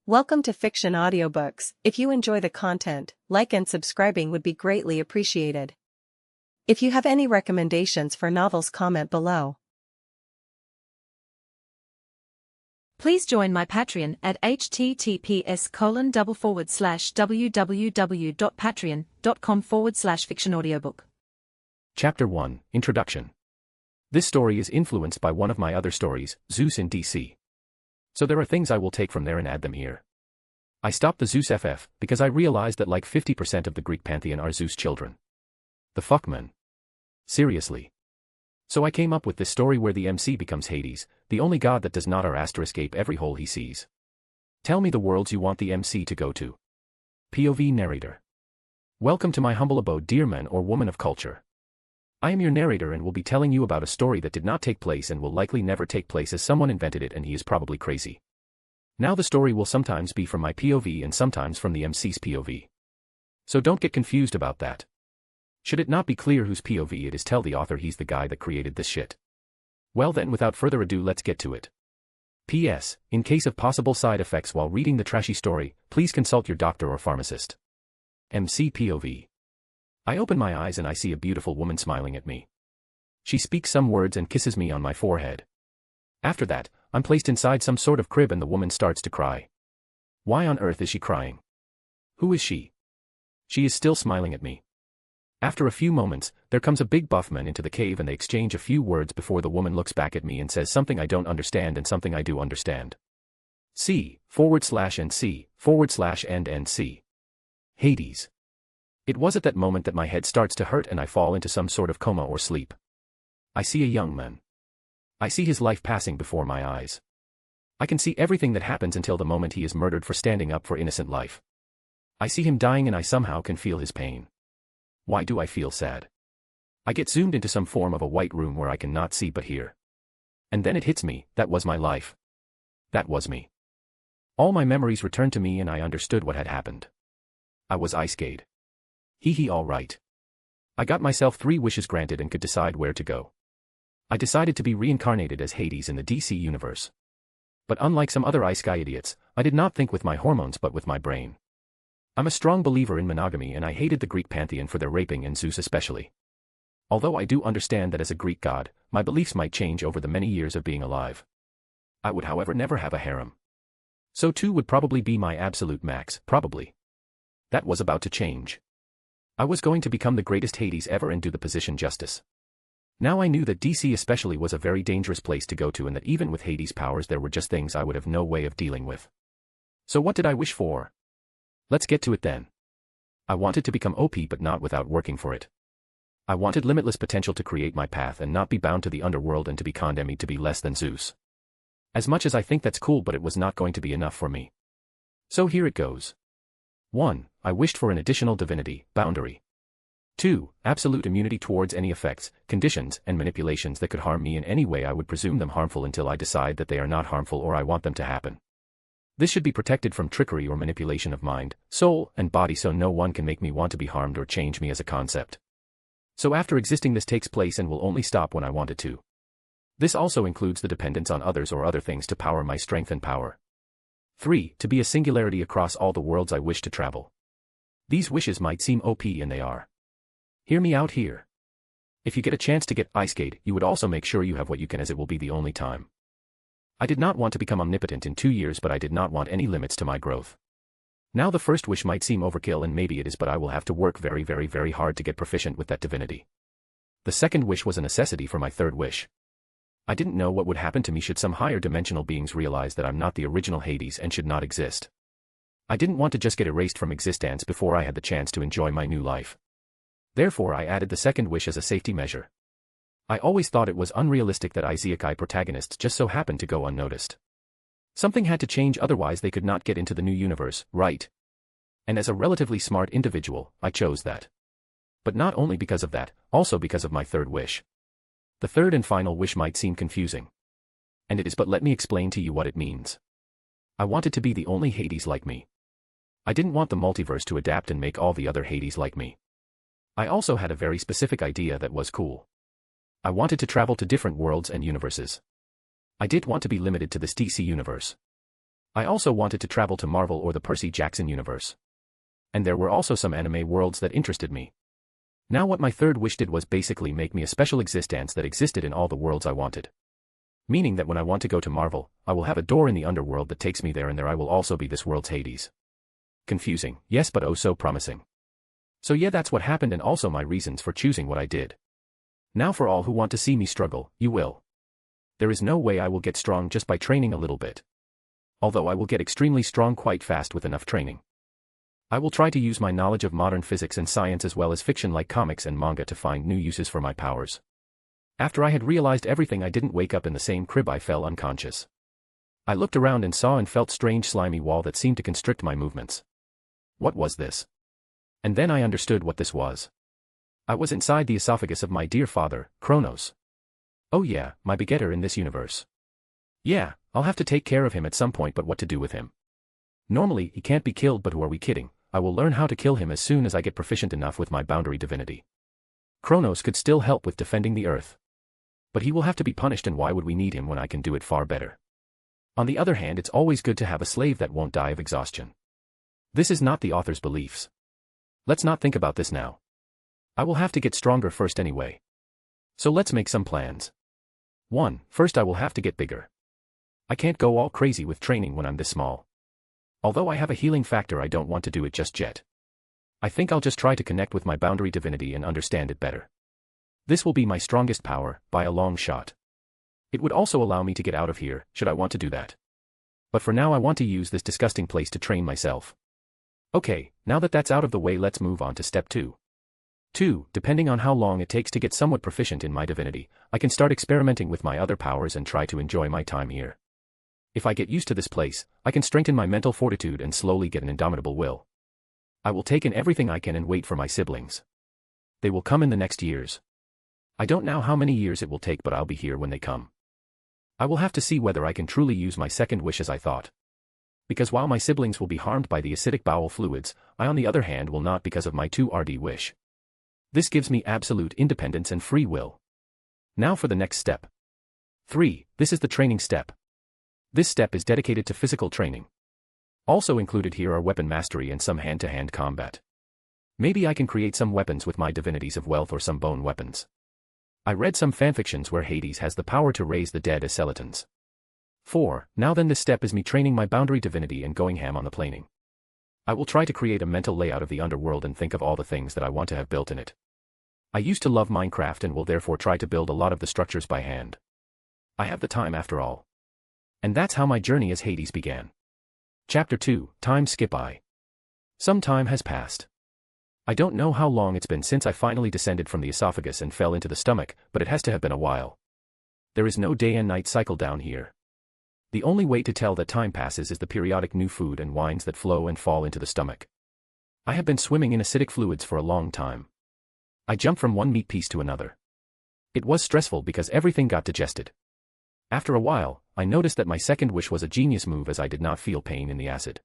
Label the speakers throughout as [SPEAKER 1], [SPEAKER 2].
[SPEAKER 1] Welcome to Fiction Audiobooks. If you enjoy the content, like and subscribing would be greatly appreciated. If you have any recommendations for novels, comment below.
[SPEAKER 2] Please join my Patreon at https://www.patreon.com/fictionaudiobook.
[SPEAKER 3] Chapter 1, Introduction. This story is influenced by one of my other stories, Zeus in DC. So there are things I will take from there and add them here. I stopped the Zeus FF because I realized that like 50% of the Greek pantheon are Zeus children. The fuck, man. Seriously. So I came up with this story where the MC becomes Hades, the only god that does not ape every hole he sees. Tell me the worlds you want the MC to go to. POV narrator. Welcome to my humble abode, dear man or woman of culture. I am your narrator and will be telling you about a story that did not take place and will likely never take place, as someone invented it and he is probably crazy. Now the story will sometimes be from my POV and sometimes from the MC's POV. So don't get confused about that. Should it not be clear whose POV it is, tell the author he's the guy that created this shit. Well then, without further ado, let's get to it. P.S. In case of possible side effects while reading the trashy story, please consult your doctor or pharmacist. MC POV. I open my eyes and I see a beautiful woman smiling at me. She speaks some words and kisses me on my forehead. After that, I'm placed inside some sort of crib and the woman starts to cry. Why on earth is she crying? Who is she? She is still smiling at me. After a few moments, there comes a big buff man into the cave and they exchange a few words before the woman looks back at me and says something I don't understand and something I do understand. C/and/C/and/C. Hades. It was at that moment that my head starts to hurt and I fall into some sort of coma or sleep. I see a young man. I see his life passing before my eyes. I can see everything that happens until the moment he is murdered for standing up for innocent life. I see him dying and I somehow can feel his pain. Why do I feel sad? I get zoomed into some form of a white room where I cannot see but hear. And then it hits me, that was my life. That was me. All my memories returned to me and I understood what had happened. I was Isekai. Hee alright. I got myself 3 wishes granted and could decide where to go. I decided to be reincarnated as Hades in the DC universe. But unlike some other Isekai idiots, I did not think with my hormones but with my brain. I'm a strong believer in monogamy and I hated the Greek pantheon for their raping and Zeus especially. Although I do understand that as a Greek god, my beliefs might change over the many years of being alive. I would however never have a harem. So 2 would probably be my absolute max, probably. That was about to change. I was going to become the greatest Hades ever and do the position justice. Now I knew that DC especially was a very dangerous place to go to and that even with Hades' powers there were just things I would have no way of dealing with. So what did I wish for? Let's get to it then. I wanted to become OP but not without working for it. I wanted limitless potential to create my path and not be bound to the underworld and to be condemned to be less than Zeus. As much as I think that's cool, but it was not going to be enough for me. So here it goes. 1. I wished for an additional divinity, boundary. 2. Absolute immunity towards any effects, conditions, and manipulations that could harm me in any way. I would presume them harmful until I decide that they are not harmful or I want them to happen. This should be protected from trickery or manipulation of mind, soul, and body so no one can make me want to be harmed or change me as a concept. So after existing this takes place and will only stop when I want it to. This also includes the dependence on others or other things to power my strength and power. 3. To be a singularity across all the worlds I wish to travel. These wishes might seem OP and they are. Hear me out here. If you get a chance to get Isekai, you would also make sure you have what you can, as it will be the only time. I did not want to become omnipotent in 2 years, but I did not want any limits to my growth. Now the first wish might seem overkill and maybe it is, but I will have to work very hard to get proficient with that divinity. The second wish was a necessity for my third wish. I didn't know what would happen to me should some higher dimensional beings realize that I'm not the original Hades and should not exist. I didn't want to just get erased from existence before I had the chance to enjoy my new life. Therefore I added the second wish as a safety measure. I always thought it was unrealistic that Isekai protagonists just so happened to go unnoticed. Something had to change, otherwise they could not get into the new universe, right? And as a relatively smart individual, I chose that. But not only because of that, also because of my third wish. The third and final wish might seem confusing. And it is, but let me explain to you what it means. I wanted to be the only Hades like me. I didn't want the multiverse to adapt and make all the other Hades like me. I also had a very specific idea that was cool. I wanted to travel to different worlds and universes. I didn't want to be limited to this DC universe. I also wanted to travel to Marvel or the Percy Jackson universe. And there were also some anime worlds that interested me. Now what my third wish did was basically make me a special existence that existed in all the worlds I wanted. Meaning that when I want to go to Marvel, I will have a door in the underworld that takes me there, and there I will also be this world's Hades. Confusing, yes, but oh so promising. So yeah, that's what happened, and also my reasons for choosing what I did. Now for all who want to see me struggle, you will. There is no way I will get strong just by training a little bit. Although I will get extremely strong quite fast with enough training. I will try to use my knowledge of modern physics and science as well as fiction like comics and manga to find new uses for my powers. After I had realized everything, I didn't wake up in the same crib I fell unconscious. I looked around and saw and felt strange slimy wall that seemed to constrict my movements. What was this? And then I understood what this was. I was inside the esophagus of my dear father, Kronos. Oh yeah, my begetter in this universe. Yeah, I'll have to take care of him at some point, but what to do with him? Normally, he can't be killed, but who are we kidding? I will learn how to kill him as soon as I get proficient enough with my boundary divinity. Kronos could still help with defending the Earth. But he will have to be punished, and why would we need him when I can do it far better? On the other hand, it's always good to have a slave that won't die of exhaustion. This is not the author's beliefs. Let's not think about this now. I will have to get stronger first anyway. So let's make some plans. 1. First I will have to get bigger. I can't go all crazy with training when I'm this small. Although I have a healing factor, I don't want to do it just yet. I think I'll just try to connect with my boundary divinity and understand it better. This will be my strongest power, by a long shot. It would also allow me to get out of here, should I want to do that. But for now I want to use this disgusting place to train myself. Okay, now that that's out of the way, let's move on to step 2. 2. Depending on how long it takes to get somewhat proficient in my divinity, I can start experimenting with my other powers and try to enjoy my time here. If I get used to this place, I can strengthen my mental fortitude and slowly get an indomitable will. I will take in everything I can and wait for my siblings. They will come in the next years. I don't know how many years it will take, but I'll be here when they come. I will have to see whether I can truly use my second wish as I thought. Because while my siblings will be harmed by the acidic bowel fluids, I on the other hand will not, because of my 2rd wish. This gives me absolute independence and free will. Now for the next step. 3. This is the training step. This step is dedicated to physical training. Also included here are weapon mastery and some hand-to-hand combat. Maybe I can create some weapons with my divinities of wealth or some bone weapons. I read some fanfictions where Hades has the power to raise the dead as skeletons. 4. Now then, this step is me training my boundary divinity and going ham on the planing. I will try to create a mental layout of the underworld and think of all the things that I want to have built in it. I used to love Minecraft and will therefore try to build a lot of the structures by hand. I have the time after all. And that's how my journey as Hades began. Chapter 2, Time Skip. Some time has passed. I don't know how long it's been since I finally descended from the esophagus and fell into the stomach, but it has to have been a while. There is no day and night cycle down here. The only way to tell that time passes is the periodic new food and wines that flow and fall into the stomach. I have been swimming in acidic fluids for a long time. I jumped from one meat piece to another. It was stressful because everything got digested. After a while, I noticed that my second wish was a genius move, as I did not feel pain in the acid.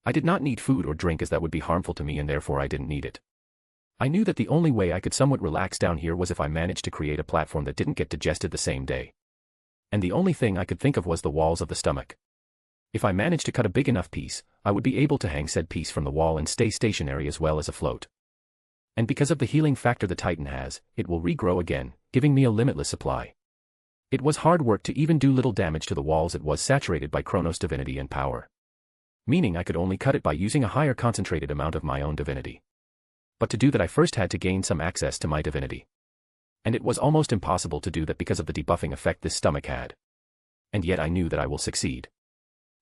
[SPEAKER 3] I did not need food or drink, as that would be harmful to me, and therefore I didn't need it. I knew that the only way I could somewhat relax down here was if I managed to create a platform that didn't get digested the same day. And the only thing I could think of was the walls of the stomach. If I managed to cut a big enough piece, I would be able to hang said piece from the wall and stay stationary as well as afloat. And because of the healing factor the Titan has, it will regrow again, giving me a limitless supply. It was hard work to even do little damage to the walls. It was saturated by Kronos' divinity and power. Meaning I could only cut it by using a higher concentrated amount of my own divinity. But to do that I first had to gain some access to my divinity. And it was almost impossible to do that because of the debuffing effect this stomach had. And yet I knew that I will succeed.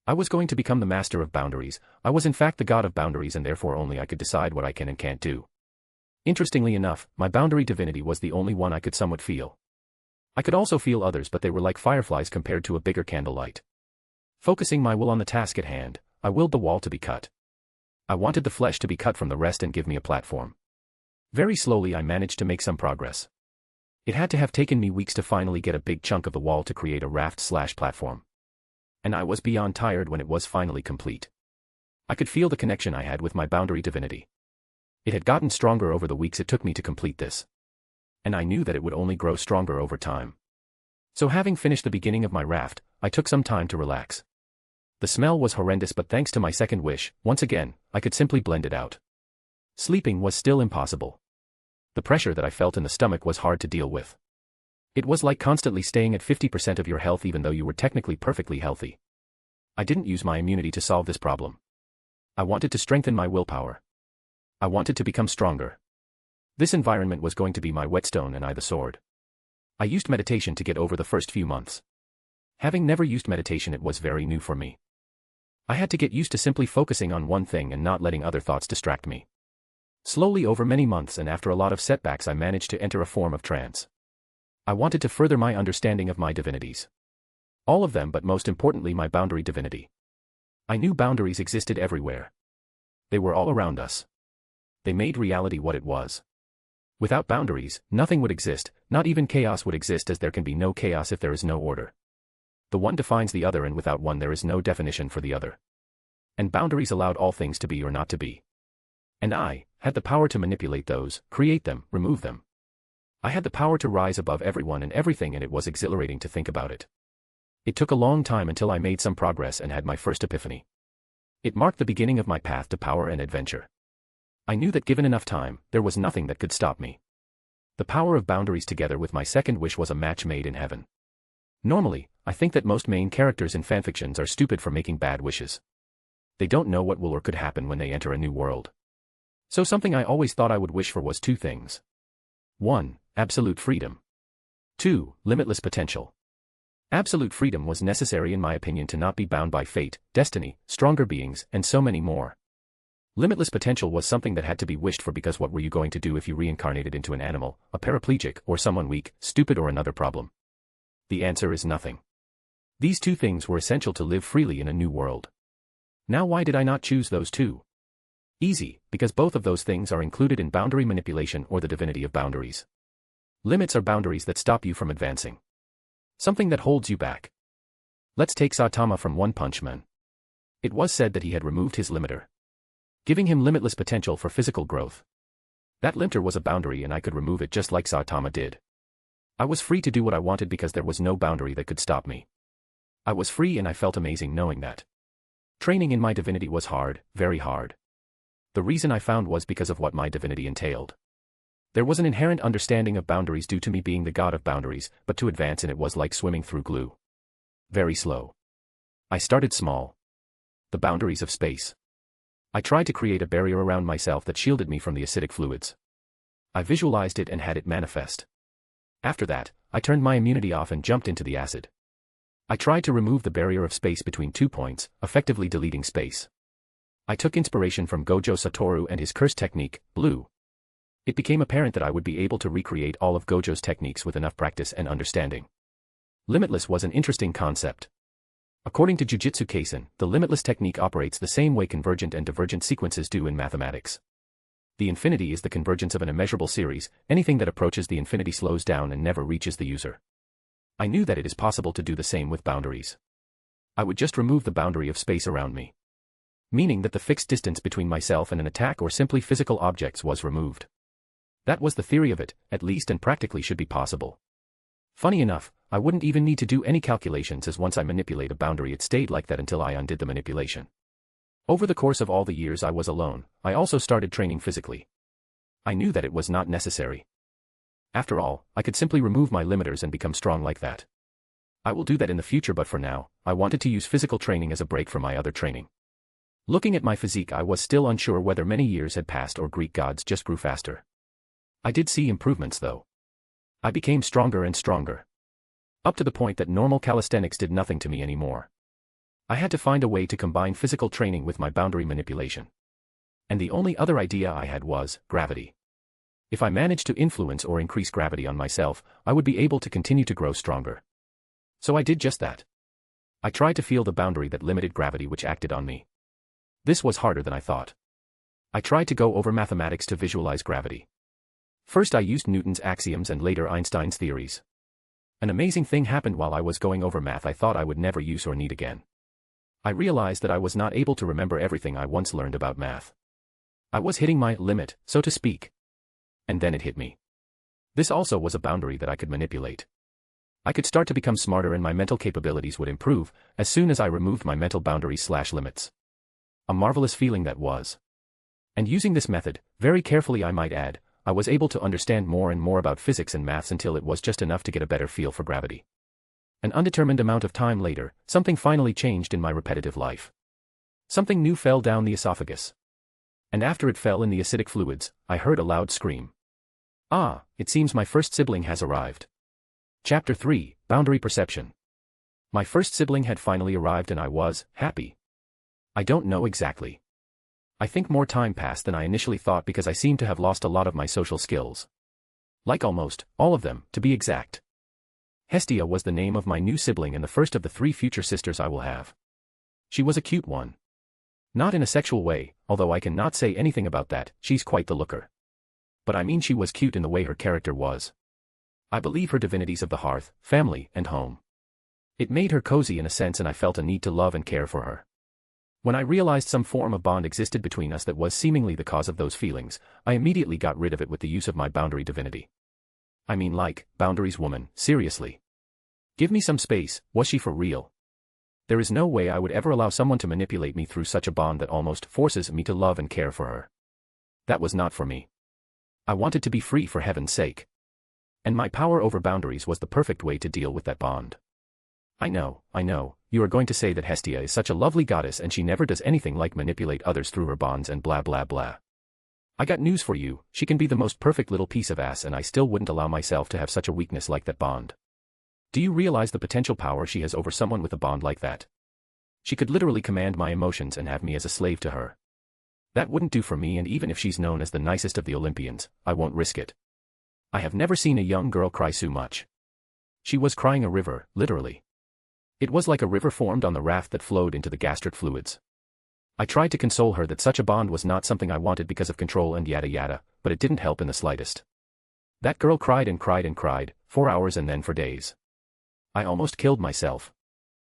[SPEAKER 3] I was going to become the master of boundaries. I was in fact the god of boundaries, and therefore only I could decide what I can and can't do. Interestingly enough, my boundary divinity was the only one I could somewhat feel. I could also feel others, but they were like fireflies compared to a bigger candlelight. Focusing my will on the task at hand, I willed the wall to be cut. I wanted the flesh to be cut from the rest and give me a platform. Very slowly I managed to make some progress. It had to have taken me weeks to finally get a big chunk of the wall to create a raft/platform. And I was beyond tired when it was finally complete. I could feel the connection I had with my boundary divinity. It had gotten stronger over the weeks it took me to complete this. And I knew that it would only grow stronger over time. So having finished the beginning of my raft, I took some time to relax. The smell was horrendous, but thanks to my second wish, once again, I could simply blend it out. Sleeping was still impossible. The pressure that I felt in the stomach was hard to deal with. It was like constantly staying at 50% of your health even though you were technically perfectly healthy. I didn't use my immunity to solve this problem. I wanted to strengthen my willpower. I wanted to become stronger. This environment was going to be my whetstone and I the sword. I used meditation to get over the first few months. Having never used meditation, it was very new for me. I had to get used to simply focusing on one thing and not letting other thoughts distract me. Slowly over many months and after a lot of setbacks, I managed to enter a form of trance. I wanted to further my understanding of my divinities. All of them, but most importantly my boundary divinity. I knew boundaries existed everywhere. They were all around us. They made reality what it was. Without boundaries, nothing would exist, not even chaos would exist, as there can be no chaos if there is no order. The one defines the other, and without one there is no definition for the other. And boundaries allowed all things to be or not to be. And I had the power to manipulate those, create them, remove them. I had the power to rise above everyone and everything, and it was exhilarating to think about it. It took a long time until I made some progress and had my first epiphany. It marked the beginning of my path to power and adventure. I knew that given enough time, there was nothing that could stop me. The power of boundaries together with my second wish was a match made in heaven. Normally, I think that most main characters in fanfictions are stupid for making bad wishes. They don't know what will or could happen when they enter a new world. So something I always thought I would wish for was two things. 1. Absolute freedom. 2. Limitless potential. Absolute freedom was necessary in my opinion to not be bound by fate, destiny, stronger beings, and so many more. Limitless potential was something that had to be wished for, because what were you going to do if you reincarnated into an animal, a paraplegic, or someone weak, stupid, or another problem? The answer is nothing. These two things were essential to live freely in a new world. Now why did I not choose those two? Easy, because both of those things are included in boundary manipulation or the divinity of boundaries. Limits are boundaries that stop you from advancing. Something that holds you back. Let's take Saitama from One Punch Man. It was said that he had removed his limiter, giving him limitless potential for physical growth. That limiter was a boundary, and I could remove it just like Saitama did. I was free to do what I wanted because there was no boundary that could stop me. I was free, and I felt amazing knowing that. Training in my divinity was hard, very hard. The reason I found was because of what my divinity entailed. There was an inherent understanding of boundaries due to me being the god of boundaries, but to advance in it was like swimming through glue. Very slow. I started small. The boundaries of space. I tried to create a barrier around myself that shielded me from the acidic fluids. I visualized it and had it manifest. After that, I turned my immunity off and jumped into the acid. I tried to remove the barrier of space between 2 points, effectively deleting space. I took inspiration from Gojo Satoru and his curse technique, Blue. It became apparent that I would be able to recreate all of Gojo's techniques with enough practice and understanding. Limitless was an interesting concept. According to Jujutsu Kaisen, the limitless technique operates the same way convergent and divergent sequences do in mathematics. The infinity is the convergence of an immeasurable series. Anything that approaches the infinity slows down and never reaches the user. I knew that it is possible to do the same with boundaries. I would just remove the boundary of space around me. Meaning that the fixed distance between myself and an attack or simply physical objects was removed. That was the theory of it, at least, and practically should be possible. Funny enough, I wouldn't even need to do any calculations, as once I manipulate a boundary it stayed like that until I undid the manipulation. Over the course of all the years I was alone, I also started training physically. I knew that it was not necessary. After all, I could simply remove my limiters and become strong like that. I will do that in the future, but for now, I wanted to use physical training as a break from my other training. Looking at my physique, I was still unsure whether many years had passed or Greek gods just grew faster. I did see improvements though. I became stronger and stronger. Up to the point that normal calisthenics did nothing to me anymore. I had to find a way to combine physical training with my boundary manipulation. And the only other idea I had was gravity. If I managed to influence or increase gravity on myself, I would be able to continue to grow stronger. So I did just that. I tried to feel the boundary that limited gravity which acted on me. This was harder than I thought. I tried to go over mathematics to visualize gravity. First I used Newton's axioms and later Einstein's theories. An amazing thing happened while I was going over math I thought I would never use or need again. I realized that I was not able to remember everything I once learned about math. I was hitting my limit, so to speak. And then it hit me. This also was a boundary that I could manipulate. I could start to become smarter and my mental capabilities would improve as soon as I removed my mental boundaries/limits. A marvelous feeling that was. And using this method, very carefully I might add, I was able to understand more and more about physics and maths until it was just enough to get a better feel for gravity. An undetermined amount of time later, something finally changed in my repetitive life. Something new fell down the esophagus. And after it fell in the acidic fluids, I heard a loud scream. Ah, it seems my first sibling has arrived. Chapter 3, Boundary Perception. My first sibling had finally arrived and I was happy. I don't know exactly. I think more time passed than I initially thought because I seemed to have lost a lot of my social skills. Like almost all of them, to be exact. Hestia was the name of my new sibling and the first of the 3 future sisters I will have. She was a cute one. Not in a sexual way, although I cannot say anything about that, she's quite the looker. But I mean she was cute in the way her character was. I believe her divinities of the hearth, family, and home. It made her cozy in a sense and I felt a need to love and care for her. When I realized some form of bond existed between us that was seemingly the cause of those feelings, I immediately got rid of it with the use of my boundary divinity. I mean like, boundaries woman, seriously. Give me some space, was she for real? There is no way I would ever allow someone to manipulate me through such a bond that almost forces me to love and care for her. That was not for me. I wanted to be free for heaven's sake. And my power over boundaries was the perfect way to deal with that bond. I know, you are going to say that Hestia is such a lovely goddess and she never does anything like manipulate others through her bonds and blah blah blah. I got news for you, she can be the most perfect little piece of ass and I still wouldn't allow myself to have such a weakness like that bond. Do you realize the potential power she has over someone with a bond like that? She could literally command my emotions and have me as a slave to her. That wouldn't do for me and even if she's known as the nicest of the Olympians, I won't risk it. I have never seen a young girl cry so much. She was crying a river, literally. It was like a river formed on the raft that flowed into the gastric fluids. I tried to console her that such a bond was not something I wanted because of control and yada yada, but it didn't help in the slightest. That girl cried and cried and cried, 4 hours and then for days. I almost killed myself.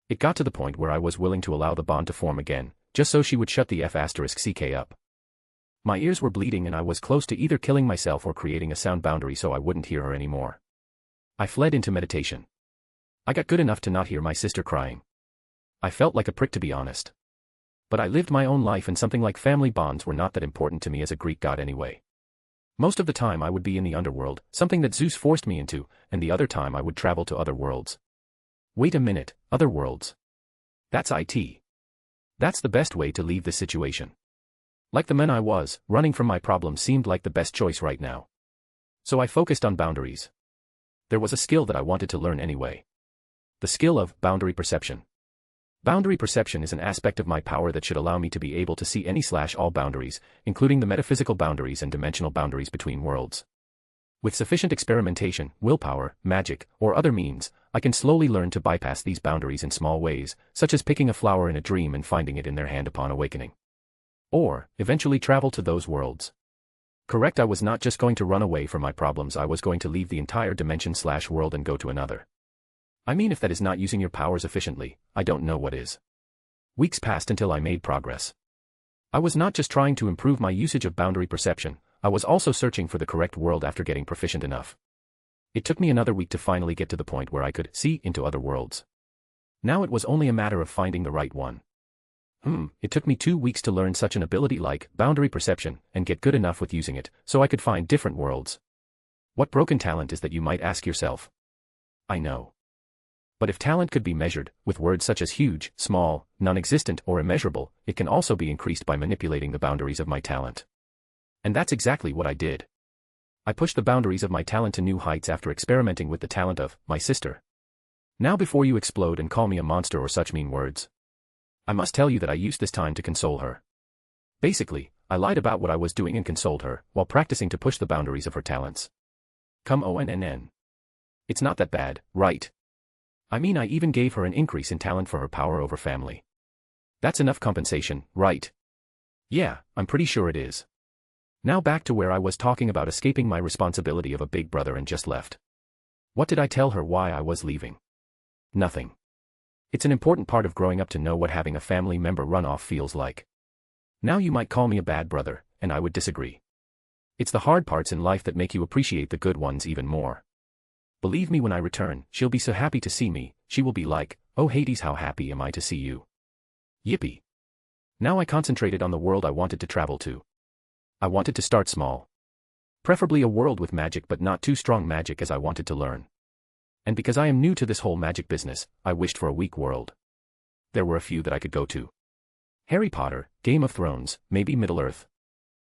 [SPEAKER 3] It got to the point where I was willing to allow the bond to form again, just so she would shut the F***ck up. My ears were bleeding and I was close to either killing myself or creating a sound boundary so I wouldn't hear her anymore. I fled into meditation. I got good enough to not hear my sister crying. I felt like a prick to be honest. But I lived my own life and something like family bonds were not that important to me as a Greek god anyway. Most of the time I would be in the underworld, something that Zeus forced me into, and the other time I would travel to other worlds. Wait a minute, other worlds. That's it. That's the best way to leave this situation. Like the man I was, running from my problems seemed like the best choice right now. So I focused on boundaries. There was a skill that I wanted to learn anyway. The skill of boundary perception. Boundary perception is an aspect of my power that should allow me to be able to see any/all boundaries, including the metaphysical boundaries and dimensional boundaries between worlds. With sufficient experimentation, willpower, magic, or other means, I can slowly learn to bypass these boundaries in small ways, such as picking a flower in a dream and finding it in their hand upon awakening. Or, eventually travel to those worlds. Correct, I was not just going to run away from my problems, I was going to leave the entire dimension/world and go to another. I mean, if that is not using your powers efficiently, I don't know what is. Weeks passed until I made progress. I was not just trying to improve my usage of boundary perception, I was also searching for the correct world after getting proficient enough. It took me another week to finally get to the point where I could see into other worlds. Now it was only a matter of finding the right one. It took me 2 weeks to learn such an ability like boundary perception and get good enough with using it so I could find different worlds. What broken talent is that, you might ask yourself? I know. But if talent could be measured with words such as huge, small, non-existent, or immeasurable, it can also be increased by manipulating the boundaries of my talent. And that's exactly what I did. I pushed the boundaries of my talent to new heights after experimenting with the talent of my sister. Now before you explode and call me a monster or such mean words, I must tell you that I used this time to console her. Basically, I lied about what I was doing and consoled her, while practicing to push the boundaries of her talents. Come on. It's not that bad, right? I mean, I even gave her an increase in talent for her power over family. That's enough compensation, right? Yeah, I'm pretty sure it is. Now back to where I was talking about escaping my responsibility of a big brother and just left. What did I tell her why I was leaving? Nothing. It's an important part of growing up to know what having a family member run off feels like. Now you might call me a bad brother, and I would disagree. It's the hard parts in life that make you appreciate the good ones even more. Believe me when I return, she'll be so happy to see me, she will be like, oh Hades, how happy am I to see you. Yippee. Now I concentrated on the world I wanted to travel to. I wanted to start small. Preferably a world with magic but not too strong magic as I wanted to learn. And because I am new to this whole magic business, I wished for a weak world. There were a few that I could go to. Harry Potter, Game of Thrones, maybe Middle-earth.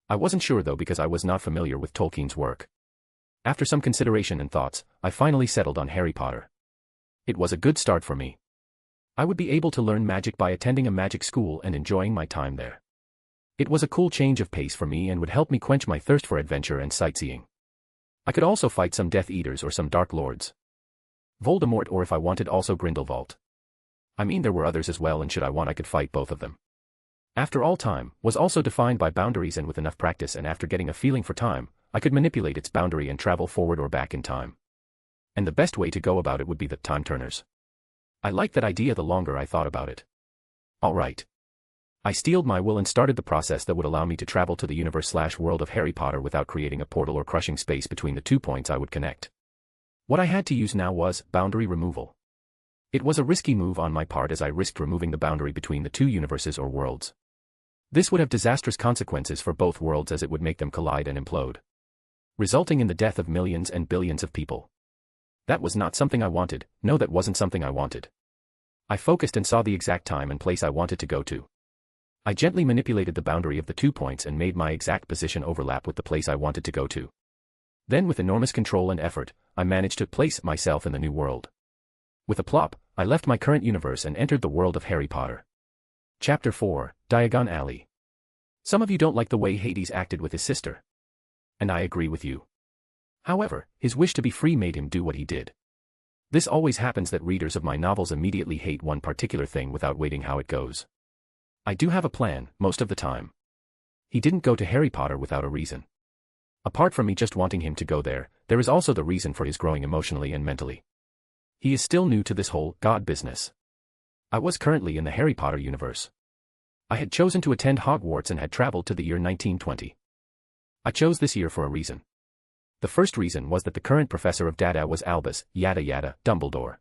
[SPEAKER 3] I wasn't sure though because I was not familiar with Tolkien's work. After some consideration and thoughts, I finally settled on Harry Potter. It was a good start for me. I would be able to learn magic by attending a magic school and enjoying my time there. It was a cool change of pace for me and would help me quench my thirst for adventure and sightseeing. I could also fight some Death Eaters or some Dark Lords. Voldemort, or if I wanted also Grindelwald. I mean there were others as well, and should I want I could fight both of them. After all, time was also defined by boundaries, and with enough practice and after getting a feeling for time, I could manipulate its boundary and travel forward or back in time. And the best way to go about it would be the time turners. I liked that idea the longer I thought about it. Alright. I steeled my will and started the process that would allow me to travel to the universe/world of Harry Potter without creating a portal or crushing space between the 2 points I would connect. What I had to use now was boundary removal. It was a risky move on my part as I risked removing the boundary between the 2 universes or worlds. This would have disastrous consequences for both worlds as it would make them collide and implode, resulting in the death of millions and billions of people. That was not something I wanted. No, that wasn't something I wanted. I focused and saw the exact time and place I wanted to go to. I gently manipulated the boundary of the 2 points and made my exact position overlap with the place I wanted to go to. Then with enormous control and effort, I managed to place myself in the new world. With a plop, I left my current universe and entered the world of Harry Potter. Chapter 4, Diagon Alley. Some of you don't like the way Hades acted with his sister. And I agree with you. However, his wish to be free made him do what he did. This always happens that readers of my novels immediately hate one particular thing without waiting how it goes. I do have a plan, most of the time. He didn't go to Harry Potter without a reason. Apart from me just wanting him to go there, there is also the reason for his growing emotionally and mentally. He is still new to this whole God business. I was currently in the Harry Potter universe. I had chosen to attend Hogwarts and had traveled to the year 1920. I chose this year for a reason. The first reason was that the current professor of Dada was Albus, yada yada, Dumbledore.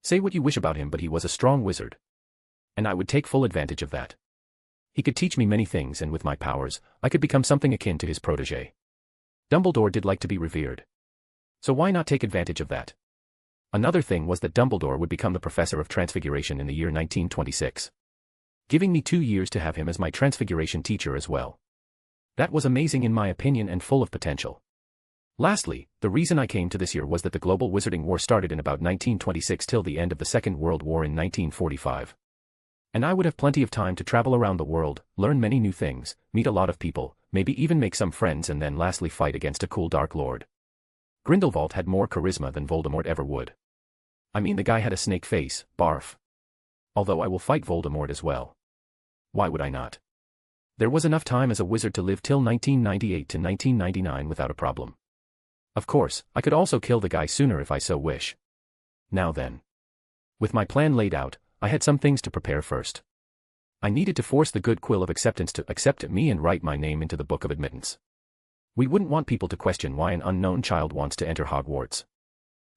[SPEAKER 3] Say what you wish about him, but he was a strong wizard. And I would take full advantage of that. He could teach me many things, and with my powers, I could become something akin to his protege. Dumbledore did like to be revered. So why not take advantage of that? Another thing was that Dumbledore would become the professor of Transfiguration in the year 1926. Giving me 2 years to have him as my Transfiguration teacher as well. That was amazing in my opinion and full of potential. Lastly, the reason I came to this year was that the global wizarding war started in about 1926 till the end of the Second World War in 1945. And I would have plenty of time to travel around the world, learn many new things, meet a lot of people, maybe even make some friends, and then lastly fight against a cool Dark Lord. Grindelwald had more charisma than Voldemort ever would. I mean, the guy had a snake face, barf. Although I will fight Voldemort as well. Why would I not? There was enough time as a wizard to live till 1998 to 1999 without a problem. Of course, I could also kill the guy sooner if I so wish. Now then. With my plan laid out, I had some things to prepare first. I needed to force the good Quill of Acceptance to accept me and write my name into the Book of Admittance. We wouldn't want people to question why an unknown child wants to enter Hogwarts.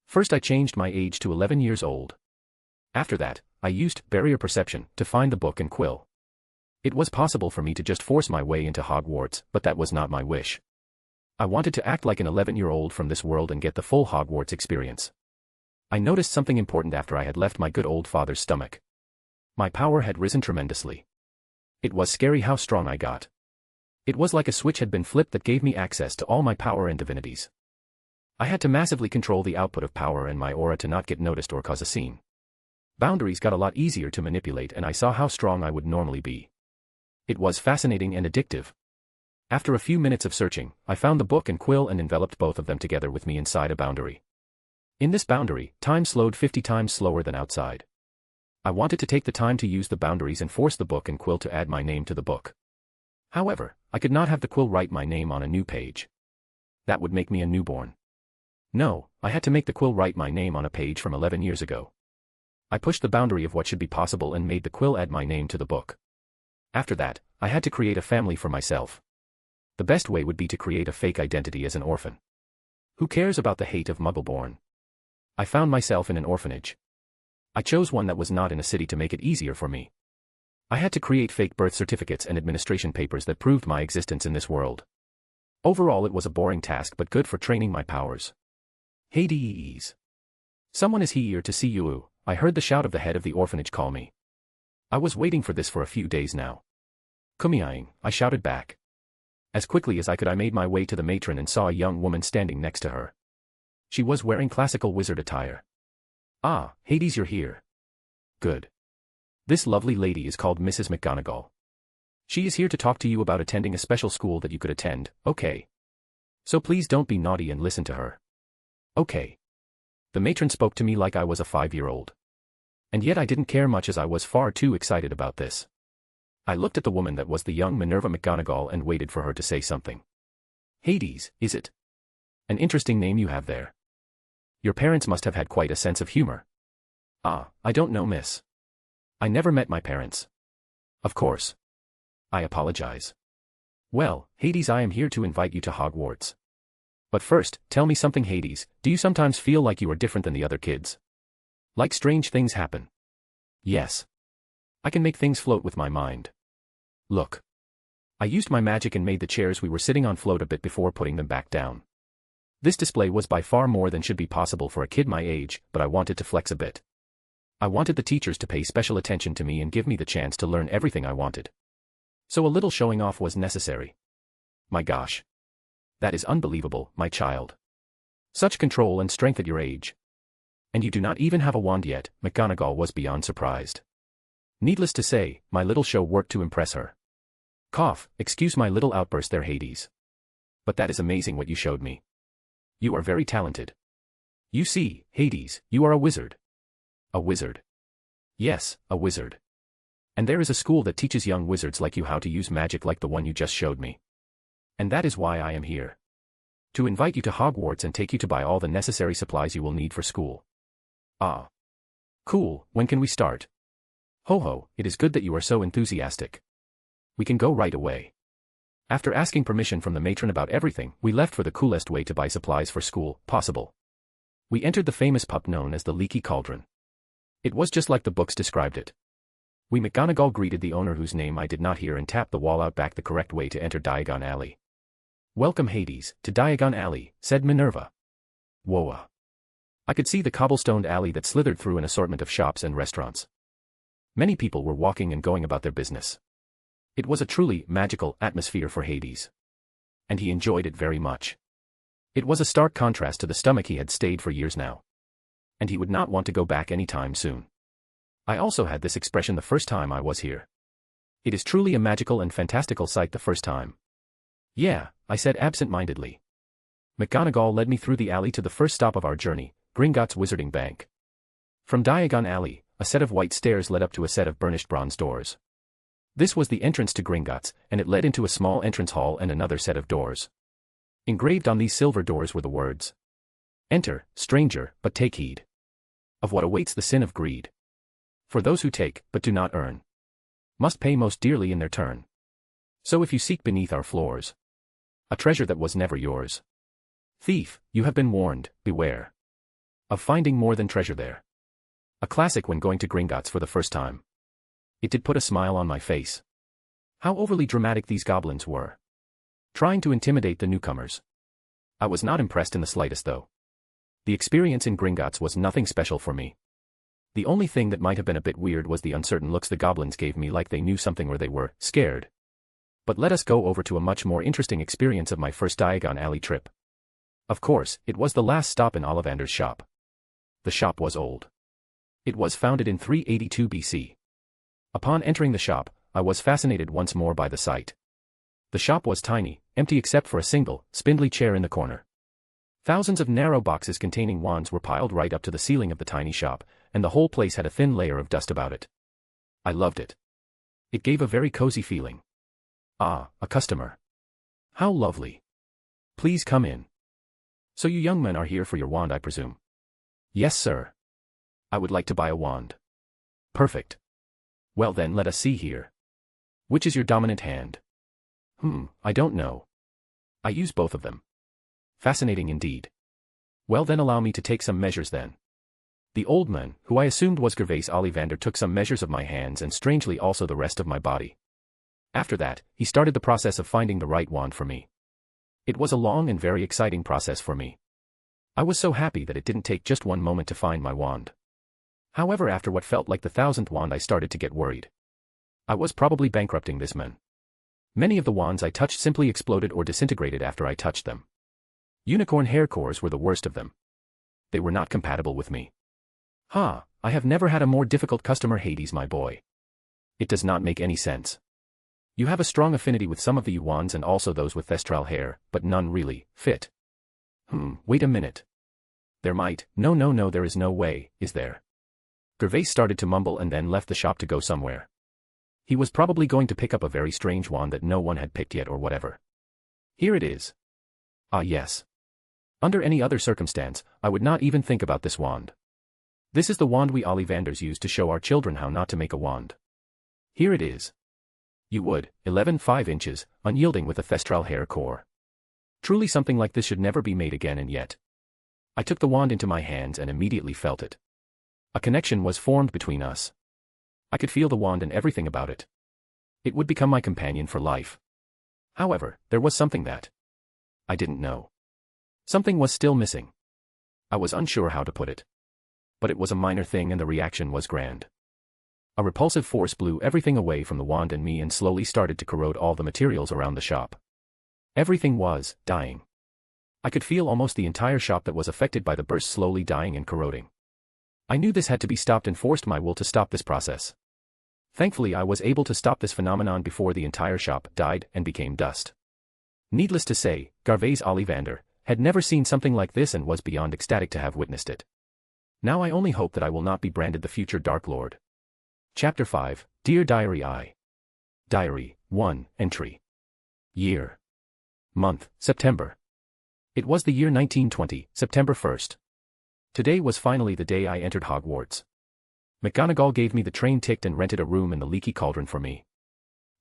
[SPEAKER 3] First I changed my age to 11 years old. After that, I used barrier perception to find the book and Quill. It was possible for me to just force my way into Hogwarts, but that was not my wish. I wanted to act like an 11-year-old from this world and get the full Hogwarts experience. I noticed something important after I had left my good old father's stomach. My power had risen tremendously. It was scary how strong I got. It was like a switch had been flipped that gave me access to all my power and divinities. I had to massively control the output of power and my aura to not get noticed or cause a scene. Boundaries got a lot easier to manipulate, and I saw how strong I would normally be. It was fascinating and addictive. After a few minutes of searching, I found the book and Quill and enveloped both of them together with me inside a boundary. In this boundary, time slowed 50 times slower than outside. I wanted to take the time to use the boundaries and force the book and Quill to add my name to the book. However, I could not have the Quill write my name on a new page. That would make me a newborn. No, I had to make the Quill write my name on a page from 11 years ago. I pushed the boundary of what should be possible and made the Quill add my name to the book. After that, I had to create a family for myself. The best way would be to create a fake identity as an orphan. Who cares about the hate of Muggleborn? I found myself in an orphanage. I chose one that was not in a city to make it easier for me. I had to create fake birth certificates and administration papers that proved my existence in this world. Overall, it was a boring task but good for training my powers. Hades. Someone is here to see you. I heard the shout of the head of the orphanage call me. I was waiting for this for a few days now. Kumiaing, I shouted back. As quickly as I could, I made my way to the matron and saw a young woman standing next to her. She was wearing classical wizard attire. Ah, Hades, you're here. Good. This lovely lady is called Mrs. McGonagall. She is here to talk to you about attending a special school that you could attend, okay? So please don't be naughty and listen to her. Okay. The matron spoke to me like I was a 5-year-old. And yet I didn't care much as I was far too excited about this. I looked at the woman that was the young Minerva McGonagall and waited for her to say something. Hades, is it? An interesting name you have there. Your parents must have had quite a sense of humor. Ah, I don't know, miss. I never met my parents. Of course. I apologize. Well, Hades, I am here to invite you to Hogwarts. But first, tell me something, Hades, do you sometimes feel like you are different than the other kids? Like strange things happen? Yes. I can make things float with my mind. Look. I used my magic and made the chairs we were sitting on float a bit before putting them back down. This display was by far more than should be possible for a kid my age, but I wanted to flex a bit. I wanted the teachers to pay special attention to me and give me the chance to learn everything I wanted. So a little showing off was necessary. My gosh. That is unbelievable, my child. Such control and strength at your age. And you do not even have a wand yet, McGonagall was beyond surprised. Needless to say, my little show worked to impress her. Cough, excuse my little outburst there, Hades. But that is amazing what you showed me. You are very talented. You see, Hades, you are a wizard. A wizard. Yes, a wizard. And there is a school that teaches young wizards like you how to use magic like the one you just showed me. And that is why I am here. To invite you to Hogwarts and take you to buy all the necessary supplies you will need for school. Ah. Cool, when can we start? Ho ho, it is good that you are so enthusiastic. We can go right away. After asking permission from the matron about everything, we left for the coolest way to buy supplies for school possible. We entered the famous pub known as the Leaky Cauldron. It was just like the books described it. We McGonagall greeted the owner whose name I did not hear and tapped the wall out back the correct way to enter Diagon Alley. Welcome, Hades, to Diagon Alley, said Minerva. Whoa. I could see the cobblestoned alley that slithered through an assortment of shops and restaurants. Many people were walking and going about their business. It was a truly magical atmosphere for Hades. And he enjoyed it very much. It was a stark contrast to the stomach he had stayed for years now. And he would not want to go back anytime soon. I also had this expression the first time I was here. It is truly a magical and fantastical sight the first time. Yeah, I said absent-mindedly. McGonagall led me through the alley to the first stop of our journey, Gringotts Wizarding Bank. From Diagon Alley, a set of white stairs led up to a set of burnished bronze doors. This was the entrance to Gringotts, and it led into a small entrance hall and another set of doors. Engraved on these silver doors were the words, "Enter, stranger, but take heed of what awaits the sin of greed. For those who take, but do not earn, must pay most dearly in their turn. So if you seek beneath our floors a treasure that was never yours, thief, you have been warned, beware of finding more than treasure there." A classic when going to Gringotts for the first time. It did put a smile on my face. How overly dramatic these goblins were. Trying to intimidate the newcomers. I was not impressed in the slightest though. The experience in Gringotts was nothing special for me. The only thing that might have been a bit weird was the uncertain looks the goblins gave me like they knew something or they were scared. But let us go over to a much more interesting experience of my first Diagon Alley trip. Of course, it was the last stop in Ollivander's shop. The shop was old. It was founded in 382 BC. Upon entering the shop, I was fascinated once more by the sight. The shop was tiny, empty except for a single, spindly chair in the corner. Thousands of narrow boxes containing wands were piled right up to the ceiling of the tiny shop, and the whole place had a thin layer of dust about it. I loved it. It gave a very cozy feeling. Ah, a customer. How lovely. Please come in. So you young men are here for your wand, I presume? Yes, sir. I would like to buy a wand. Perfect. Well then, let us see here. Which is your dominant hand? I don't know. I use both of them. Fascinating indeed. Well then, allow me to take some measures then. The old man, who I assumed was Gervais Ollivander, took some measures of my hands and strangely also the rest of my body. After that, he started the process of finding the right wand for me. It was a long and very exciting process for me. I was so happy that it didn't take just one moment to find my wand. However, after what felt like the 1000th wand, I started to get worried. I was probably bankrupting this man. Many of the wands I touched simply exploded or disintegrated after I touched them. Unicorn hair cores were the worst of them. They were not compatible with me. I have never had a more difficult customer, Hades, my boy. It does not make any sense. You have a strong affinity with some of the wands and also those with thestral hair, but none really fit. Wait a minute. There might, no, there is no way, is there? Gervais started to mumble and then left the shop to go somewhere. He was probably going to pick up a very strange wand that no one had picked yet or whatever. Here it is. Ah yes. Under any other circumstance, I would not even think about this wand. This is the wand we Ollivanders use to show our children how not to make a wand. Here it is. You would, 5 inches, unyielding with a thestral hair core. Truly something like this should never be made again, and yet. I took the wand into my hands and immediately felt it. A connection was formed between us. I could feel the wand and everything about it. It would become my companion for life. However, there was something that I didn't know. Something was still missing. I was unsure how to put it. But it was a minor thing and the reaction was grand. A repulsive force blew everything away from the wand and me and slowly started to corrode all the materials around the shop. Everything was dying. I could feel almost the entire shop that was affected by the burst slowly dying and corroding. I knew this had to be stopped and forced my will to stop this process. Thankfully, I was able to stop this phenomenon before the entire shop died and became dust. Needless to say, Gervais Ollivander had never seen something like this and was beyond ecstatic to have witnessed it. Now I only hope that I will not be branded the future Dark Lord. Chapter 5, Dear Diary I. Diary, 1, Entry. Year. Month, September. It was the year 1920, September 1st. Today was finally the day I entered Hogwarts. McGonagall gave me the train ticket and rented a room in the Leaky Cauldron for me.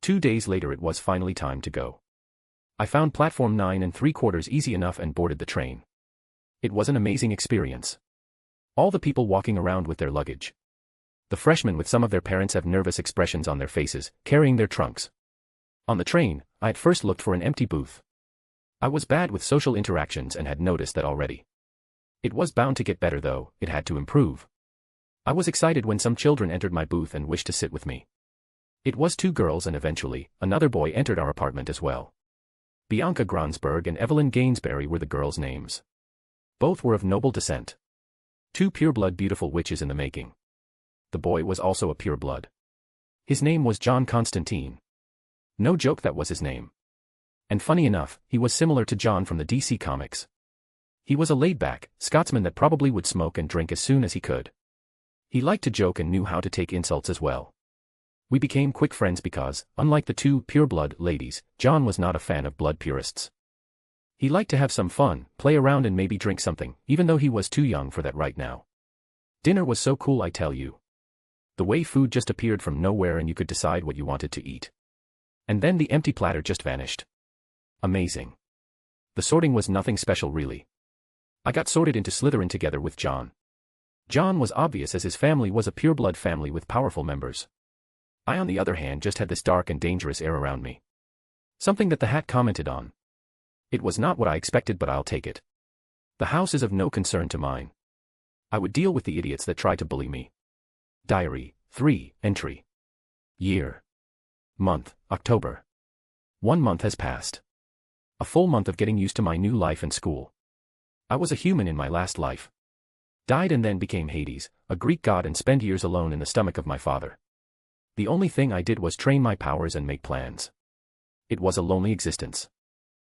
[SPEAKER 3] 2 days later it was finally time to go. I found platform 9 3/4 easy enough and boarded the train. It was an amazing experience. All the people walking around with their luggage. The freshmen with some of their parents have nervous expressions on their faces, carrying their trunks. On the train, I at first looked for an empty booth. I was bad with social interactions and had noticed that already. It was bound to get better though, it had to improve. I was excited when some children entered my booth and wished to sit with me. It was 2 girls and eventually, another boy entered our apartment as well. Bianca Gronsberg and Evelyn Gainsbury were the girls' names. Both were of noble descent. 2 pure-blood beautiful witches in the making. The boy was also a pure-blood. His name was John Constantine. No joke, that was his name. And funny enough, he was similar to John from the DC comics. He was a laid-back Scotsman that probably would smoke and drink as soon as he could. He liked to joke and knew how to take insults as well. We became quick friends because, unlike the 2 pure-blood ladies, John was not a fan of blood purists. He liked to have some fun, play around and maybe drink something, even though he was too young for that right now. Dinner was so cool, I tell you. The way food just appeared from nowhere and you could decide what you wanted to eat. And then the empty platter just vanished. Amazing. The sorting was nothing special really. I got sorted into Slytherin together with John. John was obvious as his family was a pure-blood family with powerful members. I on the other hand just had this dark and dangerous air around me. Something that the hat commented on. It was not what I expected, but I'll take it. The house is of no concern to mine. I would deal with the idiots that try to bully me. Diary, 3, Entry. Year. Month, October. 1 month has passed. A full month of getting used to my new life and school. I was a human in my last life. Died and then became Hades, a Greek god, and spent years alone in the stomach of my father. The only thing I did was train my powers and make plans. It was a lonely existence.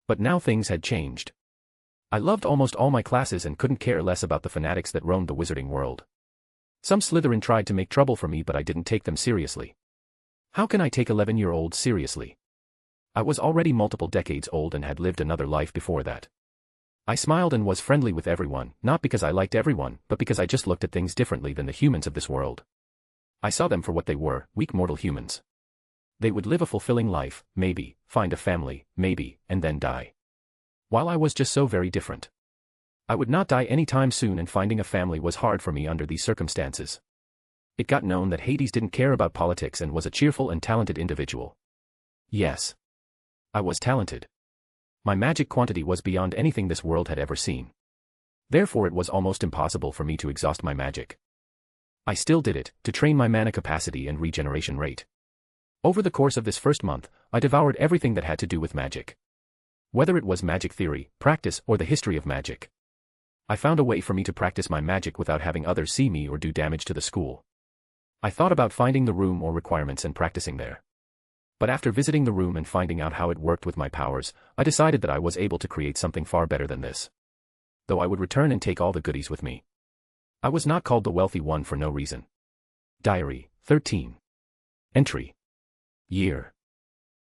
[SPEAKER 3] But now things had changed. I loved almost all my classes and couldn't care less about the fanatics that roamed the wizarding world. Some Slytherin tried to make trouble for me, but I didn't take them seriously. How can I take 11-year-olds seriously? I was already multiple decades old and had lived another life before that. I smiled and was friendly with everyone, not because I liked everyone, but because I just looked at things differently than the humans of this world. I saw them for what they were, weak mortal humans. They would live a fulfilling life, maybe, find a family, maybe, and then die. While I was just so very different. I would not die anytime soon, and finding a family was hard for me under these circumstances. It got known that Hades didn't care about politics and was a cheerful and talented individual. Yes. I was talented. My magic quantity was beyond anything this world had ever seen. Therefore it was almost impossible for me to exhaust my magic. I still did it, to train my mana capacity and regeneration rate. Over the course of this first month, I devoured everything that had to do with magic. Whether it was magic theory, practice, or the history of magic. I found a way for me to practice my magic without having others see me or do damage to the school. I thought about finding the room or requirements and practicing there. But after visiting the room and finding out how it worked with my powers, I decided that I was able to create something far better than this. Though I would return and take all the goodies with me. I was not called the wealthy one for no reason. Diary, 13. Entry. Year.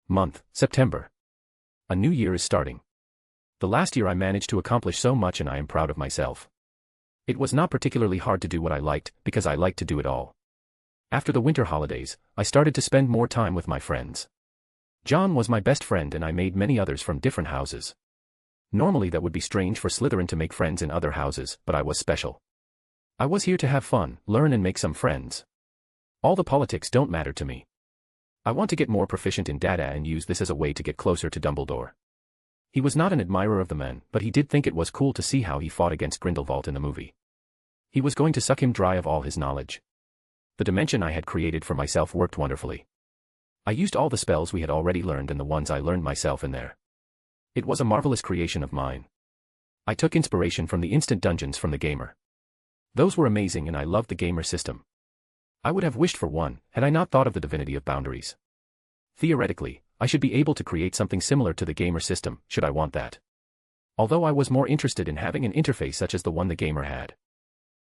[SPEAKER 3] Month, September. A new year is starting. The last year I managed to accomplish so much and I am proud of myself. It was not particularly hard to do what I liked, because I liked to do it all. After the winter holidays, I started to spend more time with my friends. John was my best friend and I made many others from different houses. Normally that would be strange for Slytherin to make friends in other houses, but I was special. I was here to have fun, learn and make some friends. All the politics don't matter to me. I want to get more proficient in data and use this as a way to get closer to Dumbledore. He was not an admirer of the man, but he did think it was cool to see how he fought against Grindelwald in the movie. He was going to suck him dry of all his knowledge. The dimension I had created for myself worked wonderfully. I used all the spells we had already learned and the ones I learned myself in there. It was a marvelous creation of mine. I took inspiration from the instant dungeons from the gamer. Those were amazing and I loved the gamer system. I would have wished for one, had I not thought of the divinity of boundaries. Theoretically, I should be able to create something similar to the gamer system, should I want that. Although I was more interested in having an interface such as the one the gamer had.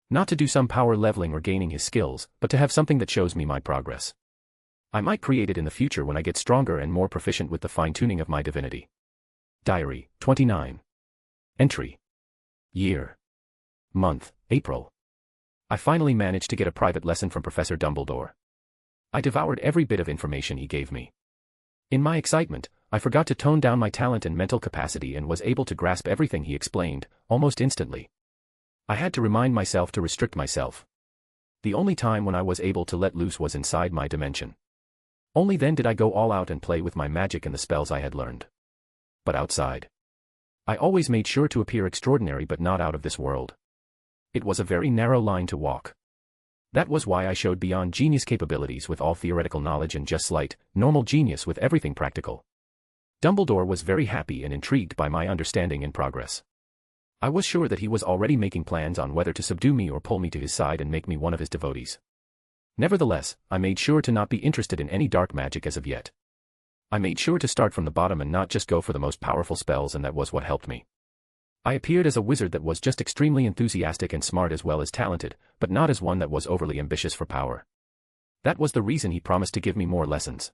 [SPEAKER 3] Not to do some power leveling or gaining his skills, but to have something that shows me my progress. I might create it in the future when I get stronger and more proficient with the fine-tuning of my divinity. Diary, 29. Entry. Year. Month, April. I finally managed to get a private lesson from Professor Dumbledore. I devoured every bit of information he gave me. In my excitement, I forgot to tone down my talent and mental capacity and was able to grasp everything he explained, almost instantly. I had to remind myself to restrict myself. The only time when I was able to let loose was inside my dimension. Only then did I go all out and play with my magic and the spells I had learned. But outside, I always made sure to appear extraordinary but not out of this world. It was a very narrow line to walk. That was why I showed beyond genius capabilities with all theoretical knowledge and just slight, normal genius with everything practical. Dumbledore was very happy and intrigued by my understanding and progress. I was sure that he was already making plans on whether to subdue me or pull me to his side and make me one of his devotees. Nevertheless, I made sure to not be interested in any dark magic as of yet. I made sure to start from the bottom and not just go for the most powerful spells, and that was what helped me. I appeared as a wizard that was just extremely enthusiastic and smart as well as talented, but not as one that was overly ambitious for power. That was the reason he promised to give me more lessons.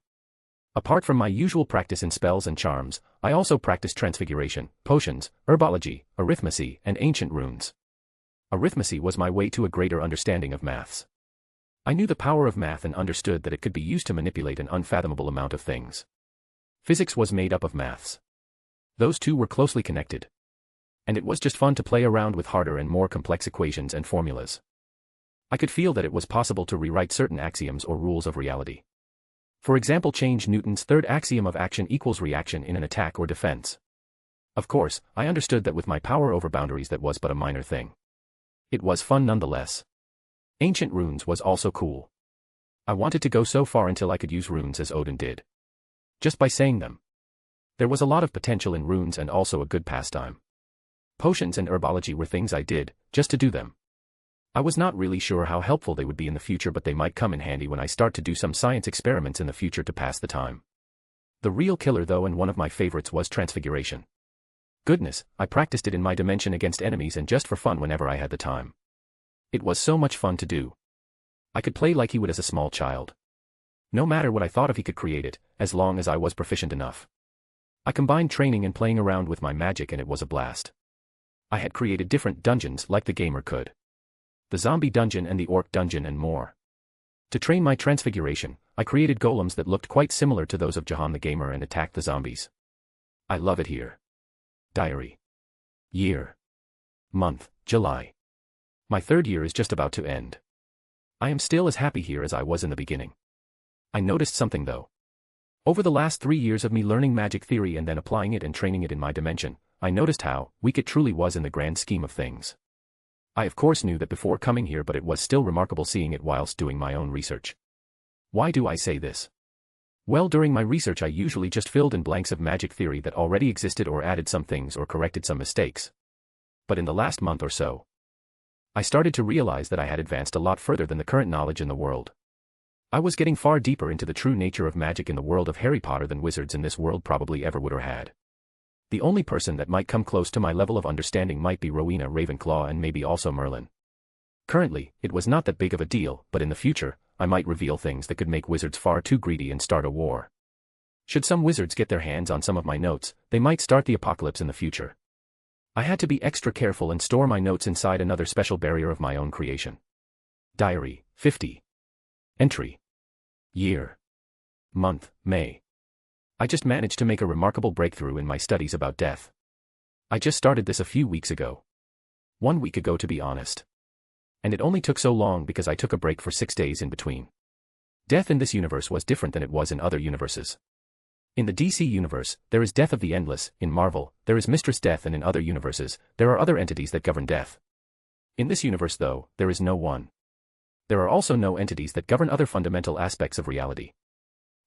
[SPEAKER 3] Apart from my usual practice in spells and charms, I also practiced transfiguration, potions, herbology, arithmancy, and ancient runes. Arithmancy was my way to a greater understanding of maths. I knew the power of math and understood that it could be used to manipulate an unfathomable amount of things. Physics was made up of maths. Those two were closely connected. And it was just fun to play around with harder and more complex equations and formulas. I could feel that it was possible to rewrite certain axioms or rules of reality. For example, change Newton's third axiom of action equals reaction in an attack or defense. Of course, I understood that with my power over boundaries that was but a minor thing. It was fun nonetheless. Ancient runes was also cool. I wanted to go so far until I could use runes as Odin did. Just by saying them. There was a lot of potential in runes and also a good pastime. Potions and herbology were things I did, just to do them. I was not really sure how helpful they would be in the future, but they might come in handy when I start to do some science experiments in the future to pass the time. The real killer though, and one of my favorites, was transfiguration. Goodness, I practiced it in my dimension against enemies and just for fun whenever I had the time. It was so much fun to do. I could play like he would as a small child. No matter what I thought of, he could create it, as long as I was proficient enough. I combined training and playing around with my magic and it was a blast. I had created different dungeons like the gamer could. The zombie dungeon and the orc dungeon and more. To train my transfiguration, I created golems that looked quite similar to those of Jahan the gamer and attacked the zombies. I love it here. Diary. Year. Month, July. My third year is just about to end. I am still as happy here as I was in the beginning. I noticed something though. Over the last 3 years of me learning magic theory and then applying it and training it in my dimension, I noticed how weak it truly was in the grand scheme of things. I of course knew that before coming here, but it was still remarkable seeing it whilst doing my own research. Why do I say this? Well, during my research I usually just filled in blanks of magic theory that already existed or added some things or corrected some mistakes. But in the last month or so, I started to realize that I had advanced a lot further than the current knowledge in the world. I was getting far deeper into the true nature of magic in the world of Harry Potter than wizards in this world probably ever would or had. The only person that might come close to my level of understanding might be Rowena Ravenclaw and maybe also Merlin. Currently, it was not that big of a deal, but in the future, I might reveal things that could make wizards far too greedy and start a war. Should some wizards get their hands on some of my notes, they might start the apocalypse in the future. I had to be extra careful and store my notes inside another special barrier of my own creation. Diary, 50. Entry. Year. Month, May. I just managed to make a remarkable breakthrough in my studies about death. I just started this a few weeks ago. 1 week ago to be honest. And it only took so long because I took a break for 6 days in between. Death in this universe was different than it was in other universes. In the DC universe, there is Death of the Endless, in Marvel, there is Mistress Death, and in other universes, there are other entities that govern death. In this universe though, there is no one. There are also no entities that govern other fundamental aspects of reality.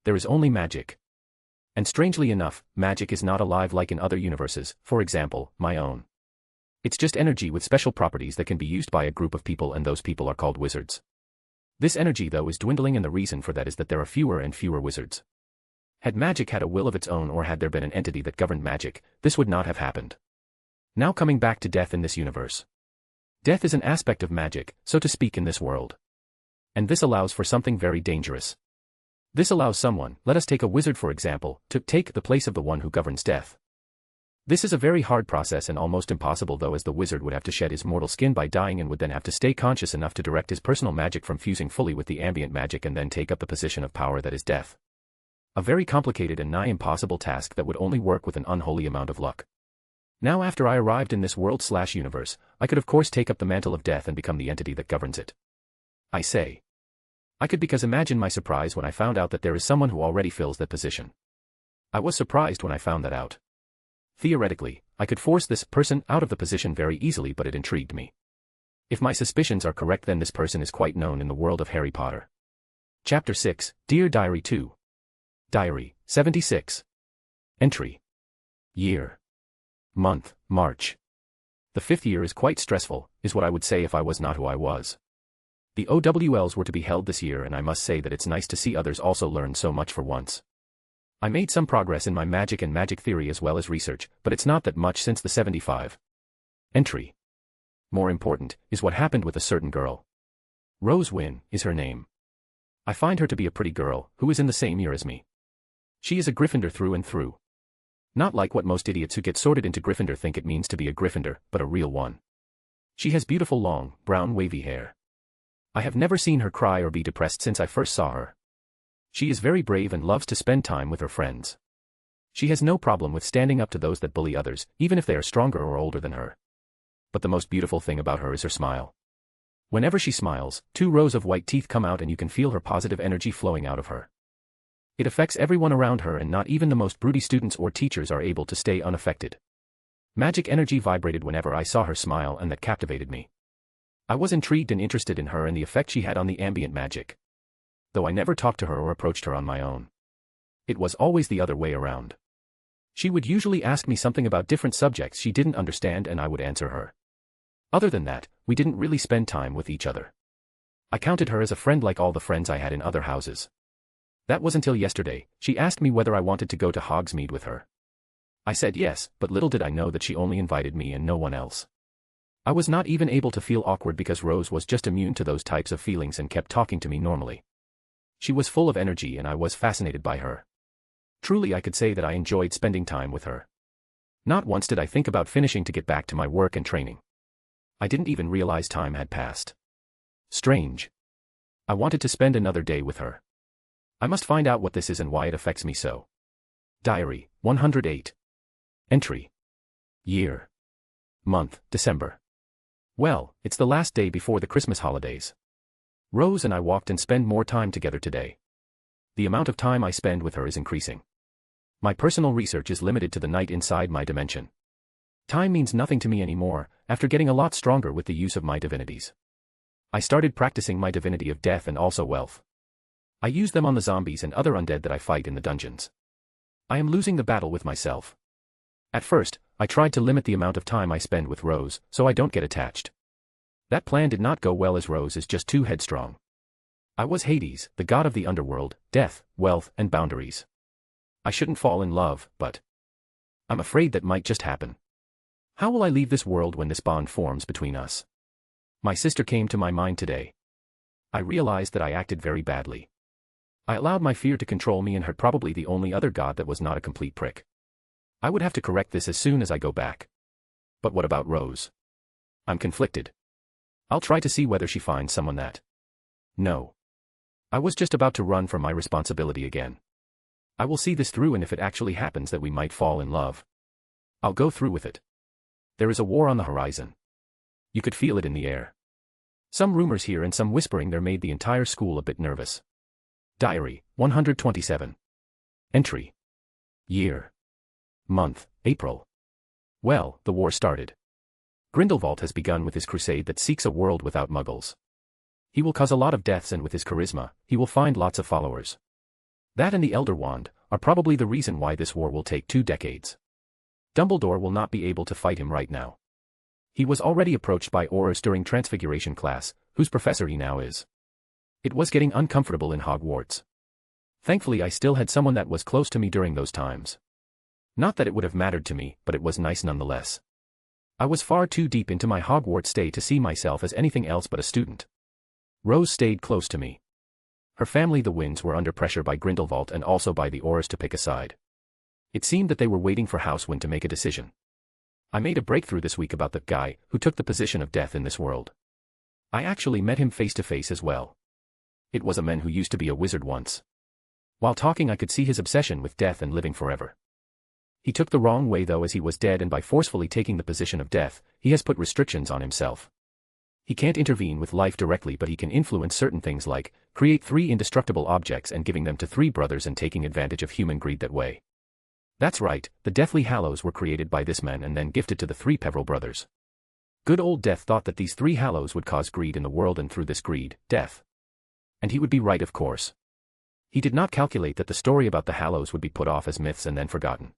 [SPEAKER 3] There is only magic. And strangely enough, magic is not alive like in other universes, for example, my own. It's just energy with special properties that can be used by a group of people, and those people are called wizards. This energy though is dwindling, and the reason for that is that there are fewer and fewer wizards. Had magic had a will of its own, or had there been an entity that governed magic, this would not have happened. Now coming back to death in this universe. Death is an aspect of magic, so to speak, in this world. And this allows for something very dangerous. This allows someone, let us take a wizard for example, to take the place of the one who governs death. This is a very hard process and almost impossible though, as the wizard would have to shed his mortal skin by dying and would then have to stay conscious enough to direct his personal magic from fusing fully with the ambient magic and then take up the position of power that is death. A very complicated and nigh impossible task that would only work with an unholy amount of luck. Now after I arrived in this world/universe, I could of course take up the mantle of death and become the entity that governs it. I say I could because imagine my surprise when I found out that there is someone who already fills that position. I was surprised when I found that out. Theoretically, I could force this person out of the position very easily, but it intrigued me. If my suspicions are correct, then this person is quite known in the world of Harry Potter. Chapter 6, Dear Diary 2. Diary, 76. Entry. Year. Month, March. The 5th year is quite stressful, is what I would say if I was not who I was. The OWLs were to be held this year, and I must say that it's nice to see others also learn so much for once. I made some progress in my magic and magic theory as well as research, but it's not that much since the 75. Entry. More important is what happened with a certain girl. Rose Wynn is her name. I find her to be a pretty girl, who is in the same year as me. She is a Gryffindor through and through. Not like what most idiots who get sorted into Gryffindor think it means to be a Gryffindor, but a real one. She has beautiful long, brown wavy hair. I have never seen her cry or be depressed since I first saw her. She is very brave and loves to spend time with her friends. She has no problem with standing up to those that bully others, even if they are stronger or older than her. But the most beautiful thing about her is her smile. Whenever she smiles, 2 rows of white teeth come out and you can feel her positive energy flowing out of her. It affects everyone around her, and not even the most broody students or teachers are able to stay unaffected. Magic energy vibrated whenever I saw her smile, and that captivated me. I was intrigued and interested in her and the effect she had on the ambient magic. Though I never talked to her or approached her on my own. It was always the other way around. She would usually ask me something about different subjects she didn't understand, and I would answer her. Other than that, we didn't really spend time with each other. I counted her as a friend like all the friends I had in other houses. That was until yesterday. She asked me whether I wanted to go to Hogsmeade with her. I said yes, but little did I know that she only invited me and no one else. I was not even able to feel awkward because Rose was just immune to those types of feelings and kept talking to me normally. She was full of energy and I was fascinated by her. Truly, I could say that I enjoyed spending time with her. Not once did I think about finishing to get back to my work and training. I didn't even realize time had passed. Strange. I wanted to spend another day with her. I must find out what this is and why it affects me so. Diary, 108. Entry. Year. Month, December. Well, it's the last day before the Christmas holidays. Rose and I walked and spend more time together today. The amount of time I spend with her is increasing. My personal research is limited to the night inside my dimension. Time means nothing to me anymore, after getting a lot stronger with the use of my divinities. I started practicing my divinity of death and also wealth. I use them on the zombies and other undead that I fight in the dungeons. I am losing the battle with myself. At first, I tried to limit the amount of time I spend with Rose, so I don't get attached. That plan did not go well as Rose is just too headstrong. I was Hades, the god of the underworld, death, wealth, and boundaries. I shouldn't fall in love, but I'm afraid that might just happen. How will I leave this world when this bond forms between us? My sister came to my mind today. I realized that I acted very badly. I allowed my fear to control me and hurt probably the only other god that was not a complete prick. I would have to correct this as soon as I go back. But what about Rose? I'm conflicted. I'll try to see whether she finds someone that. No. I was just about to run from my responsibility again. I will see this through, and if it actually happens that we might fall in love, I'll go through with it. There is a war on the horizon. You could feel it in the air. Some rumors here and some whispering there made the entire school a bit nervous. Diary, 127. Entry. Year. Month, April. Well, the war started. Grindelwald has begun with his crusade that seeks a world without muggles. He will cause a lot of deaths, and with his charisma, he will find lots of followers. That and the Elder Wand are probably the reason why this war will take 2 decades. Dumbledore will not be able to fight him right now. He was already approached by Aurors during Transfiguration class, whose professor he now is. It was getting uncomfortable in Hogwarts. Thankfully I still had someone that was close to me during those times. Not that it would have mattered to me, but it was nice nonetheless. I was far too deep into my Hogwarts stay to see myself as anything else but a student. Rose stayed close to me. Her family, the Winds, were under pressure by Grindelwald and also by the Aurors to pick a side. It seemed that they were waiting for House Wind to make a decision. I made a breakthrough this week about the guy who took the position of death in this world. I actually met him face to face as well. It was a man who used to be a wizard once. While talking I could see his obsession with death and living forever. He took the wrong way though, as he was dead, and by forcefully taking the position of death, he has put restrictions on himself. He can't intervene with life directly, but he can influence certain things like create 3 indestructible objects and giving them to 3 brothers and taking advantage of human greed that way. That's right, the Deathly Hallows were created by this man and then gifted to the 3 Peverell brothers. Good old Death thought that these 3 Hallows would cause greed in the world, and through this greed, death. And he would be right, of course. He did not calculate that the story about the Hallows would be put off as myths and then forgotten.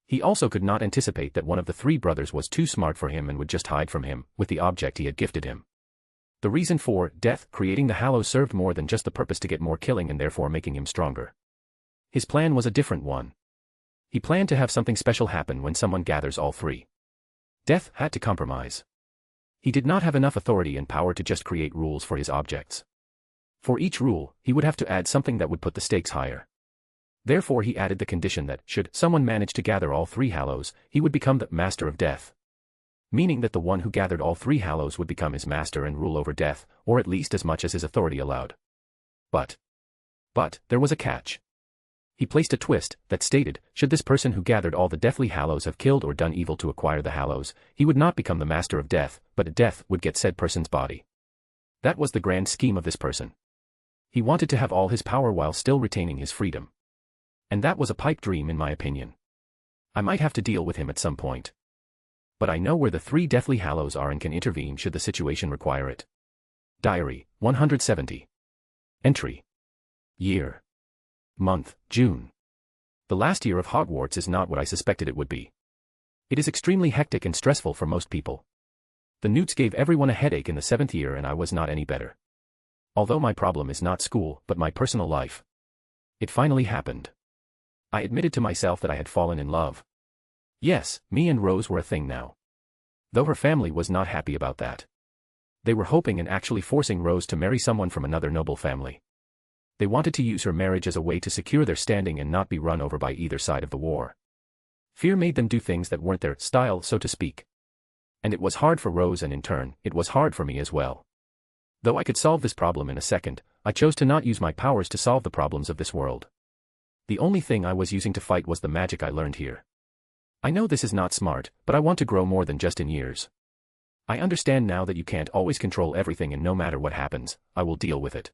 [SPEAKER 3] He also could not anticipate that one of the 3 brothers was too smart for him and would just hide from him with the object he had gifted him. The reason for Death creating the Hallows served more than just the purpose to get more killing and therefore making him stronger. His plan was a different one. He planned to have something special happen when someone gathers all 3. Death had to compromise. He did not have enough authority and power to just create rules for his objects. For each rule, he would have to add something that would put the stakes higher. Therefore he added the condition that, should someone manage to gather all 3 Hallows, he would become the Master of Death. Meaning that the one who gathered all 3 Hallows would become his master and rule over death, or at least as much as his authority allowed. But there was a catch. He placed a twist that stated, should this person who gathered all the Deathly Hallows have killed or done evil to acquire the Hallows, he would not become the Master of Death, but death would get said person's body. That was the grand scheme of this person. He wanted to have all his power while still retaining his freedom. And that was a pipe dream in my opinion. I might have to deal with him at some point. But I know where the 3 Deathly Hallows are and can intervene should the situation require it. Diary, 170. Entry. Year. Month, June. The last year of Hogwarts is not what I suspected it would be. It is extremely hectic and stressful for most people. The Newts gave everyone a headache in the 7th year and I was not any better. Although my problem is not school, but my personal life. It finally happened. I admitted to myself that I had fallen in love. Yes, me and Rose were a thing now. Though her family was not happy about that. They were hoping and actually forcing Rose to marry someone from another noble family. They wanted to use her marriage as a way to secure their standing and not be run over by either side of the war. Fear made them do things that weren't their style, so to speak. And it was hard for Rose, and in turn, it was hard for me as well. Though I could solve this problem in a second, I chose to not use my powers to solve the problems of this world. The only thing I was using to fight was the magic I learned here. I know this is not smart, but I want to grow more than just in years. I understand now that you can't always control everything, and no matter what happens, I will deal with it.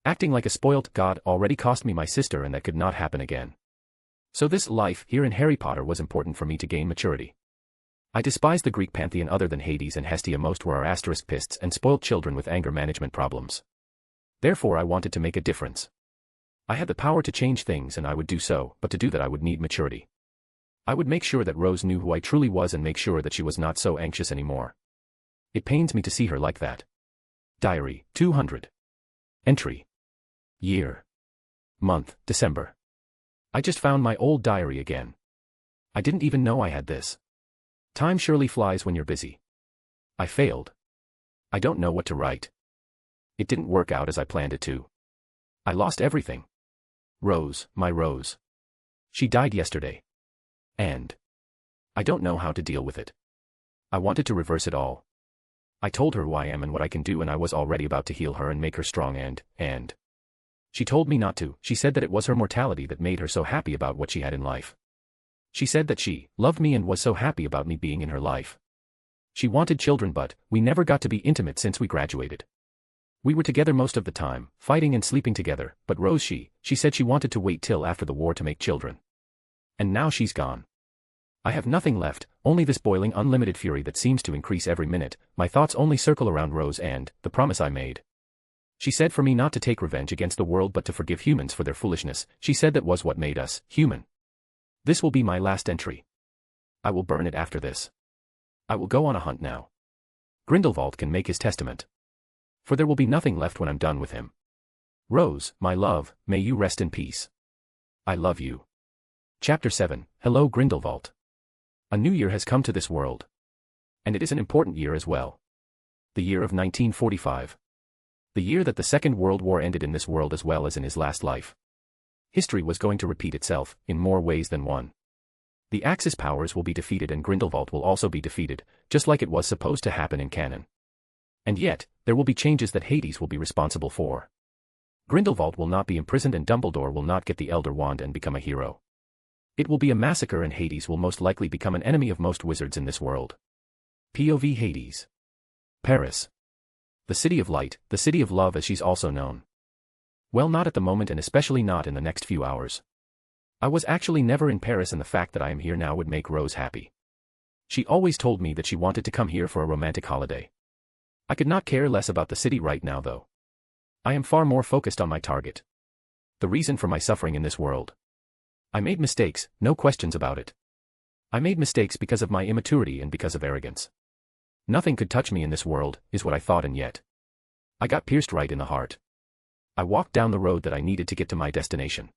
[SPEAKER 3] Acting like a spoilt god already cost me my sister, and that could not happen again. So this life here in Harry Potter was important for me to gain maturity. I despise the Greek pantheon other than Hades and Hestia most, where are asterisk pists and spoilt children with anger management problems. Therefore I wanted to make a difference. I had the power to change things, and I would do so, but to do that I would need maturity. I would make sure that Rose knew who I truly was and make sure that she was not so anxious anymore. It pains me to see her like that. Diary, 200. Entry. Year. Month, December. I just found my old diary again. I didn't even know I had this. Time surely flies when you're busy. I failed. I don't know what to write. It didn't work out as I planned it to. I lost everything. Rose, my Rose. She died yesterday. And I don't know how to deal with it. I wanted to reverse it all. I told her who I am and what I can do, and I was already about to heal her and make her strong, and she told me not to. She said that it was her mortality that made her so happy about what she had in life. She said that she loved me and was so happy about me being in her life. She wanted children, but we never got to be intimate since we graduated. We were together most of the time, fighting and sleeping together, but Rose, she said she wanted to wait till after the war to make children. And now she's gone. I have nothing left, only this boiling unlimited fury that seems to increase every minute. My thoughts only circle around Rose and the promise I made. She said for me not to take revenge against the world but to forgive humans for their foolishness. She said that was what made us human. This will be my last entry. I will burn it after this. I will go on a hunt now. Grindelwald can make his testament. For there will be nothing left when I'm done with him. Rose, my love, may you rest in peace. I love you. Chapter 7, Hello Grindelwald. A new year has come to this world. And it is an important year as well. The year of 1945. The year that the Second World War ended in this world as well as in his last life. History was going to repeat itself, in more ways than one. The Axis powers will be defeated and Grindelwald will also be defeated, just like it was supposed to happen in canon. And yet, there will be changes that Hades will be responsible for. Grindelwald will not be imprisoned and Dumbledore will not get the Elder Wand and become a hero. It will be a massacre and Hades will most likely become an enemy of most wizards in this world. POV Hades. Paris. The City of Light, the City of Love as she's also known. Well, not at the moment and especially not in the next few hours. I was actually never in Paris and the fact that I am here now would make Rose happy. She always told me that she wanted to come here for a romantic holiday. I could not care less about the city right now though. I am far more focused on my target. The reason for my suffering in this world. I made mistakes, no questions about it. I made mistakes because of my immaturity and because of arrogance. Nothing could touch me in this world, is what I thought, and yet I got pierced right in the heart. I walked down the road that I needed to get to my destination.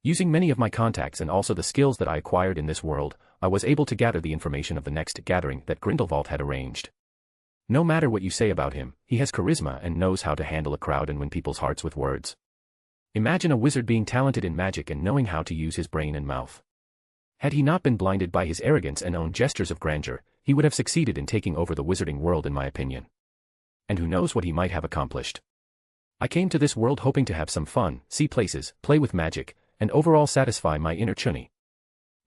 [SPEAKER 3] Using many of my contacts and also the skills that I acquired in this world, I was able to gather the information of the next gathering that Grindelwald had arranged. No matter what you say about him, he has charisma and knows how to handle a crowd and win people's hearts with words. Imagine a wizard being talented in magic and knowing how to use his brain and mouth. Had he not been blinded by his arrogance and own gestures of grandeur, he would have succeeded in taking over the wizarding world in my opinion. And who knows what he might have accomplished. I came to this world hoping to have some fun, see places, play with magic, and overall satisfy my inner chunny.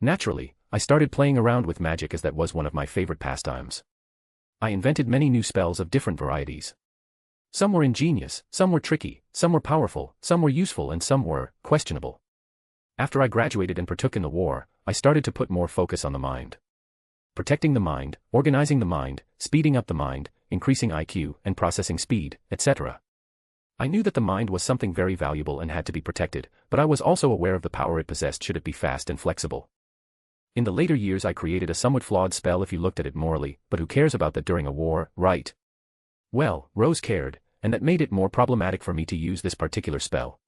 [SPEAKER 3] Naturally, I started playing around with magic as that was one of my favorite pastimes. I invented many new spells of different varieties. Some were ingenious, some were tricky, some were powerful, some were useful and some were questionable. After I graduated and partook in the war, I started to put more focus on the mind. Protecting the mind, organizing the mind, speeding up the mind, increasing IQ and processing speed, etc. I knew that the mind was something very valuable and had to be protected, but I was also aware of the power it possessed should it be fast and flexible. In the later years I created a somewhat flawed spell if you looked at it morally, but who cares about that during a war, right? Well, Rose cared, and that made it more problematic for me to use this particular spell.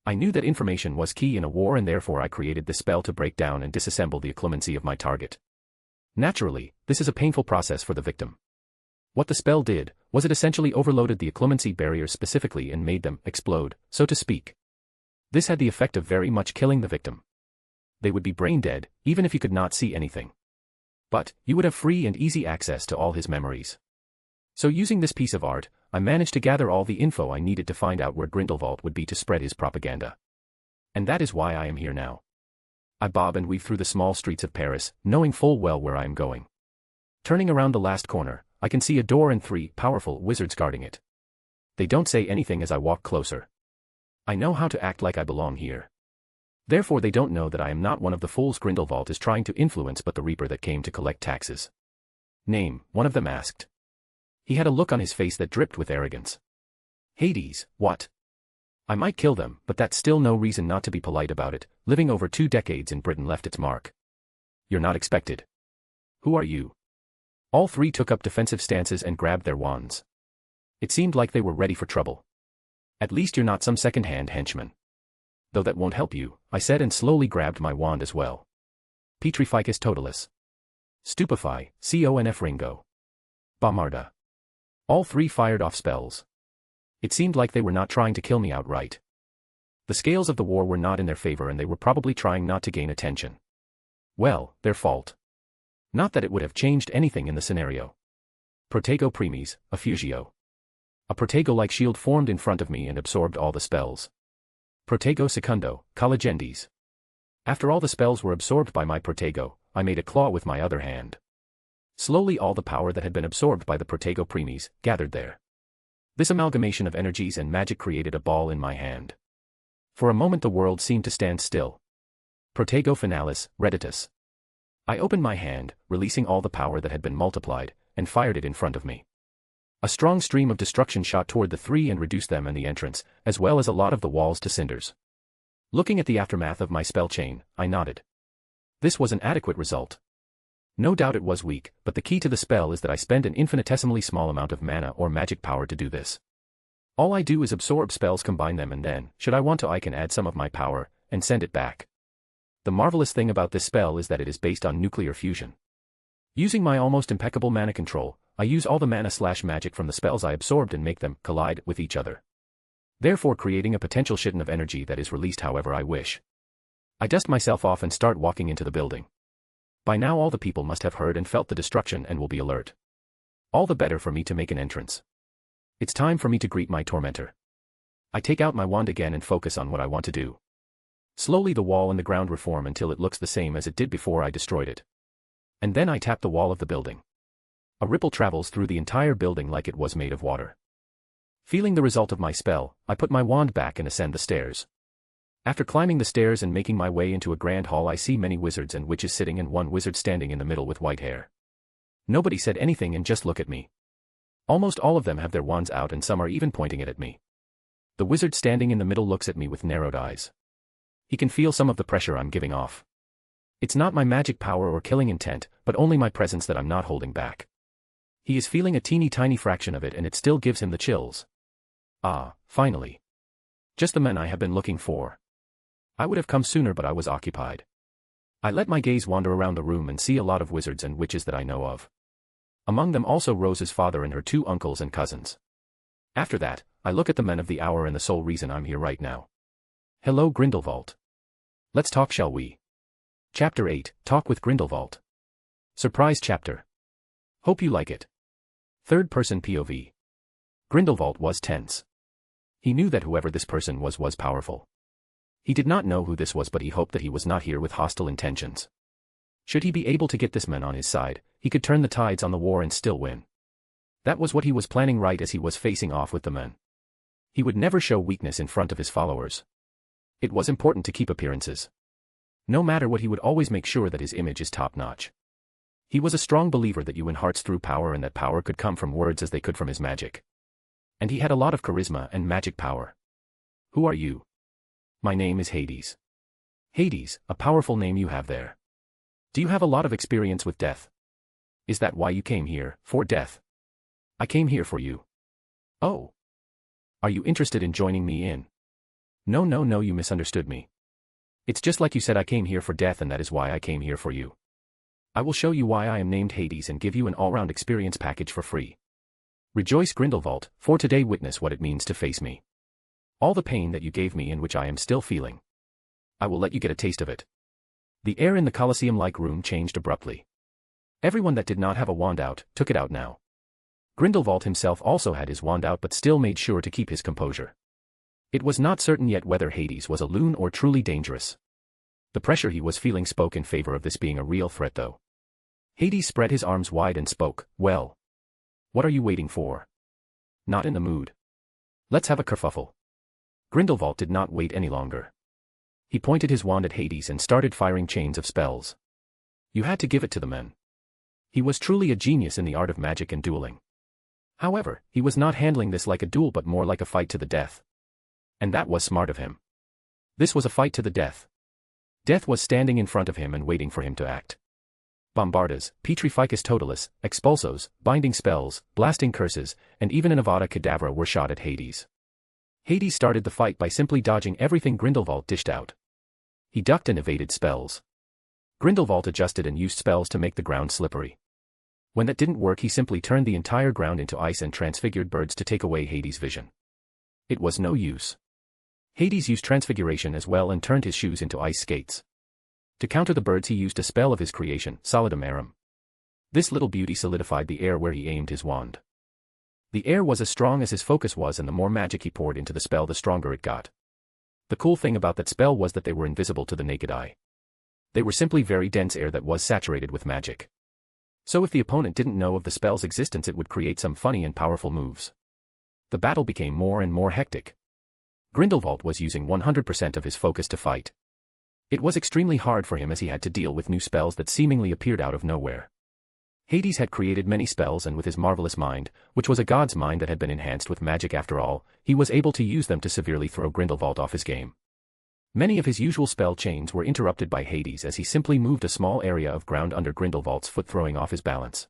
[SPEAKER 3] I knew that information was key in a war and therefore I created this spell to break down and disassemble the occlumency of my target. Naturally, this is a painful process for the victim. What the spell did, was it essentially overloaded the occlumency barriers specifically and made them explode, so to speak. This had the effect of very much killing the victim. They would be brain dead, even if you could not see anything. But, you would have free and easy access to all his memories. So using this piece of art, I managed to gather all the info I needed to find out where Grindelwald would be to spread his propaganda. And that is why I am here now. I bob and weave through the small streets of Paris, knowing full well where I am going. Turning around the last corner, I can see a door and 3 powerful wizards guarding it. They don't say anything as I walk closer. I know how to act like I belong here. Therefore they don't know that I am not one of the fools Grindelwald is trying to influence but the reaper that came to collect taxes. Name, one of them asked. He had a look on his face that dripped with arrogance. Hades, what? I might kill them, but that's still no reason not to be polite about it. Living over 2 decades in Britain left its mark. You're not expected. Who are you? All 3 took up defensive stances and grabbed their wands. It seemed like they were ready for trouble. At least you're not some second-hand henchman. Though that won't help you, I said and slowly grabbed my wand as well. Petrificus totalis. Stupefy, Conf Ringo. Bamarda. All 3 fired off spells. It seemed like they were not trying to kill me outright. The scales of the war were not in their favor and they were probably trying not to gain attention. Well, their fault. Not that it would have changed anything in the scenario. Protego Primis, Effugio. A Protego-like shield formed in front of me and absorbed all the spells. Protego Secundo, Collegendis. After all the spells were absorbed by my Protego, I made a claw with my other hand. Slowly all the power that had been absorbed by the Protego Primis gathered there. This amalgamation of energies and magic created a ball in my hand. For a moment the world seemed to stand still. Protego Finalis, Redditus. I opened my hand, releasing all the power that had been multiplied, and fired it in front of me. A strong stream of destruction shot toward the 3 and reduced them and the entrance, as well as a lot of the walls to cinders. Looking at the aftermath of my spell chain, I nodded. This was an adequate result. No doubt it was weak, but the key to the spell is that I spend an infinitesimally small amount of mana or magic power to do this. All I do is absorb spells, combine them, and then, should I want to, I can add some of my power, and send it back. The marvelous thing about this spell is that it is based on nuclear fusion. Using my almost impeccable mana control, I use all the mana/magic from the spells I absorbed and make them collide with each other. Therefore creating a potential shitton of energy that is released however I wish. I dust myself off and start walking into the building. By now all the people must have heard and felt the destruction and will be alert. All the better for me to make an entrance. It's time for me to greet my tormentor. I take out my wand again and focus on what I want to do. Slowly the wall and the ground reform until it looks the same as it did before I destroyed it. And then I tap the wall of the building. A ripple travels through the entire building like it was made of water. Feeling the result of my spell, I put my wand back and ascend the stairs. After climbing the stairs and making my way into a grand hall, I see many wizards and witches sitting and one wizard standing in the middle with white hair. Nobody said anything and just look at me. Almost all of them have their wands out and some are even pointing it at me. The wizard standing in the middle looks at me with narrowed eyes. He can feel some of the pressure I'm giving off. It's not my magic power or killing intent, but only my presence that I'm not holding back. He is feeling a teeny tiny fraction of it and it still gives him the chills. Ah, finally. Just the man I have been looking for. I would have come sooner but I was occupied. I let my gaze wander around the room and see a lot of wizards and witches that I know of. Among them also Rose's father and her 2 uncles and cousins. After that, I look at the men of the hour and the sole reason I'm here right now. Hello Grindelwald. Let's talk, shall we? Chapter 8, Talk with Grindelwald. Surprise chapter. Hope you like it. Third person POV. Grindelwald was tense. He knew that whoever this person was powerful. He did not know who this was but he hoped that he was not here with hostile intentions. Should he be able to get this man on his side, he could turn the tides on the war and still win. That was what he was planning right as he was facing off with the men. He would never show weakness in front of his followers. It was important to keep appearances. No matter what, he would always make sure that his image is top-notch. He was a strong believer that you win hearts through power and that power could come from words as they could from his magic. And he had a lot of charisma and magic power. Who are you? My name is Hades. Hades, a powerful name you have there. Do you have a lot of experience with death? Is that why you came here, for death? I came here for you. Oh. Are you interested in joining me in? No, you misunderstood me. It's just like you said, I came here for death and that is why I came here for you. I will show you why I am named Hades and give you an all-round experience package for free. Rejoice Grindelwald, for today witness what it means to face me. All the pain that you gave me and which I am still feeling. I will let you get a taste of it. The air in the Colosseum-like room changed abruptly. Everyone that did not have a wand out, took it out now. Grindelwald himself also had his wand out but still made sure to keep his composure. It was not certain yet whether Hades was a loon or truly dangerous. The pressure he was feeling spoke in favor of this being a real threat though. Hades spread his arms wide and spoke, well. What are you waiting for? Not in the mood. Let's have a kerfuffle. Grindelwald did not wait any longer. He pointed his wand at Hades and started firing chains of spells. You had to give it to the man. He was truly a genius in the art of magic and dueling. However, he was not handling this like a duel but more like a fight to the death. And that was smart of him. This was a fight to the death. Death was standing in front of him and waiting for him to act. Bombardas, Petrificus Totalis, Expulsos, Binding Spells, Blasting Curses, and even an Avada Kedavra were shot at Hades. Hades started the fight by simply dodging everything Grindelwald dished out. He ducked and evaded spells. Grindelwald adjusted and used spells to make the ground slippery. When that didn't work, he simply turned the entire ground into ice and transfigured birds to take away Hades' vision. It was no use. Hades used transfiguration as well and turned his shoes into ice skates. To counter the birds, he used a spell of his creation, Solidum Arum. This little beauty solidified the air where he aimed his wand. The air was as strong as his focus was, and the more magic he poured into the spell, the stronger it got. The cool thing about that spell was that they were invisible to the naked eye. They were simply very dense air that was saturated with magic. So if the opponent didn't know of the spell's existence, it would create some funny and powerful moves. The battle became more and more hectic. Grindelwald was using 100% of his focus to fight. It was extremely hard for him as he had to deal with new spells that seemingly appeared out of nowhere. Hades had created many spells, and with his marvelous mind, which was a god's mind that had been enhanced with magic after all, he was able to use them to severely throw Grindelwald off his game. Many of his usual spell chains were interrupted by Hades as he simply moved a small area of ground under Grindelwald's foot, throwing off his balance.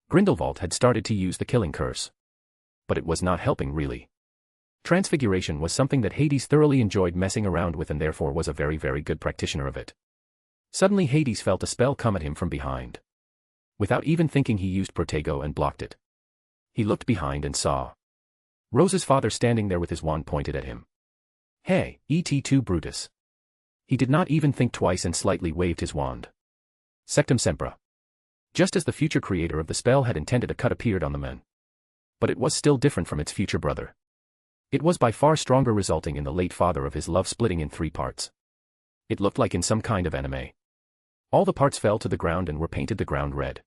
[SPEAKER 3] Grindelwald had started to use the killing curse. But it was not helping really. Transfiguration was something that Hades thoroughly enjoyed messing around with and therefore was a very, very good practitioner of it. Suddenly Hades felt a spell come at him from behind. Without even thinking, he used Protego and blocked it. He looked behind and saw Rose's father standing there with his wand pointed at him. Hey, Et2 Brutus. He did not even think twice and slightly waved his wand. Sectum Sempra. Just as the future creator of the spell had intended, a cut appeared on the man. But it was still different from its future brother. It was by far stronger, resulting in the late father of his love splitting in 3 parts. It looked like in some kind of anime. All the parts fell to the ground and were painted the ground red.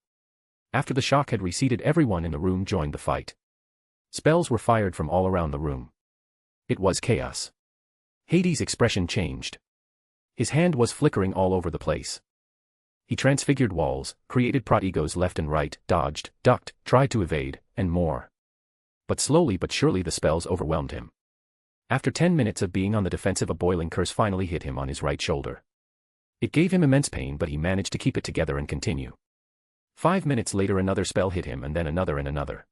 [SPEAKER 3] After the shock had receded, everyone in the room joined the fight. Spells were fired from all around the room. It was chaos. Hades' expression changed. His hand was flickering all over the place. He transfigured walls, created protegos left and right, dodged, ducked, tried to evade, and more. But slowly but surely the spells overwhelmed him. After 10 minutes of being on the defensive, a boiling curse finally hit him on his right shoulder. It gave him immense pain, but he managed to keep it together and continue. 5 minutes later another spell hit him, and then another and another.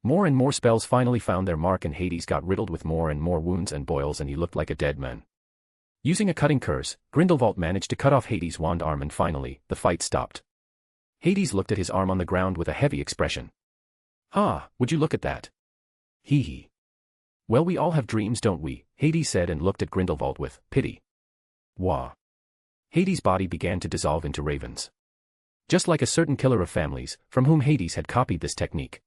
[SPEAKER 3] More and more spells finally found their mark, and Hades got riddled with more and more wounds and boils, and he looked like a dead man. Using a cutting curse, Grindelwald managed to cut off Hades' wand arm, and finally, the fight stopped. Hades looked at his arm on the ground with a heavy expression. "Ah, would you look at that? Hee hee. Well, we all have dreams, don't we?" Hades said, and looked at Grindelwald with pity. Wah. Hades' body began to dissolve into ravens. Just like a certain killer of families, from whom Hades had copied this technique.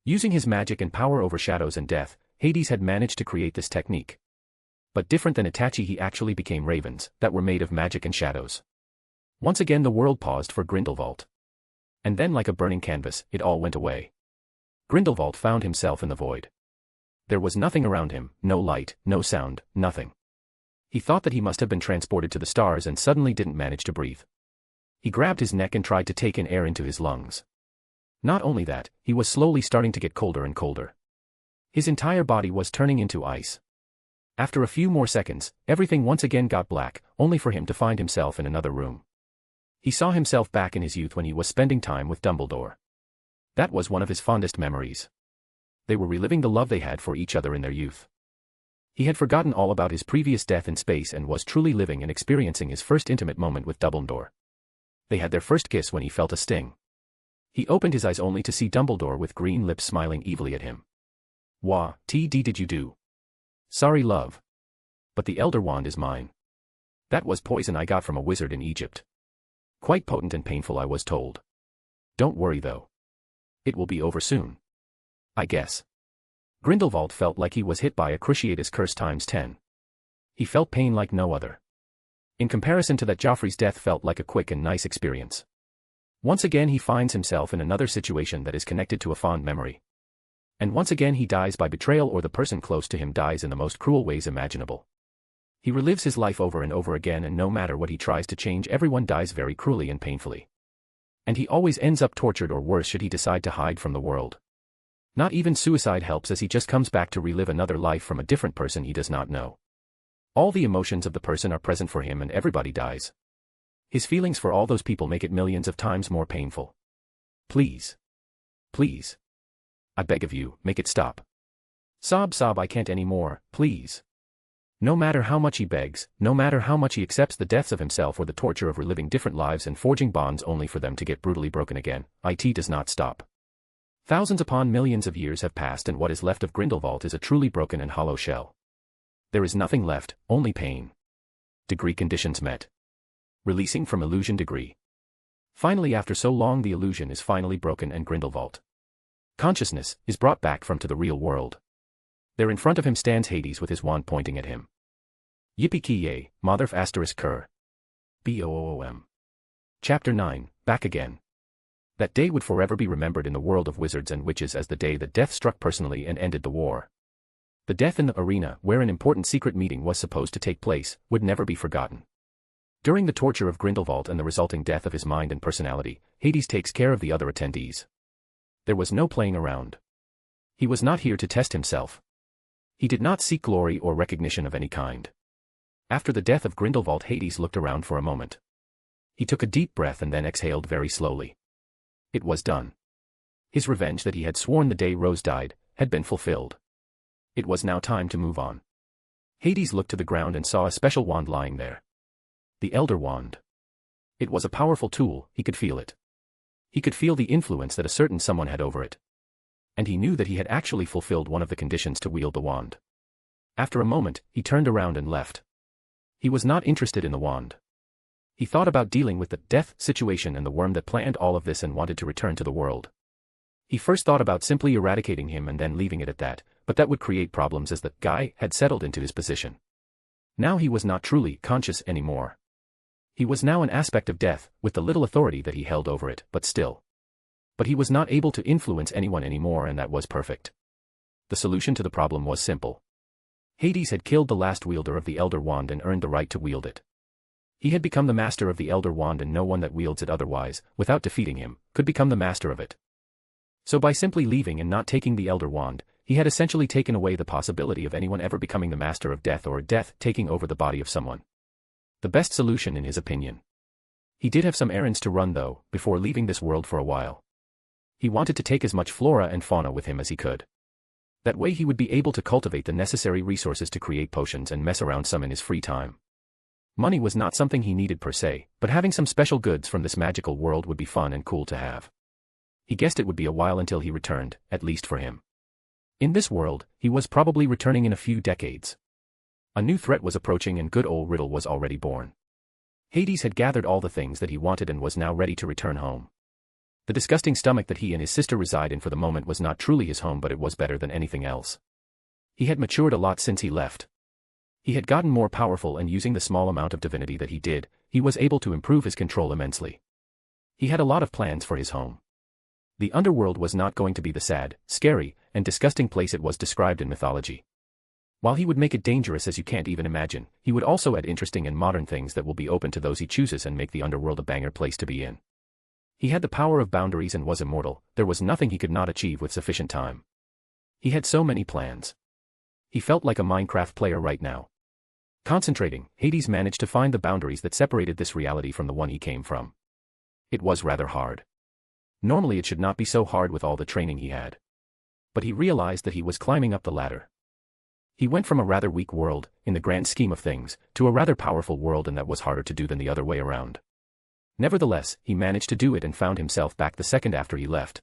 [SPEAKER 3] Using his magic and power over shadows and death, Hades had managed to create this technique. But different than Itachi, he actually became ravens, that were made of magic and shadows. Once again the world paused for Grindelwald. And then, like a burning canvas, it all went away. Grindelwald found himself in the void. There was nothing around him, no light, no sound, nothing. He thought that he must have been transported to the stars and suddenly didn't manage to breathe. He grabbed his neck and tried to take in air into his lungs. Not only that, he was slowly starting to get colder and colder. His entire body was turning into ice. After a few more seconds, everything once again got black, only for him to find himself in another room. He saw himself back in his youth when he was spending time with Dumbledore. That was one of his fondest memories. They were reliving the love they had for each other in their youth. He had forgotten all about his previous death in space and was truly living and experiencing his first intimate moment with Dumbledore. They had their first kiss when he felt a sting. He opened his eyes only to see Dumbledore with green lips smiling evilly at him. "Wah, TD did you do? Sorry, love. But the Elder Wand is mine. That was poison I got from a wizard in Egypt. Quite potent and painful, I was told. Don't worry though. It will be over soon. I guess." Grindelwald felt like he was hit by a Cruciatus curse times 10. He felt pain like no other. In comparison to that, Joffrey's death felt like a quick and nice experience. Once again he finds himself in another situation that is connected to a fond memory. And once again he dies by betrayal, or the person close to him dies in the most cruel ways imaginable. He relives his life over and over again, and no matter what he tries to change, everyone dies very cruelly and painfully. And he always ends up tortured, or worse should he decide to hide from the world. Not even suicide helps, as he just comes back to relive another life from a different person he does not know. All the emotions of the person are present for him, and everybody dies. His feelings for all those people make it millions of times more painful. Please. Please. I beg of you, make it stop. Sob, sob, I can't anymore, please. No matter how much he begs, no matter how much he accepts the deaths of himself or the torture of reliving different lives and forging bonds only for them to get brutally broken again, it does not stop. Thousands upon millions of years have passed, and what is left of Grindelwald is a truly broken and hollow shell. There is nothing left, only pain. Degree conditions met. Releasing from illusion degree. Finally, after so long, the illusion is finally broken, and Grindelwald consciousness is brought back to the real world. There in front of him stands Hades with his wand pointing at him. Yippee-ki-yay, Motherf asterisk cur. Boom. Chapter 9, Back Again. That day would forever be remembered in the world of wizards and witches as the day that death struck personally and ended the war. The death in the arena, where an important secret meeting was supposed to take place, would never be forgotten. During the torture of Grindelwald and the resulting death of his mind and personality, Hades takes care of the other attendees. There was no playing around. He was not here to test himself. He did not seek glory or recognition of any kind. After the death of Grindelwald, Hades looked around for a moment. He took a deep breath and then exhaled very slowly. It was done. His revenge that he had sworn the day Rose died had been fulfilled. It was now time to move on. Hades looked to the ground and saw a special wand lying there. The Elder Wand. It was a powerful tool, he could feel it. He could feel the influence that a certain someone had over it. And he knew that he had actually fulfilled one of the conditions to wield the wand. After a moment, he turned around and left. He was not interested in the wand. He thought about dealing with the death situation and the worm that planned all of this and wanted to return to the world. He first thought about simply eradicating him and then leaving it at that, but that would create problems as the guy had settled into his position. Now he was not truly conscious anymore. He was now an aspect of death, with the little authority that he held over it, but still. But he was not able to influence anyone anymore, and that was perfect. The solution to the problem was simple. Hades had killed the last wielder of the Elder Wand and earned the right to wield it. He had become the master of the Elder Wand, and no one that wields it otherwise, without defeating him, could become the master of it. So by simply leaving and not taking the Elder Wand, he had essentially taken away the possibility of anyone ever becoming the master of death or death taking over the body of someone. The best solution in his opinion. He did have some errands to run though, before leaving this world for a while. He wanted to take as much flora and fauna with him as he could. That way he would be able to cultivate the necessary resources to create potions and mess around some in his free time. Money was not something he needed per se, but having some special goods from this magical world would be fun and cool to have. He guessed it would be a while until he returned, at least for him. In this world, he was probably returning in a few decades. A new threat was approaching, and good old Riddle was already born. Hades had gathered all the things that he wanted and was now ready to return home. The disgusting stomach that he and his sister reside in for the moment was not truly his home, but it was better than anything else. He had matured a lot since he left. He had gotten more powerful, and using the small amount of divinity that he did, he was able to improve his control immensely. He had a lot of plans for his home. The underworld was not going to be the sad, scary, and disgusting place it was described in mythology. While he would make it dangerous as you can't even imagine, he would also add interesting and modern things that will be open to those he chooses and make the underworld a banger place to be in. He had the power of boundaries and was immortal. There was nothing he could not achieve with sufficient time. He had so many plans. He felt like a Minecraft player right now. Concentrating, Hades managed to find the boundaries that separated this reality from the one he came from. It was rather hard. Normally it should not be so hard with all the training he had. But he realized that he was climbing up the ladder. He went from a rather weak world, in the grand scheme of things, to a rather powerful world, and that was harder to do than the other way around. Nevertheless, he managed to do it and found himself back the second after he left.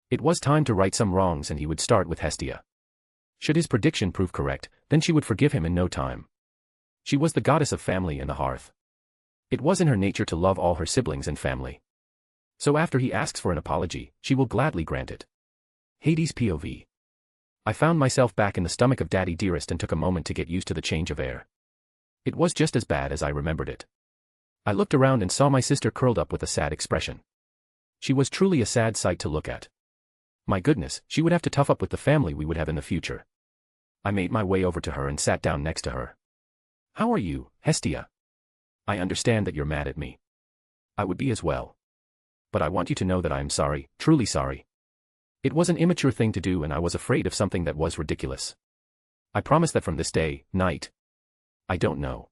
[SPEAKER 3] It was time to right some wrongs, and he would start with Hestia. Should his prediction prove correct, then she would forgive him in no time. She was the goddess of family and the hearth. It was in her nature to love all her siblings and family. So after he asks for an apology, she will gladly grant it. Hades POV. I found myself back in the stomach of Daddy Dearest and took a moment to get used to the change of air. It was just as bad as I remembered it. I looked around and saw my sister curled up with a sad expression. She was truly a sad sight to look at. My goodness, she would have to tough up with the family we would have in the future. I made my way over to her and sat down next to her. How are you, Hestia? I understand that you're mad at me. I would be as well. But I want you to know that I am sorry, truly sorry. It was an immature thing to do and I was afraid of something that was ridiculous. I promise that from this day, night. I don't know.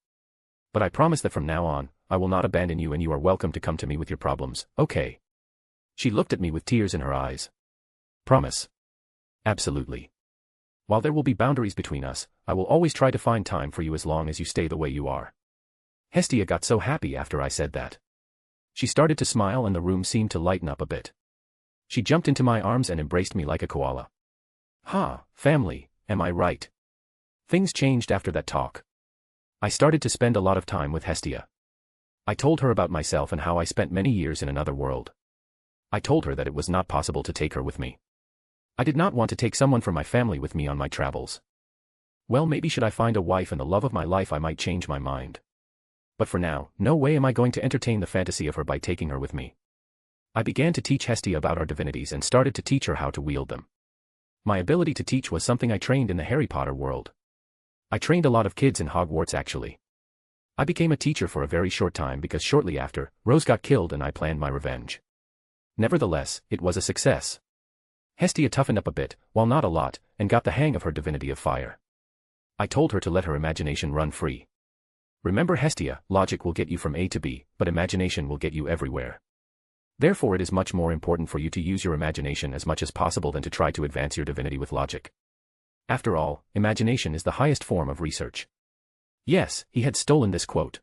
[SPEAKER 3] But I promise that from now on, I will not abandon you and you are welcome to come to me with your problems, okay? She looked at me with tears in her eyes. Promise. Absolutely. While there will be boundaries between us, I will always try to find time for you as long as you stay the way you are. Hestia got so happy after I said that. She started to smile and the room seemed to lighten up a bit. She jumped into my arms and embraced me like a koala. Ha, family, am I right? Things changed after that talk. I started to spend a lot of time with Hestia. I told her about myself and how I spent many years in another world. I told her that it was not possible to take her with me. I did not want to take someone from my family with me on my travels. Well, maybe should I find a wife and the love of my life I might change my mind. But for now, no way am I going to entertain the fantasy of her by taking her with me. I began to teach Hestia about our divinities and started to teach her how to wield them. My ability to teach was something I trained in the Harry Potter world. I trained a lot of kids in Hogwarts actually. I became a teacher for a very short time because shortly after, Rose got killed and I planned my revenge. Nevertheless, it was a success. Hestia toughened up a bit, while not a lot, and got the hang of her divinity of fire. I told her to let her imagination run free. Remember Hestia, logic will get you from A to B, but imagination will get you everywhere. Therefore it is much more important for you to use your imagination as much as possible than to try to advance your divinity with logic. After all, imagination is the highest form of research. Yes, he had stolen this quote.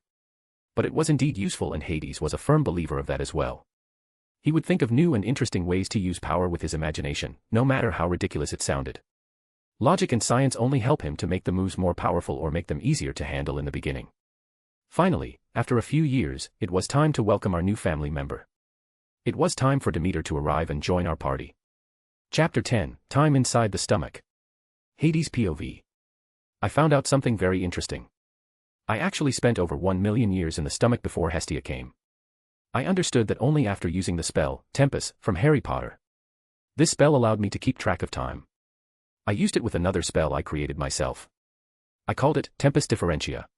[SPEAKER 3] But it was indeed useful and Hades was a firm believer of that as well. He would think of new and interesting ways to use power with his imagination, no matter how ridiculous it sounded. Logic and science only help him to make the moves more powerful or make them easier to handle in the beginning. Finally, after a few years, it was time to welcome our new family member. It was time for Demeter to arrive and join our party. Chapter 10, Time Inside the Stomach. Hades POV. I found out something very interesting. I actually spent over 1 million years in the stomach before Hestia came. I understood that only after using the spell, Tempest, from Harry Potter. This spell allowed me to keep track of time. I used it with another spell I created myself. I called it Tempest Differentia.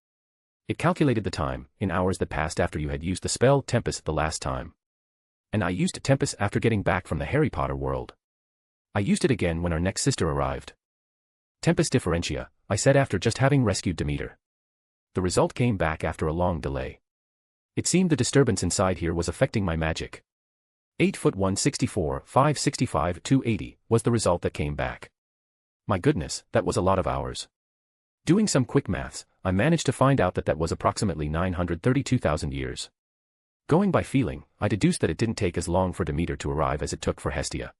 [SPEAKER 3] It calculated the time, in hours that passed after you had used the spell Tempest the last time. And I used Tempest after getting back from the Harry Potter world. I used it again when our next sister arrived. Tempest Differentia, I said after just having rescued Demeter. The result came back after a long delay. It seemed the disturbance inside here was affecting my magic. 8 foot 164, 565, 280 was the result that came back. My goodness, that was a lot of hours. Doing some quick maths, I managed to find out that that was approximately 932,000 years. Going by feeling, I deduced that it didn't take as long for Demeter to arrive as it took for Hestia.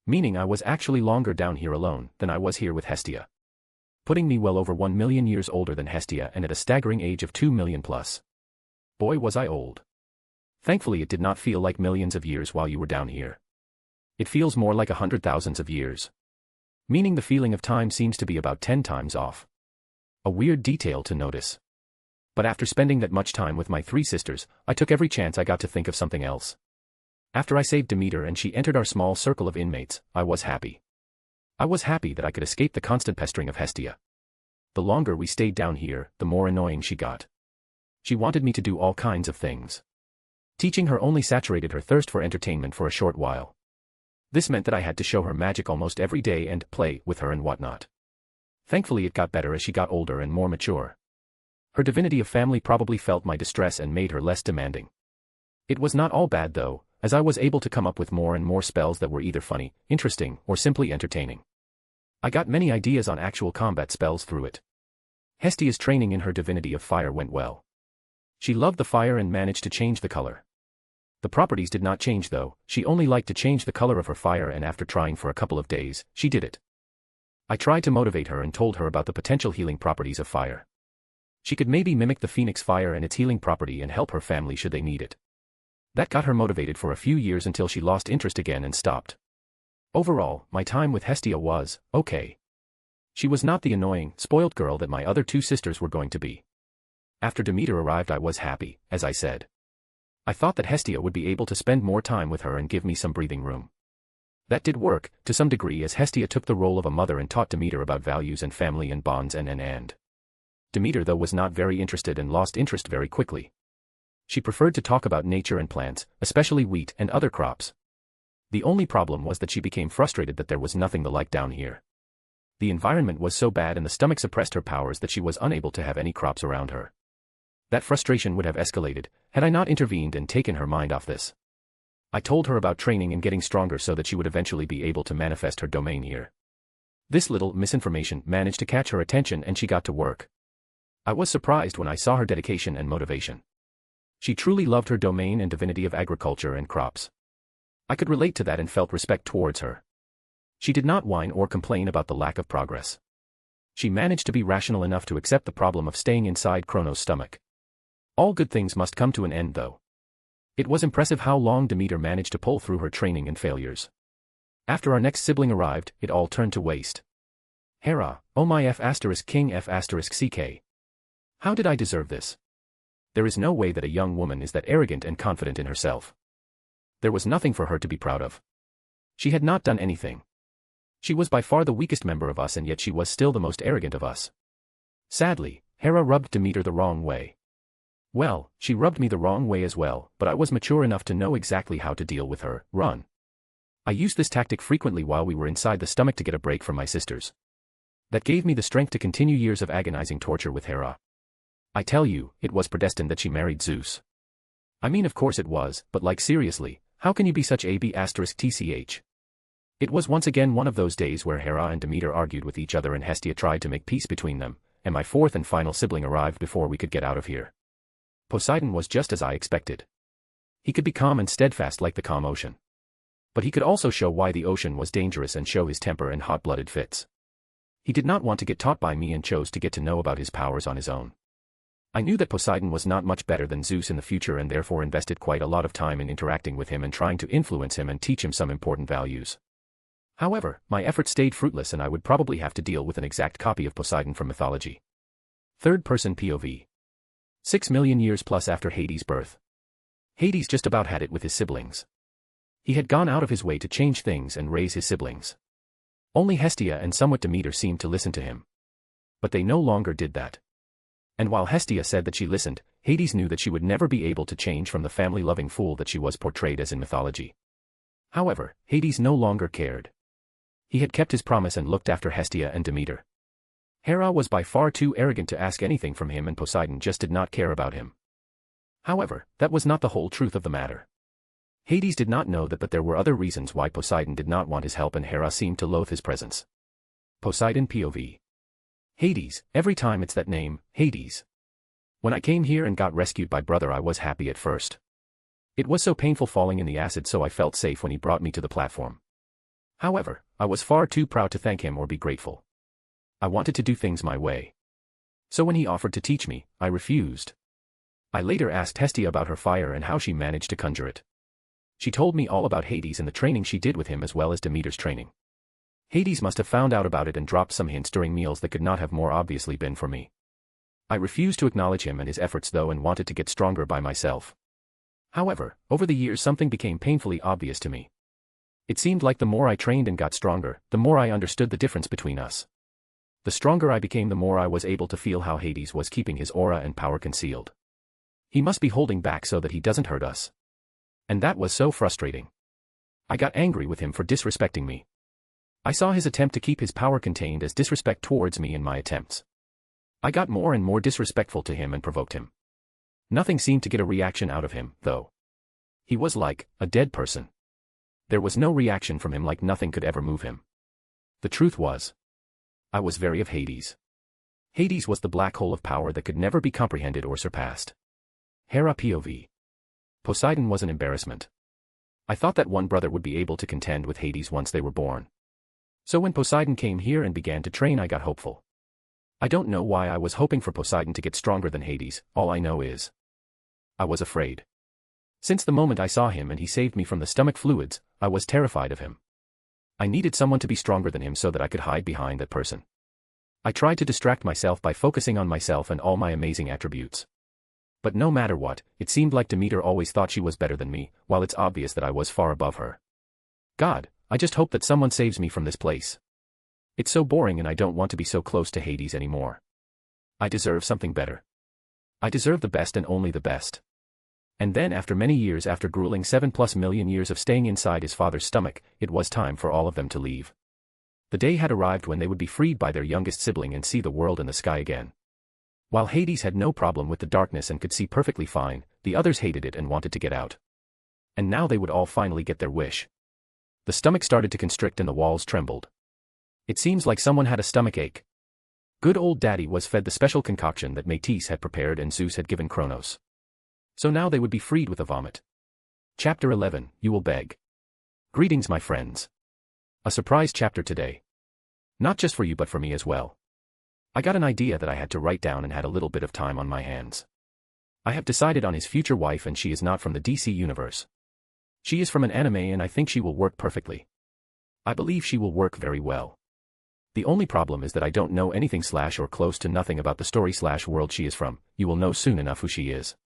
[SPEAKER 3] Meaning I was actually longer down here alone than I was here with Hestia. Putting me well over 1 million years older than Hestia and at a staggering age of 2 million plus. Boy was I old. Thankfully it did not feel like millions of years while you were down here. It feels more like 100,000s of years. Meaning the feeling of time seems to be about 10 times off. A weird detail to notice. But after spending that much time with my 3 sisters, I took every chance I got to think of something else. After I saved Demeter and she entered our small circle of inmates, I was happy. I was happy that I could escape the constant pestering of Hestia. The longer we stayed down here, the more annoying she got. She wanted me to do all kinds of things. Teaching her only saturated her thirst for entertainment for a short while. This meant that I had to show her magic almost every day and play with her and whatnot. Thankfully it got better as she got older and more mature. Her divinity of family probably felt my distress and made her less demanding. It was not all bad though, as I was able to come up with more and more spells that were either funny, interesting, or simply entertaining. I got many ideas on actual combat spells through it. Hestia's training in her divinity of fire went well. She loved the fire and managed to change the color. The properties did not change though, she only liked to change the color of her fire and after trying for a couple of days, she did it. I tried to motivate her and told her about the potential healing properties of fire. She could maybe mimic the phoenix fire and its healing property and help her family should they need it. That got her motivated for a few years until she lost interest again and stopped. Overall, my time with Hestia was okay. She was not the annoying, spoiled girl that my other 2 sisters were going to be. After Demeter arrived I was happy, as I said. I thought that Hestia would be able to spend more time with her and give me some breathing room. That did work, to some degree, as Hestia took the role of a mother and taught Demeter about values and family and bonds and. Demeter, though, was not very interested and lost interest very quickly. She preferred to talk about nature and plants, especially wheat and other crops. The only problem was that she became frustrated that there was nothing the like down here. The environment was so bad and the stomach suppressed her powers that she was unable to have any crops around her. That frustration would have escalated, had I not intervened and taken her mind off this. I told her about training and getting stronger so that she would eventually be able to manifest her domain here. This little misinformation managed to catch her attention and she got to work. I was surprised when I saw her dedication and motivation. She truly loved her domain and divinity of agriculture and crops. I could relate to that and felt respect towards her. She did not whine or complain about the lack of progress. She managed to be rational enough to accept the problem of staying inside Chronos' stomach. All good things must come to an end, though. It was impressive how long Demeter managed to pull through her training and failures. After our next sibling arrived, it all turned to waste. Hera, oh my King CK. How did I deserve this? There is no way that a young woman is that arrogant and confident in herself. There was nothing for her to be proud of. She had not done anything. She was by far the weakest member of us, and yet she was still the most arrogant of us. Sadly, Hera rubbed Demeter the wrong way. Well, she rubbed me the wrong way as well, but I was mature enough to know exactly how to deal with her. Run. I used this tactic frequently while we were inside the stomach to get a break from my sisters. That gave me the strength to continue years of agonizing torture with Hera. I tell you, it was predestined that she married Zeus. I mean, of course it was, but like seriously, how can you be such a b***tch? It was once again one of those days where Hera and Demeter argued with each other and Hestia tried to make peace between them, and my fourth and final sibling arrived before we could get out of here. Poseidon was just as I expected. He could be calm and steadfast like the calm ocean. But he could also show why the ocean was dangerous and show his temper and hot-blooded fits. He did not want to get taught by me and chose to get to know about his powers on his own. I knew that Poseidon was not much better than Zeus in the future and therefore invested quite a lot of time in interacting with him and trying to influence him and teach him some important values. However, my efforts stayed fruitless and I would probably have to deal with an exact copy of Poseidon from mythology. Third-person POV. 6 million years plus after Hades' birth. Hades just about had it with his siblings. He had gone out of his way to change things and raise his siblings. Only Hestia and somewhat Demeter seemed to listen to him. But they no longer did that. And while Hestia said that she listened, Hades knew that she would never be able to change from the family-loving fool that she was portrayed as in mythology. However, Hades no longer cared. He had kept his promise and looked after Hestia and Demeter. Hera was by far too arrogant to ask anything from him and Poseidon just did not care about him. However, that was not the whole truth of the matter. Hades did not know that, but there were other reasons why Poseidon did not want his help and Hera seemed to loathe his presence. Poseidon POV. Hades, every time it's that name, Hades. When I came here and got rescued by brother, I was happy at first. It was so painful falling in the acid, so I felt safe when he brought me to the platform. However, I was far too proud to thank him or be grateful. I wanted to do things my way. So when he offered to teach me, I refused. I later asked Hestia about her fire and how she managed to conjure it. She told me all about Hades and the training she did with him as well as Demeter's training. Hades must have found out about it and dropped some hints during meals that could not have more obviously been for me. I refused to acknowledge him and his efforts though and wanted to get stronger by myself. However, over the years something became painfully obvious to me. It seemed like the more I trained and got stronger, the more I understood the difference between us. The stronger I became, the more I was able to feel how Hades was keeping his aura and power concealed. He must be holding back so that he doesn't hurt us. And that was so frustrating. I got angry with him for disrespecting me. I saw his attempt to keep his power contained as disrespect towards me in my attempts. I got more and more disrespectful to him and provoked him. Nothing seemed to get a reaction out of him, though. He was like a dead person. There was no reaction from him, like nothing could ever move him. The truth was, I was very of Hades. Hades was the black hole of power that could never be comprehended or surpassed. Hera POV. Poseidon was an embarrassment. I thought that one brother would be able to contend with Hades once they were born. So when Poseidon came here and began to train, I got hopeful. I don't know why I was hoping for Poseidon to get stronger than Hades, all I know is I was afraid. Since the moment I saw him and he saved me from the stomach fluids, I was terrified of him. I needed someone to be stronger than him so that I could hide behind that person. I tried to distract myself by focusing on myself and all my amazing attributes. But no matter what, it seemed like Demeter always thought she was better than me, while it's obvious that I was far above her. God, I just hope that someone saves me from this place. It's so boring and I don't want to be so close to Hades anymore. I deserve something better. I deserve the best and only the best. And then after many years, after grueling 7+ million years of staying inside his father's stomach, it was time for all of them to leave. The day had arrived when they would be freed by their youngest sibling and see the world and the sky again. While Hades had no problem with the darkness and could see perfectly fine, the others hated it and wanted to get out. And now they would all finally get their wish. The stomach started to constrict and the walls trembled. It seems like someone had a stomach ache. Good old daddy was fed the special concoction that Métis had prepared and Zeus had given Kronos. So now they would be freed with a vomit. Chapter 11, You Will Beg. Greetings my friends. A surprise chapter today. Not just for you but for me as well. I got an idea that I had to write down and had a little bit of time on my hands. I have decided on his future wife and she is not from the DC universe. She is from an anime and I think she will work perfectly. I believe she will work very well. The only problem is that I don't know anything or close to nothing about the story/world she is from. You will know soon enough who she is.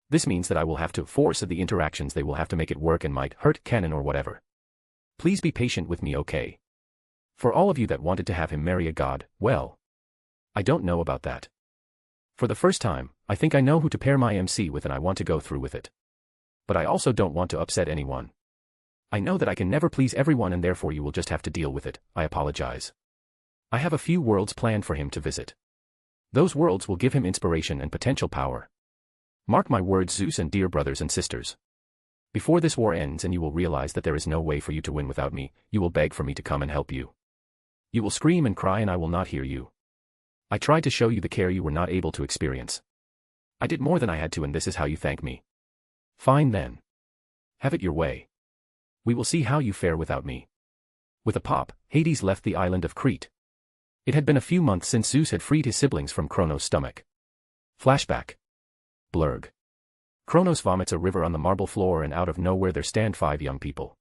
[SPEAKER 3] This means that I will have to force the interactions, they will have to make it work and might hurt canon or whatever. Please be patient with me, okay? For all of you that wanted to have him marry a god, well, I don't know about that. For the first time, I think I know who to pair my MC with and I want to go through with it. But I also don't want to upset anyone. I know that I can never please everyone and therefore you will just have to deal with it. I apologize. I have a few worlds planned for him to visit. Those worlds will give him inspiration and potential power. Mark my words, Zeus and dear brothers and sisters. Before this war ends and you will realize that there is no way for you to win without me, you will beg for me to come and help you. You will scream and cry and I will not hear you. I tried to show you the care you were not able to experience. I did more than I had to and this is how you thank me. Fine then. Have it your way. We will see how you fare without me. With a pop, Hades left the island of Crete. It had been a few months since Zeus had freed his siblings from Kronos' stomach. Flashback. Blurg. Kronos vomits a river on the marble floor and out of nowhere there stand 5 young people.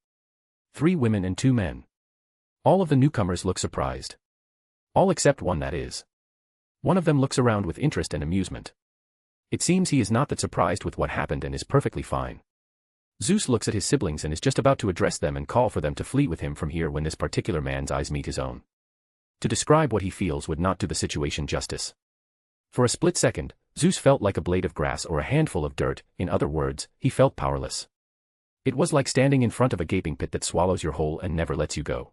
[SPEAKER 3] 3 women and 2 men. All of the newcomers look surprised. All except one, that is. One of them looks around with interest and amusement. It seems he is not that surprised with what happened and is perfectly fine. Zeus looks at his siblings and is just about to address them and call for them to flee with him from here when this particular man's eyes meet his own. To describe what he feels would not do the situation justice. For a split second, Zeus felt like a blade of grass or a handful of dirt, in other words, he felt powerless. It was like standing in front of a gaping pit that swallows your whole and never lets you go.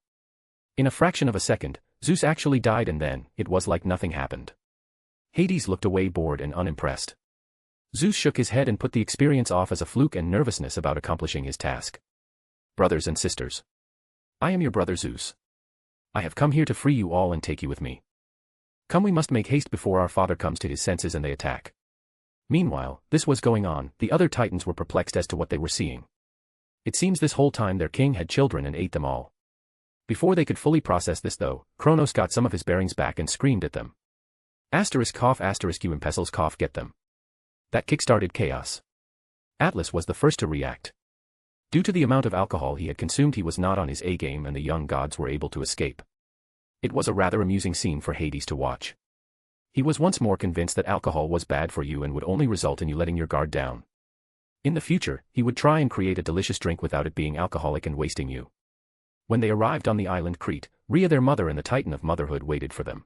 [SPEAKER 3] In a fraction of a second, Zeus actually died and then, it was like nothing happened. Hades looked away bored and unimpressed. Zeus shook his head and put the experience off as a fluke and nervousness about accomplishing his task. Brothers and sisters. I am your brother Zeus. I have come here to free you all and take you with me. Come, we must make haste before our father comes to his senses and they attack. Meanwhile, this was going on, the other titans were perplexed as to what they were seeing. It seems this whole time their king had children and ate them all. Before they could fully process this though, Kronos got some of his bearings back and screamed at them. You imbeciles, get them. That kick-started chaos. Atlas was the first to react. Due to the amount of alcohol he had consumed, he was not on his A game and the young gods were able to escape. It was a rather amusing scene for Hades to watch. He was once more convinced that alcohol was bad for you and would only result in you letting your guard down. In the future, he would try and create a delicious drink without it being alcoholic and wasting you. When they arrived on the island Crete, Rhea, their mother and the Titan of motherhood, waited for them.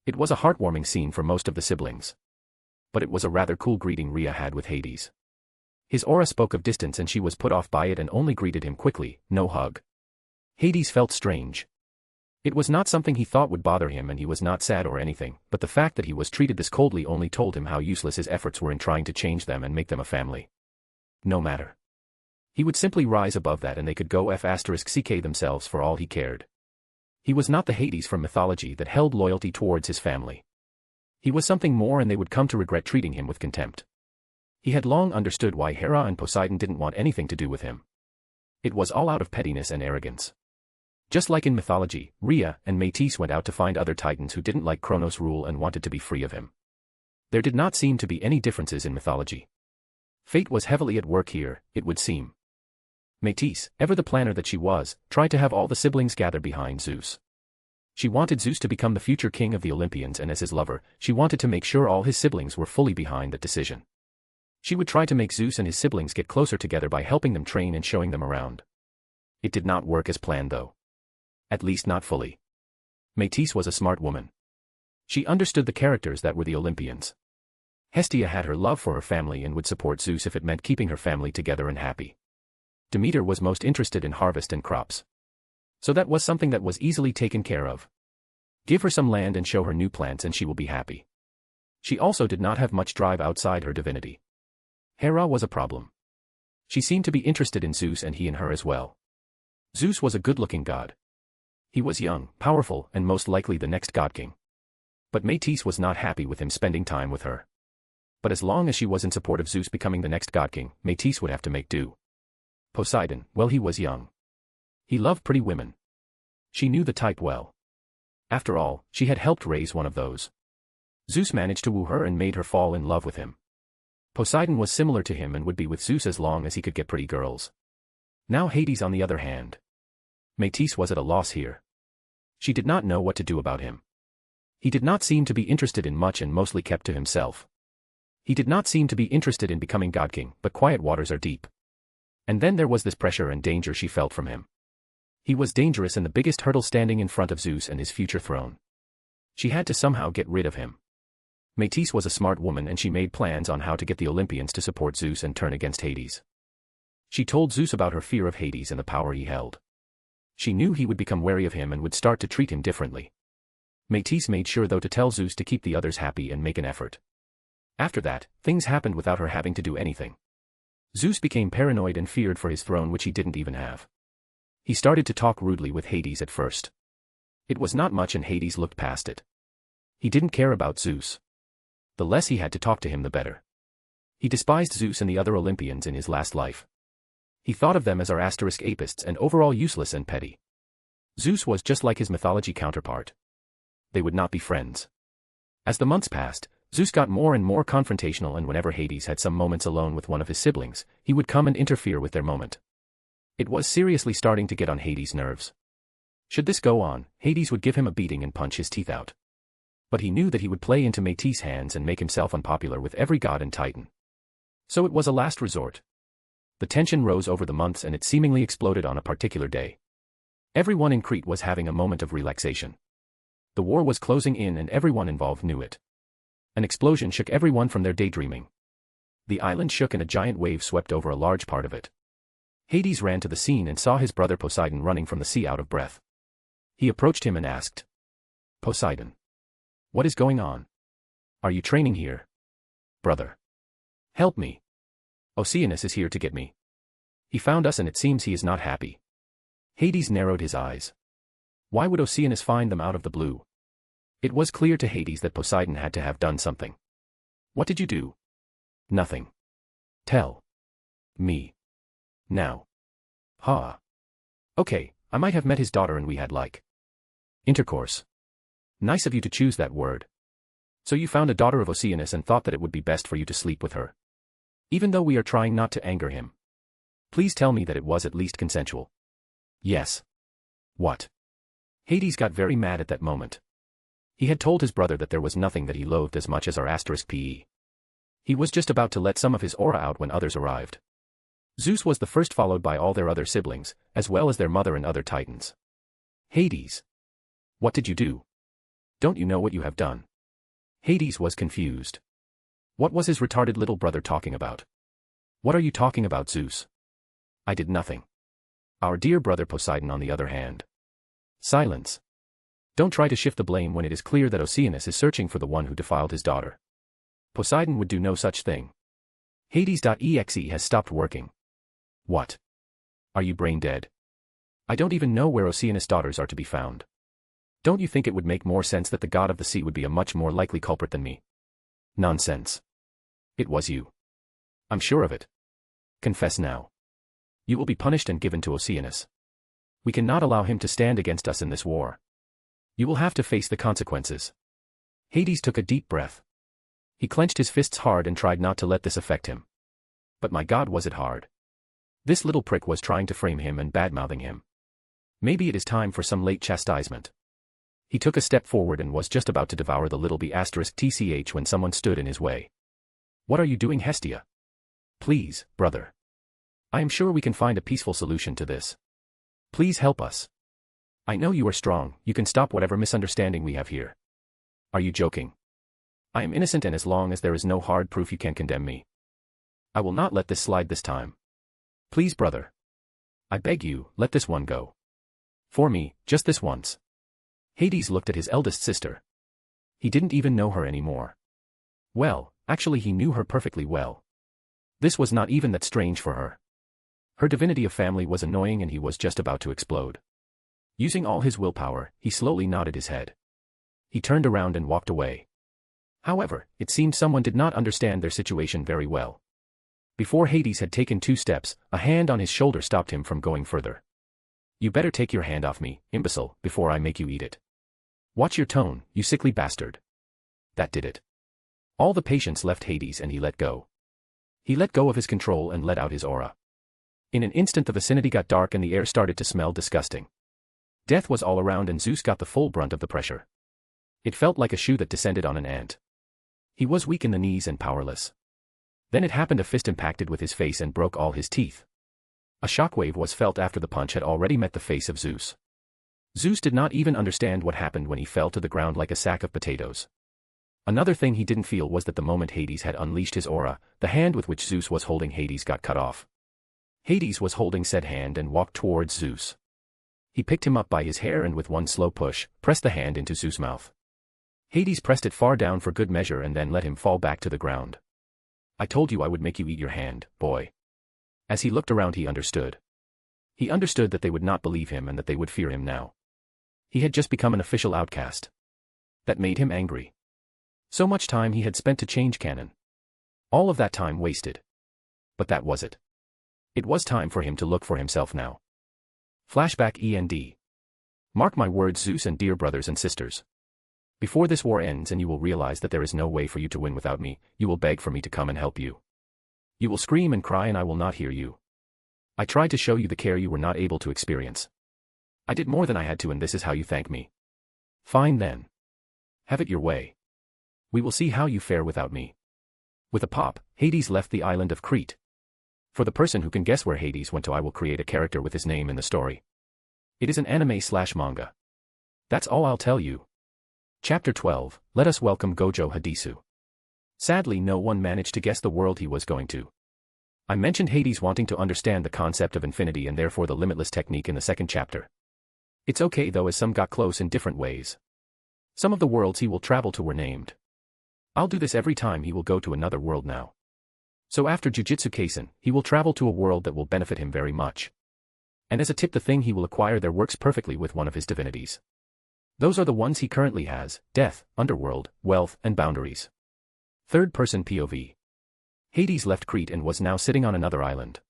[SPEAKER 3] It was a heartwarming scene for most of the siblings. But it was a rather cool greeting Rhea had with Hades. His aura spoke of distance and she was put off by it and only greeted him quickly, no hug. Hades felt strange. It was not something he thought would bother him and he was not sad or anything, but the fact that he was treated this coldly only told him how useless his efforts were in trying to change them and make them a family. No matter. He would simply rise above that and they could go *ck themselves for all he cared. He was not the Hades from mythology that held loyalty towards his family. He was something more and they would come to regret treating him with contempt. He had long understood why Hera and Poseidon didn't want anything to do with him. It was all out of pettiness and arrogance. Just like in mythology, Rhea and Métis went out to find other titans who didn't like Kronos' rule and wanted to be free of him. There did not seem to be any differences in mythology. Fate was heavily at work here, it would seem. Métis, ever the planner that she was, tried to have all the siblings gather behind Zeus. She wanted Zeus to become the future king of the Olympians and as his lover, she wanted to make sure all his siblings were fully behind that decision. She would try to make Zeus and his siblings get closer together by helping them train and showing them around. It did not work as planned though. At least not fully. Métis was a smart woman. She understood the characters that were the Olympians. Hestia had her love for her family and would support Zeus if it meant keeping her family together and happy. Demeter was most interested in harvest and crops. So that was something that was easily taken care of. Give her some land and show her new plants and she will be happy. She also did not have much drive outside her divinity. Hera was a problem. She seemed to be interested in Zeus and he in her as well. Zeus was a good-looking god. He was young, powerful, and most likely the next god king. But Métis was not happy with him spending time with her. But as long as she was in support of Zeus becoming the next god king, Métis would have to make do. Poseidon, well, he was young. He loved pretty women. She knew the type well. After all, she had helped raise one of those. Zeus managed to woo her and made her fall in love with him. Poseidon was similar to him and would be with Zeus as long as he could get pretty girls. Now Hades on the other hand. Métis was at a loss here. She did not know what to do about him. He did not seem to be interested in much and mostly kept to himself. He did not seem to be interested in becoming god king, but quiet waters are deep. And then there was this pressure and danger she felt from him. He was dangerous and the biggest hurdle standing in front of Zeus and his future throne. She had to somehow get rid of him. Métis was a smart woman and she made plans on how to get the Olympians to support Zeus and turn against Hades. She told Zeus about her fear of Hades and the power he held. She knew he would become wary of him and would start to treat him differently. Métis made sure though to tell Zeus to keep the others happy and make an effort. After that, things happened without her having to do anything. Zeus became paranoid and feared for his throne which he didn't even have. He started to talk rudely with Hades at first. It was not much and Hades looked past it. He didn't care about Zeus. The less he had to talk to him the better. He despised Zeus and the other Olympians in his last life. He thought of them as apists and overall useless and petty. Zeus was just like his mythology counterpart. They would not be friends. As the months passed, Zeus got more and more confrontational and whenever Hades had some moments alone with one of his siblings, he would come and interfere with their moment. It was seriously starting to get on Hades' nerves. Should this go on, Hades would give him a beating and punch his teeth out. But he knew that he would play into Métis' hands and make himself unpopular with every god and titan. So it was a last resort. The tension rose over the months and it seemingly exploded on a particular day. Everyone in Crete was having a moment of relaxation. The war was closing in and everyone involved knew it. An explosion shook everyone from their daydreaming. The island shook and a giant wave swept over a large part of it. Hades ran to the scene and saw his brother Poseidon running from the sea out of breath. He approached him and asked, "Poseidon, what is going on? Are you training here? Brother, help me. Oceanus is here to get me. He found us and it seems he is not happy." Hades narrowed his eyes. Why would Oceanus find them out of the blue? It was clear to Hades that Poseidon had to have done something. "What did you do?" "Nothing." "Tell me. Now." "Ha. Okay, I might have met his daughter and we had like intercourse." "Nice of you to choose that word. So you found a daughter of Oceanus and thought that it would be best for you to sleep with her. Even though we are trying not to anger him. Please tell me that it was at least consensual." "Yes." "What?" Hades got very mad at that moment. He had told his brother that there was nothing that he loathed as much as R***Pe. He was just about to let some of his aura out when others arrived. Zeus was the first followed by all their other siblings, as well as their mother and other titans. "Hades. What did you do? Don't you know what you have done?" Hades was confused. What was his retarded little brother talking about? "What are you talking about, Zeus?" "I did nothing." Our dear brother Poseidon on the other hand. Silence. Don't try to shift the blame when it is clear that Oceanus is searching for the one who defiled his daughter. Poseidon would do no such thing. Hades.exe has stopped working. What? Are you brain dead? I don't even know where Oceanus' daughters are to be found. Don't you think it would make more sense that the god of the sea would be a much more likely culprit than me? Nonsense. It was you. I'm sure of it. Confess now. You will be punished and given to Oceanus. We cannot allow him to stand against us in this war. You will have to face the consequences. Hades took a deep breath. He clenched his fists hard and tried not to let this affect him. But my God, was it hard. This little prick was trying to frame him and badmouthing him. Maybe it is time for some late chastisement. He took a step forward and was just about to devour the little b***tch when someone stood in his way. What are you doing, Hestia? Please, brother. I am sure we can find a peaceful solution to this. Please help us. I know you are strong, you can stop whatever misunderstanding we have here. Are you joking? I am innocent, and as long as there is no hard proof you can condemn me. I will not let this slide this time. Please, brother. I beg you, let this one go. For me, just this once. Hades looked at his eldest sister. He didn't even know her anymore. Well, actually he knew her perfectly well. This was not even that strange for her. Her divinity of family was annoying, and he was just about to explode. Using all his willpower, he slowly nodded his head. He turned around and walked away. However, it seemed someone did not understand their situation very well. Before Hades had taken 2 steps, a hand on his shoulder stopped him from going further. You better take your hand off me, imbecile, before I make you eat it. Watch your tone, you sickly bastard. That did it. All the patience left Hades, and he let go. He let go of his control and let out his aura. In an instant the vicinity got dark and the air started to smell disgusting. Death was all around, and Zeus got the full brunt of the pressure. It felt like a shoe that descended on an ant. He was weak in the knees and powerless. Then it happened, a fist impacted with his face and broke all his teeth. A shockwave was felt after the punch had already met the face of Zeus. Zeus did not even understand what happened when he fell to the ground like a sack of potatoes. Another thing he didn't feel was that the moment Hades had unleashed his aura, the hand with which Zeus was holding Hades got cut off. Hades was holding said hand and walked towards Zeus. He picked him up by his hair and with one slow push, pressed the hand into Zeus' mouth. Hades pressed it far down for good measure and then let him fall back to the ground. I told you I would make you eat your hand, boy. As he looked around he understood. He understood that they would not believe him and that they would fear him now. He had just become an official outcast. That made him angry. So much time he had spent to change canon. All of that time wasted. But that was it. It was time for him to look for himself now. Flashback END. Mark my words, Zeus and dear brothers and sisters. Before this war ends and you will realize that there is no way for you to win without me, you will beg for me to come and help you. You will scream and cry and I will not hear you. I tried to show you the care you were not able to experience. I did more than I had to, and this is how you thank me. Fine then. Have it your way. We will see how you fare without me. With a pop, Hades left the island of Crete. For the person who can guess where Hades went to, I will create a character with his name in the story. It is an anime/manga. That's all I'll tell you. Chapter 12, let us welcome Gojo Hadisu. Sadly no one managed to guess the world he was going to. I mentioned Hades wanting to understand the concept of infinity and therefore the limitless technique in the 2nd chapter. It's okay though, as some got close in different ways. Some of the worlds he will travel to were named. I'll do this every time he will go to another world now. So after Jujutsu Kaisen, he will travel to a world that will benefit him very much. And as a tip, the thing he will acquire there works perfectly with one of his divinities. Those are the ones he currently has: death, underworld, wealth, and boundaries. 3rd-person POV. Hades left Crete and was now sitting on another island.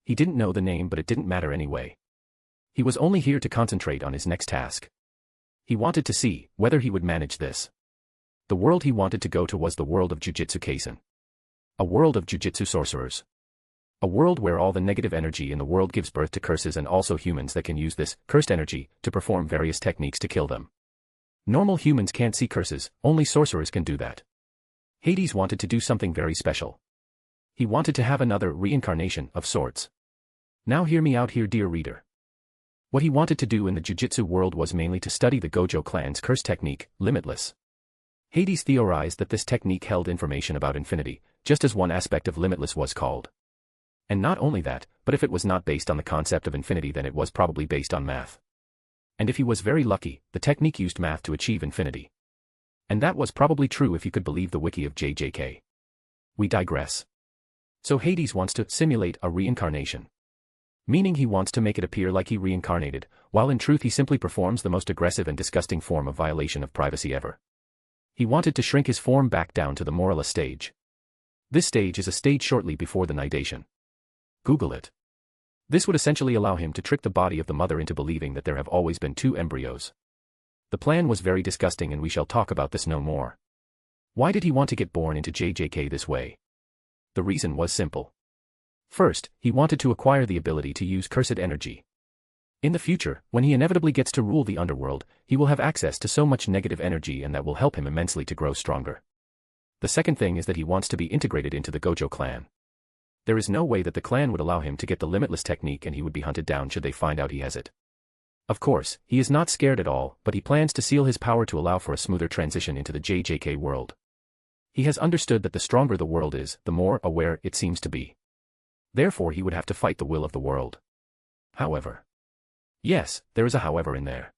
[SPEAKER 3] He didn't know the name, but it didn't matter anyway. He was only here to concentrate on his next task. He wanted to see whether he would manage this. The world he wanted to go to was the world of Jujutsu Kaisen. A world of Jujutsu sorcerers. A world where all the negative energy in the world gives birth to curses, and also humans that can use this cursed energy to perform various techniques to kill them. Normal humans can't see curses, only sorcerers can do that. Hades wanted to do something very special. He wanted to have another reincarnation of sorts. Now hear me out here, dear reader. What he wanted to do in the Jujutsu world was mainly to study the Gojo clan's curse technique, Limitless. Hades theorized that this technique held information about infinity, just as one aspect of Limitless was called. And not only that, but if it was not based on the concept of infinity, then it was probably based on math. And if he was very lucky, the technique used math to achieve infinity. And that was probably true if you could believe the wiki of JJK. We digress. So Hades wants to simulate a reincarnation. Meaning he wants to make it appear like he reincarnated, while in truth he simply performs the most aggressive and disgusting form of violation of privacy ever. He wanted to shrink his form back down to the Morala stage. This stage is a stage shortly before the nidation. Google it. This would essentially allow him to trick the body of the mother into believing that there have always been 2 embryos. The plan was very disgusting and we shall talk about this no more. Why did he want to get born into JJK this way? The reason was simple. First, he wanted to acquire the ability to use cursed energy. In the future, when he inevitably gets to rule the underworld, he will have access to so much negative energy, and that will help him immensely to grow stronger. The second thing is that he wants to be integrated into the Gojo clan. There is no way that the clan would allow him to get the limitless technique and he would be hunted down should they find out he has it. Of course, he is not scared at all, but he plans to seal his power to allow for a smoother transition into the JJK world. He has understood that the stronger the world is, the more aware it seems to be. Therefore he would have to fight the will of the world. However. Yes, there is a however in there.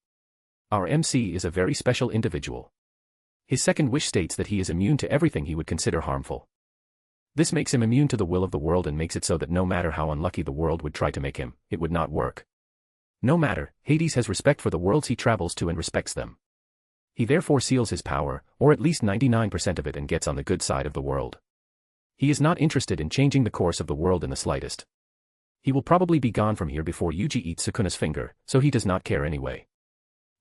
[SPEAKER 3] Our MC is a very special individual. His second wish states that he is immune to everything he would consider harmful. This makes him immune to the will of the world and makes it so that no matter how unlucky the world would try to make him, it would not work. No matter, Hades has respect for the worlds he travels to and respects them. He therefore seals his power, or at least 99% of it, and gets on the good side of the world. He is not interested in changing the course of the world in the slightest. He will probably be gone from here before Yuji eats Sukuna's finger, so he does not care anyway.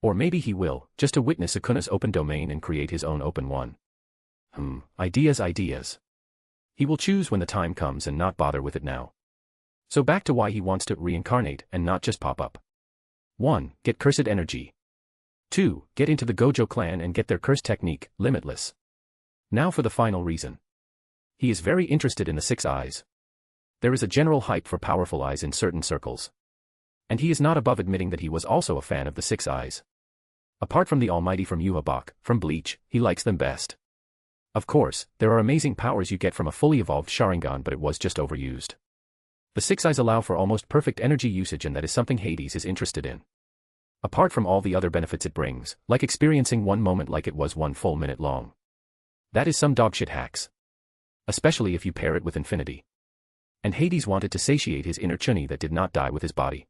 [SPEAKER 3] Or maybe he will, just to witness Sukuna's open domain and create his own open one. Ideas. He will choose when the time comes and not bother with it now. So back to why he wants to reincarnate and not just pop up. 1. Get cursed energy. 2. Get into the Gojo clan and get their curse technique, Limitless. Now for the final reason. He is very interested in the 6 eyes. There is a general hype for powerful eyes in certain circles. And he is not above admitting that he was also a fan of the 6 eyes. Apart from the Almighty from Yuha from Bleach, he likes them best. Of course, there are amazing powers you get from a fully evolved Sharingan, but it was just overused. The 6 eyes allow for almost perfect energy usage, and that is something Hades is interested in. Apart from all the other benefits it brings, like experiencing one moment like it was one full minute long. That is some dogshit hacks. Especially if you pair it with infinity. And Hades wanted to satiate his inner Chuni that did not die with his body.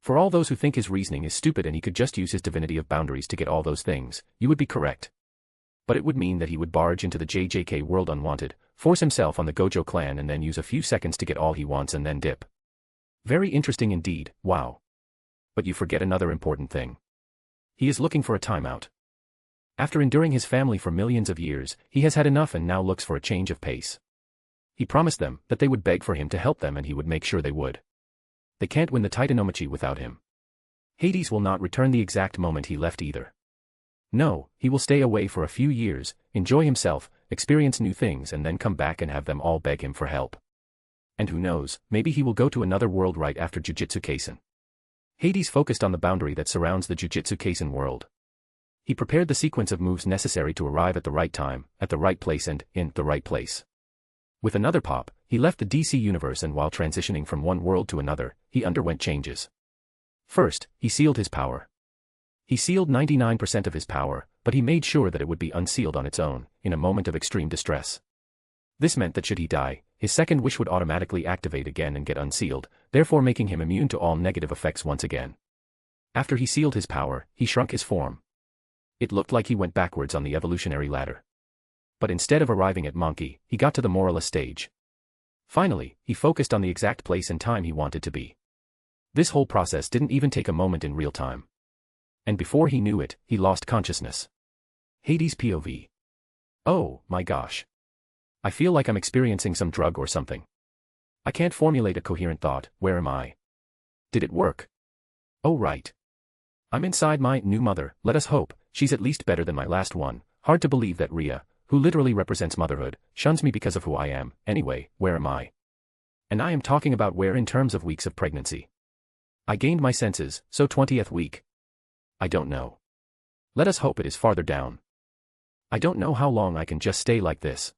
[SPEAKER 3] For all those who think his reasoning is stupid and he could just use his divinity of boundaries to get all those things, you would be correct. But it would mean that he would barge into the JJK world unwanted, force himself on the Gojo clan and then use a few seconds to get all he wants and then dip. Very interesting indeed, wow. But you forget another important thing. He is looking for a timeout. After enduring his family for millions of years, he has had enough and now looks for a change of pace. He promised them that they would beg for him to help them and he would make sure they would. They can't win the Titanomachy without him. Hades will not return the exact moment he left either. No, he will stay away for a few years, enjoy himself, experience new things and then come back and have them all beg him for help. And who knows, maybe he will go to another world right after Jujutsu Kaisen. Hades focused on the boundary that surrounds the Jujutsu Kaisen world. He prepared the sequence of moves necessary to arrive at the right time, at the right place and in the right place. With another pop, he left the DC universe and while transitioning from one world to another, he underwent changes. First, he sealed his power. He sealed 99% of his power, but he made sure that it would be unsealed on its own, in a moment of extreme distress. This meant that should he die, his second wish would automatically activate again and get unsealed, therefore making him immune to all negative effects once again. After he sealed his power, he shrunk his form. It looked like he went backwards on the evolutionary ladder. But instead of arriving at Monkey, he got to the Morala stage. Finally, he focused on the exact place and time he wanted to be. This whole process didn't even take a moment in real time. And before he knew it, he lost consciousness. Hades POV. Oh, my gosh. I feel like I'm experiencing some drug or something. I can't formulate a coherent thought. Where am I? Did it work? Oh right. I'm inside my new mother, let us hope, she's at least better than my last one. Hard to believe that Rhea, who literally represents motherhood, shuns me because of who I am. Anyway, where am I? And I am talking about where in terms of weeks of pregnancy. I gained my senses, so 20th week. I don't know. Let us hope it is farther down. I don't know how long I can just stay like this.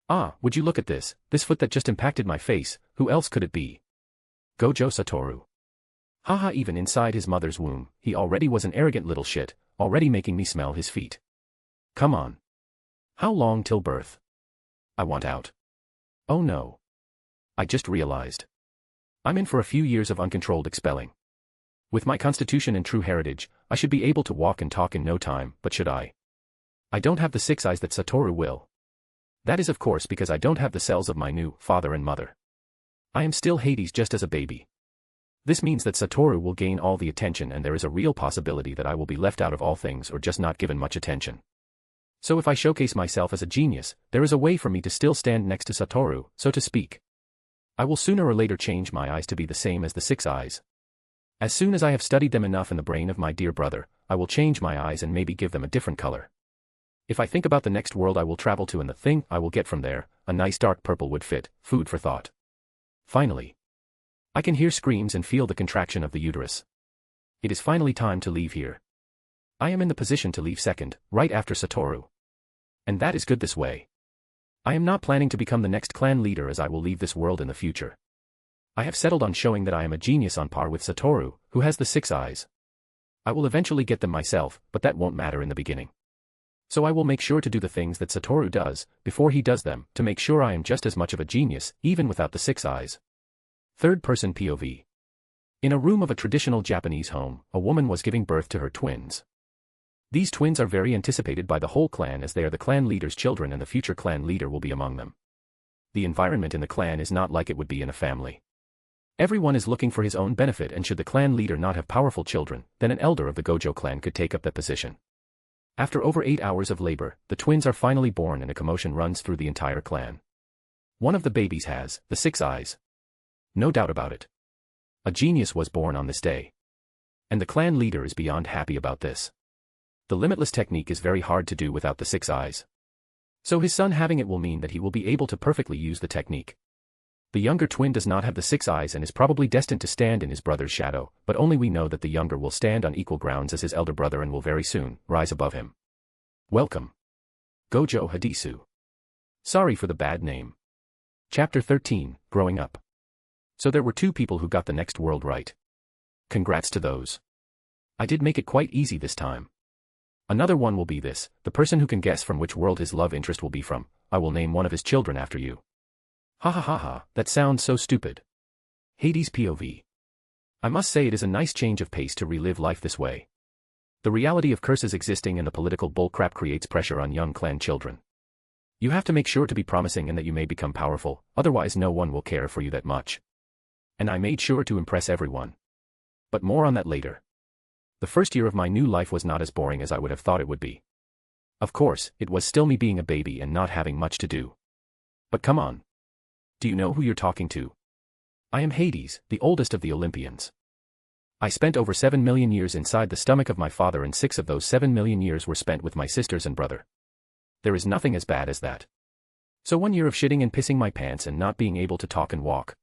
[SPEAKER 3] Ah, would you look at this foot that just impacted my face, who else could it be? Gojo Satoru. Haha, even inside his mother's womb, he already was an arrogant little shit, already making me smell his feet. Come on. How long till birth? I want out. Oh no. I just realized. I'm in for a few years of uncontrolled expelling. With my constitution and true heritage, I should be able to walk and talk in no time, but should I? I don't have the 6 eyes that Satoru will. That is of course because I don't have the cells of my new father and mother. I am still Hades just as a baby. This means that Satoru will gain all the attention and there is a real possibility that I will be left out of all things or just not given much attention. So if I showcase myself as a genius, there is a way for me to still stand next to Satoru, so to speak. I will sooner or later change my eyes to be the same as the 6 eyes. As soon as I have studied them enough in the brain of my dear brother, I will change my eyes and maybe give them a different color. If I think about the next world I will travel to and the thing I will get from there, a nice dark purple would fit, food for thought. Finally. I can hear screams and feel the contraction of the uterus. It is finally time to leave here. I am in the position to leave second, right after Satoru. And that is good this way. I am not planning to become the next clan leader as I will leave this world in the future. I have settled on showing that I am a genius on par with Satoru, who has the 6 eyes. I will eventually get them myself, but that won't matter in the beginning. So I will make sure to do the things that Satoru does, before he does them, to make sure I am just as much of a genius, even without the 6 eyes. Third-person POV. In a room of a traditional Japanese home, a woman was giving birth to her twins. These twins are very anticipated by the whole clan as they are the clan leader's children and the future clan leader will be among them. The environment in the clan is not like it would be in a family. Everyone is looking for his own benefit, and should the clan leader not have powerful children, then an elder of the Gojo clan could take up that position. After over 8 hours of labor, the twins are finally born and a commotion runs through the entire clan. One of the babies has the 6 eyes. No doubt about it. A genius was born on this day. And the clan leader is beyond happy about this. The limitless technique is very hard to do without the 6 eyes. So his son having it will mean that he will be able to perfectly use the technique. The younger twin does not have the 6 eyes and is probably destined to stand in his brother's shadow, but only we know that the younger will stand on equal grounds as his elder brother and will very soon rise above him. Welcome. Gojo Hadisu. Sorry for the bad name. Chapter 13, Growing Up. So there were 2 people who got the next world right. Congrats to those. I did make it quite easy this time. Another one will be this: the person who can guess from which world his love interest will be from, I will name one of his children after you. Ha ha ha ha, that sounds so stupid. Hades POV. I must say it is a nice change of pace to relive life this way. The reality of curses existing and the political bullcrap creates pressure on young clan children. You have to make sure to be promising and that you may become powerful, otherwise no one will care for you that much. And I made sure to impress everyone. But more on that later. The first year of my new life was not as boring as I would have thought it would be. Of course, it was still me being a baby and not having much to do. But come on. Do you know who you're talking to? I am Hades, the oldest of the Olympians. I spent over 7 million years inside the stomach of my father, and 6 of those 7 million years were spent with my sisters and brother. There is nothing as bad as that. So 1 year of shitting and pissing my pants and not being able to talk and walk.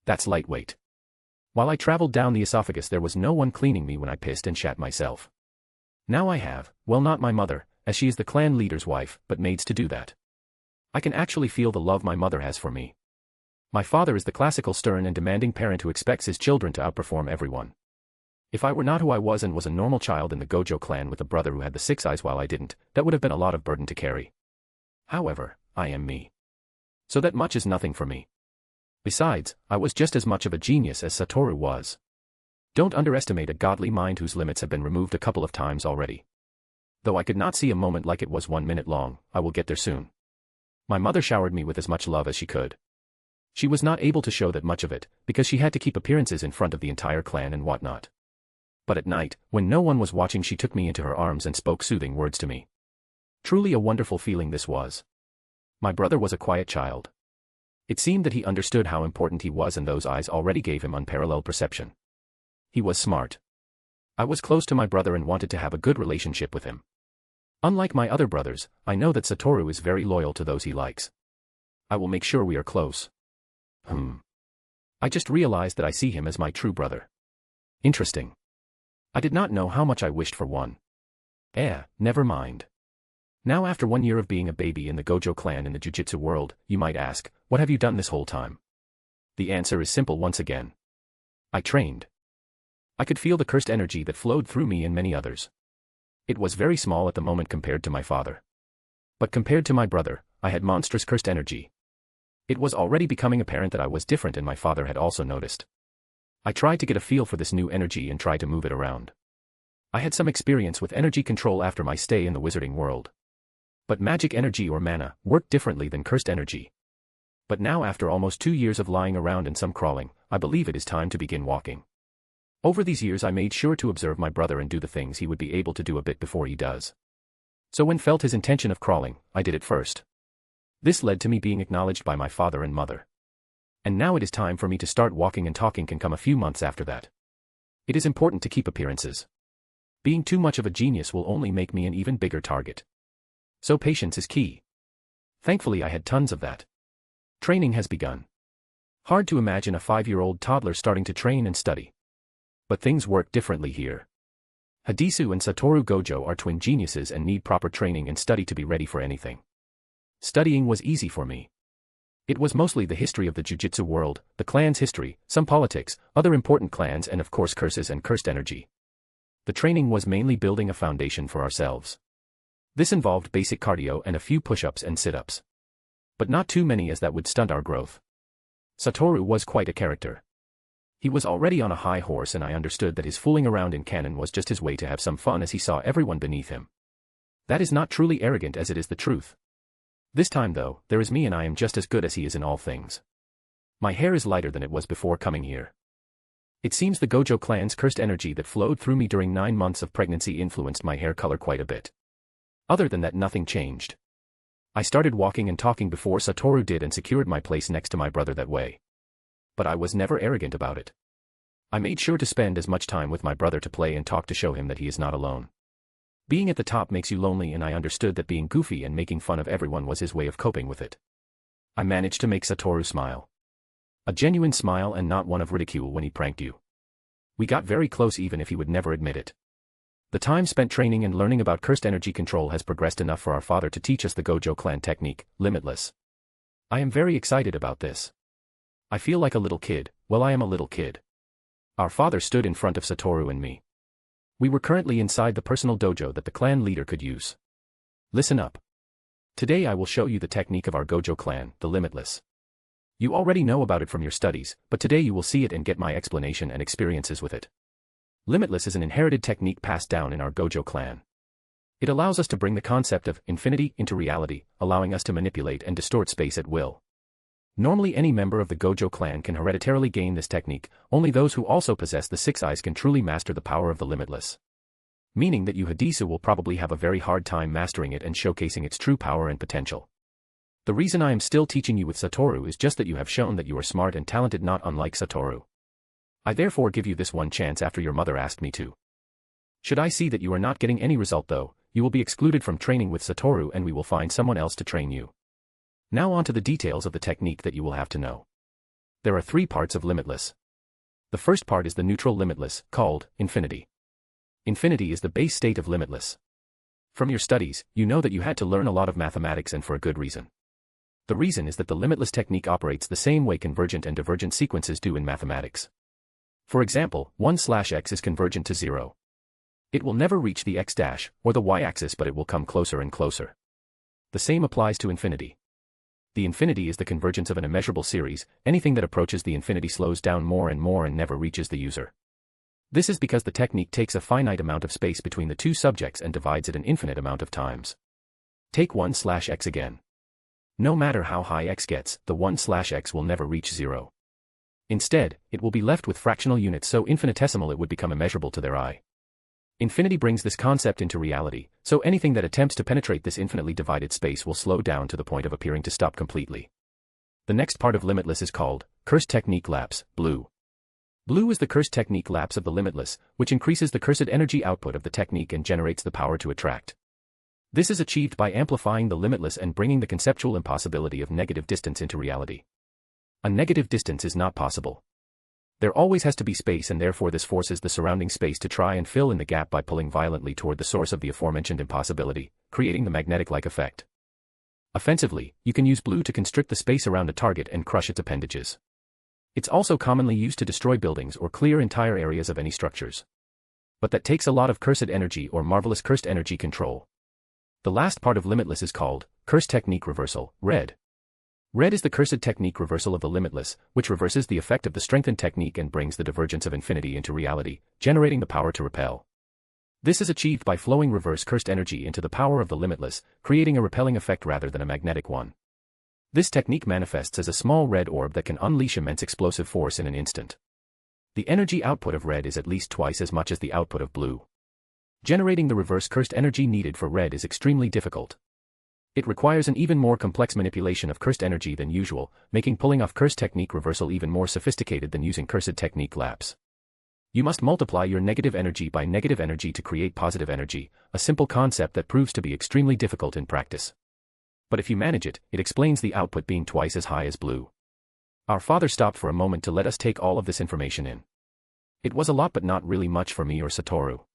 [SPEAKER 3] That's lightweight. While I traveled down the esophagus, there was no one cleaning me when I pissed and shat myself. Now I have, well, not my mother, as she is the clan leader's wife, but maids to do that. I can actually feel the love my mother has for me. My father is the classical stern and demanding parent who expects his children to outperform everyone. If I were not who I was and was a normal child in the Gojo clan with a brother who had the 6 eyes while I didn't, that would have been a lot of burden to carry. However, I am me. So that much is nothing for me. Besides, I was just as much of a genius as Satoru was. Don't underestimate a godly mind whose limits have been removed a couple of times already. Though I could not see a moment like it was 1 minute long, I will get there soon. My mother showered me with as much love as she could. She was not able to show that much of it, because she had to keep appearances in front of the entire clan and whatnot. But at night, when no one was watching, she took me into her arms and spoke soothing words to me. Truly a wonderful feeling this was. My brother was a quiet child. It seemed that he understood how important he was, and those eyes already gave him unparalleled perception. He was smart. I was close to my brother and wanted to have a good relationship with him. Unlike my other brothers, I know that Satoru is very loyal to those he likes. I will make sure we are close. I just realized that I see him as my true brother. Interesting. I did not know how much I wished for one. Never mind. Now, after 1 year of being a baby in the Gojo clan in the Jujutsu world, you might ask, what have you done this whole time? The answer is simple once again. I trained. I could feel the cursed energy that flowed through me and many others. It was very small at the moment compared to my father. But compared to my brother, I had monstrous cursed energy. It was already becoming apparent that I was different, and my father had also noticed. I tried to get a feel for this new energy and tried to move it around. I had some experience with energy control after my stay in the wizarding world. But magic energy or mana worked differently than cursed energy. But now, after almost 2 years of lying around and some crawling, I believe it is time to begin walking. Over these years I made sure to observe my brother and do the things he would be able to do a bit before he does. So when felt his intention of crawling, I did it first. This led to me being acknowledged by my father and mother. And now it is time for me to start walking, and talking can come a few months after that. It is important to keep appearances. Being too much of a genius will only make me an even bigger target. So patience is key. Thankfully I had tons of that. Training has begun. Hard to imagine a 5-year-old toddler starting to train and study. But things work differently here. Hadisu and Satoru Gojo are twin geniuses and need proper training and study to be ready for anything. Studying was easy for me. It was mostly the history of the jujitsu world, the clan's history, some politics, other important clans and of course curses and cursed energy. The training was mainly building a foundation for ourselves. This involved basic cardio and a few push-ups and sit-ups. But not too many as that would stunt our growth. Satoru was quite a character. He was already on a high horse and I understood that his fooling around in canon was just his way to have some fun as he saw everyone beneath him. That is not truly arrogant as it is the truth. This time though, there is me and I am just as good as he is in all things. My hair is lighter than it was before coming here. It seems the Gojo clan's cursed energy that flowed through me during 9 months of pregnancy influenced my hair color quite a bit. Other than that, nothing changed. I started walking and talking before Satoru did and secured my place next to my brother that way. But I was never arrogant about it. I made sure to spend as much time with my brother to play and talk to show him that he is not alone. Being at the top makes you lonely and I understood that being goofy and making fun of everyone was his way of coping with it. I managed to make Satoru smile. A genuine smile and not one of ridicule when he pranked you. We got very close even if he would never admit it. The time spent training and learning about cursed energy control has progressed enough for our father to teach us the Gojo clan technique, Limitless. I am very excited about this. I feel like a little kid, well I am a little kid. Our father stood in front of Satoru and me. We were currently inside the personal dojo that the clan leader could use. Listen up. Today I will show you the technique of our Gojo clan, the Limitless. You already know about it from your studies, but today you will see it and get my explanation and experiences with it. Limitless is an inherited technique passed down in our Gojo clan. It allows us to bring the concept of infinity into reality, allowing us to manipulate and distort space at will. Normally any member of the Gojo clan can hereditarily gain this technique, only those who also possess the 6 eyes can truly master the power of the Limitless. Meaning that you Hadisu will probably have a very hard time mastering it and showcasing its true power and potential. The reason I am still teaching you with Satoru is just that you have shown that you are smart and talented, not unlike Satoru. I therefore give you this one chance after your mother asked me to. Should I see that you are not getting any result though, you will be excluded from training with Satoru and we will find someone else to train you. Now on to the details of the technique that you will have to know. There are 3 parts of Limitless. The first part is the neutral Limitless, called Infinity. Infinity is the base state of Limitless. From your studies, you know that you had to learn a lot of mathematics and for a good reason. The reason is that the Limitless technique operates the same way convergent and divergent sequences do in mathematics. For example, 1/x is convergent to 0. It will never reach the x- or the y-axis, but it will come closer and closer. The same applies to infinity. The infinity is the convergence of an immeasurable series. Anything that approaches the infinity slows down more and never reaches the user. This is because the technique takes a finite amount of space between the 2 subjects and divides it an infinite amount of times. Take 1/x again. No matter how high x gets, the 1/x will never reach 0. Instead, it will be left with fractional units so infinitesimal it would become immeasurable to their eye. Infinity brings this concept into reality, so anything that attempts to penetrate this infinitely divided space will slow down to the point of appearing to stop completely. The next part of Limitless is called Cursed Technique Lapse, Blue. Blue is the cursed technique lapse of the Limitless, which increases the cursed energy output of the technique and generates the power to attract. This is achieved by amplifying the Limitless and bringing the conceptual impossibility of negative distance into reality. A negative distance is not possible. There always has to be space and therefore this forces the surrounding space to try and fill in the gap by pulling violently toward the source of the aforementioned impossibility, creating the magnetic-like effect. Offensively, you can use blue to constrict the space around a target and crush its appendages. It's also commonly used to destroy buildings or clear entire areas of any structures. But that takes a lot of cursed energy or marvelous cursed energy control. The last part of Limitless is called Cursed Technique Reversal, Red. Red is the cursed technique reversal of the Limitless, which reverses the effect of the strengthened technique and brings the divergence of infinity into reality, generating the power to repel. This is achieved by flowing reverse cursed energy into the power of the Limitless, creating a repelling effect rather than a magnetic one. This technique manifests as a small red orb that can unleash immense explosive force in an instant. The energy output of red is at least twice as much as the output of blue. Generating the reverse cursed energy needed for red is extremely difficult. It requires an even more complex manipulation of cursed energy than usual, making pulling off cursed technique reversal even more sophisticated than using cursed technique lapse. You must multiply your negative energy by negative energy to create positive energy, a simple concept that proves to be extremely difficult in practice. But if you manage it, it explains the output being twice as high as blue. Our father stopped for a moment to let us take all of this information in. It was a lot but not really much for me or Satoru.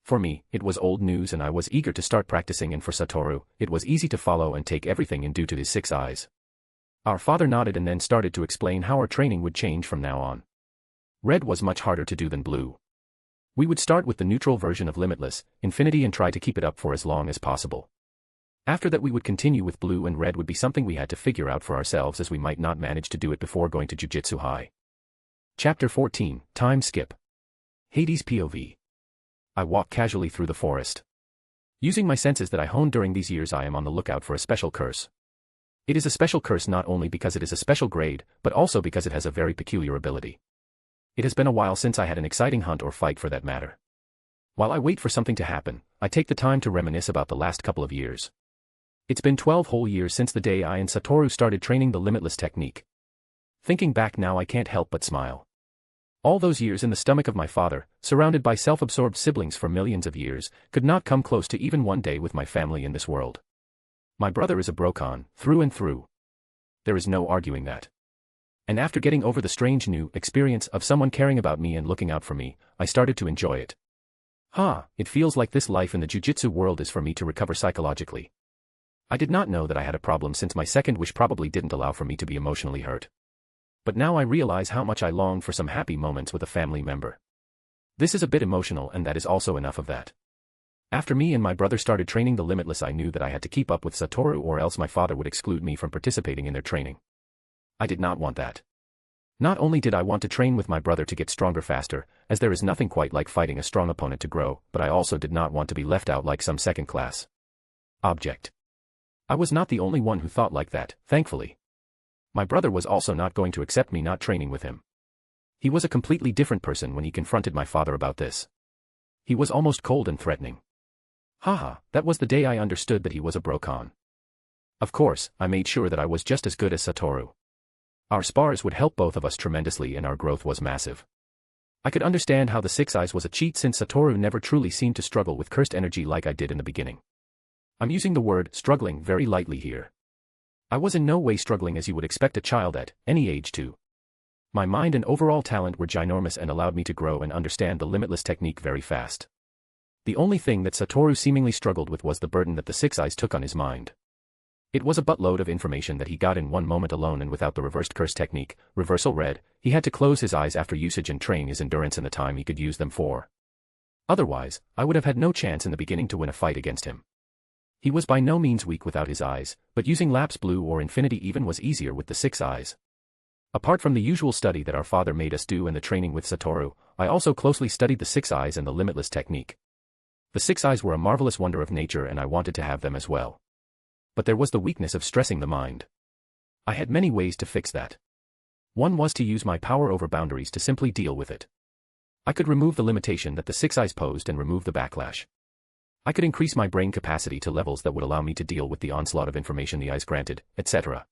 [SPEAKER 3] For me, it was old news and I was eager to start practicing, and for Satoru, it was easy to follow and take everything in due to his 6 eyes. Our father nodded and then started to explain how our training would change from now on. Red was much harder to do than blue. We would start with the neutral version of Limitless, Infinity, and try to keep it up for as long as possible. After that we would continue with blue, and red would be something we had to figure out for ourselves, as we might not manage to do it before going to Jujutsu High. Chapter 14, Time Skip. Hades POV. I walk casually through the forest. Using my senses that I honed during these years, I am on the lookout for a special curse. It is a special curse not only because it is a special grade, but also because it has a very peculiar ability. It has been a while since I had an exciting hunt or fight for that matter. While I wait for something to happen, I take the time to reminisce about the last couple of years. It's been 12 whole years since the day I and Satoru started training the Limitless technique. Thinking back now, I can't help but smile. All those years in the stomach of my father, surrounded by self-absorbed siblings for millions of years, could not come close to even one day with my family in this world. My brother is a Brokon, through and through. There is no arguing that. And after getting over the strange new experience of someone caring about me and looking out for me, I started to enjoy it. It feels like this life in the jujutsu world is for me to recover psychologically. I did not know that I had a problem, since my second wish probably didn't allow for me to be emotionally hurt. But now I realize how much I longed for some happy moments with a family member. This is a bit emotional, and that is also enough of that. After me and my brother started training the Limitless, I knew that I had to keep up with Satoru, or else my father would exclude me from participating in their training. I did not want that. Not only did I want to train with my brother to get stronger faster, as there is nothing quite like fighting a strong opponent to grow, but I also did not want to be left out like some second-class object. I was not the only one who thought like that, thankfully. My brother was also not going to accept me not training with him. He was a completely different person when he confronted my father about this. He was almost cold and threatening. That was the day I understood that he was a Brokon. Of course, I made sure that I was just as good as Satoru. Our spars would help both of us tremendously, and our growth was massive. I could understand how the 6 eyes was a cheat, since Satoru never truly seemed to struggle with cursed energy like I did in the beginning. I'm using the word struggling very lightly here. I was in no way struggling as you would expect a child at any age to. My mind and overall talent were ginormous and allowed me to grow and understand the Limitless technique very fast. The only thing that Satoru seemingly struggled with was the burden that the 6 eyes took on his mind. It was a buttload of information that he got in one moment alone, and without the reversed curse technique, Reversal Red, he had to close his eyes after usage and train his endurance in the time he could use them for. Otherwise, I would have had no chance in the beginning to win a fight against him. He was by no means weak without his eyes, but using Lapse Blue or Infinity even was easier with the 6 eyes. Apart from the usual study that our father made us do and the training with Satoru, I also closely studied the 6 eyes and the Limitless technique. The 6 eyes were a marvelous wonder of nature, and I wanted to have them as well. But there was the weakness of stressing the mind. I had many ways to fix that. One was to use my power over boundaries to simply deal with it. I could remove the limitation that the 6 eyes posed and remove the backlash. I could increase my brain capacity to levels that would allow me to deal with the onslaught of information the eyes granted, etc.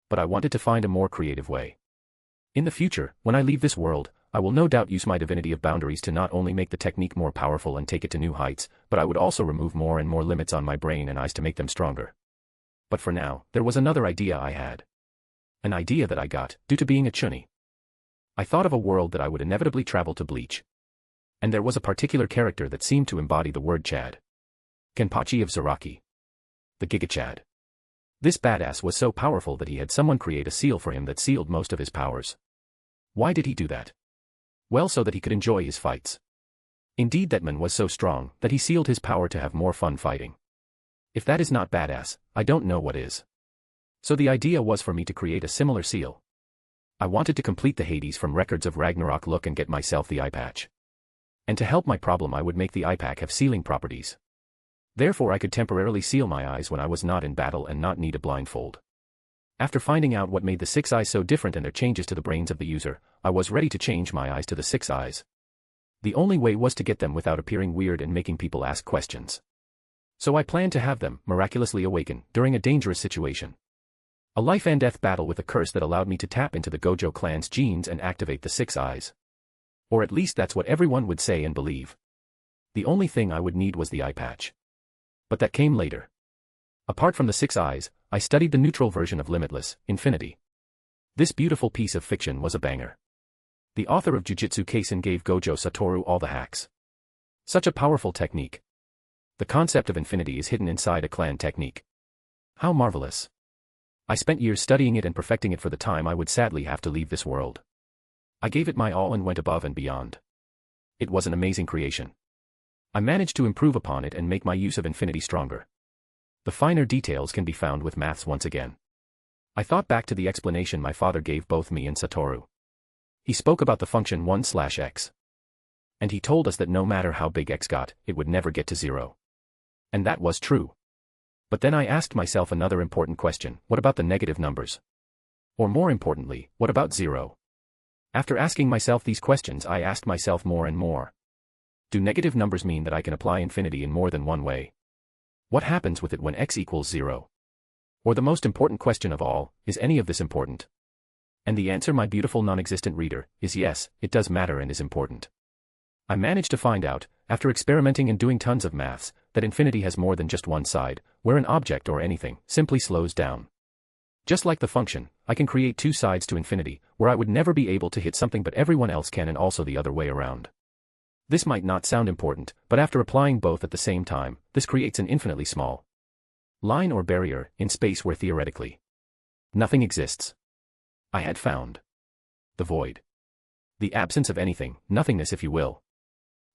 [SPEAKER 3] But I wanted to find a more creative way. In the future, when I leave this world, I will no doubt use my divinity of boundaries to not only make the technique more powerful and take it to new heights, but I would also remove more and more limits on my brain and eyes to make them stronger. But for now, there was another idea I had. An idea that I got, due to being a Chunin. I thought of a world that I would inevitably travel to Bleach. And there was a particular character that seemed to embody the word Chad. Kenpachi of Zaraki. The Giga Chad. This badass was so powerful that he had someone create a seal for him that sealed most of his powers. Why did he do that? Well, so that he could enjoy his fights. Indeed, that man was so strong that he sealed his power to have more fun fighting. If that is not badass, I don't know what is. So the idea was for me to create a similar seal. I wanted to complete the Hades from Records of Ragnarok look and get myself the eye patch. And to help my problem, I would make the eye pack have sealing properties. Therefore I could temporarily seal my eyes when I was not in battle and not need a blindfold. After finding out what made the 6 eyes so different and their changes to the brains of the user, I was ready to change my eyes to the 6 eyes. The only way was to get them without appearing weird and making people ask questions. So I planned to have them miraculously awaken during a dangerous situation. A life and death battle with a curse that allowed me to tap into the Gojo clan's genes and activate the 6 eyes. Or at least that's what everyone would say and believe. The only thing I would need was the eye patch. But that came later. Apart from the 6 eyes, I studied the neutral version of Limitless, Infinity. This beautiful piece of fiction was a banger. The author of Jujutsu Kaisen gave Gojo Satoru all the hacks. Such a powerful technique. The concept of infinity is hidden inside a clan technique. How marvelous. I spent years studying it and perfecting it for the time I would sadly have to leave this world. I gave it my all and went above and beyond. It was an amazing creation. I managed to improve upon it and make my use of infinity stronger. The finer details can be found with maths once again. I thought back to the explanation my father gave both me and Satoru. He spoke about the function 1/x. And he told us that no matter how big x got, it would never get to 0. And that was true. But then I asked myself another important question: what about the negative numbers? Or more importantly, what about 0? After asking myself these questions, I asked myself more and more. Do negative numbers mean that I can apply infinity in more than one way? What happens with it when x equals 0? Or the most important question of all, is any of this important? And the answer, my beautiful non-existent reader, is yes, it does matter and is important. I managed to find out, after experimenting and doing tons of maths, that infinity has more than just one side, where an object or anything simply slows down. Just like the function, I can create two sides to infinity, where I would never be able to hit something but everyone else can, and also the other way around. This might not sound important, but after applying both at the same time, this creates an infinitely small line or barrier in space where theoretically nothing exists. I had found the void. The absence of anything, nothingness if you will.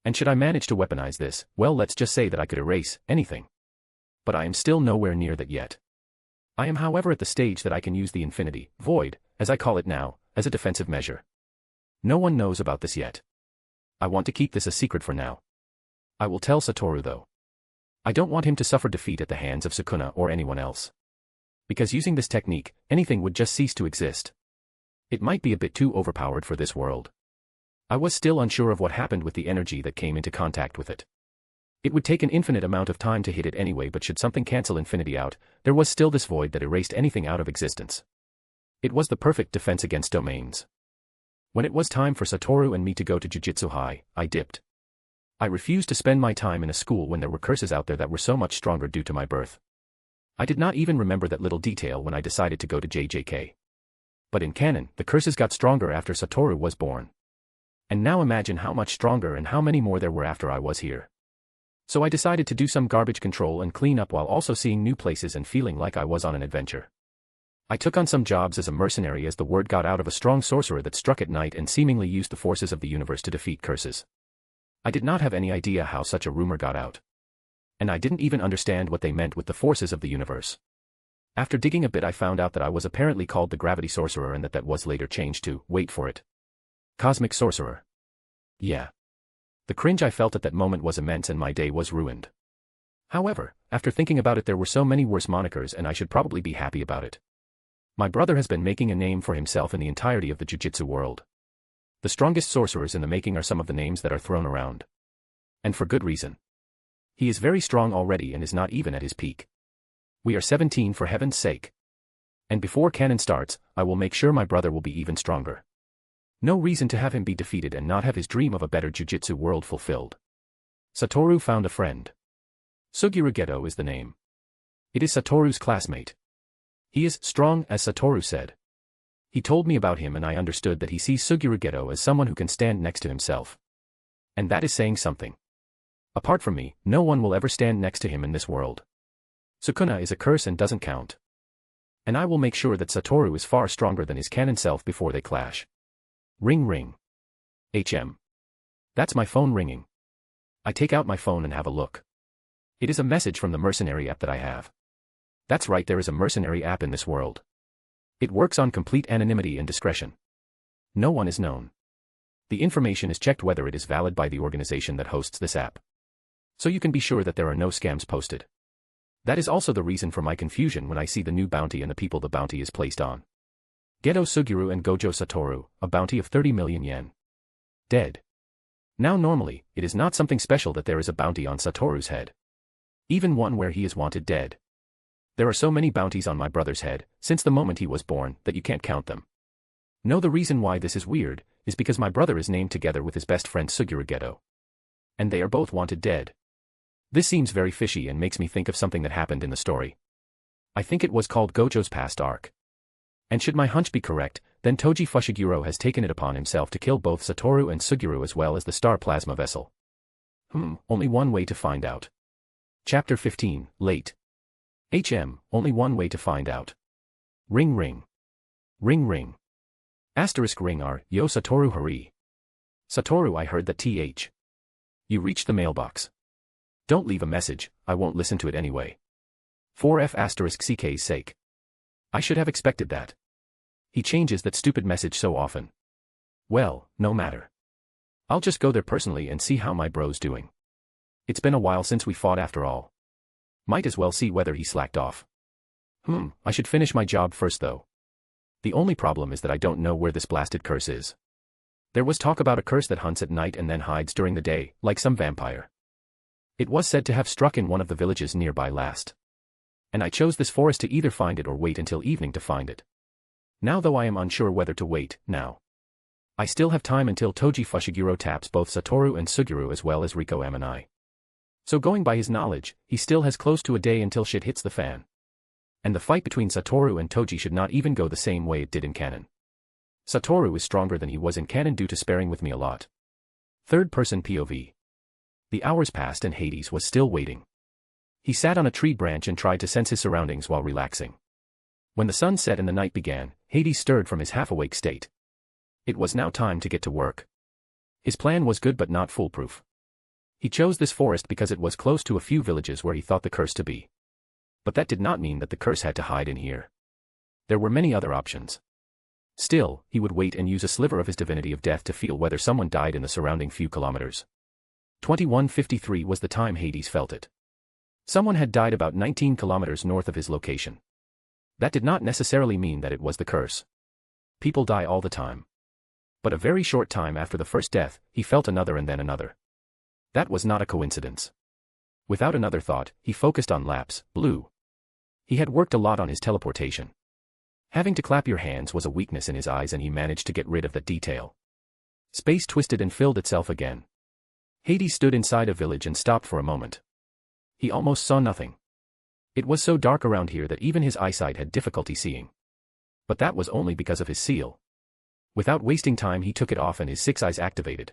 [SPEAKER 3] And should I manage to weaponize this, well, let's just say that I could erase anything. But I am still nowhere near that yet. I am, however, at the stage that I can use the infinity void, as I call it now, as a defensive measure. No one knows about this yet. I want to keep this a secret for now. I will tell Satoru though. I don't want him to suffer defeat at the hands of Sukuna or anyone else. Because using this technique, anything would just cease to exist. It might be a bit too overpowered for this world. I was still unsure of what happened with the energy that came into contact with it. It would take an infinite amount of time to hit it anyway, but should something cancel infinity out, there was still this void that erased anything out of existence. It was the perfect defense against domains. When it was time for Satoru and me to go to Jujutsu High, I dipped. I refused to spend my time in a school when there were curses out there that were so much stronger due to my birth. I did not even remember that little detail when I decided to go to JJK. But in canon, the curses got stronger after Satoru was born. And now imagine how much stronger and how many more there were after I was here. So I decided to do some garbage control and clean up while also seeing new places and feeling like I was on an adventure. I took on some jobs as a mercenary as the word got out of a strong sorcerer that struck at night and seemingly used the forces of the universe to defeat curses. I did not have any idea how such a rumor got out. And I didn't even understand what they meant with the forces of the universe. After digging a bit, I found out that I was apparently called the Gravity Sorcerer and that was later changed to, wait for it, Cosmic Sorcerer. Yeah. The cringe I felt at that moment was immense and my day was ruined. However, after thinking about it, there were so many worse monikers and I should probably be happy about it. My brother has been making a name for himself in the entirety of the Jujutsu world. The strongest sorcerers in the making are some of the names that are thrown around. And for good reason. He is very strong already and is not even at his peak. We are 17 for heaven's sake. And before canon starts, I will make sure my brother will be even stronger. No reason to have him be defeated and not have his dream of a better Jujutsu world fulfilled. Satoru found a friend. Suguru Geto is the name. It is Satoru's classmate. He is strong, as Satoru said. He told me about him and I understood that he sees Suguru Geto as someone who can stand next to himself. And that is saying something. Apart from me, no one will ever stand next to him in this world. Sukuna is a curse and doesn't count. And I will make sure that Satoru is far stronger than his canon self before they clash. Ring ring. HM. That's my phone ringing. I take out my phone and have a look. It is a message from the mercenary app that I have. That's right, there is a mercenary app in this world. It works on complete anonymity and discretion. No one is known. The information is checked whether it is valid by the organization that hosts this app. So you can be sure that there are no scams posted. That is also the reason for my confusion when I see the new bounty and the people the bounty is placed on. Geto Suguru and Gojo Satoru, a bounty of 30 million yen. Dead. Now normally, it is not something special that there is a bounty on Satoru's head. Even one where he is wanted dead. There are so many bounties on my brother's head, since the moment he was born, that you can't count them. No, the reason why this is weird, is because my brother is named together with his best friend Suguru Geto. And they are both wanted dead. This seems very fishy and makes me think of something that happened in the story. I think it was called Gojo's Past arc. And should my hunch be correct, then Toji Fushiguro has taken it upon himself to kill both Satoru and Suguru as well as the star plasma vessel. Only one way to find out. Chapter 15, Late. Only one way to find out. Ring ring. Ring ring. Asterisk ring R, yo Satoru Hari. Satoru, I heard that th. You reached the mailbox. Don't leave a message, I won't listen to it anyway. 4F asterisk CK's sake. I should have expected that. He changes that stupid message so often. Well, no matter. I'll just go there personally and see how my bro's doing. It's been a while since we fought after all. Might as well see whether he slacked off. I should finish my job first though. The only problem is that I don't know where this blasted curse is. There was talk about a curse that hunts at night and then hides during the day, like some vampire. It was said to have struck in one of the villages nearby last. And I chose this forest to either find it or wait until evening to find it. Now though I am unsure whether to wait, now. I still have time until Toji Fushiguro taps both Satoru and Suguru as well as Riko Amanai. So going by his knowledge, he still has close to a day until shit hits the fan. And the fight between Satoru and Toji should not even go the same way it did in canon. Satoru is stronger than he was in canon due to sparing with me a lot. Third-person POV. The hours passed and Hades was still waiting. He sat on a tree branch and tried to sense his surroundings while relaxing. When the sun set and the night began, Hades stirred from his half-awake state. It was now time to get to work. His plan was good but not foolproof. He chose this forest because it was close to a few villages where he thought the curse to be. But that did not mean that the curse had to hide in here. There were many other options. Still, he would wait and use a sliver of his divinity of death to feel whether someone died in the surrounding few kilometers. 21:53 was the time Hades felt it. Someone had died about 19 kilometers north of his location. That did not necessarily mean that it was the curse. People die all the time. But a very short time after the first death, he felt another and then another. That was not a coincidence. Without another thought, he focused on Lap's blue. He had worked a lot on his teleportation. Having to clap your hands was a weakness in his eyes and he managed to get rid of that detail. Space twisted and filled itself again. Hades stood inside a village and stopped for a moment. He almost saw nothing. It was so dark around here that even his eyesight had difficulty seeing. But that was only because of his seal. Without wasting time he took it off and his six eyes activated.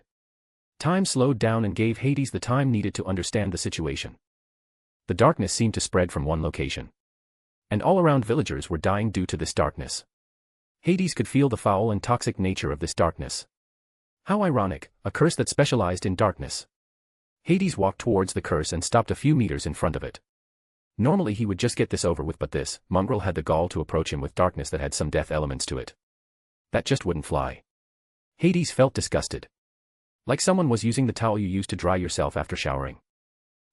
[SPEAKER 3] Time slowed down and gave Hades the time needed to understand the situation. The darkness seemed to spread from one location. And all around villagers were dying due to this darkness. Hades could feel the foul and toxic nature of this darkness. How ironic, a curse that specialized in darkness. Hades walked towards the curse and stopped a few meters in front of it. Normally he would just get this over with, but this mongrel had the gall to approach him with darkness that had some death elements to it. That just wouldn't fly. Hades felt disgusted. Like someone was using the towel you use to dry yourself after showering.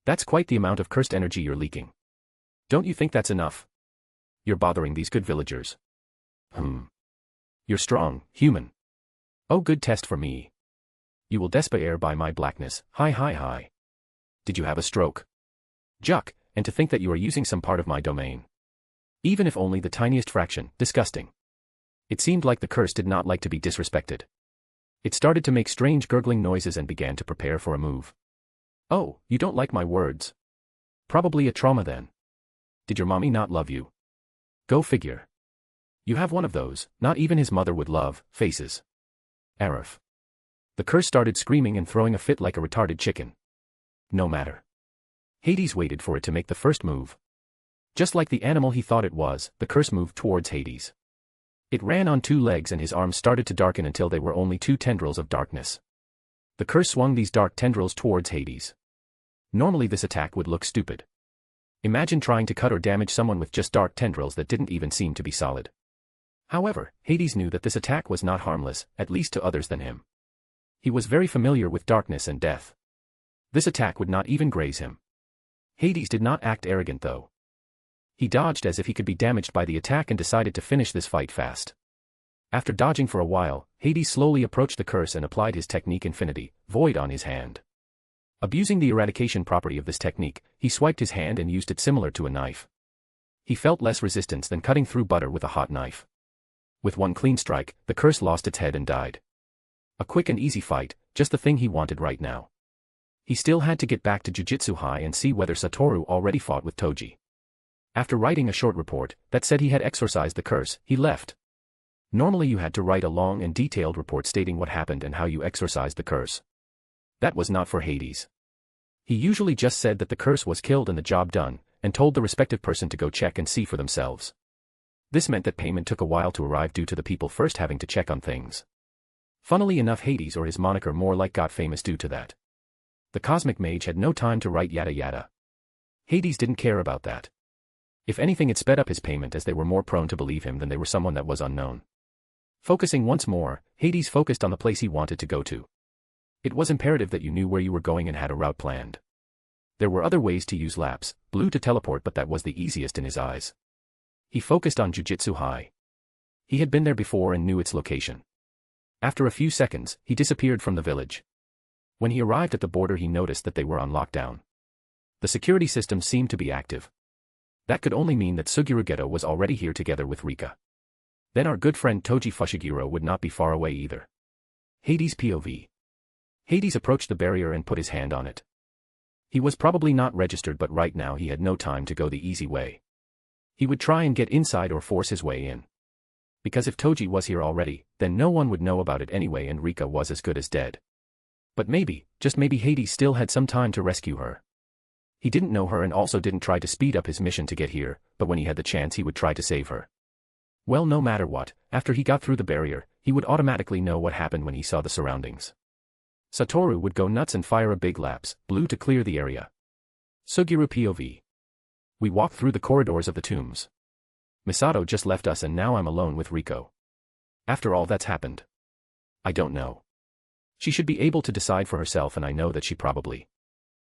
[SPEAKER 3] That's quite the amount of cursed energy you're leaking. Don't you think that's enough? You're bothering these good villagers. You're strong, human. Oh, good test for me. You will despair by my blackness, hi. Did you have a stroke? Juck, and to think that you are using some part of my domain. Even if only the tiniest fraction, disgusting. It seemed like the curse did not like to be disrespected. It started to make strange gurgling noises and began to prepare for a move. Oh, you don't like my words. Probably a trauma then. Did your mommy not love you? Go figure. You have one of those, not even his mother would love, faces. Arif. The curse started screaming and throwing a fit like a retarded chicken. No matter. Hades waited for it to make the first move. Just like the animal he thought it was, the curse moved towards Hades. It ran on two legs and his arms started to darken until they were only two tendrils of darkness. The curse swung these dark tendrils towards Hades. Normally this attack would look stupid. Imagine trying to cut or damage someone with just dark tendrils that didn't even seem to be solid. However, Hades knew that this attack was not harmless, at least to others than him. He was very familiar with darkness and death. This attack would not even graze him. Hades did not act arrogant though. He dodged as if he could be damaged by the attack and decided to finish this fight fast. After dodging for a while, Hades slowly approached the curse and applied his technique Infinity, Void on his hand. Abusing the eradication property of this technique, he swiped his hand and used it similar to a knife. He felt less resistance than cutting through butter with a hot knife. With one clean strike, the curse lost its head and died. A quick and easy fight, just the thing he wanted right now. He still had to get back to Jujutsu High and see whether Satoru already fought with Toji. After writing a short report that said he had exorcised the curse, he left. Normally you had to write a long and detailed report stating what happened and how you exorcised the curse. That was not for Hades. He usually just said that the curse was killed and the job done, and told the respective person to go check and see for themselves. This meant that payment took a while to arrive due to the people first having to check on things. Funnily enough, Hades, or his moniker more like, got famous due to that. The cosmic mage had no time to write yada yada. Hades didn't care about that. If anything, it sped up his payment as they were more prone to believe him than they were someone that was unknown. Focusing once more, Hades focused on the place he wanted to go to. It was imperative that you knew where you were going and had a route planned. There were other ways to use Lapse, Blue to teleport, but that was the easiest in his eyes. He focused on Jujutsu High. He had been there before and knew its location. After a few seconds, he disappeared from the village. When he arrived at the border, he noticed that they were on lockdown. The security system seemed to be active. That could only mean that Suguru Geto was already here together with Rika. Then our good friend Toji Fushiguro would not be far away either. Hades POV. Hades approached the barrier and put his hand on it. He was probably not registered, but right now he had no time to go the easy way. He would try and get inside or force his way in. Because if Toji was here already, then no one would know about it anyway and Rika was as good as dead. But maybe, just maybe, Hades still had some time to rescue her. He didn't know her and also didn't try to speed up his mission to get here, but when he had the chance he would try to save her. Well, no matter what, after he got through the barrier, he would automatically know what happened when he saw the surroundings. Satoru would go nuts and fire a big Lapse, Blue to clear the area. Suguru POV. We walked through the corridors of the tombs. Misato just left us and now I'm alone with Riko. After all that's happened. I don't know. She should be able to decide for herself, and I know that she probably.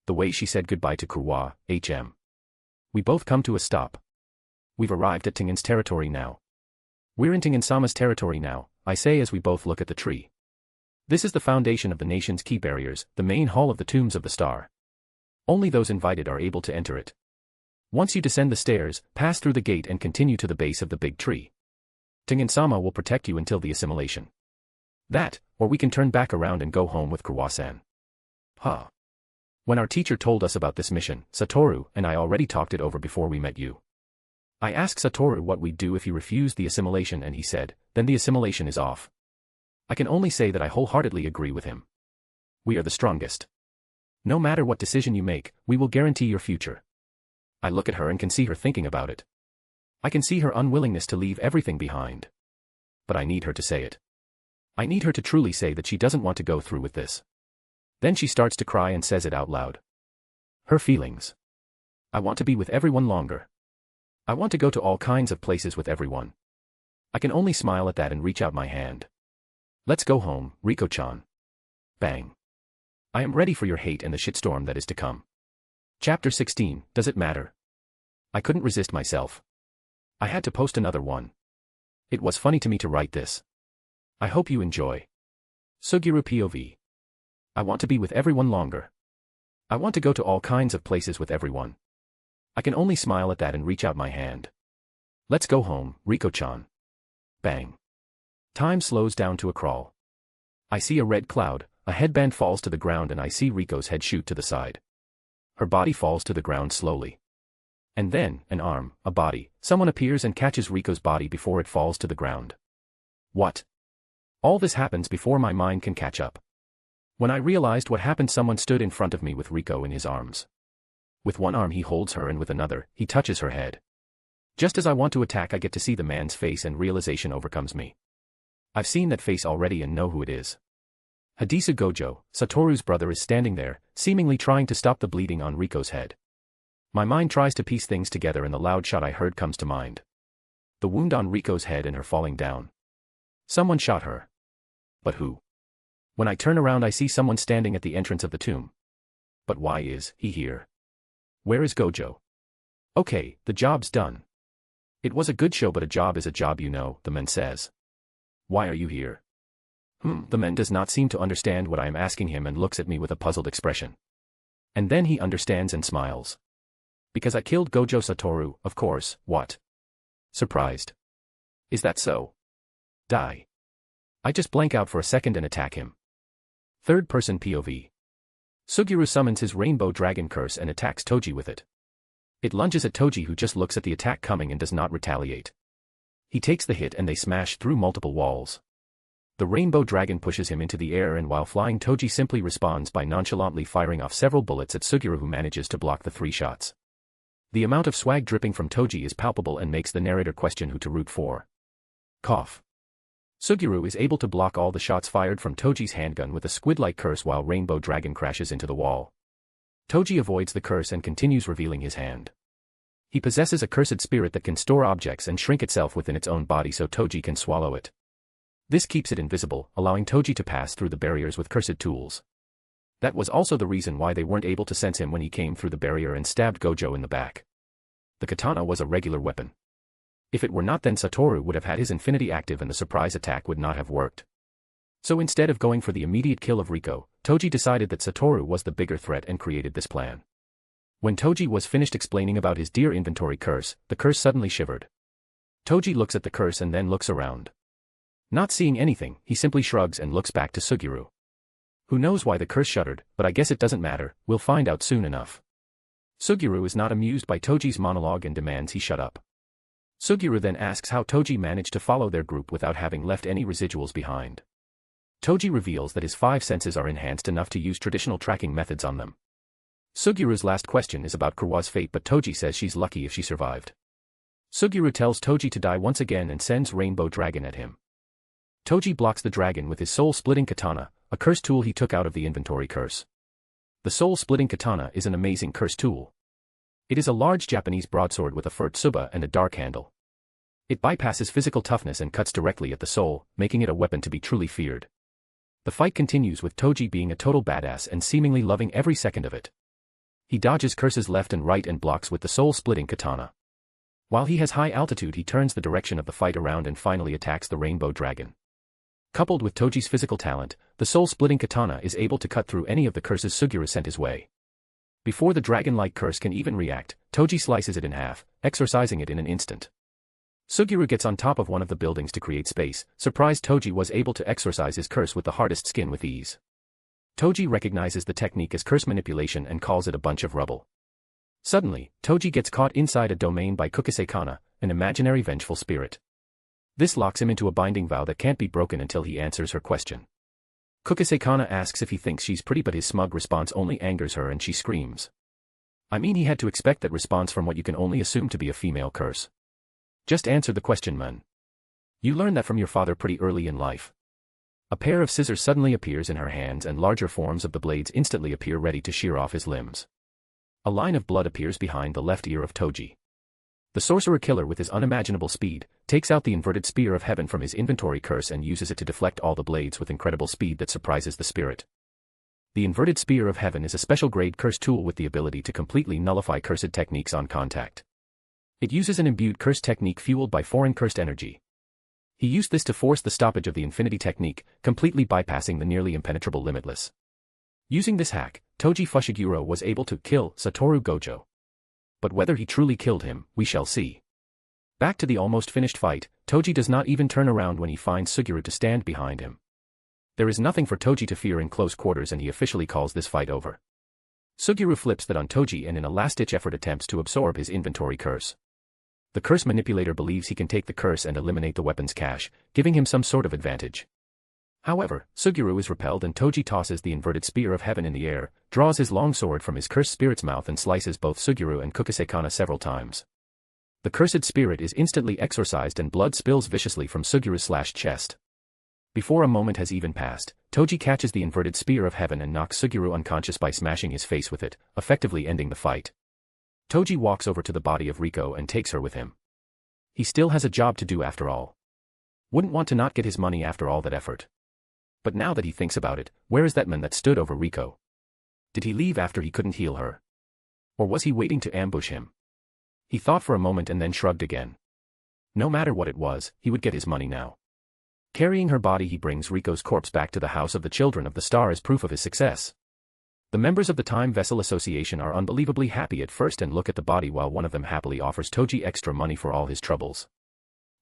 [SPEAKER 3] The way she said goodbye to Kurwa, HM. We both come to a stop. We've arrived at Tengen's territory now. We're in Tengen-sama's territory now, I say as we both look at the tree. This is the foundation of the nation's key barriers, the main hall of the Tombs of the Star. Only those invited are able to enter it. Once you descend the stairs, pass through the gate and continue to the base of the big tree. Tengen-sama will protect you until the assimilation. That, or we can turn back around and go home with Kurwa-san. Huh. When our teacher told us about this mission, Satoru and I already talked it over before we met you. I asked Satoru what we'd do if he refused the assimilation and he said, then the assimilation is off. I can only say that I wholeheartedly agree with him. We are the strongest. No matter what decision you make, we will guarantee your future. I look at her and can see her thinking about it. I can see her unwillingness to leave everything behind. But I need her to say it. I need her to truly say that she doesn't want to go through with this. Then she starts to cry and says it out loud. Her feelings. I want to be with everyone longer. I want to go to all kinds of places with everyone. I can only smile at that and reach out my hand. Let's go home, Riko-chan. Bang. I am ready for your hate and the shitstorm that is to come. Chapter 16, Does It Matter? I couldn't resist myself. I had to post another one. It was funny to me to write this. I hope you enjoy. Suguru POV. I want to be with everyone longer. I want to go to all kinds of places with everyone. I can only smile at that and reach out my hand. Let's go home, Riko-chan. Bang. Time slows down to a crawl. I see a red cloud, a headband falls to the ground and I see Riko's head shoot to the side. Her body falls to the ground slowly. And then, an arm, a body, someone appears and catches Riko's body before it falls to the ground. What? All this happens before my mind can catch up. When I realized what happened, someone stood in front of me with Riko in his arms. With one arm he holds her and with another, he touches her head. Just as I want to attack, I get to see the man's face and realization overcomes me. I've seen that face already and know who it is. Hadisu Gojo, Satoru's brother, is standing there, seemingly trying to stop the bleeding on Riko's head. My mind tries to piece things together and the loud shot I heard comes to mind. The wound on Riko's head and her falling down. Someone shot her. But who? When I turn around I see someone standing at the entrance of the tomb. But why is he here? Where is Gojo? Okay, the job's done. It was a good show, but a job is a job, you know, the man says. Why are you here? The man does not seem to understand what I am asking him and looks at me with a puzzled expression. And then he understands and smiles. Because I killed Gojo Satoru, of course, what? Surprised. Is that so? Die. I just blank out for a second and attack him. Third person POV. Suguru summons his rainbow dragon curse and attacks Toji with it. It lunges at Toji, who just looks at the attack coming and does not retaliate. He takes the hit and they smash through multiple walls. The rainbow dragon pushes him into the air, and while flying, Toji simply responds by nonchalantly firing off several bullets at Suguru, who manages to block the 3 shots. The amount of swag dripping from Toji is palpable and makes the narrator question who to root for. Cough. Suguru is able to block all the shots fired from Toji's handgun with a squid-like curse while Rainbow Dragon crashes into the wall. Toji avoids the curse and continues, revealing his hand. He possesses a cursed spirit that can store objects and shrink itself within its own body so Toji can swallow it. This keeps it invisible, allowing Toji to pass through the barriers with cursed tools. That was also the reason why they weren't able to sense him when he came through the barrier and stabbed Gojo in the back. The katana was a regular weapon. If it were not, then Satoru would have had his infinity active and the surprise attack would not have worked. So instead of going for the immediate kill of Riko, Toji decided that Satoru was the bigger threat and created this plan. When Toji was finished explaining about his dear inventory curse, the curse suddenly shivered. Toji looks at the curse and then looks around. Not seeing anything, he simply shrugs and looks back to Suguru. Who knows why the curse shuddered, but I guess it doesn't matter, we'll find out soon enough. Suguru is not amused by Toji's monologue and demands he shut up. Suguru then asks how Toji managed to follow their group without having left any residuals behind. Toji reveals that his 5 senses are enhanced enough to use traditional tracking methods on them. Suguru's last question is about Kurwa's fate, but Toji says she's lucky if she survived. Suguru tells Toji to die once again and sends Rainbow Dragon at him. Toji blocks the dragon with his soul-splitting katana, a curse tool he took out of the inventory curse. The soul-splitting katana is an amazing curse tool. It is a large Japanese broadsword with a furt tsuba and a dark handle. It bypasses physical toughness and cuts directly at the soul, making it a weapon to be truly feared. The fight continues with Toji being a total badass and seemingly loving every second of it. He dodges curses left and right and blocks with the soul-splitting katana. While he has high altitude, he turns the direction of the fight around and finally attacks the rainbow dragon. Coupled with Toji's physical talent, the soul-splitting katana is able to cut through any of the curses Suguru sent his way. Before the dragon-like curse can even react, Toji slices it in half, exorcising it in an instant. Suguru gets on top of one of the buildings to create space. Surprised, Toji was able to exorcise his curse with the hardest skin with ease. Toji recognizes the technique as curse manipulation and calls it a bunch of rubble. Suddenly, Toji gets caught inside a domain by Kukusei-kana, an imaginary vengeful spirit. This locks him into a binding vow that can't be broken until he answers her question. Kukusei-kana asks if he thinks she's pretty, but his smug response only angers her and she screams. I mean, he had to expect that response from what you can only assume to be a female curse. Just answer the question, man. You learned that from your father pretty early in life. A pair of scissors suddenly appears in her hands and larger forms of the blades instantly appear ready to shear off his limbs. A line of blood appears behind the left ear of Toji. The sorcerer killer, with his unimaginable speed, takes out the inverted spear of heaven from his inventory curse and uses it to deflect all the blades with incredible speed that surprises the spirit. The inverted spear of heaven is a special grade curse tool with the ability to completely nullify cursed techniques on contact. It uses an imbued curse technique fueled by foreign cursed energy. He used this to force the stoppage of the infinity technique, completely bypassing the nearly impenetrable limitless. Using this hack, Toji Fushiguro was able to kill Satoru Gojo. But whether he truly killed him, we shall see. Back to the almost finished fight, Toji does not even turn around when he finds Suguru to stand behind him. There is nothing for Toji to fear in close quarters and he officially calls this fight over. Suguru flips that on Toji and in a last-ditch effort attempts to absorb his inventory curse. The curse manipulator believes he can take the curse and eliminate the weapon's cache, giving him some sort of advantage. However, Suguru is repelled and Toji tosses the inverted spear of heaven in the air, draws his long sword from his cursed spirit's mouth and slices both Suguru and Kukusei-kana several times. The cursed spirit is instantly exorcised and blood spills viciously from Suguru's slashed chest. Before a moment has even passed, Toji catches the inverted spear of heaven and knocks Suguru unconscious by smashing his face with it, effectively ending the fight. Toji walks over to the body of Riko and takes her with him. He still has a job to do after all. Wouldn't want to not get his money after all that effort. But now that he thinks about it, where is that man that stood over Riko? Did he leave after he couldn't heal her? Or was he waiting to ambush him? He thought for a moment and then shrugged again. No matter what it was, he would get his money now. Carrying her body, he brings Riko's corpse back to the House of the Children of the Star as proof of his success. The members of the Time Vessel Association are unbelievably happy at first and look at the body while one of them happily offers Toji extra money for all his troubles.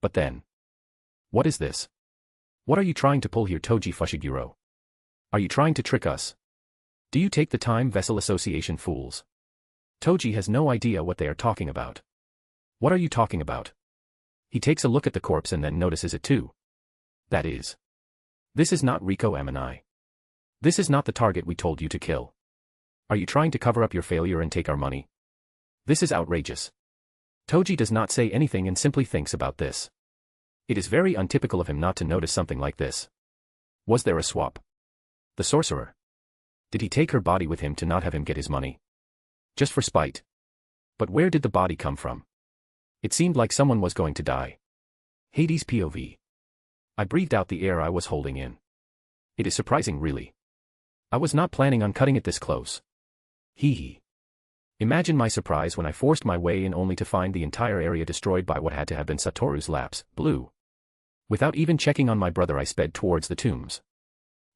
[SPEAKER 3] But then... what is this? What are you trying to pull here, Toji Fushiguro? Are you trying to trick us? Do you take the Time Vessel Association fools? Toji has no idea what they are talking about. What are you talking about? He takes a look at the corpse and then notices it too. That is. This is not Rico Amanai. This is not the target we told you to kill. Are you trying to cover up your failure and take our money? This is outrageous. Toji does not say anything and simply thinks about this. It is very untypical of him not to notice something like this. Was there a swap? The sorcerer. Did he take her body with him to not have him get his money? Just for spite. But where did the body come from? It seemed like someone was going to die. Hades POV. I breathed out the air I was holding in. It is surprising, really. I was not planning on cutting it this close. Hee hee. Imagine my surprise when I forced my way in only to find the entire area destroyed by what had to have been Satoru's lapse, blue. Without even checking on my brother, I sped towards the tombs.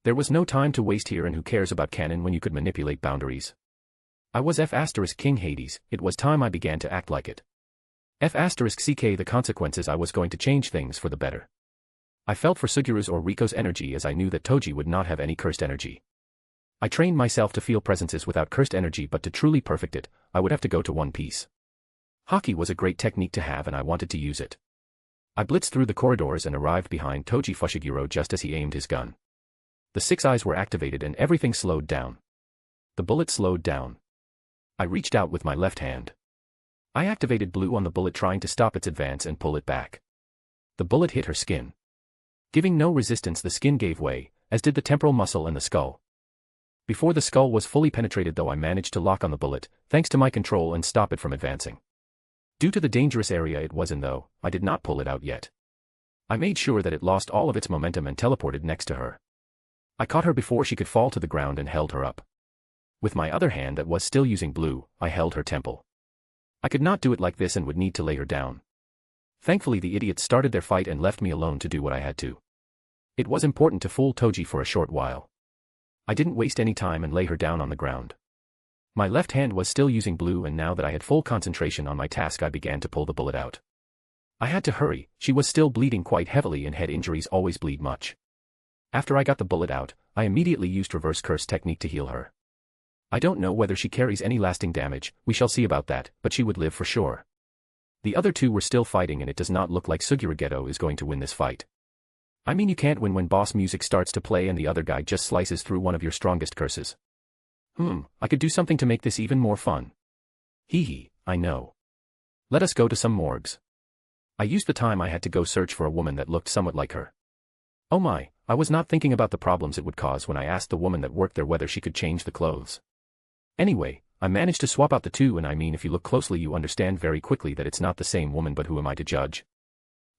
[SPEAKER 3] There was no time to waste here, and who cares about canon when you could manipulate boundaries? I was King Hades, it was time I began to act like it. CK the consequences, I was going to change things for the better. I felt for Sugiru's or Riko's energy, as I knew that Toji would not have any cursed energy. I trained myself to feel presences without cursed energy, but to truly perfect it, I would have to go to One Piece. Haki was a great technique to have and I wanted to use it. I blitzed through the corridors and arrived behind Toji Fushiguro just as he aimed his gun. The six eyes were activated and everything slowed down. The bullet slowed down. I reached out with my left hand. I activated blue on the bullet, trying to stop its advance and pull it back. The bullet hit her skin. Giving no resistance, the skin gave way, as did the temporal muscle and the skull. Before the skull was fully penetrated though, I managed to lock on the bullet, thanks to my control, and stop it from advancing. Due to the dangerous area it was in though, I did not pull it out yet. I made sure that it lost all of its momentum and teleported next to her. I caught her before she could fall to the ground and held her up. With my other hand that was still using blue, I held her temple. I could not do it like this and would need to lay her down. Thankfully the idiots started their fight and left me alone to do what I had to. It was important to fool Toji for a short while. I didn't waste any time and lay her down on the ground. My left hand was still using blue, and now that I had full concentration on my task I began to pull the bullet out. I had to hurry, she was still bleeding quite heavily and head injuries always bleed much. After I got the bullet out, I immediately used reverse curse technique to heal her. I don't know whether she carries any lasting damage, we shall see about that, but she would live for sure. The other two were still fighting and it does not look like Suguru Geto is going to win this fight. I mean, you can't win when boss music starts to play and the other guy just slices through one of your strongest curses. I could do something to make this even more fun. Hee hee, I know. Let us go to some morgues. I used the time I had to go search for a woman that looked somewhat like her. Oh my, I was not thinking about the problems it would cause when I asked the woman that worked there whether she could change the clothes. Anyway, I managed to swap out the two, and I mean, if you look closely you understand very quickly that it's not the same woman, but who am I to judge?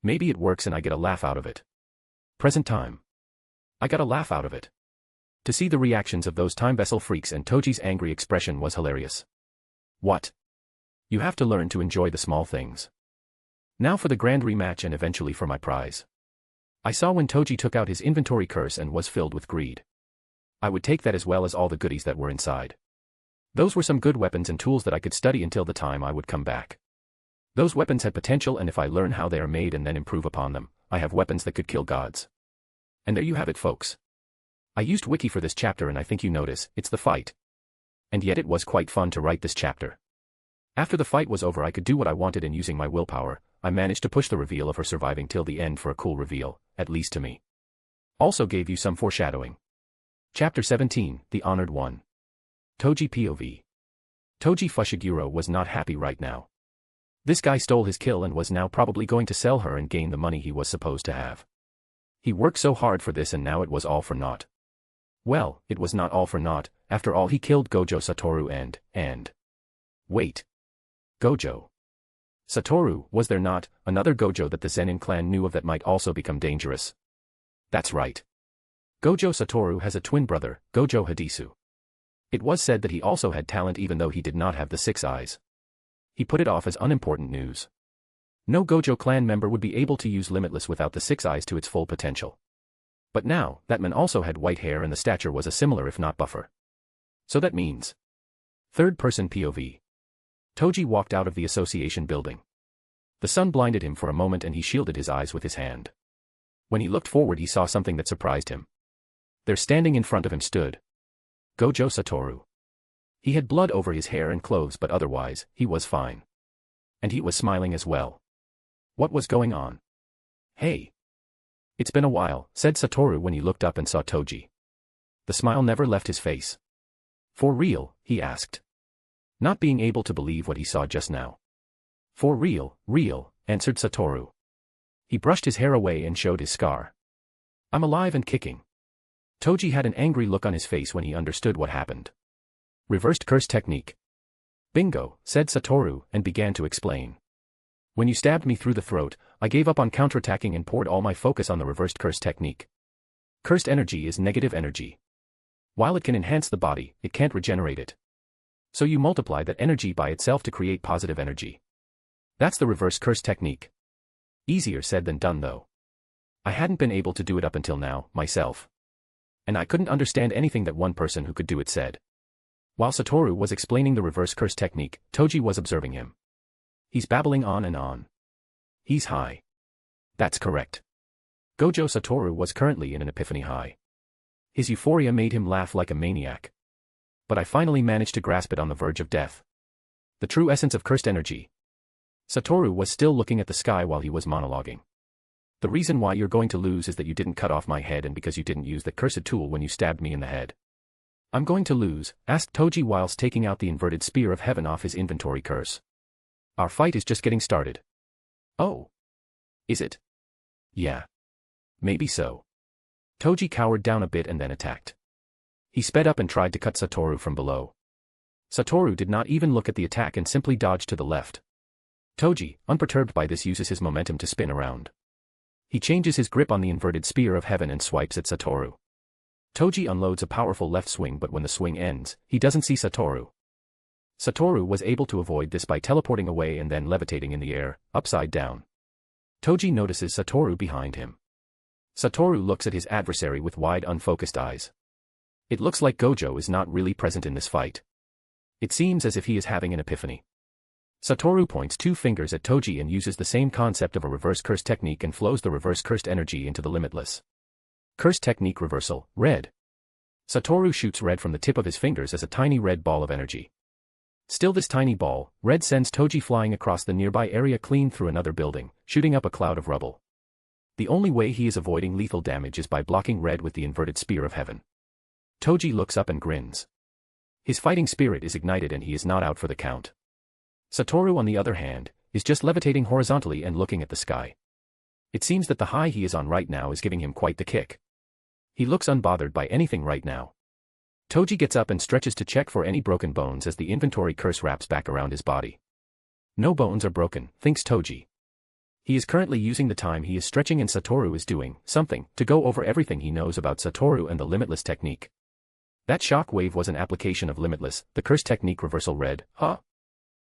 [SPEAKER 3] Maybe it works and I get a laugh out of it. Present time. I got a laugh out of it. To see the reactions of those time vessel freaks and Toji's angry expression was hilarious. What? You have to learn to enjoy the small things. Now for the grand rematch and eventually for my prize. I saw when Toji took out his inventory curse and was filled with greed. I would take that as well as all the goodies that were inside. Those were some good weapons and tools that I could study until the time I would come back. Those weapons had potential, and if I learn how they are made and then improve upon them, I have weapons that could kill gods. And there you have it, folks. I used Wiki for this chapter and I think you notice, it's the fight. And yet it was quite fun to write this chapter. After the fight was over I could do what I wanted, and using my willpower, I managed to push the reveal of her surviving till the end for a cool reveal, at least to me. Also gave you some foreshadowing. Chapter 17, The Honored One. Toji POV. Toji Fushiguro was not happy right now. This guy stole his kill and was now probably going to sell her and gain the money he was supposed to have. He worked so hard for this and now it was all for naught. Well, it was not all for naught, after all he killed Gojo Satoru and... Wait. Gojo. Satoru, was there not another Gojo that the Zenin clan knew of that might also become dangerous? That's right. Gojo Satoru has a twin brother, Gojo Hadisu. It was said that he also had talent even though he did not have the six eyes. He put it off as unimportant news. No Gojo clan member would be able to use Limitless without the six eyes to its full potential. But now, that man also had white hair and the stature was a similar if not buffer. So that means... Third-person POV. Toji walked out of the association building. The sun blinded him for a moment and he shielded his eyes with his hand. When he looked forward he saw something that surprised him. There standing in front of him stood Gojo Satoru. He had blood over his hair and clothes, but otherwise, he was fine. And he was smiling as well. What was going on? Hey. It's been a while, said Satoru when he looked up and saw Toji. The smile never left his face. For real, he asked. Not being able to believe what he saw just now. For real, answered Satoru. He brushed his hair away and showed his scar. I'm alive and kicking. Toji had an angry look on his face when he understood what happened. Reversed curse technique. Bingo, said Satoru and began to explain. When you stabbed me through the throat, I gave up on counterattacking and poured all my focus on the reversed curse technique. Cursed energy is negative energy. While it can enhance the body, it can't regenerate it. So you multiply that energy by itself to create positive energy. That's the reverse curse technique. Easier said than done though. I hadn't been able to do it up until now, myself. And I couldn't understand anything that one person who could do it said. While Satoru was explaining the reverse curse technique, Toji was observing him. He's babbling on and on. He's high. That's correct. Gojo Satoru was currently in an epiphany high. His euphoria made him laugh like a maniac. But I finally managed to grasp it on the verge of death. The true essence of cursed energy. Satoru was still looking at the sky while he was monologuing. The reason why you're going to lose is that you didn't cut off my head and because you didn't use the cursed tool when you stabbed me in the head. I'm going to lose, asked Toji whilst taking out the inverted spear of heaven off his inventory curse. Our fight is just getting started. Oh. Is it? Yeah. Maybe so. Toji cowered down a bit and then attacked. He sped up and tried to cut Satoru from below. Satoru did not even look at the attack and simply dodged to the left. Toji, unperturbed by this, uses his momentum to spin around. He changes his grip on the inverted spear of heaven and swipes at Satoru. Toji unloads a powerful left swing, but when the swing ends, he doesn't see Satoru. Satoru was able to avoid this by teleporting away and then levitating in the air, upside down. Toji notices Satoru behind him. Satoru looks at his adversary with wide unfocused eyes. It looks like Gojo is not really present in this fight. It seems as if he is having an epiphany. Satoru points two fingers at Toji and uses the same concept of a reverse curse technique and flows the reverse cursed energy into the limitless. Curse technique reversal, red. Satoru shoots red from the tip of his fingers as a tiny red ball of energy. Still this tiny ball, red, sends Toji flying across the nearby area clean through another building, shooting up a cloud of rubble. The only way he is avoiding lethal damage is by blocking red with the inverted spear of heaven. Toji looks up and grins. His fighting spirit is ignited and he is not out for the count. Satoru, on the other hand, is just levitating horizontally and looking at the sky. It seems that the high he is on right now is giving him quite the kick. He looks unbothered by anything right now. Toji gets up and stretches to check for any broken bones as the inventory curse wraps back around his body. No bones are broken, thinks Toji. He is currently using the time he is stretching and Satoru is doing something to go over everything he knows about Satoru and the limitless technique. That shock wave was an application of limitless, the curse technique reversal red, huh?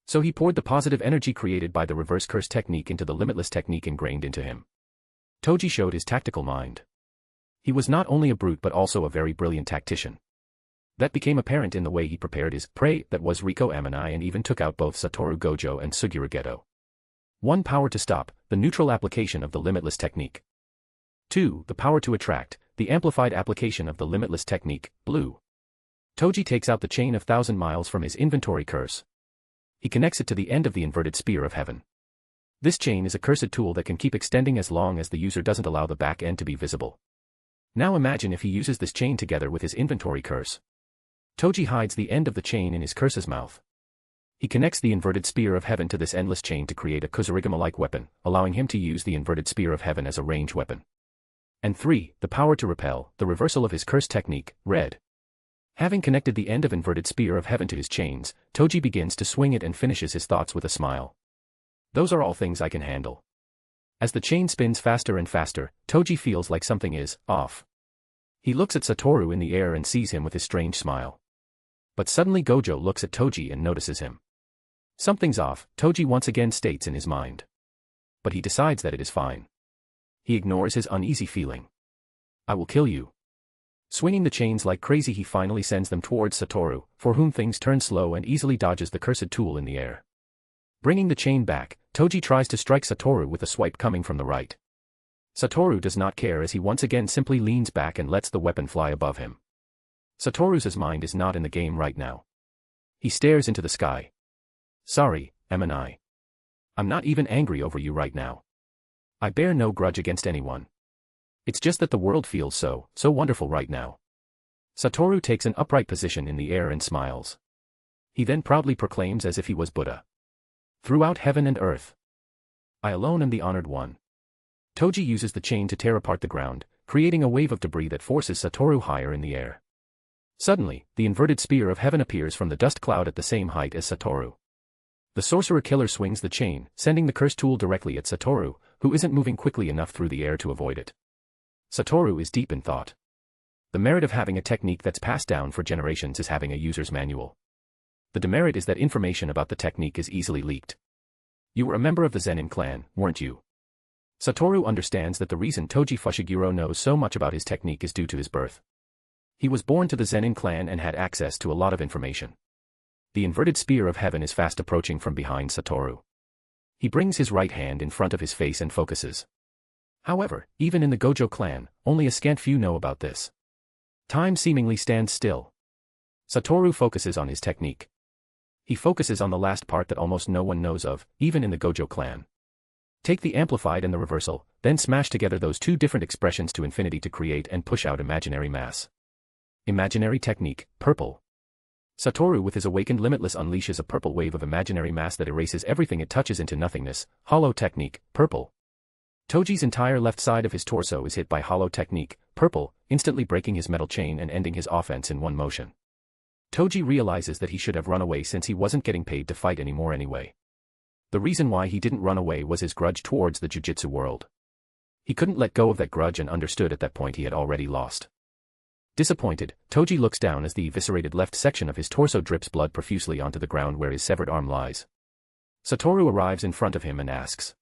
[SPEAKER 3] So he poured the positive energy created by the reverse curse technique into the limitless technique ingrained into him. Toji showed his tactical mind. He was not only a brute but also a very brilliant tactician. That became apparent in the way he prepared his prey, that was Riko Amanai, and even took out both Satoru Gojo and Suguru Geto. 1. Power to stop, the neutral application of the limitless technique. 2. The power to attract, the amplified application of the limitless technique, blue. Toji takes out the chain of 1,000 miles from his inventory curse. He connects it to the end of the inverted spear of heaven. This chain is a cursed tool that can keep extending as long as the user doesn't allow the back end to be visible. Now imagine if he uses this chain together with his inventory curse. Toji hides the end of the chain in his curse's mouth. He connects the inverted spear of heaven to this endless chain to create a Kusarigama-like weapon, allowing him to use the inverted spear of heaven as a ranged weapon. And 3. The power to repel, the reversal of his curse technique, red. Having connected the end of inverted spear of heaven to his chains, Toji begins to swing it and finishes his thoughts with a smile. Those are all things I can handle. As the chain spins faster and faster, Toji feels like something is off. He looks at Satoru in the air and sees him with his strange smile. But suddenly Gojo looks at Toji and notices him. Something's off, Toji once again states in his mind. But he decides that it is fine. He ignores his uneasy feeling. I will kill you. Swinging the chains like crazy, he finally sends them towards Satoru, for whom things turn slow and easily dodges the cursed tool in the air. Bringing the chain back, Toji tries to strike Satoru with a swipe coming from the right. Satoru does not care as he once again simply leans back and lets the weapon fly above him. Satoru's mind is not in the game right now. He stares into the sky. Sorry, Amanai. I'm not even angry over you right now. I bear no grudge against anyone. It's just that the world feels so wonderful right now. Satoru takes an upright position in the air and smiles. He then proudly proclaims as if he was Buddha. Throughout heaven and earth, I alone am the honored one. Toji uses the chain to tear apart the ground, creating a wave of debris that forces Satoru higher in the air. Suddenly, the inverted spear of heaven appears from the dust cloud at the same height as Satoru. The sorcerer killer swings the chain, sending the curse tool directly at Satoru, who isn't moving quickly enough through the air to avoid it. Satoru is deep in thought. The merit of having a technique that's passed down for generations is having a user's manual. The demerit is that information about the technique is easily leaked. You were a member of the Zenin clan, weren't you? Satoru understands that the reason Toji Fushiguro knows so much about his technique is due to his birth. He was born to the Zenin clan and had access to a lot of information. The inverted spear of heaven is fast approaching from behind Satoru. He brings his right hand in front of his face and focuses. However, even in the Gojo clan, only a scant few know about this. Time seemingly stands still. Satoru focuses on his technique. He focuses on the last part that almost no one knows of, even in the Gojo clan. Take the amplified and the reversal, then smash together those two different expressions to infinity to create and push out imaginary mass. Imaginary technique, purple. Satoru with his awakened limitless unleashes a purple wave of imaginary mass that erases everything it touches into nothingness, hollow technique, purple. Toji's entire left side of his torso is hit by hollow technique, purple, instantly breaking his metal chain and ending his offense in one motion. Toji realizes that he should have run away since he wasn't getting paid to fight anymore anyway. The reason why he didn't run away was his grudge towards the jujitsu world. He couldn't let go of that grudge and understood at that point he had already lost. Disappointed, Toji looks down as the eviscerated left section of his torso drips blood profusely onto the ground where his severed arm lies. Satoru arrives in front of him and asks,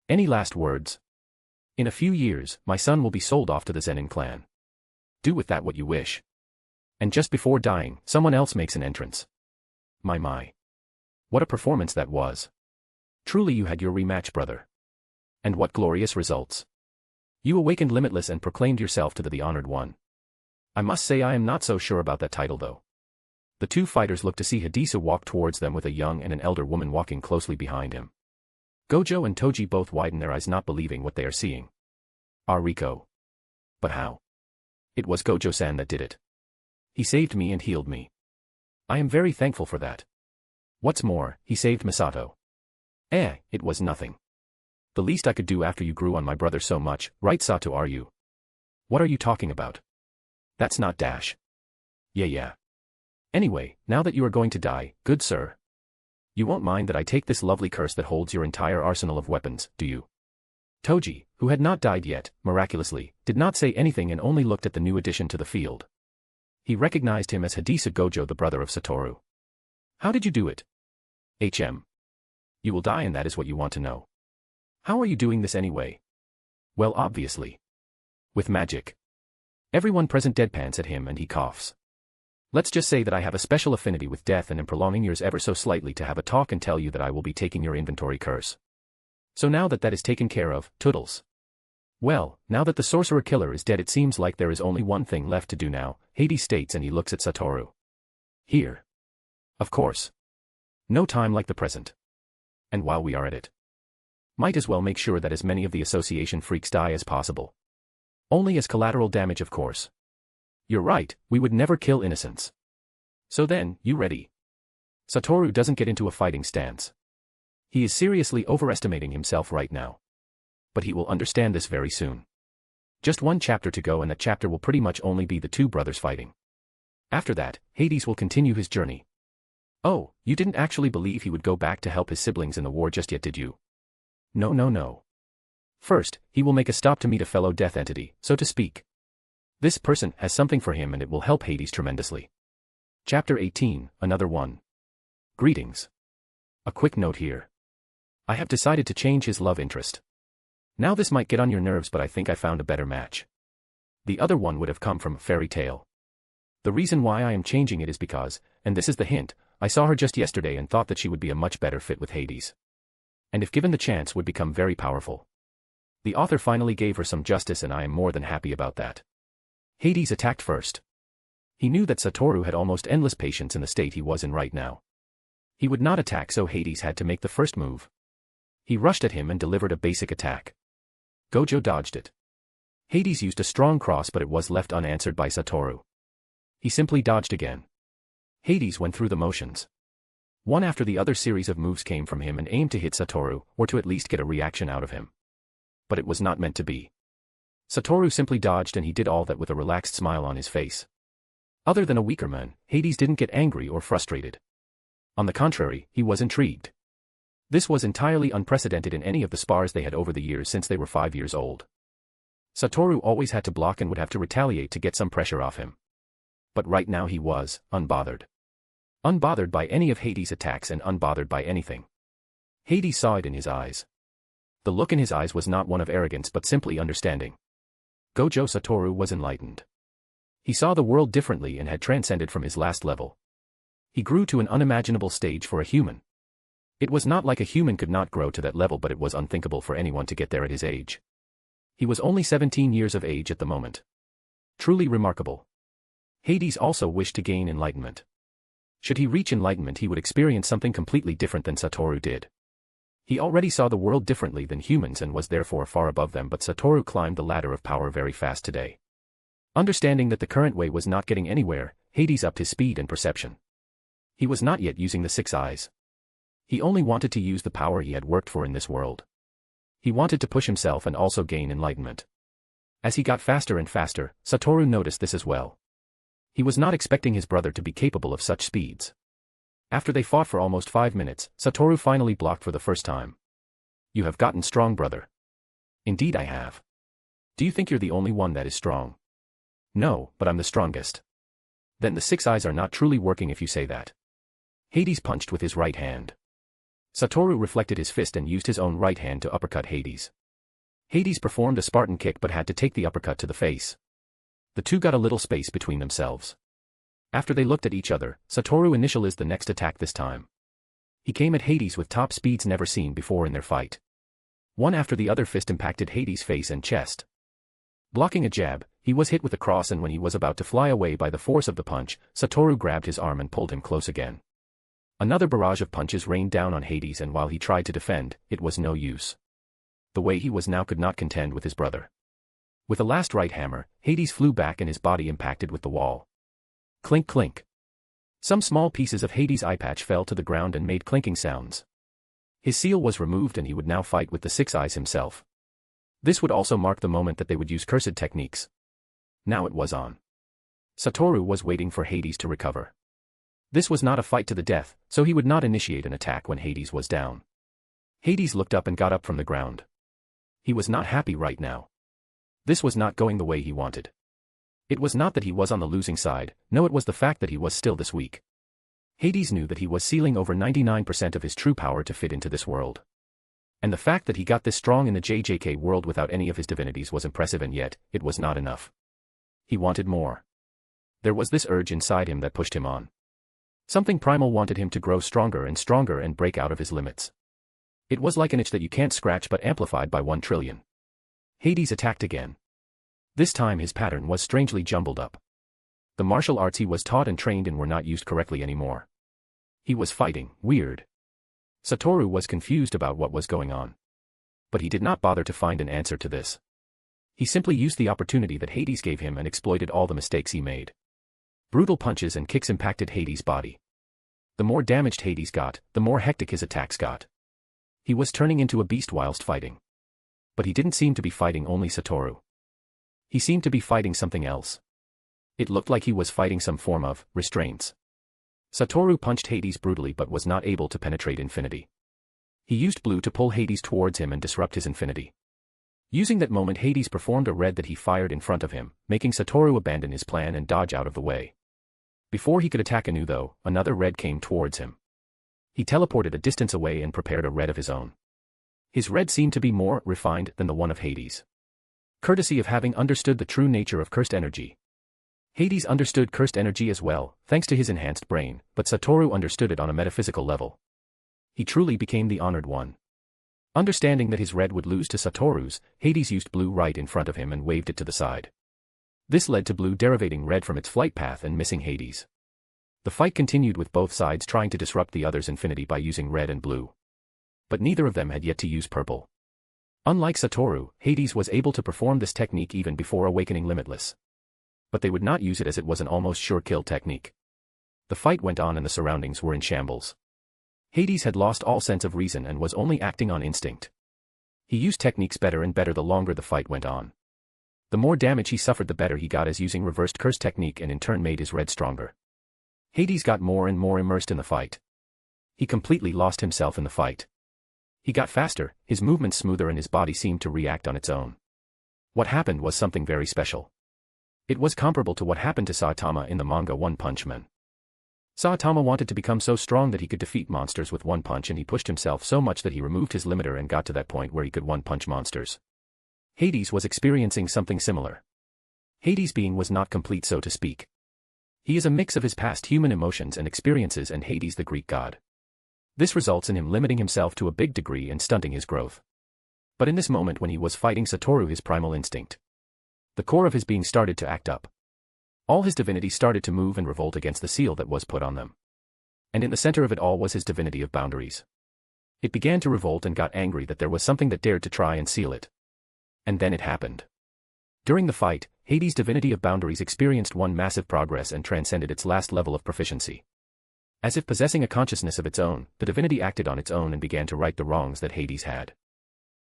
[SPEAKER 3] "Any last words? In a few years, my son will be sold off to the Zenin clan. Do with that what you wish." And just before dying, someone else makes an entrance. My. What a performance that was. Truly you had your rematch, brother. And what glorious results. You awakened limitless and proclaimed yourself to the honored one. I must say I am not so sure about that title though. The two fighters look to see Hidisa walk towards them with a young and an elder woman walking closely behind him. Gojo and Toji both widen their eyes, not believing what they are seeing. Riko. But how? It was Gojo-san that did it. He saved me and healed me. I am very thankful for that. What's more, he saved Misato. It was nothing. The least I could do after you grew on my brother so much, right Sato? Are you? What are you talking about? That's not dash. Yeah. Anyway, now that you are going to die, good sir. You won't mind that I take this lovely curse that holds your entire arsenal of weapons, do you? Toji, who had not died yet, miraculously, did not say anything and only looked at the new addition to the field. He recognized him as Hidisa Gojo, the brother of Satoru. How did you do it? You will die and that is what you want to know. How are you doing this anyway? Well, obviously. With magic. Everyone present deadpans at him and he coughs. Let's just say that I have a special affinity with death and am prolonging yours ever so slightly to have a talk and tell you that I will be taking your inventory curse. So now that that is taken care of, toodles. Well, now that the sorcerer killer is dead it seems like there is only one thing left to do now, Hades states, and he looks at Satoru. Here. Of course. No time like the present. And while we are at it, might as well make sure that as many of the association freaks die as possible. Only as collateral damage, of course. You're right, we would never kill innocents. So then, you ready? Satoru doesn't get into a fighting stance. He is seriously overestimating himself right now. But he will understand this very soon. Just one chapter to go and that chapter will pretty much only be the two brothers fighting. After that, Hades will continue his journey. Oh, you didn't actually believe he would go back to help his siblings in the war just yet, did you? No. First, he will make a stop to meet a fellow death entity, so to speak. This person has something for him and it will help Hades tremendously. Chapter 18, Another One. Greetings. A quick note here. I have decided to change his love interest. Now this might get on your nerves, but I think I found a better match. The other one would have come from a fairy tale. The reason why I am changing it is because, and this is the hint, I saw her just yesterday and thought that she would be a much better fit with Hades. And if given the chance would become very powerful. The author finally gave her some justice and I am more than happy about that. Hades attacked first. He knew that Satoru had almost endless patience in the state he was in right now. He would not attack, so Hades had to make the first move. He rushed at him and delivered a basic attack. Gojo dodged it. Hades used a strong cross but it was left unanswered by Satoru. He simply dodged again. Hades went through the motions. One after the other series of moves came from him and aimed to hit Satoru, or to at least get a reaction out of him. But it was not meant to be. Satoru simply dodged and he did all that with a relaxed smile on his face. Other than a weaker man, Hades didn't get angry or frustrated. On the contrary, he was intrigued. This was entirely unprecedented in any of the spars they had over the years since they were 5 years old. Satoru always had to block and would have to retaliate to get some pressure off him. But right now he was unbothered. Unbothered by any of Hades' attacks and unbothered by anything. Hades saw it in his eyes. The look in his eyes was not one of arrogance but simply understanding. Gojo Satoru was enlightened. He saw the world differently and had transcended from his last level. He grew to an unimaginable stage for a human. It was not like a human could not grow to that level, but it was unthinkable for anyone to get there at his age. He was only 17 years of age at the moment. Truly remarkable. Hades also wished to gain enlightenment. Should he reach enlightenment, he would experience something completely different than Satoru did. He already saw the world differently than humans and was therefore far above them, but Satoru climbed the ladder of power very fast today. Understanding that the current way was not getting anywhere, Hades upped his speed and perception. He was not yet using the 6 eyes. He only wanted to use the power he had worked for in this world. He wanted to push himself and also gain enlightenment. As he got faster and faster, Satoru noticed this as well. He was not expecting his brother to be capable of such speeds. After they fought for almost 5 minutes, Satoru finally blocked for the first time. You have gotten strong, brother. Indeed I have. Do you think you're the only one that is strong? No, but I'm the strongest. Then the 6 eyes are not truly working if you say that. Hades punched with his right hand. Satoru reflected his fist and used his own right hand to uppercut Hades. Hades performed a Spartan kick but had to take the uppercut to the face. The two got a little space between themselves. After they looked at each other, Satoru initialized the next attack this time. He came at Hades with top speeds never seen before in their fight. One after the other fist impacted Hades' face and chest. Blocking a jab, he was hit with a cross, and when he was about to fly away by the force of the punch, Satoru grabbed his arm and pulled him close again. Another barrage of punches rained down on Hades, and while he tried to defend, it was no use. The way he was now could not contend with his brother. With a last right hammer, Hades flew back and his body impacted with the wall. Clink clink. Some small pieces of Hades' eye patch fell to the ground and made clinking sounds. His seal was removed and he would now fight with the 6 eyes himself. This would also mark the moment that they would use cursed techniques. Now it was on. Satoru was waiting for Hades to recover. This was not a fight to the death, so he would not initiate an attack when Hades was down. Hades looked up and got up from the ground. He was not happy right now. This was not going the way he wanted. It was not that he was on the losing side, no, it was the fact that he was still this weak. Hades knew that he was sealing over 99% of his true power to fit into this world. And the fact that he got this strong in the JJK world without any of his divinities was impressive, and yet, it was not enough. He wanted more. There was this urge inside him that pushed him on. Something primal wanted him to grow stronger and break out of his limits. It was like an itch that you can't scratch but amplified by 1 trillion. Hades attacked again. This time his pattern was strangely jumbled up. The martial arts he was taught and trained in were not used correctly anymore. He was fighting weird. Satoru was confused about what was going on. But he did not bother to find an answer to this. He simply used the opportunity that Hades gave him and exploited all the mistakes he made. Brutal punches and kicks impacted Hades' body. The more damaged Hades got, the more hectic his attacks got. He was turning into a beast whilst fighting. But he didn't seem to be fighting only Satoru. He seemed to be fighting something else. It looked like he was fighting some form of restraints. Satoru punched Hades brutally but was not able to penetrate infinity. He used blue to pull Hades towards him and disrupt his infinity. Using that moment, Hades performed a red that he fired in front of him, making Satoru abandon his plan and dodge out of the way. Before he could attack anew though, another red came towards him. He teleported a distance away and prepared a red of his own. His red seemed to be more refined than the one of Hades. Courtesy of having understood the true nature of cursed energy. Hades understood cursed energy as well, thanks to his enhanced brain, but Satoru understood it on a metaphysical level. He truly became the honored one. Understanding that his red would lose to Satoru's, Hades used blue right in front of him and waved it to the side. This led to blue derivating red from its flight path and missing Hades. The fight continued with both sides trying to disrupt the other's infinity by using red and blue. But neither of them had yet to use purple. Unlike Satoru, Hades was able to perform this technique even before awakening Limitless. But they would not use it as it was an almost sure kill technique. The fight went on and the surroundings were in shambles. Hades had lost all sense of reason and was only acting on instinct. He used techniques better and better the longer the fight went on. The more damage he suffered the better he got as using reversed curse technique and in turn made his red stronger. Hades got more and more immersed in the fight. He completely lost himself in the fight. He got faster, his movements smoother and his body seemed to react on its own. What happened was something very special. It was comparable to what happened to Saitama in the manga One Punch Man. Saitama wanted to become so strong that he could defeat monsters with one punch and he pushed himself so much that he removed his limiter and got to that point where he could one-punch monsters. Hades was experiencing something similar. Hades' being was not complete so to speak. He is a mix of his past human emotions and experiences and Hades the Greek god. This results in him limiting himself to a big degree and stunting his growth. But in this moment when he was fighting Satoru his primal instinct, the core of his being started to act up. All his divinity started to move and revolt against the seal that was put on them. And in the center of it all was his divinity of boundaries. It began to revolt and got angry that there was something that dared to try and seal it. And then it happened. During the fight, Hades' divinity of boundaries experienced one massive progress and transcended its last level of proficiency. As if possessing a consciousness of its own, the divinity acted on its own and began to right the wrongs that Hades had.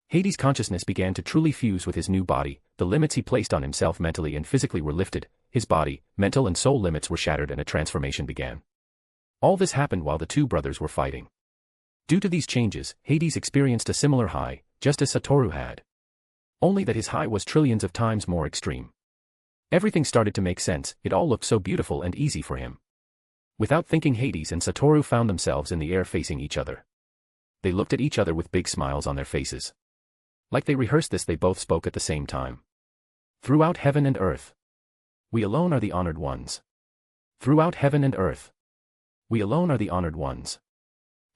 [SPEAKER 3] Hades' consciousness began to truly fuse with his new body, the limits he placed on himself mentally and physically were lifted, his body, mental and soul limits were shattered and a transformation began. All this happened while the two brothers were fighting. Due to these changes, Hades experienced a similar high, just as Satoru had. Only that his high was trillions of times more extreme. Everything started to make sense, it all looked so beautiful and easy for him. Without thinking Hades and Satoru found themselves in the air facing each other. They looked at each other with big smiles on their faces. Like they rehearsed this they both spoke at the same time. Throughout heaven and earth. We alone are the honored ones. Throughout heaven and earth. We alone are the honored ones.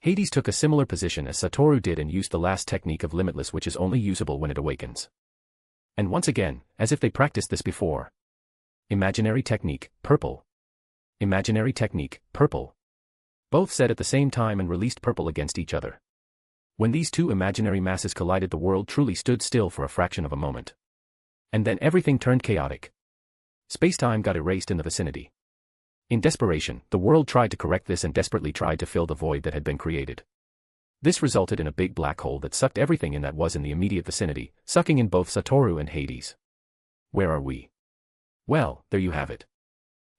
[SPEAKER 3] Hades took a similar position as Satoru did and used the last technique of Limitless which is only usable when it awakens. And once again, as if they practiced this before. Imaginary technique, purple. Imaginary technique, purple. Both said at the same time and released purple against each other. When these two imaginary masses collided the world truly stood still for a fraction of a moment. And then everything turned chaotic. Space-time got erased in the vicinity. In desperation, the world tried to correct this and desperately tried to fill the void that had been created. This resulted in a big black hole that sucked everything in that was in the immediate vicinity, sucking in both Satoru and Hades. Where are we? Well, there you have it.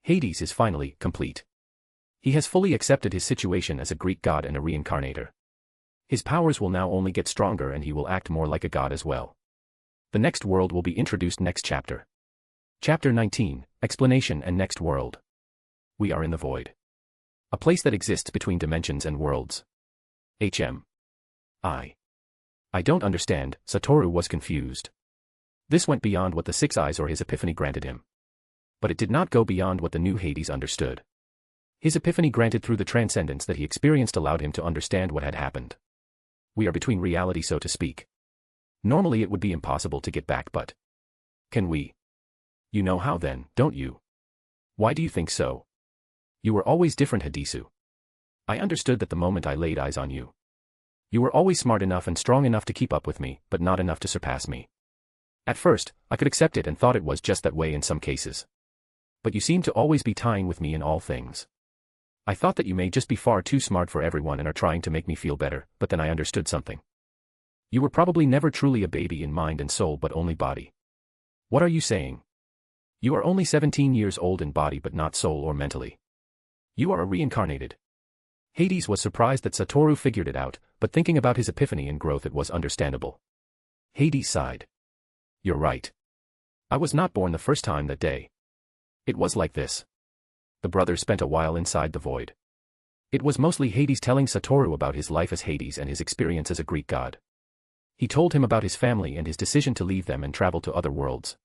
[SPEAKER 3] Hades is finally complete. He has fully accepted his situation as a Greek god and a reincarnator. His powers will now only get stronger and he will act more like a god as well. The next world will be introduced next chapter. Chapter 19, Explanation and Next World. We are in the void. A place that exists between dimensions and worlds. I don't understand, Satoru was confused. This went beyond what the six eyes or his epiphany granted him. But it did not go beyond what the new Hades understood. His epiphany granted through the transcendence that he experienced allowed him to understand what had happened. We are between reality so to speak. Normally it would be impossible to get back but can we? You know how then, don't you? Why do you think so? You were always different Hadisu. I understood that the moment I laid eyes on you. You were always smart enough and strong enough to keep up with me, but not enough to surpass me. At first, I could accept it and thought it was just that way in some cases. But you seemed to always be tying with me in all things. I thought that you may just be far too smart for everyone and are trying to make me feel better, but then I understood something. You were probably never truly a baby in mind and soul but only body. What are you saying? You are only 17 years old in body but not soul or mentally. You are a reincarnated. Hades was surprised that Satoru figured it out, but thinking about his epiphany and growth it was understandable. Hades sighed. You're right. I was not born the first time that day. It was like this. The brothers spent a while inside the void. It was mostly Hades telling Satoru about his life as Hades and his experience as a Greek god. He told him about his family and his decision to leave them and travel to other worlds.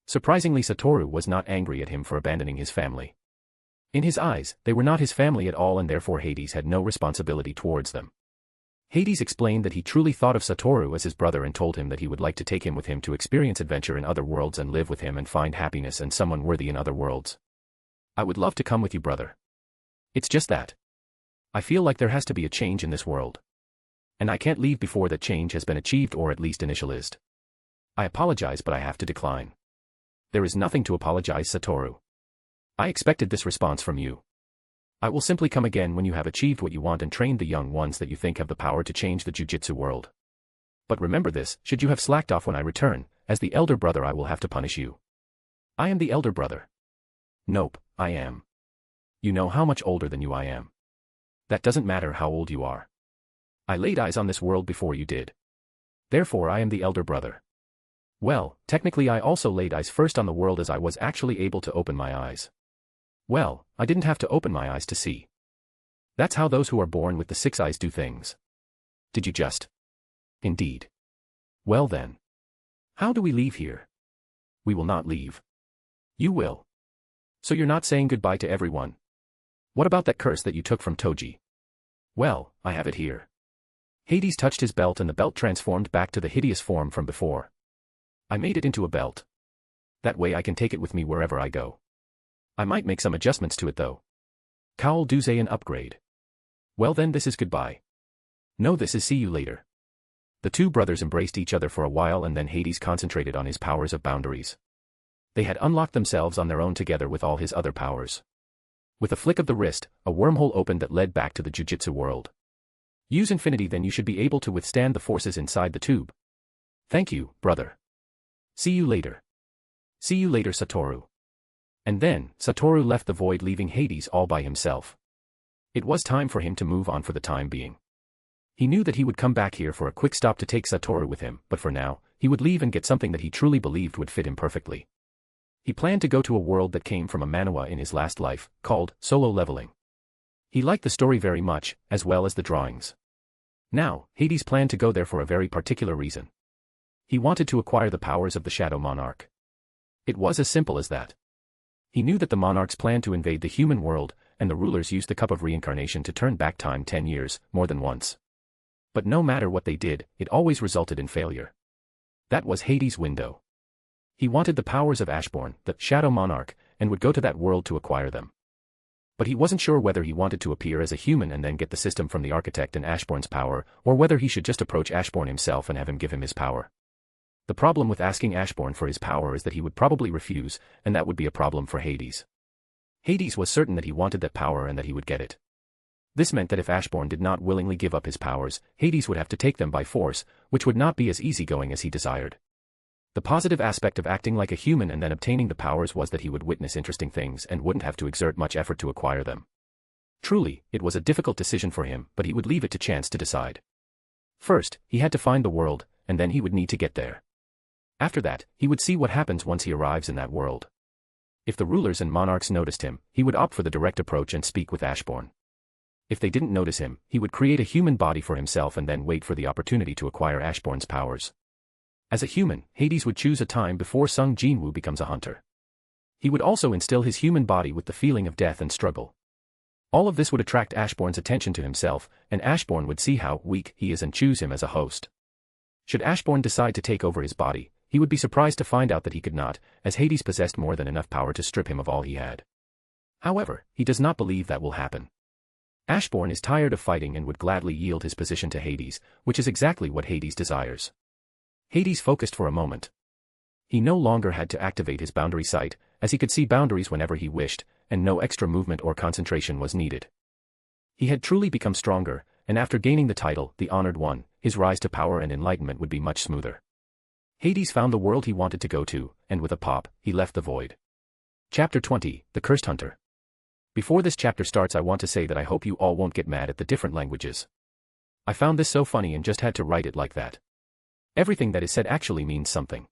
[SPEAKER 3] Surprisingly, Satoru was not angry at him for abandoning his family. In his eyes, they were not his family at all and therefore Hades had no responsibility towards them. Hades explained that he truly thought of Satoru as his brother and told him that he would like to take him with him to experience adventure in other worlds and live with him and find happiness and someone worthy in other worlds. I would love to come with you, brother. It's just that I feel like there has to be a change in this world. And I can't leave before that change has been achieved or at least initialized. I apologize but I have to decline. There is nothing to apologize, Satoru. I expected this response from you. I will simply come again when you have achieved what you want and trained the young ones that you think have the power to change the jujitsu world. But remember this, should you have slacked off when I return, as the elder brother I will have to punish you. I am the elder brother. Nope, I am. You know how much older than you I am. That doesn't matter how old you are. I laid eyes on this world before you did. Therefore I am the elder brother. Well, technically I also laid eyes first on the world as I was actually able to open my eyes. Well, I didn't have to open my eyes to see. That's how those who are born with the 6 eyes do things. Did you just? Indeed. Well then. How do we leave here? We will not leave. You will. So you're not saying goodbye to everyone? What about that curse that you took from Toji? Well, I have it here. Hades touched his belt and the belt transformed back to the hideous form from before. I made it into a belt. That way I can take it with me wherever I go. I might make some adjustments to it though. Cowl Duze an upgrade. Well then this is goodbye. No, this is see you later. The two brothers embraced each other for a while and then Hades concentrated on his powers of boundaries. They had unlocked themselves on their own together with all his other powers. With a flick of the wrist, a wormhole opened that led back to the jujitsu world. Use infinity then you should be able to withstand the forces inside the tube. Thank you, brother. See you later. See you later, Satoru. And then, Satoru left the void leaving Hades all by himself. It was time for him to move on for the time being. He knew that he would come back here for a quick stop to take Satoru with him, but for now, he would leave and get something that he truly believed would fit him perfectly. He planned to go to a world that came from a manhwa in his last life, called Solo Leveling. He liked the story very much, as well as the drawings. Now, Hades planned to go there for a very particular reason. He wanted to acquire the powers of the Shadow Monarch. It was as simple as that. He knew that the monarchs planned to invade the human world, and the rulers used the cup of reincarnation to turn back time 10 years, more than once. But no matter what they did, it always resulted in failure. That was Hades' window. He wanted the powers of Ashbourne, the Shadow Monarch, and would go to that world to acquire them. But he wasn't sure whether he wanted to appear as a human and then get the system from the architect and Ashbourne's power, or whether he should just approach Ashbourne himself and have him give him his power. The problem with asking Ashbourne for his power is that he would probably refuse, and that would be a problem for Hades. Hades was certain that he wanted that power and that he would get it. This meant that if Ashbourne did not willingly give up his powers, Hades would have to take them by force, which would not be as easygoing as he desired. The positive aspect of acting like a human and then obtaining the powers was that he would witness interesting things and wouldn't have to exert much effort to acquire them. Truly, it was a difficult decision for him, but he would leave it to chance to decide. First, he had to find the world, and then he would need to get there. After that, he would see what happens once he arrives in that world. If the rulers and monarchs noticed him, he would opt for the direct approach and speak with Ashbourne. If they didn't notice him, he would create a human body for himself and then wait for the opportunity to acquire Ashbourne's powers. As a human, Hades would choose a time before Sung Jinwoo becomes a hunter. He would also instill his human body with the feeling of death and struggle. All of this would attract Ashbourne's attention to himself, and Ashbourne would see how weak he is and choose him as a host. Should Ashbourne decide to take over his body, he would be surprised to find out that he could not, as Hades possessed more than enough power to strip him of all he had. However, he does not believe that will happen. Ashbourne is tired of fighting and would gladly yield his position to Hades, which is exactly what Hades desires. Hades focused for a moment. He no longer had to activate his boundary sight, as he could see boundaries whenever he wished, and no extra movement or concentration was needed. He had truly become stronger, and after gaining the title, the Honored One, his rise to power and enlightenment would be much smoother. Hades found the world he wanted to go to, and with a pop, he left the void. Chapter 20, The Cursed Hunter. Before this chapter starts, I want to say that I hope you all won't get mad at the different languages. I found this so funny and just had to write it like that. Everything that is said actually means something.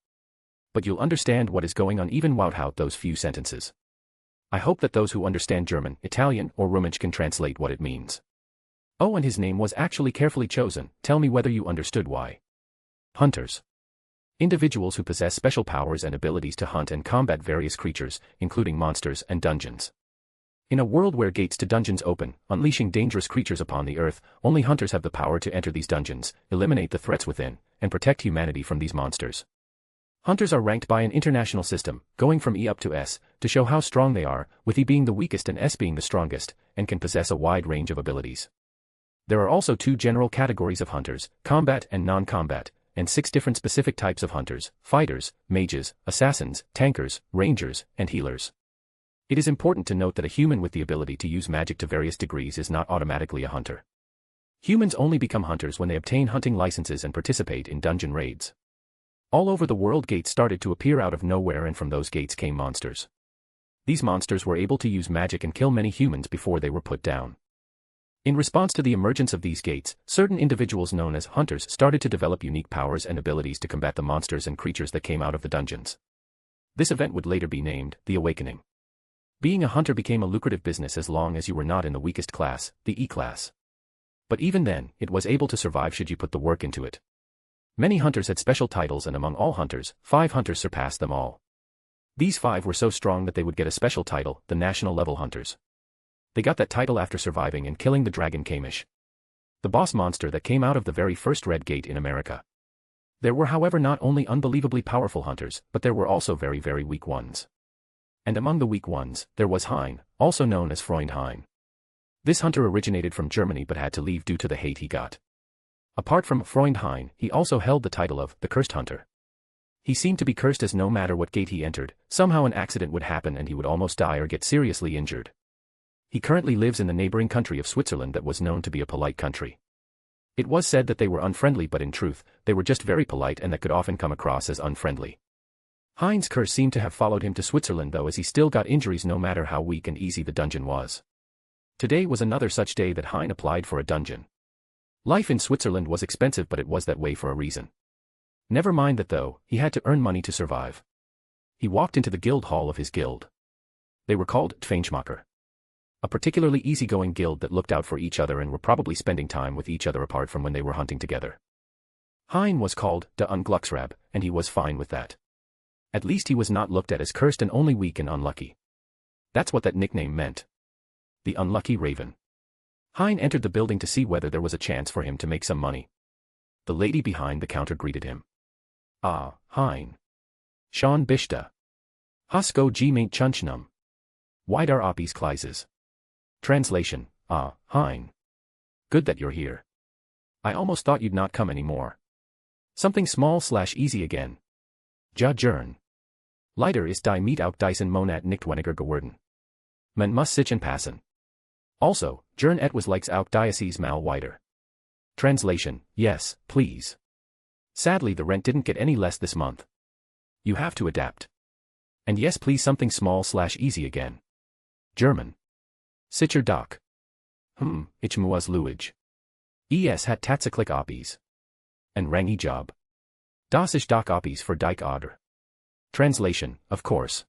[SPEAKER 3] But you'll understand what is going on even without those few sentences. I hope that those who understand German, Italian, or Romansh can translate what it means. Oh, and his name was actually carefully chosen. Tell me whether you understood why. Hunters. Individuals who possess special powers and abilities to hunt and combat various creatures, including monsters and dungeons. In a world where gates to dungeons open, unleashing dangerous creatures upon the earth, only hunters have the power to enter these dungeons, eliminate the threats within, and protect humanity from these monsters. Hunters are ranked by an international system, going from E up to S, to show how strong they are, with E being the weakest and S being the strongest, and can possess a wide range of abilities. There are also 2 general categories of hunters, combat and non-combat, and 6 different specific types of hunters, fighters, mages, assassins, tankers, rangers, and healers. It is important to note that a human with the ability to use magic to various degrees is not automatically a hunter. Humans only become hunters when they obtain hunting licenses and participate in dungeon raids. All over the world, gates started to appear out of nowhere, and from those gates came monsters. These monsters were able to use magic and kill many humans before they were put down. In response to the emergence of these gates, certain individuals known as hunters started to develop unique powers and abilities to combat the monsters and creatures that came out of the dungeons. This event would later be named the Awakening. Being a hunter became a lucrative business as long as you were not in the weakest class, the E-class. But even then, it was able to survive should you put the work into it. Many hunters had special titles, and among all hunters, 5 hunters surpassed them all. These 5 were so strong that they would get a special title, the National Level Hunters. They got that title after surviving and killing the dragon Kamish, the boss monster that came out of the very first Red Gate in America. There were, however, not only unbelievably powerful hunters, but there were also very, very weak ones. And among the weak ones, there was Hein, also known as Freund Hein. This hunter originated from Germany but had to leave due to the hate he got. Apart from Freund Hein, he also held the title of the Cursed Hunter. He seemed to be cursed, as no matter what gate he entered, somehow an accident would happen and he would almost die or get seriously injured. He currently lives in the neighboring country of Switzerland that was known to be a polite country. It was said that they were unfriendly, but in truth, they were just very polite, and that could often come across as unfriendly. Hein's curse seemed to have followed him to Switzerland though, as he still got injuries no matter how weak and easy the dungeon was. Today was another such day that Hein applied for a dungeon. Life in Switzerland was expensive, but it was that way for a reason. Never mind that though, he had to earn money to survive. He walked into the guild hall of his guild. They were called Tfeinschmacher. A particularly easygoing guild that looked out for each other and were probably spending time with each other apart from when they were hunting together. Hein was called the Unglucksrab, and he was fine with that. At least he was not looked at as cursed and only weak and unlucky. That's what that nickname meant. The Unlucky Raven. Hein entered the building to see whether there was a chance for him to make some money. The lady behind the counter greeted him. Ah, Hein. Sean Bishta. Hasko G Maint Chunchnum. Widar Oppies Kleises. Translation, ah, Hein. Good that you're here. I almost thought you'd not come anymore. Something small/easy again. Ja Jern. Leider ist die Miet auch diesen Monat nicht weniger geworden. Man muss sich passen. Also, Jern etwas likes auch diocese mal wider. Translation, yes, please. Sadly, the rent didn't get any less this month. You have to adapt. And yes, please, something small/easy again. German. Sicher Doc. Ich muss luig. Es hat tatsächlich Oppies. And rangi job. Das ist Doc Oppies für Dike Oder. Translation, of course.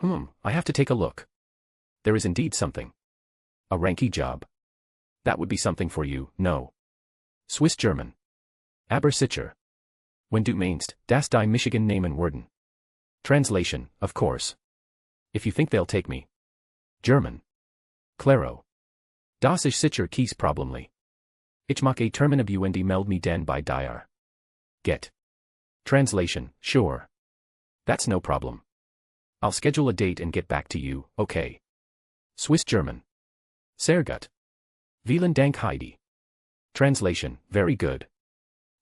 [SPEAKER 3] I have to take a look. There is indeed something. A ranky job. That would be something for you, no. Swiss German. Aber sicher. Wenn du meinst, das die Michigan Namen werden. Translation, of course. If you think they'll take me. German. Claro. Das ist sicher keys problemly. Ich mag a terminabund meld me den bei dir. Get. Translation, sure. That's no problem. I'll schedule a date and get back to you, okay. Swiss German. Sehr gut. Vielen Dank, Heidi. Translation, very good.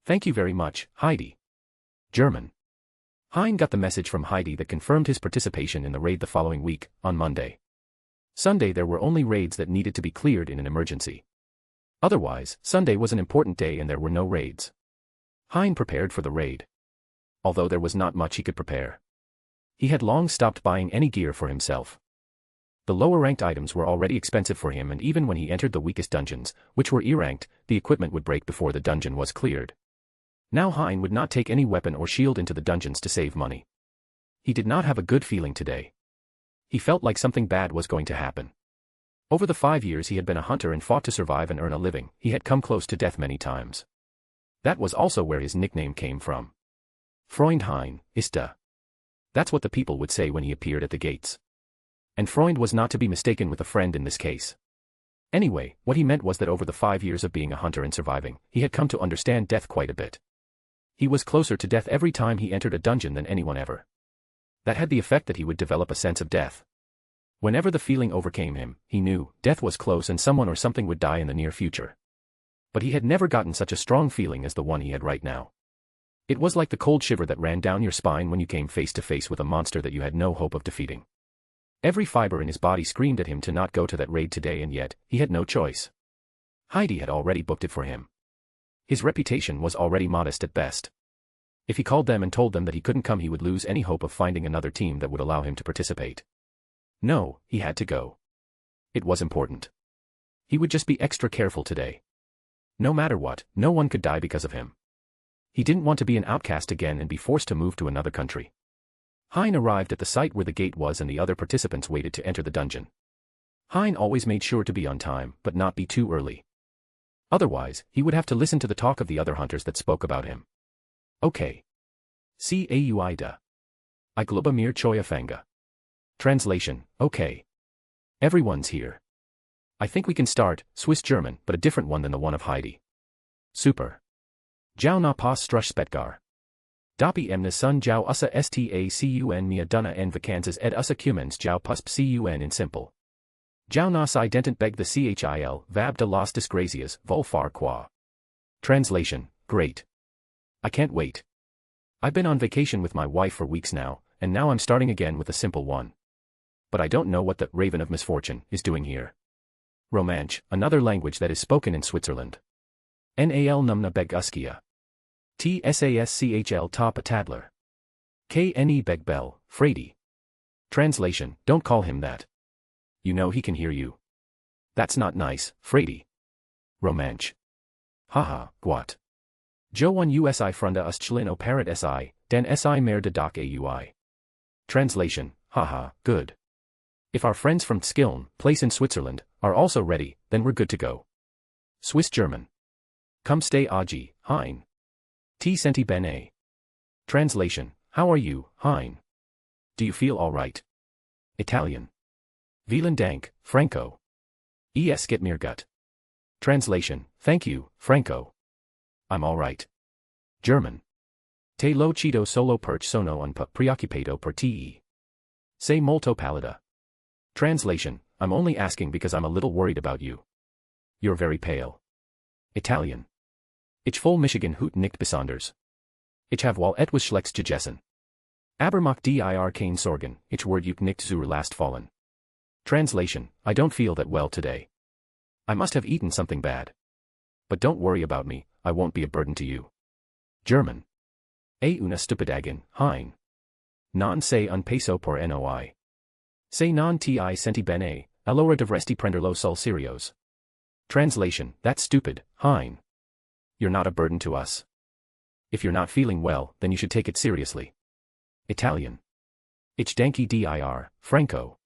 [SPEAKER 3] Thank you very much, Heidi. German. Hein got the message from Heidi that confirmed his participation in the raid the following week, on Monday. Sunday there were only raids that needed to be cleared in an emergency. Otherwise, Sunday was an important day and there were no raids. Hein prepared for the raid. Although there was not much he could prepare. He had long stopped buying any gear for himself. The lower-ranked items were already expensive for him, and even when he entered the weakest dungeons, which were E-ranked, the equipment would break before the dungeon was cleared. Now Hein would not take any weapon or shield into the dungeons to save money. He did not have a good feeling today. He felt like something bad was going to happen. Over the 5 years he had been a hunter and fought to survive and earn a living, he had come close to death many times. That was also where his nickname came from. Freund Hein, ist da. That's what the people would say when he appeared at the gates. And Freund was not to be mistaken with a friend in this case. Anyway, what he meant was that over the 5 years of being a hunter and surviving, he had come to understand death quite a bit. He was closer to death every time he entered a dungeon than anyone ever. That had the effect that he would develop a sense of death. Whenever the feeling overcame him, he knew death was close and someone or something would die in the near future. But he had never gotten such a strong feeling as the one he had right now. It was like the cold shiver that ran down your spine when you came face to face with a monster that you had no hope of defeating. Every fiber in his body screamed at him to not go to that raid today, and yet, he had no choice. Heidi had already booked it for him. His reputation was already modest at best. If he called them and told them that he couldn't come, he would lose any hope of finding another team that would allow him to participate. No, he had to go. It was important. He would just be extra careful today. No matter what, no one could die because of him. He didn't want to be an outcast again and be forced to move to another country. Hein arrived at the site where the gate was and the other participants waited to enter the dungeon. Hein always made sure to be on time, but not be too early. Otherwise, he would have to listen to the talk of the other hunters that spoke about him. Okay. Cauida. I globa mir choya fanga. Translation, okay. Everyone's here. I think we can start, Swiss German, but a different one than the one of Heidi. Super. Jau na pas strush spetgar. Doppy emna sun jau ussa stacun mia dunna en vacances ed ussa cumens jau pusp cun in simple. Jau nas identant beg the chil vab de las disgracias vol far qua. Translation, great. I can't wait. I've been on vacation with my wife for weeks now, and now I'm starting again with a simple one. But I don't know what the Raven of Misfortune is doing here. Romanche, another language that is spoken in Switzerland. Nal numna beg uskia. Tsaschl top a tadler. Kne beg bell, Frady. Translation, don't call him that. You know he can hear you. That's not nice, Frady. Romanche. Haha, guat. Jo one usi frunda us chlin o parat si, den si mer de doc aui. Translation, haha, good. If our friends from Skiln, place in Switzerland, are also ready, then we're good to go. Swiss German. Come stay Aji, Hein. T senti bene. Translation, how are you, Hein? Do you feel all right? Italian. Vielen Dank, Franco. Es geht mir gut. Translation, thank you, Franco. I'm all right. German. Te lo chido solo perch sono un po preoccupado per te. Sei molto pallida. Translation, I'm only asking because I'm a little worried about you. You're very pale. Italian. Ich voll Michigan hoot nicht besonders. Ich have wal etwas schlecks gegessen. Aber mach dir kein Sorgen, ich word uk nicht zur last fallen. Translation, I don't feel that well today. I must have eaten something bad. But don't worry about me, I won't be a burden to you. German. Una stupidagen, Hein. Non sei un peso por noi. Sei non ti senti bene, allora dovresti prenderlo sul serios. Translation, that's stupid, Hein. You're not a burden to us. If you're not feeling well, then you should take it seriously. Italian. Ich danke dir, Franco.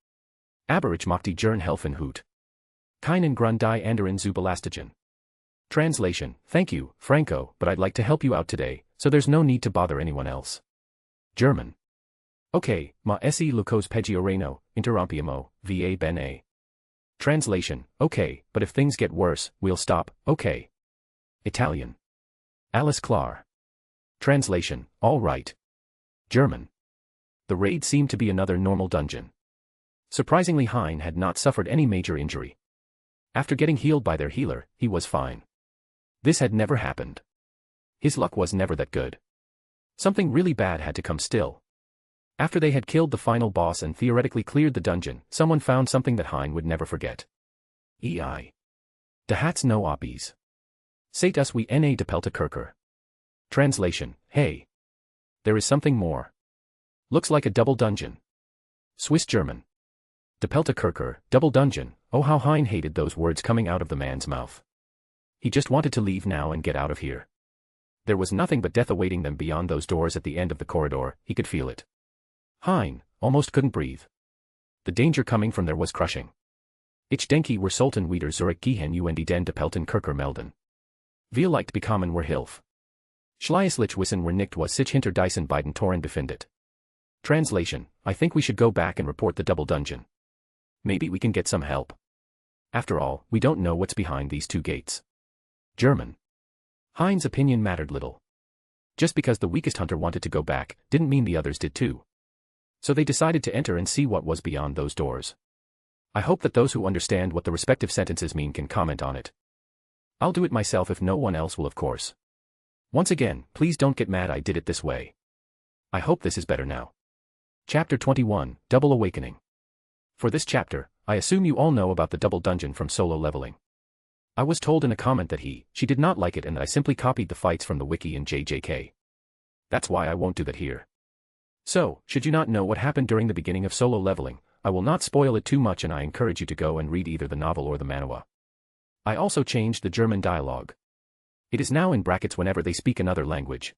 [SPEAKER 3] Aber ich mach die Jern helfen hut. Keinen Grund die anderen zu belastigen. Translation, thank you, Franco, but I'd like to help you out today, so there's no need to bother anyone else. German. Okay, ma esse lucos peggioreno, interrompiamo, va bene. Translation, okay, but if things get worse, we'll stop, okay. Italian. Alles klar. Translation, all right. German. The raid seemed to be another normal dungeon. Surprisingly, Hein had not suffered any major injury. After getting healed by their healer, he was fine. This had never happened. His luck was never that good. Something really bad had to come still. After they had killed the final boss and theoretically cleared the dungeon, someone found something that Hein would never forget. De hats no oppies. Seit us we na de pelta kirker. Translation, hey. There is something more. Looks like a double dungeon. Swiss German. De pelta kirker, double dungeon, oh how Hein hated those words coming out of the man's mouth. He just wanted to leave now and get out of here. There was nothing but death awaiting them beyond those doors at the end of the corridor, he could feel it. Hein almost couldn't breathe. The danger coming from there was crushing. Ich denke wir sollten wieder zurück gehen und den de pelten kirker melden. Wir leicht bekommen wir Hilfe. Schleislich wissen wir nicht was sich hinter diesen beiden Toren befindet. Translation, I think we should go back and report the double dungeon. Maybe we can get some help. After all, we don't know what's behind these two gates. German. Hein's opinion mattered little. Just because the weakest hunter wanted to go back, didn't mean the others did too. So they decided to enter and see what was beyond those doors. I hope that those who understand what the respective sentences mean can comment on it. I'll do it myself if no one else will, of course. Once again, please don't get mad I did it this way. I hope this is better now. Chapter 21, Double Awakening. For this chapter, I assume you all know about the double dungeon from Solo Leveling. I was told in a comment that she did not like it and that I simply copied the fights from the wiki in JJK. That's why I won't do that here. So, should you not know what happened during the beginning of Solo Leveling, I will not spoil it too much and I encourage you to go and read either the novel or the manhwa. I also changed the German dialogue. It is now in brackets whenever they speak another language.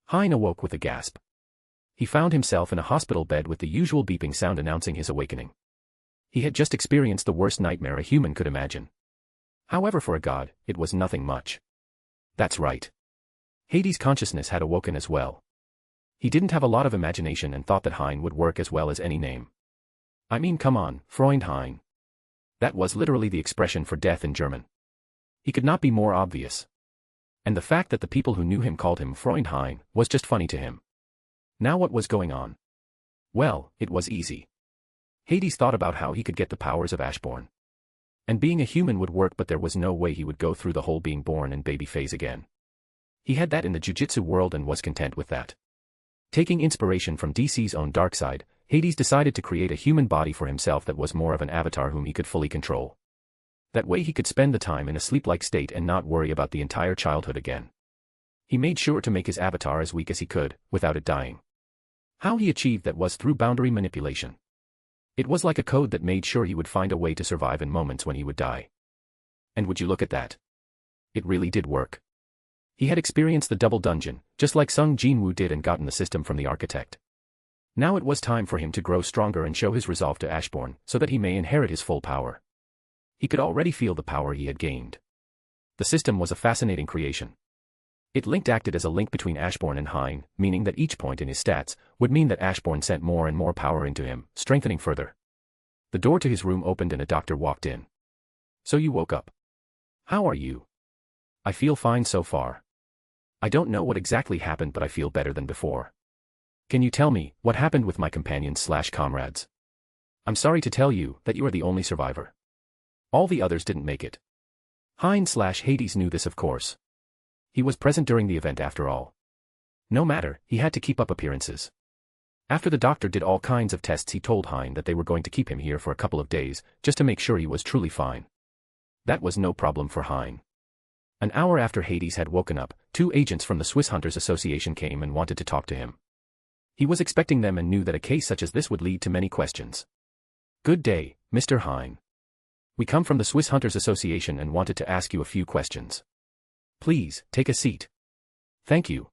[SPEAKER 3] Hein awoke with a gasp. He found himself in a hospital bed with the usual beeping sound announcing his awakening. He had just experienced the worst nightmare a human could imagine. However, for a god, it was nothing much. That's right. Hades' consciousness had awoken as well. He didn't have a lot of imagination and thought that Hein would work as well as any name. I mean, come on, Freund Hein. That was literally the expression for death in German. He could not be more obvious. And the fact that the people who knew him called him Freund Hein was just funny to him. Now what was going on? Well, it was easy. Hades thought about how he could get the powers of Ashborn. And being a human would work, but there was no way he would go through the whole being born and baby phase again. He had that in the jujitsu world and was content with that. Taking inspiration from DC's own Darkseid, Hades decided to create a human body for himself that was more of an avatar whom he could fully control. That way he could spend the time in a sleep-like state and not worry about the entire childhood again. He made sure to make his avatar as weak as he could, without it dying. How he achieved that was through boundary manipulation. It was like a code that made sure he would find a way to survive in moments when he would die. And would you look at that? It really did work. He had experienced the double dungeon, just like Sung Jin-woo did, and gotten the system from the architect. Now it was time for him to grow stronger and show his resolve to Ashborn, so that he may inherit his full power. He could already feel the power he had gained. The system was a fascinating creation. It acted as a link between Ashborn and Hein, meaning that each point in his stats would mean that Ashborn sent more and more power into him, strengthening further. The door to his room opened and a doctor walked in. So you woke up. How are you? I feel fine so far. I don't know what exactly happened, but I feel better than before. Can you tell me what happened with my companions/comrades? I'm sorry to tell you that you are the only survivor. All the others didn't make it. Hein/Hades knew this, of course. He was present during the event after all. No matter, he had to keep up appearances. After the doctor did all kinds of tests, he told Hein that they were going to keep him here for a couple of days, just to make sure he was truly fine. That was no problem for Hein. An hour after Hades had woken up, 2 agents from the Swiss Hunters Association came and wanted to talk to him. He was expecting them and knew that a case such as this would lead to many questions. Good day, Mr. Hein. We come from the Swiss Hunters Association and wanted to ask you a few questions. Please, take a seat. Thank you.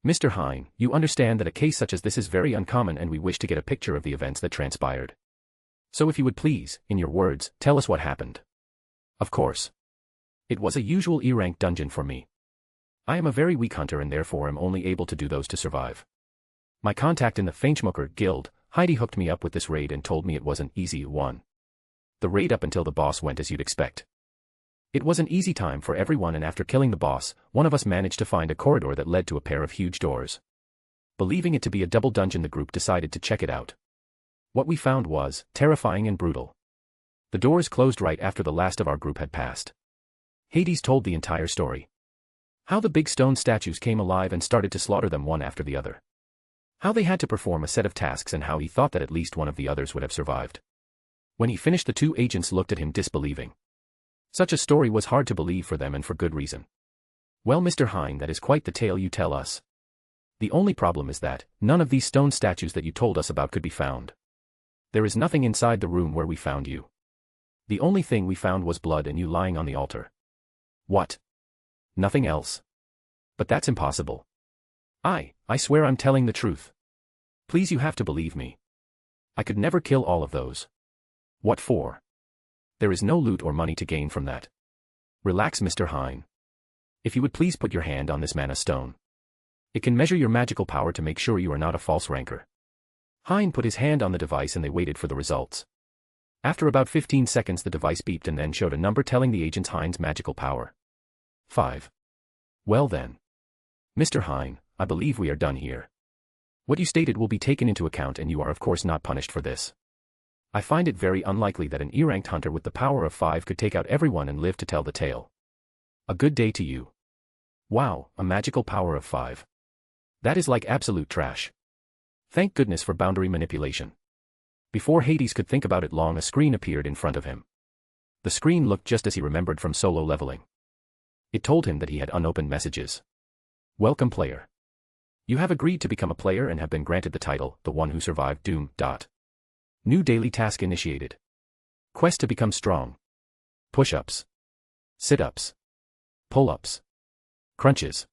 [SPEAKER 3] Mr. Hein, you understand that a case such as this is very uncommon and we wish to get a picture of the events that transpired. So if you would please, in your words, tell us what happened. Of course. It was a usual E-rank dungeon for me. I am a very weak hunter and therefore am only able to do those to survive. My contact in the Feinschmucker Guild, Heidi, hooked me up with this raid and told me it was an easy one. The raid up until the boss went as you'd expect. It was an easy time for everyone, and after killing the boss, one of us managed to find a corridor that led to a pair of huge doors. Believing it to be a double dungeon, the group decided to check it out. What we found was terrifying and brutal. The doors closed right after the last of our group had passed. Hades told the entire story. How the big stone statues came alive and started to slaughter them one after the other. How they had to perform a set of tasks and how he thought that at least one of the others would have survived. When he finished, the 2 agents looked at him disbelieving. Such a story was hard to believe for them, and for good reason. Well, Mr. Hein, that is quite the tale you tell us. The only problem is that none of these stone statues that you told us about could be found. There is nothing inside the room where we found you. The only thing we found was blood and you lying on the altar. What? Nothing else? But that's impossible. I swear I'm telling the truth. Please, you have to believe me. I could never kill all of those. What for? There is no loot or money to gain from that. Relax, Mr. Hein. If you would please put your hand on this mana stone. It can measure your magical power to make sure you are not a false ranker. Hein put his hand on the device and they waited for the results. After about 15 seconds the device beeped and then showed a number telling the agents Hein's magical power. 5. Well then. Mr. Hein, I believe we are done here. What you stated will be taken into account and you are of course not punished for this. I find it very unlikely that an E-ranked hunter with the power of 5 could take out everyone and live to tell the tale. A good day to you. Wow, a magical power of 5. That is like absolute trash. Thank goodness for boundary manipulation. Before Hades could think about it long, a screen appeared in front of him. The screen looked just as he remembered from solo leveling. It told him that he had unopened messages. Welcome player. You have agreed to become a player and have been granted the title, The One Who Survived Doom. New daily task initiated. Quest to become strong. Push-ups. Sit-ups. Pull-ups. Crunches.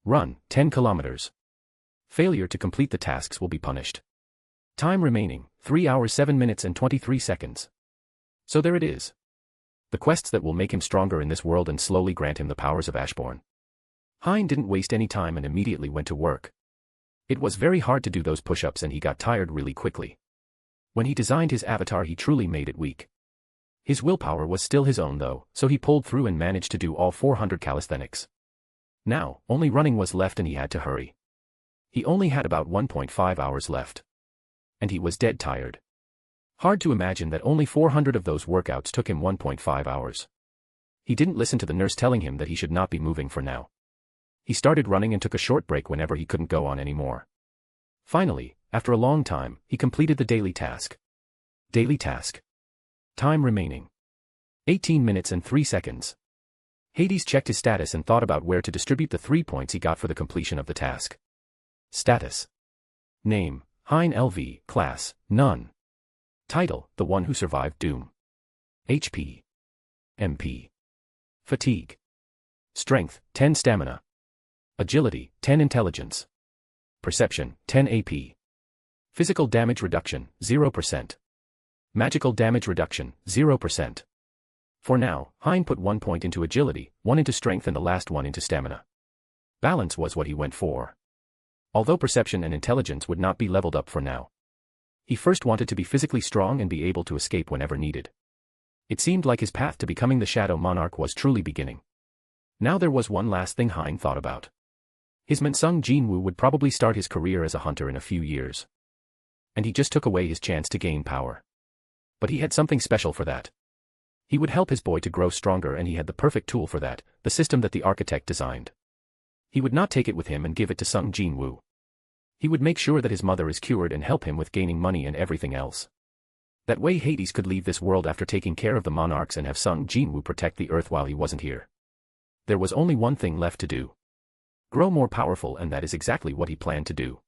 [SPEAKER 3] Run 10 kilometers. Failure to complete the tasks will be punished. Time remaining, 3 hours 7 minutes and 23 seconds. So there it is. The quests that will make him stronger in this world and slowly grant him the powers of Ashbourne. Hein didn't waste any time and immediately went to work. It was very hard to do those push-ups and he got tired really quickly. When he designed his avatar he truly made it weak. His willpower was still his own though, so he pulled through and managed to do all 400 calisthenics. Now, only running was left and he had to hurry. He only had about 1.5 hours left. And he was dead tired. Hard to imagine that only 400 of those workouts took him 1.5 hours. He didn't listen to the nurse telling him that he should not be moving for now. He started running and took a short break whenever he couldn't go on anymore. Finally, after a long time, he completed the daily task. Daily task. Time remaining. 18 minutes and 3 seconds. Hades checked his status and thought about where to distribute the 3 points he got for the completion of the task. Status. Name, Hein LV, Class, None. Title, The One Who Survived Doom. HP. MP. Fatigue. Strength, 10 Stamina. Agility, 10 Intelligence. Perception, 10 AP. Physical damage reduction, 0%. Magical damage reduction, 0%. For now, Hein put 1 point into agility, 1 into strength and the last 1 into stamina. Balance was what he went for. Although perception and intelligence would not be leveled up for now. He first wanted to be physically strong and be able to escape whenever needed. It seemed like his path to becoming the Shadow Monarch was truly beginning. Now there was one last thing Hein thought about. His Mensung Jinwoo would probably start his career as a hunter in a few years. And he just took away his chance to gain power. But he had something special for that. He would help his boy to grow stronger and he had the perfect tool for that, the system that the architect designed. He would not take it with him and give it to Sung Jinwoo. He would make sure that his mother is cured and help him with gaining money and everything else. That way Hades could leave this world after taking care of the monarchs and have Sung Jinwoo protect the earth while he wasn't here. There was only one thing left to do. Grow more powerful, and that is exactly what he planned to do.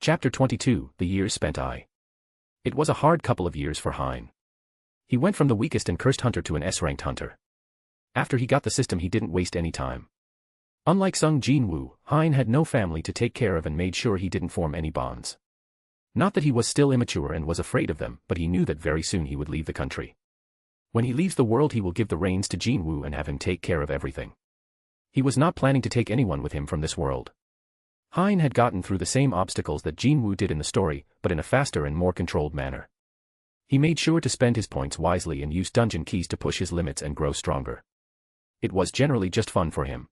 [SPEAKER 3] Chapter 22, The Years Spent. It was a hard couple of years for Hein. He went from the weakest and cursed hunter to an S-ranked hunter. After he got the system he didn't waste any time. Unlike Sung Jinwoo, Hein had no family to take care of and made sure he didn't form any bonds. Not that he was still immature and was afraid of them, but he knew that very soon he would leave the country. When he leaves the world he will give the reins to Jinwoo and have him take care of everything. He was not planning to take anyone with him from this world. Hein had gotten through the same obstacles that Jinwoo did in the story, but in a faster and more controlled manner. He made sure to spend his points wisely and use dungeon keys to push his limits and grow stronger. It was generally just fun for him.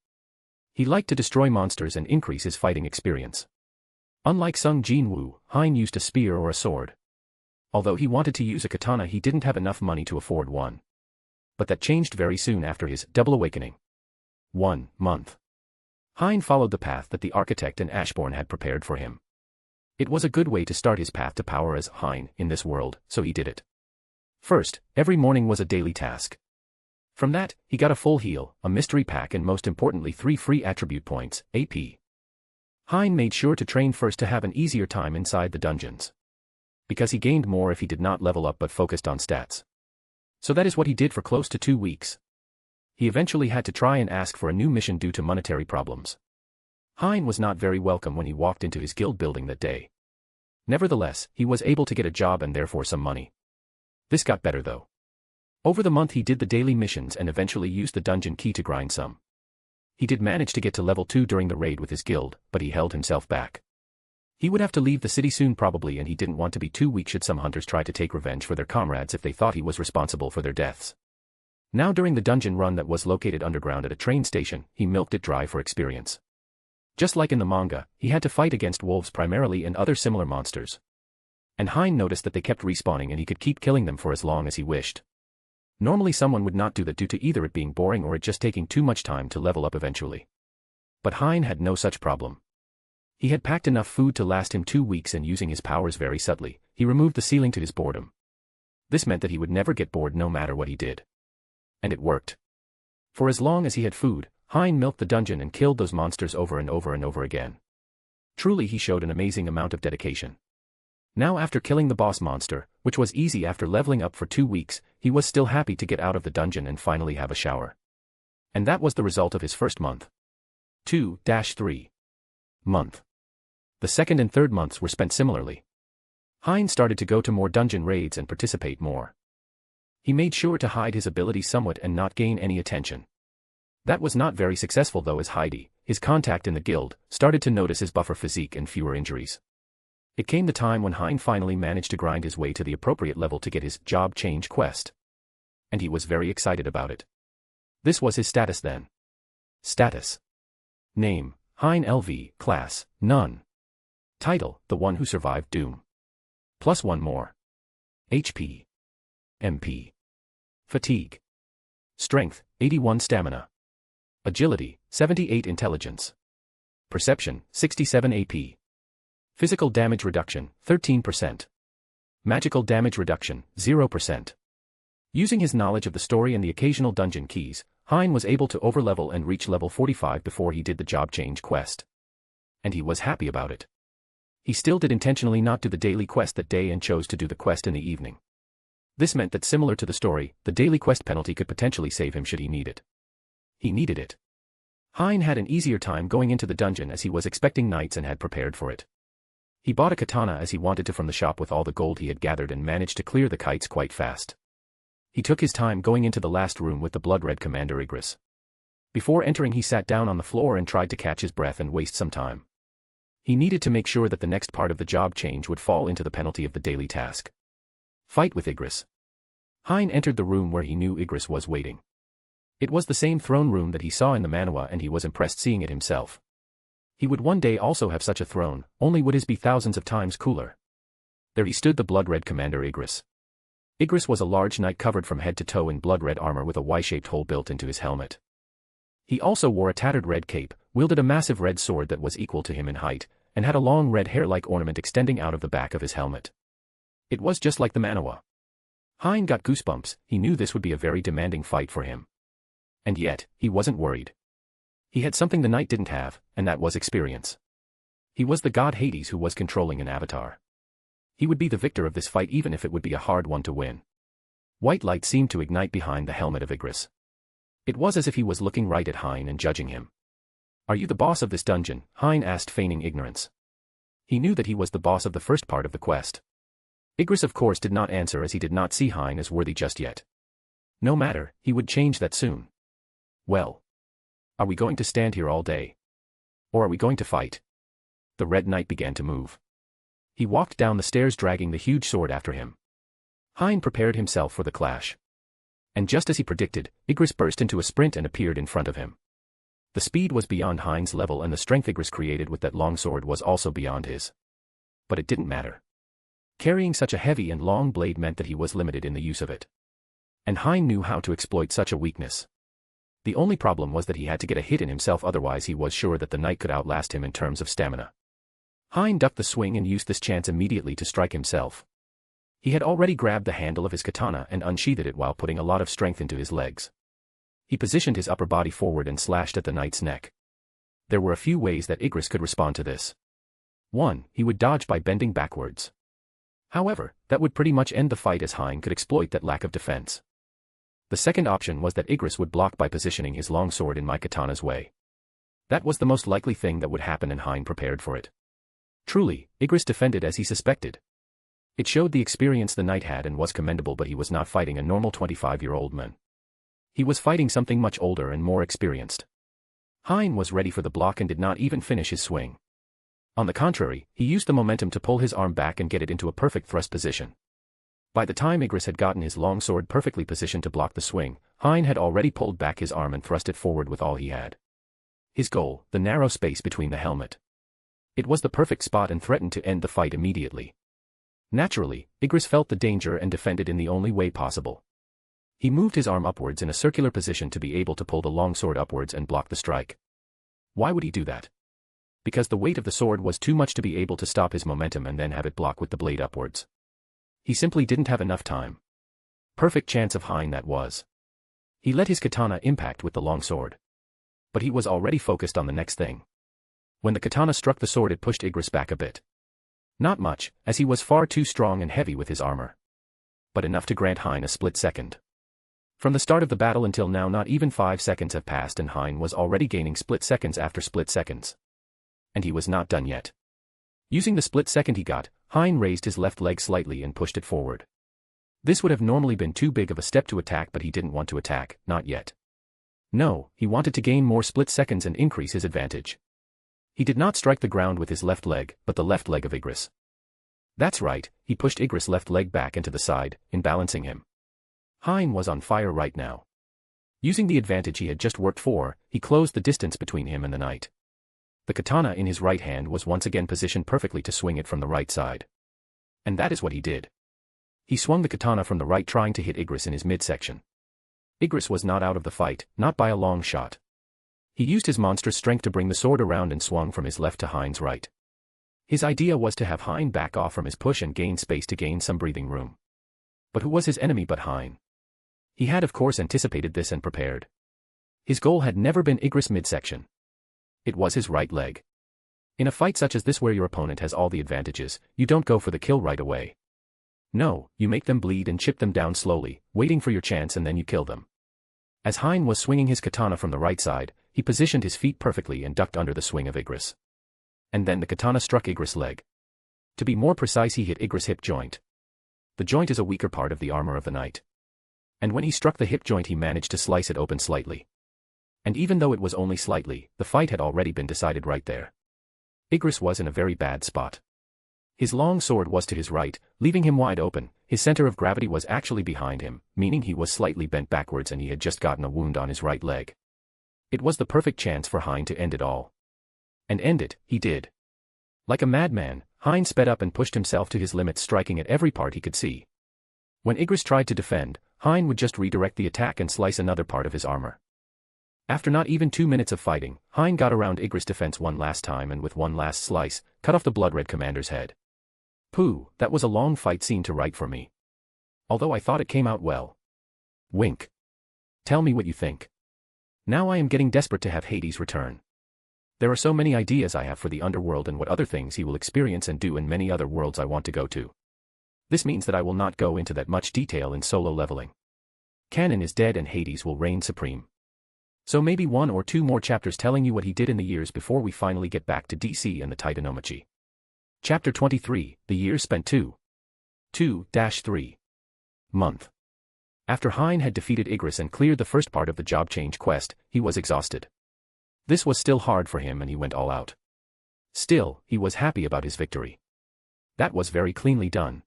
[SPEAKER 3] He liked to destroy monsters and increase his fighting experience. Unlike Sung Jinwoo, Hein used a spear or a sword. Although he wanted to use a katana he didn't have enough money to afford one. But that changed very soon after his double awakening. 1 month. Hein followed the path that the architect and Ashbourne had prepared for him. It was a good way to start his path to power as Hein in this world, so he did it. First, every morning was a daily task. From that, he got a full heal, a mystery pack and most importantly 3 free attribute points, AP. Hein made sure to train first to have an easier time inside the dungeons. Because he gained more if he did not level up but focused on stats. So that is what he did for close to 2 weeks. He eventually had to try and ask for a new mission due to monetary problems. Hein was not very welcome when he walked into his guild building that day. Nevertheless, he was able to get a job and therefore some money. This got better though. Over the month he did the daily missions and eventually used the dungeon key to grind some. He did manage to get to level 2 during the raid with his guild, but he held himself back. He would have to leave the city soon probably and he didn't want to be too weak should some hunters try to take revenge for their comrades if they thought he was responsible for their deaths. Now during the dungeon run that was located underground at a train station, he milked it dry for experience. Just like in the manga, he had to fight against wolves primarily and other similar monsters. And Hein noticed that they kept respawning and he could keep killing them for as long as he wished. Normally someone would not do that due to either it being boring or it just taking too much time to level up eventually. But Hein had no such problem. He had packed enough food to last him 2 weeks, and using his powers very subtly, he removed the ceiling to his boredom. This meant that he would never get bored no matter what he did. And it worked. For as long as he had food, Hein milked the dungeon and killed those monsters over and over and over again. Truly he showed an amazing amount of dedication. Now after killing the boss monster, which was easy after leveling up for 2 weeks, he was still happy to get out of the dungeon and finally have a shower. And that was the result of his first month. 2-3 month. The second and third months were spent similarly. Hein started to go to more dungeon raids and participate more. He made sure to hide his abilities somewhat and not gain any attention. That was not very successful though, as Heidi, his contact in the guild, started to notice his buffer physique and fewer injuries. It came the time when Hein finally managed to grind his way to the appropriate level to get his job change quest. And he was very excited about it. This was his status then. Status. Name, Hein LV, class, none. Title, the one who survived doom. +1 more. HP. MP. Fatigue. Strength, 81 stamina. Agility, 78 intelligence. Perception, 67 AP. Physical damage reduction, 13%. Magical damage reduction, 0%. Using his knowledge of the story and the occasional dungeon keys, Hein was able to overlevel and reach level 45 before he did the job change quest. And he was happy about it. He still did intentionally not do the daily quest that day and chose to do the quest in the evening. This meant that, similar to the story, the daily quest penalty could potentially save him should he need it. He needed it. Hein had an easier time going into the dungeon as he was expecting knights and had prepared for it. He bought a katana as he wanted to from the shop with all the gold he had gathered and managed to clear the kites quite fast. He took his time going into the last room with the blood-red Commander Igris. Before entering he sat down on the floor and tried to catch his breath and waste some time. He needed to make sure that the next part of the job change would fall into the penalty of the daily task. Fight with Igris. Hein entered the room where he knew Igris was waiting. It was the same throne room that he saw in the manhwa and he was impressed seeing it himself. He would one day also have such a throne, only would his be thousands of times cooler. There he stood, the blood-red Commander Igris. Igris was a large knight covered from head to toe in blood-red armor with a Y-shaped hole built into his helmet. He also wore a tattered red cape, wielded a massive red sword that was equal to him in height, and had a long red hair-like ornament extending out of the back of his helmet. It was just like the manhwa. Hein got goosebumps. He knew this would be a very demanding fight for him. And yet, he wasn't worried. He had something the knight didn't have, and that was experience. He was the god Hades who was controlling an avatar. He would be the victor of this fight even if it would be a hard one to win. White light seemed to ignite behind the helmet of Igris. It was as if he was looking right at Hein and judging him. "Are you the boss of this dungeon?" Hein asked, feigning ignorance. He knew that he was the boss of the first part of the quest. Igris of course did not answer as he did not see Hein as worthy just yet. No matter, he would change that soon. "Well. Are we going to stand here all day? Or are we going to fight?" The Red Knight began to move. He walked down the stairs dragging the huge sword after him. Hein prepared himself for the clash. And just as he predicted, Igris burst into a sprint and appeared in front of him. The speed was beyond Hein's level and the strength Igris created with that long sword was also beyond his. But it didn't matter. Carrying such a heavy and long blade meant that he was limited in the use of it. And Hein knew how to exploit such a weakness. The only problem was that he had to get a hit in himself, otherwise he was sure that the knight could outlast him in terms of stamina. Hein ducked the swing and used this chance immediately to strike himself. He had already grabbed the handle of his katana and unsheathed it while putting a lot of strength into his legs. He positioned his upper body forward and slashed at the knight's neck. There were a few ways that Igris could respond to this. 1. He would dodge by bending backwards. However, that would pretty much end the fight as Hein could exploit that lack of defense. The second option was that Igris would block by positioning his long sword in my katana's way. That was the most likely thing that would happen and Hein prepared for it. Truly, Igris defended as he suspected. It showed the experience the knight had and was commendable, but he was not fighting a normal 25-year-old man. He was fighting something much older and more experienced. Hein was ready for the block and did not even finish his swing. On the contrary, he used the momentum to pull his arm back and get it into a perfect thrust position. By the time Igris had gotten his long sword perfectly positioned to block the swing, Hein had already pulled back his arm and thrust it forward with all he had. His goal, the narrow space between the helmet. It was the perfect spot and threatened to end the fight immediately. Naturally, Igris felt the danger and defended in the only way possible. He moved his arm upwards in a circular position to be able to pull the long sword upwards and block the strike. Why would he do that? Because the weight of the sword was too much to be able to stop his momentum and then have it block with the blade upwards. He simply didn't have enough time. Perfect chance of Hein that was. He let his katana impact with the long sword. But he was already focused on the next thing. When the katana struck the sword, it pushed Igris back a bit. Not much, as he was far too strong and heavy with his armor. But enough to grant Hein a split second. From the start of the battle until now, not even 5 seconds have passed and Hein was already gaining split seconds after split seconds. And he was not done yet. Using the split second he got, Hein raised his left leg slightly and pushed it forward. This would have normally been too big of a step to attack, but he didn't want to attack, not yet. No, he wanted to gain more split seconds and increase his advantage. He did not strike the ground with his left leg, but the left leg of Igris. That's right, he pushed Igris' left leg back into the side, imbalancing him. Hein was on fire right now. Using the advantage he had just worked for, he closed the distance between him and the knight. The katana in his right hand was once again positioned perfectly to swing it from the right side. And that is what he did. He swung the katana from the right, trying to hit Igris in his midsection. Igris was not out of the fight, not by a long shot. He used his monstrous strength to bring the sword around and swung from his left to Hein's right. His idea was to have Hein back off from his push and gain space to gain some breathing room. But who was his enemy but Hein? He had of course anticipated this and prepared. His goal had never been Igris' midsection. It was his right leg. In a fight such as this where your opponent has all the advantages, you don't go for the kill right away. No, you make them bleed and chip them down slowly, waiting for your chance, and then you kill them. As Hein was swinging his katana from the right side, he positioned his feet perfectly and ducked under the swing of Igris. And then the katana struck Igris' leg. To be more precise, he hit Igris' hip joint. The joint is a weaker part of the armor of the knight. And when he struck the hip joint, he managed to slice it open slightly. And even though it was only slightly, the fight had already been decided right there. Igris was in a very bad spot. His long sword was to his right, leaving him wide open. His center of gravity was actually behind him, meaning he was slightly bent backwards and he had just gotten a wound on his right leg. It was the perfect chance for Hein to end it all. And end it, he did. Like a madman, Hein sped up and pushed himself to his limits, striking at every part he could see. When Igris tried to defend, Hein would just redirect the attack and slice another part of his armor. After not even 2 minutes of fighting, Hein got around Igris' defense one last time and with one last slice, cut off the blood-red commander's head. Pooh, that was a long fight scene to write for me. Although I thought it came out well. Wink. Tell me what you think. Now I am getting desperate to have Hades return. There are so many ideas I have for the underworld and what other things he will experience and do, and many other worlds I want to go to. This means that I will not go into that much detail in solo leveling. Canon is dead and Hades will reign supreme. So maybe 1 or 2 more chapters telling you what he did in the years before we finally get back to DC and the Titanomachi. Chapter 23, The Years Spent 2-3 month. After Hein had defeated Igris and cleared the first part of the job change quest, he was exhausted. This was still hard for him and he went all out. Still, he was happy about his victory. That was very cleanly done.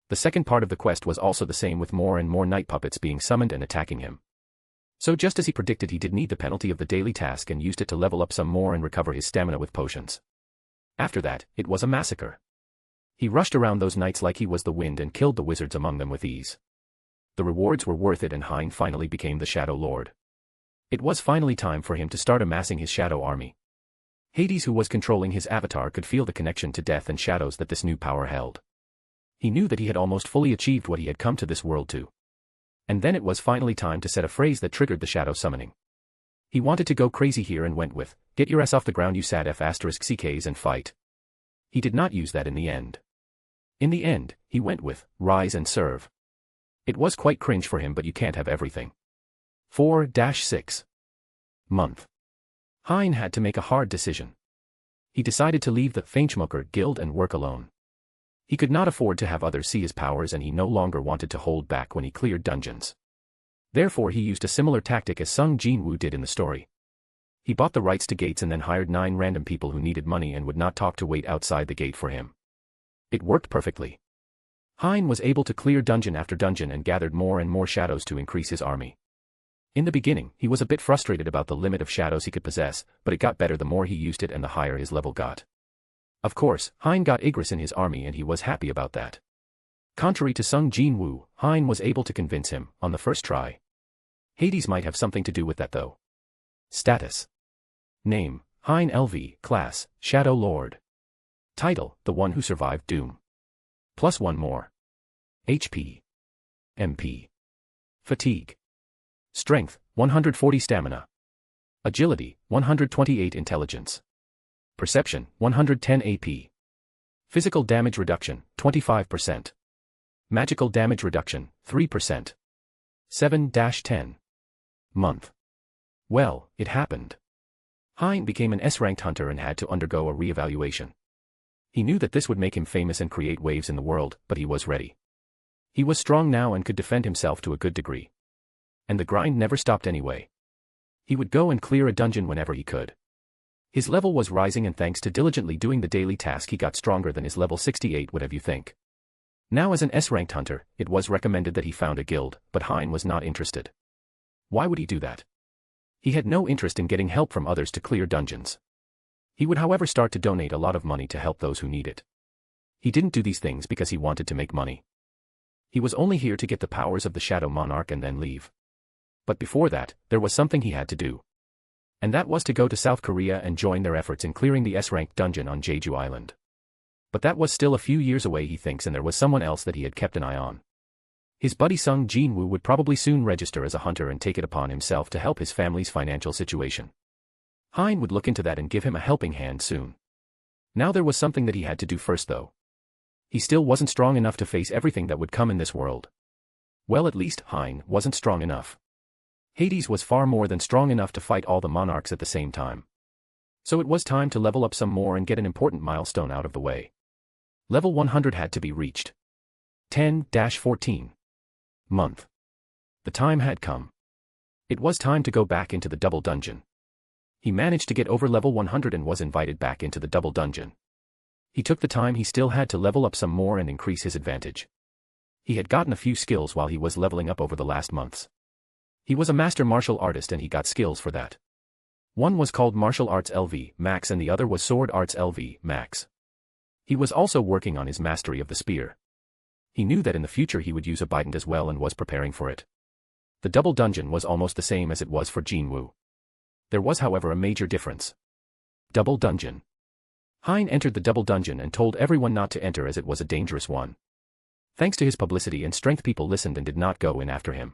[SPEAKER 3] The second part of the quest was also the same, with more and more night puppets being summoned and attacking him. So just as he predicted, he did need the penalty of the daily task and used it to level up some more and recover his stamina with potions. After that, it was a massacre. He rushed around those knights like he was the wind and killed the wizards among them with ease. The rewards were worth it and Hein finally became the Shadow Lord. It was finally time for him to start amassing his shadow army. Hades, who was controlling his avatar, could feel the connection to death and shadows that this new power held. He knew that he had almost fully achieved what he had come to this world to. And then it was finally time to set a phrase that triggered the shadow summoning. He wanted to go crazy here and went with, "Get your ass off the ground, you sad F***CKs, and fight." He did not use that in the end. In the end, he went with, "Rise and serve." It was quite cringe for him, but you can't have everything. 4-6 month. Hein had to make a hard decision. He decided to leave the Feinschmucker Guild and work alone. He could not afford to have others see his powers and he no longer wanted to hold back when he cleared dungeons. Therefore he used a similar tactic as Sung Jin-woo did in the story. He bought the rights to gates and then hired 9 random people who needed money and would not talk to wait outside the gate for him. It worked perfectly. Hein was able to clear dungeon after dungeon and gathered more and more shadows to increase his army. In the beginning, he was a bit frustrated about the limit of shadows he could possess, but it got better the more he used it and the higher his level got. Of course, Hein got Igris in his army and he was happy about that. Contrary to Sung Jin-woo, Hein was able to convince him, on the first try. Hades might have something to do with that though. Status. Name, Hein LV, Class, Shadow Lord. Title, The One Who Survived Doom. Plus 1 more. HP. MP. Fatigue. Strength, 140 Stamina. Agility, 128 Intelligence. Perception, 110 AP. Physical damage reduction, 25%. Magical damage reduction, 3%. 7-10. Month. Well, it happened. Hein became an S-ranked hunter and had to undergo a re-evaluation. He knew that this would make him famous and create waves in the world, but he was ready. He was strong now and could defend himself to a good degree. And the grind never stopped anyway. He would go and clear a dungeon whenever he could. His level was rising and thanks to diligently doing the daily task he got stronger than his level 68 would have you think. Now as an S-ranked hunter, it was recommended that he found a guild, but Hein was not interested. Why would he do that? He had no interest in getting help from others to clear dungeons. He would however start to donate a lot of money to help those who need it. He didn't do these things because he wanted to make money. He was only here to get the powers of the Shadow Monarch and then leave. But before that, there was something he had to do. And that was to go to South Korea and join their efforts in clearing the S-ranked dungeon on Jeju Island. But that was still a few years away he thinks, and there was someone else that he had kept an eye on. His buddy Sung Jin-woo would probably soon register as a hunter and take it upon himself to help his family's financial situation. Hein would look into that and give him a helping hand soon. Now there was something that he had to do first though. He still wasn't strong enough to face everything that would come in this world. Well, at least Hein wasn't strong enough. Hades was far more than strong enough to fight all the monarchs at the same time. So it was time to level up some more and get an important milestone out of the way. Level 100 had to be reached. 10-14. Month. The time had come. It was time to go back into the double dungeon. He managed to get over level 100 and was invited back into the double dungeon. He took the time he still had to level up some more and increase his advantage. He had gotten a few skills while he was leveling up over the last months. He was a master martial artist and he got skills for that. One was called Martial Arts LV Max and the other was Sword Arts LV Max. He was also working on his mastery of the spear. He knew that in the future he would use a bident as well and was preparing for it. The double dungeon was almost the same as it was for Jin-woo. There was however a major difference. Double dungeon. Hein entered the double dungeon and told everyone not to enter as it was a dangerous one. Thanks to his publicity and strength, people listened and did not go in after him.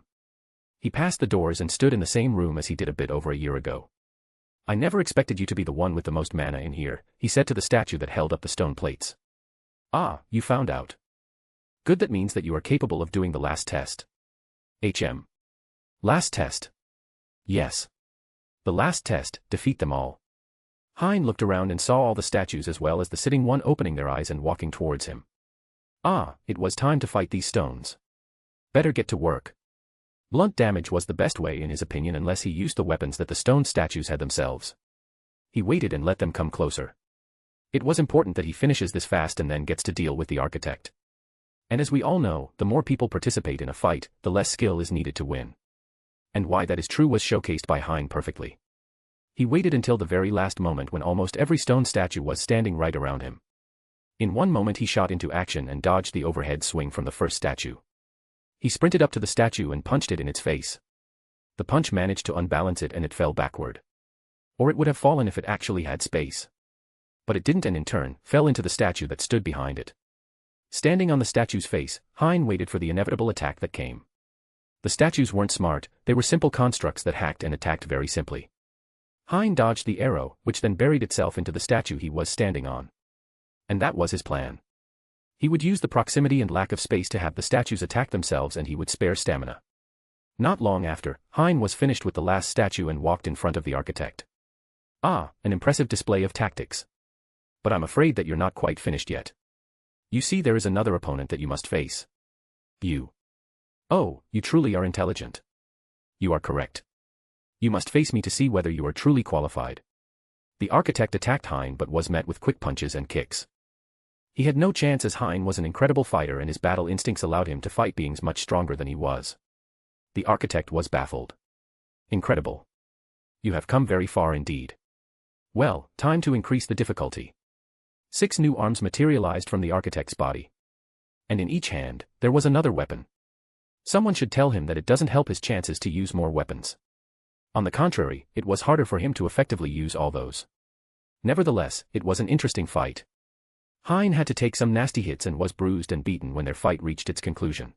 [SPEAKER 3] He passed the doors and stood in the same room as he did a bit over a year ago. I never expected you to be the one with the most mana in here, he said to the statue that held up the stone plates. Ah, you found out. Good, that means that you are capable of doing the last test. Last test. Yes. The last test, defeat them all. Hein looked around and saw all the statues as well as the sitting one opening their eyes and walking towards him. Ah, it was time to fight these stones. Better get to work. Blunt damage was the best way in his opinion unless he used the weapons that the stone statues had themselves. He waited and let them come closer. It was important that he finishes this fast and then gets to deal with the architect. And as we all know, the more people participate in a fight, the less skill is needed to win. And why that is true was showcased by Hein perfectly. He waited until the very last moment when almost every stone statue was standing right around him. In one moment he shot into action and dodged the overhead swing from the first statue. He sprinted up to the statue and punched it in its face. The punch managed to unbalance it and it fell backward. Or it would have fallen if it actually had space. But it didn't and in turn, fell into the statue that stood behind it. Standing on the statue's face, Hein waited for the inevitable attack that came. The statues weren't smart, they were simple constructs that hacked and attacked very simply. Hein dodged the arrow, which then buried itself into the statue he was standing on. And that was his plan. He would use the proximity and lack of space to have the statues attack themselves and he would spare stamina. Not long after, Hein was finished with the last statue and walked in front of the architect. Ah, an impressive display of tactics. But I'm afraid that you're not quite finished yet. You see, there is another opponent that you must face. You. Oh, you truly are intelligent. You are correct. You must face me to see whether you are truly qualified. The architect attacked Hein but was met with quick punches and kicks. He had no chance as Hein was an incredible fighter and his battle instincts allowed him to fight beings much stronger than he was. The architect was baffled. Incredible. You have come very far indeed. Well, time to increase the difficulty. 6 new arms materialized from the architect's body. And in each hand, there was another weapon. Someone should tell him that it doesn't help his chances to use more weapons. On the contrary, it was harder for him to effectively use all those. Nevertheless, it was an interesting fight. Hein had to take some nasty hits and was bruised and beaten when their fight reached its conclusion.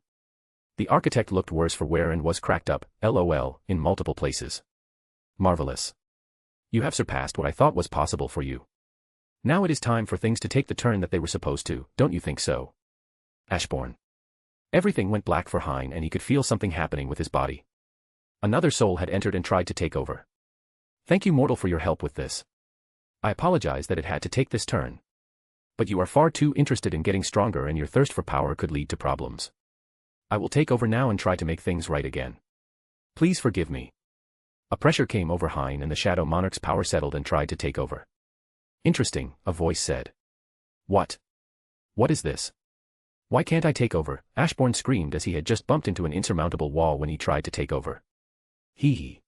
[SPEAKER 3] The architect looked worse for wear and was cracked up, LOL, in multiple places. Marvelous. You have surpassed what I thought was possible for you. Now it is time for things to take the turn that they were supposed to, don't you think so? Ashbourne. Everything went black for Hein and he could feel something happening with his body. Another soul had entered and tried to take over. Thank you, mortal, for your help with this. I apologize that it had to take this turn. But you are far too interested in getting stronger and your thirst for power could lead to problems. I will take over now and try to make things right again. Please forgive me. A pressure came over Hein and the Shadow Monarch's power settled and tried to take over. Interesting, a voice said. What? What is this? Why can't I take over? Ashbourne screamed as he had just bumped into an insurmountable wall when he tried to take over. Hee hee.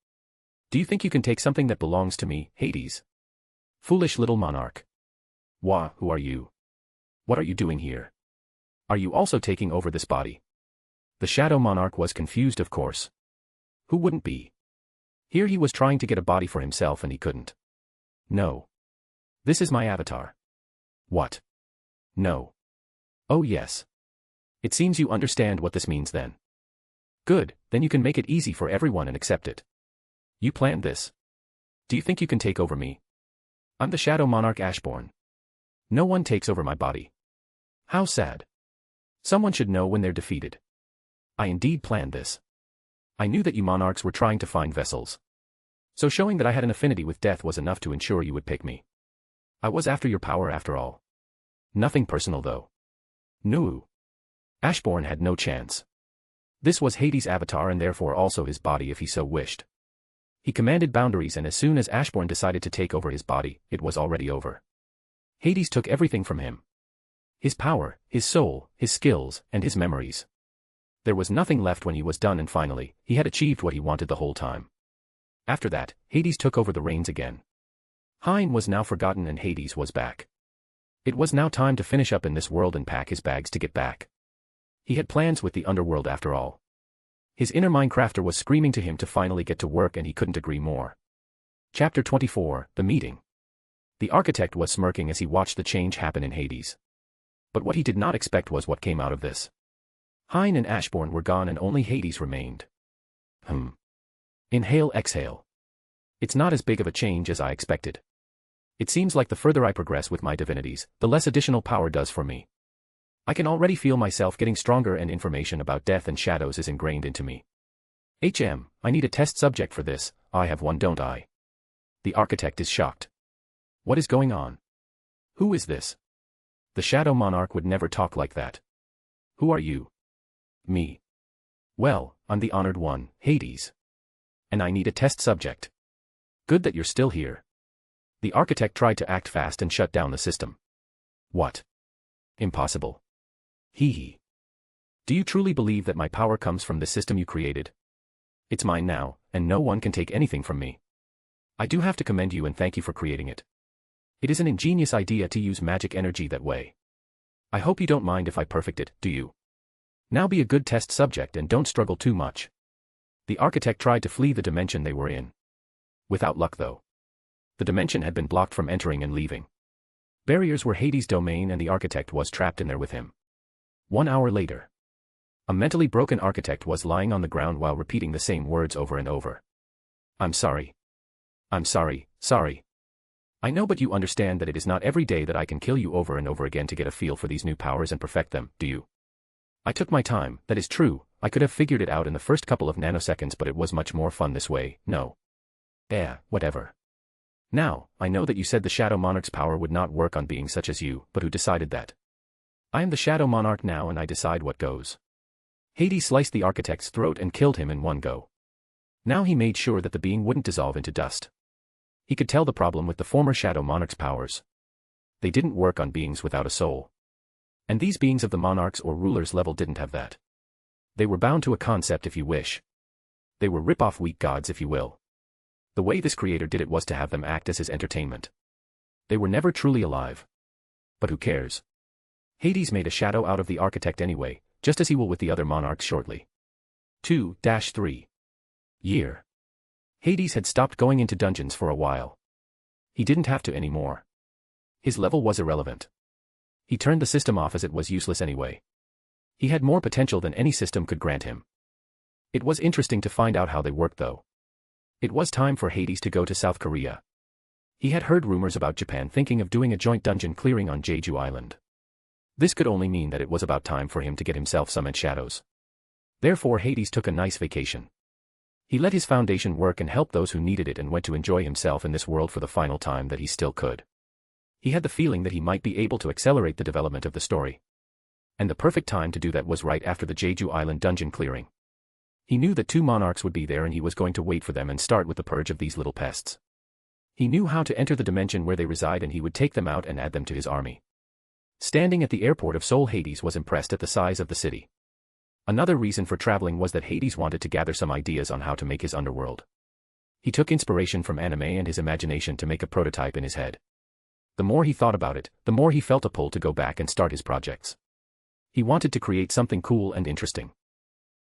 [SPEAKER 3] Do you think you can take something that belongs to me, Hades? Foolish little monarch. Wah, who are you? What are you doing here? Are you also taking over this body? The Shadow Monarch was confused, of course. Who wouldn't be? Here he was trying to get a body for himself and he couldn't. No. This is my avatar. What? No. Oh yes. It seems you understand what this means then. Good, then you can make it easy for everyone and accept it. You planned this. Do you think you can take over me? I'm the Shadow Monarch Ashbourne. No one takes over my body. How sad. Someone should know when they're defeated. I indeed planned this. I knew that you monarchs were trying to find vessels. So showing that I had an affinity with death was enough to ensure you would pick me. I was after your power after all. Nothing personal though. No. Ashbourne had no chance. This was Hades' avatar and therefore also his body if he so wished. He commanded boundaries and as soon as Ashbourne decided to take over his body, it was already over. Hades took everything from him. His power, his soul, his skills, and his memories. There was nothing left when he was done and finally, he had achieved what he wanted the whole time. After that, Hades took over the reins again. Hein was now forgotten and Hades was back. It was now time to finish up in this world and pack his bags to get back. He had plans with the underworld after all. His inner Minecrafter was screaming to him to finally get to work and he couldn't agree more. Chapter 24, The Meeting. The architect was smirking as he watched the change happen in Hades. But what he did not expect was what came out of this. Hein and Ashbourne were gone and only Hades remained. Inhale, exhale. It's not as big of a change as I expected. It seems like the further I progress with my divinities, the less additional power does for me. I can already feel myself getting stronger and information about death and shadows is ingrained into me. I need a test subject for this, I have one, don't I? The architect is shocked. What is going on? Who is this? The Shadow Monarch would never talk like that. Who are you? Me. Well, I'm the honored one, Hades. And I need a test subject. Good that you're still here. The architect tried to act fast and shut down the system. What? Impossible. Hee hee. Do you truly believe that my power comes from the system you created? It's mine now, and no one can take anything from me. I do have to commend you and thank you for creating it. It is an ingenious idea to use magic energy that way. I hope you don't mind if I perfect it, do you? Now be a good test subject and don't struggle too much. The architect tried to flee the dimension they were in. Without luck though. The dimension had been blocked from entering and leaving. Barriers were Hades' domain and the architect was trapped in there with him. 1 hour later. A mentally broken architect was lying on the ground while repeating the same words over and over. I'm sorry. I'm sorry, sorry. I know, but you understand that it is not every day that I can kill you over and over again to get a feel for these new powers and perfect them, do you? I took my time, that is true, I could have figured it out in the first couple of nanoseconds, but it was much more fun this way, no. Whatever. Now, I know that you said the Shadow Monarch's power would not work on beings such as you, but who decided that? I am the Shadow Monarch now and I decide what goes. Hades sliced the architect's throat and killed him in one go. Now he made sure that the being wouldn't dissolve into dust. He could tell the problem with the former Shadow Monarch's powers. They didn't work on beings without a soul. And these beings of the monarchs or rulers level didn't have that. They were bound to a concept if you wish. They were rip-off weak gods if you will. The way this creator did it was to have them act as his entertainment. They were never truly alive. But who cares? Hades made a shadow out of the architect anyway, just as he will with the other monarchs shortly. 2-3 year. Hades had stopped going into dungeons for a while. He didn't have to anymore. His level was irrelevant. He turned the system off as it was useless anyway. He had more potential than any system could grant him. It was interesting to find out how they worked though. It was time for Hades to go to South Korea. He had heard rumors about Japan thinking of doing a joint dungeon clearing on Jeju Island. This could only mean that it was about time for him to get himself some shadows. Therefore Hades took a nice vacation. He let his foundation work and help those who needed it and went to enjoy himself in this world for the final time that he still could. He had the feeling that he might be able to accelerate the development of the story. And the perfect time to do that was right after the Jeju Island dungeon clearing. He knew that 2 monarchs would be there and he was going to wait for them and start with the purge of these little pests. He knew how to enter the dimension where they reside and he would take them out and add them to his army. Standing at the airport of Seoul, Hades was impressed at the size of the city. Another reason for traveling was that Hades wanted to gather some ideas on how to make his underworld. He took inspiration from anime and his imagination to make a prototype in his head. The more he thought about it, the more he felt a pull to go back and start his projects. He wanted to create something cool and interesting.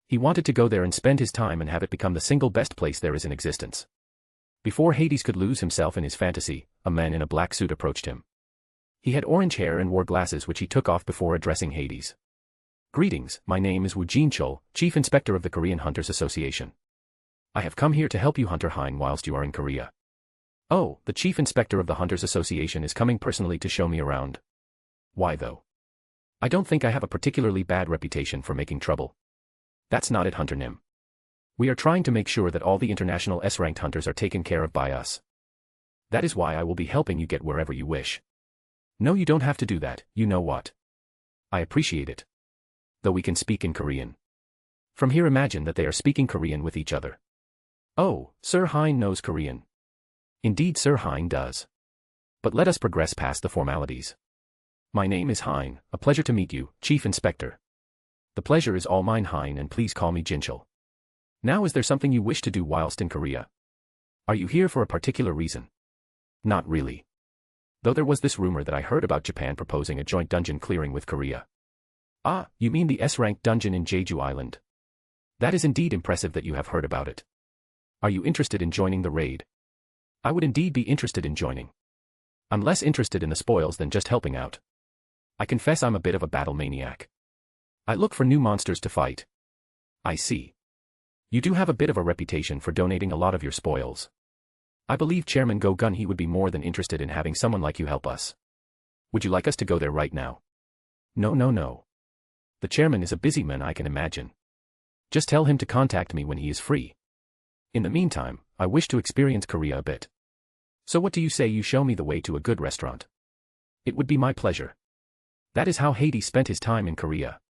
[SPEAKER 3] He wanted to go there and spend his time and have it become the single best place there is in existence. Before Hades could lose himself in his fantasy, a man in a black suit approached him. He had orange hair and wore glasses which he took off before addressing Hades. "Greetings, my name is Woo Jin-chul, Chief Inspector of the Korean Hunters Association. I have come here to help you Hunter Hein whilst you are in Korea." "Oh, the Chief Inspector of the Hunters Association is coming personally to show me around." "Why though? I don't think I have a particularly bad reputation for making trouble." "That's not it, Hunter Nim. We are trying to make sure that all the international S-ranked hunters are taken care of by us. That is why I will be helping you get wherever you wish." "No, you don't have to do that, you know what. I appreciate it. Though we can speak in Korean." From here imagine that they are speaking Korean with each other. "Oh, Sir Hein knows Korean." "Indeed Sir Hein does. But let us progress past the formalities. My name is Hein, a pleasure to meet you, Chief Inspector." "The pleasure is all mine Hein and please call me Jinchul." "Now is there something you wish to do whilst in Korea? Are you here for a particular reason?" "Not really. Though there was this rumor that I heard about Japan proposing a joint dungeon clearing with Korea." "Ah, you mean the S-ranked dungeon in Jeju Island? That is indeed impressive that you have heard about it. Are you interested in joining the raid?" "I would indeed be interested in joining. I'm less interested in the spoils than just helping out. I confess I'm a bit of a battle maniac. I look for new monsters to fight." "I see. You do have a bit of a reputation for donating a lot of your spoils. I believe Chairman Go Gun he would be more than interested in having someone like you help us. Would you like us to go there right now?" No. The chairman is a busy man, I can imagine. Just tell him to contact me when he is free. In the meantime, I wish to experience Korea a bit. So what do you say you show me the way to a good restaurant?" "It would be my pleasure." That is how Hades spent his time in Korea.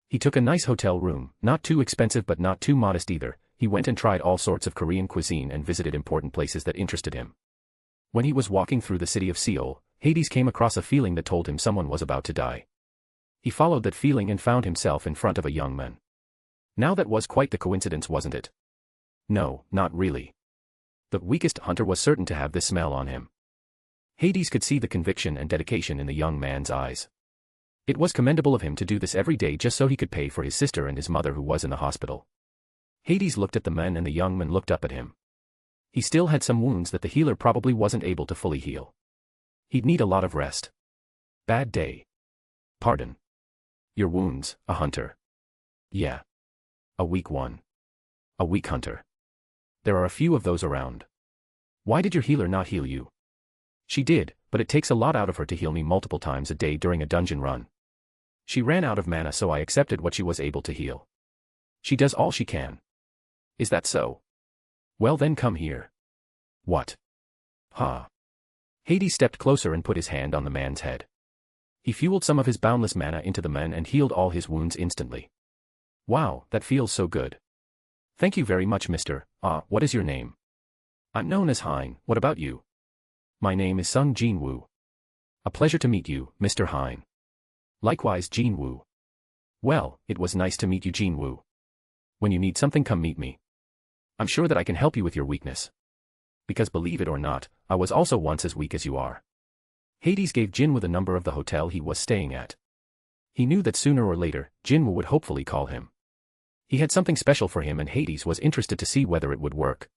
[SPEAKER 3] He took a nice hotel room, not too expensive but not too modest either. He went and tried all sorts of Korean cuisine and visited important places that interested him. When he was walking through the city of Seoul, Hades came across a feeling that told him someone was about to die. He followed that feeling and found himself in front of a young man. Now that was quite the coincidence, wasn't it? No, not really. The weakest hunter was certain to have this smell on him. Hades could see the conviction and dedication in the young man's eyes. It was commendable of him to do this every day just so he could pay for his sister and his mother who was in the hospital. Hades looked at the man and the young man looked up at him. He still had some wounds that the healer probably wasn't able to fully heal. He'd need a lot of rest. "Bad day." "Pardon. Your wounds, a hunter." "Yeah. A weak one. A weak hunter. There are a few of those around." "Why did your healer not heal you?" "She did, but it takes a lot out of her to heal me multiple times a day during a dungeon run. She ran out of mana so I accepted what she was able to heal. She does all she can." "Is that so? Well then come here." "What?" "Ha." Hades stepped closer and put his hand on the man's head. He fueled some of his boundless mana into the man and healed all his wounds instantly. "Wow, that feels so good. Thank you very much, mister. What is your name?" "I'm known as Hein, what about you?" "My name is Sung Jin Woo." "A pleasure to meet you, Mr. Hein." "Likewise, Jin Woo." "Well, it was nice to meet you, Jin Woo. When you need something, come meet me. I'm sure that I can help you with your weakness. Because believe it or not, I was also once as weak as you are." Hades gave Jin Woo the number of the hotel he was staying at. He knew that sooner or later, Jinwoo would hopefully call him. He had something special for him and Hades was interested to see whether it would work.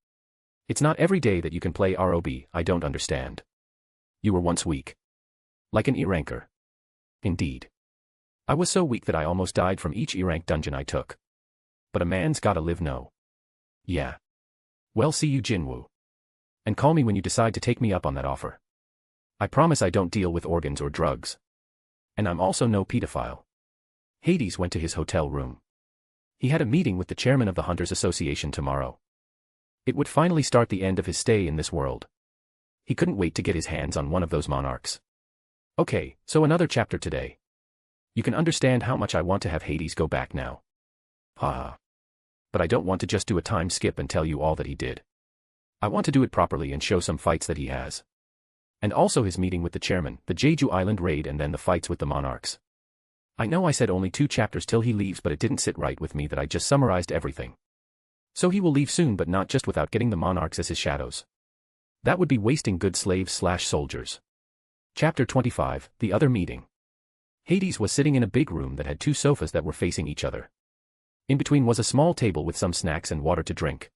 [SPEAKER 3] It's not every day that you can play ROB, I don't understand. You were once weak. Like an E-ranker. Indeed. I was so weak that I almost died from each E-rank dungeon I took. But a man's gotta live no. Yeah. Well, see you Jinwoo. And call me when you decide to take me up on that offer. I promise I don't deal with organs or drugs. And I'm also no pedophile. Hades went to his hotel room. He had a meeting with the chairman of the Hunters Association tomorrow. It would finally start the end of his stay in this world. He couldn't wait to get his hands on one of those monarchs. Okay, so another chapter today. You can understand how much I want to have Hades go back now. Haha. But I don't want to just do a time skip and tell you all that he did. I want to do it properly and show some fights that he has. And also his meeting with the chairman, the Jeju Island raid and then the fights with the monarchs. I know I said only 2 chapters till he leaves but it didn't sit right with me that I just summarized everything. So he will leave soon but not just without getting the monarchs as his shadows. That would be wasting good slaves/soldiers. Chapter 25, The Other Meeting. Hades was sitting in a big room that had 2 sofas that were facing each other. In between was a small table with some snacks and water to drink.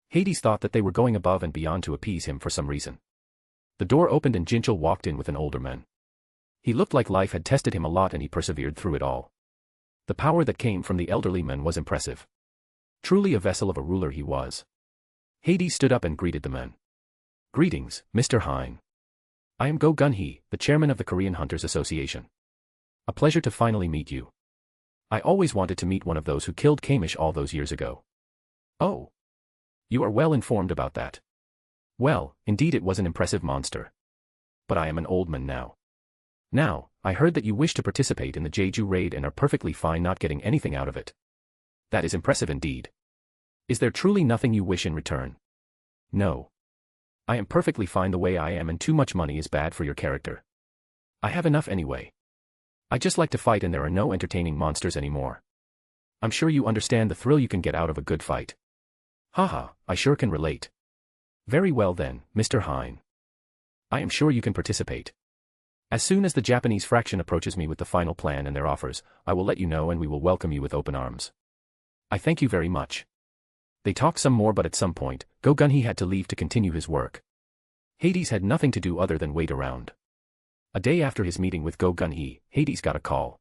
[SPEAKER 3] Hades thought that they were going above and beyond to appease him for some reason. The door opened and Jinchul walked in with an older man. He looked like life had tested him a lot and he persevered through it all. The power that came from the elderly man was impressive. Truly a vessel of a ruler he was. Hades stood up and greeted the man. Greetings, Mr. Hein. I am Go Gun-hee, the chairman of the Korean Hunters Association. A pleasure to finally meet you. I always wanted to meet one of those who killed Kamish all those years ago. Oh. You are well informed about that. Well, indeed it was an impressive monster. But I am an old man now. Now, I heard that you wish to participate in the Jeju raid and are perfectly fine not getting anything out of it. That is impressive indeed. Is there truly nothing you wish in return? No. I am perfectly fine the way I am and too much money is bad for your character. I have enough anyway. I just like to fight and there are no entertaining monsters anymore. I'm sure you understand the thrill you can get out of a good fight. Haha, I sure can relate. Very well then, Mr. Hein. I am sure you can participate. As soon as the Japanese fraction approaches me with the final plan and their offers, I will let you know and we will welcome you with open arms. I thank you very much. They talked some more but at some point, Go Gun-hee had to leave to continue his work. Hades had nothing to do other than wait around. A day after his meeting with Go Gun-hee, Hades got a call.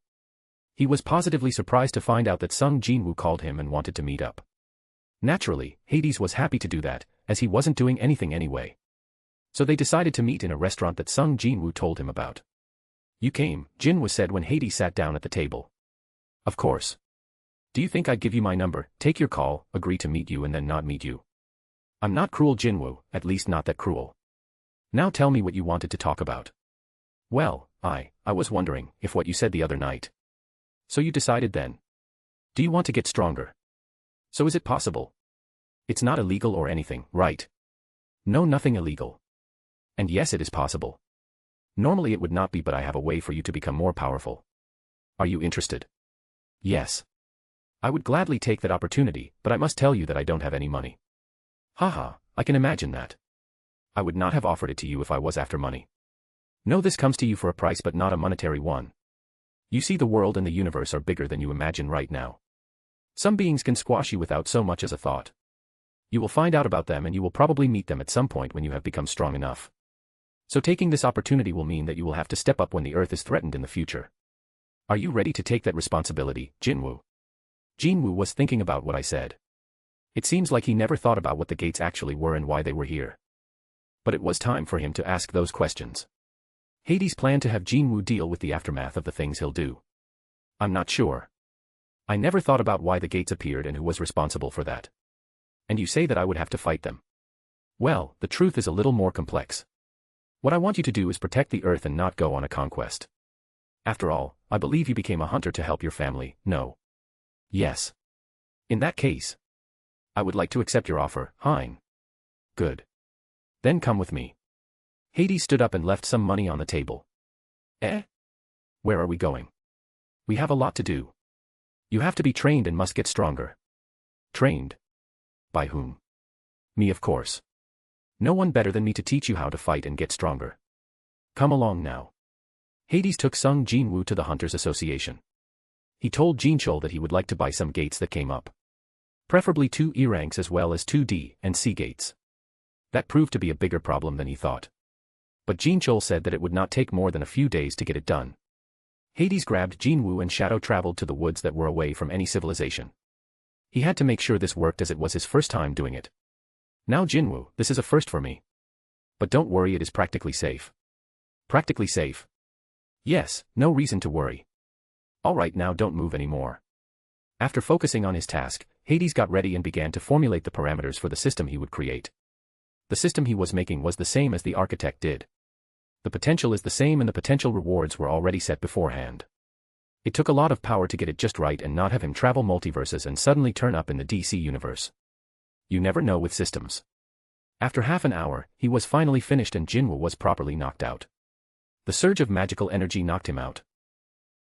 [SPEAKER 3] He was positively surprised to find out that Sung Jinwoo called him and wanted to meet up. Naturally, Hades was happy to do that, as he wasn't doing anything anyway. So they decided to meet in a restaurant that Sung Jinwoo told him about. You came, Jinwoo said when Hades sat down at the table. Of course. Do you think I'd give you my number, take your call, agree to meet you and then not meet you? I'm not cruel Jinwoo, at least not that cruel. Now tell me what you wanted to talk about. Well, I was wondering if what you said the other night. So you decided then. Do you want to get stronger? So is it possible? It's not illegal or anything, right? No, nothing illegal. And yes, it is possible. Normally it would not be, but I have a way for you to become more powerful. Are you interested? Yes. I would gladly take that opportunity, but I must tell you that I don't have any money. Haha, I can imagine that. I would not have offered it to you if I was after money. No, this comes to you for a price but not a monetary one. You see, the world and the universe are bigger than you imagine right now. Some beings can squash you without so much as a thought. You will find out about them and you will probably meet them at some point when you have become strong enough. So taking this opportunity will mean that you will have to step up when the earth is threatened in the future. Are you ready to take that responsibility, Jinwoo? Jinwoo was thinking about what I said. It seems like he never thought about what the gates actually were and why they were here. But it was time for him to ask those questions. Hades planned to have Jinwoo deal with the aftermath of the things he'll do. I'm not sure. I never thought about why the gates appeared and who was responsible for that. And you say that I would have to fight them. Well, the truth is a little more complex. What I want you to do is protect the earth and not go on a conquest. After all, I believe you became a hunter to help your family, no? Yes. In that case, I would like to accept your offer, Hein. Good. Then come with me. Hades stood up and left some money on the table. Eh? Where are we going? We have a lot to do. You have to be trained and must get stronger. Trained? By whom? Me, of course. No one better than me to teach you how to fight and get stronger. Come along now. Hades took Sung Jinwoo to the Hunters Association. He told Jinchul that he would like to buy some gates that came up. Preferably 2 E ranks as well as 2 D and C gates. That proved to be a bigger problem than he thought. But Jinchul said that it would not take more than a few days to get it done. Hades grabbed Jinwoo and Shadow traveled to the woods that were away from any civilization. He had to make sure this worked as it was his first time doing it. Now Jinwoo, this is a first for me. But don't worry, it is practically safe. Practically safe? Yes, no reason to worry. Alright, now don't move anymore. After focusing on his task, Hades got ready and began to formulate the parameters for the system he would create. The system he was making was the same as the architect did. The potential is the same and the potential rewards were already set beforehand. It took a lot of power to get it just right and not have him travel multiverses and suddenly turn up in the DC universe. You never know with systems. After half an hour, he was finally finished and Jinwoo was properly knocked out. The surge of magical energy knocked him out.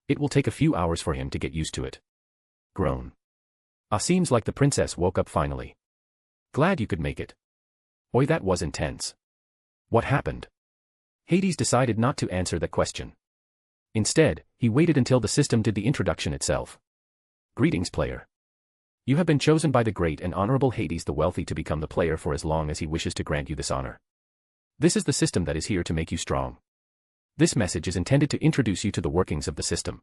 [SPEAKER 3] It will take a few hours for him to get used to it. Groan. Seems like the princess woke up finally. Glad you could make it. Oi, that was intense. What happened? Hades decided not to answer that question. Instead, he waited until the system did the introduction itself. Greetings, player. You have been chosen by the great and honorable Hades the Wealthy to become the player for as long as he wishes to grant you this honor. This is the system that is here to make you strong. This message is intended to introduce you to the workings of the system.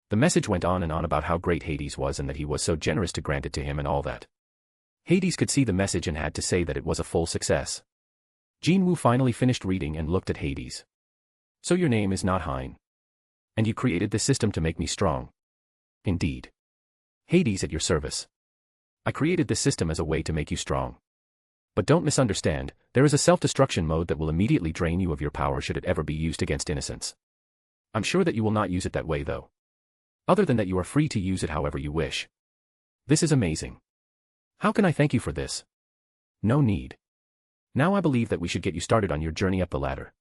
[SPEAKER 3] The message went on and on about how great Hades was and that he was so generous to grant it to him and all that. Hades could see the message and had to say that it was a full success. Jinwoo finally finished reading and looked at Hades. So your name is not Hein. And you created this system to make me strong. Indeed. Hades, at your service. I created this system as a way to make you strong. But don't misunderstand, there is a self-destruction mode that will immediately drain you of your power should it ever be used against innocents. I'm sure that you will not use it that way though. Other than that, you are free to use it however you wish. This is amazing. How can I thank you for this? No need. Now I believe that we should get you started on your journey up the ladder.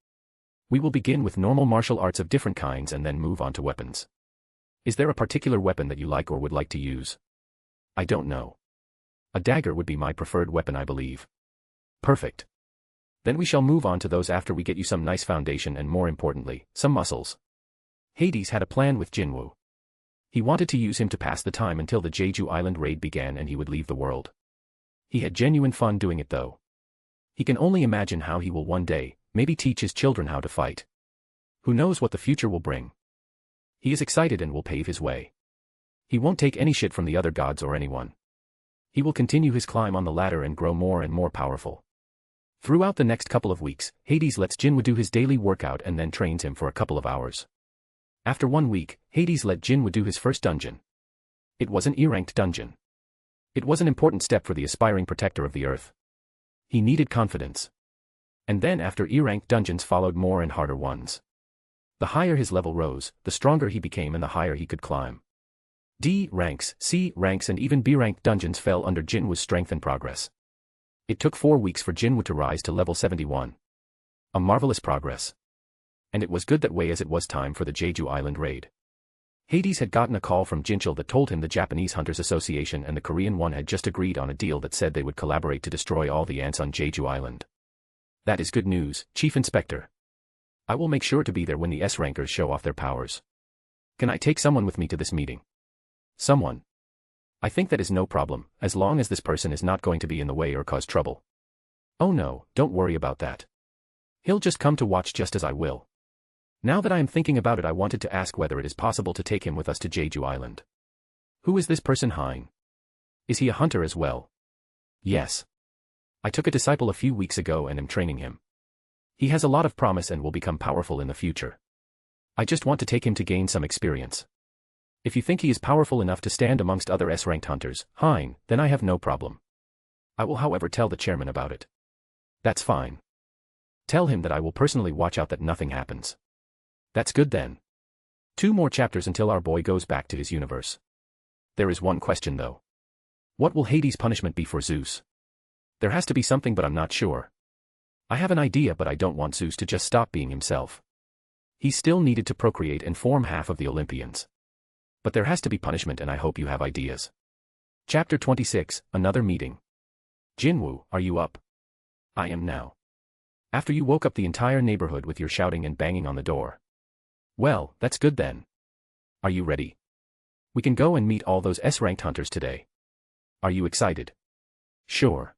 [SPEAKER 3] We will begin with normal martial arts of different kinds and then move on to weapons. Is there a particular weapon that you like or would like to use? I don't know. A dagger would be my preferred weapon, I believe. Perfect. Then we shall move on to those after we get you some nice foundation and, more importantly, some muscles. Hades had a plan with Jinwoo. He wanted to use him to pass the time until the Jeju Island raid began and he would leave the world. He had genuine fun doing it though. He can only imagine how he will one day, maybe teach his children how to fight. Who knows what the future will bring? He is excited and will pave his way. He won't take any shit from the other gods or anyone. He will continue his climb on the ladder and grow more and more powerful. Throughout the next couple of weeks, Hades lets Jinwoo do his daily workout and then trains him for a couple of hours. After 1 week, Hades let Jinwoo do his first dungeon. It was an E-ranked dungeon. It was an important step for the aspiring protector of the earth. He needed confidence. And then after E-ranked dungeons followed more and harder ones. The higher his level rose, the stronger he became and the higher he could climb. D ranks, C ranks and even B-ranked dungeons fell under Jinwoo's strength and progress. It took 4 weeks for Jinwoo to rise to level 71. A marvelous progress. And it was good that way as it was time for the Jeju Island raid. Hades had gotten a call from Jinchul that told him the Japanese Hunters Association and the Korean one had just agreed on a deal that said they would collaborate to destroy all the ants on Jeju Island. That is good news, Chief Inspector. I will make sure to be there when the S-rankers show off their powers. Can I take someone with me to this meeting? Someone. I think that is no problem, as long as this person is not going to be in the way or cause trouble. Oh no, don't worry about that. He'll just come to watch just as I will. Now that I am thinking about it, I wanted to ask whether it is possible to take him with us to Jeju Island. Who is this person, Hein? Is he a hunter as well? Yes. I took a disciple a few weeks ago and am training him. He has a lot of promise and will become powerful in the future. I just want to take him to gain some experience. If you think he is powerful enough to stand amongst other S-ranked hunters, Hein, then I have no problem. I will however tell the chairman about it. That's fine. Tell him that I will personally watch out that nothing happens. That's good then. 2 more chapters until our boy goes back to his universe. There is one question though. What will Hades' punishment be for Zeus? There has to be something, but I'm not sure. I have an idea, but I don't want Zeus to just stop being himself. He still needed to procreate and form half of the Olympians. But there has to be punishment and I hope you have ideas. Chapter 26, Another Meeting. Jinwoo, are you up? I am now. After you woke up the entire neighborhood with your shouting and banging on the door. Well, that's good then. Are you ready? We can go and meet all those S-ranked hunters today. Are you excited? Sure.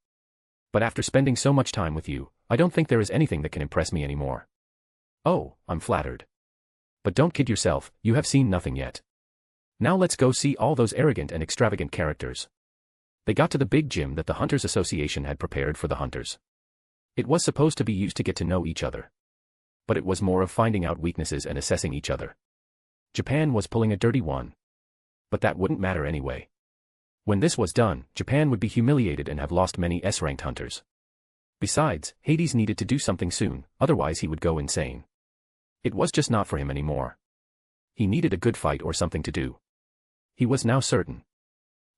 [SPEAKER 3] But after spending so much time with you, I don't think there is anything that can impress me anymore. Oh, I'm flattered. But don't kid yourself, you have seen nothing yet. Now let's go see all those arrogant and extravagant characters. They got to the big gym that the Hunters Association had prepared for the hunters. It was supposed to be used to get to know each other. But it was more of finding out weaknesses and assessing each other. Japan was pulling a dirty one. But that wouldn't matter anyway. When this was done, Japan would be humiliated and have lost many S-ranked hunters. Besides, Hades needed to do something soon, otherwise he would go insane. It was just not for him anymore. He needed a good fight or something to do. He was now certain.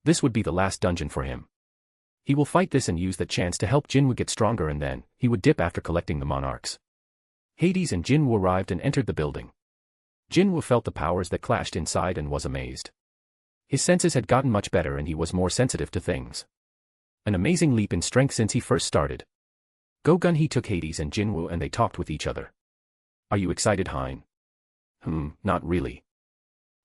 [SPEAKER 3] This would be the last dungeon for him. He will fight this and use that chance to help Jinwoo get stronger, and then he would dip after collecting the monarchs. Hades and Jinwoo arrived and entered the building. Jinwoo felt the powers that clashed inside and was amazed. His senses had gotten much better and he was more sensitive to things. An amazing leap in strength since he first started. Go-Gun-Hee took Hades and Jinwoo and they talked with each other. Are you excited, Hein? Not really.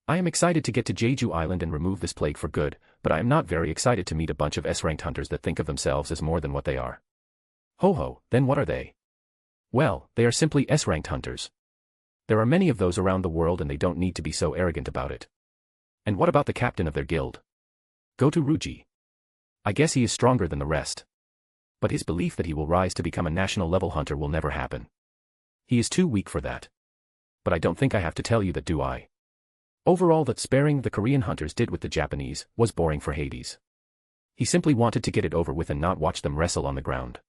[SPEAKER 3] I am excited to get to Jeju Island and remove this plague for good, but I am not very excited to meet a bunch of S-ranked hunters that think of themselves as more than what they are. Ho, then what are they? Well, they are simply S-ranked hunters. There are many of those around the world and they don't need to be so arrogant about it. And what about the captain of their guild? Goto Ruji. I guess he is stronger than the rest. But his belief that he will rise to become a national-level hunter will never happen. He is too weak for that. But I don't think I have to tell you that, do I? Overall, that sparing the Korean hunters did with the Japanese was boring for Hades. He simply wanted to get it over with and not watch them wrestle on the ground.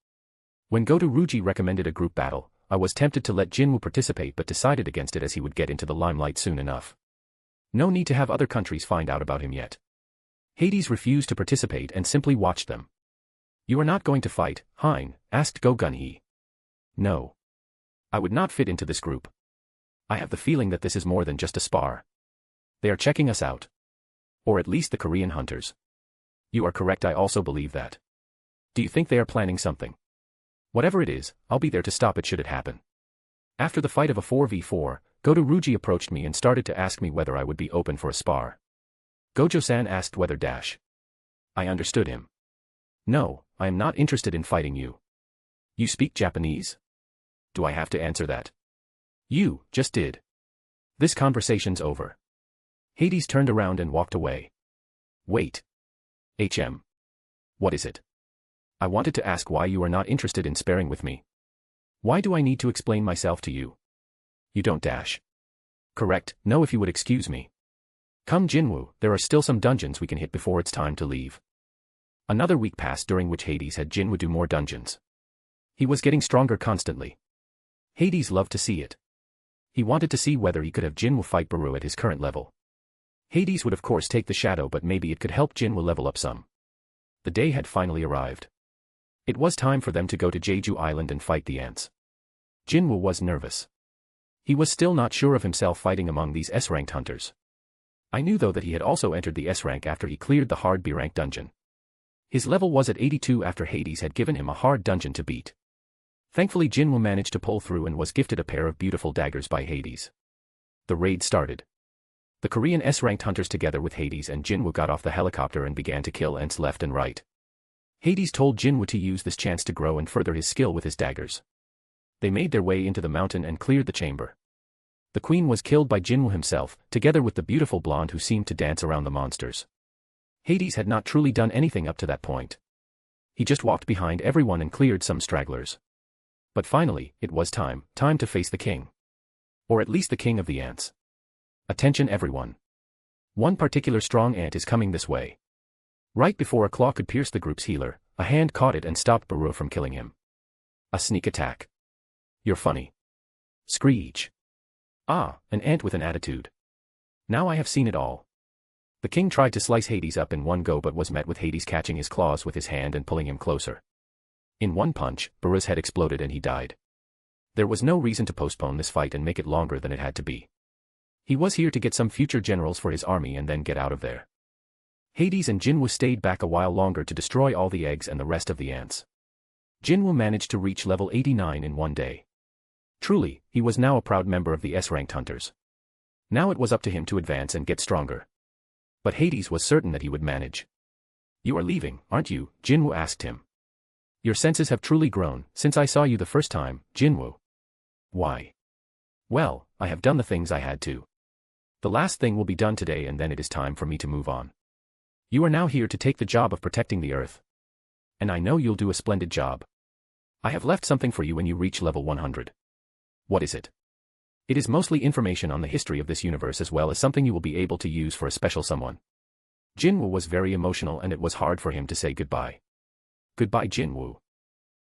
[SPEAKER 3] When Goto Ruji recommended a group battle, I was tempted to let Jinwoo participate but decided against it as he would get into the limelight soon enough. No need to have other countries find out about him yet. Hades refused to participate and simply watched them. You are not going to fight, Hein? Asked Go-Gun-Hee. No. I would not fit into this group. I have the feeling that this is more than just a spar. They are checking us out. Or at least the Korean hunters. You are correct, I also believe that. Do you think they are planning something? Whatever it is, I'll be there to stop it should it happen. After the fight of a 4v4, Goto Ruji approached me and started to ask me whether I would be open for a spar. Gojo-san asked whether I understood him. No, I am not interested in fighting you. You speak Japanese? Do I have to answer that? You just did. This conversation's over. Hades turned around and walked away. Wait. What is it? I wanted to ask why you are not interested in sparring with me. Why do I need to explain myself to you? You don't Correct, no, if you would excuse me. Come Jinwoo, there are still some dungeons we can hit before it's time to leave. Another week passed during which Hades had Jinwoo do more dungeons. He was getting stronger constantly. Hades loved to see it. He wanted to see whether he could have Jinwoo fight Baru at his current level. Hades would of course take the shadow, but maybe it could help Jinwoo level up some. The day had finally arrived. It was time for them to go to Jeju Island and fight the ants. Jinwoo was nervous. He was still not sure of himself fighting among these S-ranked hunters. I knew though that he had also entered the S-rank after he cleared the hard B-rank dungeon. His level was at 82 after Hades had given him a hard dungeon to beat. Thankfully Jinwoo managed to pull through and was gifted a pair of beautiful daggers by Hades. The raid started. The Korean S-ranked hunters together with Hades and Jinwoo got off the helicopter and began to kill ants left and right. Hades told Jinwoo to use this chance to grow and further his skill with his daggers. They made their way into the mountain and cleared the chamber. The queen was killed by Jinwoo himself, together with the beautiful blonde who seemed to dance around the monsters. Hades had not truly done anything up to that point. He just walked behind everyone and cleared some stragglers. But finally, it was time to face the king. Or at least the king of the ants. Attention everyone. One particular strong ant is coming this way. Right before a claw could pierce the group's healer, a hand caught it and stopped Baru from killing him. A sneak attack. You're funny. Screech. Ah, an ant with an attitude. Now I have seen it all. The king tried to slice Hades up in one go but was met with Hades catching his claws with his hand and pulling him closer. In one punch, Baru's head exploded and he died. There was no reason to postpone this fight and make it longer than it had to be. He was here to get some future generals for his army and then get out of there. Hades and Jinwoo stayed back a while longer to destroy all the eggs and the rest of the ants. Jinwoo managed to reach level 89 in one day. Truly, he was now a proud member of the S-ranked hunters. Now it was up to him to advance and get stronger. But Hades was certain that he would manage. "You are leaving, aren't you?" Jinwoo asked him. "Your senses have truly grown since I saw you the first time, Jinwoo." "Why?" "Well, I have done the things I had to. The last thing will be done today and then it is time for me to move on. You are now here to take the job of protecting the Earth. And I know you'll do a splendid job. I have left something for you when you reach level 100. What is it?" "It is mostly information on the history of this universe as well as something you will be able to use for a special someone." Jinwoo was very emotional and it was hard for him to say goodbye. "Goodbye, Jinwoo.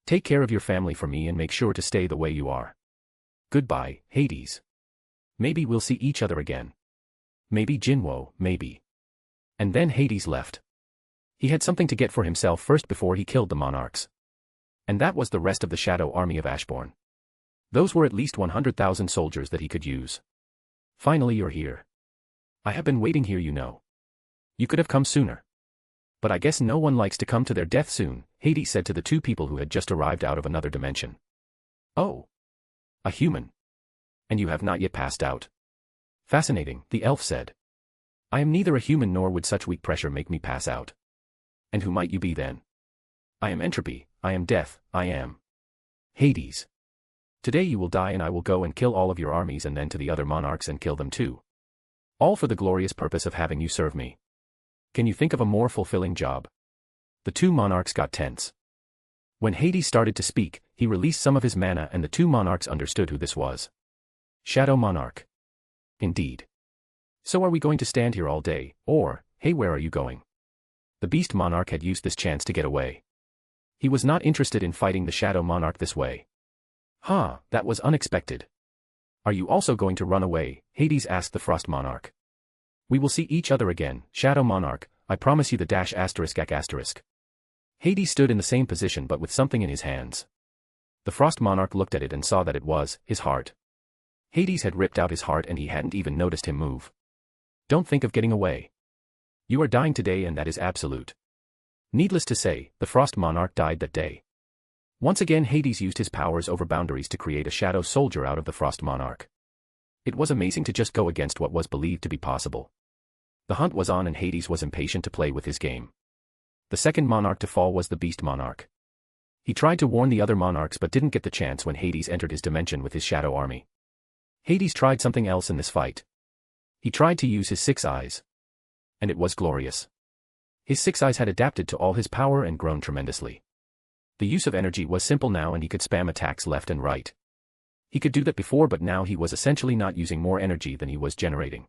[SPEAKER 3] Take care of your family for me and make sure to stay the way you are. Goodbye, Hades. Maybe we'll see each other again. Maybe, Jinwoo, maybe." And then Hades left. He had something to get for himself first before he killed the monarchs. And that was the rest of the Shadow Army of Ashbourne. Those were at least 100,000 soldiers that he could use. "Finally you're here. I have been waiting here, you know. You could have come sooner. But I guess no one likes to come to their death soon," Hades said to the two people who had just arrived out of another dimension. "Oh. A human. And you have not yet passed out. Fascinating," the elf said. "I am neither a human nor would such weak pressure make me pass out. And who might you be then?" "I am entropy, I am death, I am Hades. Today you will die and I will go and kill all of your armies and then to the other monarchs and kill them too. All for the glorious purpose of having you serve me. Can you think of a more fulfilling job?" The two monarchs got tense. When Hades started to speak, he released some of his mana and the two monarchs understood who this was. Shadow Monarch. Indeed. "So are we going to stand here all day, or, hey, where are you going?" The Beast Monarch had used this chance to get away. He was not interested in fighting the Shadow Monarch this way. "Huh, that was unexpected. Are you also going to run away?" Hades asked the Frost Monarch. "We will see each other again, Shadow Monarch, I promise you the dash asterisk asterisk." Hades stood in the same position but with something in his hands. The Frost Monarch looked at it and saw that it was his heart. Hades had ripped out his heart and he hadn't even noticed him move. "Don't think of getting away. You are dying today and that is absolute." Needless to say, the Frost Monarch died that day. Once again Hades used his powers over boundaries to create a shadow soldier out of the Frost Monarch. It was amazing to just go against what was believed to be possible. The hunt was on and Hades was impatient to play with his game. The second monarch to fall was the Beast Monarch. He tried to warn the other monarchs but didn't get the chance when Hades entered his dimension with his shadow army. Hades tried something else in this fight. He tried to use his 6 eyes. And it was glorious. His 6 eyes had adapted to all his power and grown tremendously. The use of energy was simple now and he could spam attacks left and right. He could do that before but now he was essentially not using more energy than he was generating.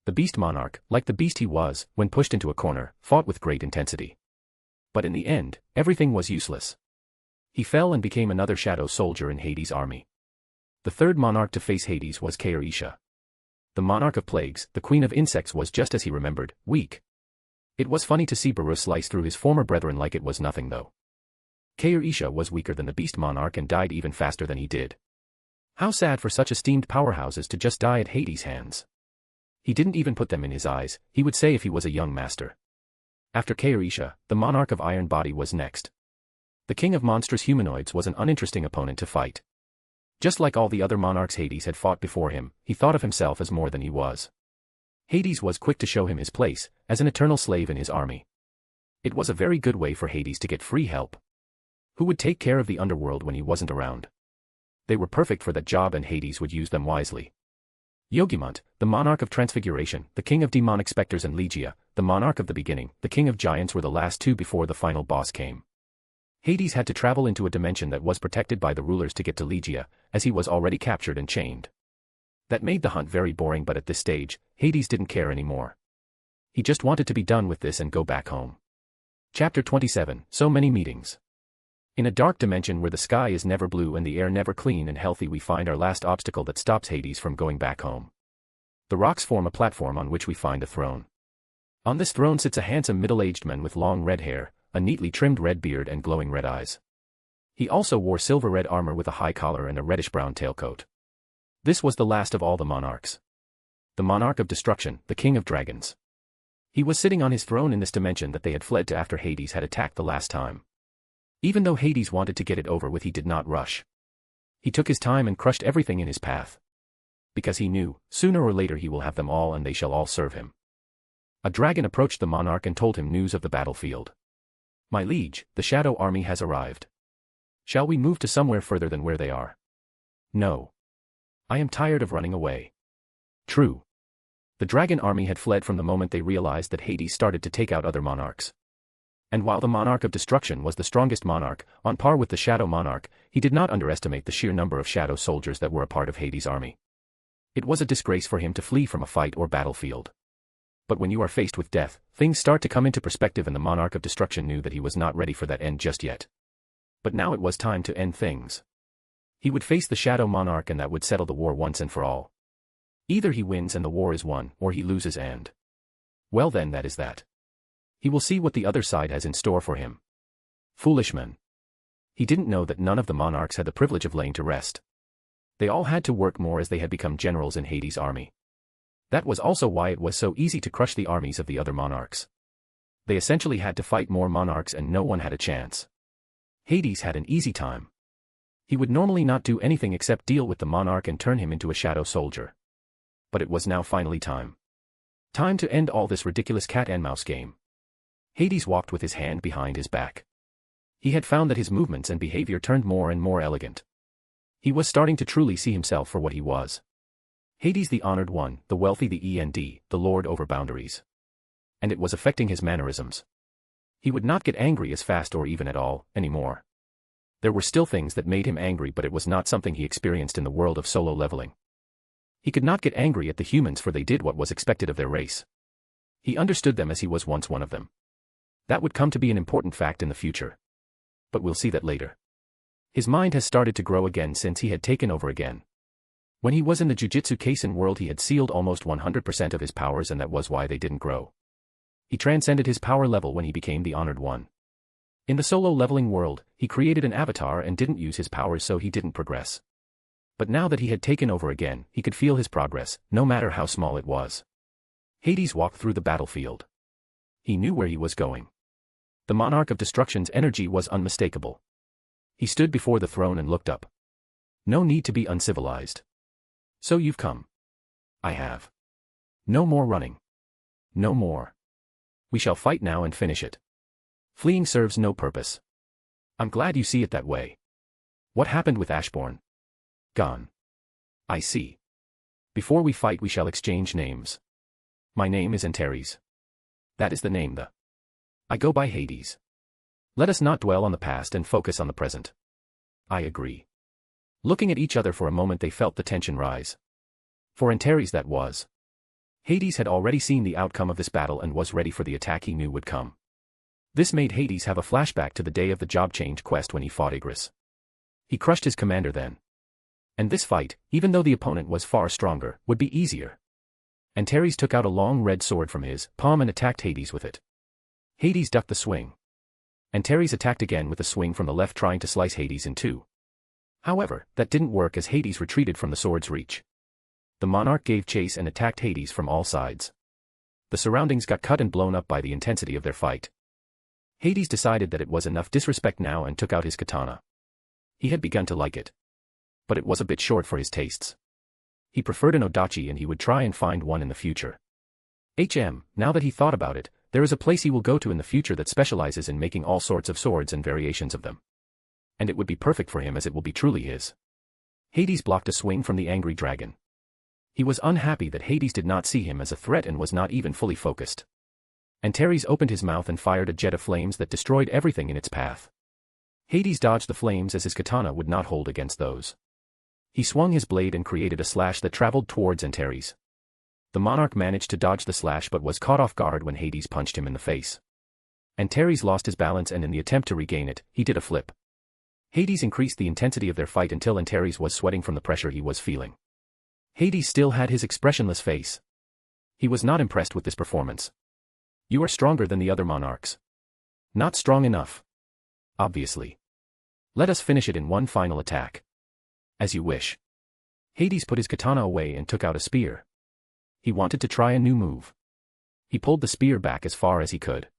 [SPEAKER 3] The Beast Monarch, like the beast he was, when pushed into a corner, fought with great intensity. But in the end, everything was useless. He fell and became another shadow soldier in Hades' army. The third monarch to face Hades was Kairisha. The monarch of plagues, the queen of insects was just as he remembered, weak. It was funny to see Baru slice through his former brethren like it was nothing though. Kairisha was weaker than the Beast Monarch and died even faster than he did. How sad for such esteemed powerhouses to just die at Hades' hands. He didn't even put them in his eyes, he would say if he was a young master. After Kairisha, the monarch of Iron Body was next. The king of monstrous humanoids was an uninteresting opponent to fight. Just like all the other monarchs Hades had fought before him, he thought of himself as more than he was. Hades was quick to show him his place, as an eternal slave in his army. It was a very good way for Hades to get free help. Who would take care of the underworld when he wasn't around? They were perfect for that job and Hades would use them wisely. Yogimont, the monarch of transfiguration, the king of demonic specters and Legia, the monarch of the beginning, the king of giants were the last two before the final boss came. Hades had to travel into a dimension that was protected by the rulers to get to Legia, as he was already captured and chained. That made the hunt very boring but at this stage, Hades didn't care anymore. He just wanted to be done with this and go back home. Chapter 27, So Many Meetings. In a dark dimension where the sky is never blue and the air never clean and healthy we find our last obstacle that stops Hades from going back home. The rocks form a platform on which we find a throne. On this throne sits a handsome middle-aged man with long red hair, a neatly trimmed red beard and glowing red eyes. He also wore silver-red armor with a high collar and a reddish-brown tailcoat. This was the last of all the monarchs. The monarch of destruction, the king of dragons. He was sitting on his throne in this dimension that they had fled to after Hades had attacked the last time. Even though Hades wanted to get it over with, he did not rush. He took his time and crushed everything in his path. Because he knew, sooner or later he will have them all and they shall all serve him. A dragon approached the monarch and told him news of the battlefield. "My liege, the shadow army has arrived. Shall we move to somewhere further than where they are?" "No. I am tired of running away." True. The dragon army had fled from the moment they realized that Hades started to take out other monarchs. And while the monarch of destruction was the strongest monarch, on par with the shadow monarch, he did not underestimate the sheer number of shadow soldiers that were a part of Hades' army. It was a disgrace for him to flee from a fight or battlefield. But when you are faced with death, things start to come into perspective, and the monarch of destruction knew that he was not ready for that end just yet. But now it was time to end things. He would face the shadow monarch, and that would settle the war once and for all. Either he wins and the war is won, or he loses and... well then, that is that. He will see what the other side has in store for him. Foolish man. He didn't know that none of the monarchs had the privilege of laying to rest. They all had to work more as they had become generals in Hades' army. That was also why it was so easy to crush the armies of the other monarchs. They essentially had to fight more monarchs and no one had a chance. Hades had an easy time. He would normally not do anything except deal with the monarch and turn him into a shadow soldier. But it was now finally time. Time to end all this ridiculous cat and mouse game. Hades walked with his hand behind his back. He had found that his movements and behavior turned more and more elegant. He was starting to truly see himself for what he was. Hades, the honored one, the wealthy, the lord over boundaries. And it was affecting his mannerisms. He would not get angry as fast or even at all, anymore. There were still things that made him angry, but it was not something he experienced in the world of solo leveling. He could not get angry at the humans, for they did what was expected of their race. He understood them as he was once one of them. That would come to be an important fact in the future. But we'll see that later. His mind has started to grow again since he had taken over again. When he was in the Jujutsu Kaisen world, he had sealed almost 100% of his powers, and that was why they didn't grow. He transcended his power level when he became the honored one. In the solo leveling world, he created an avatar and didn't use his powers, so he didn't progress. But now that he had taken over again, he could feel his progress, no matter how small it was. Hades walked through the battlefield. He knew where he was going. The monarch of destruction's energy was unmistakable. He stood before the throne and looked up. No need to be uncivilized. So you've come. I have. No more running. No more. We shall fight now and finish it. Fleeing serves no purpose. I'm glad you see it that way. What happened with Ashbourne? Gone. I see. Before we fight, we shall exchange names. My name is Antares. That is the name. I go by Hades. Let us not dwell on the past and focus on the present. I agree. Looking at each other for a moment, they felt the tension rise. For Antares, that was. Hades had already seen the outcome of this battle and was ready for the attack he knew would come. This made Hades have a flashback to the day of the job change quest when he fought Igris. He crushed his commander then. And this fight, even though the opponent was far stronger, would be easier. Antares took out a long red sword from his palm and attacked Hades with it. Hades ducked the swing. Antares attacked again with a swing from the left, trying to slice Hades in two. However, that didn't work as Hades retreated from the sword's reach. The monarch gave chase and attacked Hades from all sides. The surroundings got cut and blown up by the intensity of their fight. Hades decided that it was enough disrespect now and took out his katana. He had begun to like it. But it was a bit short for his tastes. He preferred an odachi, and he would try and find one in the future. Now that he thought about it, there is a place he will go to in the future that specializes in making all sorts of swords and variations of them. And it would be perfect for him, as it will be truly his. Hades blocked a swing from the angry dragon. He was unhappy that Hades did not see him as a threat and was not even fully focused. Antares opened his mouth and fired a jet of flames that destroyed everything in its path. Hades dodged the flames as his katana would not hold against those. He swung his blade and created a slash that traveled towards Antares. The monarch managed to dodge the slash but was caught off guard when Hades punched him in the face. Antares lost his balance, and in the attempt to regain it, he did a flip. Hades increased the intensity of their fight until Antares was sweating from the pressure he was feeling. Hades still had his expressionless face. He was not impressed with this performance. You are stronger than the other monarchs. Not strong enough. Obviously. Let us finish it in one final attack. As you wish. Hades put his katana away and took out a spear. He wanted to try a new move. He pulled the spear back as far as he could.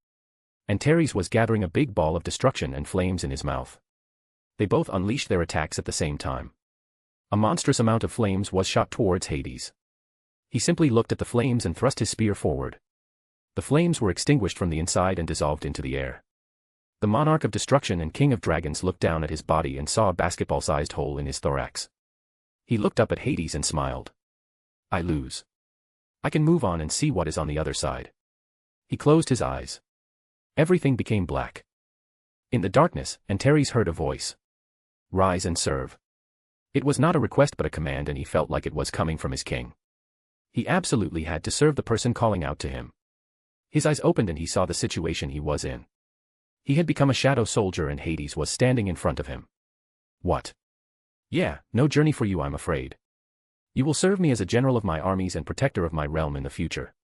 [SPEAKER 3] Antares was gathering a big ball of destruction and flames in his mouth. They both unleashed their attacks at the same time. A monstrous amount of flames was shot towards Hades. He simply looked at the flames and thrust his spear forward. The flames were extinguished from the inside and dissolved into the air. The monarch of destruction and king of dragons looked down at his body and saw a basketball-sized hole in his thorax. He looked up at Hades and smiled. I lose. I can move on and see what is on the other side. He closed his eyes. Everything became black. In the darkness, Antares heard a voice. Rise and serve. It was not a request but a command, and he felt like it was coming from his king. He absolutely had to serve the person calling out to him. His eyes opened and he saw the situation he was in. He had become a shadow soldier and Hades was standing in front of him. What? Yeah, no journey for you, I'm afraid. You will serve me as a general of my armies and protector of my realm in the future.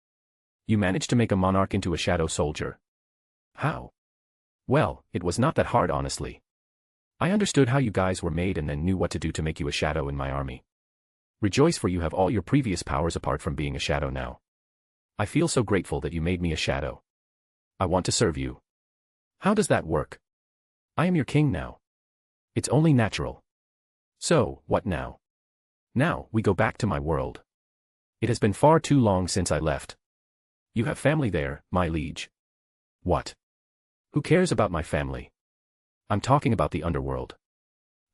[SPEAKER 3] You managed to make a monarch into a shadow soldier. How? Well, it was not that hard, honestly. I understood how you guys were made and then knew what to do to make you a shadow in my army. Rejoice, for you have all your previous powers apart from being a shadow now. I feel so grateful that you made me a shadow. I want to serve you. How does that work? I am your king now. It's only natural. So, what now? Now, we go back to my world. It has been far too long since I left. You have family there, my liege. What? Who cares about my family? I'm talking about the underworld.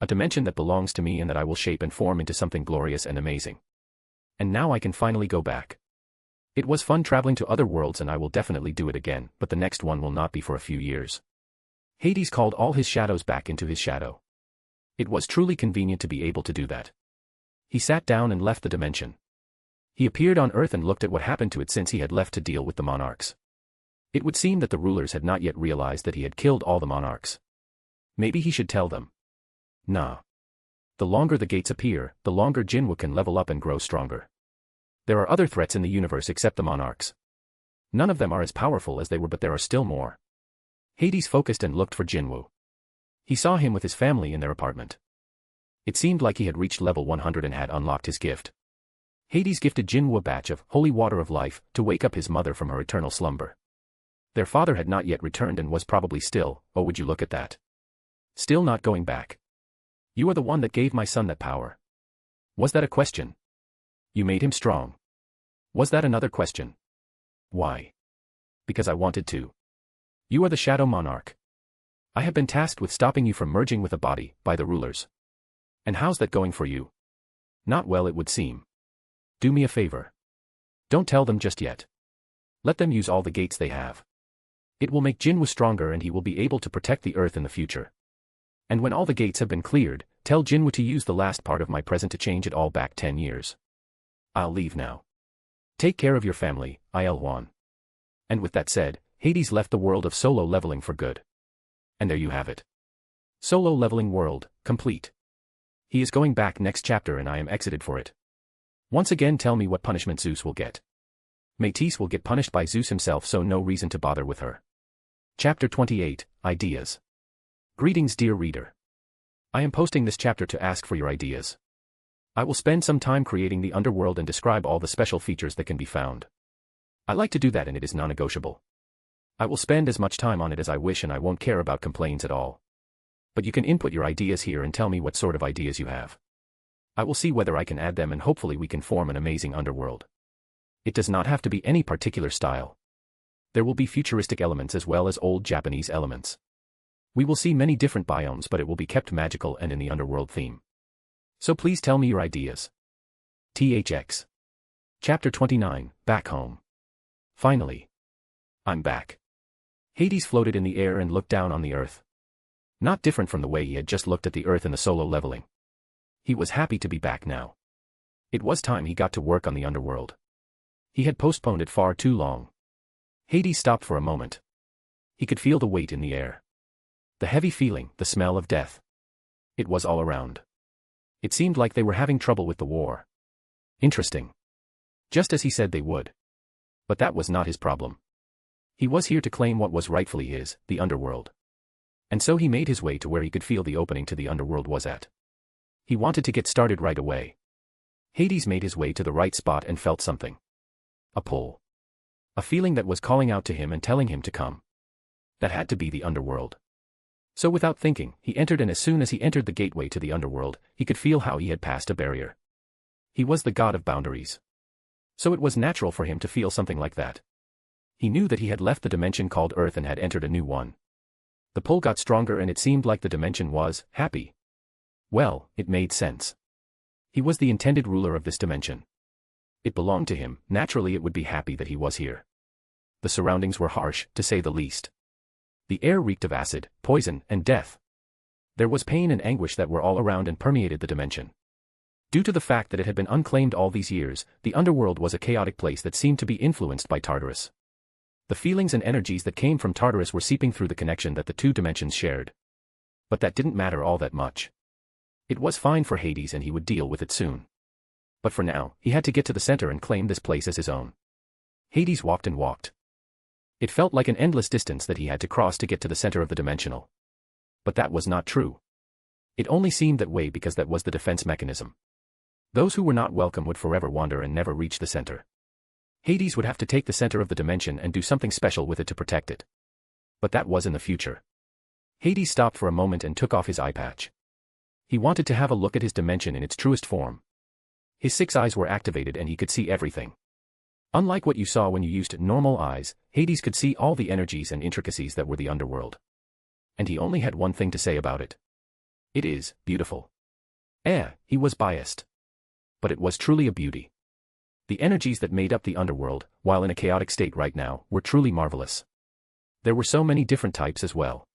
[SPEAKER 3] A dimension that belongs to me and that I will shape and form into something glorious and amazing. And now I can finally go back. It was fun traveling to other worlds and I will definitely do it again, but the next one will not be for a few years. Hades called all his shadows back into his shadow. It was truly convenient to be able to do that. He sat down and left the dimension. He appeared on Earth and looked at what happened to it since he had left to deal with the monarchs. It would seem that the rulers had not yet realized that he had killed all the monarchs. Maybe he should tell them. Nah. The longer the gates appear, the longer Jinwoo can level up and grow stronger. There are other threats in the universe except the monarchs. None of them are as powerful as they were, but there are still more. Hades focused and looked for Jinwoo. He saw him with his family in their apartment. It seemed like he had reached level 100 and had unlocked his gift. Hades gifted Jinwoo a batch of holy water of life to wake up his mother from her eternal slumber. Their father had not yet returned and was probably still, oh would you look at that. Still not going back. You are the one that gave my son that power. Was that a question? You made him strong. Was that another question? Why? Because I wanted to. You are the Shadow Monarch. I have been tasked with stopping you from merging with a body, by the rulers. And how's that going for you? Not well, it would seem. Do me a favor. Don't tell them just yet. Let them use all the gates they have. It will make Jinwoo stronger and he will be able to protect the earth in the future. And when all the gates have been cleared, tell Jinwoo to use the last part of my present to change it all back 10 years. I'll leave now. Take care of your family, Il-Wan. And with that said, Hades left the world of solo leveling for good. And there you have it. Solo leveling world, complete. He is going back next chapter and I am excited for it. Once again, tell me what punishment Zeus will get. Métis will get punished by Zeus himself, so no reason to bother with her. Chapter 28, Ideas. Greetings, dear reader. I am posting this chapter to ask for your ideas. I will spend some time creating the underworld and describe all the special features that can be found. I like to do that and it is non-negotiable. I will spend as much time on it as I wish and I won't care about complaints at all. But you can input your ideas here and tell me what sort of ideas you have. I will see whether I can add them and hopefully we can form an amazing underworld. It does not have to be any particular style. There will be futuristic elements as well as old Japanese elements. We will see many different biomes, but it will be kept magical and in the underworld theme. So please tell me your ideas. THX. Chapter 29, Back Home. Finally. I'm back. Hades floated in the air and looked down on the earth. Not different from the way he had just looked at the earth in the solo leveling. He was happy to be back now. It was time he got to work on the underworld. He had postponed it far too long. Hades stopped for a moment. He could feel the weight in the air. The heavy feeling, the smell of death. It was all around. It seemed like they were having trouble with the war. Interesting. Just as he said they would. But that was not his problem. He was here to claim what was rightfully his, the underworld. And so he made his way to where he could feel the opening to the underworld was at. He wanted to get started right away. Hades made his way to the right spot and felt something. A pull. A feeling that was calling out to him and telling him to come. That had to be the underworld. So without thinking, he entered, and as soon as he entered the gateway to the underworld, he could feel how he had passed a barrier. He was the god of boundaries. So it was natural for him to feel something like that. He knew that he had left the dimension called Earth and had entered a new one. The pull got stronger and it seemed like the dimension was happy. Well, it made sense. He was the intended ruler of this dimension. It belonged to him, naturally it would be happy that he was here. The surroundings were harsh, to say the least. The air reeked of acid, poison, and death. There was pain and anguish that were all around and permeated the dimension. Due to the fact that it had been unclaimed all these years, the underworld was a chaotic place that seemed to be influenced by Tartarus. The feelings and energies that came from Tartarus were seeping through the connection that the two dimensions shared. But that didn't matter all that much. It was fine for Hades and he would deal with it soon. But for now, he had to get to the center and claim this place as his own. Hades walked and walked. It felt like an endless distance that he had to cross to get to the center of the dimensional. But that was not true. It only seemed that way because that was the defense mechanism. Those who were not welcome would forever wander and never reach the center. Hades would have to take the center of the dimension and do something special with it to protect it. But that was in the future. Hades stopped for a moment and took off his eye patch. He wanted to have a look at his dimension in its truest form. His 6 eyes were activated and he could see everything. Unlike what you saw when you used normal eyes, Hades could see all the energies and intricacies that were the underworld. And he only had one thing to say about it. It is beautiful. He was biased. But it was truly a beauty. The energies that made up the underworld, while in a chaotic state right now, were truly marvelous. There were so many different types as well.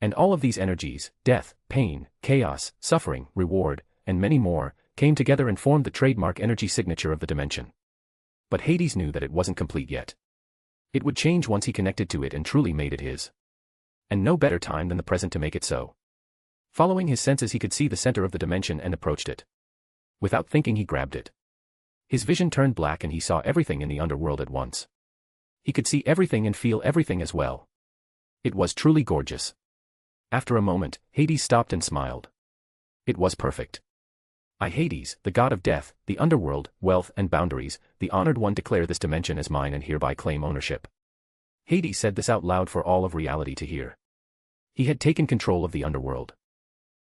[SPEAKER 3] And all of these energies, death, pain, chaos, suffering, reward, and many more, came together and formed the trademark energy signature of the dimension. But Hades knew that it wasn't complete yet. It would change once he connected to it and truly made it his. And no better time than the present to make it so. Following his senses he could see the center of the dimension and approached it. Without thinking he grabbed it. His vision turned black and he saw everything in the underworld at once. He could see everything and feel everything as well. It was truly gorgeous. After a moment, Hades stopped and smiled. It was perfect. I, Hades, the god of death, the underworld, wealth and boundaries, the honored one, declare this dimension as mine and hereby claim ownership. Hades said this out loud for all of reality to hear. He had taken control of the underworld.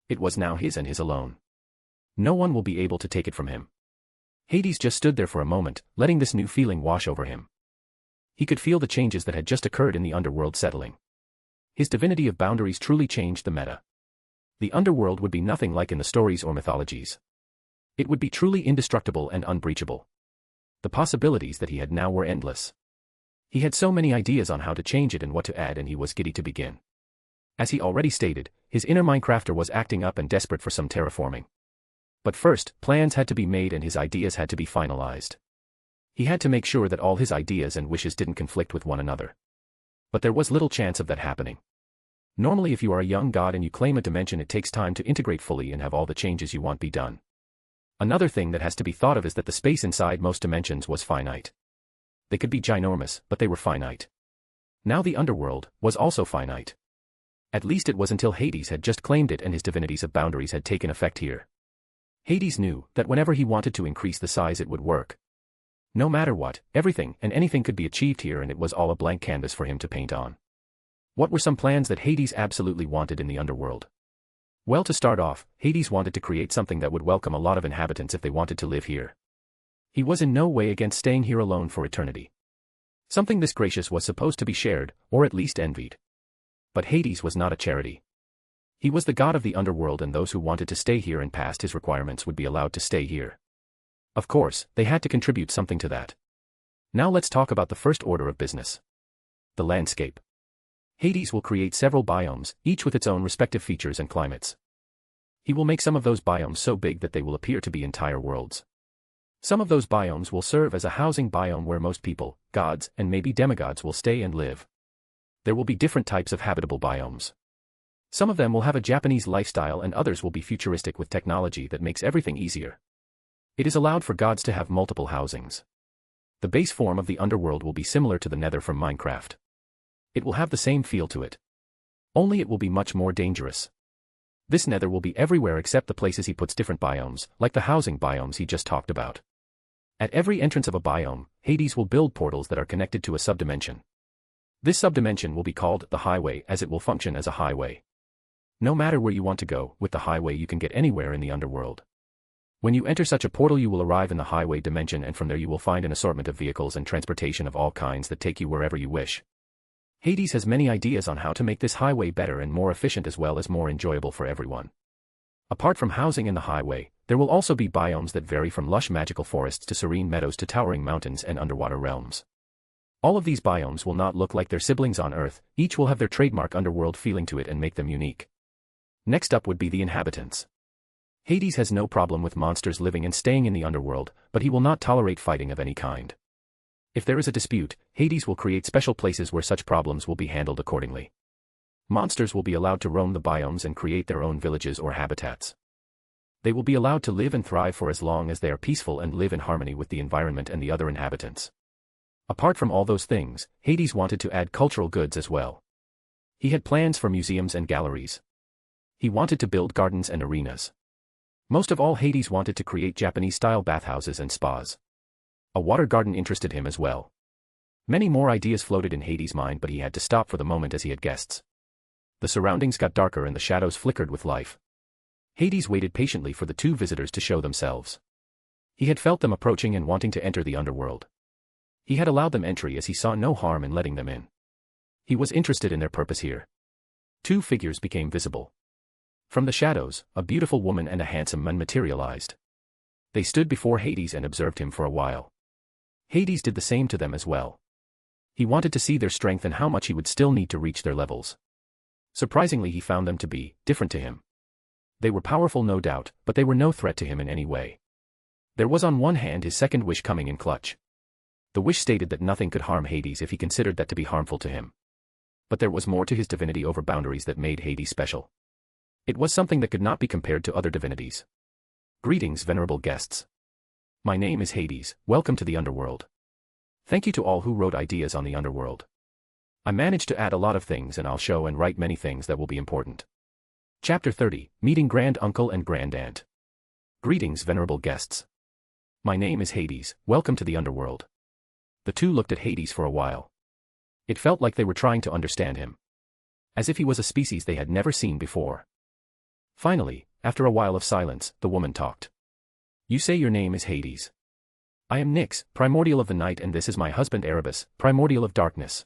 [SPEAKER 3] It was now his and his alone. No one will be able to take it from him. Hades just stood there for a moment, letting this new feeling wash over him. He could feel the changes that had just occurred in the underworld settling. His divinity of boundaries truly changed the meta. The underworld would be nothing like in the stories or mythologies. It would be truly indestructible and unbreachable. The possibilities that he had now were endless. He had so many ideas on how to change it and what to add, and he was giddy to begin. As he already stated, his inner Minecrafter was acting up and desperate for some terraforming. But first, plans had to be made and his ideas had to be finalized. He had to make sure that all his ideas and wishes didn't conflict with one another. But there was little chance of that happening. Normally if you are a young god and you claim a dimension, it takes time to integrate fully and have all the changes you want be done. Another thing that has to be thought of is that the space inside most dimensions was finite. They could be ginormous, but they were finite. Now the underworld was also finite. At least it was until Hades had just claimed it and his divinities of boundaries had taken effect here. Hades knew that whenever he wanted to increase the size it would work. No matter what, everything and anything could be achieved here, and it was all a blank canvas for him to paint on. What were some plans that Hades absolutely wanted in the underworld? Well, to start off, Hades wanted to create something that would welcome a lot of inhabitants if they wanted to live here. He was in no way against staying here alone for eternity. Something this gracious was supposed to be shared, or at least envied. But Hades was not a charity. He was the god of the underworld, and those who wanted to stay here and passed his requirements would be allowed to stay here. Of course, they had to contribute something to that. Now let's talk about the first order of business. The landscape. Hades will create several biomes, each with its own respective features and climates. He will make some of those biomes so big that they will appear to be entire worlds. Some of those biomes will serve as a housing biome where most people, gods, and maybe demigods will stay and live. There will be different types of habitable biomes. Some of them will have a Japanese lifestyle and others will be futuristic with technology that makes everything easier. It is allowed for gods to have multiple housings. The base form of the underworld will be similar to the Nether from Minecraft. It will have the same feel to it. Only it will be much more dangerous. This Nether will be everywhere except the places he puts different biomes, like the housing biomes he just talked about. At every entrance of a biome, Hades will build portals that are connected to a subdimension. This subdimension will be called the highway, as it will function as a highway. No matter where you want to go, with the highway you can get anywhere in the underworld. When you enter such a portal you will arrive in the highway dimension, and from there you will find an assortment of vehicles and transportation of all kinds that take you wherever you wish. Hades has many ideas on how to make this highway better and more efficient as well as more enjoyable for everyone. Apart from housing in the highway, there will also be biomes that vary from lush magical forests to serene meadows to towering mountains and underwater realms. All of these biomes will not look like their siblings on Earth, each will have their trademark underworld feeling to it and make them unique. Next up would be the inhabitants. Hades has no problem with monsters living and staying in the underworld, but he will not tolerate fighting of any kind. If there is a dispute, Hades will create special places where such problems will be handled accordingly. Monsters will be allowed to roam the biomes and create their own villages or habitats. They will be allowed to live and thrive for as long as they are peaceful and live in harmony with the environment and the other inhabitants. Apart from all those things, Hades wanted to add cultural goods as well. He had plans for museums and galleries. He wanted to build gardens and arenas. Most of all, Hades wanted to create Japanese-style bathhouses and spas. A water garden interested him as well. Many more ideas floated in Hades' mind, but he had to stop for the moment as he had guests. The surroundings got darker and the shadows flickered with life. Hades waited patiently for the two visitors to show themselves. He had felt them approaching and wanting to enter the underworld. He had allowed them entry as he saw no harm in letting them in. He was interested in their purpose here. Two figures became visible. From the shadows, a beautiful woman and a handsome man materialized. They stood before Hades and observed him for a while. Hades did the same to them as well. He wanted to see their strength and how much he would still need to reach their levels. Surprisingly, he found them to be different to him. They were powerful, no doubt, but they were no threat to him in any way. There was on one hand his second wish coming in clutch. The wish stated that nothing could harm Hades if he considered that to be harmful to him. But there was more to his divinity over boundaries that made Hades special. It was something that could not be compared to other divinities. Greetings, venerable guests. My name is Hades, welcome to the underworld. Thank you to all who wrote ideas on the underworld. I managed to add a lot of things and I'll show and write many things that will be important. Chapter 30, Meeting Grand Uncle and Grand Aunt. Greetings, venerable guests. My name is Hades, welcome to the underworld. The two looked at Hades for a while. It felt like they were trying to understand him. As if he was a species they had never seen before. Finally, after a while of silence, the woman talked. You say your name is Hades. I am Nyx, primordial of the night, and this is my husband Erebus, primordial of darkness.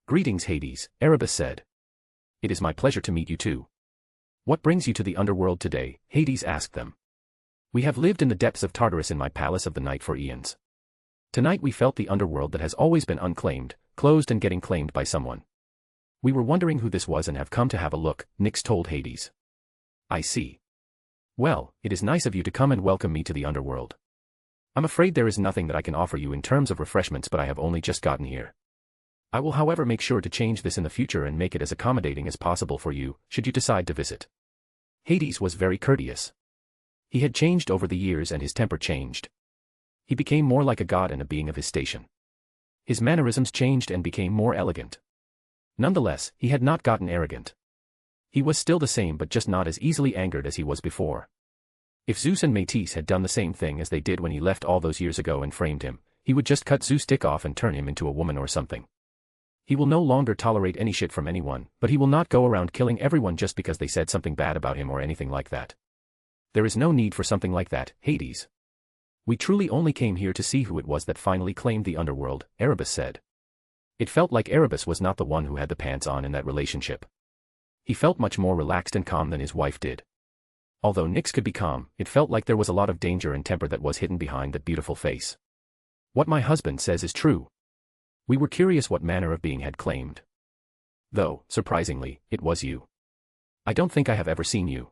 [SPEAKER 3] Greetings, Hades, Erebus said. It is my pleasure to meet you too. What brings you to the underworld today? Hades asked them. We have lived in the depths of Tartarus in my palace of the night for eons. Tonight we felt the underworld that has always been unclaimed, closed and getting claimed by someone. We were wondering who this was and have come to have a look, Nyx told Hades. I see. Well, it is nice of you to come and welcome me to the underworld. I'm afraid there is nothing that I can offer you in terms of refreshments, but I have only just gotten here. I will however make sure to change this in the future and make it as accommodating as possible for you, should you decide to visit. Hades was very courteous. He had changed over the years and his temper changed. He became more like a god and a being of his station. His mannerisms changed and became more elegant. Nonetheless, he had not gotten arrogant. He was still the same, but just not as easily angered as he was before. If Zeus and Métis had done the same thing as they did when he left all those years ago and framed him, he would just cut Zeus' dick off and turn him into a woman or something. He will no longer tolerate any shit from anyone, but he will not go around killing everyone just because they said something bad about him or anything like that. There is no need for something like that, Hades. We truly only came here to see who it was that finally claimed the underworld, Erebus said. It felt like Erebus was not the one who had the pants on in that relationship. He felt much more relaxed and calm than his wife did. Although Nyx could be calm, it felt like there was a lot of danger and temper that was hidden behind that beautiful face. What my husband says is true. We were curious what manner of being had claimed. Though, surprisingly, it was you. I don't think I have ever seen you.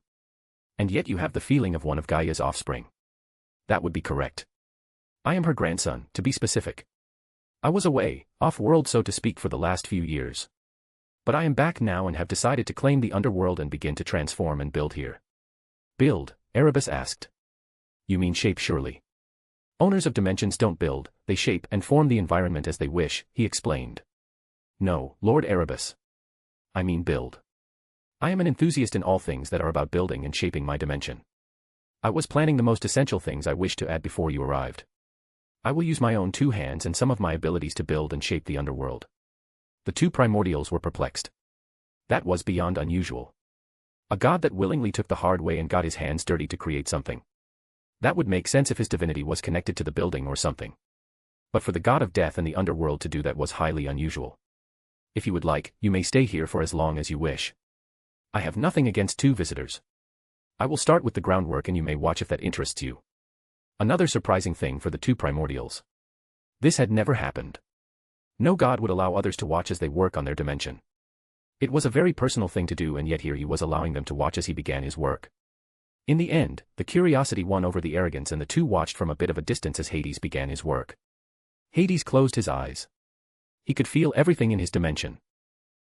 [SPEAKER 3] And yet you have the feeling of one of Gaia's offspring. That would be correct. I am her grandson, to be specific. I was away, off-world so to speak, for the last few years. But I am back now and have decided to claim the underworld and begin to transform and build here. Build? Erebus asked. You mean shape, surely. Owners of dimensions don't build, they shape and form the environment as they wish, he explained. No, Lord Erebus. I mean build. I am an enthusiast in all things that are about building and shaping my dimension. I was planning the most essential things I wished to add before you arrived. I will use my own two hands and some of my abilities to build and shape the underworld. The two primordials were perplexed. That was beyond unusual. A god that willingly took the hard way and got his hands dirty to create something. That would make sense if his divinity was connected to the building or something. But for the god of death and the underworld to do that was highly unusual. If you would like, you may stay here for as long as you wish. I have nothing against 2 visitors. I will start with the groundwork and you may watch if that interests you. Another surprising thing for the 2 primordials. This had never happened. No god would allow others to watch as they work on their dimension. It was a very personal thing to do, and yet here he was allowing them to watch as he began his work. In the end, the curiosity won over the arrogance and the 2 watched from a bit of a distance as Hades began his work. Hades closed his eyes. He could feel everything in his dimension.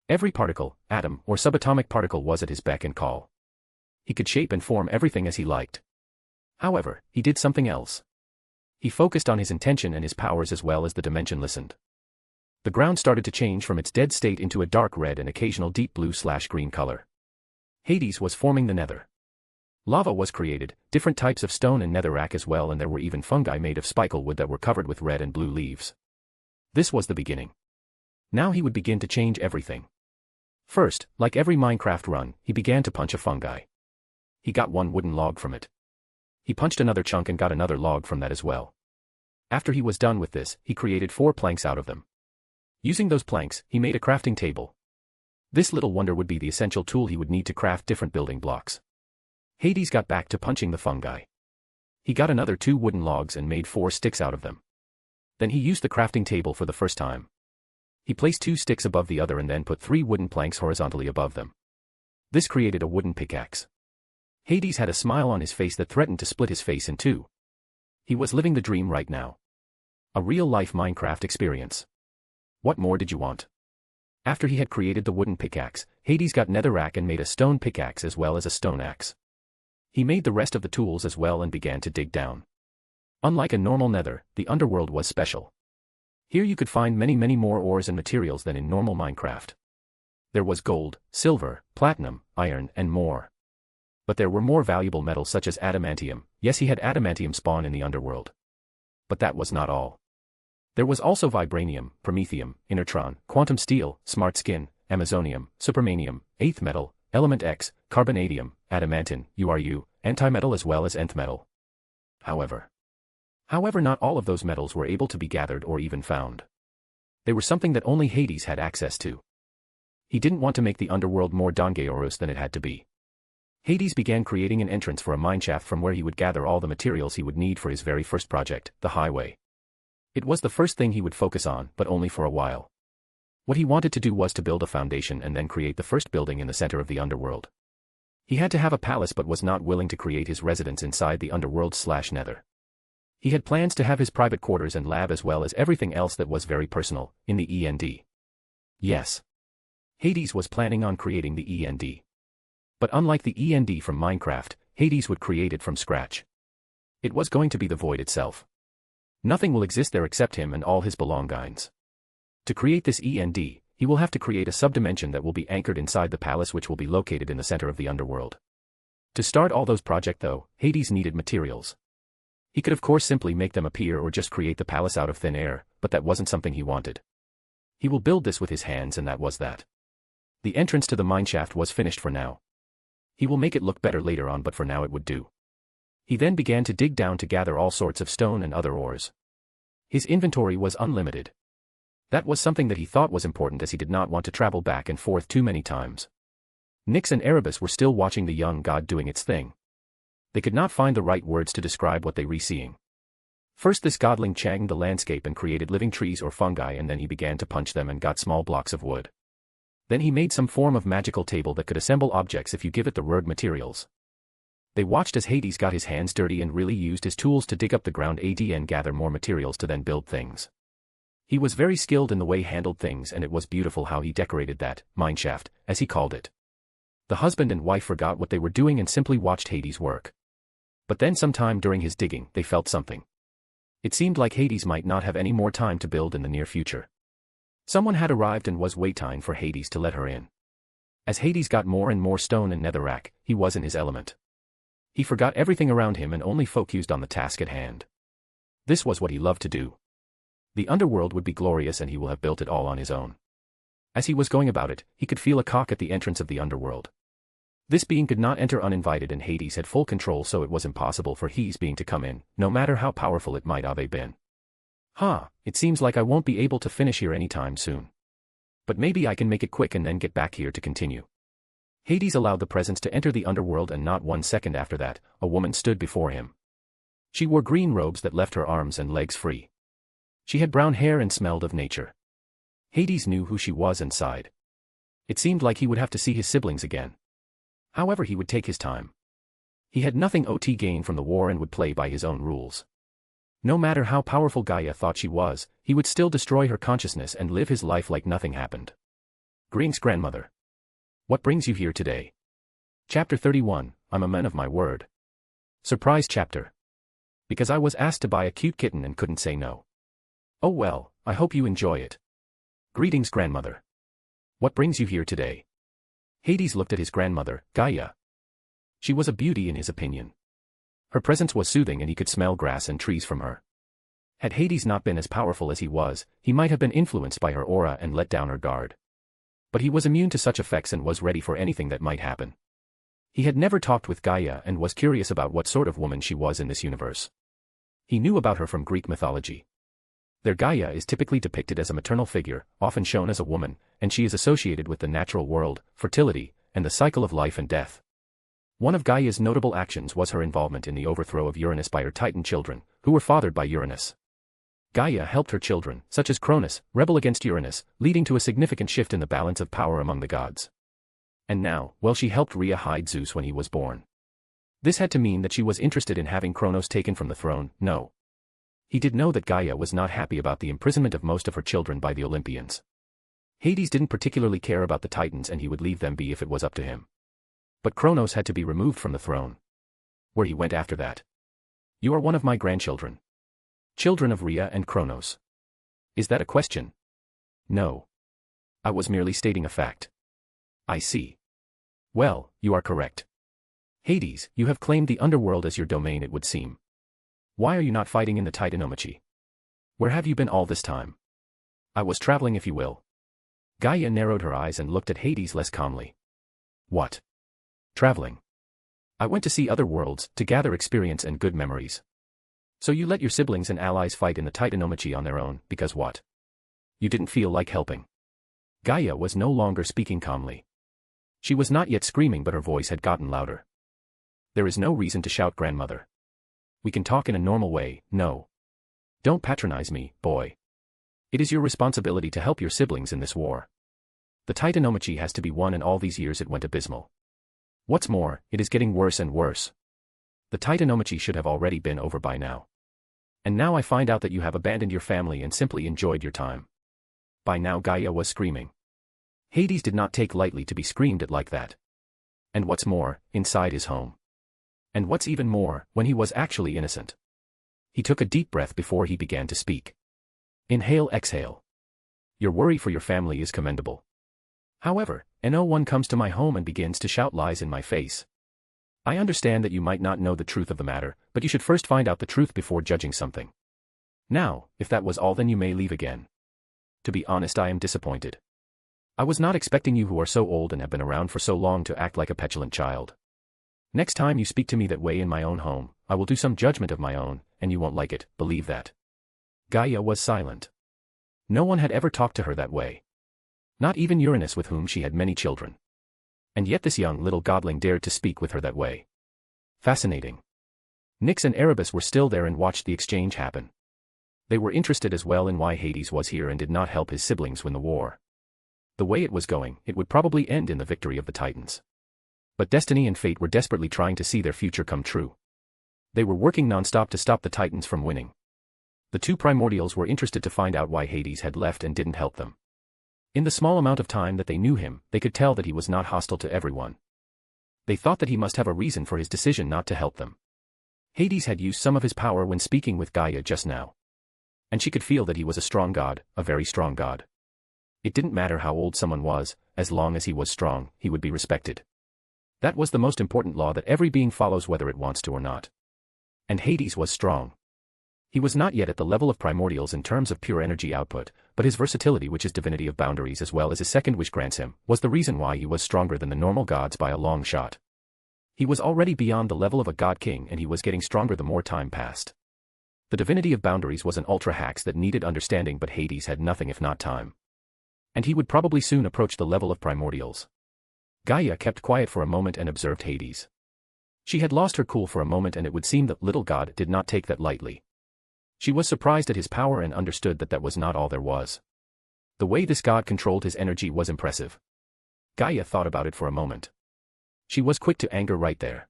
[SPEAKER 3] Every particle, atom, or subatomic particle was at his beck and call. He could shape and form everything as he liked. However, he did something else. He focused on his intention and his powers as well as the dimension listened. The ground started to change from its dead state into a dark red and occasional deep blue/green color. Hades was forming the nether. Lava was created, different types of stone and netherrack as well, and there were even fungi made of spikel wood that were covered with red and blue leaves. This was the beginning. Now he would begin to change everything. First, like every Minecraft run, he began to punch a fungi. He got 1 wooden log from it. He punched another chunk and got another log from that as well. After he was done with this, he created 4 planks out of them. Using those planks, he made a crafting table. This little wonder would be the essential tool he would need to craft different building blocks. Hades got back to punching the fungi. He got another 2 wooden logs and made 4 sticks out of them. Then he used the crafting table for the first time. He placed 2 sticks above the other and then put 3 wooden planks horizontally above them. This created a wooden pickaxe. Hades had a smile on his face that threatened to split his face in 2. He was living the dream right now. A real-life Minecraft experience. What more did you want? After he had created the wooden pickaxe, Hades got netherrack and made a stone pickaxe as well as a stone axe. He made the rest of the tools as well and began to dig down. Unlike a normal nether, the underworld was special. Here you could find many more ores and materials than in normal Minecraft. There was gold, silver, platinum, iron, and more. But there were more valuable metals such as adamantium. Yes, he had adamantium spawn in the underworld. But that was not all. There was also vibranium, promethium, inertron, quantum steel, smart skin, amazonium, supermanium, 8th metal, element X, carbonadium, adamantine, URU, antimetal as well as nth metal. However, not all of those metals were able to be gathered or even found. They were something that only Hades had access to. He didn't want to make the underworld more dangerous than it had to be. Hades began creating an entrance for a mineshaft from where he would gather all the materials he would need for his very first project, the highway. It was the first thing he would focus on, but only for a while. What he wanted to do was to build a foundation and then create the first building in the center of the underworld. He had to have a palace but was not willing to create his residence inside the underworld/nether. He had plans to have his private quarters and lab as well as everything else that was very personal, in the END. Yes. Hades was planning on creating the END. But unlike the END from Minecraft, Hades would create it from scratch. It was going to be the void itself. Nothing will exist there except him and all his belongings. To create this END, he will have to create a subdimension that will be anchored inside the palace which will be located in the center of the underworld. To start all those projects though, Hades needed materials. He could of course simply make them appear or just create the palace out of thin air, but that wasn't something he wanted. He will build this with his hands and that was that. The entrance to the mineshaft was finished for now. He will make it look better later on but for now it would do. He then began to dig down to gather all sorts of stone and other ores. His inventory was unlimited. That was something that he thought was important as he did not want to travel back and forth too many times. Nyx and Erebus were still watching the young god doing its thing. They could not find the right words to describe what they were seeing. First this godling changed the landscape and created living trees or fungi and then he began to punch them and got small blocks of wood. Then he made some form of magical table that could assemble objects if you give it the word materials. They watched as Hades got his hands dirty and really used his tools to dig up the ground and gather more materials to then build things. He was very skilled in the way he handled things and it was beautiful how he decorated that mineshaft, as he called it. The husband and wife forgot what they were doing and simply watched Hades work. But then sometime during his digging, they felt something. It seemed like Hades might not have any more time to build in the near future. Someone had arrived and was waiting for Hades to let her in. As Hades got more and more stone and netherrack, he was in his element. He forgot everything around him and only focused on the task at hand. This was what he loved to do. The underworld would be glorious and he will have built it all on his own. As he was going about it, he could feel a cock at the entrance of the underworld. This being could not enter uninvited and Hades had full control, so it was impossible for his being to come in, no matter how powerful it might have been. It seems like I won't be able to finish here anytime soon. But maybe I can make it quick and then get back here to continue. Hades allowed the presence to enter the underworld, and not 1 second after that, a woman stood before him. She wore green robes that left her arms and legs free. She had brown hair and smelled of nature. Hades knew who she was and sighed. It seemed like he would have to see his siblings again. However, he would take his time. He had nothing to gain from the war and would play by his own rules. No matter how powerful Gaia thought she was, he would still destroy her consciousness and live his life like nothing happened. Greetings, grandmother. What brings you here today? Chapter 31, I'm a man of my word. Surprise chapter. Because I was asked to buy a cute kitten and couldn't say no. Oh well, I hope you enjoy it. Greetings, grandmother. What brings you here today? Hades looked at his grandmother, Gaia. She was a beauty in his opinion. Her presence was soothing and he could smell grass and trees from her. Had Hades not been as powerful as he was, he might have been influenced by her aura and let down her guard. But he was immune to such effects and was ready for anything that might happen. He had never talked with Gaia and was curious about what sort of woman she was in this universe. He knew about her from Greek mythology. Their Gaia is typically depicted as a maternal figure, often shown as a woman, and she is associated with the natural world, fertility, and the cycle of life and death. One of Gaia's notable actions was her involvement in the overthrow of Uranus by her Titan children, who were fathered by Uranus. Gaia helped her children, such as Cronus, rebel against Uranus, leading to a significant shift in the balance of power among the gods. And now, she helped Rhea hide Zeus when he was born. This had to mean that she was interested in having Kronos taken from the throne. No. He did know that Gaia was not happy about the imprisonment of most of her children by the Olympians. Hades didn't particularly care about the Titans and he would leave them be if it was up to him. But Kronos had to be removed from the throne. Where he went after that. You are one of my grandchildren. Children of Rhea and Kronos. Is that a question? No. I was merely stating a fact. I see. Well, you are correct. Hades, you have claimed the underworld as your domain, it would seem. Why are you not fighting in the Titanomachy? Where have you been all this time? I was traveling, if you will. Gaia narrowed her eyes and looked at Hades less calmly. What? Traveling. I went to see other worlds, to gather experience and good memories. So you let your siblings and allies fight in the Titanomachy on their own, because what? You didn't feel like helping. Gaia was no longer speaking calmly. She was not yet screaming, but her voice had gotten louder. There is no reason to shout, grandmother. We can talk in a normal way. No. Don't patronize me, boy. It is your responsibility to help your siblings in this war. The Titanomachy has to be won, and all these years it went abysmal. What's more, it is getting worse and worse. The Titanomachy should have already been over by now. And now I find out that you have abandoned your family and simply enjoyed your time. By now Gaia was screaming. Hades did not take lightly to be screamed at like that. And what's more, inside his home. And what's even more, when he was actually innocent. He took a deep breath before he began to speak. Inhale, exhale. Your worry for your family is commendable. However, no one comes to my home and begins to shout lies in my face. I understand that you might not know the truth of the matter, but you should first find out the truth before judging something. Now, if that was all, then you may leave again. To be honest, I am disappointed. I was not expecting you, who are so old and have been around for so long, to act like a petulant child. Next time you speak to me that way in my own home, I will do some judgment of my own, and you won't like it, believe that. Gaia was silent. No one had ever talked to her that way. Not even Uranus, with whom she had many children. And yet this young little godling dared to speak with her that way. Fascinating. Nyx and Erebus were still there and watched the exchange happen. They were interested as well in why Hades was here and did not help his siblings win the war. The way it was going, it would probably end in the victory of the Titans. But destiny and fate were desperately trying to see their future come true. They were working non-stop to stop the Titans from winning. The two primordials were interested to find out why Hades had left and didn't help them. In the small amount of time that they knew him, they could tell that he was not hostile to everyone. They thought that he must have a reason for his decision not to help them. Hades had used some of his power when speaking with Gaia just now. And she could feel that he was a strong god, a very strong god. It didn't matter how old someone was, as long as he was strong, he would be respected. That was the most important law that every being follows, whether it wants to or not. And Hades was strong. He was not yet at the level of primordials in terms of pure energy output, but his versatility, which is divinity of boundaries as well as his second wish grants him, was the reason why he was stronger than the normal gods by a long shot. He was already beyond the level of a god king and he was getting stronger the more time passed. The divinity of boundaries was an ultra-hax that needed understanding, but Hades had nothing if not time. And he would probably soon approach the level of primordials. Gaia kept quiet for a moment and observed Hades. She had lost her cool for a moment, and it would seem that little god did not take that lightly. She was surprised at his power and understood that that was not all there was. The way this god controlled his energy was impressive. Gaia thought about it for a moment. She was quick to anger right there.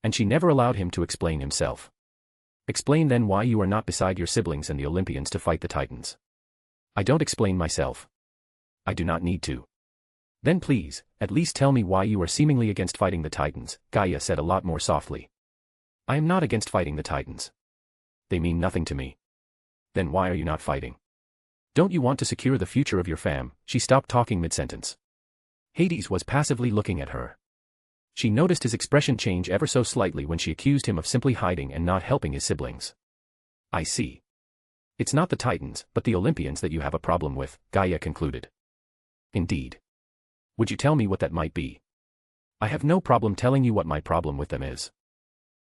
[SPEAKER 3] And she never allowed him to explain himself. Explain then why you are not beside your siblings and the Olympians to fight the Titans. I don't explain myself. I do not need to. Then please, at least tell me why you are seemingly against fighting the Titans, Gaia said a lot more softly. I am not against fighting the Titans. They mean nothing to me. Then why are you not fighting? Don't you want to secure the future of your fam? She stopped talking mid-sentence. Hades was passively looking at her. She noticed his expression change ever so slightly when she accused him of simply hiding and not helping his siblings. I see. It's not the Titans, but the Olympians that you have a problem with, Gaia concluded. Indeed. Would you tell me what that might be? I have no problem telling you what my problem with them is.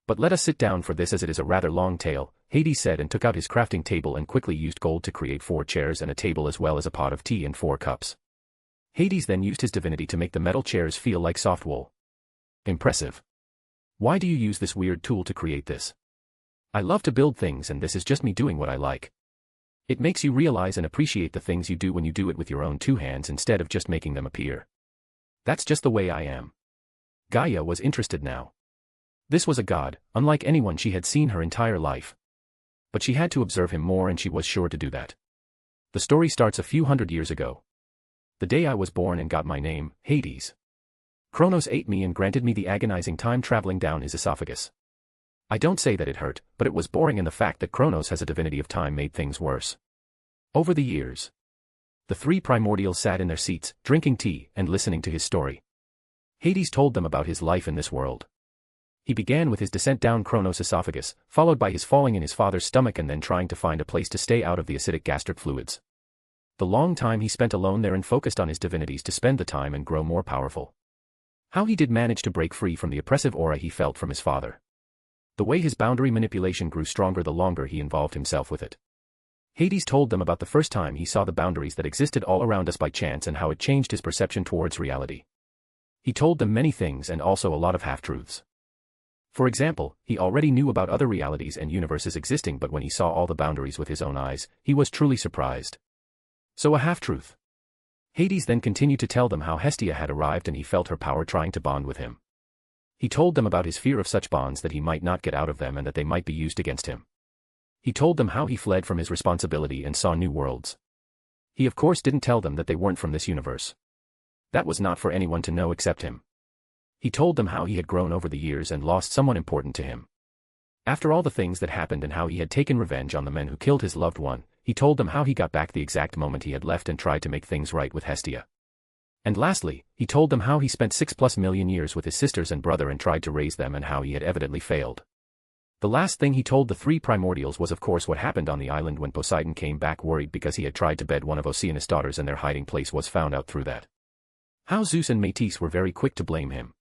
[SPEAKER 3] But let us sit down for this, as it is a rather long tale, Hades said, and took out his crafting table and quickly used gold to create 4 chairs and a table as well as a pot of tea and 4 cups. Hades then used his divinity to make the metal chairs feel like soft wool. Impressive. Why do you use this weird tool to create this? I love to build things, and this is just me doing what I like. It makes you realize and appreciate the things you do when you do it with your own 2 hands instead of just making them appear. That's just the way I am. Gaia was interested now. This was a god, unlike anyone she had seen her entire life. But she had to observe him more, and she was sure to do that. The story starts a few hundred years ago. The day I was born and got my name, Hades. Kronos ate me and granted me the agonizing time traveling down his esophagus. I don't say that it hurt, but it was boring, and the fact that Kronos has a divinity of time made things worse. Over the years, the 3 primordials sat in their seats, drinking tea and listening to his story. Hades told them about his life in this world. He began with his descent down Kronos' esophagus, followed by his falling in his father's stomach and then trying to find a place to stay out of the acidic gastric fluids. The long time he spent alone there and focused on his divinities to spend the time and grow more powerful. How he did manage to break free from the oppressive aura he felt from his father. The way his boundary manipulation grew stronger the longer he involved himself with it. Hades told them about the first time he saw the boundaries that existed all around us by chance and how it changed his perception towards reality. He told them many things and also a lot of half-truths. For example, he already knew about other realities and universes existing, but when he saw all the boundaries with his own eyes, he was truly surprised. So a half-truth. Hades then continued to tell them how Hestia had arrived and he felt her power trying to bond with him. He told them about his fear of such bonds, that he might not get out of them and that they might be used against him. He told them how he fled from his responsibility and saw new worlds. He of course didn't tell them that they weren't from this universe. That was not for anyone to know except him. He told them how he had grown over the years and lost someone important to him. After all the things that happened and how he had taken revenge on the men who killed his loved one, he told them how he got back the exact moment he had left and tried to make things right with Hestia. And lastly, he told them how he spent 6+ million years with his sisters and brother and tried to raise them and how he had evidently failed. The last thing he told the 3 primordials was of course what happened on the island when Poseidon came back worried because he had tried to bed one of Oceanus' daughters and their hiding place was found out through that. How Zeus and Metis were very quick to blame him.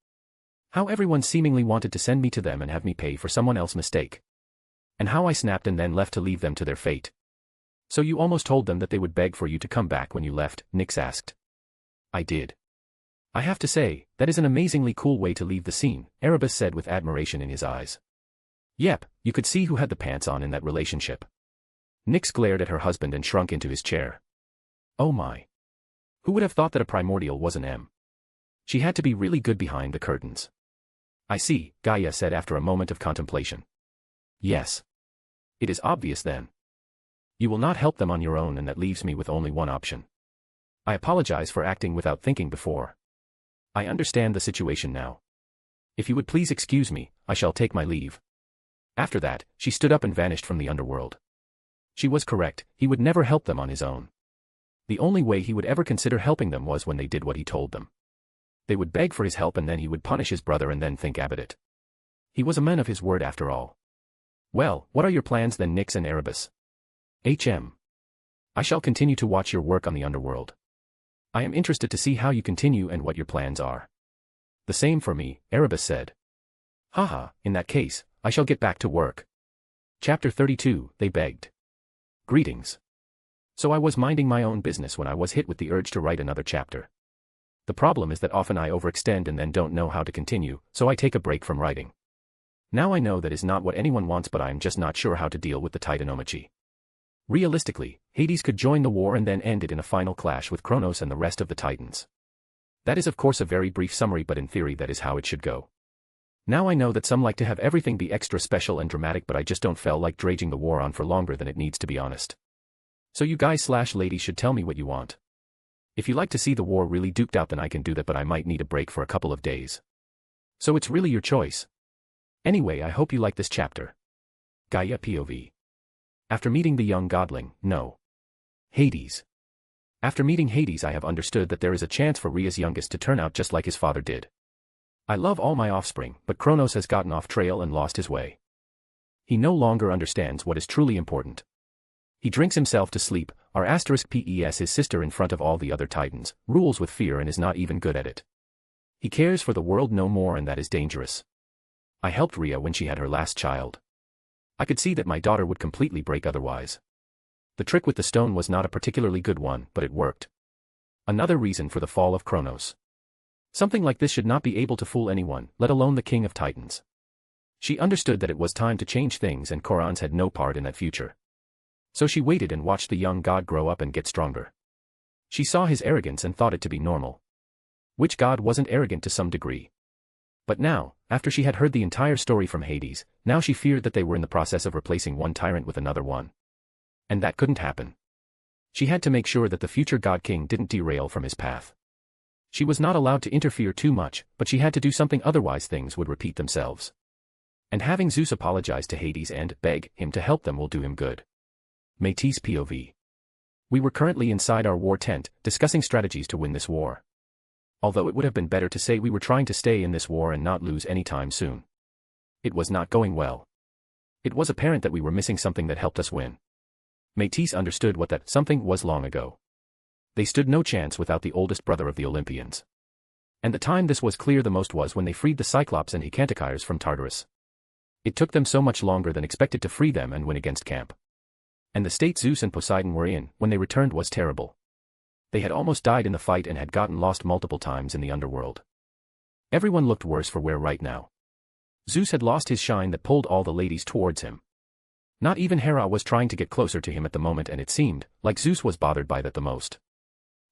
[SPEAKER 3] How everyone seemingly wanted to send me to them and have me pay for someone else's mistake. And how I snapped and then left to leave them to their fate. So you almost told them that they would beg for you to come back when you left, Nyx asked. I did. I have to say, that is an amazingly cool way to leave the scene, Erebus said with admiration in his eyes. Yep, you could see who had the pants on in that relationship. Nyx glared at her husband and shrunk into his chair. Oh my. Who would have thought that a primordial was an M? She had to be really good behind the curtains. I see, Gaia said after a moment of contemplation. Yes. It is obvious then. You will not help them on your own, and that leaves me with only one option. I apologize for acting without thinking before. I understand the situation now. If you would please excuse me, I shall take my leave. After that, she stood up and vanished from the underworld. She was correct, he would never help them on his own. The only way he would ever consider helping them was when they did what he told them. They would beg for his help and then he would punish his brother and then think about it. He was a man of his word after all. Well, what are your plans then, Nyx and Erebus? HM. I shall continue to watch your work on the underworld. I am interested to see how you continue and what your plans are. The same for me, Erebus said. Haha, in that case, I shall get back to work. Chapter 32, They Begged. Greetings. So I was minding my own business when I was hit with the urge to write another chapter. The problem is that often I overextend and then don't know how to continue, so I take a break from writing. Now I know that is not what anyone wants, but I am just not sure how to deal with the Titanomachy. Realistically, Hades could join the war and then end it in a final clash with Kronos and the rest of the Titans. That is of course a very brief summary, but in theory that is how it should go. Now I know that some like to have everything be extra special and dramatic, but I just don't feel like dragging the war on for longer than it needs, to be honest. So you guys/ladies should tell me what you want. If you like to see the war really duked out, then I can do that, but I might need a break for a couple of days. So it's really your choice. Anyway, I hope you like this chapter. Gaia POV. After meeting the young godling, no. Hades. After meeting Hades, I have understood that there is a chance for Rhea's youngest to turn out just like his father did. I love all my offspring, but Kronos has gotten off trail and lost his way. He no longer understands what is truly important. He drinks himself to sleep, R***pes his sister in front of all the other Titans, rules with fear and is not even good at it. He cares for the world no more, and that is dangerous. I helped Rhea when she had her last child. I could see that my daughter would completely break otherwise. The trick with the stone was not a particularly good one, but it worked. Another reason for the fall of Kronos. Something like this should not be able to fool anyone, let alone the King of Titans. She understood that it was time to change things, and Korans had no part in that future. So she waited and watched the young god grow up and get stronger. She saw his arrogance and thought it to be normal. Which god wasn't arrogant to some degree? But now, after she had heard the entire story from Hades, now she feared that they were in the process of replacing one tyrant with another one. And that couldn't happen. She had to make sure that the future god king didn't derail from his path. She was not allowed to interfere too much, but she had to do something, otherwise things would repeat themselves. And having Zeus apologize to Hades and beg him to help them will do him good. Métis POV. We were currently inside our war tent, discussing strategies to win this war. Although it would have been better to say we were trying to stay in this war and not lose any time soon. It was not going well. It was apparent that we were missing something that helped us win. Métis understood what that something was long ago. They stood no chance without the oldest brother of the Olympians. And the time this was clear the most was when they freed the Cyclops and Hecantokyres from Tartarus. It took them so much longer than expected to free them and win against camp. And the state Zeus and Poseidon were in when they returned was terrible. They had almost died in the fight and had gotten lost multiple times in the underworld. Everyone looked worse for wear right now. Zeus had lost his shine that pulled all the ladies towards him. Not even Hera was trying to get closer to him at the moment, and it seemed like Zeus was bothered by that the most.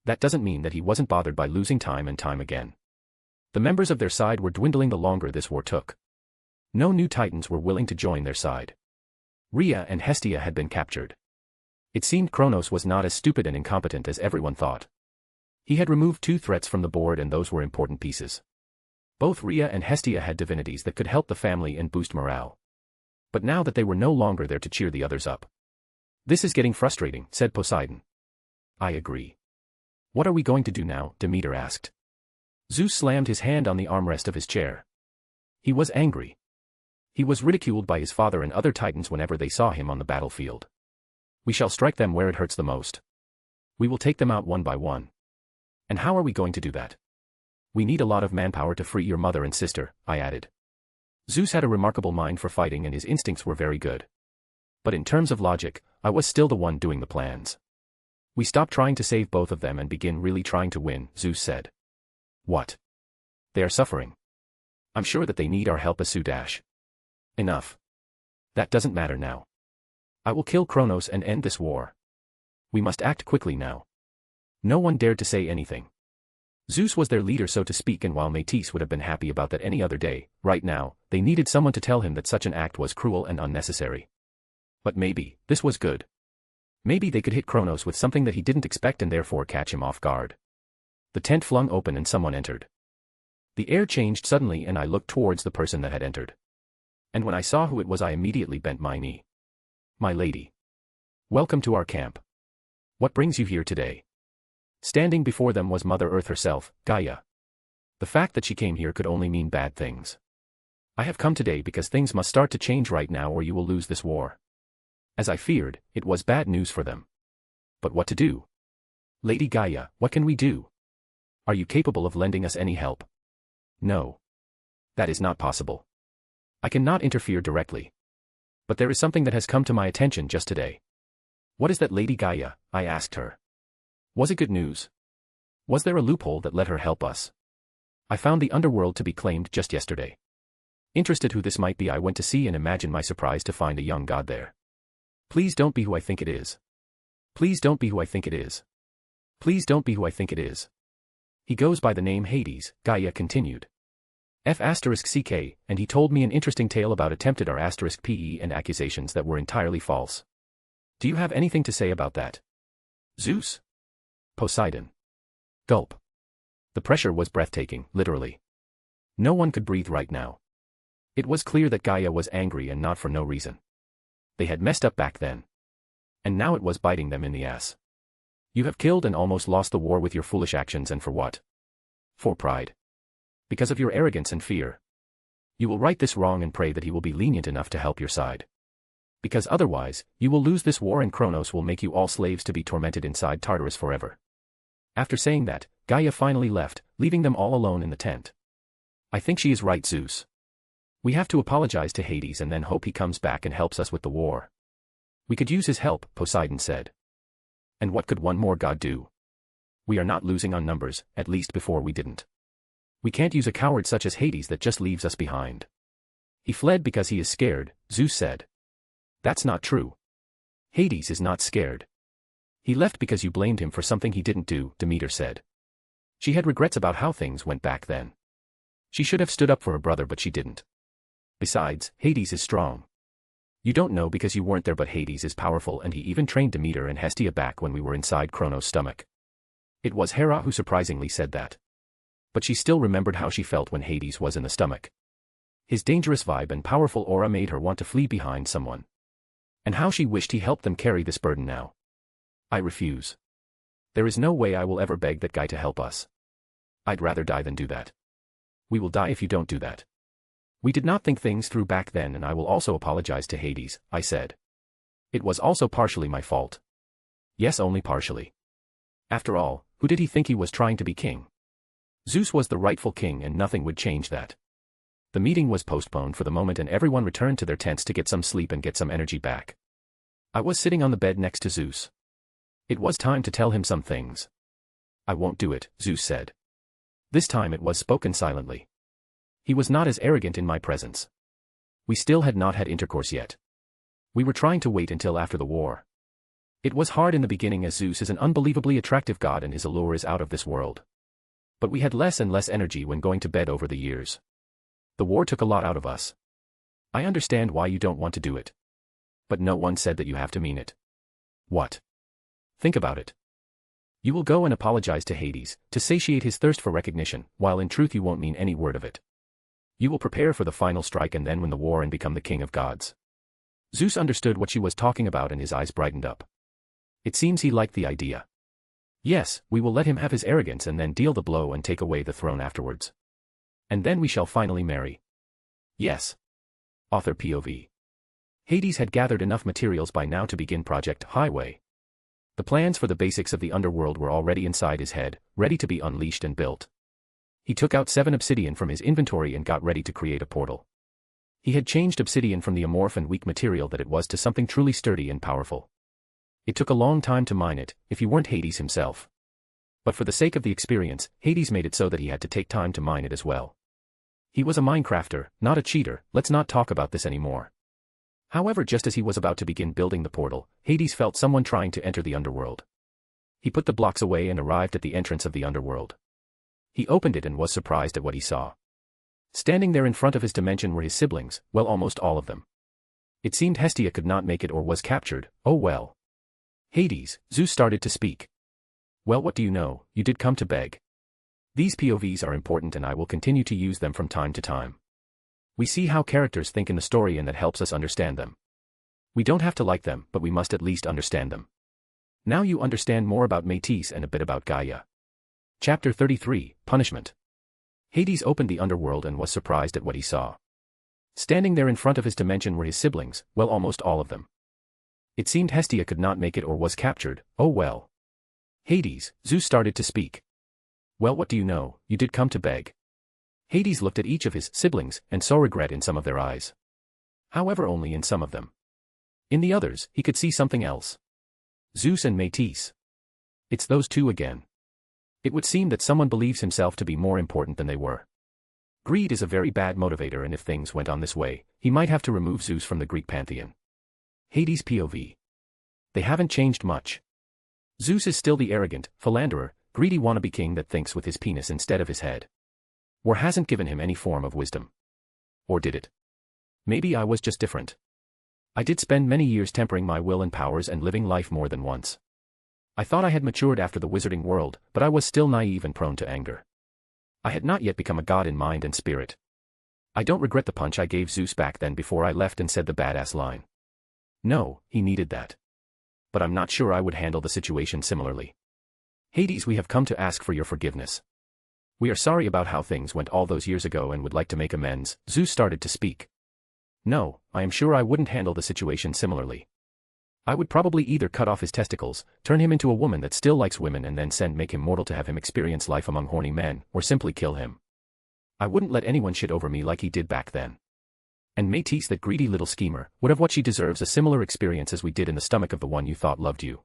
[SPEAKER 3] That doesn't mean that he wasn't bothered by losing time and time again. The members of their side were dwindling the longer this war took. No new titans were willing to join their side. Rhea and Hestia had been captured. It seemed Kronos was not as stupid and incompetent as everyone thought. He had removed 2 threats from the board, and those were important pieces. Both Rhea and Hestia had divinities that could help the family and boost morale. But now that they were no longer there to cheer the others up. This is getting frustrating, said Poseidon. I agree. What are we going to do now? Demeter asked. Zeus slammed his hand on the armrest of his chair. He was angry. He was ridiculed by his father and other titans whenever they saw him on the battlefield. We shall strike them where it hurts the most. We will take them out one by one. And how are we going to do that? We need a lot of manpower to free your mother and sister, I added. Zeus had a remarkable mind for fighting and his instincts were very good. But in terms of logic, I was still the one doing the plans. We stop trying to save both of them and begin really trying to win, Zeus said. What? They are suffering. I'm sure that they need our help. Asu. Enough. That doesn't matter now. I will kill Kronos and end this war. We must act quickly now. No one dared to say anything. Zeus was their leader, so to speak, and while Métis would have been happy about that any other day, right now, they needed someone to tell him that such an act was cruel and unnecessary. But maybe, this was good. Maybe they could hit Kronos with something that he didn't expect and therefore catch him off guard. The tent flung open and someone entered. The air changed suddenly and I looked towards the person that had entered. And when I saw who it was, I immediately bent my knee. My lady. Welcome to our camp. What brings you here today? Standing before them was Mother Earth herself, Gaia. The fact that she came here could only mean bad things. I have come today because things must start to change right now or you will lose this war. As I feared, it was bad news for them. But what to do? Lady Gaia, what can we do? Are you capable of lending us any help? No. That is not possible. I cannot interfere directly. But there is something that has come to my attention just today. What is that, Lady Gaia? I asked her. Was it good news? Was there a loophole that let her help us? I found the underworld to be claimed just yesterday. Interested who this might be, I went to see and imagine my surprise to find a young god there. Please don't be who I think it is. Please don't be who I think it is. Please don't be who I think it is. He goes by the name Hades, Gaia continued. F***CK, and he told me an interesting tale about attempted R**PE and accusations that were entirely false. Do you have anything to say about that? Zeus? Poseidon. Gulp. The pressure was breathtaking, literally. No one could breathe right now. It was clear that Gaia was angry and not for no reason. They had messed up back then. And now it was biting them in the ass. You have killed and almost lost the war with your foolish actions, and for what? For pride. Because of your arrogance and fear. You will right this wrong and pray that he will be lenient enough to help your side. Because otherwise, you will lose this war and Kronos will make you all slaves to be tormented inside Tartarus forever. After saying that, Gaia finally left, leaving them all alone in the tent. I think she is right, Zeus. We have to apologize to Hades and then hope he comes back and helps us with the war. We could use his help, Poseidon said. And what could one more god do? We are not losing on numbers, at least before we didn't. We can't use a coward such as Hades that just leaves us behind. He fled because he is scared, Zeus said. That's not true. Hades is not scared. He left because you blamed him for something he didn't do, Demeter said. She had regrets about how things went back then. She should have stood up for her brother, but she didn't. Besides, Hades is strong. You don't know because you weren't there, but Hades is powerful and he even trained Demeter and Hestia back when we were inside Kronos' stomach. It was Hera who surprisingly said that. But she still remembered how she felt when Hades was in the stomach. His dangerous vibe and powerful aura made her want to flee behind someone. And how she wished he helped them carry this burden now. I refuse. There is no way I will ever beg that guy to help us. I'd rather die than do that. We will die if you don't do that. We did not think things through back then, and I will also apologize to Hades, I said. It was also partially my fault. Yes, only partially. After all, who did he think he was trying to be king? Zeus was the rightful king and nothing would change that. The meeting was postponed for the moment and everyone returned to their tents to get some sleep and get some energy back. I was sitting on the bed next to Zeus. It was time to tell him some things. I won't do it, Zeus said. This time it was spoken silently. He was not as arrogant in my presence. We still had not had intercourse yet. We were trying to wait until after the war. It was hard in the beginning as Zeus is an unbelievably attractive god and his allure is out of this world. But we had less and less energy when going to bed over the years. The war took a lot out of us. I understand why you don't want to do it. But no one said that you have to mean it. What? Think about it. You will go and apologize to Hades, to satiate his thirst for recognition, while in truth you won't mean any word of it. You will prepare for the final strike and then win the war and become the king of gods. Zeus understood what she was talking about and his eyes brightened up. It seems he liked the idea. Yes, we will let him have his arrogance and then deal the blow and take away the throne afterwards. And then we shall finally marry. Yes. Author POV. Hades had gathered enough materials by now to begin Project Highway. The plans for the basics of the underworld were already inside his head, ready to be unleashed and built. He took out 7 obsidian from his inventory and got ready to create a portal. He had changed obsidian from the amorph and weak material that it was to something truly sturdy and powerful. It took a long time to mine it, if he weren't Hades himself. But for the sake of the experience, Hades made it so that he had to take time to mine it as well. He was a minecrafter, not a cheater. Let's not talk about this anymore. However, just as he was about to begin building the portal, Hades felt someone trying to enter the underworld. He put the blocks away and arrived at the entrance of the underworld. He opened it and was surprised at what he saw. Standing there in front of his dimension were his siblings, well, almost all of them. It seemed Hestia could not make it or was captured. Oh well. Hades, Zeus started to speak. Well, what do you know, you did come to beg. These POVs are important and I will continue to use them from time to time. We see how characters think in the story and that helps us understand them. We don't have to like them, but we must at least understand them. Now you understand more about Métis and a bit about Gaia. Chapter 33, Punishment. Hades opened the underworld and was surprised at what he saw. Standing there in front of his dimension were his siblings, well, almost all of them. It seemed Hestia could not make it or was captured. Oh well. Hades, Zeus started to speak. Well, what do you know? You did come to beg. Hades looked at each of his siblings and saw regret in some of their eyes. However, only in some of them. In the others, he could see something else. Zeus and Métis. It's those two again. It would seem that someone believes himself to be more important than they were. Greed is a very bad motivator, and if things went on this way, he might have to remove Zeus from the Greek pantheon. Hades' POV. They haven't changed much. Zeus is still the arrogant, philanderer, greedy wannabe king that thinks with his penis instead of his head. War hasn't given him any form of wisdom. Or did it? Maybe I was just different. I did spend many years tempering my will and powers and living life more than once. I thought I had matured after the wizarding world, but I was still naive and prone to anger. I had not yet become a god in mind and spirit. I don't regret the punch I gave Zeus back then before I left and said the badass line. No, he needed that. But I'm not sure I would handle the situation similarly. Hades, we have come to ask for your forgiveness. We are sorry about how things went all those years ago and would like to make amends. Zeus started to speak. No, I am sure I wouldn't handle the situation similarly. I would probably either cut off his testicles, turn him into a woman that still likes women and then make him mortal to have him experience life among horny men, or simply kill him. I wouldn't let anyone shit over me like he did back then. And Métis, that greedy little schemer, would have what she deserves, a similar experience as we did in the stomach of the one you thought loved you.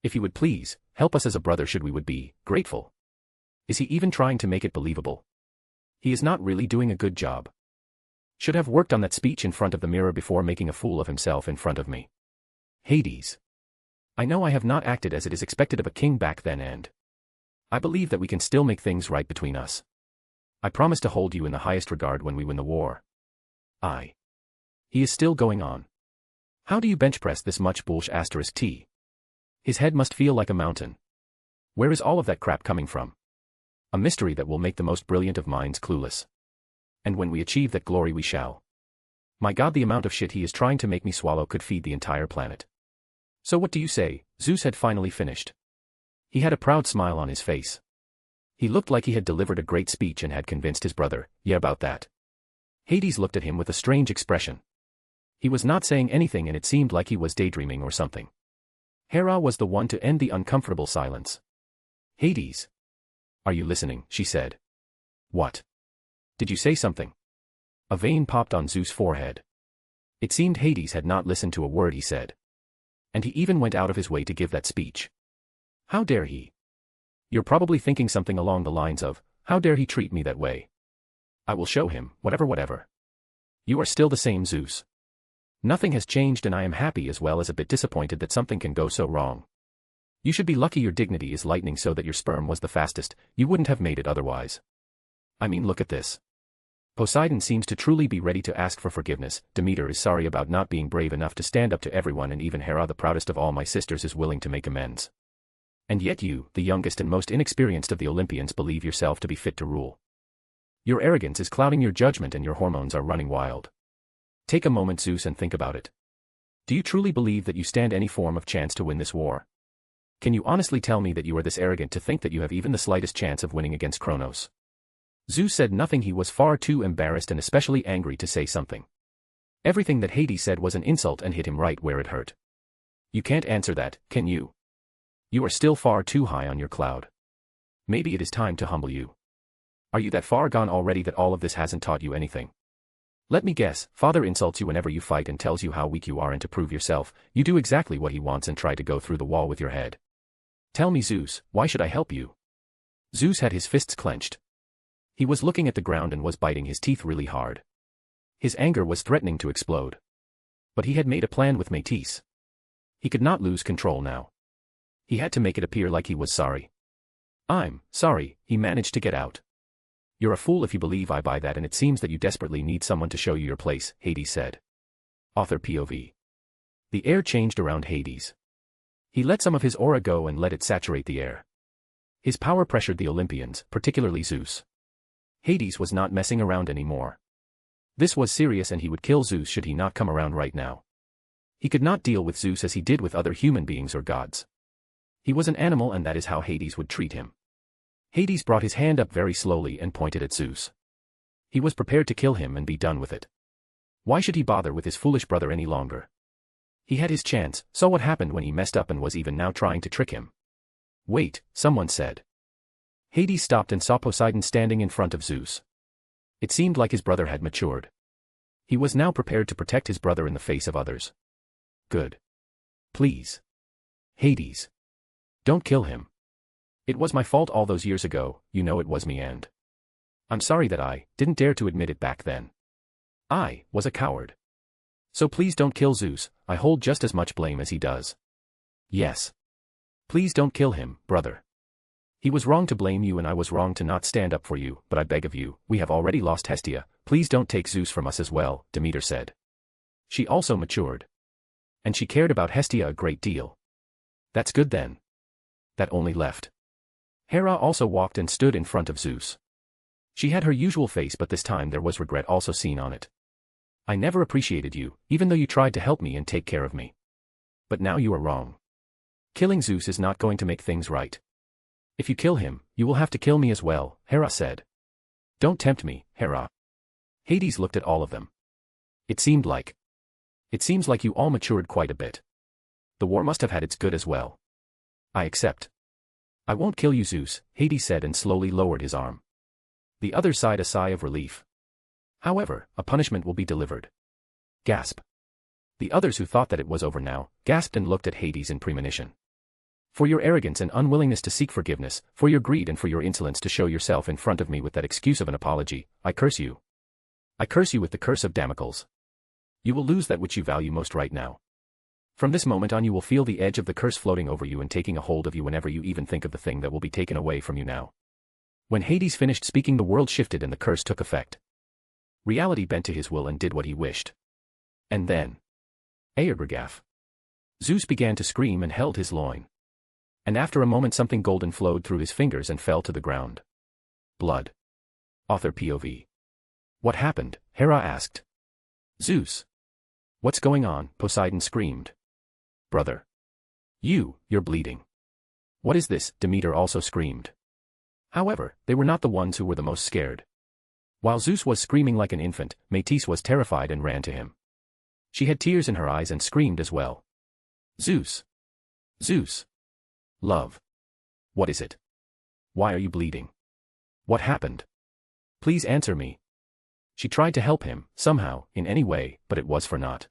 [SPEAKER 3] If you would please, help us as a brother, we would be grateful. Is he even trying to make it believable? He is not really doing a good job. Should have worked on that speech in front of the mirror before making a fool of himself in front of me. Hades. I know I have not acted as it is expected of a king back then, and I believe that we can still make things right between us. I promise to hold you in the highest regard when we win the war. He is still going on. How do you bench press this much bullsh***? T. His head must feel like a mountain. Where is all of that crap coming from? A mystery that will make the most brilliant of minds clueless. And when we achieve that glory we shall. My God, the amount of shit he is trying to make me swallow could feed the entire planet. So what do you say? Zeus had finally finished. He had a proud smile on his face. He looked like he had delivered a great speech and had convinced his brother, yeah, about that. Hades looked at him with a strange expression. He was not saying anything, and it seemed like he was daydreaming or something. Hera was the one to end the uncomfortable silence. Hades. Are you listening? She said. What? Did you say something? A vein popped on Zeus' forehead. It seemed Hades had not listened to a word he said. And he even went out of his way to give that speech. How dare he? You're probably thinking something along the lines of, how dare he treat me that way? I will show him, whatever. You are still the same Zeus. Nothing has changed, and I am happy as well as a bit disappointed that something can go so wrong. You should be lucky your dignity is lightning so that your sperm was the fastest, you wouldn't have made it otherwise. I mean, look at this. Poseidon seems to truly be ready to ask for forgiveness, Demeter is sorry about not being brave enough to stand up to everyone, and even Hera, the proudest of all my sisters, is willing to make amends. And yet you, the youngest and most inexperienced of the Olympians, believe yourself to be fit to rule. Your arrogance is clouding your judgment and your hormones are running wild. Take a moment, Zeus, and think about it. Do you truly believe that you stand any form of chance to win this war? Can you honestly tell me that you are this arrogant to think that you have even the slightest chance of winning against Kronos? Zeus said nothing. He was far too embarrassed and especially angry to say something. Everything that Hades said was an insult and hit him right where it hurt. You can't answer that, can you? You are still far too high on your cloud. Maybe it is time to humble you. Are you that far gone already that all of this hasn't taught you anything? Let me guess, Father insults you whenever you fight and tells you how weak you are, and to prove yourself, you do exactly what he wants and try to go through the wall with your head. Tell me, Zeus, why should I help you? Zeus had his fists clenched. He was looking at the ground and was biting his teeth really hard. His anger was threatening to explode. But he had made a plan with Métis. He could not lose control now. He had to make it appear like he was sorry. I'm sorry, he managed to get out. You're a fool if you believe I buy that, and it seems that you desperately need someone to show you your place, Hades said. Author POV. The air changed around Hades. He let some of his aura go and let it saturate the air. His power pressured the Olympians, particularly Zeus. Hades was not messing around anymore. This was serious, and he would kill Zeus should he not come around right now. He could not deal with Zeus as he did with other human beings or gods. He was an animal, and that is how Hades would treat him. Hades brought his hand up very slowly and pointed at Zeus. He was prepared to kill him and be done with it. Why should he bother with his foolish brother any longer? He had his chance, saw what happened when he messed up and was even now trying to trick him. Wait, someone said. Hades stopped and saw Poseidon standing in front of Zeus. It seemed like his brother had matured. He was now prepared to protect his brother in the face of others. Good. Please. Hades. Don't kill him. It was my fault all those years ago, you know it was me and I'm sorry that I didn't dare to admit it back then. I was a coward. So please don't kill Zeus, I hold just as much blame as he does. Yes. Please don't kill him, brother. He was wrong to blame you and I was wrong to not stand up for you, but I beg of you, we have already lost Hestia, please don't take Zeus from us as well, Demeter said. She also matured. And she cared about Hestia a great deal. That's good then. That only left. Hera also walked and stood in front of Zeus. She had her usual face but this time there was regret also seen on it. I never appreciated you, even though you tried to help me and take care of me. But now you are wrong. Killing Zeus is not going to make things right. If you kill him, you will have to kill me as well, Hera said. Don't tempt me, Hera. Hades looked at all of them. It seems like you all matured quite a bit. The war must have had its good as well. I accept. I won't kill you, Zeus, Hades said and slowly lowered his arm. The others sighed a sigh of relief. However, a punishment will be delivered. Gasp. The others who thought that it was over now, gasped and looked at Hades in premonition. For your arrogance and unwillingness to seek forgiveness, for your greed and for your insolence to show yourself in front of me with that excuse of an apology, I curse you. I curse you with the curse of Damocles. You will lose that which you value most right now. From this moment on you will feel the edge of the curse floating over you and taking a hold of you whenever you even think of the thing that will be taken away from you now. When Hades finished speaking the world shifted and the curse took effect. Reality bent to his will and did what he wished. And then. Aergraph. Zeus began to scream and held his loin. And after a moment something golden flowed through his fingers and fell to the ground. Blood. Author POV. What happened? Hera asked. Zeus. What's going on? Poseidon screamed. Brother. You're bleeding. What is this? Demeter also screamed. However, they were not the ones who were the most scared. While Zeus was screaming like an infant, Métis was terrified and ran to him. She had tears in her eyes and screamed as well. Zeus. Zeus. Love. What is it? Why are you bleeding? What happened? Please answer me. She tried to help him, somehow, in any way, but it was for naught.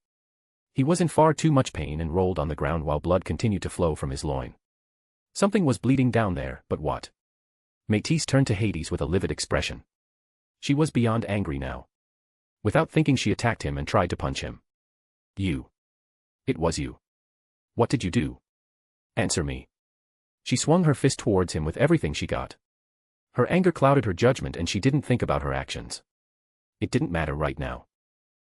[SPEAKER 3] He was in far too much pain and rolled on the ground while blood continued to flow from his loin. Something was bleeding down there, but what? Métis turned to Hades with a livid expression. She was beyond angry now. Without thinking she attacked him and tried to punch him. You. It was you. What did you do? Answer me. She swung her fist towards him with everything she got. Her anger clouded her judgment and she didn't think about her actions. It didn't matter right now.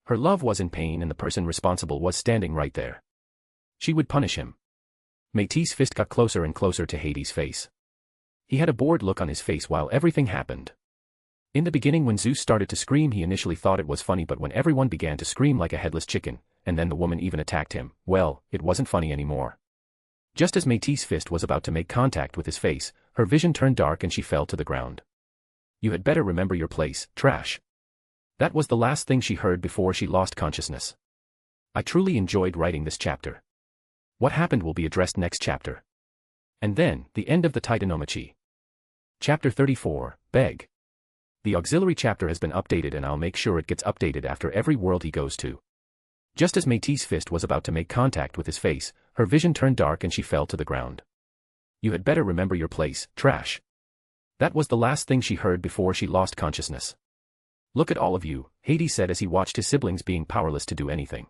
[SPEAKER 3] Her love was in pain and the person responsible was standing right there. She would punish him. Métis' fist got closer and closer to Hades' face. He had a bored look on his face while everything happened. In the beginning when Zeus started to scream he initially thought it was funny but when everyone began to scream like a headless chicken, and then the woman even attacked him, well, it wasn't funny anymore. Just as Métis' fist was about to make contact with his face, her vision turned dark and she fell to the ground. You had better remember your place, trash. That was the last thing she heard before she lost consciousness. I truly enjoyed writing this chapter. What happened will be addressed next chapter. And then, the end of the Titanomachy. Chapter 34, Beg. The auxiliary chapter has been updated and I'll make sure it gets updated after every world he goes to. Just as Métis' fist was about to make contact with his face, her vision turned dark and she fell to the ground. You had better remember your place, trash. That was the last thing she heard before she lost consciousness. Look at all of you, Hades said as he watched his siblings being powerless to do anything.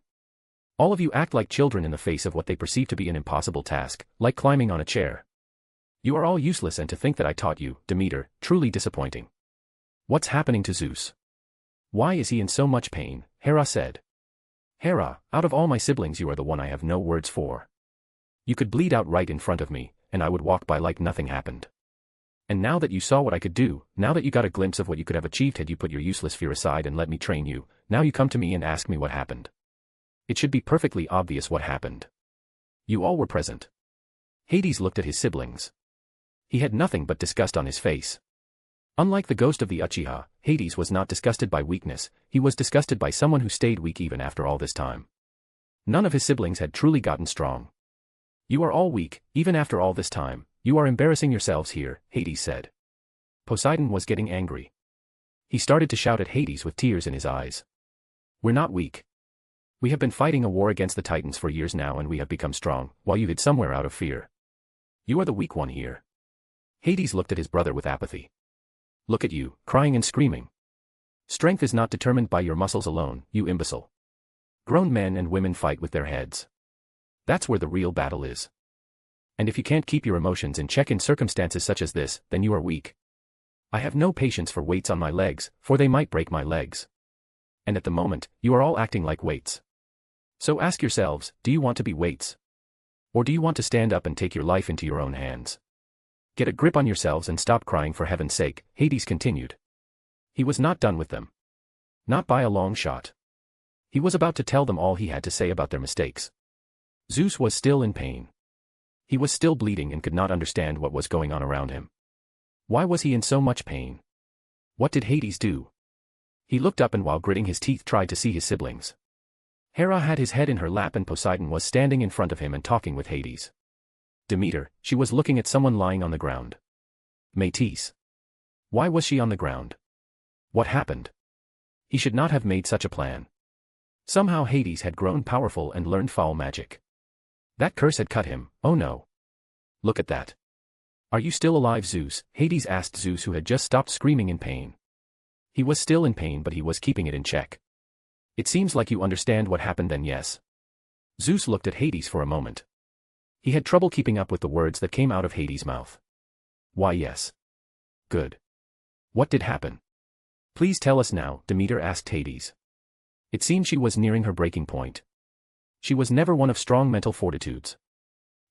[SPEAKER 3] All of you act like children in the face of what they perceive to be an impossible task, like climbing on a chair. You are all useless and to think that I taught you, Demeter, truly disappointing. What's happening to Zeus? Why is he in so much pain? Hera said. Hera, out of all my siblings you are the one I have no words for. You could bleed out right in front of me, and I would walk by like nothing happened. And now that you saw what I could do, now that you got a glimpse of what you could have achieved had you put your useless fear aside and let me train you, now you come to me and ask me what happened. It should be perfectly obvious what happened. You all were present. Hades looked at his siblings. He had nothing but disgust on his face. Unlike the ghost of the Uchiha, Hades was not disgusted by weakness, he was disgusted by someone who stayed weak even after all this time. None of his siblings had truly gotten strong. You are all weak, even after all this time, you are embarrassing yourselves here, Hades said. Poseidon was getting angry. He started to shout at Hades with tears in his eyes. We're not weak. We have been fighting a war against the Titans for years now and we have become strong, while you hid somewhere out of fear. You are the weak one here. Hades looked at his brother with apathy. Look at you, crying and screaming. Strength is not determined by your muscles alone, you imbecile. Grown men and women fight with their heads. That's where the real battle is. And if you can't keep your emotions in check in circumstances such as this, then you are weak. I have no patience for weights on my legs, for they might break my legs. And at the moment, you are all acting like weights. So ask yourselves, do you want to be weights? Or do you want to stand up and take your life into your own hands? Get a grip on yourselves and stop crying for heaven's sake, Hades continued. He was not done with them. Not by a long shot. He was about to tell them all he had to say about their mistakes. Zeus was still in pain. He was still bleeding and could not understand what was going on around him. Why was he in so much pain? What did Hades do? He looked up and while gritting his teeth tried to see his siblings. Hera had his head in her lap and Poseidon was standing in front of him and talking with Hades. Demeter, she was looking at someone lying on the ground. Métis. Why was she on the ground? What happened? He should not have made such a plan. Somehow Hades had grown powerful and learned foul magic. That curse had cut him, oh no. Look at that. Are you still alive, Zeus? Hades asked Zeus, who had just stopped screaming in pain. He was still in pain but he was keeping it in check. It seems like you understand what happened then, yes. Zeus looked at Hades for a moment. He had trouble keeping up with the words that came out of Hades' mouth. Why yes. Good. What did happen? Please tell us now, Demeter asked Hades. It seemed she was nearing her breaking point. She was never one of strong mental fortitudes.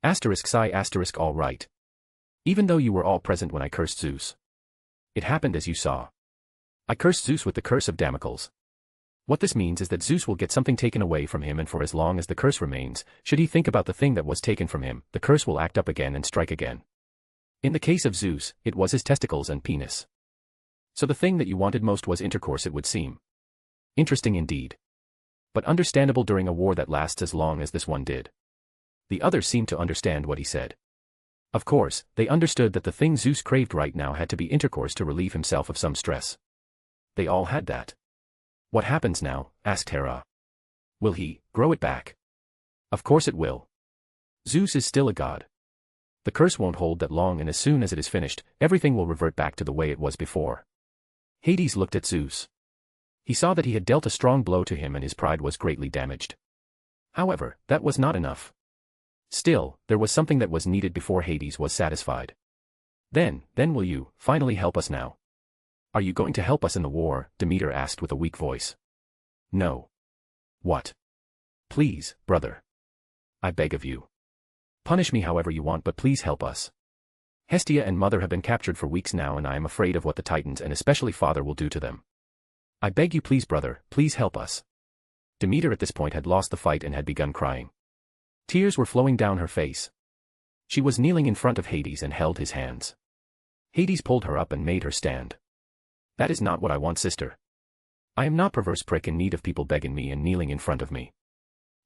[SPEAKER 3] **** all right. Even though you were all present when I cursed Zeus. It happened as you saw. I cursed Zeus with the curse of Damocles. What this means is that Zeus will get something taken away from him and for as long as the curse remains, should he think about the thing that was taken from him, the curse will act up again and strike again. In the case of Zeus, it was his testicles and penis. So the thing that you wanted most was intercourse, it would seem. Interesting indeed. But understandable during a war that lasts as long as this one did. The others seemed to understand what he said. Of course, they understood that the thing Zeus craved right now had to be intercourse to relieve himself of some stress. They all had that. What happens now? Asked Hera. Will he grow it back? Of course it will. Zeus is still a god. The curse won't hold that long and as soon as it is finished, everything will revert back to the way it was before. Hades looked at Zeus. He saw that he had dealt a strong blow to him and his pride was greatly damaged. However, that was not enough. Still, there was something that was needed before Hades was satisfied. Then will you finally help us now? Are you going to help us in the war? Demeter asked with a weak voice. No. What? Please, brother. I beg of you. Punish me however you want but please help us. Hestia and Mother have been captured for weeks now and I am afraid of what the Titans and especially Father will do to them. I beg you please brother, please help us. Demeter at this point had lost the fight and had begun crying. Tears were flowing down her face. She was kneeling in front of Hades and held his hands. Hades pulled her up and made her stand. That is not what I want, sister. I am not perverse prick in need of people begging me and kneeling in front of me.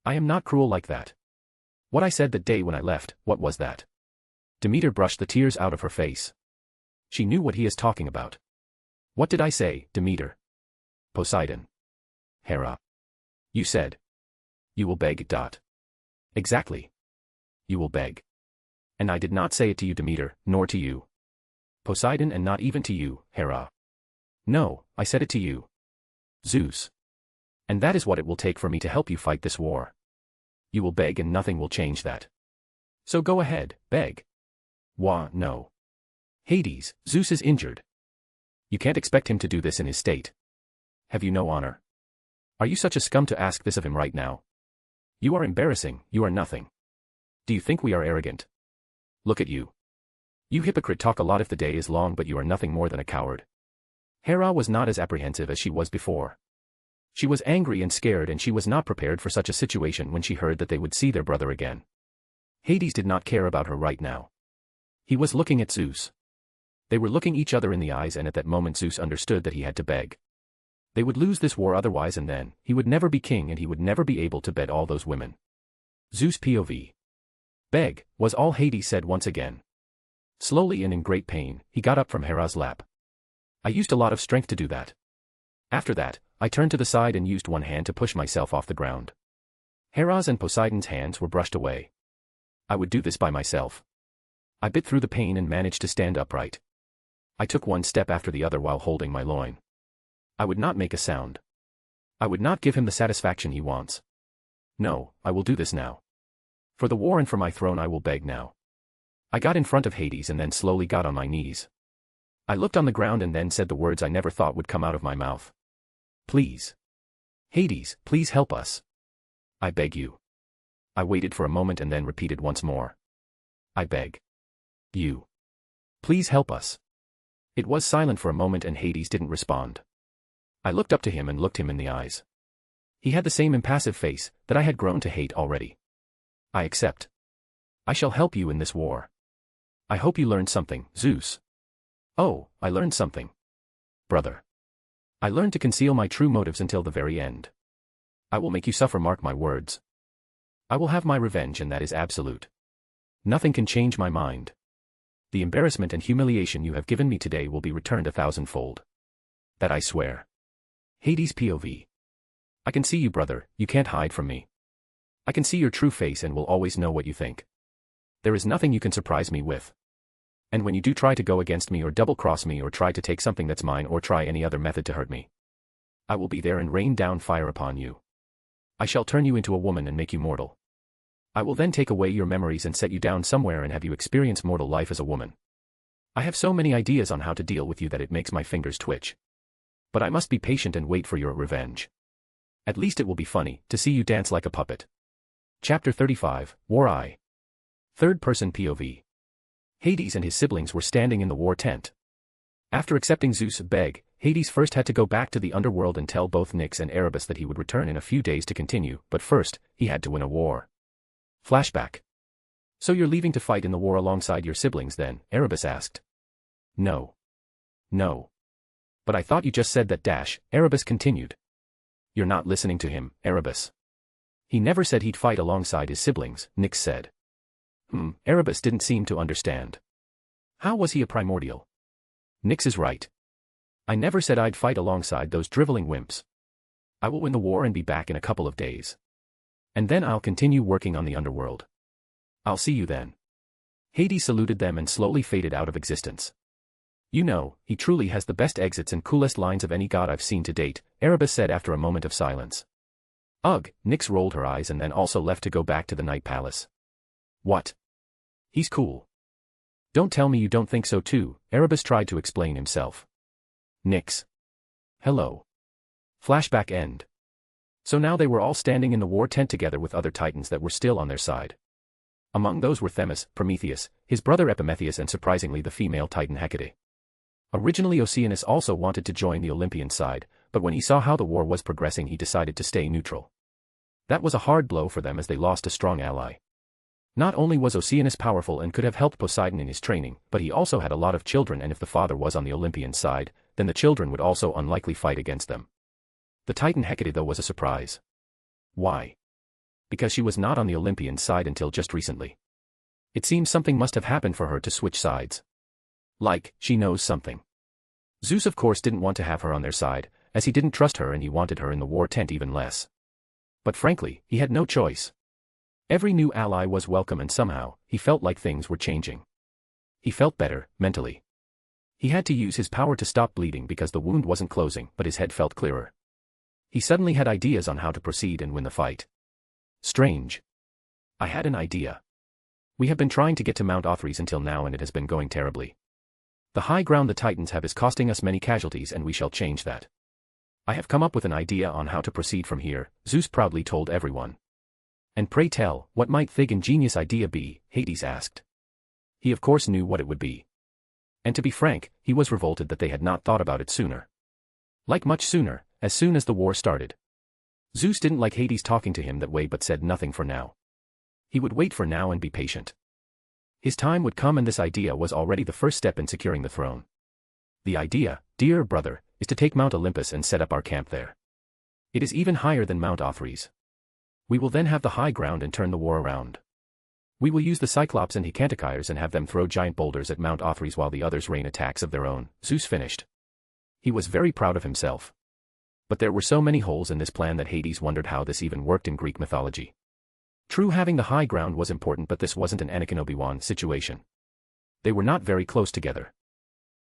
[SPEAKER 3] I am not cruel like that. What I said that day when I left, what was that? Demeter brushed the tears out of her face. She knew what he is talking about. What did I say, Demeter? Poseidon. Hera. You said. You will beg. Exactly. You will beg. And I did not say it to you, Demeter, nor to you. Poseidon, and not even to you, Hera. No, I said it to you. Zeus. And that is what it will take for me to help you fight this war. You will beg and nothing will change that. So go ahead, beg. No. Hades, Zeus is injured. You can't expect him to do this in his state. Have you no honor? Are you such a scum to ask this of him right now? You are embarrassing, you are nothing. Do you think we are arrogant? Look at you. You hypocrite talk a lot if the day is long but you are nothing more than a coward. Hera was not as apprehensive as she was before. She was angry and scared and she was not prepared for such a situation when she heard that they would see their brother again. Hades did not care about her right now. He was looking at Zeus. They were looking each other in the eyes, and at that moment Zeus understood that he had to beg. They would lose this war otherwise, and then he would never be king and he would never be able to bed all those women. Zeus POV. Beg, was all Hades said once again. Slowly and in great pain, he got up from Hera's lap. I used a lot of strength to do that. After that, I turned to the side and used one hand to push myself off the ground. Hera's and Poseidon's hands were brushed away. I would do this by myself. I bit through the pain and managed to stand upright. I took one step after the other while holding my loin. I would not make a sound. I would not give him the satisfaction he wants. No, I will do this now. For the war and for my throne I will beg now. I got in front of Hades and then slowly got on my knees. I looked on the ground and then said the words I never thought would come out of my mouth. Please. Hades, please help us. I beg you. I waited for a moment and then repeated once more. I beg you. Please help us. It was silent for a moment and Hades didn't respond. I looked up to him and looked him in the eyes. He had the same impassive face that I had grown to hate already. I accept. I shall help you in this war. I hope you learned something, Zeus. Oh, I learned something. Brother. I learned to conceal my true motives until the very end. I will make you suffer, mark my words. I will have my revenge, and that is absolute. Nothing can change my mind. The embarrassment and humiliation you have given me today will be returned 1,000-fold. That I swear. Hades POV. I can see you, brother, you can't hide from me. I can see your true face and will always know what you think. There is nothing you can surprise me with. And when you do try to go against me or double-cross me or try to take something that's mine or try any other method to hurt me, I will be there and rain down fire upon you. I shall turn you into a woman and make you mortal. I will then take away your memories and set you down somewhere and have you experience mortal life as a woman. I have so many ideas on how to deal with you that it makes my fingers twitch. But I must be patient and wait for your revenge. At least it will be funny to see you dance like a puppet. Chapter 35, War I. Third-person POV. Hades and his siblings were standing in the war tent. After accepting Zeus' beg, Hades first had to go back to the underworld and tell both Nyx and Erebus that he would return in a few days to continue, but first, he had to win a war. Flashback. So you're leaving to fight in the war alongside your siblings then? Erebus asked. No. No. But I thought you just said that dash, Erebus continued. You're not listening to him, Erebus. He never said he'd fight alongside his siblings, Nyx said. Erebus didn't seem to understand. How was he a primordial? Nyx is right. I never said I'd fight alongside those driveling wimps. I will win the war and be back in a couple of days. And then I'll continue working on the underworld. I'll see you then. Hades saluted them and slowly faded out of existence. You know, he truly has the best exits and coolest lines of any god I've seen to date, Erebus said after a moment of silence. Ugh, Nyx rolled her eyes and then also left to go back to the Night Palace. What? He's cool. Don't tell me you don't think so too, Erebus tried to explain himself. Nyx. Hello. Flashback end. So now they were all standing in the war tent together with other titans that were still on their side. Among those were Themis, Prometheus, his brother Epimetheus and surprisingly the female titan Hecate. Originally Oceanus also wanted to join the Olympian side, but when he saw how the war was progressing he decided to stay neutral. That was a hard blow for them as they lost a strong ally. Not only was Oceanus powerful and could have helped Poseidon in his training, but he also had a lot of children, and if the father was on the Olympian side, then the children would also unlikely fight against them. The titan Hecate though was a surprise. Why? Because she was not on the Olympian side until just recently. It seems something must have happened for her to switch sides. Like, she knows something. Zeus of course didn't want to have her on their side, as he didn't trust her and he wanted her in the war tent even less. But frankly, he had no choice. Every new ally was welcome and somehow, he felt like things were changing. He felt better, mentally. He had to use his power to stop bleeding because the wound wasn't closing, but his head felt clearer. He suddenly had ideas on how to proceed and win the fight. Strange. I had an idea. We have been trying to get to Mount Othrys until now and it has been going terribly. The high ground the Titans have is costing us many casualties and we shall change that. I have come up with an idea on how to proceed from here, Zeus proudly told everyone. And pray tell, what might the ingenious idea be? Hades asked. He of course knew what it would be. And to be frank, he was revolted that they had not thought about it sooner. Like much sooner, as soon as the war started. Zeus didn't like Hades talking to him that way but said nothing for now. He would wait for now and be patient. His time would come and this idea was already the first step in securing the throne. The idea, dear brother, is to take Mount Olympus and set up our camp there. It is even higher than Mount Othries. We will then have the high ground and turn the war around. We will use the Cyclops and Hecantokyres and have them throw giant boulders at Mount Othries while the others rain attacks of their own. Zeus finished. He was very proud of himself. But there were so many holes in this plan that Hades wondered how this even worked in Greek mythology. True, having the high ground was important, but this wasn't an Anakin Obi-Wan situation. They were not very close together.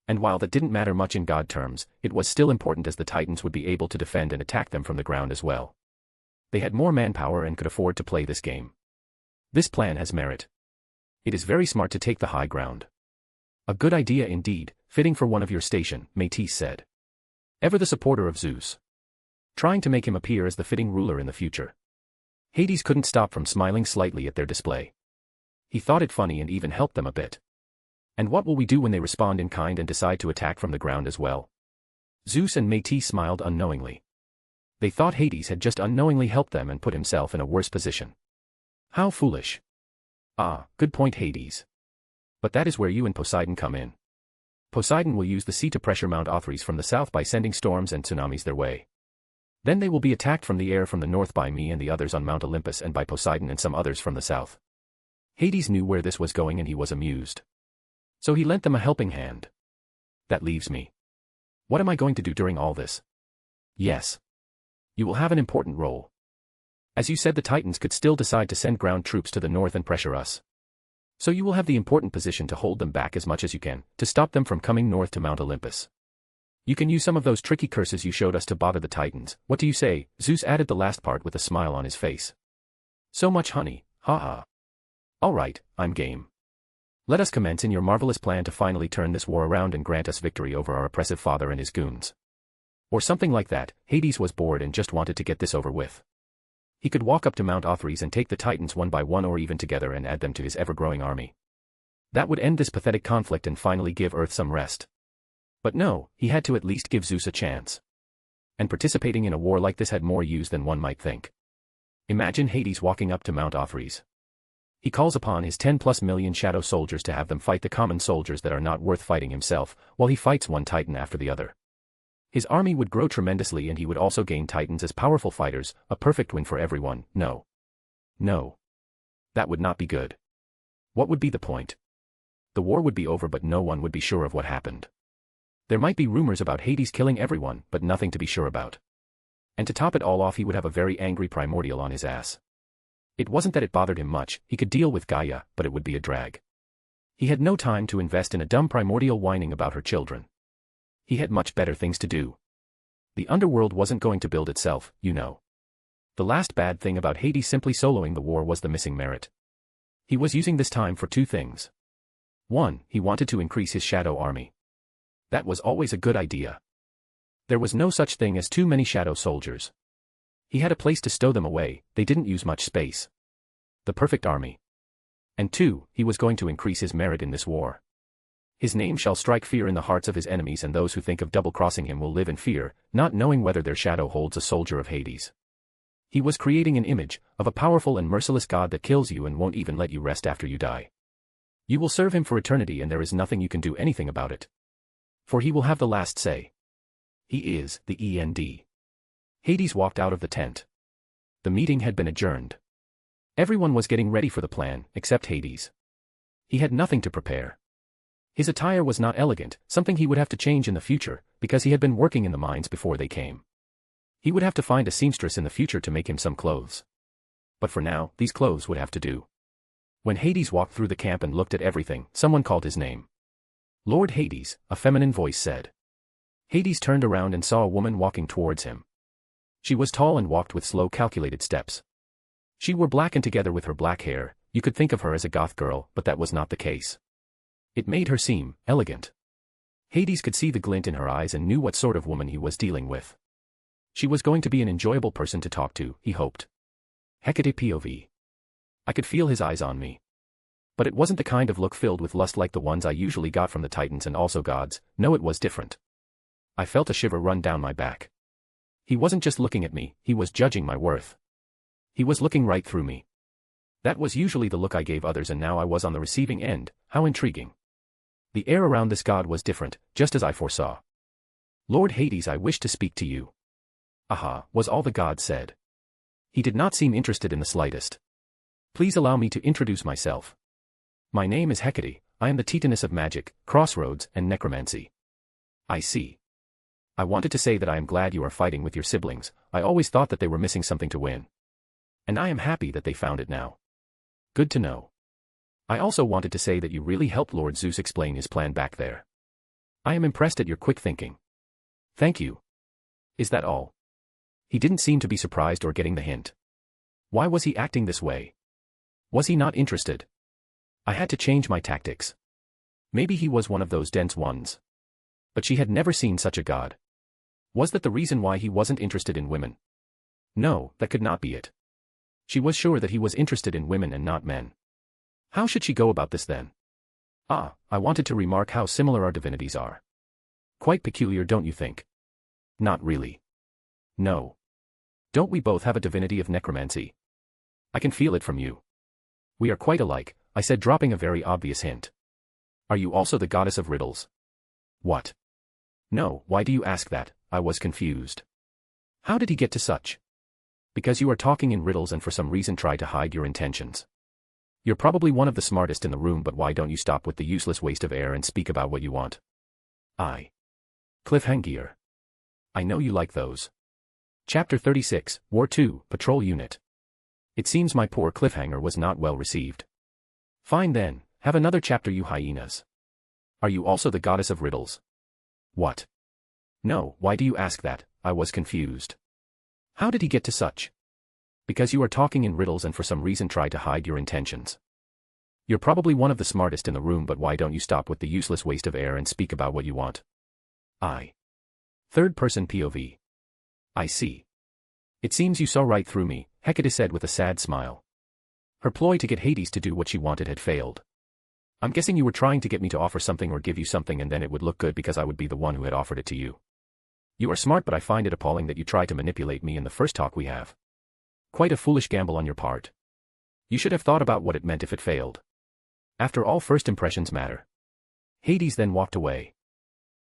[SPEAKER 3] And while that didn't matter much in God terms, it was still important as the Titans would be able to defend and attack them from the ground as well. They had more manpower and could afford to play this game. This plan has merit. It is very smart to take the high ground. A good idea indeed, fitting for one of your station, Métis said. Ever the supporter of Zeus. Trying to make him appear as the fitting ruler in the future. Hades couldn't stop from smiling slightly at their display. He thought it funny and even helped them a bit. And what will we do when they respond in kind and decide to attack from the ground as well? Zeus and Métis smiled unknowingly. They thought Hades had just unknowingly helped them and put himself in a worse position. How foolish. Ah, good point, Hades. But that is where you and Poseidon come in. Poseidon will use the sea to pressure Mount Othries from the south by sending storms and tsunamis their way. Then they will be attacked from the air from the north by me and the others on Mount Olympus and by Poseidon and some others from the south. Hades knew where this was going and he was amused. So he lent them a helping hand. That leaves me. What am I going to do during all this? Yes. You will have an important role. As you said, the Titans could still decide to send ground troops to the north and pressure us. So you will have the important position to hold them back as much as you can, to stop them from coming north to Mount Olympus. You can use some of those tricky curses you showed us to bother the Titans. What do you say? Zeus added the last part with a smile on his face. So much honey, haha. All right, I'm game. Let us commence in your marvelous plan to finally turn this war around and grant us victory over our oppressive father and his goons. Or something like that. Hades was bored and just wanted to get this over with. He could walk up to Mount Othries and take the Titans one by one or even together and add them to his ever-growing army. That would end this pathetic conflict and finally give Earth some rest. But no, he had to at least give Zeus a chance. And participating in a war like this had more use than one might think. Imagine Hades walking up to Mount Othries. He calls upon his 10+ million shadow soldiers to have them fight the common soldiers that are not worth fighting himself, while he fights one Titan after the other. His army would grow tremendously and he would also gain Titans as powerful fighters, a perfect win for everyone. No. No. That would not be good. What would be the point? The war would be over but no one would be sure of what happened. There might be rumors about Hades killing everyone, but nothing to be sure about. And to top it all off, he would have a very angry primordial on his ass. It wasn't that it bothered him much, he could deal with Gaia, but it would be a drag. He had no time to invest in a dumb primordial whining about her children. He had much better things to do. The underworld wasn't going to build itself, you know. The last bad thing about Hades simply soloing the war was the missing merit. He was using this time for two things. 1, he wanted to increase his shadow army. That was always a good idea. There was no such thing as too many shadow soldiers. He had a place to stow them away, they didn't use much space. The perfect army. And 2, he was going to increase his merit in this war. His name shall strike fear in the hearts of his enemies, and those who think of double-crossing him will live in fear, not knowing whether their shadow holds a soldier of Hades. He was creating an image of a powerful and merciless god that kills you and won't even let you rest after you die. You will serve him for eternity and there is nothing you can do anything about it. For he will have the last say. He is the END. Hades walked out of the tent. The meeting had been adjourned. Everyone was getting ready for the plan, except Hades. He had nothing to prepare. His attire was not elegant, something he would have to change in the future, because he had been working in the mines before they came. He would have to find a seamstress in the future to make him some clothes. But for now, these clothes would have to do. When Hades walked through the camp and looked at everything, someone called his name. Lord Hades, a feminine voice said. Hades turned around and saw a woman walking towards him. She was tall and walked with slow, calculated steps. She wore black, and together with her black hair, you could think of her as a goth girl, but that was not the case. It made her seem elegant. Hades could see the glint in her eyes and knew what sort of woman he was dealing with. She was going to be an enjoyable person to talk to, he hoped. Hecate POV. I could feel his eyes on me. But it wasn't the kind of look filled with lust like the ones I usually got from the Titans and also gods. No, it was different. I felt a shiver run down my back. He wasn't just looking at me, he was judging my worth. He was looking right through me. That was usually the look I gave others, and now I was on the receiving end. How intriguing. The air around this god was different, just as I foresaw. Lord Hades, I wish to speak to you. Aha, was all the god said. He did not seem interested in the slightest. Please allow me to introduce myself. My name is Hecate. I am the Titaness of magic, crossroads, and necromancy. I see. I wanted to say that I am glad you are fighting with your siblings. I always thought that they were missing something to win. And I am happy that they found it now. Good to know. I also wanted to say that you really helped Lord Zeus explain his plan back there. I am impressed at your quick thinking. Thank you. Is that all? He didn't seem to be surprised or getting the hint. Why was he acting this way? Was he not interested? I had to change my tactics. Maybe he was one of those dense ones. But she had never seen such a god. Was that the reason why he wasn't interested in women? No, that could not be it. She was sure that he was interested in women and not men. How should she go about this then? I wanted to remark how similar our divinities are. Quite peculiar, don't you think? Not really. No. Don't we both have a divinity of necromancy? I can feel it from you. We are quite alike, I said, dropping a very obvious hint. Are you also the goddess of riddles? What? No, why do you ask that? I was confused. How did he get to such? Because you are talking in riddles and for some reason try to hide your intentions. You're probably one of the smartest in the room, but why don't you stop with the useless waste of air and speak about what you want? Cliffhanger. I know you like those. Chapter 36, War 2, Patrol Unit. It seems my poor cliffhanger was not well received. Fine then, have another chapter, you hyenas. Are you also the goddess of riddles? What? No, why do you ask that? I was confused. How did he get to such? Because you are talking in riddles and for some reason try to hide your intentions. You're probably one of the smartest in the room, but why don't you stop with the useless waste of air and speak about what you want? Third person POV. I see. It seems you saw right through me, Hecate said with a sad smile. Her ploy to get Hades to do what she wanted had failed. I'm guessing you were trying to get me to offer something or give you something, and then it would look good because I would be the one who had offered it to you. You are smart, but I find it appalling that you tried to manipulate me in the first talk we have. Quite a foolish gamble on your part. You should have thought about what it meant if it failed. After all, first impressions matter. Hades then walked away.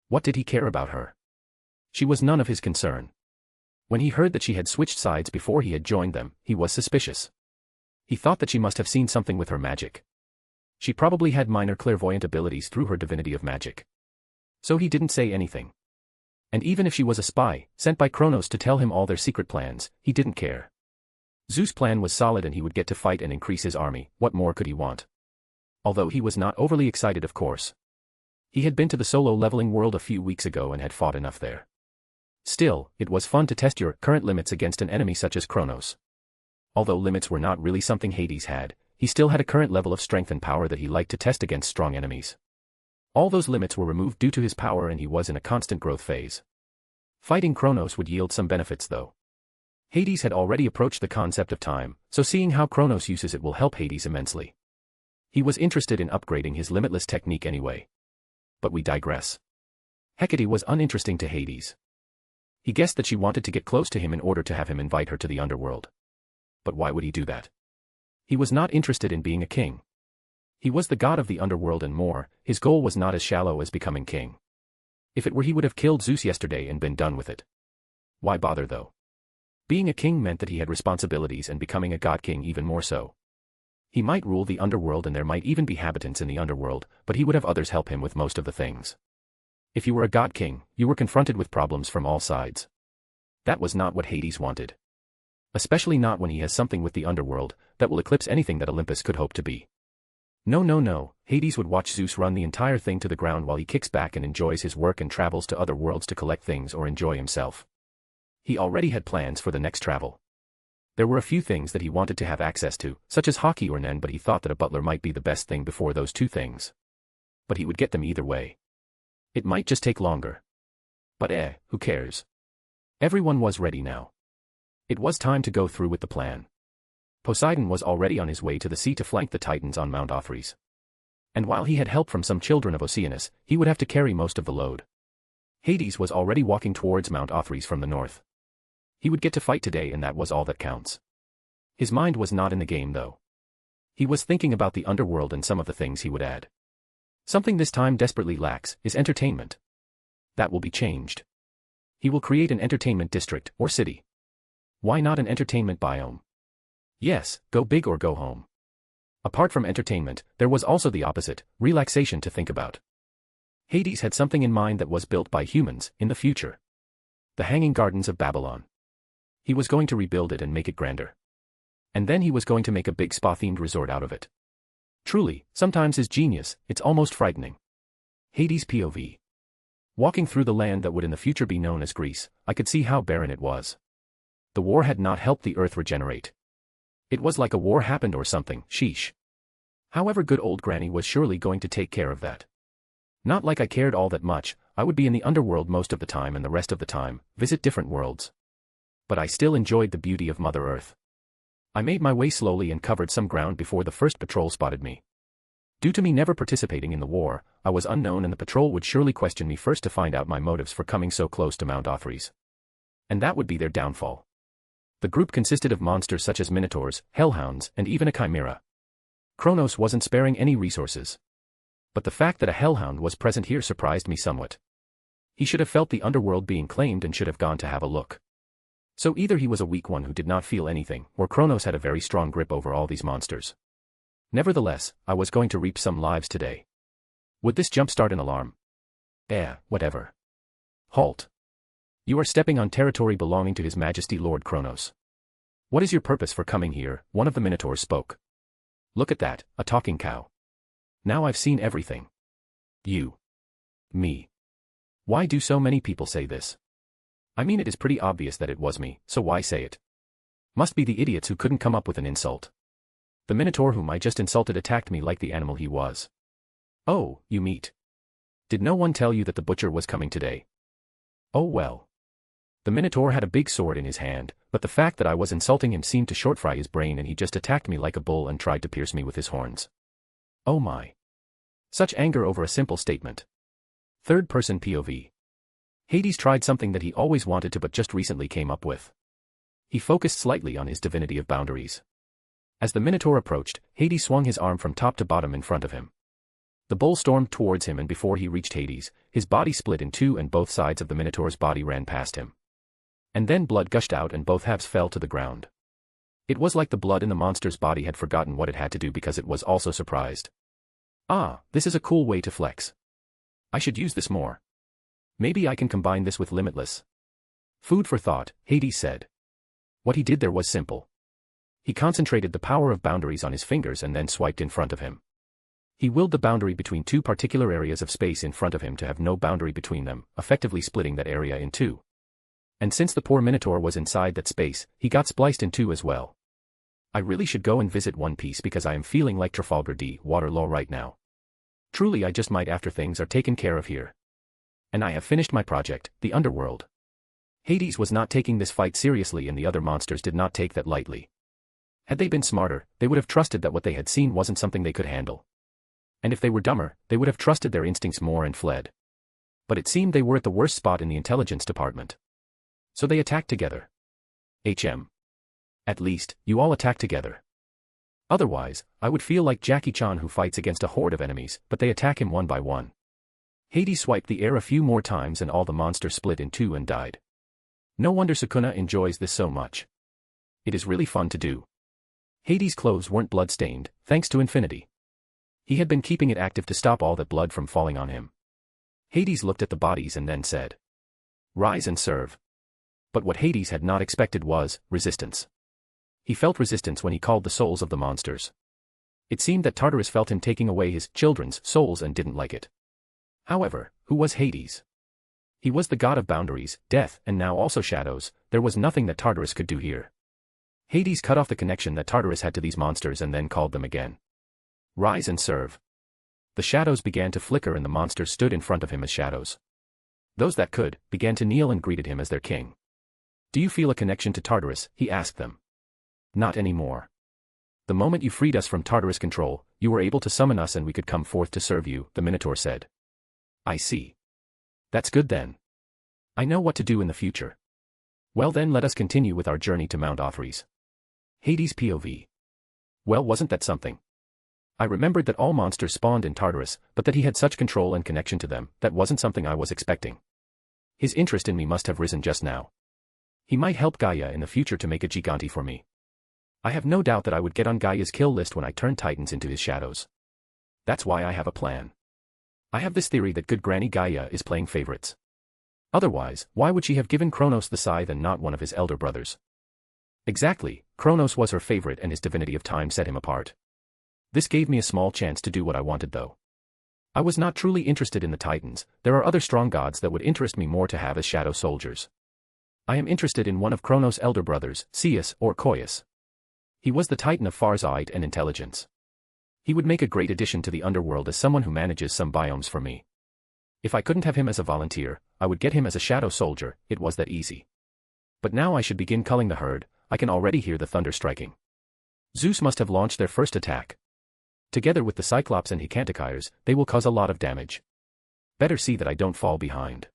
[SPEAKER 3] What did he care about her? She was none of his concern. When he heard that she had switched sides before he had joined them, he was suspicious. He thought that she must have seen something with her magic. She probably had minor clairvoyant abilities through her divinity of magic. So he didn't say anything. And even if she was a spy, sent by Kronos to tell him all their secret plans, he didn't care. Zeus' plan was solid and he would get to fight and increase his army. What more could he want? Although he was not overly excited, of course. He had been to the solo leveling world a few weeks ago and had fought enough there. Still, it was fun to test your current limits against an enemy such as Kronos. Although limits were not really something Hades had, he still had a current level of strength and power that he liked to test against strong enemies. All those limits were removed due to his power and he was in a constant growth phase. Fighting Kronos would yield some benefits though. Hades had already approached the concept of time, so seeing how Kronos uses it will help Hades immensely. He was interested in upgrading his limitless technique anyway. But we digress. Hecate was uninteresting to Hades. He guessed that she wanted to get close to him in order to have him invite her to the underworld. But why would he do that? He was not interested in being a king. He was the god of the underworld and more, his goal was not as shallow as becoming king. If it were, he would have killed Zeus yesterday and been done with it. Why bother though? Being a king meant that he had responsibilities and becoming a god king even more so. He might rule the underworld and there might even be habitants in the underworld, but he would have others help him with most of the things. If you were a god king, you were confronted with problems from all sides. That was not what Hades wanted. Especially not when he has something with the underworld that will eclipse anything that Olympus could hope to be. No, Hades would watch Zeus run the entire thing to the ground while he kicks back and enjoys his work and travels to other worlds to collect things or enjoy himself. He already had plans for the next travel. There were a few things that he wanted to have access to, such as hockey or Nen, but he thought that a butler might be the best thing before those two things. But he would get them either way. It might just take longer. But who cares? Everyone was ready now. It was time to go through with the plan. Poseidon was already on his way to the sea to flank the Titans on Mount Othries. And while he had help from some children of Oceanus, he would have to carry most of the load. Hades was already walking towards Mount Othries from the north. He would get to fight today and that was all that counts. His mind was not in the game though. He was thinking about the underworld and some of the things he would add. Something this time desperately lacks is entertainment. That will be changed. He will create an entertainment district or city. Why not an entertainment biome? Yes, go big or go home. Apart from entertainment, there was also the opposite, relaxation to think about. Hades had something in mind that was built by humans in the future. The Hanging Gardens of Babylon. He was going to rebuild it and make it grander. And then he was going to make a big spa-themed resort out of it. Truly, sometimes his genius, it's almost frightening. Hades' POV. Walking through the land that would in the future be known as Greece, I could see how barren it was. The war had not helped the earth regenerate. It was like a war happened or something, sheesh. However, good old Granny was surely going to take care of that. Not like I cared all that much, I would be in the underworld most of the time and the rest of the time, visit different worlds. But I still enjoyed the beauty of Mother Earth. I made my way slowly and covered some ground before the first patrol spotted me. Due to me never participating in the war, I was unknown and the patrol would surely question me first to find out my motives for coming so close to Mount Othries. And that would be their downfall. The group consisted of monsters such as minotaurs, hellhounds, and even a chimera. Kronos wasn't sparing any resources. But the fact that a hellhound was present here surprised me somewhat. He should have felt the underworld being claimed and should have gone to have a look. So either he was a weak one who did not feel anything, or Kronos had a very strong grip over all these monsters. Nevertheless, I was going to reap some lives today. Would this jumpstart an alarm? Whatever. Halt. You are stepping on territory belonging to His Majesty Lord Kronos. What is your purpose for coming here? One of the minotaurs spoke. Look at that, a talking cow. Now I've seen everything. You. Me. Why do so many people say this? I mean, it is pretty obvious that it was me, so why say it? Must be the idiots who couldn't come up with an insult. The minotaur whom I just insulted attacked me like the animal he was. Oh, you meat. Did no one tell you that the butcher was coming today? Oh well. The minotaur had a big sword in his hand, but the fact that I was insulting him seemed to short-fry his brain and he just attacked me like a bull and tried to pierce me with his horns. Oh my. Such anger over a simple statement. Third-person POV. Hades tried something that he always wanted to but just recently came up with. He focused slightly on his divinity of boundaries. As the minotaur approached, Hades swung his arm from top to bottom in front of him. The bull stormed towards him and before he reached Hades, his body split in two and both sides of the minotaur's body ran past him. And then blood gushed out and both halves fell to the ground. It was like the blood in the monster's body had forgotten what it had to do because it was also surprised. Ah, this is a cool way to flex. I should use this more. Maybe I can combine this with Limitless. Food for thought, Hades said. What he did there was simple. He concentrated the power of boundaries on his fingers and then swiped in front of him. He willed the boundary between two particular areas of space in front of him to have no boundary between them, effectively splitting that area in two. And since the poor minotaur was inside that space, he got spliced in two as well. I really should go and visit One Piece because I am feeling like Trafalgar D. Waterloo right now. Truly I just might after things are taken care of here. And I have finished my project, the Underworld. Hades was not taking this fight seriously and the other monsters did not take that lightly. Had they been smarter, they would have trusted that what they had seen wasn't something they could handle. And if they were dumber, they would have trusted their instincts more and fled. But it seemed they were at the worst spot in the intelligence department. So they attacked together. At least, you all attack together. Otherwise, I would feel like Jackie Chan who fights against a horde of enemies, but they attack him one by one. Hades swiped the air a few more times and all the monsters split in two and died. No wonder Sukuna enjoys this so much. It is really fun to do. Hades' clothes weren't blood-stained, thanks to Infinity. He had been keeping it active to stop all that blood from falling on him. Hades looked at the bodies and then said, "Rise and serve." But what Hades had not expected was resistance. He felt resistance when he called the souls of the monsters. It seemed that Tartarus felt him taking away his children's souls and didn't like it. However, who was Hades? He was the god of boundaries, death, and now also shadows. There was nothing that Tartarus could do here. Hades cut off the connection that Tartarus had to these monsters and then called them again. Rise and serve. The shadows began to flicker and the monsters stood in front of him as shadows. Those that could, began to kneel and greeted him as their king. Do you feel a connection to Tartarus? He asked them. Not anymore. The moment you freed us from Tartarus control, you were able to summon us and we could come forth to serve you, the Minotaur said. I see. That's good then. I know what to do in the future. Well then let us continue with our journey to Mount Othries. Hades POV. Well, wasn't that something? I remembered that all monsters spawned in Tartarus, but that he had such control and connection to them, that wasn't something I was expecting. His interest in me must have risen just now. He might help Gaia in the future to make a Gigante for me. I have no doubt that I would get on Gaia's kill list when I turn Titans into his shadows. That's why I have a plan. I have this theory that good Granny Gaia is playing favorites. Otherwise, why would she have given Kronos the scythe and not one of his elder brothers? Exactly, Kronos was her favorite and his divinity of time set him apart. This gave me a small chance to do what I wanted though. I was not truly interested in the Titans, there are other strong gods that would interest me more to have as shadow soldiers. I am interested in one of Kronos' elder brothers, Ceus or Koius. He was the Titan of Farsight and intelligence. He would make a great addition to the underworld as someone who manages some biomes for me. If I couldn't have him as a volunteer, I would get him as a shadow soldier, it was that easy. But now I should begin culling the herd, I can already hear the thunder striking. Zeus must have launched their first attack. Together with the Cyclops and Hecantokyres, they will cause a lot of damage. Better see that I don't fall behind.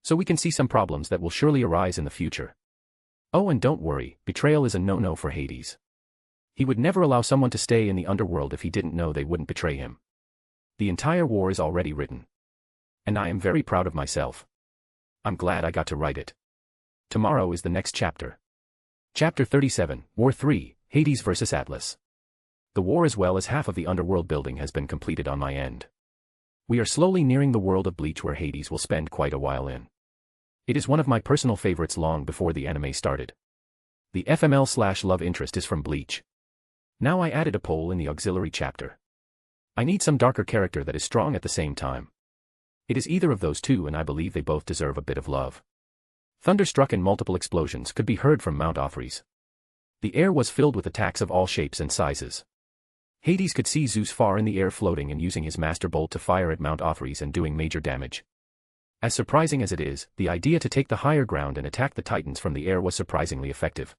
[SPEAKER 3] So we can see some problems that will surely arise in the future. Oh, and don't worry, betrayal is a no-no for Hades. He would never allow someone to stay in the underworld if he didn't know they wouldn't betray him. The entire war is already written. And I am very proud of myself. I'm glad I got to write it. Tomorrow is the next chapter. Chapter 37, War 3, Hades vs. Atlas. The war as well as half of the underworld building has been completed on my end. We are slowly nearing the world of Bleach where Hades will spend quite a while in. It is one of my personal favorites long before the anime started. The FML/love interest is from Bleach. Now I added a poll in the auxiliary chapter. I need some darker character that is strong at the same time. It is either of those two and I believe they both deserve a bit of love. Thunderstruck and multiple explosions could be heard from Mount Ophrys. The air was filled with attacks of all shapes and sizes. Hades could see Zeus far in the air floating and using his master bolt to fire at Mount Ophrys and doing major damage. As surprising as it is, the idea to take the higher ground and attack the Titans from the air was surprisingly effective.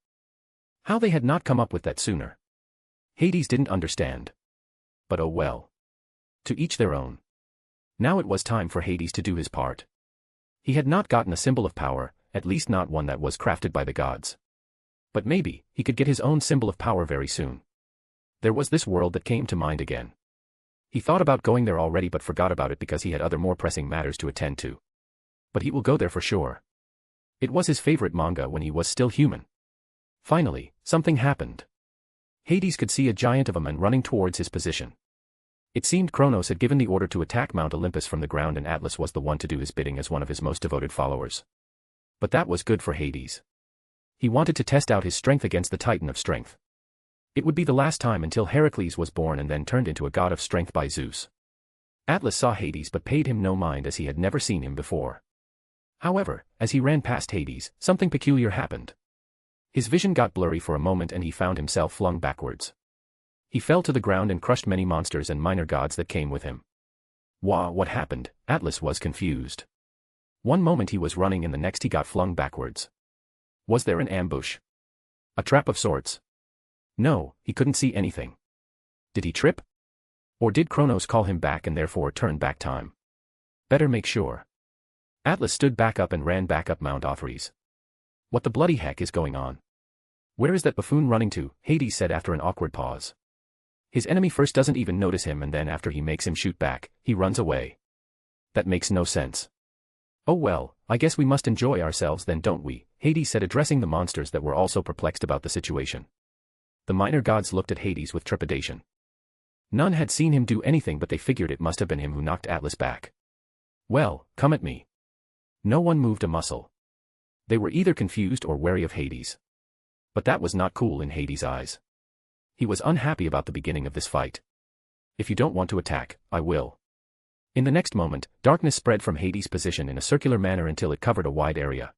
[SPEAKER 3] How they had not come up with that sooner. Hades didn't understand. But oh well. To each their own. Now it was time for Hades to do his part. He had not gotten a symbol of power, at least not one that was crafted by the gods. But maybe, he could get his own symbol of power very soon. There was this world that came to mind again. He thought about going there already but forgot about it because he had other more pressing matters to attend to. But he will go there for sure. It was his favorite manga when he was still human. Finally, something happened. Hades could see a giant of a man running towards his position. It seemed Kronos had given the order to attack Mount Olympus from the ground and Atlas was the one to do his bidding as one of his most devoted followers. But that was good for Hades. He wanted to test out his strength against the Titan of Strength. It would be the last time until Heracles was born and then turned into a god of strength by Zeus. Atlas saw Hades but paid him no mind as he had never seen him before. However, as he ran past Hades, something peculiar happened. His vision got blurry for a moment and he found himself flung backwards. He fell to the ground and crushed many monsters and minor gods that came with him. What happened? Atlas was confused. One moment he was running and the next he got flung backwards. Was there an ambush? A trap of sorts? No, he couldn't see anything. Did he trip? Or did Kronos call him back and therefore turn back time? Better make sure. Atlas stood back up and ran back up Mount Ophrys. What the bloody heck is going on? Where is that buffoon running to? Hades said after an awkward pause. His enemy first doesn't even notice him and then after he makes him shoot back, he runs away. That makes no sense. Oh well, I guess we must enjoy ourselves then don't we? Hades said addressing the monsters that were also perplexed about the situation. The minor gods looked at Hades with trepidation. None had seen him do anything but they figured it must have been him who knocked Atlas back. Well, come at me. No one moved a muscle. They were either confused or wary of Hades. But that was not cool in Hades' eyes. He was unhappy about the beginning of this fight. If you don't want to attack, I will. In the next moment, darkness spread from Hades' position in a circular manner until it covered a wide area.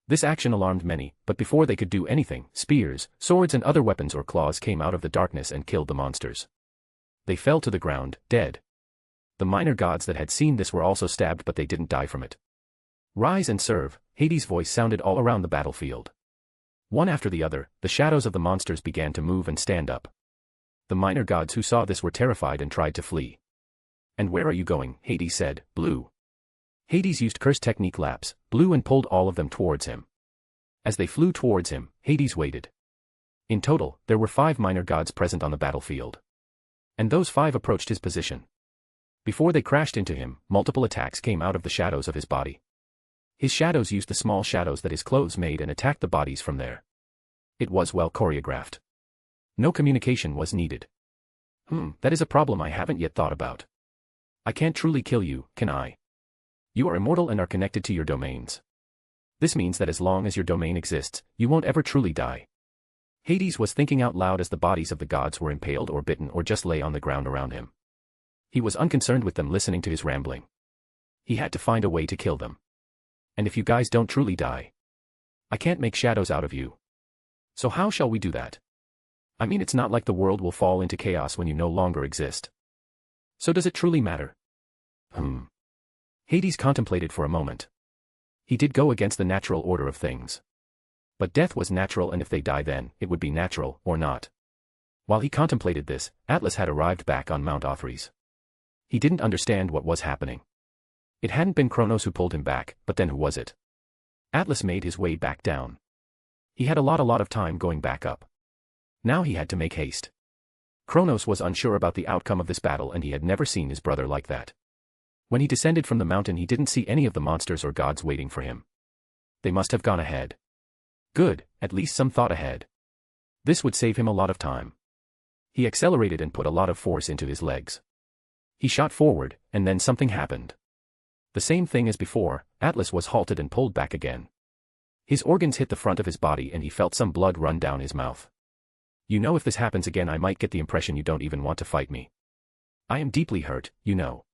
[SPEAKER 3] This action alarmed many, but before they could do anything, spears, swords and other weapons or claws came out of the darkness and killed the monsters. They fell to the ground, dead. The minor gods that had seen this were also stabbed but they didn't die from it. Rise and serve, Hades' voice sounded all around the battlefield. One after the other, the shadows of the monsters began to move and stand up. The minor gods who saw this were terrified and tried to flee. And where are you going? Hades said, Blue. Hades used curse technique laps, blew and pulled all of them towards him. As they flew towards him, Hades waited. In total, there were 5 minor gods present on the battlefield. And those 5 approached his position. Before they crashed into him, multiple attacks came out of the shadows of his body. His shadows used the small shadows that his clothes made and attacked the bodies from there. It was well choreographed. No communication was needed. That is a problem I haven't yet thought about. I can't truly kill you, can I? You are immortal and are connected to your domains. This means that as long as your domain exists, you won't ever truly die. Hades was thinking out loud as the bodies of the gods were impaled or bitten or just lay on the ground around him. He was unconcerned with them listening to his rambling. He had to find a way to kill them. And if you guys don't truly die, I can't make shadows out of you. So how shall we do that? I mean, it's not like the world will fall into chaos when you no longer exist. So does it truly matter? Hades contemplated for a moment. He did go against the natural order of things. But death was natural, and if they die then, it would be natural, or not. While he contemplated this, Atlas had arrived back on Mount Othries. He didn't understand what was happening. It hadn't been Kronos who pulled him back, but then who was it? Atlas made his way back down. He had a lot of time going back up. Now he had to make haste. Kronos was unsure about the outcome of this battle, and he had never seen his brother like that. When he descended from the mountain, he didn't see any of the monsters or gods waiting for him. They must have gone ahead. Good, at least some thought ahead. This would save him a lot of time. He accelerated and put a lot of force into his legs. He shot forward, and then something happened. The same thing as before, Atlas was halted and pulled back again. His organs hit the front of his body and he felt some blood run down his mouth. You know, if this happens again, I might get the impression you don't even want to fight me. I am deeply hurt, you know.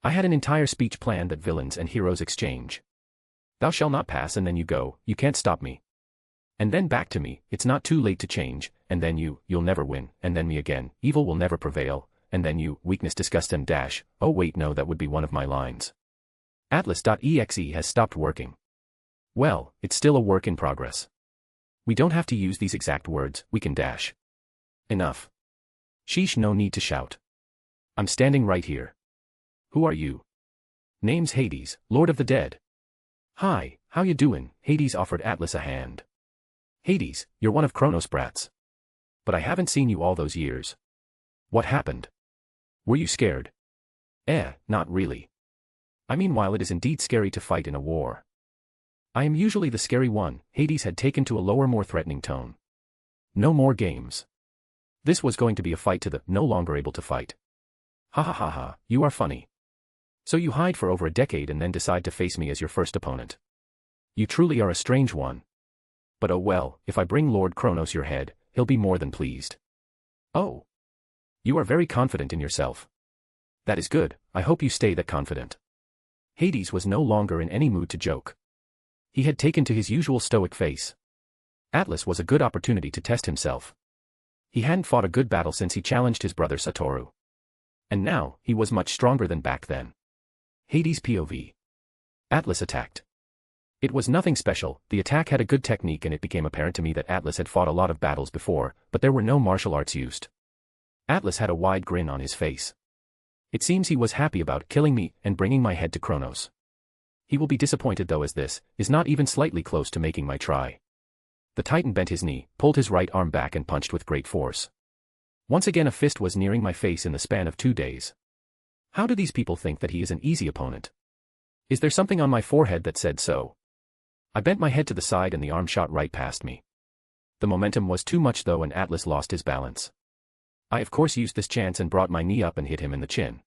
[SPEAKER 3] I had an entire speech planned that villains and heroes exchange. Thou shalt not pass, and then you go, you can't stop me. And then back to me, it's not too late to change, and then you'll never win, and then me again, evil will never prevail, and then you, weakness, disgust and dash. Oh wait, no, that would be one of my lines. Atlas.exe has stopped working. Well, it's still a work in progress. We don't have to use these exact words, we can dash. Enough. Sheesh, no need to shout. I'm standing right here. Who are you? Name's Hades, Lord of the Dead. Hi, how you doin'? Hades offered Atlas a hand. Hades, you're one of Kronos' brats. But I haven't seen you all those years. What happened? Were you scared? Not really. I mean, while it is indeed scary to fight in a war, I am usually the scary one. Hades had taken to a lower, more threatening tone. No more games. This was going to be a fight to the no longer able to fight. Ha ha ha ha, you are funny. So you hide for over a decade and then decide to face me as your first opponent. You truly are a strange one. But oh well, if I bring Lord Kronos your head, he'll be more than pleased. Oh. You are very confident in yourself. That is good, I hope you stay that confident. Hades was no longer in any mood to joke. He had taken to his usual stoic face. Atlas was a good opportunity to test himself. He hadn't fought a good battle since he challenged his brother Satoru. And now, he was much stronger than back then. Hades POV. Atlas attacked. It was nothing special, the attack had a good technique, and it became apparent to me that Atlas had fought a lot of battles before, but there were no martial arts used. Atlas had a wide grin on his face. It seems he was happy about killing me and bringing my head to Kronos. He will be disappointed though, as this is not even slightly close to making my try. The Titan bent his knee, pulled his right arm back and punched with great force. Once again a fist was nearing my face in the span of 2 days. How do these people think that he is an easy opponent? Is there something on my forehead that said so? I bent my head to the side and the arm shot right past me. The momentum was too much though, and Atlas lost his balance. I of course used this chance and brought my knee up and hit him in the chin.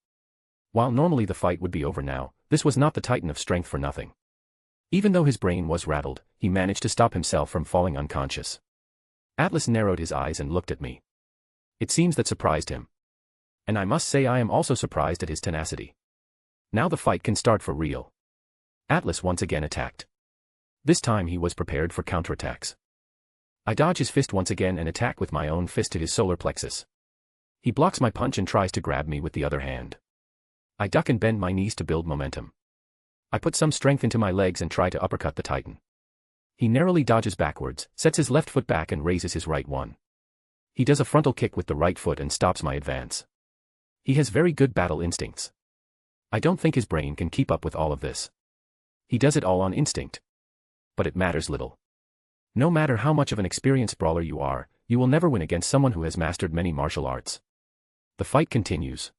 [SPEAKER 3] While normally the fight would be over now, this was not the Titan of strength for nothing. Even though his brain was rattled, he managed to stop himself from falling unconscious. Atlas narrowed his eyes and looked at me. It seems that surprised him. And I must say I am also surprised at his tenacity. Now the fight can start for real. Atlas once again attacked. This time he was prepared for counterattacks. I dodge his fist once again and attack with my own fist to his solar plexus. He blocks my punch and tries to grab me with the other hand. I duck and bend my knees to build momentum. I put some strength into my legs and try to uppercut the Titan. He narrowly dodges backwards, sets his left foot back and raises his right one. He does a frontal kick with the right foot and stops my advance. He has very good battle instincts. I don't think his brain can keep up with all of this. He does it all on instinct. But it matters little. No matter how much of an experienced brawler you are, you will never win against someone who has mastered many martial arts. The fight continues.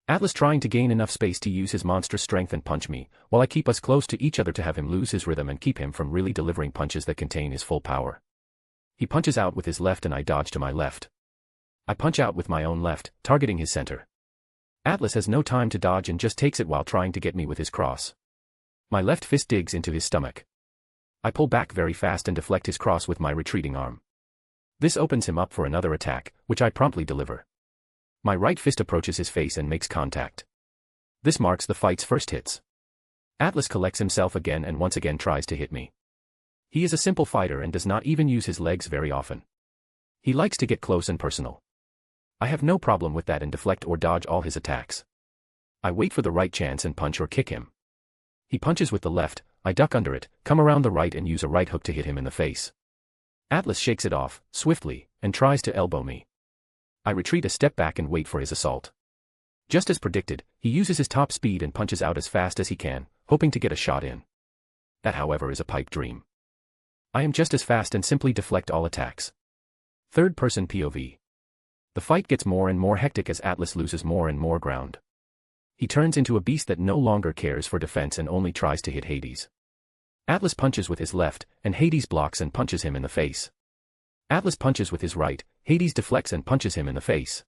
[SPEAKER 3] Atlas trying to gain enough space to use his monstrous strength and punch me, while I keep us close to each other to have him lose his rhythm and keep him from really delivering punches that contain his full power. He punches out with his left and I dodge to my left. I punch out with my own left, targeting his center. Atlas has no time to dodge and just takes it while trying to get me with his cross. My left fist digs into his stomach. I pull back very fast and deflect his cross with my retreating arm. This opens him up for another attack, which I promptly deliver. My right fist approaches his face and makes contact. This marks the fight's first hits. Atlas collects himself again and once again tries to hit me. He is a simple fighter and does not even use his legs very often. He likes to get close and personal. I have no problem with that and deflect or dodge all his attacks. I wait for the right chance and punch or kick him. He punches with the left, I duck under it, come around the right and use a right hook to hit him in the face. Atlas shakes it off, swiftly, and tries to elbow me. I retreat a step back and wait for his assault. Just as predicted, he uses his top speed and punches out as fast as he can, hoping to get a shot in. That, however, is a pipe dream. I am just as fast and simply deflect all attacks. Third-person POV. The fight gets more and more hectic as Atlas loses more and more ground. He turns into a beast that no longer cares for defense and only tries to hit Hades. Atlas punches with his left, and Hades blocks and punches him in the face. Atlas punches with his right, Hades deflects and punches him in the face.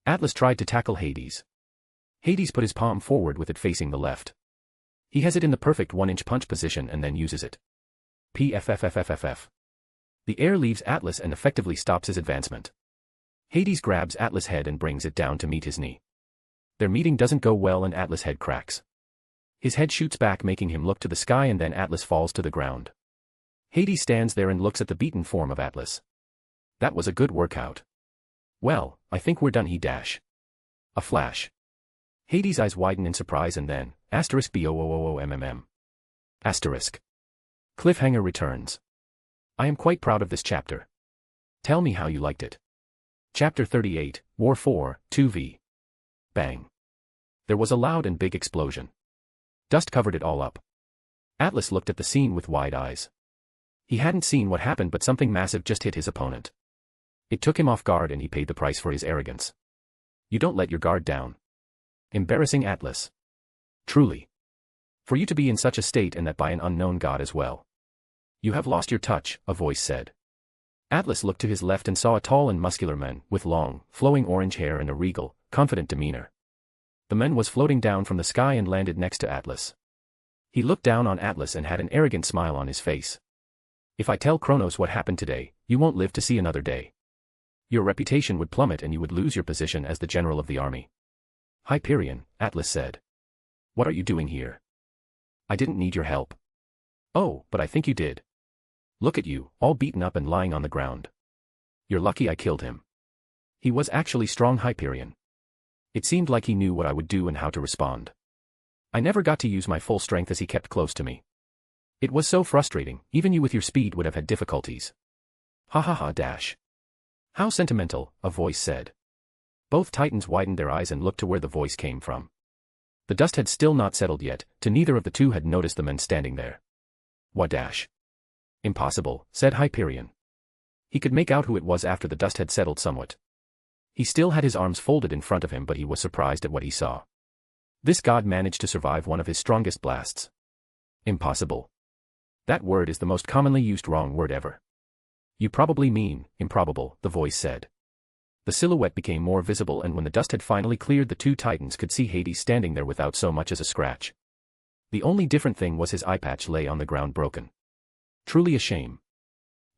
[SPEAKER 3] Atlas tried to tackle Hades. Hades put his palm forward with it facing the left. He has it in the perfect 1-inch punch position and then uses it. PFFFFFF. The air leaves Atlas and effectively stops his advancement. Hades grabs Atlas' head and brings it down to meet his knee. Their meeting doesn't go well and Atlas' head cracks. His head shoots back making him look to the sky and then Atlas falls to the ground. Hades stands there and looks at the beaten form of Atlas. That was a good workout. Well, I think we're done, he dash. A flash. Hades' eyes widen in surprise and then, *BOOOOMMM. Asterisk. Cliffhanger returns. I am quite proud of this chapter. Tell me how you liked it. Chapter 38, War 4, 2v. Bang. There was a loud and big explosion. Dust covered it all up. Atlas looked at the scene with wide eyes. He hadn't seen what happened but something massive just hit his opponent. It took him off guard and he paid the price for his arrogance. You don't let your guard down. Embarrassing Atlas. Truly. For you to be in such a state and that by an unknown god as well. You have lost your touch, a voice said. Atlas looked to his left and saw a tall and muscular man, with long, flowing orange hair and a regal, confident demeanor. The man was floating down from the sky and landed next to Atlas. He looked down on Atlas and had an arrogant smile on his face. If I tell Kronos what happened today, you won't live to see another day. Your reputation would plummet and you would lose your position as the general of the army. Hyperion, Atlas said. What are you doing here? I didn't need your help. Oh, but I think you did. Look at you, all beaten up and lying on the ground. You're lucky I killed him. He was actually strong, Hyperion. It seemed like he knew what I would do and how to respond. I never got to use my full strength as he kept close to me. It was so frustrating, even you with your speed would have had difficulties. Ha ha ha dash. How sentimental, a voice said. Both titans widened their eyes and looked to where the voice came from. The dust had still not settled yet, to neither of the two had noticed the men standing there. What dash? Impossible, said Hyperion. He could make out who it was after the dust had settled somewhat. He still had his arms folded in front of him but he was surprised at what he saw. This god managed to survive one of his strongest blasts. Impossible. That word is the most commonly used wrong word ever. You probably mean, improbable, the voice said. The silhouette became more visible and when the dust had finally cleared the two titans could see Hades standing there without so much as a scratch. The only different thing was his eye patch lay on the ground broken. Truly a shame.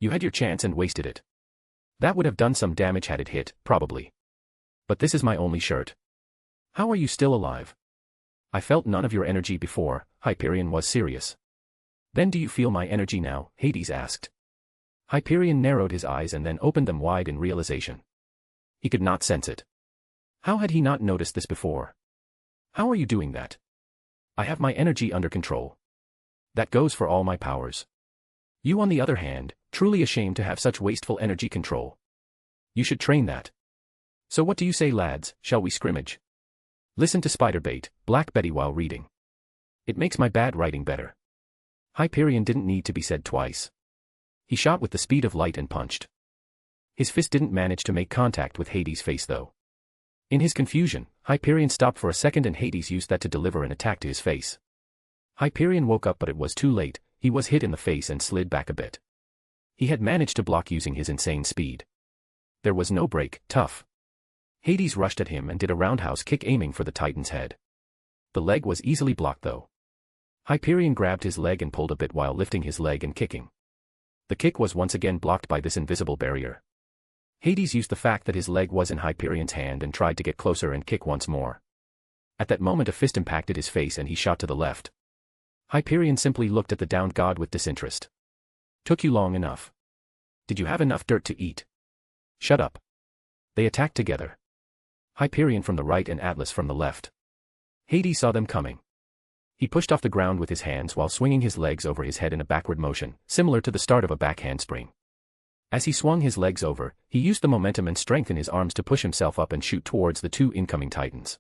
[SPEAKER 3] You had your chance and wasted it. That would have done some damage had it hit, probably. But this is my only shirt. How are you still alive? I felt none of your energy before, Hyperion was serious. Then do you feel my energy now, Hades asked. Hyperion narrowed his eyes and then opened them wide in realization. He could not sense it. How had he not noticed this before? How are you doing that? I have my energy under control. That goes for all my powers. You on the other hand, truly ashamed to have such wasteful energy control. You should train that. So what do you say lads, shall we scrimmage? Listen to Spiderbait, Black Betty while reading. It makes my bad writing better. Hyperion didn't need to be said twice. He shot with the speed of light and punched. His fist didn't manage to make contact with Hades' face though. In his confusion, Hyperion stopped for a second and Hades used that to deliver an attack to his face. Hyperion woke up but it was too late, he was hit in the face and slid back a bit. He had managed to block using his insane speed. There was no break, tough. Hades rushed at him and did a roundhouse kick aiming for the Titan's head. The leg was easily blocked though. Hyperion grabbed his leg and pulled a bit while lifting his leg and kicking. The kick was once again blocked by this invisible barrier. Hades used the fact that his leg was in Hyperion's hand and tried to get closer and kick once more. At that moment a fist impacted his face and he shot to the left. Hyperion simply looked at the downed god with disinterest. Took you long enough. Did you have enough dirt to eat? Shut up. They attacked together. Hyperion from the right and Atlas from the left. Hades saw them coming. He pushed off the ground with his hands while swinging his legs over his head in a backward motion, similar to the start of a back handspring. As he swung his legs over, he used the momentum and strength in his arms to push himself up and shoot towards the two incoming titans.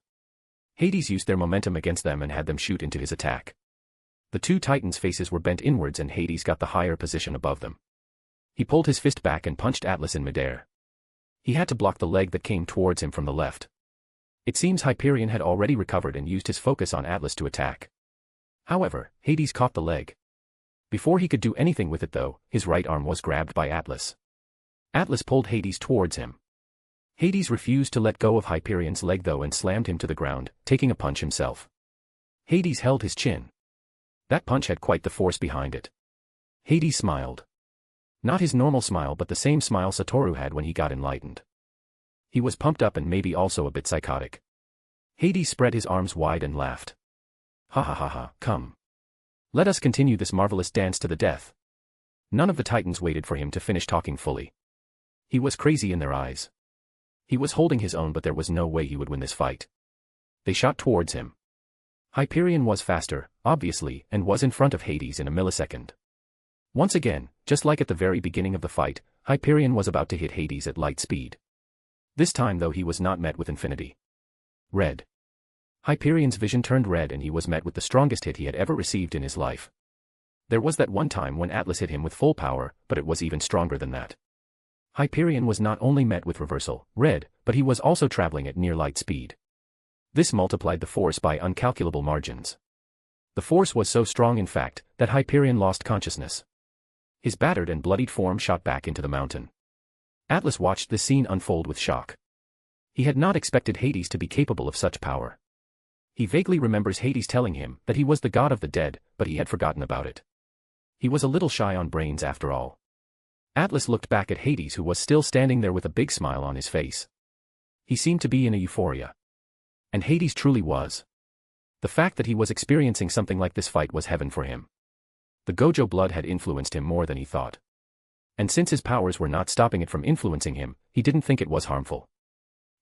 [SPEAKER 3] Hades used their momentum against them and had them shoot into his attack. The two titans' faces were bent inwards and Hades got the higher position above them. He pulled his fist back and punched Atlas in midair. He had to block the leg that came towards him from the left. It seems Hyperion had already recovered and used his focus on Atlas to attack. However, Hades caught the leg. Before he could do anything with it though, his right arm was grabbed by Atlas. Atlas pulled Hades towards him. Hades refused to let go of Hyperion's leg though and slammed him to the ground, taking a punch himself. Hades held his chin. That punch had quite the force behind it. Hades smiled. Not his normal smile but the same smile Satoru had when he got enlightened. He was pumped up and maybe also a bit psychotic. Hades spread his arms wide and laughed. Ha ha ha ha, come. Let us continue this marvelous dance to the death. None of the titans waited for him to finish talking fully. He was crazy in their eyes. He was holding his own but there was no way he would win this fight. They shot towards him. Hyperion was faster, obviously, and was in front of Hades in a millisecond. Once again, just like at the very beginning of the fight, Hyperion was about to hit Hades at light speed. This time though he was not met with infinity. Red. Hyperion's vision turned red and he was met with the strongest hit he had ever received in his life. There was that one time when Atlas hit him with full power, but it was even stronger than that. Hyperion was not only met with reversal, red, but he was also traveling at near light speed. This multiplied the force by uncalculable margins. The force was so strong in fact, that Hyperion lost consciousness. His battered and bloodied form shot back into the mountain. Atlas watched this scene unfold with shock. He had not expected Hades to be capable of such power. He vaguely remembers Hades telling him that he was the god of the dead, but he had forgotten about it. He was a little shy on brains after all. Atlas looked back at Hades who was still standing there with a big smile on his face. He seemed to be in a euphoria. And Hades truly was. The fact that he was experiencing something like this fight was heaven for him. The Gojo blood had influenced him more than he thought. And since his powers were not stopping it from influencing him, he didn't think it was harmful.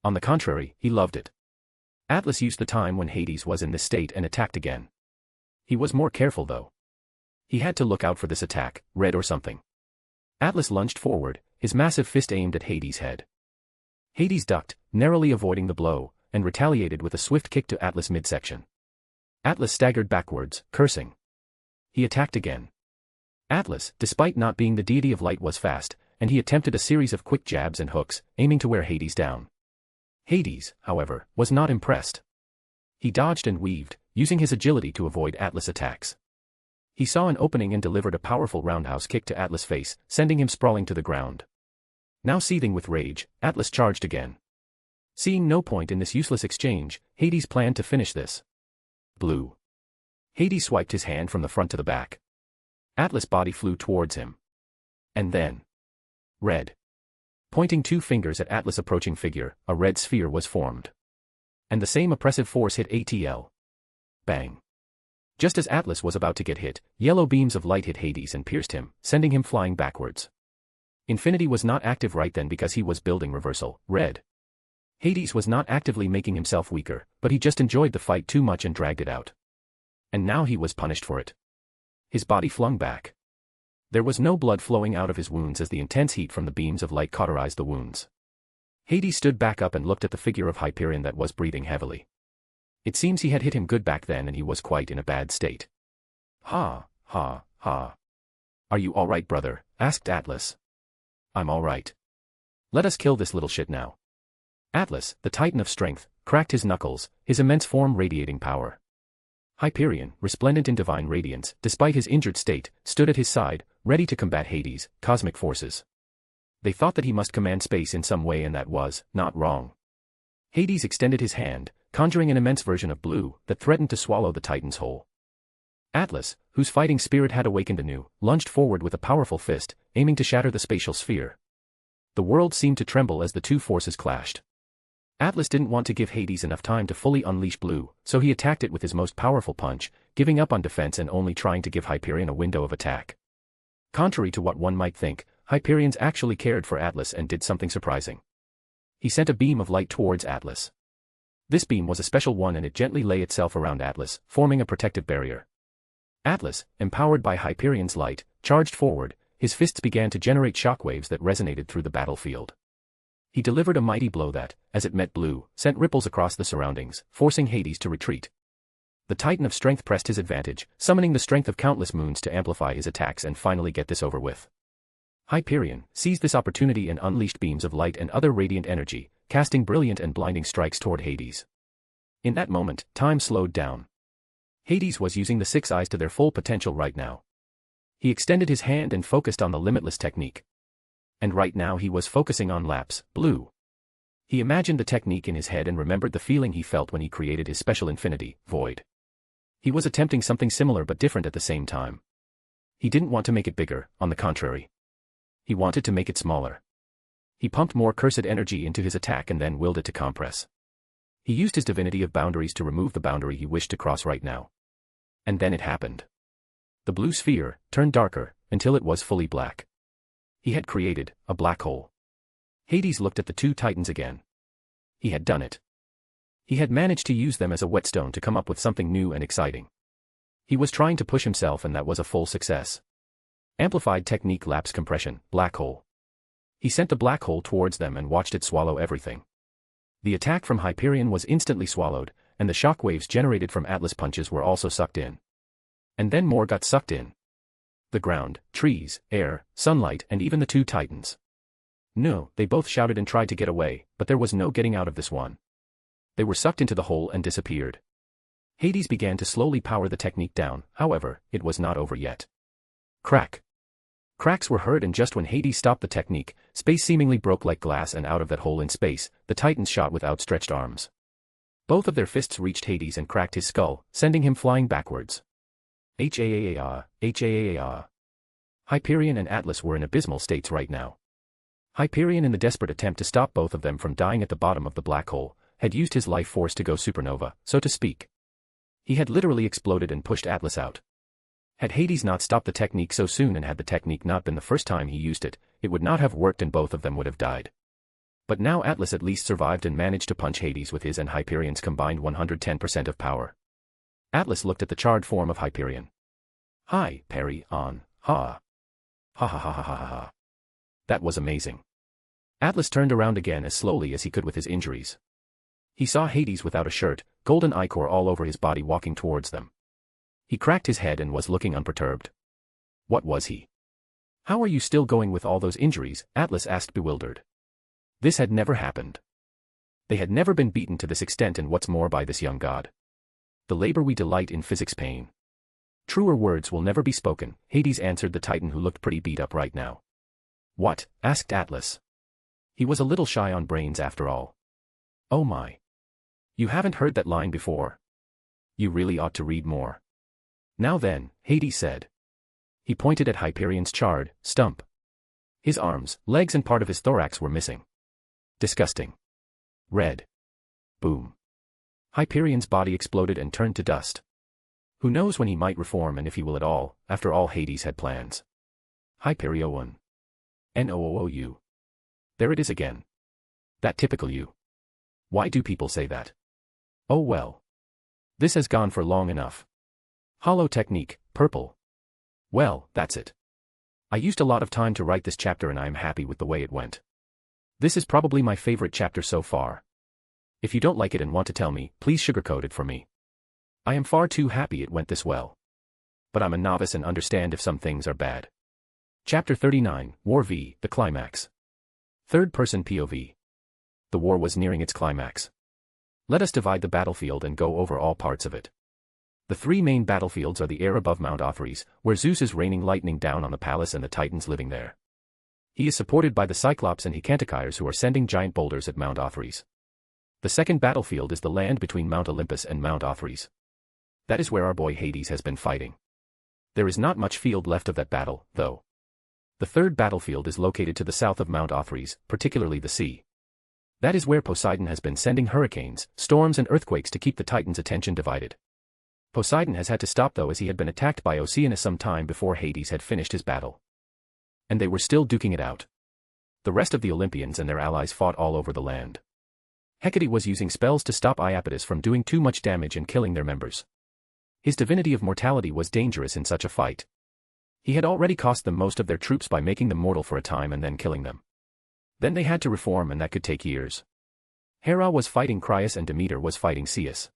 [SPEAKER 3] On the contrary, he loved it. Atlas used the time when Hades was in this state and attacked again. He was more careful though. He had to look out for this attack, red or something. Atlas lunged forward, his massive fist aimed at Hades' head. Hades ducked, narrowly avoiding the blow, and retaliated with a swift kick to Atlas midsection. Atlas staggered backwards, cursing. He attacked again. Atlas, despite not being the deity of light, was fast, and he attempted a series of quick jabs and hooks, aiming to wear Hades down. Hades, however, was not impressed. He dodged and weaved, using his agility to avoid Atlas' attacks. He saw an opening and delivered a powerful roundhouse kick to Atlas' face, sending him sprawling to the ground. Now seething with rage, Atlas charged again. Seeing no point in this useless exchange, Hades planned to finish this. Blue. Hades swiped his hand from the front to the back. Atlas' body flew towards him. And then. Red. Pointing two fingers at Atlas' approaching figure, a red sphere was formed. And the same oppressive force hit ATL. Bang. Just as Atlas was about to get hit, yellow beams of light hit Hades and pierced him, sending him flying backwards. Infinity was not active right then because he was building reversal, red. Hades was not actively making himself weaker, but he just enjoyed the fight too much and dragged it out. And now he was punished for it. His body flung back. There was no blood flowing out of his wounds as the intense heat from the beams of light cauterized the wounds. Hades stood back up and looked at the figure of Hyperion that was breathing heavily. It seems he had hit him good back then and he was quite in a bad state. Ha, ha, ha. Are you all right, brother? Asked Atlas. I'm all right. Let us kill this little shit now. Atlas, the titan of strength, cracked his knuckles, his immense form radiating power. Hyperion, resplendent in divine radiance, despite his injured state, stood at his side, ready to combat Hades' cosmic forces. They thought that he must command space in some way, and that was not wrong. Hades extended his hand, conjuring an immense version of blue that threatened to swallow the titan's whole. Atlas, whose fighting spirit had awakened anew, lunged forward with a powerful fist, aiming to shatter the spatial sphere. The world seemed to tremble as the two forces clashed. Atlas didn't want to give Hades enough time to fully unleash blue, so he attacked it with his most powerful punch, giving up on defense and only trying to give Hyperion a window of attack. Contrary to what one might think, Hyperion actually cared for Atlas and did something surprising. He sent a beam of light towards Atlas. This beam was a special one, and it gently lay itself around Atlas, forming a protective barrier. Atlas, empowered by Hyperion's light, charged forward. His fists began to generate shockwaves that resonated through the battlefield. He delivered a mighty blow that, as it met blue, sent ripples across the surroundings, forcing Hades to retreat. The Titan of Strength pressed his advantage, summoning the strength of countless moons to amplify his attacks and finally get this over with. Hyperion seized this opportunity and unleashed beams of light and other radiant energy, casting brilliant and blinding strikes toward Hades. In that moment, time slowed down. Hades was using the six eyes to their full potential right now. He extended his hand and focused on the limitless technique. And right now he was focusing on lapse, blue. He imagined the technique in his head and remembered the feeling he felt when he created his special infinity, void. He was attempting something similar but different at the same time. He didn't want to make it bigger, on the contrary. He wanted to make it smaller. He pumped more cursed energy into his attack and then willed it to compress. He used his divinity of boundaries to remove the boundary he wished to cross right now. And then it happened. The blue sphere turned darker until it was fully black. He had created a black hole. Hades looked at the two titans again. He had done it. He had managed to use them as a whetstone to come up with something new and exciting. He was trying to push himself, and that was a full success. Amplified technique, lapse compression, black hole. He sent the black hole towards them and watched it swallow everything. The attack from Hyperion was instantly swallowed, and the shockwaves generated from Atlas punches were also sucked in. And then more got sucked in. The ground, trees, air, sunlight, and even the two titans. No, they both shouted and tried to get away, but there was no getting out of this one. They were sucked into the hole and disappeared. Hades began to slowly power the technique down, however, it was not over yet. Crack. Cracks were heard, and just when Hades stopped the technique, space seemingly broke like glass, and out of that hole in space, the titans shot with outstretched arms. Both of their fists reached Hades and cracked his skull, sending him flying backwards. Hyperion and Atlas were in abysmal states right now. Hyperion, in the desperate attempt to stop both of them from dying at the bottom of the black hole, had used his life force to go supernova, so to speak. He had literally exploded and pushed Atlas out. Had Hades not stopped the technique so soon, and had the technique not been the first time he used it, it would not have worked and both of them would have died. But now Atlas at least survived and managed to punch Hades with his and Hyperion's combined 110% of power. Atlas looked at the charred form of Hyperion. Hyperion, ha. Ha ha ha ha ha ha. That was amazing. Atlas turned around again as slowly as he could with his injuries. He saw Hades without a shirt, golden ichor all over his body, walking towards them. He cracked his head and was looking unperturbed. What was he? How are you still going with all those injuries? Atlas asked, bewildered. This had never happened. They had never been beaten to this extent, and what's more, by this young god. The labor we delight in physics pain. Truer words will never be spoken, Hades answered the titan, who looked pretty beat up right now. What? Asked Atlas. He was a little shy on brains after all. Oh my. You haven't heard that line before? You really ought to read more. Now then, Hades said. He pointed at Hyperion's charred stump. His arms, legs and part of his thorax were missing. Disgusting. Red. Boom. Hyperion's body exploded and turned to dust. Who knows when he might reform, and if he will at all. After all, Hades had plans. Hyperion. Noou. There it is again. That typical you. Why do people say that? Oh well. This has gone for long enough. Hollow technique, purple. Well, that's it. I used a lot of time to write this chapter and I am happy with the way it went. This is probably my favorite chapter so far. If you don't like it and want to tell me, please sugarcoat it for me. I am far too happy it went this well. But I'm a novice and understand if some things are bad. Chapter 39, War v. The Climax. Third-person POV. the war was nearing its climax. Let us divide the battlefield and go over all parts of it. The three main battlefields are the air above Mount Othrys, where Zeus is raining lightning down on the palace and the Titans living there. He is supported by the Cyclops and Hecantikyres who are sending giant boulders at Mount Othrys. The second battlefield is the land between Mount Olympus and Mount Othrys. That is where our boy Hades has been fighting. There is not much field left of that battle, though. The third battlefield is located to the south of Mount Othrys, particularly the sea. That is where Poseidon has been sending hurricanes, storms and earthquakes to keep the Titans' attention divided. Poseidon has had to stop though as he had been attacked by Oceanus some time before Hades had finished his battle. And they were still duking it out. The rest of the Olympians and their allies fought all over the land. Hecate was using spells to stop Iapetus from doing too much damage and killing their members. His divinity of mortality was dangerous in such a fight. He had already cost them most of their troops by making them mortal for a time and then killing them. Then they had to reform and that could take years. Hera was fighting Crius and Demeter was fighting Ceus.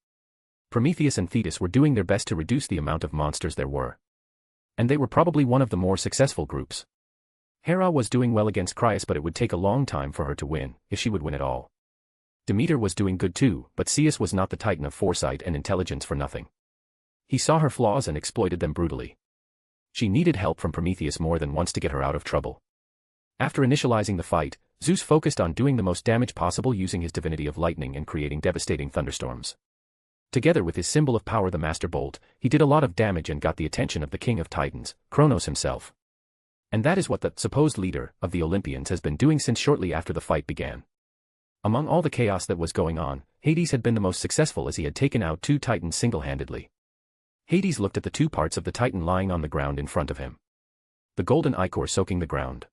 [SPEAKER 3] Prometheus and Thetis were doing their best to reduce the amount of monsters there were. And they were probably one of the more successful groups. Hera was doing well against Crius but it would take a long time for her to win, if she would win at all. Demeter was doing good too, but Ceus was not the titan of foresight and intelligence for nothing. He saw her flaws and exploited them brutally. She needed help from Prometheus more than once to get her out of trouble. After initializing the fight, Zeus focused on doing the most damage possible using his divinity of lightning and creating devastating thunderstorms. Together with his symbol of power the Master Bolt, he did a lot of damage and got the attention of the King of Titans, Kronos himself. And that is what the supposed leader of the Olympians has been doing since shortly after the fight began. Among all the chaos that was going on, Hades had been the most successful as he had taken out 2 Titans single-handedly. Hades looked at the 2 parts of the Titan lying on the ground in front of him. The golden ichor soaking the ground.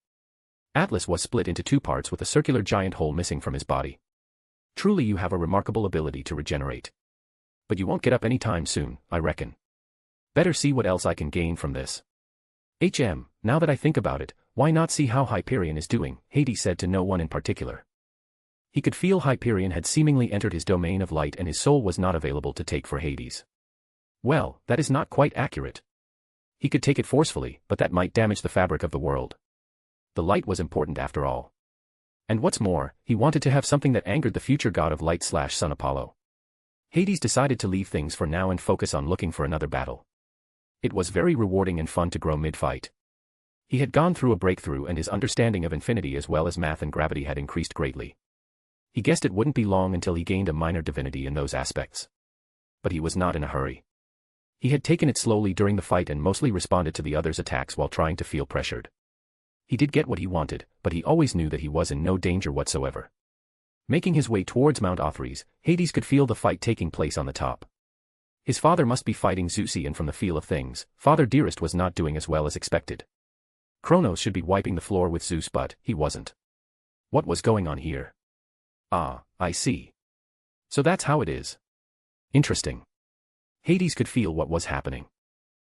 [SPEAKER 3] Atlas was split into 2 parts with a circular giant hole missing from his body. Truly you have a remarkable ability to regenerate. But you won't get up any time soon, I reckon. Better see what else I can gain from this. Now that I think about it, why not see how Hyperion is doing, Hades said to no one in particular. He could feel Hyperion had seemingly entered his domain of light and his soul was not available to take for Hades. Well, that is not quite accurate. He could take it forcefully, but that might damage the fabric of the world. The light was important after all. And what's more, he wanted to have something that angered the future god of light/sun Apollo. Hades decided to leave things for now and focus on looking for another battle. It was very rewarding and fun to grow mid-fight. He had gone through a breakthrough and his understanding of infinity as well as math and gravity had increased greatly. He guessed it wouldn't be long until he gained a minor divinity in those aspects. But he was not in a hurry. He had taken it slowly during the fight and mostly responded to the others' attacks while trying to feel pressured. He did get what he wanted, but he always knew that he was in no danger whatsoever. Making his way towards Mount Othrys, Hades could feel the fight taking place on the top. His father must be fighting Zeus and from the feel of things, Father Dearest was not doing as well as expected. Kronos should be wiping the floor with Zeus but he wasn't. What was going on here? Ah, I see. So that's how it is. Interesting. Hades could feel what was happening.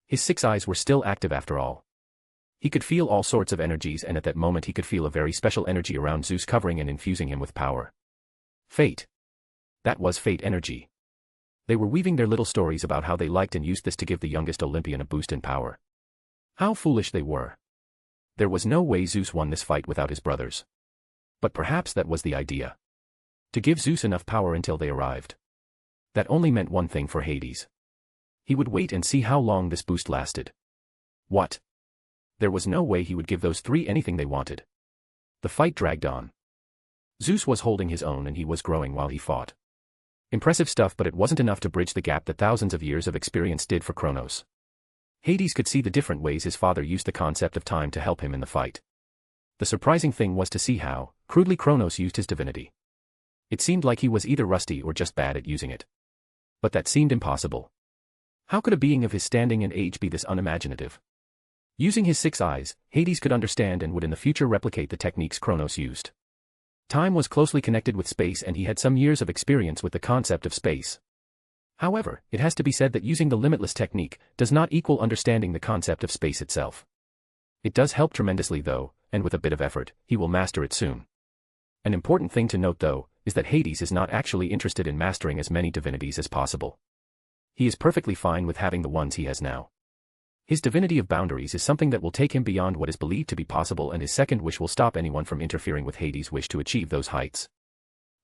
[SPEAKER 3] His 6 eyes were still active after all. He could feel all sorts of energies and at that moment he could feel a very special energy around Zeus covering and infusing him with power. Fate. That was fate energy. They were weaving their little stories about how they liked and used this to give the youngest Olympian a boost in power. How foolish they were. There was no way Zeus won this fight without his brothers. But perhaps that was the idea. To give Zeus enough power until they arrived. That only meant one thing for Hades. He would wait and see how long this boost lasted. What? There was no way he would give those 3 anything they wanted. The fight dragged on. Zeus was holding his own and he was growing while he fought. Impressive stuff, but it wasn't enough to bridge the gap that thousands of years of experience did for Kronos. Hades could see the different ways his father used the concept of time to help him in the fight. The surprising thing was to see how crudely Kronos used his divinity. It seemed like he was either rusty or just bad at using it. But that seemed impossible. How could a being of his standing and age be this unimaginative? Using his 6 eyes, Hades could understand and would in the future replicate the techniques Kronos used. Time was closely connected with space and he had some years of experience with the concept of space. However, it has to be said that using the limitless technique does not equal understanding the concept of space itself. It does help tremendously though, and with a bit of effort, he will master it soon. An important thing to note though, is that Hades is not actually interested in mastering as many divinities as possible. He is perfectly fine with having the ones he has now. His divinity of boundaries is something that will take him beyond what is believed to be possible and his second wish will stop anyone from interfering with Hades' wish to achieve those heights.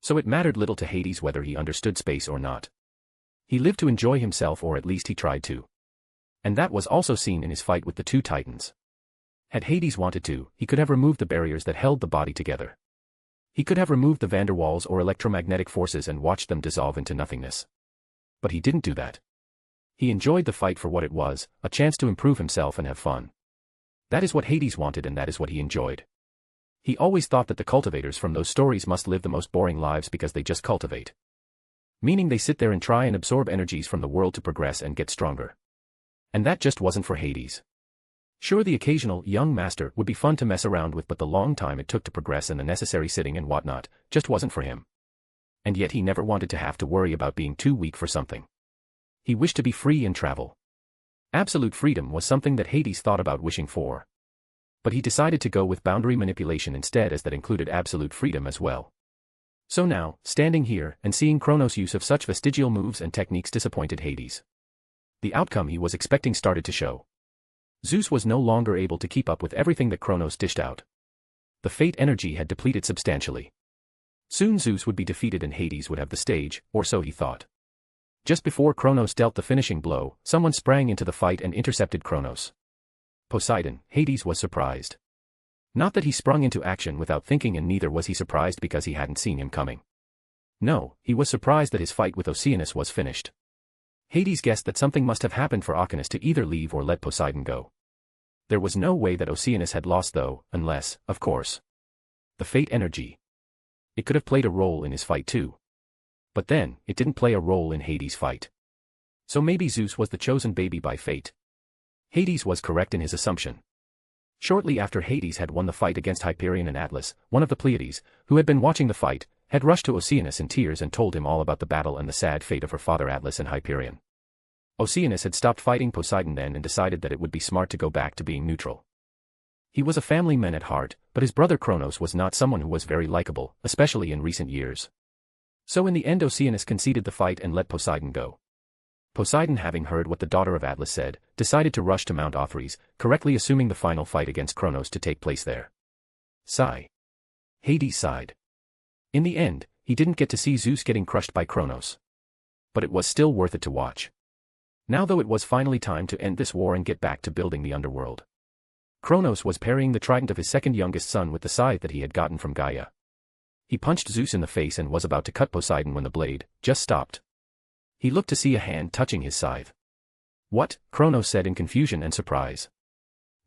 [SPEAKER 3] So it mattered little to Hades whether he understood space or not. He lived to enjoy himself, or at least he tried to. And that was also seen in his fight with the two titans. Had Hades wanted to, he could have removed the barriers that held the body together. He could have removed the van der Waals or electromagnetic forces and watched them dissolve into nothingness. But he didn't do that. He enjoyed the fight for what it was, a chance to improve himself and have fun. That is what Hades wanted, and that is what he enjoyed. He always thought that the cultivators from those stories must live the most boring lives because they just cultivate. Meaning they sit there and try and absorb energies from the world to progress and get stronger. And that just wasn't for Hades. Sure, the occasional young master would be fun to mess around with, but the long time it took to progress and the necessary sitting and whatnot just wasn't for him. And yet he never wanted to have to worry about being too weak for something. He wished to be free and travel. Absolute freedom was something that Hades thought about wishing for. But he decided to go with boundary manipulation instead, as that included absolute freedom as well. So now, standing here and seeing Kronos' use of such vestigial moves and techniques disappointed Hades. The outcome he was expecting started to show. Zeus was no longer able to keep up with everything that Kronos dished out. The fate energy had depleted substantially. Soon Zeus would be defeated and Hades would have the stage, or so he thought. Just before Kronos dealt the finishing blow, someone sprang into the fight and intercepted Kronos. Poseidon. Hades was surprised. Not that he sprung into action without thinking, and neither was he surprised because he hadn't seen him coming. No, he was surprised that his fight with Oceanus was finished. Hades guessed that something must have happened for Oceanus to either leave or let Poseidon go. There was no way that Oceanus had lost though, unless, of course, the fate energy. It could have played a role in his fight too. But then, it didn't play a role in Hades' fight. So maybe Zeus was the chosen baby by fate. Hades was correct in his assumption. Shortly after Hades had won the fight against Hyperion and Atlas, one of the Pleiades, who had been watching the fight, had rushed to Oceanus in tears and told him all about the battle and the sad fate of her father Atlas and Hyperion. Oceanus had stopped fighting Poseidon then and decided that it would be smart to go back to being neutral. He was a family man at heart, but his brother Kronos was not someone who was very likable, especially in recent years. So in the end Oceanus conceded the fight and let Poseidon go. Poseidon, having heard what the daughter of Atlas said, decided to rush to Mount Othrys, correctly assuming the final fight against Kronos to take place there. Sigh. Hades sighed. In the end, he didn't get to see Zeus getting crushed by Kronos. But it was still worth it to watch. Now though, it was finally time to end this war and get back to building the underworld. Kronos was parrying the trident of his second youngest son with the scythe that he had gotten from Gaia. He punched Zeus in the face and was about to cut Poseidon when the blade just stopped. He looked to see a hand touching his scythe. What? Kronos said in confusion and surprise.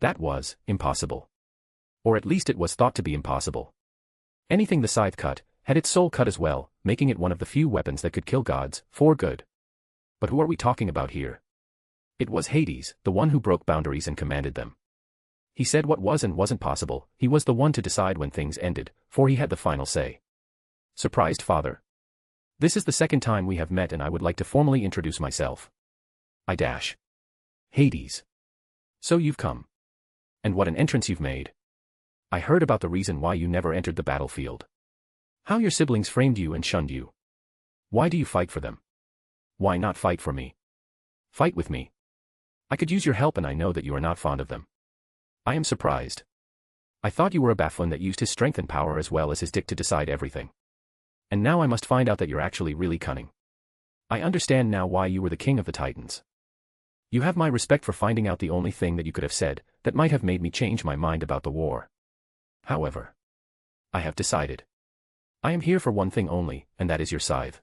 [SPEAKER 3] That was impossible. Or at least it was thought to be impossible. Anything the scythe cut had its soul cut as well, making it one of the few weapons that could kill gods, for good. But who are we talking about here? It was Hades, the one who broke boundaries and commanded them. He said what was and wasn't possible. He was the one to decide when things ended, for he had the final say. Surprised father. This is the second time we have met and I would like to formally introduce myself. Hades. So you've come. And what an entrance you've made. I heard about the reason why you never entered the battlefield. How your siblings framed you and shunned you. Why do you fight for them? Why not fight for me? Fight with me. I could use your help and I know that you are not fond of them. I am surprised. I thought you were a buffoon that used his strength and power as well as his dick to decide everything. And now I must find out that you're actually really cunning. I understand now why you were the king of the Titans. You have my respect for finding out the only thing that you could have said that might have made me change my mind about the war. However, I have decided. I am here for one thing only, and that is your scythe.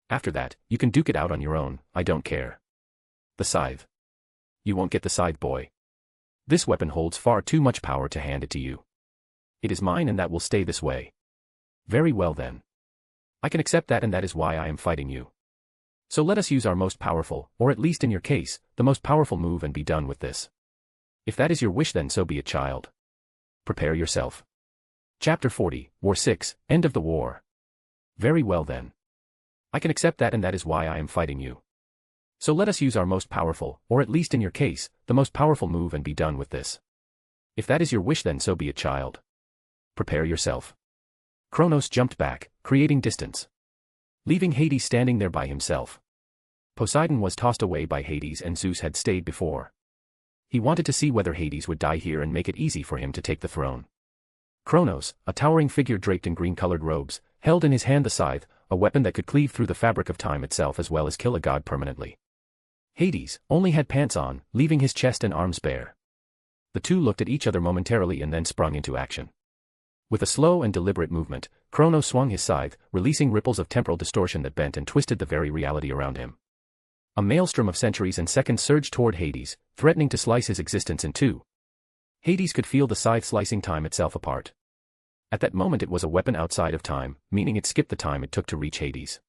[SPEAKER 3] After that, you can duke it out on your own, I don't care. The scythe. You won't get the scythe, boy. This weapon holds far too much power to hand it to you. It is mine and that will stay this way. Very well then. I can accept that and that is why I am fighting you. So let us use our most powerful, or at least in your case, the most powerful move and be done with this. If that is your wish then so be it, child. Prepare yourself. Chapter 40, War 6, End of the War. Very well then. I can accept that and that is why I am fighting you. So let us use our most powerful, or at least in your case, the most powerful move and be done with this. If that is your wish then so be it, child. Prepare yourself. Kronos jumped back, creating distance. Leaving Hades standing there by himself. Poseidon was tossed away by Hades and Zeus had stayed before. He wanted to see whether Hades would die here and make it easy for him to take the throne. Kronos, a towering figure draped in green-colored robes, held in his hand the scythe, a weapon that could cleave through the fabric of time itself as well as kill a god permanently. Hades only had pants on, leaving his chest and arms bare. The two looked at each other momentarily and then sprung into action. With a slow and deliberate movement, Kronos swung his scythe, releasing ripples of temporal distortion that bent and twisted the very reality around him. A maelstrom of centuries and seconds surged toward Hades, threatening to slice his existence in two. Hades could feel the scythe slicing time itself apart. At that moment it was a weapon outside of time, meaning it skipped the time it took to reach Hades.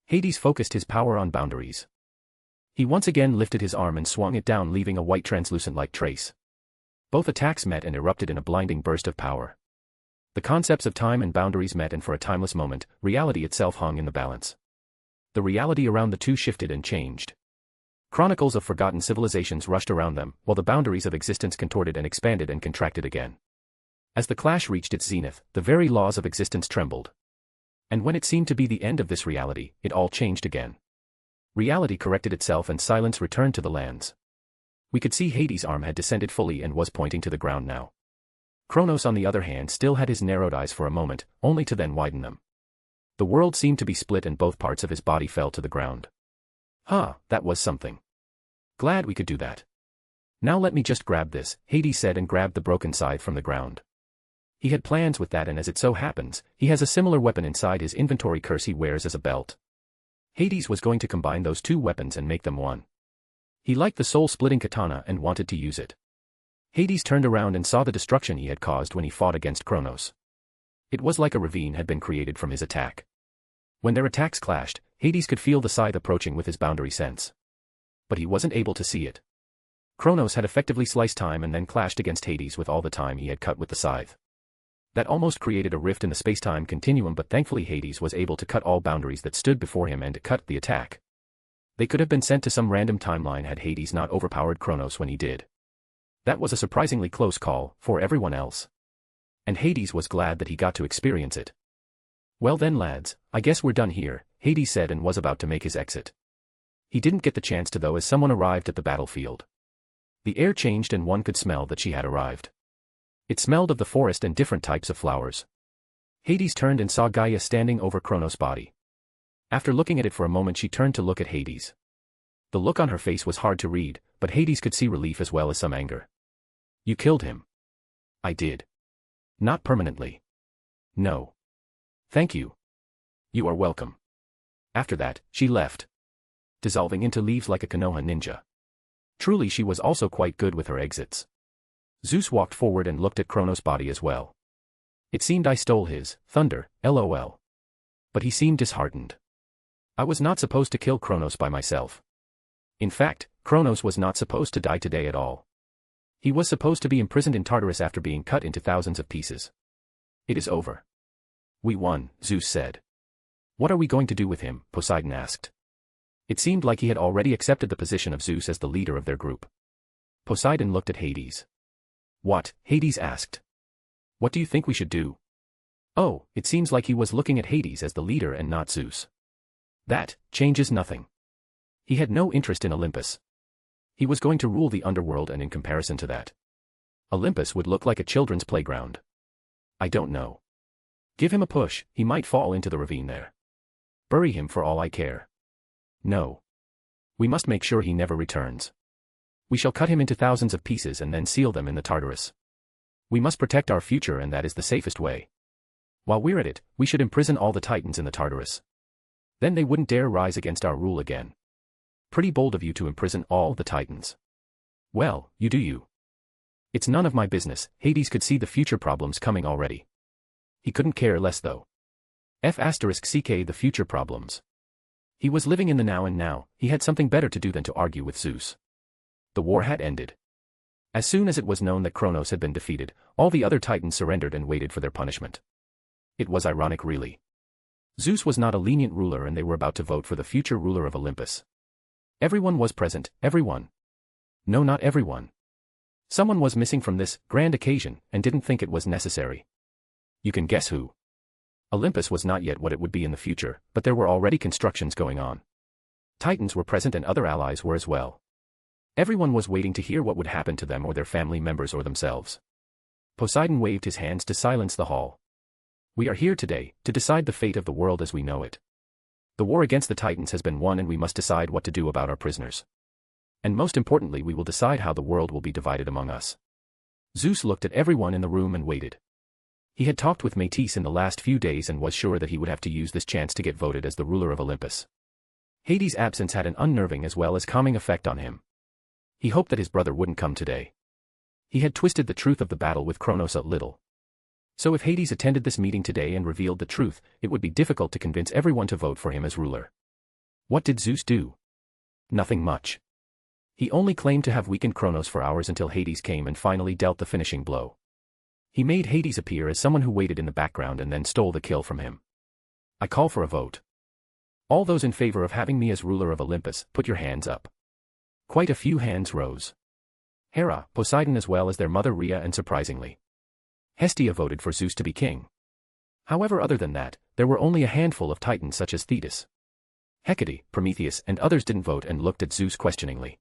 [SPEAKER 3] Hades focused his power on boundaries. He once again lifted his arm and swung it down, leaving a white translucent-like trace. Both attacks met and erupted in a blinding burst of power. The concepts of time and boundaries met, and for a timeless moment, reality itself hung in the balance. The reality around the two shifted and changed. Chronicles of forgotten civilizations rushed around them, while the boundaries of existence contorted and expanded and contracted again. As the clash reached its zenith, the very laws of existence trembled. And when it seemed to be the end of this reality, it all changed again. Reality corrected itself and silence returned to the lands. We could see Hades' arm had descended fully and was pointing to the ground now. Kronos, on the other hand, still had his narrowed eyes for a moment, only to then widen them. The world seemed to be split and both parts of his body fell to the ground. That was something. Glad we could do that. Now let me just grab this, Hades said, and grabbed the broken scythe from the ground. He had plans with that, and as it so happens, he has a similar weapon inside his inventory he wears as a belt. Hades was going to combine those two weapons and make them one. He liked the soul-splitting katana and wanted to use it. Hades turned around and saw the destruction he had caused when he fought against Kronos. It was like a ravine had been created from his attack. When their attacks clashed, Hades could feel the scythe approaching with his boundary sense. But he wasn't able to see it. Kronos had effectively sliced time and then clashed against Hades with all the time he had cut with the scythe. That almost created a rift in the space-time continuum, but thankfully Hades was able to cut all boundaries that stood before him and to cut the attack. They could have been sent to some random timeline had Hades not overpowered Kronos when he did. That was a surprisingly close call for everyone else. And Hades was glad that he got to experience it. Well then, lads, I guess we're done here, Hades said, and was about to make his exit. He didn't get the chance to though, as someone arrived at the battlefield. The air changed and one could smell that she had arrived. It smelled of the forest and different types of flowers. Hades turned and saw Gaia standing over Kronos' body. After looking at it for a moment, she turned to look at Hades. The look on her face was hard to read, but Hades could see relief as well as some anger. You killed him. I did. Not permanently. No. Thank you. You are welcome. After that, she left, dissolving into leaves like a Konoha ninja. Truly, she was also quite good with her exits. Zeus walked forward and looked at Kronos' body as well. It seemed I stole his thunder, lol. But he seemed disheartened. I was not supposed to kill Kronos by myself. In fact, Kronos was not supposed to die today at all. He was supposed to be imprisoned in Tartarus after being cut into thousands of pieces. It is over. We won, Zeus said. What are we going to do with him? Poseidon asked. It seemed like he had already accepted the position of Zeus as the leader of their group. Poseidon looked at Hades. What? Hades asked. What do you think we should do? Oh, it seems like he was looking at Hades as the leader and not Zeus. That changes nothing. He had no interest in Olympus. He was going to rule the underworld, and in comparison to that, Olympus would look like a children's playground. I don't know. Give him a push, he might fall into the ravine there. Bury him for all I care. No. We must make sure he never returns. We shall cut him into thousands of pieces and then seal them in the Tartarus. We must protect our future, and that is the safest way. While we're at it, we should imprison all the Titans in the Tartarus. Then they wouldn't dare rise against our rule again. Pretty bold of you to imprison all the Titans. Well, you do you. It's none of my business. Hades could see the future problems coming already. He couldn't care less though. *CK the future problems. He was living in the now, and now, he had something better to do than to argue with Zeus. The war had ended. As soon as it was known that Kronos had been defeated, all the other Titans surrendered and waited for their punishment. It was ironic, really. Zeus was not a lenient ruler, and they were about to vote for the future ruler of Olympus. Everyone was present, everyone. No, not everyone. Someone was missing from this grand occasion and didn't think it was necessary. You can guess who. Olympus was not yet what it would be in the future, but there were already constructions going on. Titans were present and other allies were as well. Everyone was waiting to hear what would happen to them or their family members or themselves. Poseidon waved his hands to silence the hall. We are here today to decide the fate of the world as we know it. The war against the Titans has been won and we must decide what to do about our prisoners. And most importantly, we will decide how the world will be divided among us. Zeus looked at everyone in the room and waited. He had talked with Métis in the last few days and was sure that he would have to use this chance to get voted as the ruler of Olympus. Hades' absence had an unnerving as well as calming effect on him. He hoped that his brother wouldn't come today. He had twisted the truth of the battle with Kronos a little. So if Hades attended this meeting today and revealed the truth, it would be difficult to convince everyone to vote for him as ruler. What did Zeus do? Nothing much. He only claimed to have weakened Kronos for hours until Hades came and finally dealt the finishing blow. He made Hades appear as someone who waited in the background and then stole the kill from him. I call for a vote. All those in favor of having me as ruler of Olympus, put your hands up. Quite a few hands rose. Hera, Poseidon as well as their mother Rhea and surprisingly, Hestia voted for Zeus to be king. However, other than that, there were only a handful of titans such as Thetis, Hecate, Prometheus and others didn't vote and looked at Zeus questioningly.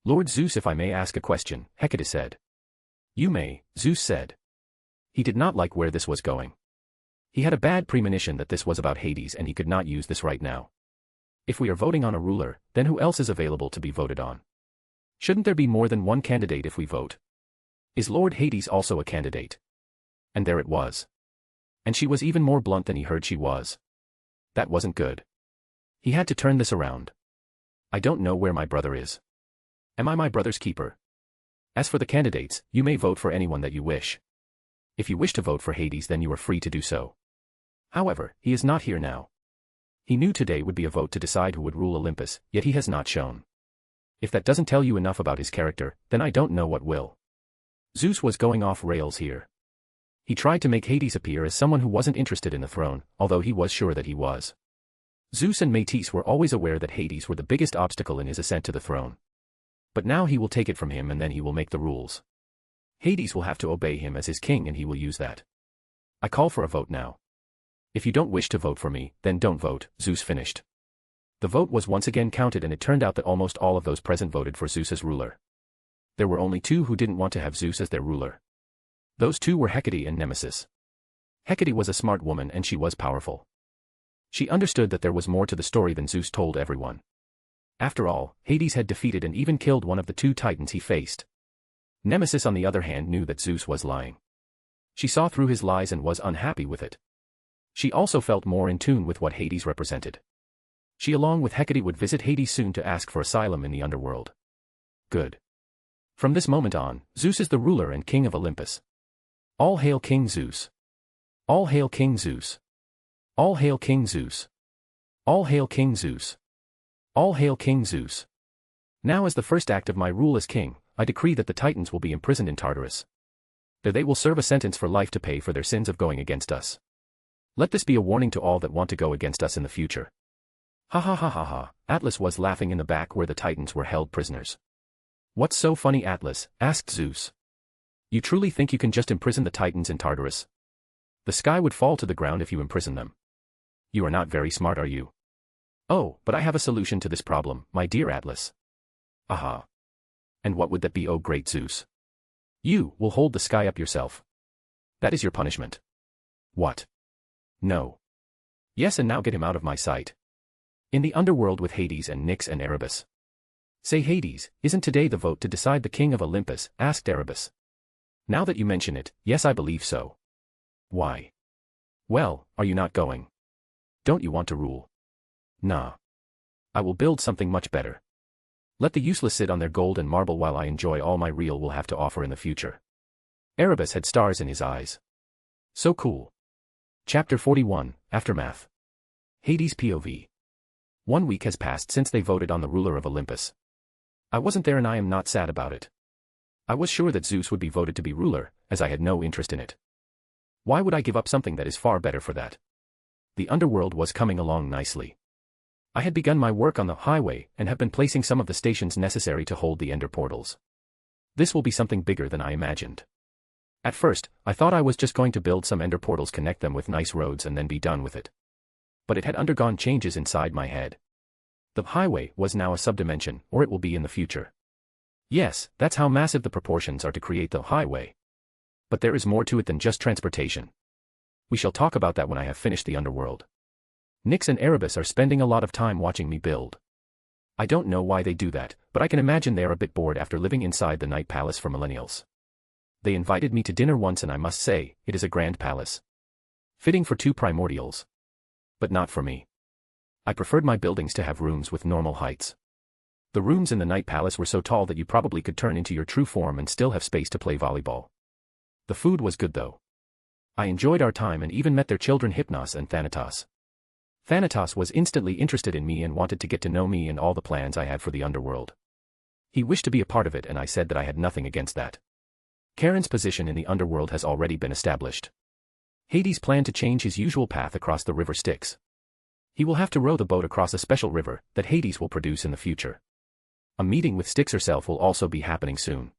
[SPEAKER 3] Lord Zeus, if I may ask a question, Hecate said. You may, Zeus said. He did not like where this was going. He had a bad premonition that this was about Hades and he could not use this right now. If we are voting on a ruler, then who else is available to be voted on? Shouldn't there be more than one candidate if we vote? Is Lord Hades also a candidate? And there it was. And she was even more blunt than he heard she was. That wasn't good. He had to turn this around. I don't know where my brother is. Am I my brother's keeper? As for the candidates, you may vote for anyone that you wish. If you wish to vote for Hades, then you are free to do so. However, he is not here now. He knew today would be a vote to decide who would rule Olympus, yet he has not shown. If that doesn't tell you enough about his character, then I don't know what will. Zeus was going off rails here. He tried to make Hades appear as someone who wasn't interested in the throne, although he was sure that he was. Zeus and Métis were always aware that Hades were the biggest obstacle in his ascent to the throne. But now he will take it from him and then he will make the rules. Hades will have to obey him as his king and he will use that. I call for a vote now. If you don't wish to vote for me, then don't vote, Zeus finished. The vote was once again counted and it turned out that almost all of those present voted for Zeus as ruler. There were only two who didn't want to have Zeus as their ruler. Those two were Hecate and Nemesis. Hecate was a smart woman and she was powerful. She understood that there was more to the story than Zeus told everyone. After all, Hades had defeated and even killed one of the two titans he faced. Nemesis on the other hand knew that Zeus was lying. She saw through his lies and was unhappy with it. She also felt more in tune with what Hades represented. She along with Hecate would visit Hades soon to ask for asylum in the underworld. Good. From this moment on, Zeus is the ruler and king of Olympus. All hail King Zeus. All hail King Zeus. All hail King Zeus. All hail King Zeus. All hail King Zeus. Now as the first act of my rule as king, I decree that the Titans will be imprisoned in Tartarus. There they will serve a sentence for life to pay for their sins of going against us. Let this be a warning to all that want to go against us in the future. Ha ha ha ha ha, Atlas was laughing in the back where the Titans were held prisoners. What's so funny, Atlas? Asked Zeus. You truly think you can just imprison the Titans in Tartarus? The sky would fall to the ground if you imprison them. You are not very smart, are you? Oh, but I have a solution to this problem, my dear Atlas. Aha. And what would that be, oh great Zeus? You will hold the sky up yourself. That is your punishment. What? No. Yes, and now get him out of my sight. In the underworld with Hades and Nyx and Erebus. Say Hades, isn't today the vote to decide the king of Olympus? Asked Erebus. Now that you mention it, yes, I believe so. Why? Well, are you not going? Don't you want to rule? Nah. I will build something much better. Let the useless sit on their gold and marble while I enjoy all my real will have to offer in the future. Erebus had stars in his eyes. So cool. Chapter 41, Aftermath. Hades POV. 1 week has passed since they voted on the ruler of Olympus. I wasn't there and I am not sad about it. I was sure that Zeus would be voted to be ruler, as I had no interest in it. Why would I give up something that is far better for that? The underworld was coming along nicely. I had begun my work on the highway and have been placing some of the stations necessary to hold the ender portals. This will be something bigger than I imagined. At first, I thought I was just going to build some ender portals, connect them with nice roads and then be done with it. But it had undergone changes inside my head. The highway was now a subdimension, or it will be in the future. Yes, that's how massive the proportions are to create the highway. But there is more to it than just transportation. We shall talk about that when I have finished the underworld. Nyx and Erebus are spending a lot of time watching me build. I don't know why they do that, but I can imagine they are a bit bored after living inside the Night Palace for millennials. They invited me to dinner once and I must say, it is a grand palace. Fitting for two primordials. But not for me. I preferred my buildings to have rooms with normal heights. The rooms in the Night Palace were so tall that you probably could turn into your true form and still have space to play volleyball. The food was good though. I enjoyed our time and even met their children Hypnos and Thanatos. Thanatos was instantly interested in me and wanted to get to know me and all the plans I had for the underworld. He wished to be a part of it and I said that I had nothing against that. Charon's position in the underworld has already been established. Hades planned to change his usual path across the river Styx. He will have to row the boat across a special river that Hades will produce in the future. A meeting with Styx herself will also be happening soon.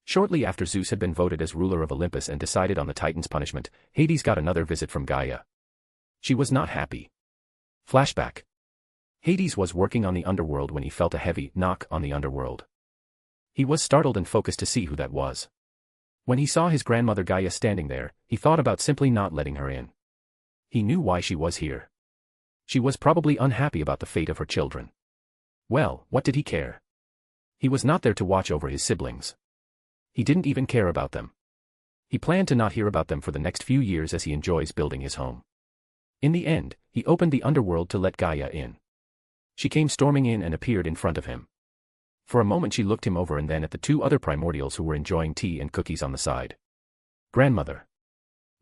[SPEAKER 3] Shortly after Zeus had been voted as ruler of Olympus and decided on the Titan's punishment, Hades got another visit from Gaia. She was not happy. Flashback. Hades was working on the underworld when he felt a heavy knock on the underworld. He was startled and focused to see who that was. When he saw his grandmother Gaia standing there, he thought about simply not letting her in. He knew why she was here. She was probably unhappy about the fate of her children. Well, what did he care? He was not there to watch over his siblings. He didn't even care about them. He planned to not hear about them for the next few years as he enjoys building his home. In the end, he opened the underworld to let Gaia in. She came storming in and appeared in front of him. For a moment she looked him over and then at the two other primordials who were enjoying tea and cookies on the side. Grandmother.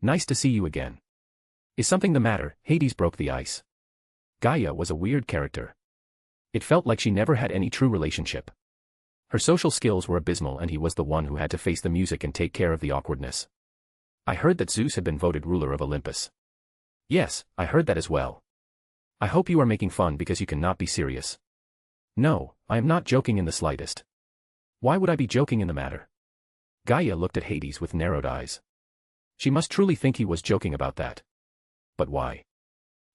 [SPEAKER 3] Nice to see you again. Is something the matter? Hades broke the ice. Gaia was a weird character. It felt like she never had any true relationship. Her social skills were abysmal and he was the one who had to face the music and take care of the awkwardness. I heard that Zeus had been voted ruler of Olympus. Yes, I heard that as well. I hope you are making fun because you cannot be serious. No, I am not joking in the slightest. Why would I be joking in the matter? Gaia looked at Hades with narrowed eyes. She must truly think he was joking about that. But why?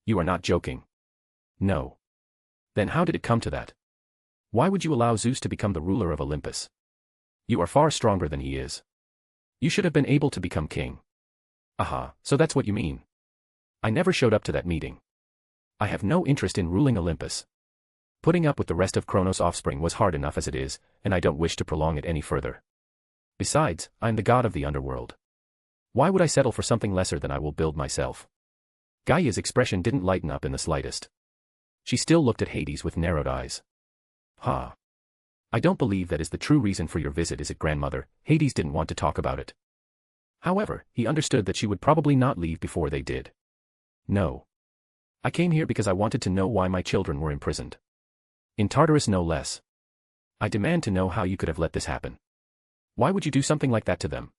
[SPEAKER 3] You are not joking. No. Then how did it come to that? Why would you allow Zeus to become the ruler of Olympus? You are far stronger than he is. You should have been able to become king. Aha, so that's what you mean. I never showed up to that meeting. I have no interest in ruling Olympus. Putting up with the rest of Kronos' offspring was hard enough as it is, and I don't wish to prolong it any further. Besides, I am the god of the underworld. Why would I settle for something lesser than I will build myself? Gaia's expression didn't lighten up in the slightest. She still looked at Hades with narrowed eyes. Ha. I don't believe that is the true reason for your visit, is it, grandmother? Hades didn't want to talk about it. However, he understood that she would probably not leave before they did. No. I came here because I wanted to know why my children were imprisoned. In Tartarus no less. I demand to know how you could have let this happen. Why would you do something like that to them?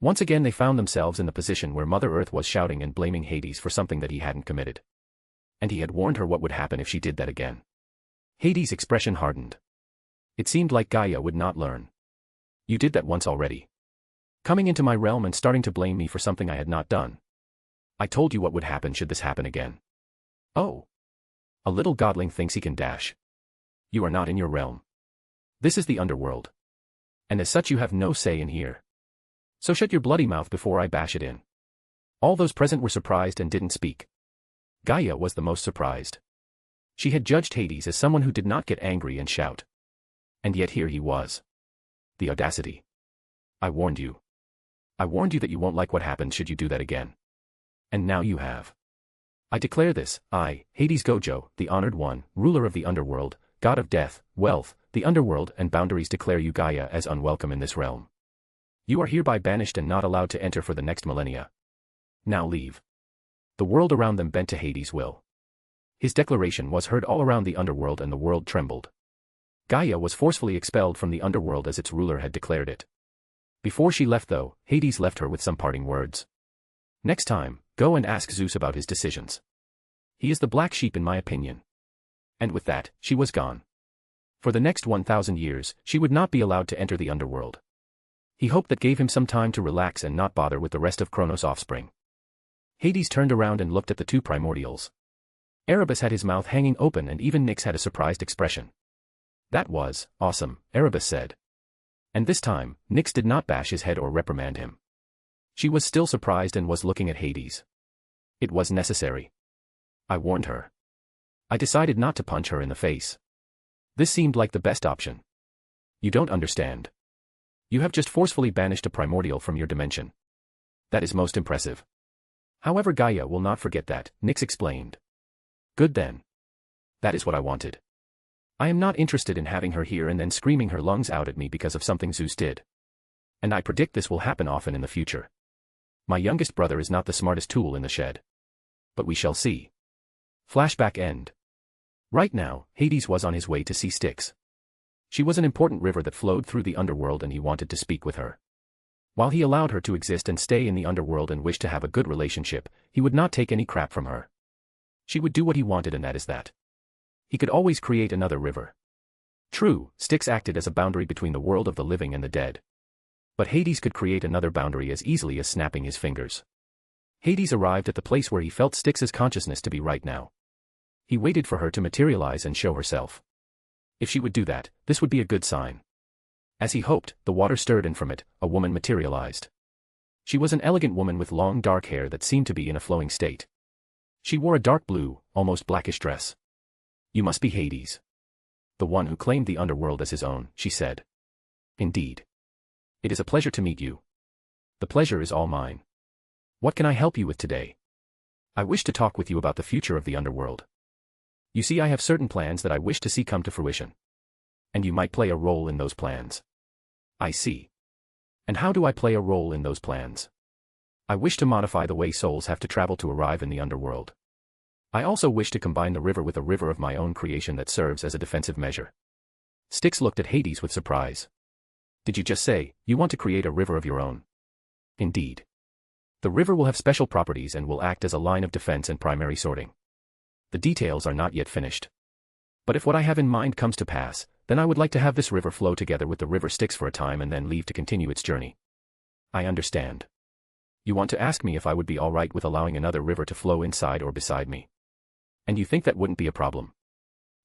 [SPEAKER 3] Once again they found themselves in the position where Mother Earth was shouting and blaming Hades for something that he hadn't committed. And he had warned her what would happen if she did that again. Hades' expression hardened. It seemed like Gaia would not learn. You did that once already. Coming into my realm and starting to blame me for something I had not done. I told you what would happen should this happen again. Oh. A little godling thinks he can dash. You are not in your realm. This is the underworld. And as such you have no say in here. So shut your bloody mouth before I bash it in. All those present were surprised and didn't speak. Gaia was the most surprised. She had judged Hades as someone who did not get angry and shout. And yet here he was. The audacity. I warned you. I warned you that you won't like what happens should you do that again. And now you have. I declare this, I, Hades Gojo, the honored one, ruler of the underworld, god of death, wealth, the underworld and boundaries, declare you Gaia as unwelcome in this realm. You are hereby banished and not allowed to enter for the next millennia. Now leave. The world around them bent to Hades' will. His declaration was heard all around the underworld and the world trembled. Gaia was forcefully expelled from the underworld as its ruler had declared it. Before she left though, Hades left her with some parting words. Next time, go and ask Zeus about his decisions. He is the black sheep in my opinion. And with that, she was gone. For the next 1,000 years, she would not be allowed to enter the underworld. He hoped that gave him some time to relax and not bother with the rest of Kronos' offspring. Hades turned around and looked at the two primordials. Erebus had his mouth hanging open and even Nyx had a surprised expression. That was awesome, Erebus said. And this time, Nyx did not bash his head or reprimand him. She was still surprised and was looking at Hades. It was necessary. I warned her. I decided not to punch her in the face. This seemed like the best option. You don't understand. You have just forcefully banished a primordial from your dimension. That is most impressive. However, Gaia will not forget that, Nyx explained. Good then. That is what I wanted. I am not interested in having her here and then screaming her lungs out at me because of something Zeus did. And I predict this will happen often in the future. My youngest brother is not the smartest tool in the shed. But we shall see. Flashback end. Right now, Hades was on his way to see Styx. She was an important river that flowed through the underworld and he wanted to speak with her. While he allowed her to exist and stay in the underworld and wished to have a good relationship, he would not take any crap from her. She would do what he wanted, and that is that. He could always create another river. True, Styx acted as a boundary between the world of the living and the dead. But Hades could create another boundary as easily as snapping his fingers. Hades arrived at the place where he felt Styx's consciousness to be right now. He waited for her to materialize and show herself. If she would do that, this would be a good sign. As he hoped, the water stirred and from it, a woman materialized. She was an elegant woman with long dark hair that seemed to be in a flowing state. She wore a dark blue, almost blackish dress. You must be Hades. The one who claimed the underworld as his own, she said. Indeed. It is a pleasure to meet you. The pleasure is all mine. What can I help you with today? I wish to talk with you about the future of the underworld. You see, I have certain plans that I wish to see come to fruition. And you might play a role in those plans. I see. And how do I play a role in those plans? I wish to modify the way souls have to travel to arrive in the underworld. I also wish to combine the river with a river of my own creation that serves as a defensive measure. Styx looked at Hades with surprise. Did you just say, you want to create a river of your own? Indeed. The river will have special properties and will act as a line of defense and primary sorting. The details are not yet finished. But if what I have in mind comes to pass, then I would like to have this river flow together with the river Styx for a time and then leave to continue its journey. I understand. You want to ask me if I would be all right with allowing another river to flow inside or beside me. And you think that wouldn't be a problem.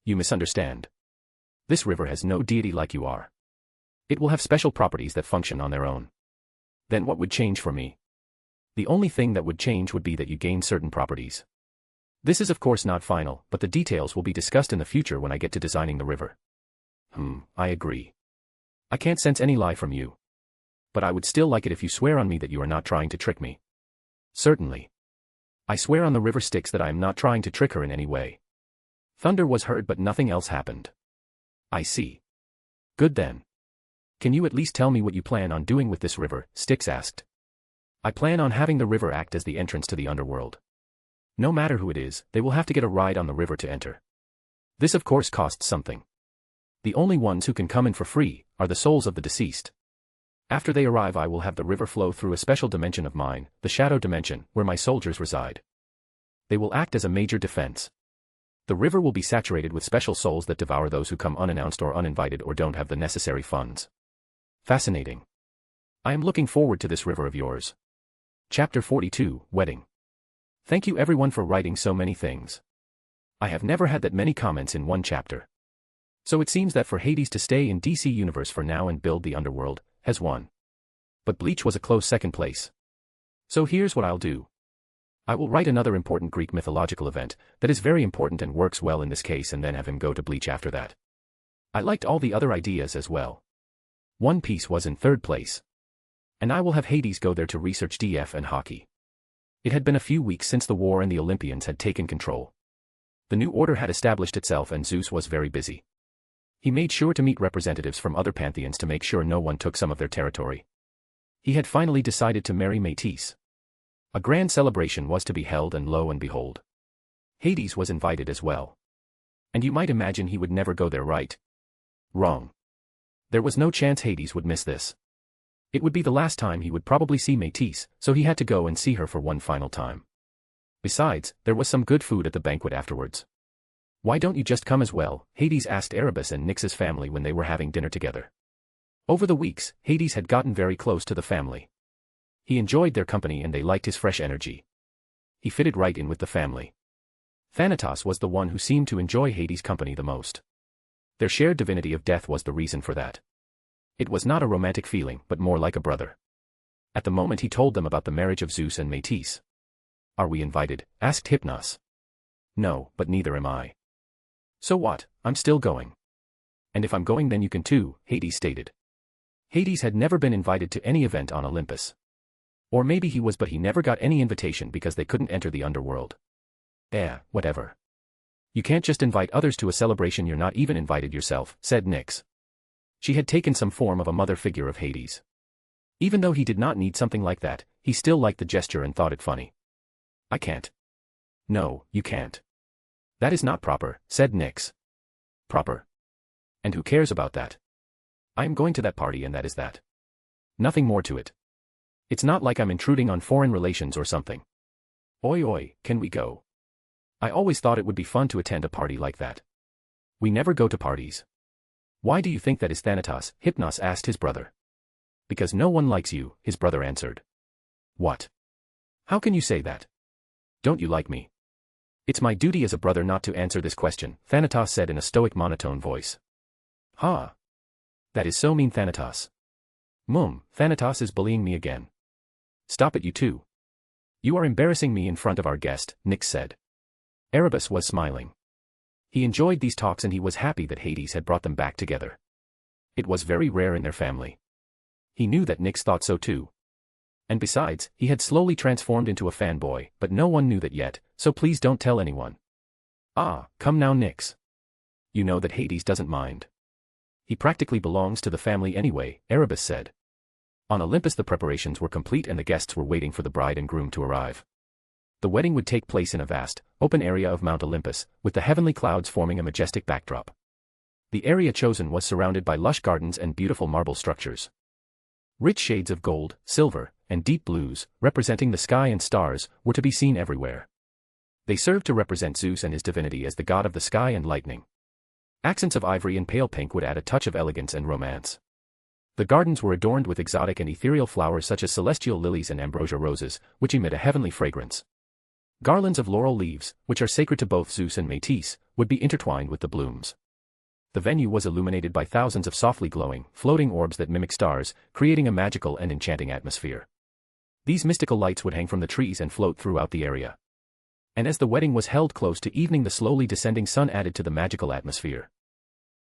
[SPEAKER 3] You misunderstand. This river has no deity like you are. It will have special properties that function on their own. Then what would change for me? The only thing that would change would be that you gain certain properties. This is of course not final, but the details will be discussed in the future when I get to designing the river. I agree. I can't sense any lie from you. But I would still like it if you swear on me that you are not trying to trick me. Certainly. I swear on the river Styx that I am not trying to trick her in any way. Thunder was heard but nothing else happened. I see. Good then. Can you at least tell me what you plan on doing with this river? Styx asked. I plan on having the river act as the entrance to the underworld. No matter who it is, they will have to get a ride on the river to enter. This of course costs something. The only ones who can come in for free are the souls of the deceased. After they arrive, I will have the river flow through a special dimension of mine, the shadow dimension, where my soldiers reside. They will act as a major defense. The river will be saturated with special souls that devour those who come unannounced or uninvited or don't have the necessary funds. Fascinating. I am looking forward to this river of yours. Chapter 42, Wedding. Thank you everyone for writing so many things. I have never had that many comments in one chapter. So it seems that for Hades to stay in DC Universe for now and build the underworld, has won. But Bleach was a close second place. So here's what I'll do. I will write another important Greek mythological event that is very important and works well in this case and then have him go to Bleach after that. I liked all the other ideas as well. One Piece was in third place. And I will have Hades go there to research DF and hockey. It had been a few weeks since the war and the Olympians had taken control. The new order had established itself and Zeus was very busy. He made sure to meet representatives from other pantheons to make sure no one took some of their territory. He had finally decided to marry Métis. A grand celebration was to be held and lo and behold, Hades was invited as well. And you might imagine he would never go there, right? Wrong. There was no chance Hades would miss this. It would be the last time he would probably see Métis, so he had to go and see her for one final time. Besides, there was some good food at the banquet afterwards. Why don't you just come as well? Hades asked Erebus and Nyx's family when they were having dinner together. Over the weeks, Hades had gotten very close to the family. He enjoyed their company and they liked his fresh energy. He fitted right in with the family. Thanatos was the one who seemed to enjoy Hades' company the most. Their shared divinity of death was the reason for that. It was not a romantic feeling, but more like a brother. At the moment he told them about the marriage of Zeus and Métis. Are we invited? Asked Hypnos. No, but neither am I. So what, I'm still going. And if I'm going then you can too, Hades stated. Hades had never been invited to any event on Olympus. Or maybe he was but he never got any invitation because they couldn't enter the underworld. Whatever. You can't just invite others to a celebration you're not even invited yourself, said Nyx. She had taken some form of a mother figure of Hades. Even though he did not need something like that, he still liked the gesture and thought it funny. I can't. No, you can't. That is not proper, said Nyx. Proper? And who cares about that? I am going to that party and that is that. Nothing more to it. It's not like I'm intruding on foreign relations or something. Oi, can we go? I always thought it would be fun to attend a party like that. We never go to parties. Why do you think that is, Thanatos? Hypnos asked his brother. Because no one likes you, his brother answered. What? How can you say that? Don't you like me? It's my duty as a brother not to answer this question, Thanatos said in a stoic monotone voice. Ha! That is so mean, Thanatos. Thanatos is bullying me again. Stop it, you two. You are embarrassing me in front of our guest, Nyx said. Erebus was smiling. He enjoyed these talks and he was happy that Hades had brought them back together. It was very rare in their family. He knew that Nyx thought so too. And besides, he had slowly transformed into a fanboy, but no one knew that yet, so please don't tell anyone. Come now, Nyx. You know that Hades doesn't mind. He practically belongs to the family anyway, Erebus said. On Olympus the preparations were complete and the guests were waiting for the bride and groom to arrive. The wedding would take place in a vast, open area of Mount Olympus, with the heavenly clouds forming a majestic backdrop. The area chosen was surrounded by lush gardens and beautiful marble structures. Rich shades of gold, silver, and deep blues, representing the sky and stars, were to be seen everywhere. They served to represent Zeus and his divinity as the god of the sky and lightning. Accents of ivory and pale pink would add a touch of elegance and romance. The gardens were adorned with exotic and ethereal flowers such as celestial lilies and ambrosia roses, which emit a heavenly fragrance. Garlands of laurel leaves, which are sacred to both Zeus and Métis, would be intertwined with the blooms. The venue was illuminated by thousands of softly glowing, floating orbs that mimic stars, creating a magical and enchanting atmosphere. These mystical lights would hang from the trees and float throughout the area. And as the wedding was held close to evening, the slowly descending sun added to the magical atmosphere.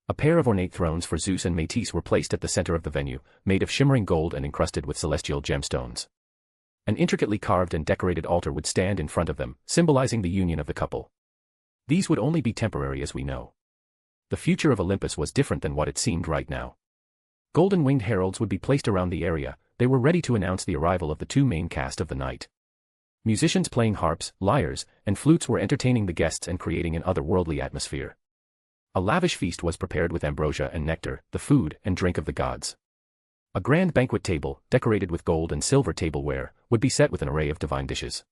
[SPEAKER 3] A pair of ornate thrones for Zeus and Métis were placed at the center of the venue, made of shimmering gold and encrusted with celestial gemstones. An intricately carved and decorated altar would stand in front of them, symbolizing the union of the couple. These would only be temporary, as we know. The future of Olympus was different than what it seemed right now. Golden-winged heralds would be placed around the area. They were ready to announce the arrival of the two main cast of the night. Musicians playing harps, lyres, and flutes were entertaining the guests and creating an otherworldly atmosphere. A lavish feast was prepared with ambrosia and nectar, the food and drink of the gods. A grand banquet table, decorated with gold and silver tableware, would be set with an array of divine dishes.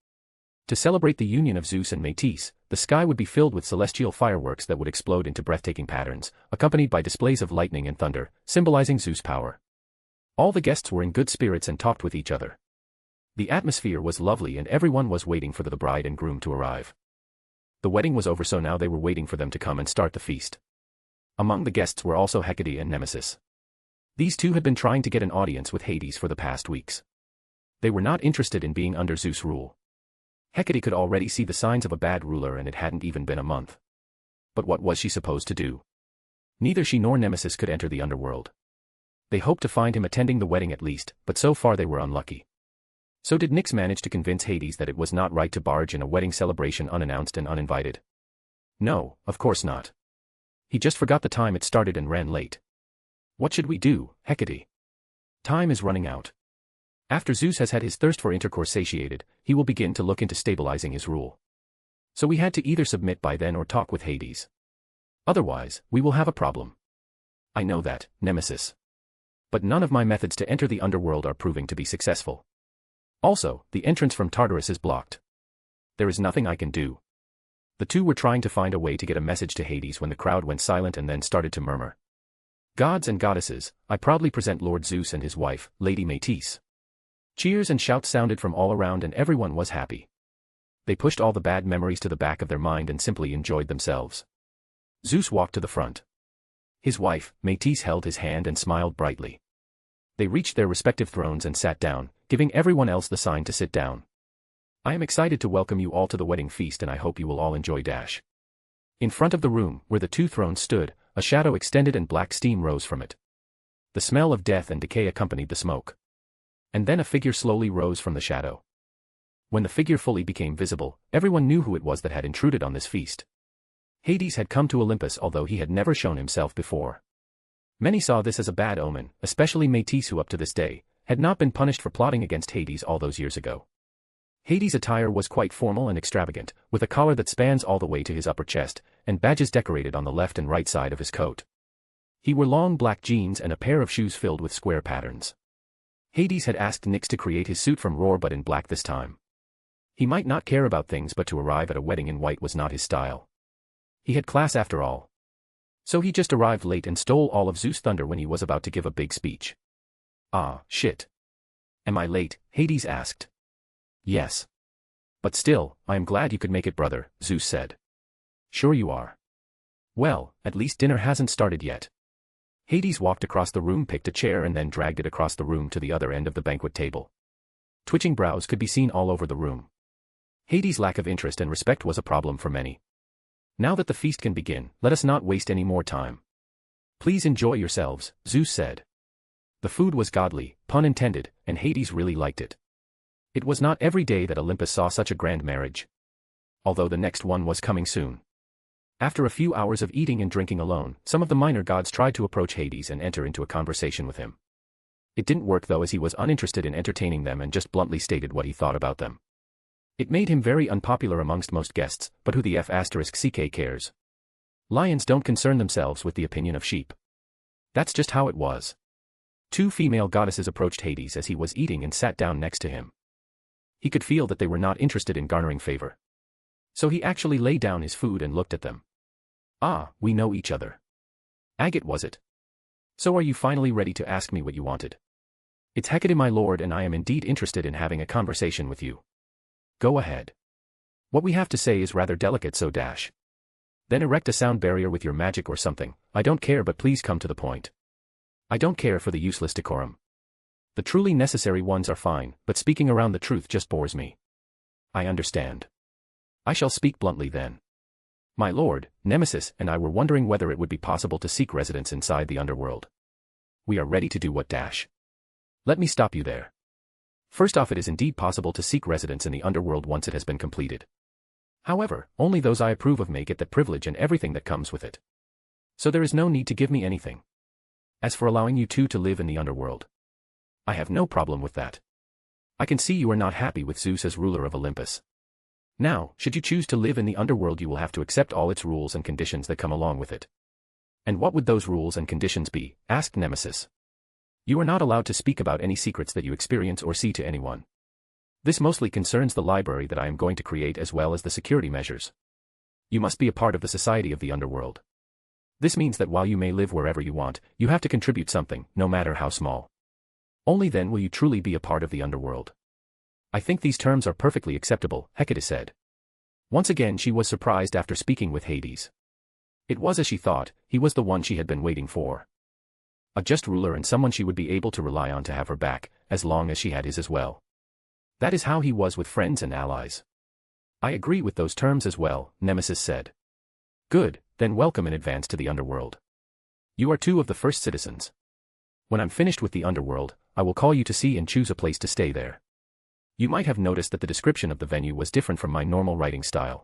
[SPEAKER 3] To celebrate the union of Zeus and Métis, the sky would be filled with celestial fireworks that would explode into breathtaking patterns, accompanied by displays of lightning and thunder, symbolizing Zeus' power. All the guests were in good spirits and talked with each other. The atmosphere was lovely and everyone was waiting for the bride and groom to arrive. The wedding was over, so now they were waiting for them to come and start the feast. Among the guests were also Hecate and Nemesis. These two had been trying to get an audience with Hades for the past weeks. They were not interested in being under Zeus' rule. Hecate could already see the signs of a bad ruler and it hadn't even been a month. But what was she supposed to do? Neither she nor Nemesis could enter the underworld. They hoped to find him attending the wedding at least, but so far they were unlucky. So did Nyx manage to convince Hades that it was not right to barge in a wedding celebration unannounced and uninvited? No, of course not. He just forgot the time it started and ran late. What should we do, Hecate? Time is running out. After Zeus has had his thirst for intercourse satiated, he will begin to look into stabilizing his rule. So we had to either submit by then or talk with Hades. Otherwise, we will have a problem. I know that, Nemesis. But none of my methods to enter the underworld are proving to be successful. Also, the entrance from Tartarus is blocked. There is nothing I can do. The two were trying to find a way to get a message to Hades when the crowd went silent and then started to murmur. Gods and goddesses, I proudly present Lord Zeus and his wife, Lady Métis. Cheers and shouts sounded from all around and everyone was happy. They pushed all the bad memories to the back of their mind and simply enjoyed themselves. Zeus walked to the front. His wife, Métis, held his hand and smiled brightly. They reached their respective thrones and sat down, giving everyone else the sign to sit down. I am excited to welcome you all to the wedding feast and I hope you will all enjoy dash. In front of the room, where the two thrones stood, a shadow extended and black steam rose from it. The smell of death and decay accompanied the smoke. And then a figure slowly rose from the shadow. When the figure fully became visible, everyone knew who it was that had intruded on this feast. Hades had come to Olympus although he had never shown himself before. Many saw this as a bad omen, especially Métis who up to this day, had not been punished for plotting against Hades all those years ago. Hades' attire was quite formal and extravagant, with a collar that spans all the way to his upper chest, and badges decorated on the left and right side of his coat. He wore long black jeans and a pair of shoes filled with square patterns. Hades had asked Nyx to create his suit from Roar but in black this time. He might not care about things but to arrive at a wedding in white was not his style. He had class after all. So he just arrived late and stole all of Zeus' thunder when he was about to give a big speech. Ah, shit. Am I late? Hades asked. Yes. But still, I am glad you could make it, brother, Zeus said. Sure you are. Well, at least dinner hasn't started yet. Hades walked across the room, picked a chair and then dragged it across the room to the other end of the banquet table. Twitching brows could be seen all over the room. Hades' lack of interest and respect was a problem for many. Now that the feast can begin, let us not waste any more time. Please enjoy yourselves, Zeus said. The food was godly, pun intended, and Hades really liked it. It was not every day that Olympus saw such a grand marriage. Although the next one was coming soon. After a few hours of eating and drinking alone, some of the minor gods tried to approach Hades and enter into a conversation with him. It didn't work though, as he was uninterested in entertaining them and just bluntly stated what he thought about them. It made him very unpopular amongst most guests, but who the **CK cares? Lions don't concern themselves with the opinion of sheep. That's just how it was. Two female goddesses approached Hades as he was eating and sat down next to him. He could feel that they were not interested in garnering favor. So he actually laid down his food and looked at them. Ah, we know each other. Agate, was it? So are you finally ready to ask me what you wanted? It's Hecate, my lord, and I am indeed interested in having a conversation with you. Go ahead. What we have to say is rather delicate, so dash. Then erect a sound barrier with your magic or something, I don't care, but please come to the point. I don't care for the useless decorum. The truly necessary ones are fine, but speaking around the truth just bores me. I understand. I shall speak bluntly then. My lord, Nemesis and I were wondering whether it would be possible to seek residence inside the underworld. We are ready to do what dash. Let me stop you there. First off, it is indeed possible to seek residence in the underworld once it has been completed. However, only those I approve of may get that privilege and everything that comes with it. So there is no need to give me anything. As for allowing you two to live in the underworld, I have no problem with that. I can see you are not happy with Zeus as ruler of Olympus. Now, should you choose to live in the underworld, you will have to accept all its rules and conditions that come along with it. And what would those rules and conditions be? Asked Nemesis. You are not allowed to speak about any secrets that you experience or see to anyone. This mostly concerns the library that I am going to create as well as the security measures. You must be a part of the society of the underworld. This means that while you may live wherever you want, you have to contribute something, no matter how small. Only then will you truly be a part of the underworld. I think these terms are perfectly acceptable, Hecate said. Once again she was surprised after speaking with Hades. It was as she thought, he was the one she had been waiting for. A just ruler and someone she would be able to rely on to have her back, as long as she had his as well. That is how he was with friends and allies. I agree with those terms as well, Nemesis said. Good, then welcome in advance to the underworld. You are two of the first citizens. When I'm finished with the underworld, I will call you to see and choose a place to stay there. You might have noticed that the description of the venue was different from my normal writing style.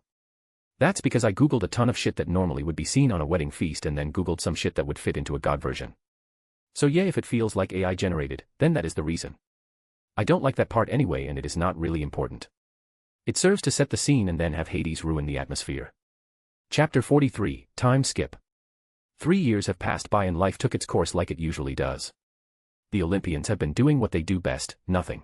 [SPEAKER 3] That's because I googled a ton of shit that normally would be seen on a wedding feast and then googled some shit that would fit into a god version. So yeah, if it feels like AI generated, then that is the reason. I don't like that part anyway, and it is not really important. It serves to set the scene and then have Hades ruin the atmosphere. Chapter 43, Time Skip. 3 years have passed by and life took its course like it usually does. The Olympians have been doing what they do best, nothing.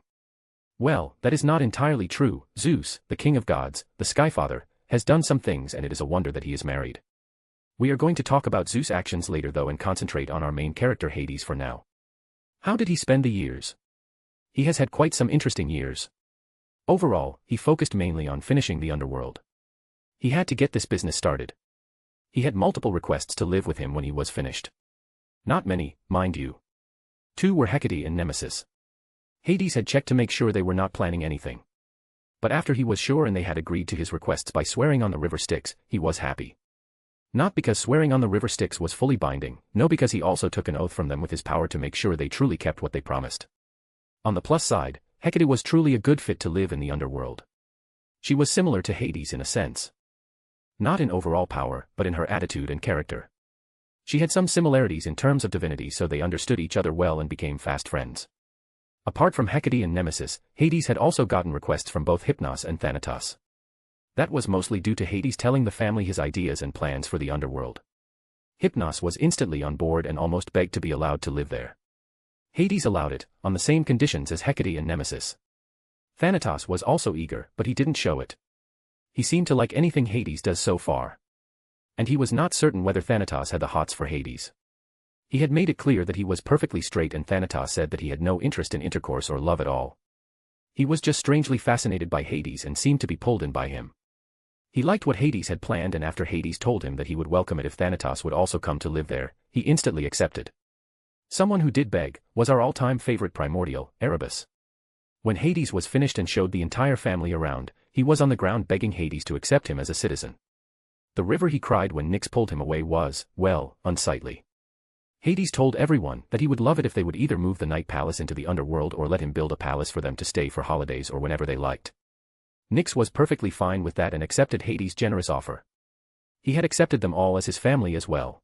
[SPEAKER 3] Well, that is not entirely true. Zeus, the king of gods, the Skyfather, has done some things and it is a wonder that he is married. We are going to talk about Zeus' actions later though and concentrate on our main character Hades for now. How did he spend the years? He has had quite some interesting years. Overall, he focused mainly on finishing the underworld. He had to get this business started. He had multiple requests to live with him when he was finished. Not many, mind you. 2 were Hecate and Nemesis. Hades had checked to make sure they were not planning anything. But after he was sure and they had agreed to his requests by swearing on the river Styx, he was happy. Not because swearing on the river Styx was fully binding, no, because he also took an oath from them with his power to make sure they truly kept what they promised. On the plus side, Hecate was truly a good fit to live in the underworld. She was similar to Hades in a sense. Not in overall power, but in her attitude and character. She had some similarities in terms of divinity, so they understood each other well and became fast friends. Apart from Hecate and Nemesis, Hades had also gotten requests from both Hypnos and Thanatos. That was mostly due to Hades telling the family his ideas and plans for the underworld. Hypnos was instantly on board and almost begged to be allowed to live there. Hades allowed it, on the same conditions as Hecate and Nemesis. Thanatos was also eager, but he didn't show it. He seemed to like anything Hades does so far. And he was not certain whether Thanatos had the hots for Hades. He had made it clear that he was perfectly straight, and Thanatos said that he had no interest in intercourse or love at all. He was just strangely fascinated by Hades and seemed to be pulled in by him. He liked what Hades had planned, and after Hades told him that he would welcome it if Thanatos would also come to live there, he instantly accepted. Someone who did beg was our all-time favorite primordial, Erebus. When Hades was finished and showed the entire family around, he was on the ground begging Hades to accept him as a citizen. The river he cried when Nyx pulled him away was, well, unsightly. Hades told everyone that he would love it if they would either move the Night Palace into the underworld or let him build a palace for them to stay for holidays or whenever they liked. Nyx was perfectly fine with that and accepted Hades' generous offer. He had accepted them all as his family as well.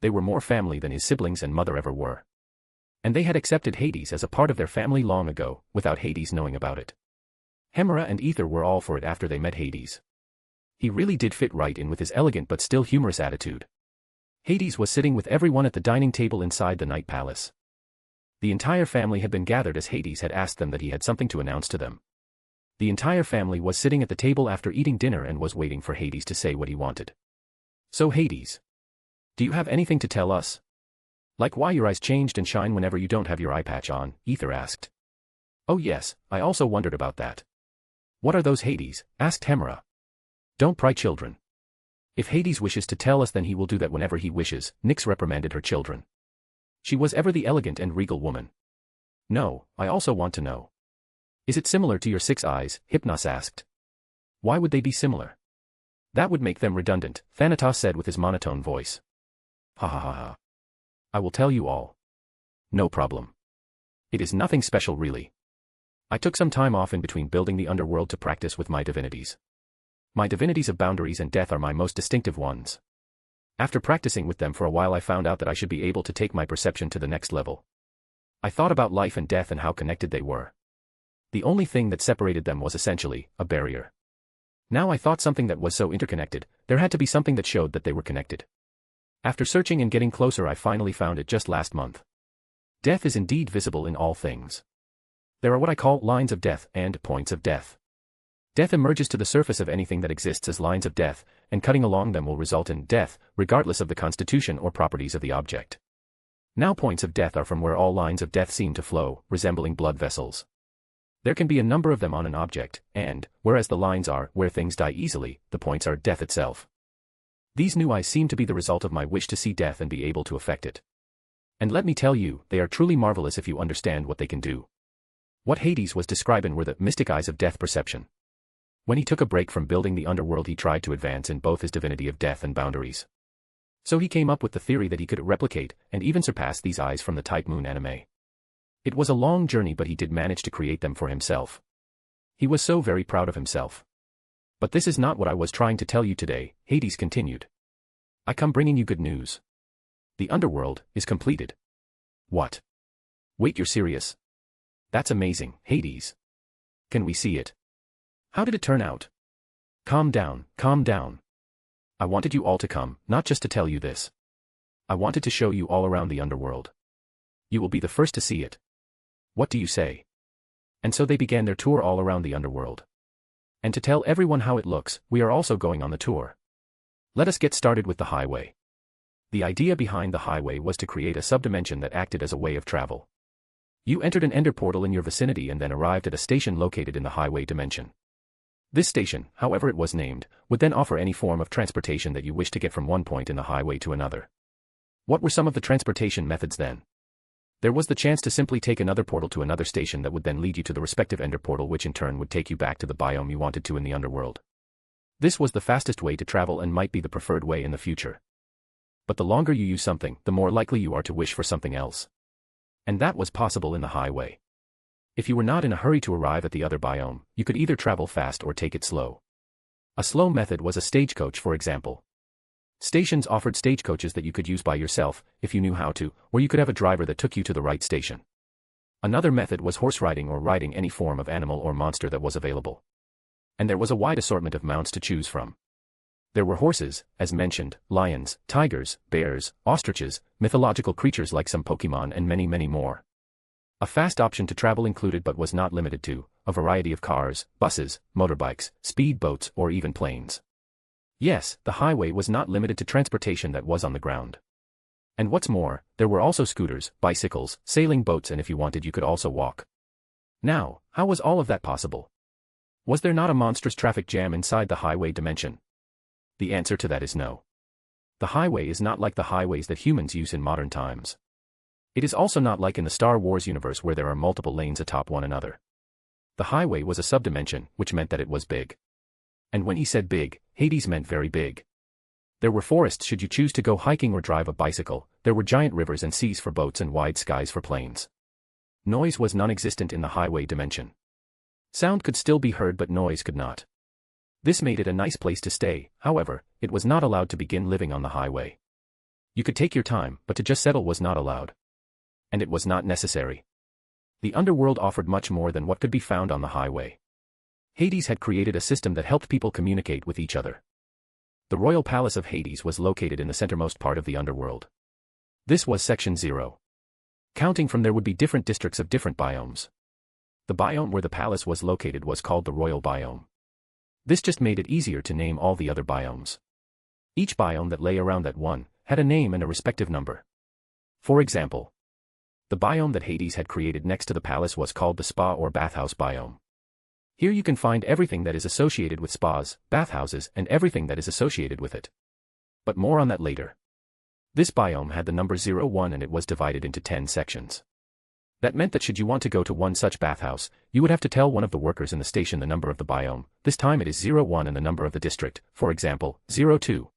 [SPEAKER 3] They were more family than his siblings and mother ever were. And they had accepted Hades as a part of their family long ago, without Hades knowing about it. Hemera and Ether were all for it after they met Hades. He really did fit right in with his elegant but still humorous attitude. Hades was sitting with everyone at the dining table inside the Night Palace. The entire family had been gathered as Hades had asked them that he had something to announce to them. The entire family was sitting at the table after eating dinner and was waiting for Hades to say what he wanted. So Hades, do you have anything to tell us? Like why your eyes changed and shine whenever you don't have your eye patch on, Ether asked. Oh yes, I also wondered about that. What are those, Hades? Asked Hemera. Don't pry, children. If Hades wishes to tell us, then he will do that whenever he wishes, Nyx reprimanded her children. She was ever the elegant and regal woman. No, I also want to know. Is it similar to your 6 eyes? Hypnos asked. Why would they be similar? That would make them redundant, Thanatos said with his monotone voice. Ha ha ha ha. I will tell you all. No problem. It is nothing special really. I took some time off in between building the underworld to practice with my divinities. My divinities of boundaries and death are my most distinctive ones. After practicing with them for a while, I found out that I should be able to take my perception to the next level. I thought about life and death and how connected they were. The only thing that separated them was essentially a barrier. Now I thought something that was so interconnected, there had to be something that showed that they were connected. After searching and getting closer, I finally found it just last month. Death is indeed visible in all things. There are what I call lines of death and points of death. Death emerges to the surface of anything that exists as lines of death, and cutting along them will result in death, regardless of the constitution or properties of the object. Now points of death are from where all lines of death seem to flow, resembling blood vessels. There can be a number of them on an object, and, whereas the lines are where things die easily, the points are death itself. These new eyes seem to be the result of my wish to see death and be able to affect it. And let me tell you, they are truly marvelous if you understand what they can do. What Hades was describing were the mystic eyes of death perception. When he took a break from building the underworld, he tried to advance in both his divinity of death and boundaries. So he came up with the theory that he could replicate and even surpass these eyes from the Type Moon anime. It was a long journey, but he did manage to create them for himself. He was so very proud of himself. But this is not what I was trying to tell you today, Hades continued. I come bringing you good news. The underworld is completed. What? Wait, you're serious? That's amazing, Hades. Can we see it? How did it turn out? Calm down, calm down. I wanted you all to come, not just to tell you this. I wanted to show you all around the underworld. You will be the first to see it. What do you say? And so they began their tour all around the underworld. And to tell everyone how it looks, we are also going on the tour. Let us get started with the highway. The idea behind the highway was to create a subdimension that acted as a way of travel. You entered an ender portal in your vicinity and then arrived at a station located in the highway dimension. This station, however it was named, would then offer any form of transportation that you wish to get from one point in the highway to another. What were some of the transportation methods then? There was the chance to simply take another portal to another station that would then lead you to the respective ender portal, which in turn would take you back to the biome you wanted to in the underworld. This was the fastest way to travel and might be the preferred way in the future. But the longer you use something, the more likely you are to wish for something else. And that was possible in the highway. If you were not in a hurry to arrive at the other biome, you could either travel fast or take it slow. A slow method was a stagecoach, for example. Stations offered stagecoaches that you could use by yourself, if you knew how to, or you could have a driver that took you to the right station. Another method was horse riding or riding any form of animal or monster that was available. And there was a wide assortment of mounts to choose from. There were horses, as mentioned, lions, tigers, bears, ostriches, mythological creatures like some Pokemon and many, many more. A fast option to travel included but was not limited to a variety of cars, buses, motorbikes, speedboats, or even planes. Yes, the highway was not limited to transportation that was on the ground. And what's more, there were also scooters, bicycles, sailing boats, and if you wanted you could also walk. Now, how was all of that possible? Was there not a monstrous traffic jam inside the highway dimension? The answer to that is no. The highway is not like the highways that humans use in modern times. It is also not like in the Star Wars universe where there are multiple lanes atop one another. The highway was a subdimension, which meant that it was big. And when he said big, Hades meant very big. There were forests should you choose to go hiking or drive a bicycle, there were giant rivers and seas for boats and wide skies for planes. Noise was non-existent in the highway dimension. Sound could still be heard but noise could not. This made it a nice place to stay, however, it was not allowed to begin living on the highway. You could take your time, but to just settle was not allowed. And it was not necessary. The underworld offered much more than what could be found on the highway. Hades had created a system that helped people communicate with each other. The royal palace of Hades was located in the centermost part of the underworld. This was Section 0. Counting from there would be different districts of different biomes. The biome where the palace was located was called the royal biome. This just made it easier to name all the other biomes. Each biome that lay around that one had a name and a respective number. For example, the biome that Hades had created next to the palace was called the spa or bathhouse biome. Here you can find everything that is associated with spas, bathhouses, and everything that is associated with it. But more on that later. This biome had the number 01 and it was divided into 10 sections. That meant that should you want to go to one such bathhouse, you would have to tell one of the workers in the station the number of the biome, this time it is 01 and the number of the district, for example, 02.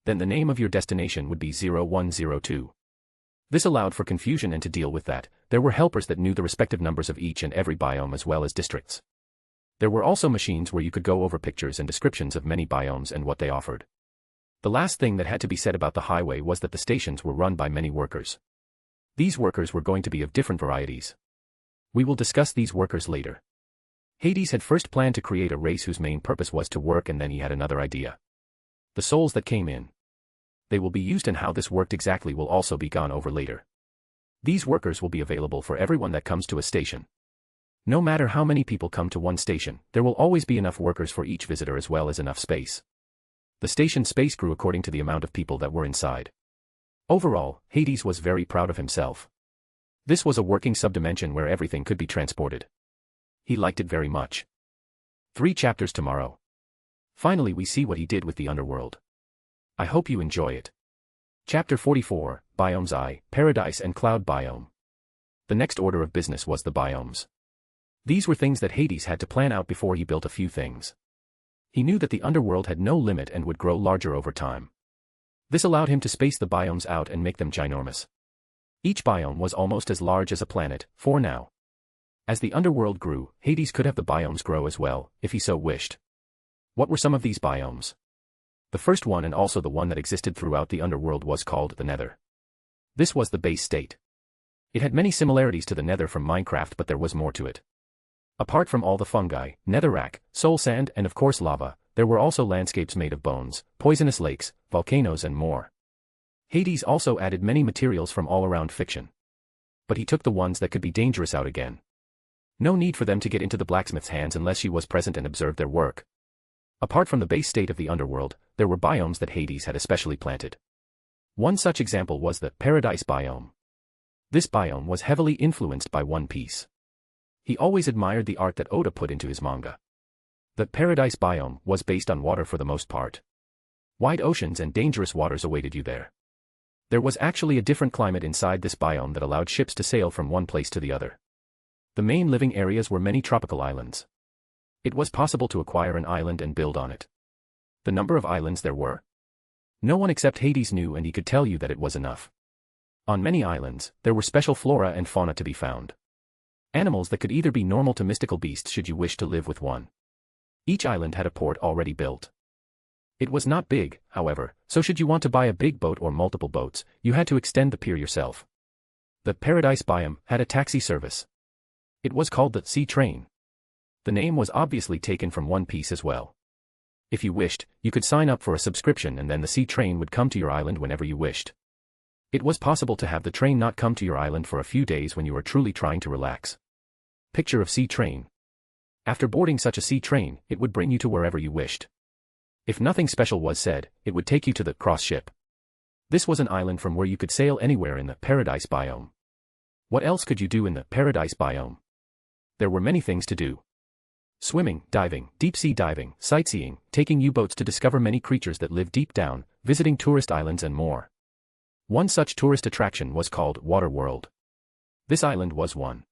[SPEAKER 3] Then the name of your destination would be 0102. This allowed for confusion, and to deal with that, there were helpers that knew the respective numbers of each and every biome as well as districts. There were also machines where you could go over pictures and descriptions of many biomes and what they offered. The last thing that had to be said about the highway was that the stations were run by many workers. These workers were going to be of different varieties. We will discuss these workers later. Hades had first planned to create a race whose main purpose was to work, and then he had another idea. The souls that came in. They will be used, and how this worked exactly will also be gone over later. These workers will be available for everyone that comes to a station. No matter how many people come to one station, there will always be enough workers for each visitor as well as enough space. The station space grew according to the amount of people that were inside. Overall, Hades was very proud of himself. This was a working subdimension where everything could be transported. He liked it very much. 3 chapters tomorrow. Finally we see what he did with the underworld. I hope you enjoy it. Chapter 44, Biomes I, Paradise and Cloud Biome. The next order of business was the biomes. These were things that Hades had to plan out before he built a few things. He knew that the underworld had no limit and would grow larger over time. This allowed him to space the biomes out and make them ginormous. Each biome was almost as large as a planet, for now. As the underworld grew, Hades could have the biomes grow as well, if he so wished. What were some of these biomes? The first one, and also the one that existed throughout the underworld, was called the Nether. This was the base state. It had many similarities to the Nether from Minecraft, but there was more to it. Apart from all the fungi, netherrack, soul sand, and of course lava, there were also landscapes made of bones, poisonous lakes, volcanoes, and more. Hades also added many materials from all around fiction. But he took the ones that could be dangerous out again. No need for them to get into the blacksmith's hands unless she was present and observed their work. Apart from the base state of the underworld, there were biomes that Hades had especially planted. One such example was the Paradise biome. This biome was heavily influenced by One Piece. He always admired the art that Oda put into his manga. The Paradise biome was based on water for the most part. Wide oceans and dangerous waters awaited you there. There was actually a different climate inside this biome that allowed ships to sail from one place to the other. The main living areas were many tropical islands. It was possible to acquire an island and build on it. The number of islands there were, no one except Hades knew, and he could tell you that it was enough. On many islands, there were special flora and fauna to be found. Animals that could either be normal to mystical beasts should you wish to live with one. Each island had a port already built. It was not big, however, so should you want to buy a big boat or multiple boats, you had to extend the pier yourself. The Paradise biome had a taxi service. It was called the Sea Train. The name was obviously taken from One Piece as well. If you wished, you could sign up for a subscription and then the sea train would come to your island whenever you wished. It was possible to have the train not come to your island for a few days when you were truly trying to relax. Picture of sea train. After boarding such a sea train, it would bring you to wherever you wished. If nothing special was said, it would take you to the cross ship. This was an island from where you could sail anywhere in the Paradise biome. What else could you do in the Paradise biome? There were many things to do. Swimming, diving, deep-sea diving, sightseeing, taking U-boats to discover many creatures that live deep down, visiting tourist islands and more. One such tourist attraction was called Water World. This island was one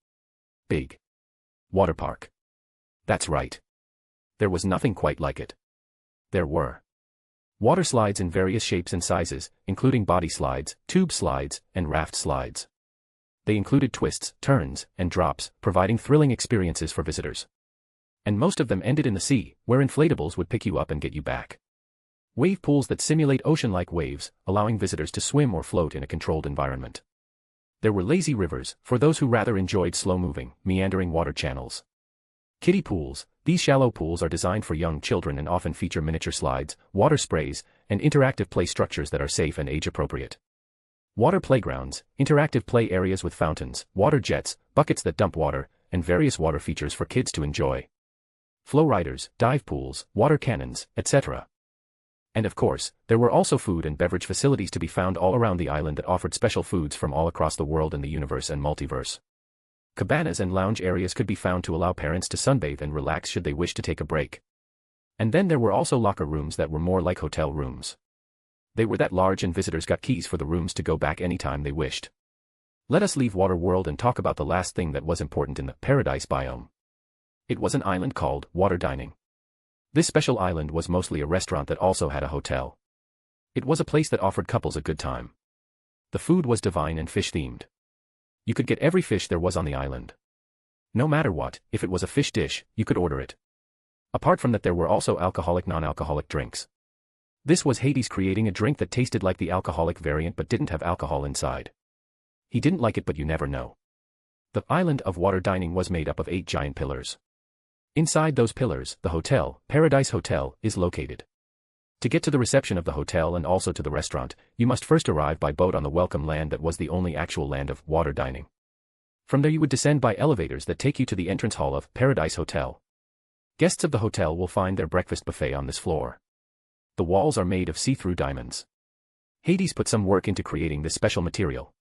[SPEAKER 3] big water park. That's right. There was nothing quite like it. There were water slides in various shapes and sizes, including body slides, tube slides, and raft slides. They included twists, turns, and drops, providing thrilling experiences for visitors. And most of them ended in the sea, where inflatables would pick you up and get you back. Wave pools that simulate ocean-like waves, allowing visitors to swim or float in a controlled environment. There were lazy rivers, for those who rather enjoyed slow-moving, meandering water channels. Kiddie pools. These shallow pools are designed for young children and often feature miniature slides, water sprays, and interactive play structures that are safe and age-appropriate. Water playgrounds, interactive play areas with fountains, water jets, buckets that dump water, and various water features for kids to enjoy. Flow riders, dive pools, water cannons, etc. And of course, there were also food and beverage facilities to be found all around the island that offered special foods from all across the world in the universe and multiverse. Cabanas and lounge areas could be found to allow parents to sunbathe and relax should they wish to take a break. And then there were also locker rooms that were more like hotel rooms. They were that large and visitors got keys for the rooms to go back anytime they wished. Let us leave Water World and talk about the last thing that was important in the Paradise biome. It was an island called Water Dining. This special island was mostly a restaurant that also had a hotel. It was a place that offered couples a good time. The food was divine and fish-themed. You could get every fish there was on the island. No matter what, if it was a fish dish, you could order it. Apart from that, there were also alcoholic, non-alcoholic drinks. This was Hades creating a drink that tasted like the alcoholic variant but didn't have alcohol inside. He didn't like it, but you never know. The island of Water Dining was made up of 8 giant pillars. Inside those pillars, the hotel, Paradise Hotel, is located. To get to the reception of the hotel and also to the restaurant, you must first arrive by boat on the welcome land that was the only actual land of water dining. From there you would descend by elevators that take you to the entrance hall of Paradise Hotel. Guests of the hotel will find their breakfast buffet on this floor. The walls are made of see-through diamonds. Hades put some work into creating this special material.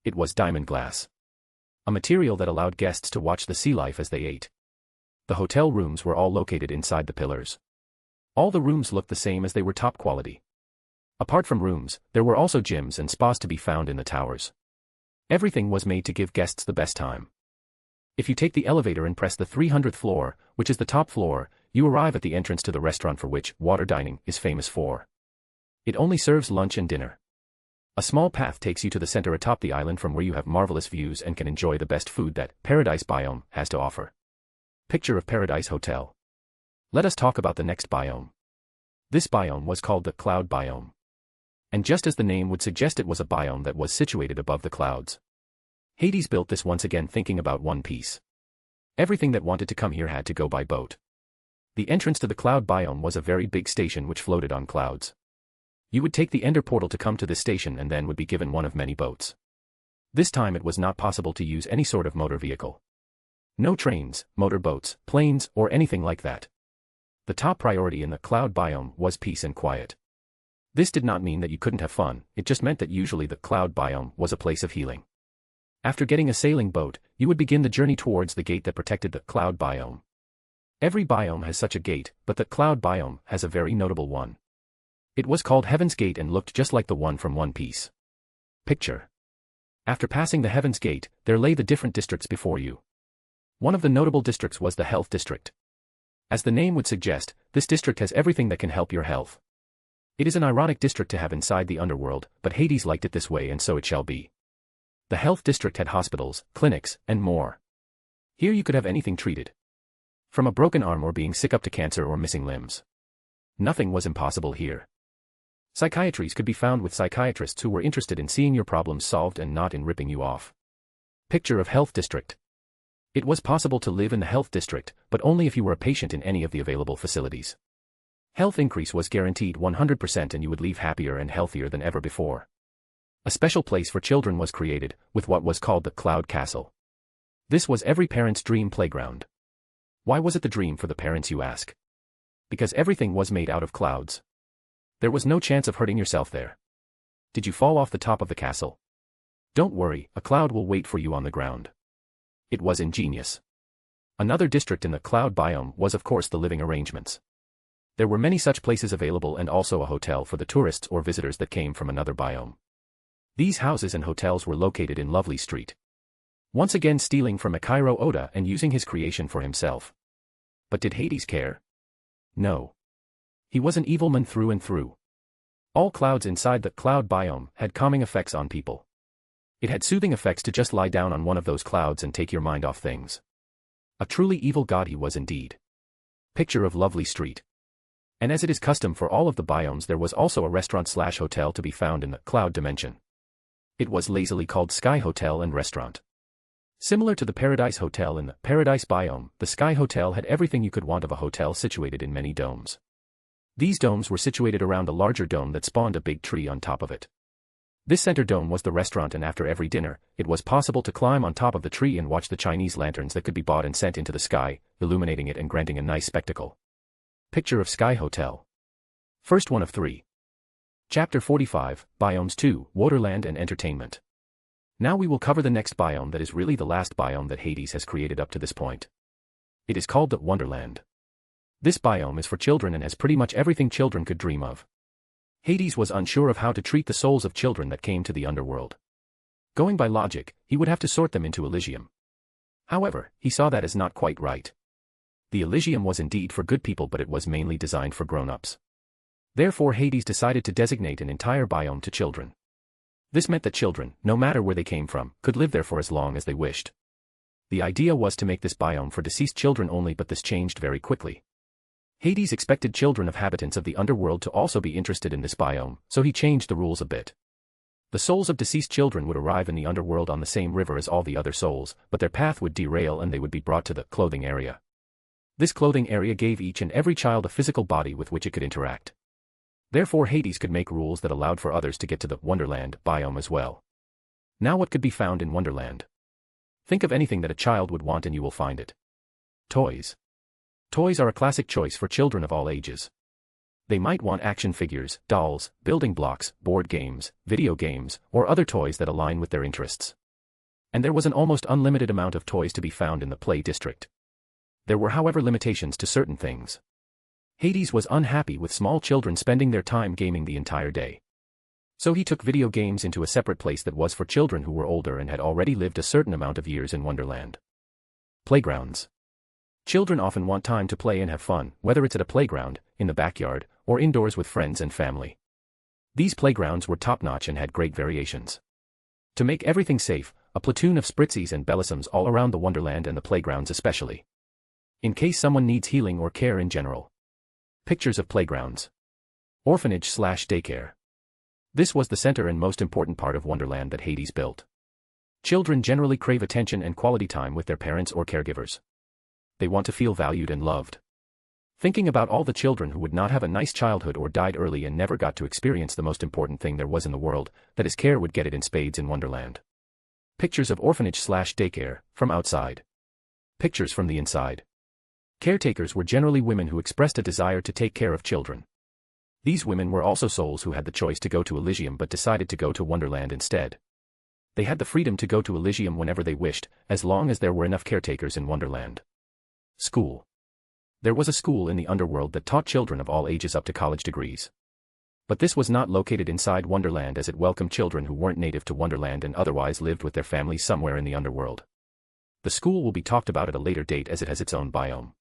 [SPEAKER 3] It was diamond glass. A material that allowed guests to watch the sea life as they ate. The hotel rooms were all located inside the pillars. All the rooms looked the same as they were top quality. Apart from rooms, there were also gyms and spas to be found in the towers. Everything was made to give guests the best time. If you take the elevator and press the 300th floor, which is the top floor, you arrive at the entrance to the restaurant for which Water Dining is famous for. It only serves lunch and dinner. A small path takes you to the center atop the island from where you have marvelous views and can enjoy the best food that Paradise biome has to offer. Picture of Paradise Hotel. Let us talk about the next biome. This biome was called the Cloud biome. And just as the name would suggest, it was a biome that was situated above the clouds. Hades built this once again thinking about One Piece. Everything that wanted to come here had to go by boat. The entrance to the Cloud biome was a very big station which floated on clouds. You would take the Ender portal to come to this station and then would be given one of many boats. This time it was not possible to use any sort of motor vehicle. No trains, motor boats, planes, or anything like that. The top priority in the Cloud biome was peace and quiet. This did not mean that you couldn't have fun, it just meant that usually the Cloud biome was a place of healing. After getting a sailing boat, you would begin the journey towards the gate that protected the Cloud biome. Every biome has such a gate, but the Cloud biome has a very notable one. It was called Heaven's Gate and looked just like the one from One Piece. Picture. After passing the Heaven's Gate, there lay the different districts before you. One of the notable districts was the Health District. As the name would suggest, this district has everything that can help your health. It is an ironic district to have inside the underworld, but Hades liked it this way and so it shall be. The Health District had hospitals, clinics, and more. Here you could have anything treated. From a broken arm or being sick up to cancer or missing limbs. Nothing was impossible here. Psychiatries could be found with psychiatrists who were interested in seeing your problems solved and not in ripping you off. Picture of Health District. It was possible to live in the Health District, but only if you were a patient in any of the available facilities. Health increase was guaranteed 100% and you would leave happier and healthier than ever before. A special place for children was created, with what was called the Cloud Castle. This was every parent's dream playground. Why was it the dream for the parents, you ask? Because everything was made out of clouds. There was no chance of hurting yourself there. Did you fall off the top of the castle? Don't worry, a cloud will wait for you on the ground. It was ingenious. Another district in the cloud biome was of course the living arrangements. There were many such places available and also a hotel for the tourists or visitors that came from another biome. These houses and hotels were located in Lovely Street. Once again stealing from Akiro Oda and using his creation for himself. But did Hades care? No. He was an evil man through and through. All clouds inside the cloud biome had calming effects on people. It had soothing effects to just lie down on one of those clouds and take your mind off things. A truly evil god he was indeed. Picture of Lovely Street. And as it is custom for all of the biomes, there was also a restaurant/hotel to be found in the cloud dimension. It was lazily called Sky Hotel and Restaurant. Similar to the Paradise Hotel in the Paradise biome, the Sky Hotel had everything you could want of a hotel situated in many domes. These domes were situated around a larger dome that spawned a big tree on top of it. This center dome was the restaurant, and after every dinner, it was possible to climb on top of the tree and watch the Chinese lanterns that could be bought and sent into the sky, illuminating it and granting a nice spectacle. Picture of Sky Hotel. First one of 3. Chapter 45, Biomes 2, Waterland and Entertainment. Now we will cover the next biome that is really the last biome that Hades has created up to this point. It is called the Wonderland. This biome is for children and has pretty much everything children could dream of. Hades was unsure of how to treat the souls of children that came to the underworld. Going by logic, he would have to sort them into Elysium. However, he saw that as not quite right. The Elysium was indeed for good people, but it was mainly designed for grown-ups. Therefore Hades decided to designate an entire biome to children. This meant that children, no matter where they came from, could live there for as long as they wished. The idea was to make this biome for deceased children only, but this changed very quickly. Hades expected children of habitants of the underworld to also be interested in this biome, so he changed the rules a bit. The souls of deceased children would arrive in the underworld on the same river as all the other souls, but their path would derail and they would be brought to the clothing area. This clothing area gave each and every child a physical body with which it could interact. Therefore Hades could make rules that allowed for others to get to the Wonderland biome as well. Now what could be found in Wonderland? Think of anything that a child would want and you will find it. Toys. Toys are a classic choice for children of all ages. They might want action figures, dolls, building blocks, board games, video games, or other toys that align with their interests. And there was an almost unlimited amount of toys to be found in the Play District. There were however limitations to certain things. Hades was unhappy with small children spending their time gaming the entire day. So he took video games into a separate place that was for children who were older and had already lived a certain amount of years in Wonderland. Playgrounds. Children often want time to play and have fun, whether it's at a playground, in the backyard, or indoors with friends and family. These playgrounds were top-notch and had great variations. To make everything safe, a platoon of spritzies and bellisums all around the Wonderland and the playgrounds especially. In case someone needs healing or care in general. Pictures of playgrounds. Orphanage/daycare. This was the center and most important part of Wonderland that Hades built. Children generally crave attention and quality time with their parents or caregivers. They want to feel valued and loved. Thinking about all the children who would not have a nice childhood or died early and never got to experience the most important thing there was in the world, that is care, would get it in spades in Wonderland. Pictures of orphanage/daycare, from outside. Pictures from the inside. Caretakers were generally women who expressed a desire to take care of children. These women were also souls who had the choice to go to Elysium but decided to go to Wonderland instead. They had the freedom to go to Elysium whenever they wished, as long as there were enough caretakers in Wonderland. School. There was a school in the underworld that taught children of all ages up to college degrees. But this was not located inside Wonderland, as it welcomed children who weren't native to Wonderland and otherwise lived with their families somewhere in the underworld. The school will be talked about at a later date as it has its own biome.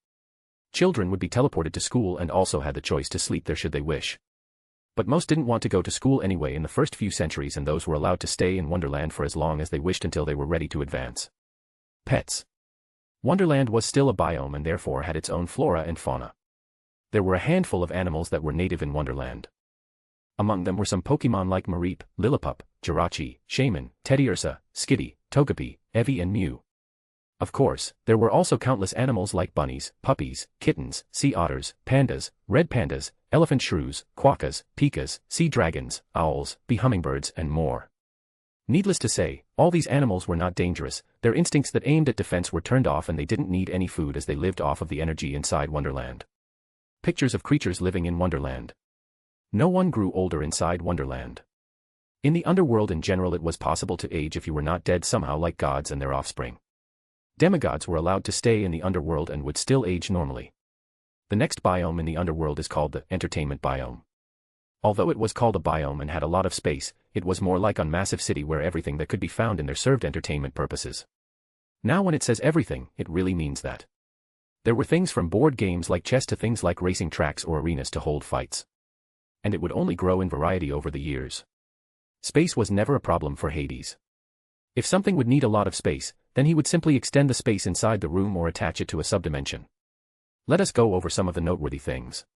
[SPEAKER 3] Children would be teleported to school and also had the choice to sleep there should they wish. But most didn't want to go to school anyway in the first few centuries, and those were allowed to stay in Wonderland for as long as they wished until they were ready to advance. Pets. Wonderland was still a biome and therefore had its own flora and fauna. There were a handful of animals that were native in Wonderland. Among them were some Pokemon like Mareep, Lillipup, Jirachi, Shaman, Teddiursa, Skitty, Togepi, Eevee and Mew. Of course, there were also countless animals like bunnies, puppies, kittens, sea otters, pandas, red pandas, elephant shrews, quokkas, pikas, sea dragons, owls, bee hummingbirds and more. Needless to say, all these animals were not dangerous, their instincts that aimed at defense were turned off and they didn't need any food as they lived off of the energy inside Wonderland. Pictures of creatures living in Wonderland. No one grew older inside Wonderland. In the underworld in general it was possible to age if you were not dead somehow like gods and their offspring. Demigods were allowed to stay in the underworld and would still age normally. The next biome in the underworld is called the entertainment biome. Although it was called a biome and had a lot of space, it was more like a massive city where everything that could be found in there served entertainment purposes. Now when it says everything, it really means that. There were things from board games like chess to things like racing tracks or arenas to hold fights. And it would only grow in variety over the years. Space was never a problem for Hades. If something would need a lot of space, then he would simply extend the space inside the room or attach it to a subdimension. Let us go over some of the noteworthy things.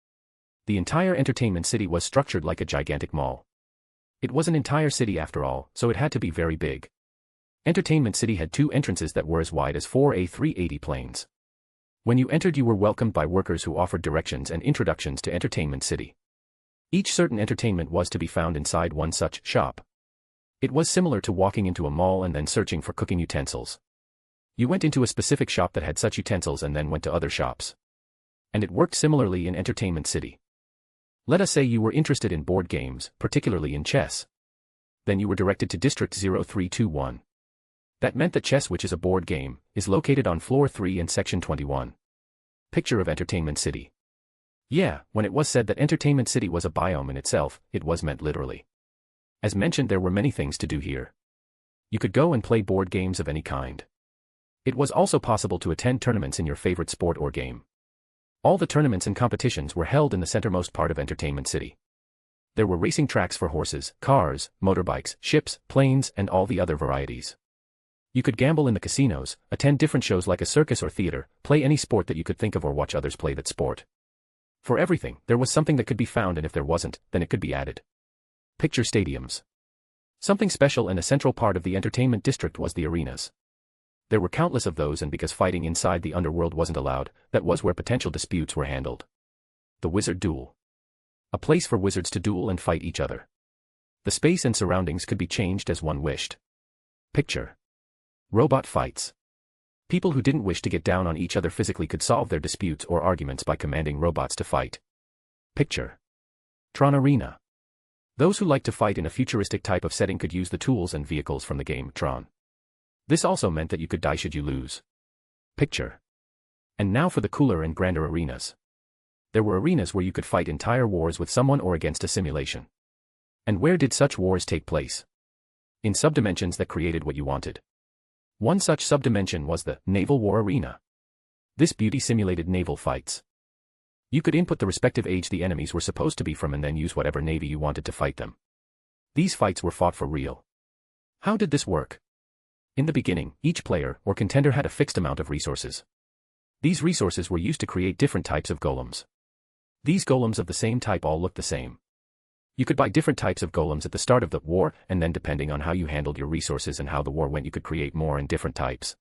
[SPEAKER 3] The entire entertainment city was structured like a gigantic mall. It was an entire city after all, so it had to be very big. Entertainment City had 2 entrances that were as wide as 4 A380 planes. When you entered you were welcomed by workers who offered directions and introductions to Entertainment City. Each certain entertainment was to be found inside one such shop. It was similar to walking into a mall and then searching for cooking utensils. You went into a specific shop that had such utensils and then went to other shops. And it worked similarly in Entertainment City. Let us say you were interested in board games, particularly in chess. Then you were directed to District 0321. That meant that chess, which is a board game, is located on floor 3 in section 21. Picture of Entertainment City. Yeah, when it was said that Entertainment City was a biome in itself, it was meant literally. As mentioned, there were many things to do here. You could go and play board games of any kind. It was also possible to attend tournaments in your favorite sport or game. All the tournaments and competitions were held in the centermost part of Entertainment City. There were racing tracks for horses, cars, motorbikes, ships, planes, and all the other varieties. You could gamble in the casinos, attend different shows like a circus or theater, play any sport that you could think of or watch others play that sport. For everything, there was something that could be found, and if there wasn't, then it could be added. Picture stadiums. Something special and a central part of the entertainment district was the arenas. There were countless of those, and because fighting inside the underworld wasn't allowed, that was where potential disputes were handled. The Wizard Duel. A place for wizards to duel and fight each other. The space and surroundings could be changed as one wished. Picture. Robot fights. People who didn't wish to get down on each other physically could solve their disputes or arguments by commanding robots to fight. Picture. Tron Arena. Those who liked to fight in a futuristic type of setting could use the tools and vehicles from the game Tron. This also meant that you could die should you lose. Picture. And now for the cooler and grander arenas. There were arenas where you could fight entire wars with someone or against a simulation. And where did such wars take place? In subdimensions that created what you wanted. One such subdimension was the Naval War Arena. This beauty simulated naval fights. You could input the respective age the enemies were supposed to be from and then use whatever navy you wanted to fight them. These fights were fought for real. How did this work? In the beginning, each player or contender had a fixed amount of resources. These resources were used to create different types of golems. These golems of the same type all looked the same. You could buy different types of golems at the start of the war, and then depending on how you handled your resources and how the war went, you could create more in different types.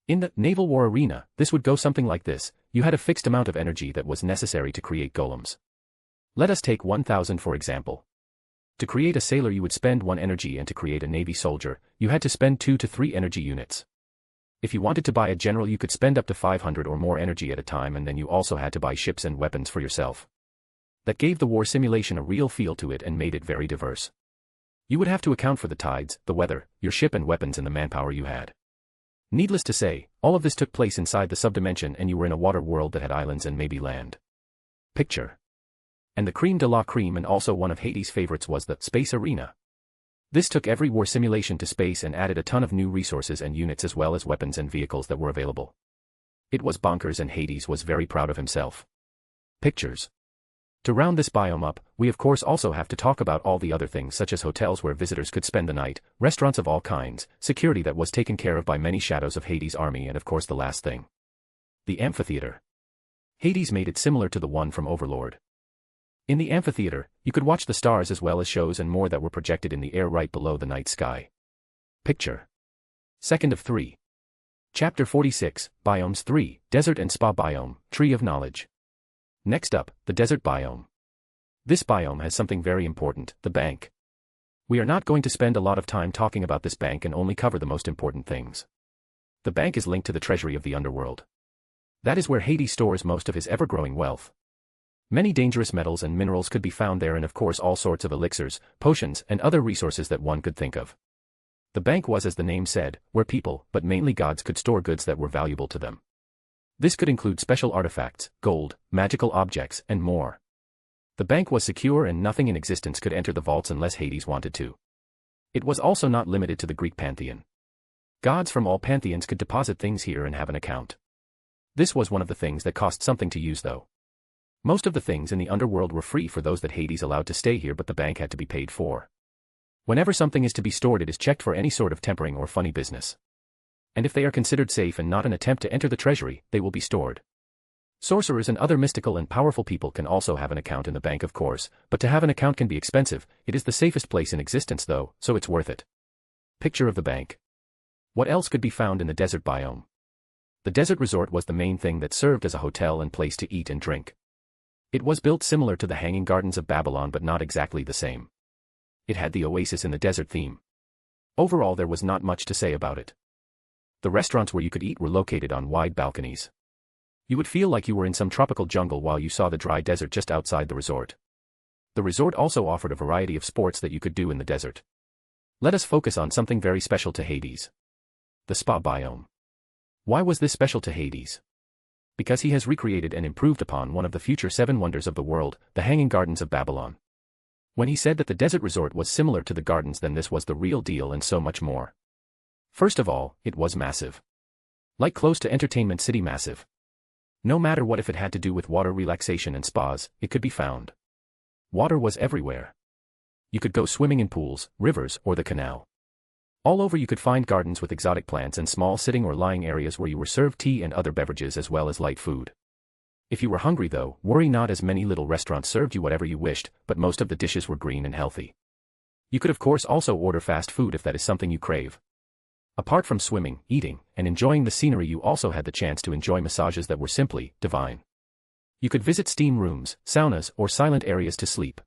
[SPEAKER 3] In the Naval War Arena, this would go something like this: you had a fixed amount of energy that was necessary to create golems. Let us take 1,000 for example. To create a sailor you would spend 1 energy, and to create a navy soldier, you had to spend 2 to 3 energy units. If you wanted to buy a general you could spend up to 500 or more energy at a time, and then you also had to buy ships and weapons for yourself. That gave the war simulation a real feel to it and made it very diverse. You would have to account for the tides, the weather, your ship and weapons, and the manpower you had. Needless to say, all of this took place inside the subdimension, and you were in a water world that had islands and maybe land. Picture. And the creme de la creme and also one of Hades' favorites was the space arena. This took every war simulation to space and added a ton of new resources and units as well as weapons and vehicles that were available. It was bonkers and Hades was very proud of himself. Pictures. To round this biome up, we of course also have to talk about all the other things such as hotels where visitors could spend the night, restaurants of all kinds, security that was taken care of by many shadows of Hades' army and of course the last thing. The amphitheater. Hades made it similar to the one from Overlord. In the amphitheater, you could watch the stars as well as shows and more that were projected in the air right below the night sky. Picture. Second of 3. Chapter 46, Biomes 3, Desert and Spa Biome, Tree of Knowledge. Next up, the desert biome. This biome has something very important, the bank. We are not going to spend a lot of time talking about this bank and only cover the most important things. The bank is linked to the treasury of the underworld. That is where Hades stores most of his ever-growing wealth. Many dangerous metals and minerals could be found there and of course all sorts of elixirs, potions, and other resources that one could think of. The bank was as the name said, where people, but mainly gods could store goods that were valuable to them. This could include special artifacts, gold, magical objects, and more. The bank was secure and nothing in existence could enter the vaults unless Hades wanted to. It was also not limited to the Greek pantheon. Gods from all pantheons could deposit things here and have an account. This was one of the things that cost something to use though. Most of the things in the underworld were free for those that Hades allowed to stay here but the bank had to be paid for. Whenever something is to be stored it is checked for any sort of tampering or funny business. And if they are considered safe and not an attempt to enter the treasury, they will be stored. Sorcerers and other mystical and powerful people can also have an account in the bank of course, but to have an account can be expensive. It is the safest place in existence though, so it's worth it. Picture of the bank. What else could be found in the desert biome? The desert resort was the main thing that served as a hotel and place to eat and drink. It was built similar to the Hanging Gardens of Babylon but not exactly the same. It had the oasis in the desert theme. Overall there was not much to say about it. The restaurants where you could eat were located on wide balconies. You would feel like you were in some tropical jungle while you saw the dry desert just outside the resort. The resort also offered a variety of sports that you could do in the desert. Let us focus on something very special to Hades. The spa biome. Why was this special to Hades? Because he has recreated and improved upon one of the future 7 wonders of the world, the Hanging Gardens of Babylon. When he said that the desert resort was similar to the gardens then this was the real deal and so much more. First of all, it was massive. Like close to Entertainment City massive. No matter what if it had to do with water relaxation and spas, it could be found. Water was everywhere. You could go swimming in pools, rivers, or the canal. All over you could find gardens with exotic plants and small sitting or lying areas where you were served tea and other beverages as well as light food. If you were hungry though, worry not as many little restaurants served you whatever you wished, but most of the dishes were green and healthy. You could of course also order fast food if that is something you crave. Apart from swimming, eating, and enjoying the scenery you also had the chance to enjoy massages that were simply divine. You could visit steam rooms, saunas, or silent areas to sleep.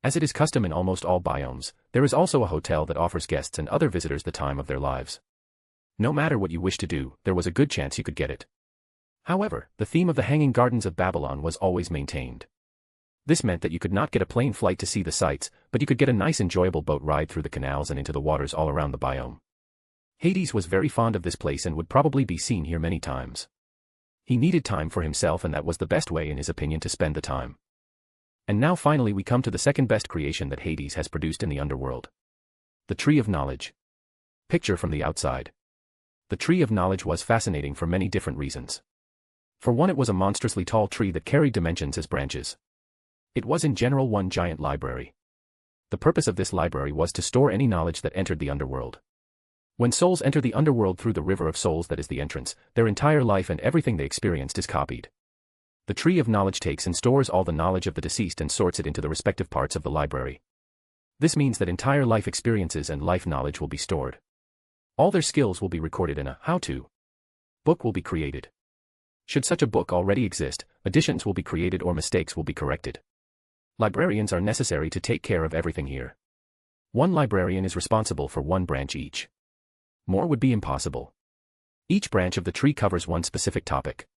[SPEAKER 3] As it is custom in almost all biomes, there is also a hotel that offers guests and other visitors the time of their lives. No matter what you wish to do, there was a good chance you could get it. However, the theme of the Hanging Gardens of Babylon was always maintained. This meant that you could not get a plane flight to see the sights, but you could get a nice enjoyable boat ride through the canals and into the waters all around the biome. Hades was very fond of this place and would probably be seen here many times. He needed time for himself and that was the best way in his opinion to spend the time. And now finally we come to the second best creation that Hades has produced in the underworld. The Tree of Knowledge. Picture from the outside. The Tree of Knowledge was fascinating for many different reasons. For one, it was a monstrously tall tree that carried dimensions as branches. It was in general one giant library. The purpose of this library was to store any knowledge that entered the underworld. When souls enter the underworld through the river of souls that is the entrance, their entire life and everything they experienced is copied. The Tree of Knowledge takes and stores all the knowledge of the deceased and sorts it into the respective parts of the library. This means that entire life experiences and life knowledge will be stored. All their skills will be recorded in a how-to book will be created. Should such a book already exist, additions will be created or mistakes will be corrected. Librarians are necessary to take care of everything here. One librarian is responsible for one branch each. More would be impossible. Each branch of the tree covers one specific topic.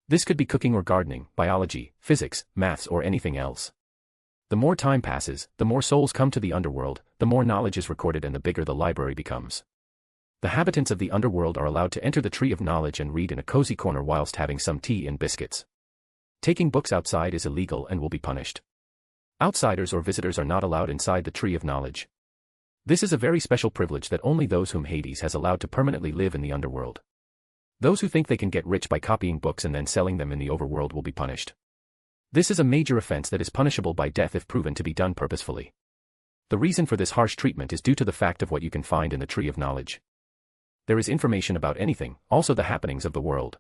[SPEAKER 3] This could be cooking or gardening, biology, physics, maths or anything else. The more time passes, the more souls come to the underworld, the more knowledge is recorded and the bigger the library becomes. The habitants of the underworld are allowed to enter the Tree of Knowledge and read in a cozy corner whilst having some tea and biscuits. Taking books outside is illegal and will be punished. Outsiders or visitors are not allowed inside the Tree of Knowledge. This is a very special privilege that only those whom Hades has allowed to permanently live in the underworld. Those who think they can get rich by copying books and then selling them in the overworld will be punished. This is a major offense that is punishable by death if proven to be done purposefully. The reason for this harsh treatment is due to the fact of what you can find in the Tree of Knowledge. There is information about anything, also the happenings of the world.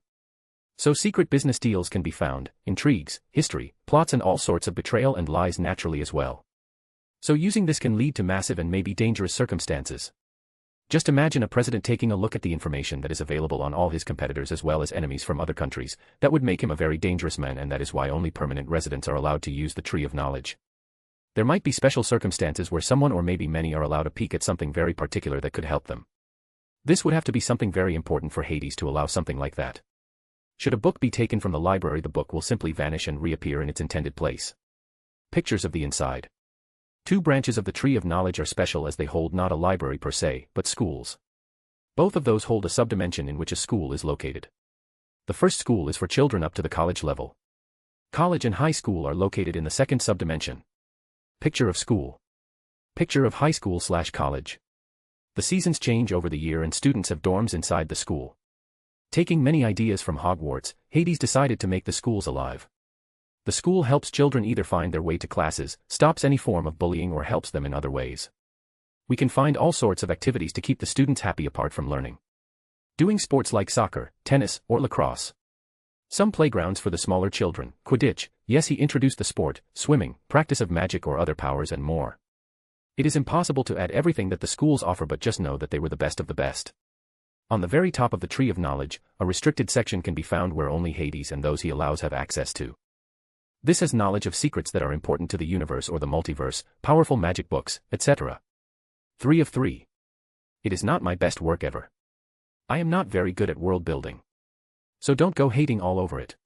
[SPEAKER 3] So secret business deals can be found, intrigues, history, plots and all sorts of betrayal and lies naturally as well. So using this can lead to massive and maybe dangerous circumstances. Just imagine a president taking a look at the information that is available on all his competitors as well as enemies from other countries. That would make him a very dangerous man, and that is why only permanent residents are allowed to use the Tree of Knowledge. There might be special circumstances where someone or maybe many are allowed a peek at something very particular that could help them. This would have to be something very important for Hades to allow something like that. Should a book be taken from the library, the book will simply vanish and reappear in its intended place. Pictures of the inside. 2 branches of the Tree of Knowledge are special as they hold not a library per se, but schools. Both of those hold a subdimension in which a school is located. The first school is for children up to the college level. College and high school are located in the second subdimension. Picture of school. Picture of high school/college. The seasons change over the year and students have dorms inside the school. Taking many ideas from Hogwarts, Hades decided to make the schools alive. The school helps children either find their way to classes, stops any form of bullying or helps them in other ways. We can find all sorts of activities to keep the students happy apart from learning. Doing sports like soccer, tennis, or lacrosse. Some playgrounds for the smaller children, Quidditch, yes, he introduced the sport, swimming, practice of magic or other powers and more. It is impossible to add everything that the schools offer, but just know that they were the best of the best. On the very top of the Tree of Knowledge, a restricted section can be found where only Hades and those he allows have access to. This has knowledge of secrets that are important to the universe or the multiverse, powerful magic books, etc. 3 of 3. It is not my best work ever. I am not very good at world building. So don't go hating all over it.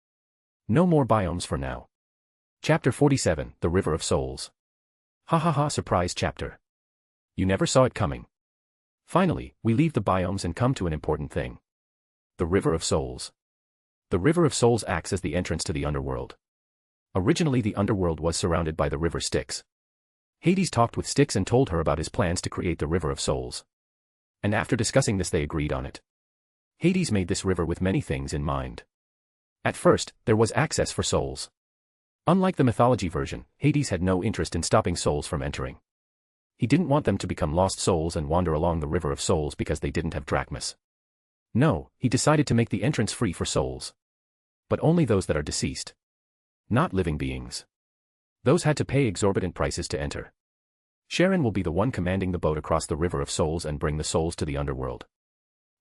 [SPEAKER 3] No more biomes for now. Chapter 47, The River of Souls. Ha ha ha, surprise chapter. You never saw it coming. Finally, we leave the biomes and come to an important thing. The River of Souls. The River of Souls acts as the entrance to the underworld. Originally the underworld was surrounded by the river Styx. Hades talked with Styx and told her about his plans to create the River of Souls. And after discussing this they agreed on it. Hades made this river with many things in mind. At first, there was access for souls. Unlike the mythology version, Hades had no interest in stopping souls from entering. He didn't want them to become lost souls and wander along the River of Souls because they didn't have drachmas. No, he decided to make the entrance free for souls. But only those that are deceased. Not living beings. Those had to pay exorbitant prices to enter. Sharon will be the one commanding the boat across the River of Souls and bring the souls to the underworld.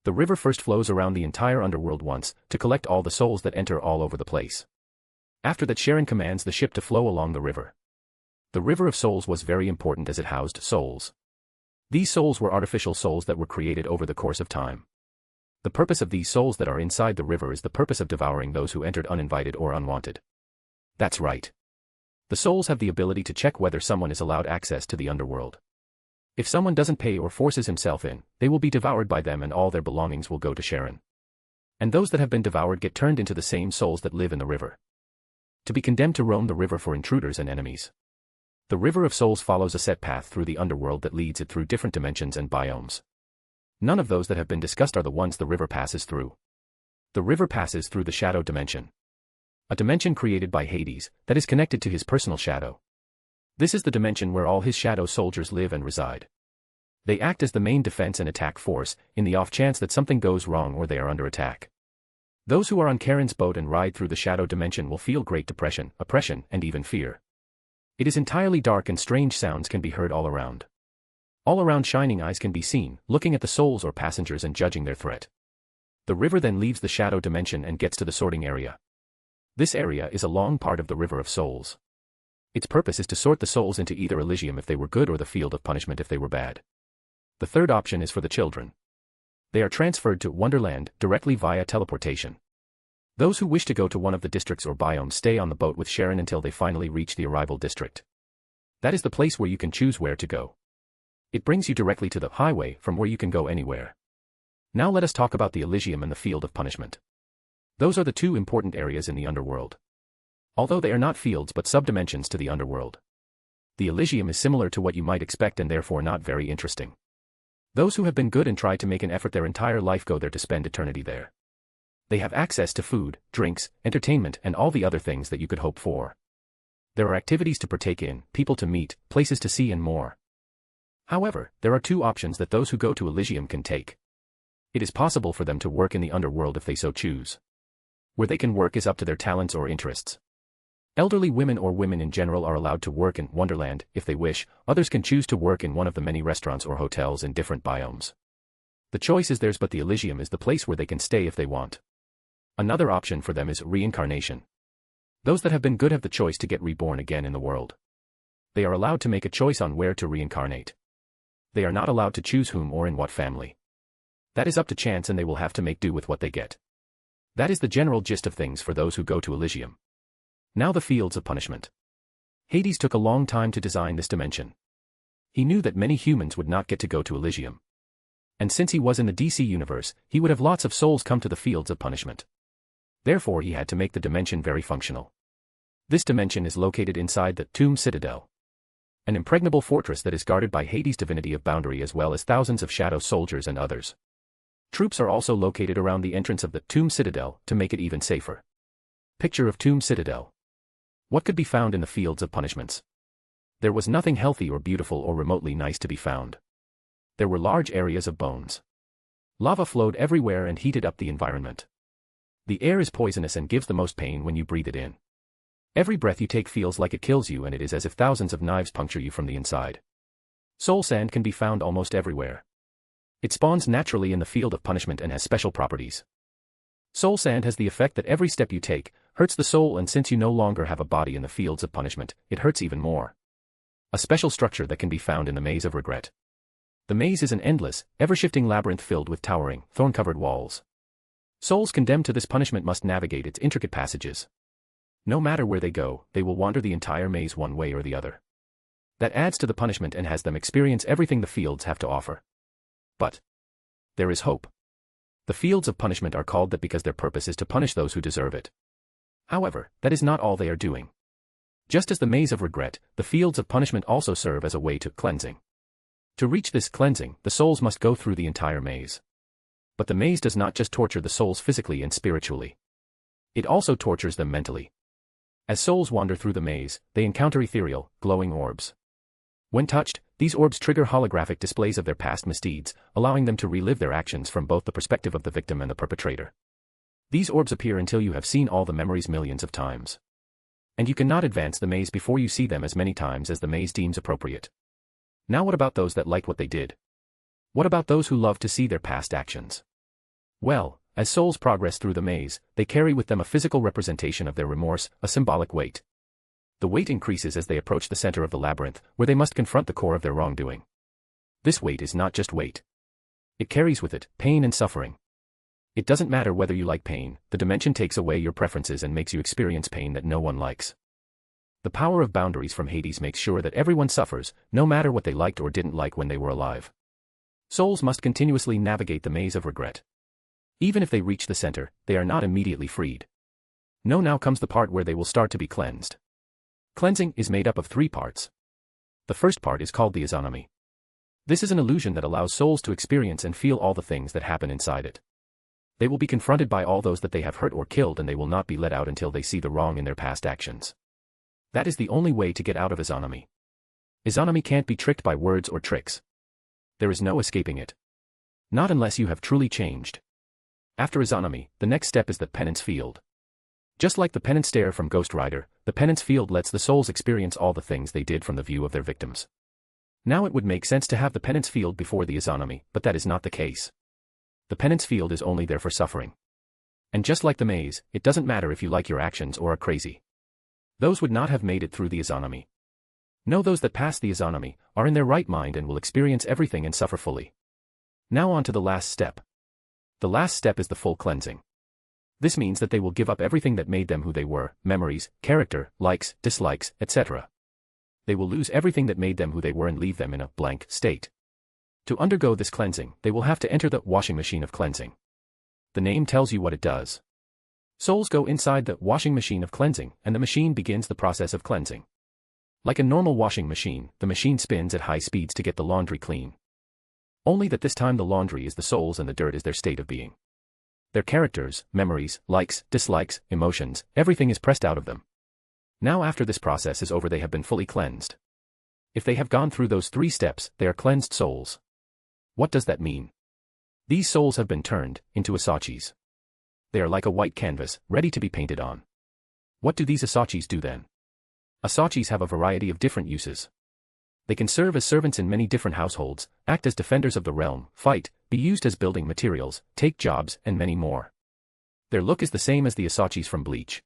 [SPEAKER 3] The river first flows around the entire underworld once, to collect all the souls that enter all over the place. After that, Sharon commands the ship to flow along the river. The River of Souls was very important as it housed souls. These souls were artificial souls that were created over the course of time. The purpose of these souls that are inside the river is the purpose of devouring those who entered uninvited or unwanted. That's right. The souls have the ability to check whether someone is allowed access to the underworld. If someone doesn't pay or forces himself in, they will be devoured by them and all their belongings will go to Sharon. And those that have been devoured get turned into the same souls that live in the river. To be condemned to roam the river for intruders and enemies. The River of Souls follows a set path through the underworld that leads it through different dimensions and biomes. None of those that have been discussed are the ones the river passes through. The river passes through the shadow dimension. A dimension created by Hades, that is connected to his personal shadow. This is the dimension where all his shadow soldiers live and reside. They act as the main defense and attack force, in the off chance that something goes wrong or they are under attack. Those who are on Charon's boat and ride through the shadow dimension will feel great depression, oppression, and even fear. It is entirely dark and strange sounds can be heard all around. All around shining eyes can be seen, looking at the souls or passengers and judging their threat. The river then leaves the shadow dimension and gets to the sorting area. This area is a long part of the River of Souls. Its purpose is to sort the souls into either Elysium if they were good or the field of punishment if they were bad. The third option is for the children. They are transferred to Wonderland directly via teleportation. Those who wish to go to one of the districts or biomes stay on the boat with Sharon until they finally reach the arrival district. That is the place where you can choose where to go. It brings you directly to the highway from where you can go anywhere. Now let us talk about the Elysium and the field of punishment. Those are the two important areas in the underworld. Although they are not fields but subdimensions to the underworld. The Elysium is similar to what you might expect and therefore not very interesting. Those who have been good and tried to make an effort their entire life go there to spend eternity there. They have access to food, drinks, entertainment, and all the other things that you could hope for. There are activities to partake in, people to meet, places to see and more. However, there are two options that those who go to Elysium can take. It is possible for them to work in the underworld if they so choose. Where they can work is up to their talents or interests. Elderly women or women in general are allowed to work in Wonderland if they wish. Others can choose to work in one of the many restaurants or hotels in different biomes. The choice is theirs, but the Elysium is the place where they can stay if they want. Another option for them is reincarnation. Those that have been good have the choice to get reborn again in the world. They are allowed to make a choice on where to reincarnate. They are not allowed to choose whom or in what family. That is up to chance, and they will have to make do with what they get. That is the general gist of things for those who go to Elysium. Now the fields of punishment. Hades took a long time to design this dimension. He knew that many humans would not get to go to Elysium. And since he was in the DC universe, he would have lots of souls come to the fields of punishment. Therefore he had to make the dimension very functional. This dimension is located inside the Tomb Citadel, an impregnable fortress that is guarded by Hades' divinity of boundary as well as thousands of shadow soldiers and others. Troops are also located around the entrance of the Tomb Citadel to make it even safer. Picture of Tomb Citadel. What could be found in the fields of punishments? There was nothing healthy or beautiful or remotely nice to be found. There were large areas of bones. Lava flowed everywhere and heated up the environment. The air is poisonous and gives the most pain when you breathe it in. Every breath you take feels like it kills you, and it is as if thousands of knives puncture you from the inside. Soul sand can be found almost everywhere. It spawns naturally in the field of punishment and has special properties. Soul sand has the effect that every step you take hurts the soul, and since you no longer have a body in the fields of punishment, it hurts even more. A special structure that can be found in the Maze of Regret. The maze is an endless, ever-shifting labyrinth filled with towering, thorn-covered walls. Souls condemned to this punishment must navigate its intricate passages. No matter where they go, they will wander the entire maze one way or the other. That adds to the punishment and has them experience everything the fields have to offer. But there is hope. The fields of punishment are called that because their purpose is to punish those who deserve it. However, that is not all they are doing. Just as the Maze of Regret, the fields of punishment also serve as a way to cleansing. To reach this cleansing, the souls must go through the entire maze. But the maze does not just torture the souls physically and spiritually. It also tortures them mentally. As souls wander through the maze, they encounter ethereal, glowing orbs. When touched, these orbs trigger holographic displays of their past misdeeds, allowing them to relive their actions from both the perspective of the victim and the perpetrator. These orbs appear until you have seen all the memories millions of times. And you cannot advance the maze before you see them as many times as the maze deems appropriate. Now what about those that liked what they did? What about those who love to see their past actions? Well, as souls progress through the maze, they carry with them a physical representation of their remorse, a symbolic weight. The weight increases as they approach the center of the labyrinth, where they must confront the core of their wrongdoing. This weight is not just weight. It carries with it pain and suffering. It doesn't matter whether you like pain, the dimension takes away your preferences and makes you experience pain that no one likes. The power of boundaries from Hades makes sure that everyone suffers, no matter what they liked or didn't like when they were alive. Souls must continuously navigate the Maze of Regret. Even if they reach the center, they are not immediately freed. No, now comes the part where they will start to be cleansed. Cleansing is made up of 3 parts. The first part is called the Izanami. This is an illusion that allows souls to experience and feel all the things that happen inside it. They will be confronted by all those that they have hurt or killed, and they will not be let out until they see the wrong in their past actions. That is the only way to get out of Izanami. Izanami can't be tricked by words or tricks. There is no escaping it. Not unless you have truly changed. After Izanami, the next step is the penance field. Just like the penance stare from Ghost Rider, the penance field lets the souls experience all the things they did from the view of their victims. Now it would make sense to have the penance field before the Izanami, but that is not the case. The penance field is only there for suffering. And just like the maze, it doesn't matter if you like your actions or are crazy. Those would not have made it through the Izanami. No, those that pass the Izanami are in their right mind and will experience everything and suffer fully. Now on to the last step. The last step is the full cleansing. This means that they will give up everything that made them who they were, memories, character, likes, dislikes, etc. They will lose everything that made them who they were and leave them in a blank state. To undergo this cleansing, they will have to enter the washing machine of cleansing. The name tells you what it does. Souls go inside the washing machine of cleansing, and the machine begins the process of cleansing. Like a normal washing machine, the machine spins at high speeds to get the laundry clean. Only that this time the laundry is the souls and the dirt is their state of being. Their characters, memories, likes, dislikes, emotions, everything is pressed out of them. Now after this process is over they have been fully cleansed. If they have gone through those 3 steps, they are cleansed souls. What does that mean? These souls have been turned into asachis. They are like a white canvas, ready to be painted on. What do these asachis do then? Asachis have a variety of different uses. They can serve as servants in many different households, act as defenders of the realm, fight, be used as building materials, take jobs, and many more. Their look is the same as the asachis from Bleach.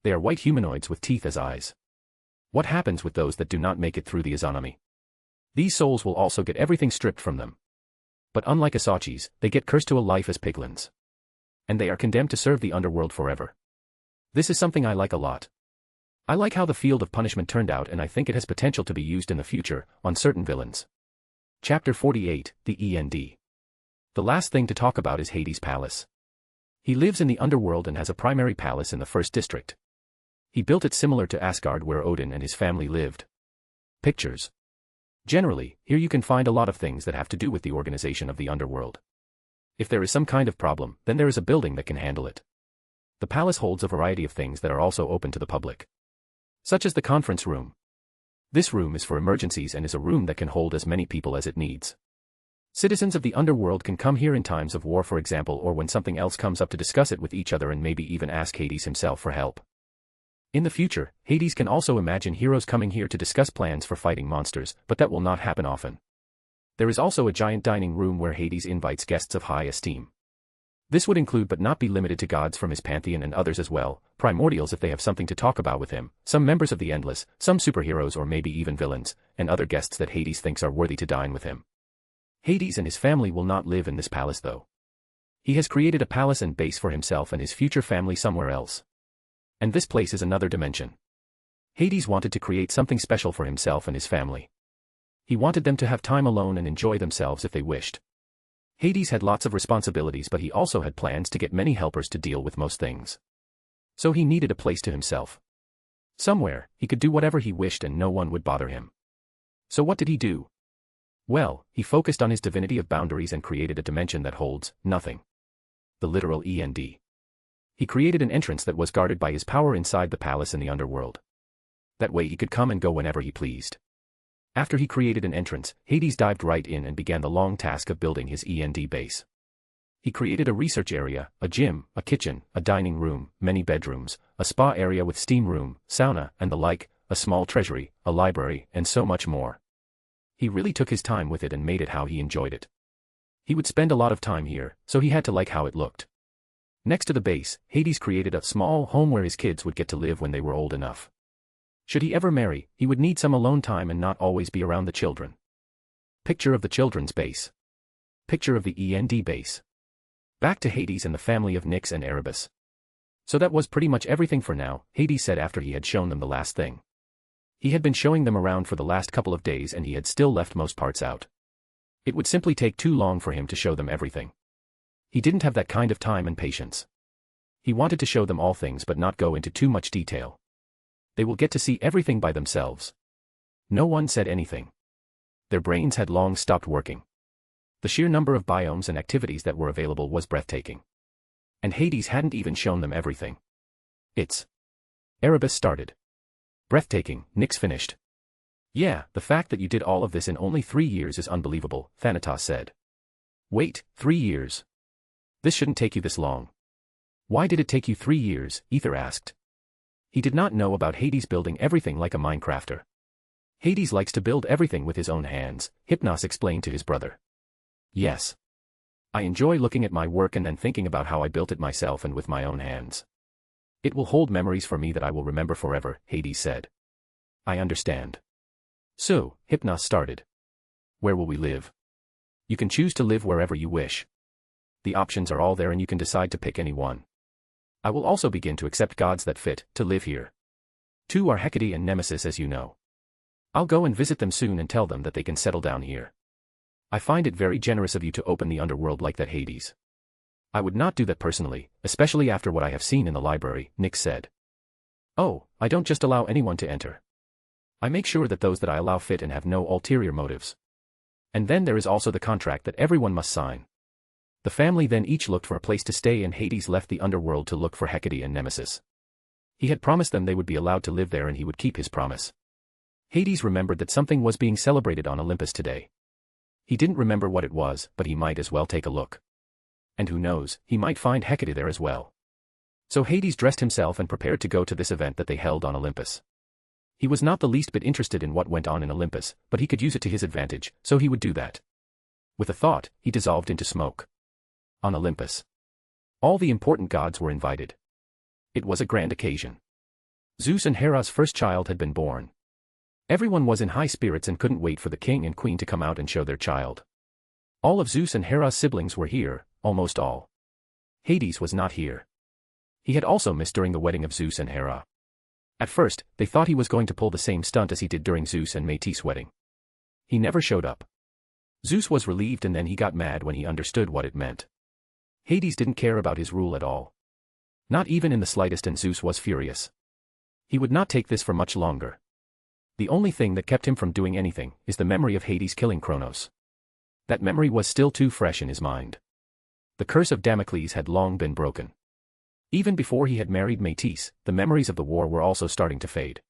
[SPEAKER 3] They are white humanoids with teeth as eyes. What happens with those that do not make it through the Izanami? These souls will also get everything stripped from them. But unlike asachis, they get cursed to a life as piglins. And they are condemned to serve the underworld forever. This is something I like a lot. I like how the field of punishment turned out and I think it has potential to be used in the future, on certain villains. Chapter 48, the END. The last thing to talk about is Hades' palace. He lives in the underworld and has a primary palace in the first district. He built it similar to Asgard where Odin and his family lived. Pictures. Generally, here you can find a lot of things that have to do with the organization of the underworld. If there is some kind of problem, then there is a building that can handle it. The palace holds a variety of things that are also open to the public. Such as the conference room. This room is for emergencies and is a room that can hold as many people as it needs. Citizens of the underworld can come here in times of war for example or when something else comes up to discuss it with each other and maybe even ask Hades himself for help. In the future, Hades can also imagine heroes coming here to discuss plans for fighting monsters, but that will not happen often. There is also a giant dining room where Hades invites guests of high esteem. This would include but not be limited to gods from his pantheon and others as well, primordials if they have something to talk about with him, some members of the Endless, some superheroes or maybe even villains, and other guests that Hades thinks are worthy to dine with him. Hades and his family will not live in this palace though. He has created a palace and base for himself and his future family somewhere else. And this place is another dimension. Hades wanted to create something special for himself and his family. He wanted them to have time alone and enjoy themselves if they wished. Hades had lots of responsibilities but he also had plans to get many helpers to deal with most things. So he needed a place to himself. Somewhere, he could do whatever he wished and no one would bother him. So what did he do? Well, he focused on his divinity of boundaries and created a dimension that holds nothing. The literal END. He created an entrance that was guarded by his power inside the palace in the underworld. That way he could come and go whenever he pleased. After he created an entrance, Hades dived right in and began the long task of building his END base. He created a research area, a gym, a kitchen, a dining room, many bedrooms, a spa area with steam room, sauna, and the like, a small treasury, a library, and so much more. He really took his time with it and made it how he enjoyed it. He would spend a lot of time here, so he had to like how it looked. Next to the base, Hades created a small home where his kids would get to live when they were old enough. Should he ever marry, he would need some alone time and not always be around the children. Picture of the children's base. Picture of the END base. Back to Hades and the family of Nyx and Erebus. So that was pretty much everything for now, Hades said after he had shown them the last thing. He had been showing them around for the last couple of days and he had still left most parts out. It would simply take too long for him to show them everything. He didn't have that kind of time and patience. He wanted to show them all things but not go into too much detail. They will get to see everything by themselves. No one said anything. Their brains had long stopped working. The sheer number of biomes and activities that were available was breathtaking. And Hades hadn't even shown them everything. It's. Erebus started. Breathtaking, Nyx finished. Yeah, the fact that you did all of this in only 3 years is unbelievable, Thanatos said. Wait, 3 years? This shouldn't take you this long. Why did it take you 3 years, Ether asked. He did not know about Hades building everything like a Minecrafter. Hades likes to build everything with his own hands, Hypnos explained to his brother. Yes. I enjoy looking at my work and then thinking about how I built it myself and with my own hands. It will hold memories for me that I will remember forever, Hades said. I understand. So, Hypnos started. Where will we live? You can choose to live wherever you wish. The options are all there and you can decide to pick any one. I will also begin to accept gods that fit to live here. 2 are Hecate and Nemesis as you know. I'll go and visit them soon and tell them that they can settle down here. I find it very generous of you to open the underworld like that, Hades. I would not do that personally, especially after what I have seen in the library, Nyx said. Oh, I don't just allow anyone to enter. I make sure that those that I allow fit and have no ulterior motives. And then there is also the contract that everyone must sign. The family then each looked for a place to stay, and Hades left the underworld to look for Hecate and Nemesis. He had promised them they would be allowed to live there, and he would keep his promise. Hades remembered that something was being celebrated on Olympus today. He didn't remember what it was, but he might as well take a look. And who knows, he might find Hecate there as well. So Hades dressed himself and prepared to go to this event that they held on Olympus. He was not the least bit interested in what went on in Olympus, but he could use it to his advantage, so he would do that. With a thought, he dissolved into smoke. On Olympus, all the important gods were invited. It was a grand occasion. Zeus and Hera's first child had been born. Everyone was in high spirits and couldn't wait for the king and queen to come out and show their child. All of Zeus and Hera's siblings were here, almost all. Hades was not here. He had also missed during the wedding of Zeus and Hera. At first, they thought he was going to pull the same stunt as he did during Zeus and Metis' wedding. He never showed up. Zeus was relieved, and then he got mad when he understood what it meant. Hades didn't care about his rule at all. Not even in the slightest, and Zeus was furious. He would not take this for much longer. The only thing that kept him from doing anything is the memory of Hades killing Kronos. That memory was still too fresh in his mind. The curse of Damocles had long been broken. Even before he had married Metis, the memories of the war were also starting to fade.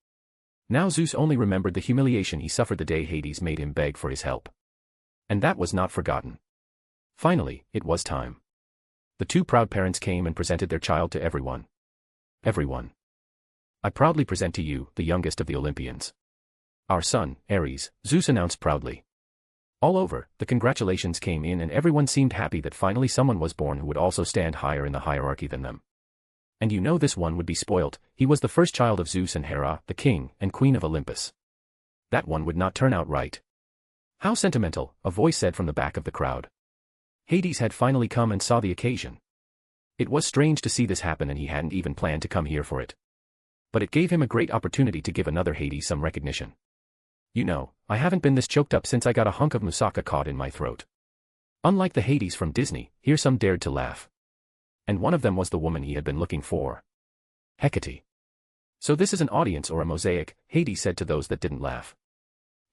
[SPEAKER 3] Now Zeus only remembered the humiliation he suffered the day Hades made him beg for his help. And that was not forgotten. Finally, it was time. The two proud parents came and presented their child to everyone. Everyone. I proudly present to you, the youngest of the Olympians. Our son, Ares, Zeus announced proudly. All over, the congratulations came in, and everyone seemed happy that finally someone was born who would also stand higher in the hierarchy than them. And you know this one would be spoilt. He was the first child of Zeus and Hera, the king and queen of Olympus. That one would not turn out right. How sentimental, a voice said from the back of the crowd. Hades had finally come and saw the occasion. It was strange to see this happen, and he hadn't even planned to come here for it. But it gave him a great opportunity to give another Hades some recognition. You know, I haven't been this choked up since I got a hunk of moussaka caught in my throat. Unlike the Hades from Disney, here some dared to laugh. And one of them was the woman he had been looking for. Hecate. So this is an audience or a mosaic, Hades said to those that didn't laugh.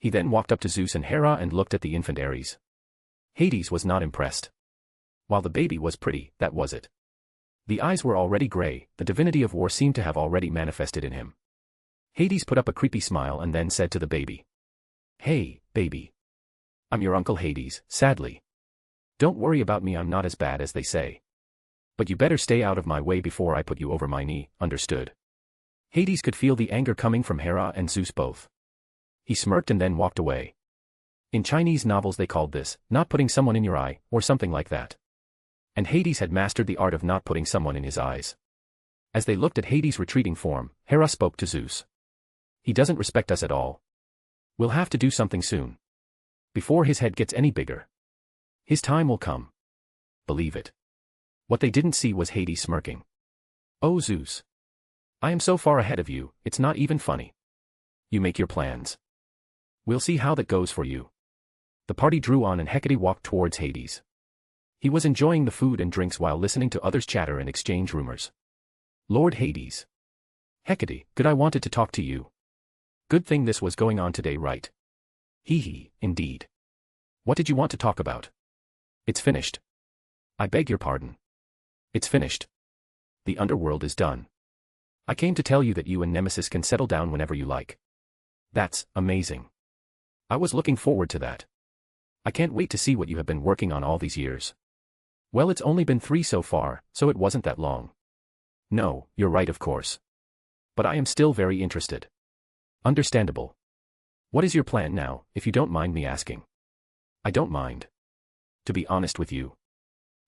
[SPEAKER 3] He then walked up to Zeus and Hera and looked at the infant Ares. Hades was not impressed. While the baby was pretty, that was it. The eyes were already gray, the divinity of war seemed to have already manifested in him. Hades put up a creepy smile and then said to the baby. Hey, baby. I'm your Uncle Hades, sadly. Don't worry about me, I'm not as bad as they say. But you better stay out of my way before I put you over my knee, understood? Hades could feel the anger coming from Hera and Zeus both. He smirked and then walked away. In Chinese novels they called this, not putting someone in your eye, or something like that. And Hades had mastered the art of not putting someone in his eyes. As they looked at Hades' retreating form, Hera spoke to Zeus. He doesn't respect us at all. We'll have to do something soon. Before his head gets any bigger. His time will come. Believe it. What they didn't see was Hades smirking. Oh Zeus. I am so far ahead of you, it's not even funny. You make your plans. We'll see how that goes for you. The party drew on and Hecate walked towards Hades. He was enjoying the food and drinks while listening to others chatter and exchange rumors. Lord Hades. Hecate, good, I wanted to talk to you. Good thing this was going on today, right? Hee, indeed. What did you want to talk about? It's finished. I beg your pardon. It's finished. The underworld is done. I came to tell you that you and Nemesis can settle down whenever you like. That's amazing. I was looking forward to that. I can't wait to see what you have been working on all these years. Well, it's only been 3 so far, so it wasn't that long. No, you're right, of course. But I am still very interested. Understandable. What is your plan now, if you don't mind me asking? I don't mind. To be honest with you,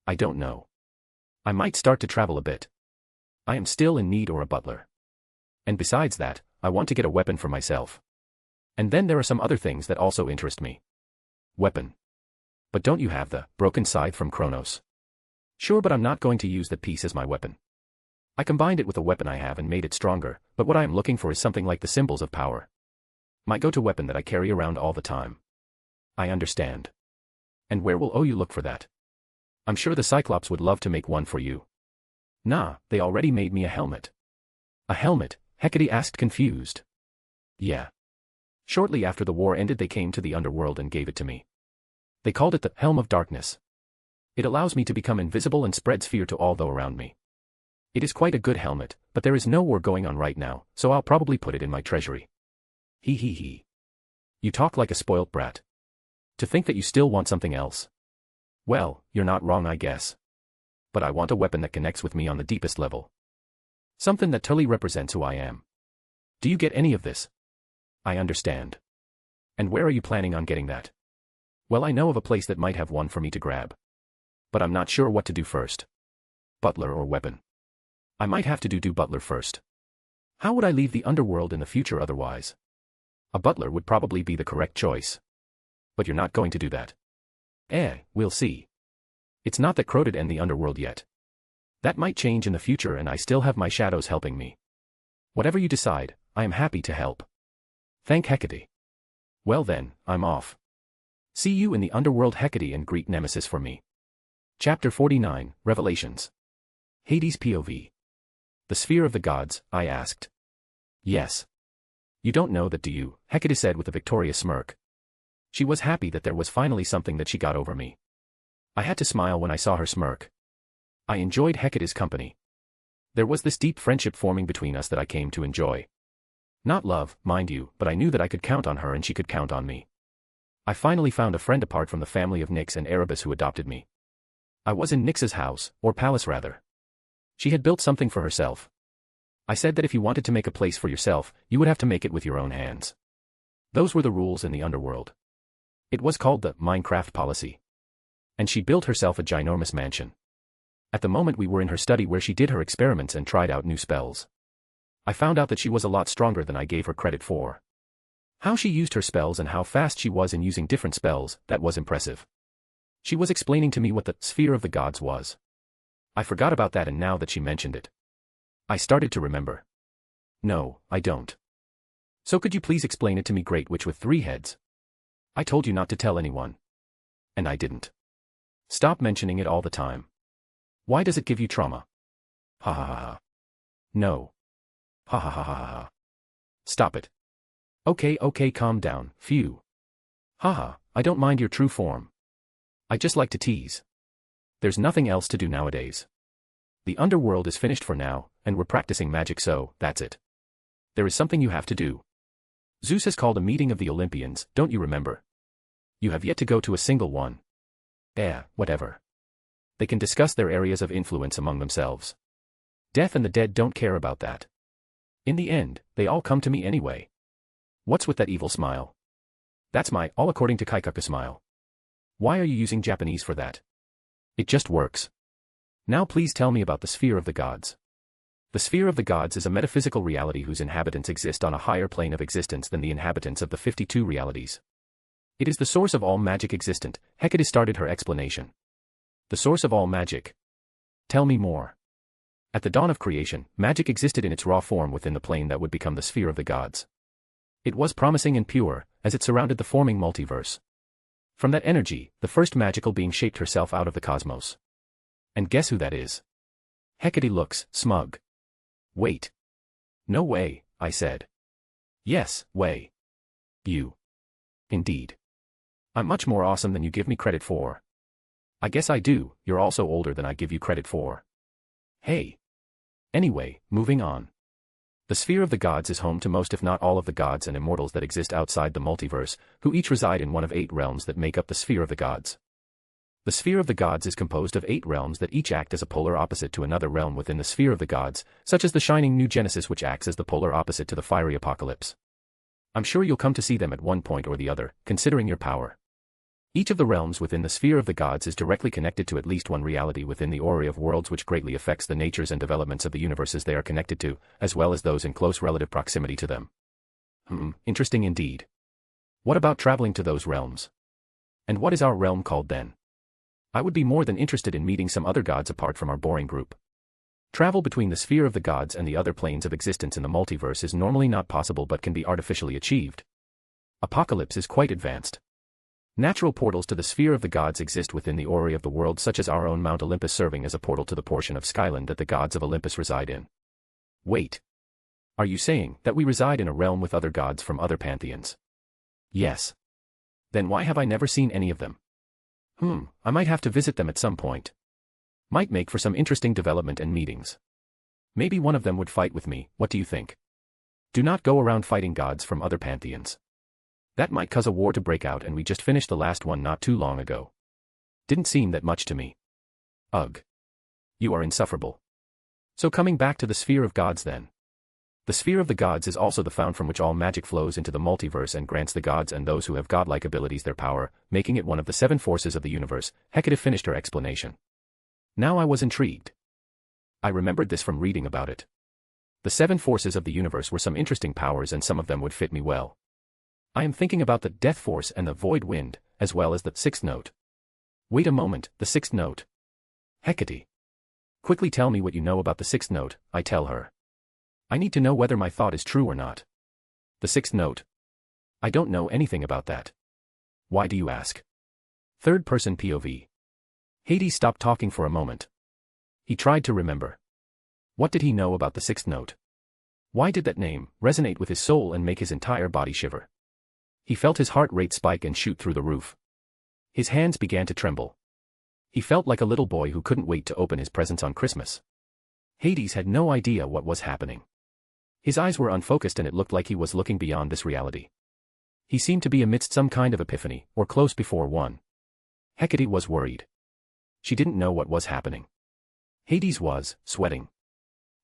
[SPEAKER 3] I don't know. I might start to travel a bit. I am still in need or a butler. And besides that, I want to get a weapon for myself. And then there are some other things that also interest me. Weapon. But don't you have the broken scythe from Kronos? Sure, but I'm not going to use that piece as my weapon. I combined it with a weapon I have and made it stronger, but what I am looking for is something like the symbols of power. My go-to weapon that I carry around all the time. I understand. And where will you look for that? I'm sure the Cyclops would love to make one for you. Nah, they already made me a helmet. A helmet? Hecate asked confused. Yeah. Shortly after the war ended they came to the underworld and gave it to me. They called it the Helm of Darkness. It allows me to become invisible and spreads fear to all those around me. It is quite a good helmet, but there is no war going on right now, so I'll probably put it in my treasury. Hee hee hee. You talk like a spoilt brat. To think that you still want something else. Well, you're not wrong I guess. But I want a weapon that connects with me on the deepest level. Something that totally represents who I am. Do you get any of this? I understand. And where are you planning on getting that? Well, I know of a place that might have one for me to grab. But I'm not sure what to do first. Butler or weapon? I might have to do butler first. How would I leave the underworld in the future otherwise? A butler would probably be the correct choice. But you're not going to do that. We'll see. It's not that Croted end the underworld yet. That might change in the future and I still have my shadows helping me. Whatever you decide, I am happy to help. Thank Hecate. Well then, I'm off. See you in the underworld Hecate and greet Nemesis for me. Chapter 49, Revelations. Hades POV. The sphere of the gods, I asked. Yes. You don't know that do you, Hecate said with a victorious smirk. She was happy that there was finally something that she got over me. I had to smile when I saw her smirk. I enjoyed Hecate's company. There was this deep friendship forming between us that I came to enjoy. Not love, mind you, but I knew that I could count on her and she could count on me. I finally found a friend apart from the family of Nyx and Erebus who adopted me. I was in Nyx's house, or palace rather. She had built something for herself. I said that if you wanted to make a place for yourself, you would have to make it with your own hands. Those were the rules in the underworld. It was called the Minecraft policy. And she built herself a ginormous mansion. At the moment we were in her study where she did her experiments and tried out new spells. I found out that she was a lot stronger than I gave her credit for. How she used her spells and how fast she was in using different spells, that was impressive. She was explaining to me what the sphere of the gods was. I forgot about that and now that she mentioned it, I started to remember. No, I don't. So could you please explain it to me, Great Witch with 3 heads? I told you not to tell anyone. And I didn't. Stop mentioning it all the time. Why does it give you trauma? Ha ha ha ha. No. Ha ha ha ha ha. Stop it. Okay, calm down, phew. Haha, I don't mind your true form. I just like to tease. There's nothing else to do nowadays. The underworld is finished for now, and we're practicing magic, so that's it. There is something you have to do. Zeus has called a meeting of the Olympians, don't you remember? You have yet to go to a single one. Whatever. They can discuss their areas of influence among themselves. Death and the dead don't care about that. In the end, they all come to me anyway. What's with that evil smile? That's my all according to Kaikaku smile. Why are you using Japanese for that? It just works. Now please tell me about the sphere of the gods. The sphere of the gods is a metaphysical reality whose inhabitants exist on a higher plane of existence than the inhabitants of the 52 realities. It is the source of all magic existent. Hecate started her explanation. The source of all magic. Tell me more. At the dawn of creation, magic existed in its raw form within the plane that would become the sphere of the gods. It was promising and pure, as it surrounded the forming multiverse. From that energy, the first magical being shaped herself out of the cosmos. And guess who that is? Hecate looks smug. Wait. No way, I said. Yes, way. You. Indeed. I'm much more awesome than you give me credit for. I guess I do, you're also older than I give you credit for. Hey. Anyway, moving on. The sphere of the gods is home to most if not all of the gods and immortals that exist outside the multiverse, who each reside in one of 8 realms that make up the sphere of the gods. The sphere of the gods is composed of 8 realms that each act as a polar opposite to another realm within the sphere of the gods, such as the shining new Genesis which acts as the polar opposite to the fiery apocalypse. I'm sure you'll come to see them at one point or the other, considering your power. Each of the realms within the sphere of the gods is directly connected to at least one reality within the orrery of worlds which greatly affects the natures and developments of the universes they are connected to, as well as those in close relative proximity to them. Interesting indeed. What about traveling to those realms? And what is our realm called then? I would be more than interested in meeting some other gods apart from our boring group. Travel between the sphere of the gods and the other planes of existence in the multiverse is normally not possible but can be artificially achieved. Apocalypse is quite advanced. Natural portals to the sphere of the gods exist within the orrery of the world, such as our own Mount Olympus serving as a portal to the portion of Skyland that the gods of Olympus reside in. Wait. Are you saying that we reside in a realm with other gods from other pantheons? Yes. Then why have I never seen any of them? I might have to visit them at some point. Might make for some interesting development and meetings. Maybe one of them would fight with me, what do you think? Do not go around fighting gods from other pantheons. That might cause a war to break out, and we just finished the last one not too long ago. Didn't seem that much to me. Ugh. You are insufferable. So coming back to the sphere of gods then. The sphere of the gods is also the fount from which all magic flows into the multiverse and grants the gods and those who have godlike abilities their power, making it one of the 7 forces of the universe. Hecate finished her explanation. Now I was intrigued. I remembered this from reading about it. The 7 forces of the universe were some interesting powers, and some of them would fit me well. I am thinking about the death force and the void wind, as well as the 6th note. Wait a moment, the 6th note. Hecate. Quickly tell me what you know about the 6th note, I tell her. I need to know whether my thought is true or not. The 6th note. I don't know anything about that. Why do you ask? Third person POV. Hades stopped talking for a moment. He tried to remember. What did he know about the 6th note? Why did that name resonate with his soul and make his entire body shiver? He felt his heart rate spike and shoot through the roof. His hands began to tremble. He felt like a little boy who couldn't wait to open his presents on Christmas. Hades had no idea what was happening. His eyes were unfocused, and it looked like he was looking beyond this reality. He seemed to be amidst some kind of epiphany, or close before one. Hecate was worried. She didn't know what was happening. Hades was sweating.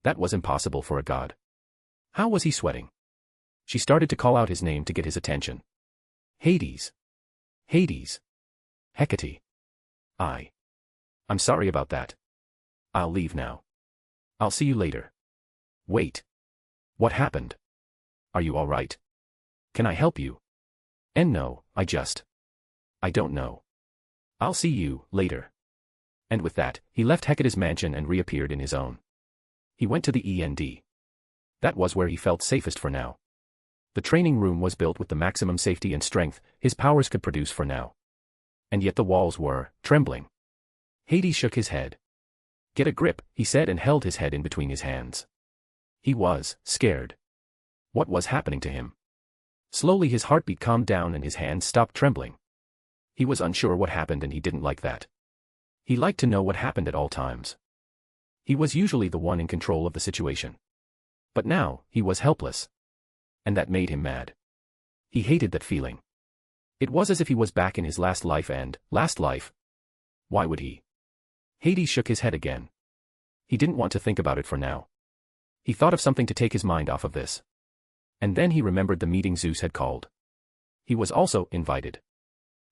[SPEAKER 3] That was impossible for a god. How was he sweating? She started to call out his name to get his attention. Hades. Hades. Hecate. I'm sorry about that. I'll leave now. I'll see you later. Wait. What happened? Are you all right? Can I help you? And no, I don't know. I'll see you later. And with that, he left Hecate's mansion and reappeared in his own. He went to the END. That was where he felt safest for now. The training room was built with the maximum safety and strength his powers could produce for now. And yet the walls were trembling. Hades shook his head. Get a grip, he said, and held his head in between his hands. He was scared. What was happening to him? Slowly his heartbeat calmed down and his hands stopped trembling. He was unsure what happened, and he didn't like that. He liked to know what happened at all times. He was usually the one in control of the situation. But now, he was helpless. And that made him mad. He hated that feeling. It was as if he was back in his last life, and last life. Why would he? Hades shook his head again. He didn't want to think about it for now. He thought of something to take his mind off of this. And then he remembered the meeting Zeus had called. He was also invited.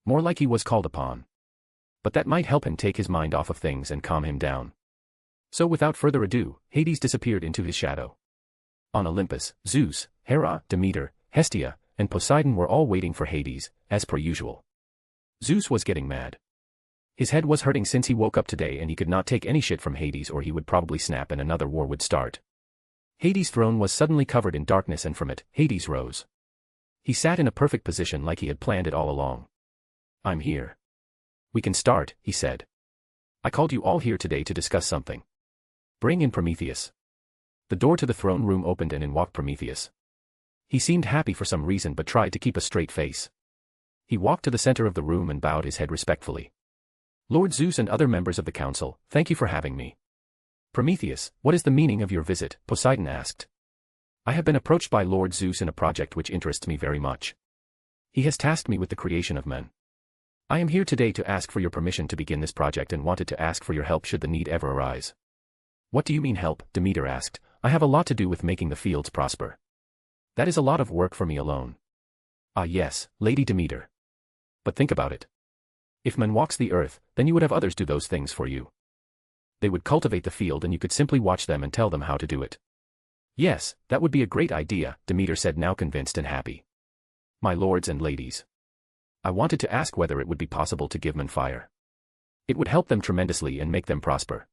[SPEAKER 3] More like he was called upon. But that might help him take his mind off of things and calm him down. So without further ado, Hades disappeared into his shadow. On Olympus, Zeus, Hera, Demeter, Hestia, and Poseidon were all waiting for Hades, as per usual. Zeus was getting mad. His head was hurting since he woke up today, and he could not take any shit from Hades, or he would probably snap and another war would start. Hades' throne was suddenly covered in darkness, and from it, Hades rose. He sat in a perfect position like he had planned it all along. I'm here. We can start, he said. I called you all here today to discuss something. Bring in Prometheus. The door to the throne room opened and in walked Prometheus. He seemed happy for some reason but tried to keep a straight face. He walked to the center of the room and bowed his head respectfully. Lord Zeus and other members of the council, thank you for having me. Prometheus, what is the meaning of your visit? Poseidon asked. I have been approached by Lord Zeus in a project which interests me very much. He has tasked me with the creation of men. I am here today to ask for your permission to begin this project and wanted to ask for your help should the need ever arise. What do you mean help? Demeter asked. I have a lot to do with making the fields prosper. That is a lot of work for me alone. Ah yes, Lady Demeter. But think about it. If man walks the earth, then you would have others do those things for you. They would cultivate the field and you could simply watch them and tell them how to do it. Yes, that would be a great idea, Demeter said, now convinced and happy. My lords and ladies. I wanted to ask whether it would be possible to give men fire. It would help them tremendously and make them prosper.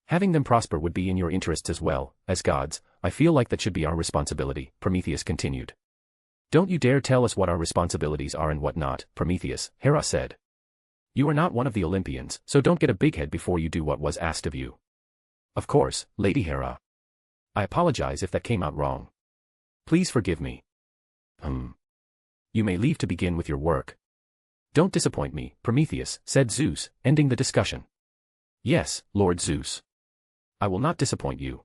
[SPEAKER 3] Having them prosper would be in your interests as well, as gods. I feel like that should be our responsibility, Prometheus continued. Don't you dare tell us what our responsibilities are and what not, Prometheus, Hera said. You are not one of the Olympians, so don't get a big head before you do what was asked of you. Of course, Lady Hera. I apologize if that came out wrong. Please forgive me. You may leave to begin with your work. Don't disappoint me, Prometheus, said Zeus, ending the discussion. Yes, Lord Zeus. I will not disappoint you.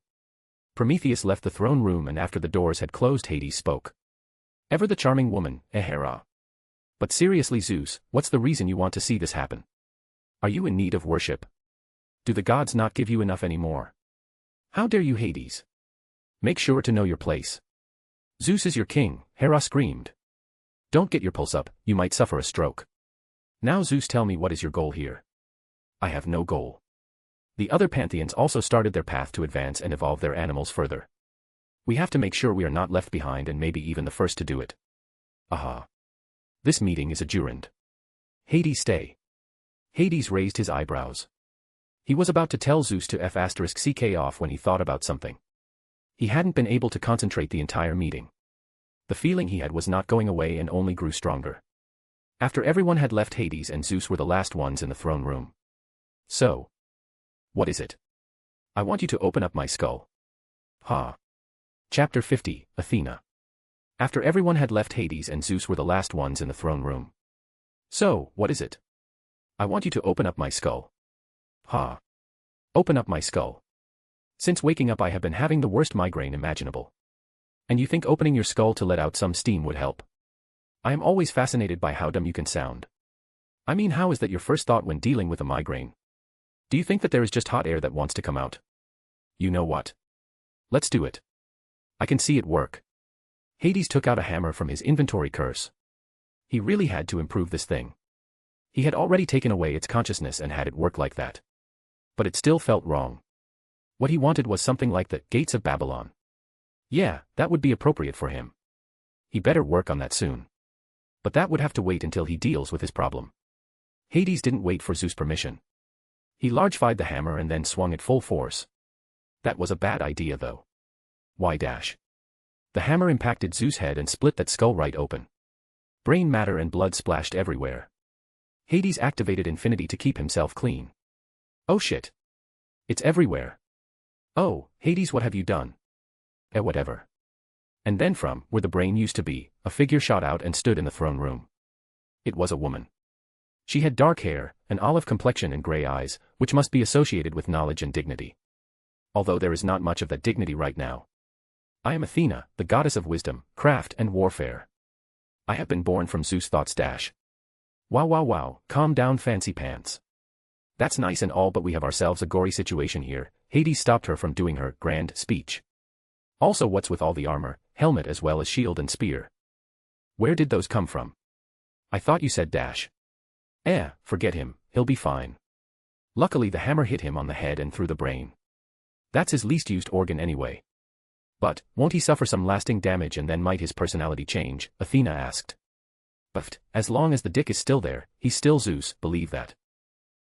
[SPEAKER 3] Prometheus left the throne room, and after the doors had closed, Hades spoke. Ever the charming woman, Hera. But seriously, Zeus, what's the reason you want to see this happen? Are you in need of worship? Do the gods not give you enough anymore? How dare you, Hades? Make sure to know your place. Zeus is your king, Hera screamed. Don't get your pulse up, you might suffer a stroke. Now Zeus, tell me, what is your goal here? I have no goal. The other pantheons also started their path to advance and evolve their animals further. We have to make sure we are not left behind, and maybe even the first to do it. Aha. This meeting is adjourned. Hades, stay. Hades raised his eyebrows. He was about to tell Zeus to F***ck off when he thought about something. He hadn't been able to concentrate the entire meeting. The feeling he had was not going away and only grew stronger. After everyone had left, Hades and Zeus were the last ones in the throne room. So. What is it? I want you to open up my skull. Ha. Chapter 50, Athena. After everyone had left, Hades and Zeus were the last ones in the throne room. So, what is it? I want you to open up my skull. Ha. Open up my skull. Since waking up I have been having the worst migraine imaginable. And you think opening your skull to let out some steam would help? I am always fascinated by how dumb you can sound. I mean, how is that your first thought when dealing with a migraine? Do you think that there is just hot air that wants to come out? You know what? Let's do it. I can see it work. Hades took out a hammer from his inventory. Curse. He really had to improve this thing. He had already taken away its consciousness and had it work like that. But it still felt wrong. What he wanted was something like the Gates of Babylon. Yeah, that would be appropriate for him. He better work on that soon. But that would have to wait until he deals with his problem. Hades didn't wait for Zeus' permission. He large-fied the hammer and then swung it full force. That was a bad idea though. Why dash? The hammer impacted Zeus' head and split that skull right open. Brain matter and blood splashed everywhere. Hades activated infinity to keep himself clean. Oh shit. It's everywhere. Oh, Hades, what have you done? Whatever. And then from where the brain used to be, a figure shot out and stood in the throne room. It was a woman. She had dark hair, an olive complexion and gray eyes, which must be associated with knowledge and dignity. Although there is not much of that dignity right now. I am Athena, the goddess of wisdom, craft and warfare. I have been born from Zeus' thoughts dash. Wow, calm down, fancy pants. That's nice and all, but we have ourselves a gory situation here. Hades stopped her from doing her grand speech. Also, what's with all the armor, helmet as well as shield and spear? Where did those come from? I thought you said dash. Forget him, he'll be fine. Luckily the hammer hit him on the head and through the brain. That's his least used organ anyway. But, won't he suffer some lasting damage and then might his personality change? Athena asked. But, as long as the dick is still there, he's still Zeus, believe that.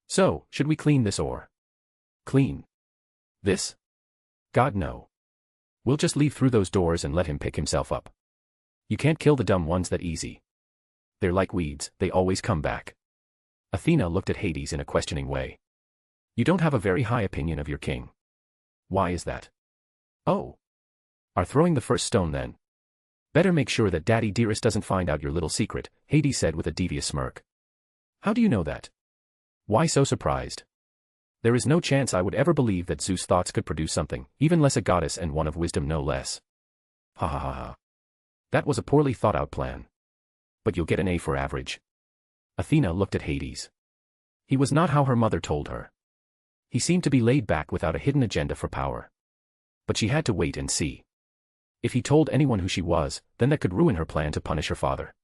[SPEAKER 3] So, should we clean this or? Clean? This? God no. We'll just leave through those doors and let him pick himself up. You can't kill the dumb ones that easy. They're like weeds, they always come back. Athena looked at Hades in a questioning way. You don't have a very high opinion of your king. Why is that? Oh. Are throwing the first stone then? Better make sure that Daddy Dearest doesn't find out your little secret, Hades said with a devious smirk. How do you know that? Why so surprised? There is no chance I would ever believe that Zeus' thoughts could produce something, even less a goddess and one of wisdom no less. Ha ha ha ha. That was a poorly thought out plan. But you'll get an A for average. Athena looked at Hades. He was not how her mother told her. He seemed to be laid back without a hidden agenda for power. But she had to wait and see. If he told anyone who she was, then that could ruin her plan to punish her father.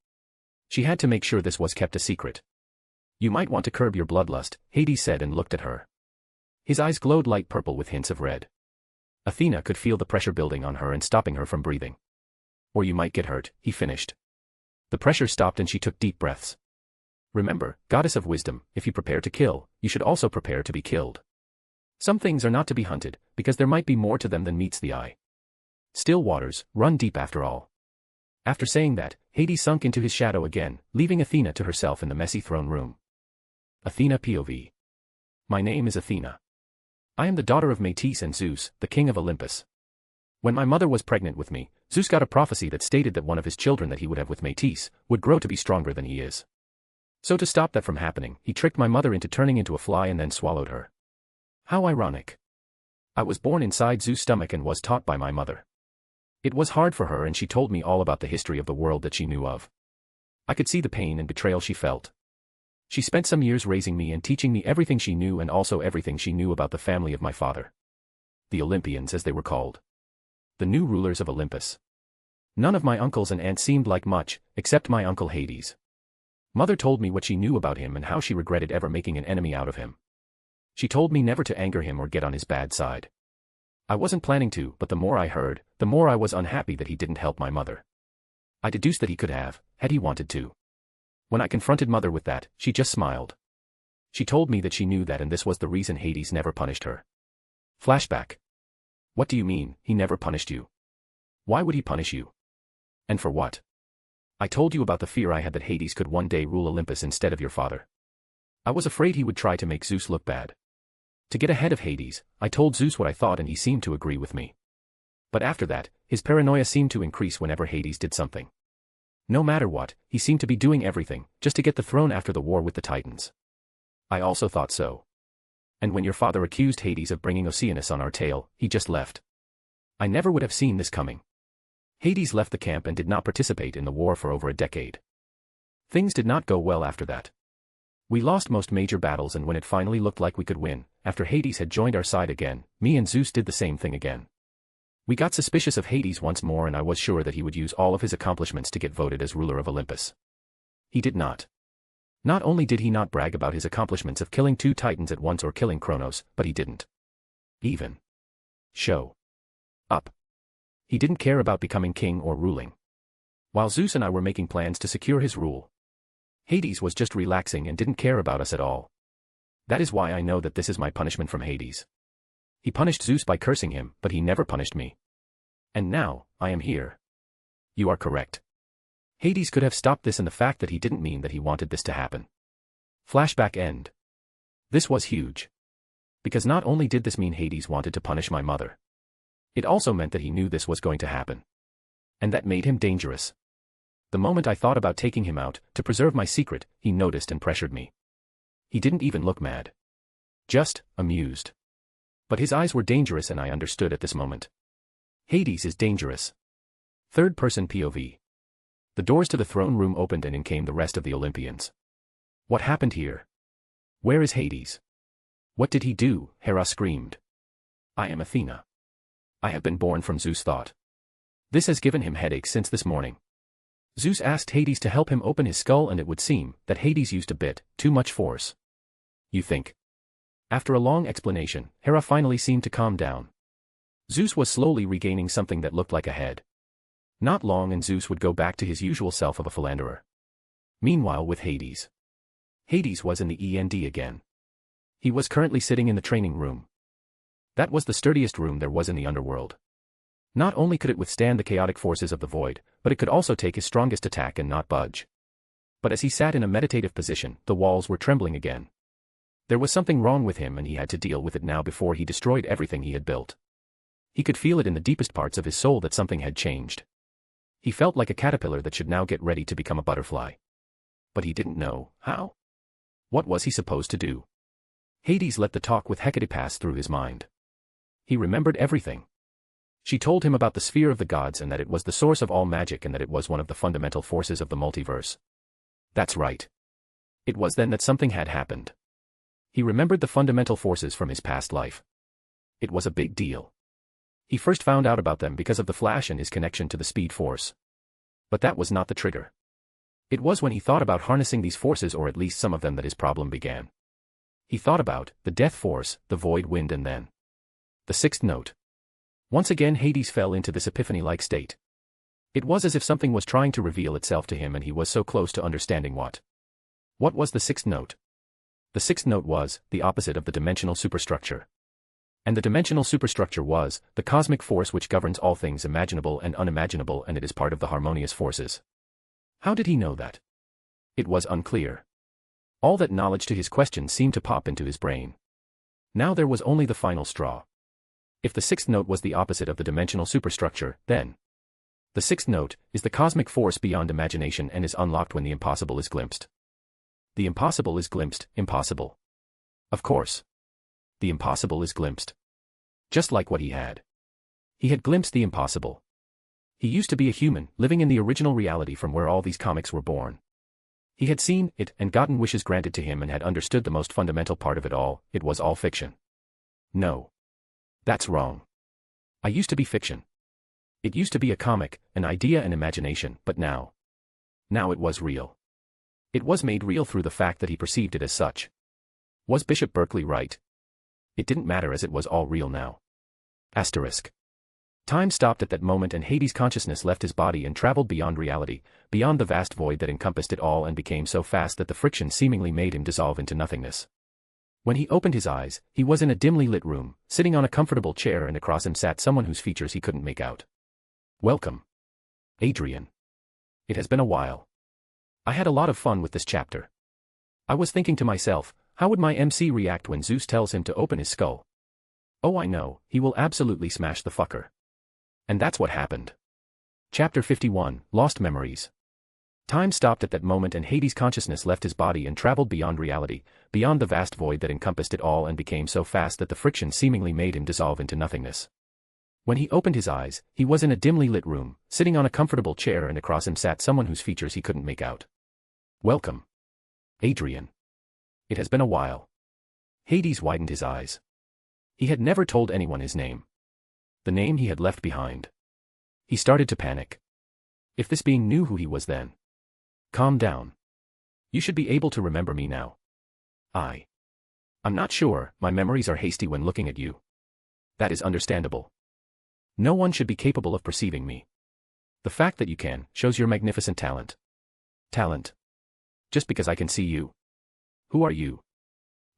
[SPEAKER 3] She had to make sure this was kept a secret. You might want to curb your bloodlust, Hades said and looked at her. His eyes glowed light purple with hints of red. Athena could feel the pressure building on her and stopping her from breathing. Or you might get hurt, he finished. The pressure stopped and she took deep breaths. Remember, goddess of wisdom, if you prepare to kill, you should also prepare to be killed. Some things are not to be hunted, because there might be more to them than meets the eye. Still waters, run deep after all. After saying that, Hades sunk into his shadow again, leaving Athena to herself in the messy throne room. Athena POV. My name is Athena. I am the daughter of Metis and Zeus, the king of Olympus. When my mother was pregnant with me, Zeus got a prophecy that stated that one of his children that he would have with Métis would grow to be stronger than he is. So to stop that from happening, he tricked my mother into turning into a fly and then swallowed her. How ironic. I was born inside Zeus' stomach and was taught by my mother. It was hard for her and she told me all about the history of the world that she knew of. I could see the pain and betrayal she felt. She spent some years raising me and teaching me everything she knew and also everything she knew about the family of my father. The Olympians, as they were called. The new rulers of Olympus. None of my uncles and aunts seemed like much, except my uncle Hades. Mother told me what she knew about him and how she regretted ever making an enemy out of him. She told me never to anger him or get on his bad side. I wasn't planning to, but the more I heard, the more I was unhappy that he didn't help my mother. I deduced that he could have, had he wanted to. When I confronted Mother with that, she just smiled. She told me that she knew that and this was the reason Hades never punished her. Flashback. What do you mean, he never punished you? Why would he punish you? And for what? I told you about the fear I had that Hades could one day rule Olympus instead of your father. I was afraid he would try to make Zeus look bad. To get ahead of Hades, I told Zeus what I thought and he seemed to agree with me. But after that, his paranoia seemed to increase whenever Hades did something. No matter what, he seemed to be doing everything, just to get the throne after the war with the Titans. I also thought so. And when your father accused Hades of bringing Oceanus on our tail, he just left. I never would have seen this coming. Hades left the camp and did not participate in the war for over a decade. Things did not go well after that. We lost most major battles and when it finally looked like we could win, after Hades had joined our side again, me and Zeus did the same thing again. We got suspicious of Hades once more and I was sure that he would use all of his accomplishments to get voted as ruler of Olympus. He did not. Not only did he not brag about his accomplishments of killing 2 Titans at once or killing Kronos, but he didn't even show up. He didn't care about becoming king or ruling. While Zeus and I were making plans to secure his rule, Hades was just relaxing and didn't care about us at all. That is why I know that this is my punishment from Hades. He punished Zeus by cursing him, but he never punished me. And now, I am here. You are correct. Hades could have stopped this and the fact that he didn't mean that he wanted this to happen. Flashback end. This was huge. Because not only did this mean Hades wanted to punish my mother, it also meant that he knew this was going to happen. And that made him dangerous. The moment I thought about taking him out, to preserve my secret, he noticed and pressured me. He didn't even look mad. Just amused. But his eyes were dangerous and I understood at this moment. Hades is dangerous. Third-person POV. The doors to the throne room opened and in came the rest of the Olympians. What happened here? Where is Hades? What did he do? Hera screamed. I am Athena. I have been born from Zeus thought. This has given him headaches since this morning. Zeus asked Hades to help him open his skull and it would seem that Hades used a bit too much force. You think? After a long explanation, Hera finally seemed to calm down. Zeus was slowly regaining something that looked like a head. Not long and Zeus would go back to his usual self of a philanderer. Meanwhile with Hades. Hades was in the END again. He was currently sitting in the training room. That was the sturdiest room there was in the underworld. Not only could it withstand the chaotic forces of the void, but it could also take his strongest attack and not budge. But as he sat in a meditative position, the walls were trembling again. There was something wrong with him and he had to deal with it now before he destroyed everything he had built. He could feel it in the deepest parts of his soul that something had changed. He felt like a caterpillar that should now get ready to become a butterfly. But he didn't know how. What was he supposed to do? Hades let the talk with Hecate pass through his mind. He remembered everything. She told him about the sphere of the gods and that it was the source of all magic and that it was one of the fundamental forces of the multiverse. That's right. It was then that something had happened. He remembered the fundamental forces from his past life. It was a big deal. He first found out about them because of the Flash and his connection to the Speed Force. But that was not the trigger. It was when he thought about harnessing these forces or at least some of them that his problem began. He thought about the Death Force, the Void Wind and then the sixth note. Once again Hades fell into this epiphany-like state. It was as if something was trying to reveal itself to him and he was so close to understanding what. What was the sixth note? The sixth note was the opposite of the dimensional superstructure. And the dimensional superstructure was the cosmic force which governs all things imaginable and unimaginable and it is part of the harmonious forces. How did he know that? It was unclear. All that knowledge to his question seemed to pop into his brain. Now there was only the final straw. If the sixth note was the opposite of the dimensional superstructure, then the sixth note is the cosmic force beyond imagination and is unlocked when the impossible is glimpsed. The impossible is glimpsed, impossible. Of course. The impossible is glimpsed. Just like what he had. He had glimpsed the impossible. He used to be a human, living in the original reality from where all these comics were born. He had seen it and gotten wishes granted to him and had understood the most fundamental part of it all: it was all fiction. No. That's wrong. I used to be fiction. It used to be a comic, an idea and imagination, but now it was real. It was made real through the fact that he perceived it as such. Was Bishop Berkeley right? It didn't matter as it was all real now. Asterisk. Time stopped at that moment and Hades' consciousness left his body and traveled beyond reality, beyond the vast void that encompassed it all, and became so fast that the friction seemingly made him dissolve into nothingness. When he opened his eyes, he was in a dimly lit room, sitting on a comfortable chair, and across him sat someone whose features he couldn't make out. Welcome. Adrian. It has been a while. I had a lot of fun with this chapter. I was thinking to myself, how would my MC react when Zeus tells him to open his skull? Oh, I know, he will absolutely smash the fucker. And that's what happened. Chapter 51, Lost Memories. Time stopped at that moment and Hades' consciousness left his body and traveled beyond reality, beyond the vast void that encompassed it all, and became so fast that the friction seemingly made him dissolve into nothingness. When he opened his eyes, he was in a dimly lit room, sitting on a comfortable chair, and across him sat someone whose features he couldn't make out. Welcome. Adrian. It has been a while. Hades widened his eyes. He had never told anyone his name. The name he had left behind. He started to panic. If this being knew who he was, then. Calm down. You should be able to remember me now. I'm not sure, my memories are hasty when looking at you. That is understandable. No one should be capable of perceiving me. The fact that you can shows your magnificent talent. Talent? Just because I can see you? Who are you?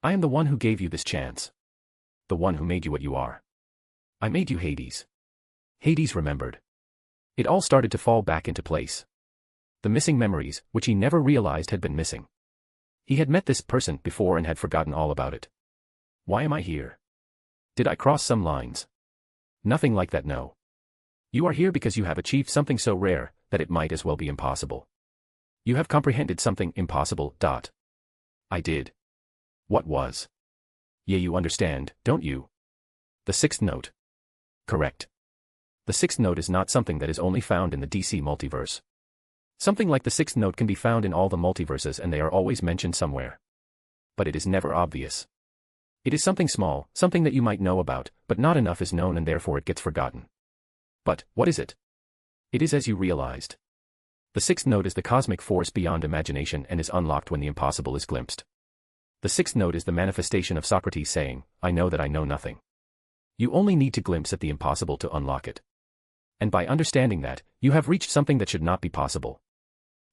[SPEAKER 3] I am the one who gave you this chance. The one who made you what you are. I made you Hades. Hades remembered. It all started to fall back into place. The missing memories, which he never realized had been missing. He had met this person before and had forgotten all about it. Why am I here? Did I cross some lines? Nothing like that, no. You are here because you have achieved something so rare that it might as well be impossible. You have comprehended something impossible. I did. What was? Yeah, you understand, don't you? The sixth note. Correct. The sixth note is not something that is only found in the DC multiverse. Something like the sixth note can be found in all the multiverses and they are always mentioned somewhere. But it is never obvious. It is something small, something that you might know about, but not enough is known and therefore it gets forgotten. But, what is it? It is as you realized. The sixth note is the cosmic force beyond imagination and is unlocked when the impossible is glimpsed. The sixth note is the manifestation of Socrates saying, I know that I know nothing. You only need to glimpse at the impossible to unlock it. And by understanding that, you have reached something that should not be possible.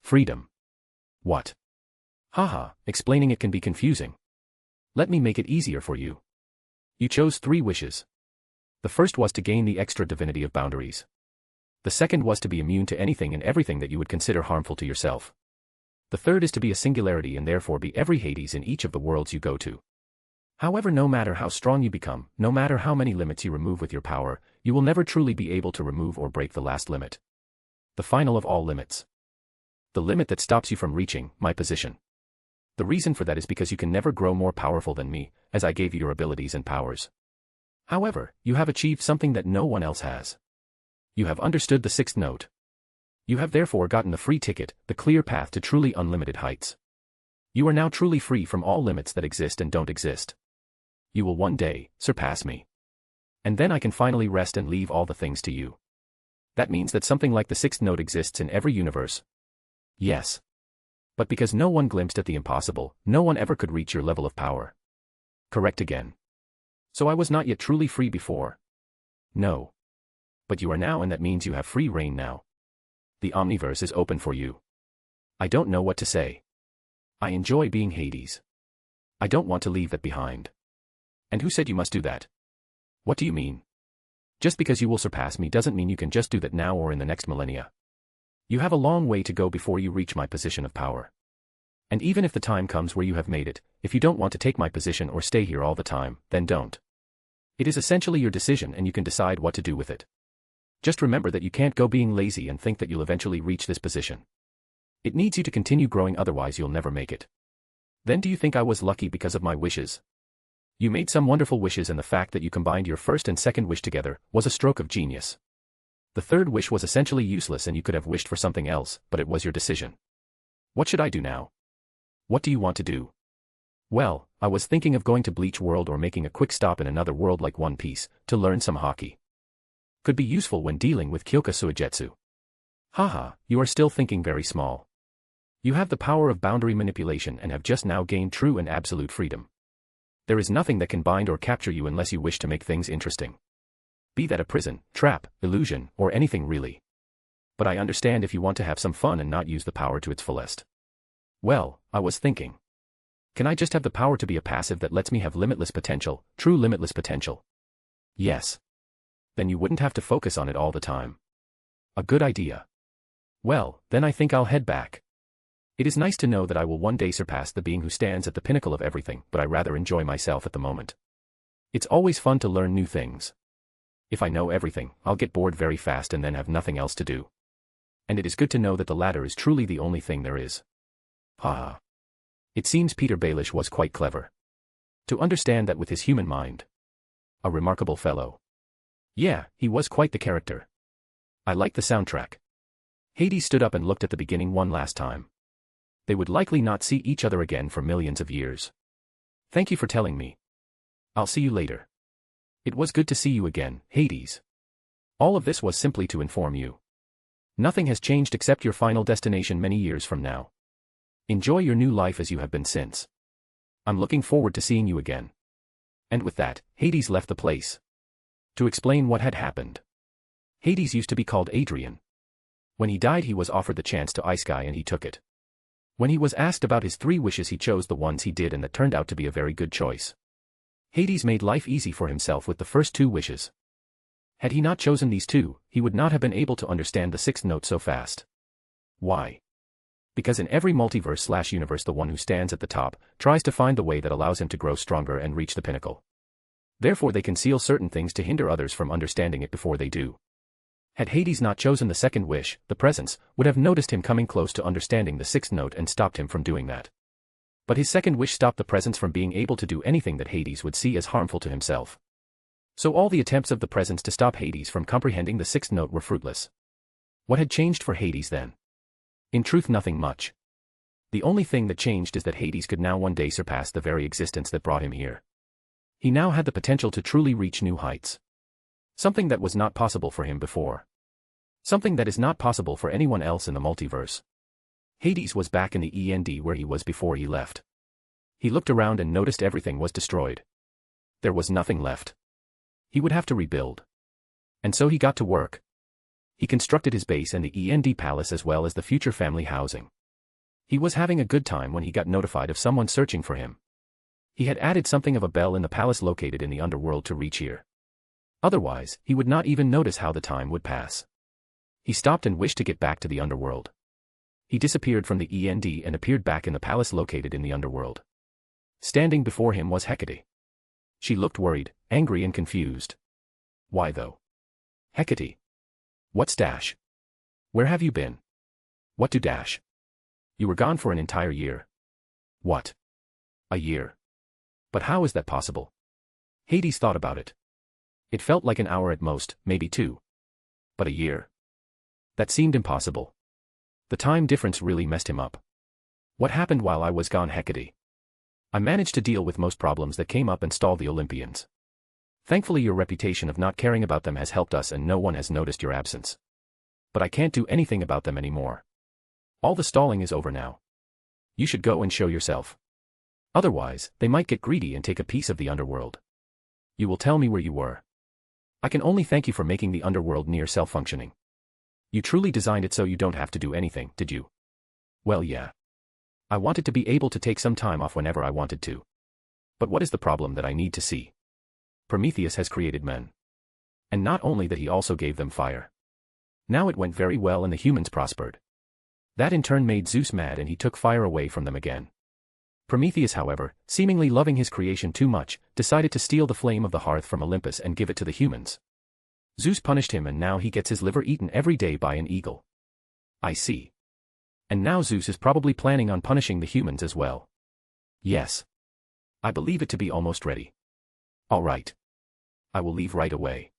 [SPEAKER 3] Freedom. What? Haha, explaining it can be confusing. Let me make it easier for you. You chose 3 wishes. The first was to gain the extra divinity of boundaries. The second was to be immune to anything and everything that you would consider harmful to yourself. The third is to be a singularity and therefore be every Hades in each of the worlds you go to. However, no matter how strong you become, no matter how many limits you remove with your power, you will never truly be able to remove or break the last limit. The final of all limits. The limit that stops you from reaching my position. The reason for that is because you can never grow more powerful than me, as I gave you your abilities and powers. However, you have achieved something that no one else has. You have understood the sixth note. You have therefore gotten the free ticket, the clear path to truly unlimited heights. You are now truly free from all limits that exist and don't exist. You will one day surpass me. And then I can finally rest and leave all the things to you. That means that something like the sixth note exists in every universe. Yes. But because no one glimpsed at the impossible, no one ever could reach your level of power. Correct again. So I was not yet truly free before. No. But you are now, and that means you have free reign now. The Omniverse is open for you. I don't know what to say. I enjoy being Hades. I don't want to leave that behind. And who said you must do that? What do you mean? Just because you will surpass me doesn't mean you can just do that now or in the next millennia. You have a long way to go before you reach my position of power. And even if the time comes where you have made it, if you don't want to take my position or stay here all the time, then don't. It is essentially your decision and you can decide what to do with it. Just remember that you can't go being lazy and think that you'll eventually reach this position. It needs you to continue growing, otherwise you'll never make it. Then do you think I was lucky because of my wishes? You made some wonderful wishes, and the fact that you combined your first and second wish together was a stroke of genius. The third wish was essentially useless and you could have wished for something else, but it was your decision. What should I do now? What do you want to do? Well, I was thinking of going to Bleach World or making a quick stop in another world like One Piece, to learn some haki. Could be useful when dealing with Kyoka Suigetsu. Haha, you are still thinking very small. You have the power of boundary manipulation and have just now gained true and absolute freedom. There is nothing that can bind or capture you unless you wish to make things interesting. Be that a prison, trap, illusion, or anything really. But I understand if you want to have some fun and not use the power to its fullest. Well, I was thinking. Can I just have the power to be a passive that lets me have limitless potential, true limitless potential? Yes. Then you wouldn't have to focus on it all the time. A good idea. Well, then I think I'll head back. It is nice to know that I will one day surpass the being who stands at the pinnacle of everything, but I rather enjoy myself at the moment. It's always fun to learn new things. If I know everything, I'll get bored very fast and then have nothing else to do. And it is good to know that the latter is truly the only thing there is. Ha. It seems Peter Baelish was quite clever. To understand that with his human mind. A remarkable fellow. Yeah, he was quite the character. I like the soundtrack. Hades stood up and looked at the beginning one last time. They would likely not see each other again for millions of years. Thank you for telling me. I'll see you later. It was good to see you again, Hades. All of this was simply to inform you. Nothing has changed except your final destination many years from now. Enjoy your new life as you have been since. I'm looking forward to seeing you again. And with that, Hades left the place. To explain what had happened. Hades used to be called Adrian. When he died he was offered the chance to Isekai and he took it. When he was asked about his 3 wishes he chose the ones he did, and that turned out to be a very good choice. Hades made life easy for himself with the first 2 wishes. Had he not chosen these 2, he would not have been able to understand the 6th note so fast. Why? Because in every multiverse/universe the one who stands at the top tries to find the way that allows him to grow stronger and reach the pinnacle. Therefore they conceal certain things to hinder others from understanding it before they do. Had Hades not chosen the 2nd wish, the presence would have noticed him coming close to understanding the 6th note and stopped him from doing that. But his 2nd wish stopped the presence from being able to do anything that Hades would see as harmful to himself. So all the attempts of the presence to stop Hades from comprehending the 6th note were fruitless. What had changed for Hades then? In truth, nothing much. The only thing that changed is that Hades could now one day surpass the very existence that brought him here. He now had the potential to truly reach new heights. Something that was not possible for him before. Something that is not possible for anyone else in the multiverse. Hades was back in the END where he was before he left. He looked around and noticed everything was destroyed. There was nothing left. He would have to rebuild. And so he got to work. He constructed his base and the END palace as well as the future family housing. He was having a good time when he got notified of someone searching for him. He had added something of a bell in the palace located in the underworld to reach here. Otherwise, he would not even notice how the time would pass. He stopped and wished to get back to the underworld. He disappeared from the END and appeared back in the palace located in the underworld. Standing before him was Hecate. She looked worried, angry and confused. Why though? Hecate. What's dash? Where have you been? What to dash? You were gone for an entire year. What? A year? But how is that possible? Hades thought about it. It felt like an hour at most, maybe 2. But a year? That seemed impossible. The time difference really messed him up. What happened while I was gone, Hecate? I managed to deal with most problems that came up and stall the Olympians. Thankfully your reputation of not caring about them has helped us and no one has noticed your absence. But I can't do anything about them anymore. All the stalling is over now. You should go and show yourself. Otherwise, they might get greedy and take a piece of the underworld. You will tell me where you were. I can only thank you for making the underworld near self-functioning. You truly designed it so you don't have to do anything, did you? Well, yeah. I wanted to be able to take some time off whenever I wanted to. But what is the problem that I need to see? Prometheus has created men. And not only that, he also gave them fire. Now it went very well and the humans prospered. That in turn made Zeus mad and he took fire away from them again. Prometheus, however, seemingly loving his creation too much, decided to steal the flame of the hearth from Olympus and give it to the humans. Zeus punished him and now he gets his liver eaten every day by an eagle. I see. And now Zeus is probably planning on punishing the humans as well. Yes. I believe it to be almost ready. All right. I will leave right away.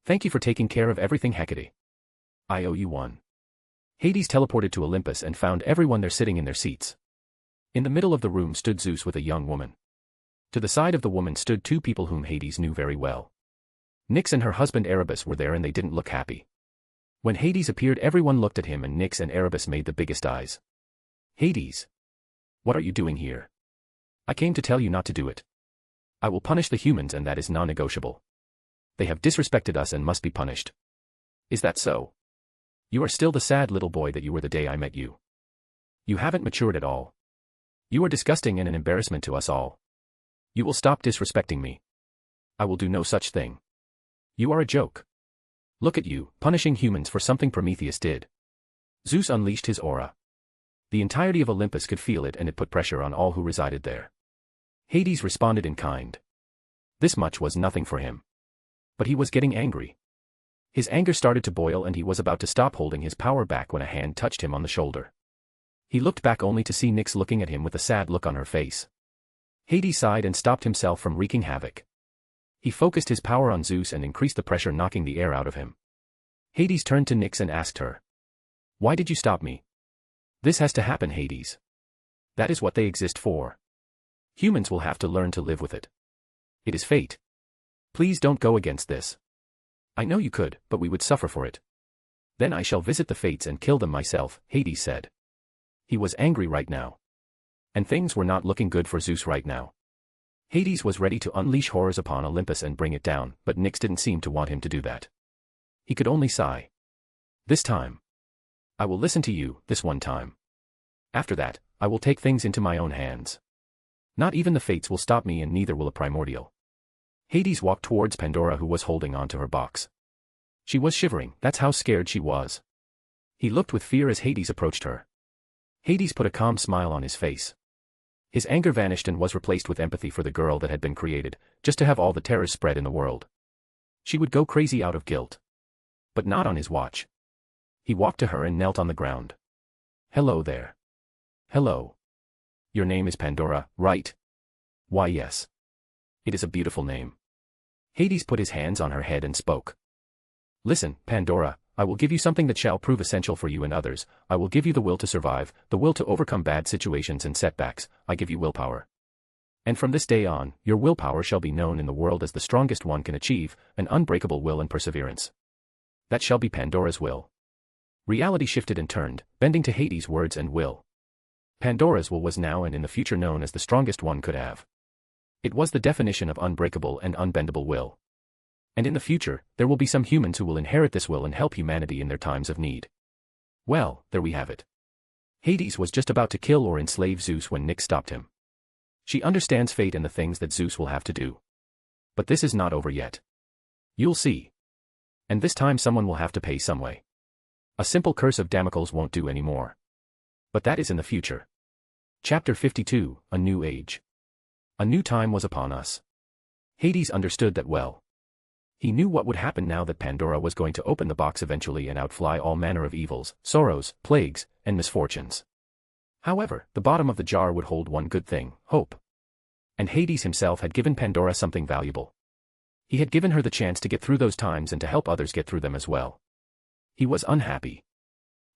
[SPEAKER 3] Thank you for taking care of everything, Hecate. I owe you one. Hades teleported to Olympus and found everyone there sitting in their seats. In the middle of the room stood Zeus with a young woman. To the side of the woman stood two people whom Hades knew very well. Nyx and her husband Erebus were there and they didn't look happy. When Hades appeared, everyone looked at him and Nyx and Erebus made the biggest eyes. Hades! What are you doing here? I came to tell you not to do it. I will punish the humans and that is non-negotiable. They have disrespected us and must be punished. Is that so? You are still the sad little boy that you were the day I met you. You haven't matured at all. You are disgusting and an embarrassment to us all. You will stop disrespecting me. I will do no such thing. You are a joke. Look at you, punishing humans for something Prometheus did. Zeus unleashed his aura. The entirety of Olympus could feel it and it put pressure on all who resided there. Hades responded in kind. This much was nothing for him. But he was getting angry. His anger started to boil and he was about to stop holding his power back when a hand touched him on the shoulder. He looked back only to see Nyx looking at him with a sad look on her face. Hades sighed and stopped himself from wreaking havoc. He focused his power on Zeus and increased the pressure, knocking the air out of him. Hades turned to Nyx and asked her. Why did you stop me? This has to happen, Hades. That is what they exist for. Humans will have to learn to live with it. It is fate. Please don't go against this. I know you could, but we would suffer for it. Then I shall visit the fates and kill them myself, Hades said. He was angry right now. And things were not looking good for Zeus right now. Hades was ready to unleash horrors upon Olympus and bring it down, but Nyx didn't seem to want him to do that. He could only sigh. This time. I will listen to you, this one time. After that, I will take things into my own hands. Not even the fates will stop me and neither will a primordial. Hades walked towards Pandora who was holding on to her box. She was shivering, that's how scared she was. He looked with fear as Hades approached her. Hades put a calm smile on his face. His anger vanished and was replaced with empathy for the girl that had been created, just to have all the terrors spread in the world. She would go crazy out of guilt. But not on his watch. He walked to her and knelt on the ground. Hello there. Hello. Your name is Pandora, right? Why yes. It is a beautiful name. Hades put his hands on her head and spoke. Listen, Pandora, I will give you something that shall prove essential for you and others. I will give you the will to survive, the will to overcome bad situations and setbacks. I give you willpower. And from this day on, your willpower shall be known in the world as the strongest one can achieve, an unbreakable will and perseverance. That shall be Pandora's will. Reality shifted and turned, bending to Hades' words and will. Pandora's will was now and in the future known as the strongest one could have. It was the definition of unbreakable and unbendable will. And in the future, there will be some humans who will inherit this will and help humanity in their times of need. Well, there we have it. Hades was just about to kill or enslave Zeus when Nyx stopped him. She understands fate and the things that Zeus will have to do. But this is not over yet. You'll see. And this time someone will have to pay some way. A simple curse of Damocles won't do anymore. But that is in the future. Chapter 52, A New Age. A new time was upon us. Hades understood that well. He knew what would happen now that Pandora was going to open the box eventually and outfly all manner of evils, sorrows, plagues, and misfortunes. However, the bottom of the jar would hold one good thing, hope. And Hades himself had given Pandora something valuable. He had given her the chance to get through those times and to help others get through them as well. He was unhappy.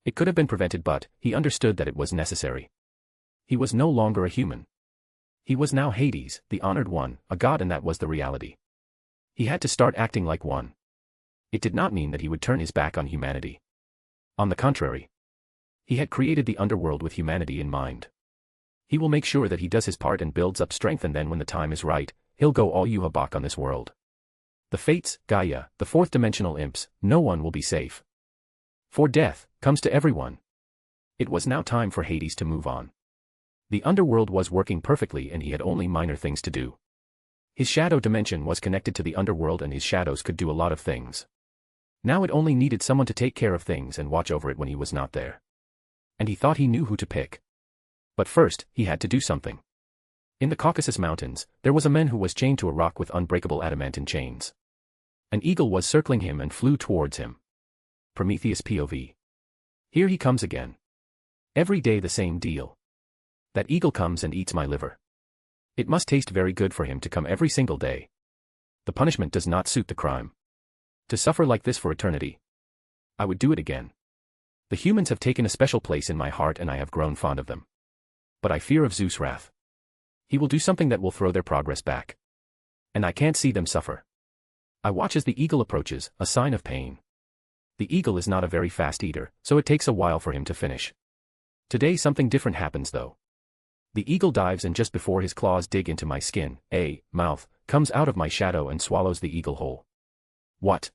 [SPEAKER 3] It could have been prevented, but he understood that it was necessary. He was no longer a human. He was now Hades, the honored one, a god, and that was the reality. He had to start acting like one. It did not mean that he would turn his back on humanity. On the contrary. He had created the underworld with humanity in mind. He will make sure that he does his part and builds up strength, and then when the time is right, he'll go all Yuhabak on this world. The fates, Gaia, the fourth-dimensional imps, no one will be safe. For death comes to everyone. It was now time for Hades to move on. The underworld was working perfectly and he had only minor things to do. His shadow dimension was connected to the underworld and his shadows could do a lot of things. Now it only needed someone to take care of things and watch over it when he was not there. And he thought he knew who to pick. But first, he had to do something. In the Caucasus Mountains, there was a man who was chained to a rock with unbreakable adamantine chains. An eagle was circling him and flew towards him. Prometheus POV. Here he comes again. Every day the same deal. That eagle comes and eats my liver. It must taste very good for him to come every single day. The punishment does not suit the crime. To suffer like this for eternity. I would do it again. The humans have taken a special place in my heart and I have grown fond of them. But I fear of Zeus' wrath. He will do something that will throw their progress back. And I can't see them suffer. I watch as the eagle approaches, a sign of pain. The eagle is not a very fast eater, so it takes a while for him to finish. Today something different happens though. The eagle dives and just before his claws dig into my skin, a mouth comes out of my shadow and swallows the eagle whole. What?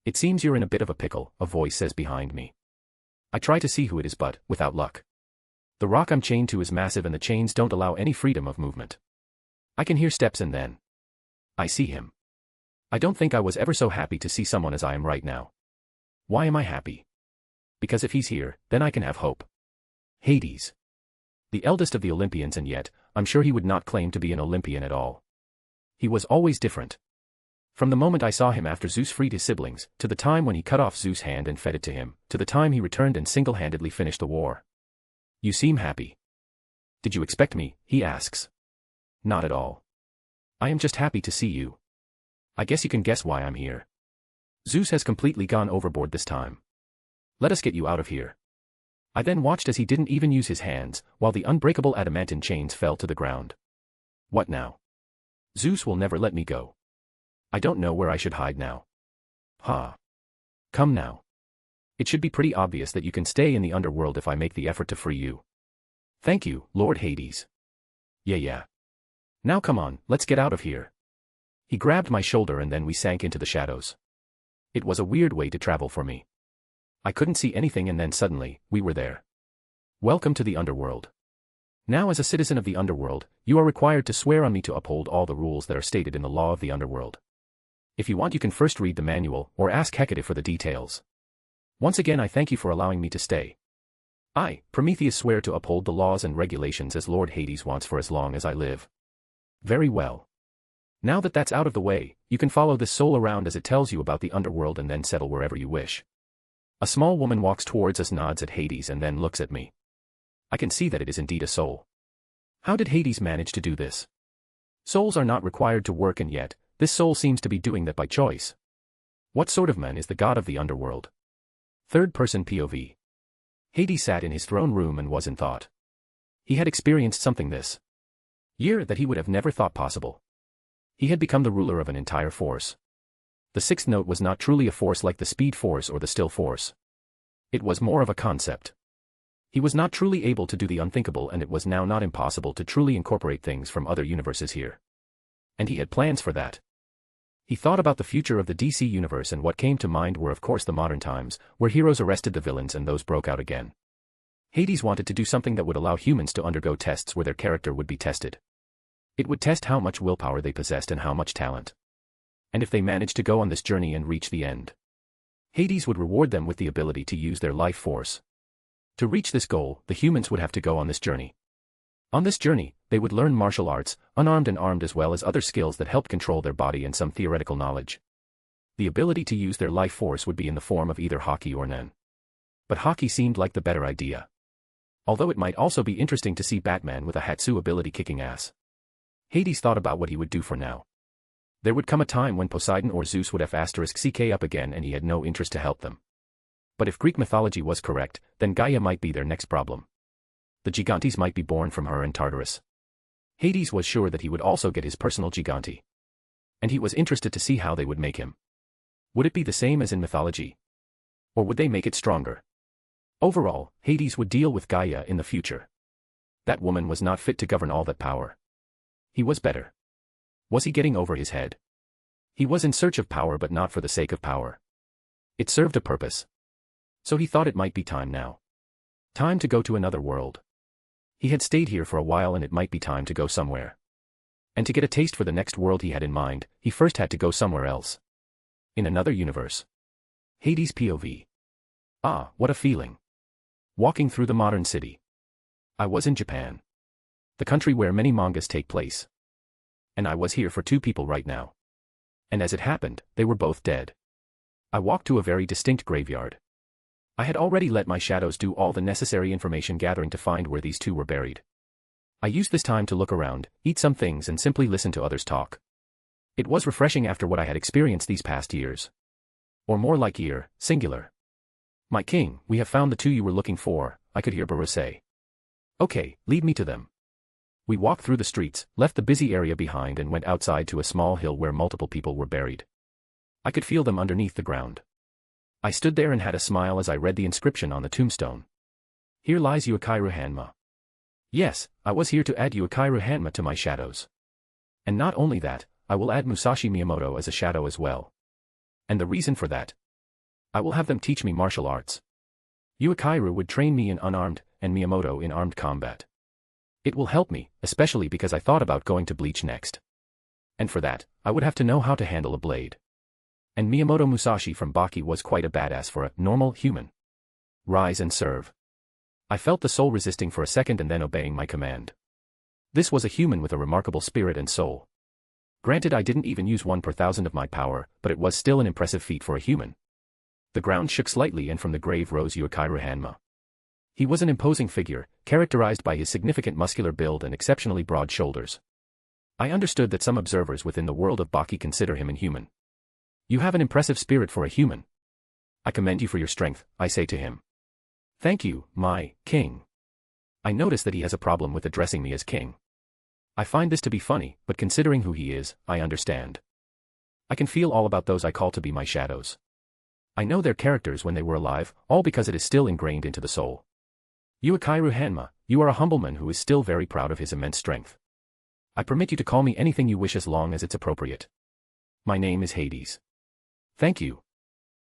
[SPEAKER 3] It seems you're in a bit of a pickle, a voice says behind me. I try to see who it is but, without luck. The rock I'm chained to is massive and the chains don't allow any freedom of movement. I can hear steps and then I see him. I don't think I was ever so happy to see someone as I am right now. Why am I happy? Because if he's here, then I can have hope. Hades. The eldest of the Olympians, and yet, I'm sure he would not claim to be an Olympian at all. He was always different. From the moment I saw him after Zeus freed his siblings, to the time when he cut off Zeus' hand and fed it to him, to the time he returned and single-handedly finished the war. You seem happy. Did you expect me? He asks. Not at all. I am just happy to see you. I guess you can guess why I'm here. Zeus has completely gone overboard this time. Let us get you out of here. I then watched as he didn't even use his hands, while the unbreakable adamantine chains fell to the ground. What now? Zeus will never let me go. I don't know where I should hide now. Ha. Come now. It should be pretty obvious that you can stay in the underworld if I make the effort to free you. Thank you, Lord Hades. Yeah. Now come on, let's get out of here. He grabbed my shoulder and then we sank into the shadows. It was a weird way to travel for me. I couldn't see anything and then suddenly, we were there. Welcome to the underworld. Now as a citizen of the underworld, you are required to swear on me to uphold all the rules that are stated in the law of the underworld. If you want you can first read the manual or ask Hecate for the details. Once again I thank you for allowing me to stay. I, Prometheus, swear to uphold the laws and regulations as Lord Hades wants for as long as I live. Very well. Now that that's out of the way, you can follow this soul around as it tells you about the underworld and then settle wherever you wish. A small woman walks towards us, nods at Hades and then looks at me. I can see that it is indeed a soul. How did Hades manage to do this? Souls are not required to work and yet, this soul seems to be doing that by choice. What sort of man is the god of the underworld? Third person POV. Hades sat in his throne room and was in thought. He had experienced something this year that he would have never thought possible. He had become the ruler of an entire force. The sixth note was not truly a force like the speed force or the still force. It was more of a concept. He was not truly able to do the unthinkable and it was now not impossible to truly incorporate things from other universes here. And he had plans for that. He thought about the future of the DC universe and what came to mind were of course the modern times, where heroes arrested the villains and those broke out again. Hades wanted to do something that would allow humans to undergo tests where their character would be tested. It would test how much willpower they possessed and how much talent. And if they managed to go on this journey and reach the end, Hades would reward them with the ability to use their life force. To reach this goal, the humans would have to go on this journey. On this journey, they would learn martial arts, unarmed and armed, as well as other skills that helped control their body and some theoretical knowledge. The ability to use their life force would be in the form of either hockey or nen. But hockey seemed like the better idea. Although it might also be interesting to see Batman with a Hatsu ability kicking ass. Hades thought about what he would do for now. There would come a time when Poseidon or Zeus would have *CK up again and he had no interest to help them. But if Greek mythology was correct, then Gaia might be their next problem. The Gigantes might be born from her and Tartarus. Hades was sure that he would also get his personal Gigante. And he was interested to see how they would make him. Would it be the same as in mythology? Or would they make it stronger? Overall, Hades would deal with Gaia in the future. That woman was not fit to govern all that power. He was better. Was he getting over his head? He was in search of power but not for the sake of power. It served a purpose. So he thought it might be time now. Time to go to another world. He had stayed here for a while and it might be time to go somewhere. And to get a taste for the next world he had in mind, he first had to go somewhere else. In another universe. Hades POV. Ah, what a feeling. Walking through the modern city. I was in Japan. The country where many mangas take place. And I was here for two people right now. And as it happened, they were both dead. I walked to a very distinct graveyard. I had already let my shadows do all the necessary information gathering to find where these two were buried. I used this time to look around, eat some things and simply listen to others talk. It was refreshing after what I had experienced these past years. Or more like year, singular. My king, we have found the two you were looking for, I could hear Baru say. Okay, lead me to them. We walked through the streets, left the busy area behind and went outside to a small hill where multiple people were buried. I could feel them underneath the ground. I stood there and had a smile as I read the inscription on the tombstone. Here lies Yuikairu Hanma. Yes, I was here to add Yuikairu Hanma to my shadows. And not only that, I will add Musashi Miyamoto as a shadow as well. And the reason for that? I will have them teach me martial arts. Yuikairu would train me in unarmed, and Miyamoto in armed combat. It will help me, especially because I thought about going to Bleach next. And for that, I would have to know how to handle a blade. And Miyamoto Musashi from Baki was quite a badass for a normal human. Rise and serve. I felt the soul resisting for a second and then obeying my command. This was a human with a remarkable spirit and soul. Granted, I didn't even use 1 per 1,000 of my power, but it was still an impressive feat for a human. The ground shook slightly and from the grave rose Yuikairu Hanma. He was an imposing figure, characterized by his significant muscular build and exceptionally broad shoulders. I understood that some observers within the world of Baki consider him inhuman. You have an impressive spirit for a human. I commend you for your strength, I say to him. Thank you, my king. I notice that he has a problem with addressing me as king. I find this to be funny, but considering who he is, I understand. I can feel all about those I call to be my shadows. I know their characters when they were alive, all because it is still ingrained into the soul. Yuikairu Hanma, you are a humble man who is still very proud of his immense strength. I permit you to call me anything you wish as long as it's appropriate. My name is Hades. Thank you.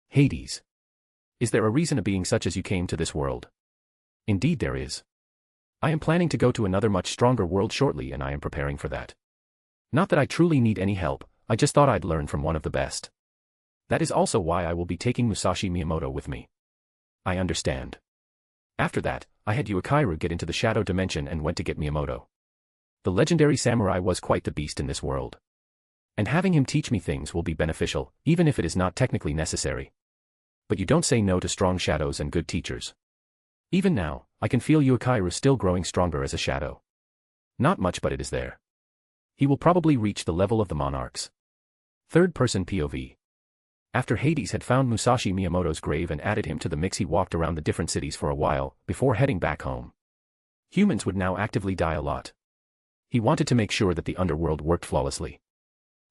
[SPEAKER 3] Hades. Is there a reason a being such as you came to this world? Indeed there is. I am planning to go to another much stronger world shortly and I am preparing for that. Not that I truly need any help, I just thought I'd learn from one of the best. That is also why I will be taking Musashi Miyamoto with me. I understand. After that, I had Yuikairu get into the shadow dimension and went to get Miyamoto. The legendary samurai was quite the beast in this world. And having him teach me things will be beneficial, even if it is not technically necessary. But you don't say no to strong shadows and good teachers. Even now, I can feel Yuikairu still growing stronger as a shadow. Not much, but it is there. He will probably reach the level of the monarchs. Third-person POV. After Hades had found Musashi Miyamoto's grave and added him to the mix, he walked around the different cities for a while, before heading back home. Humans would now actively die a lot. He wanted to make sure that the underworld worked flawlessly.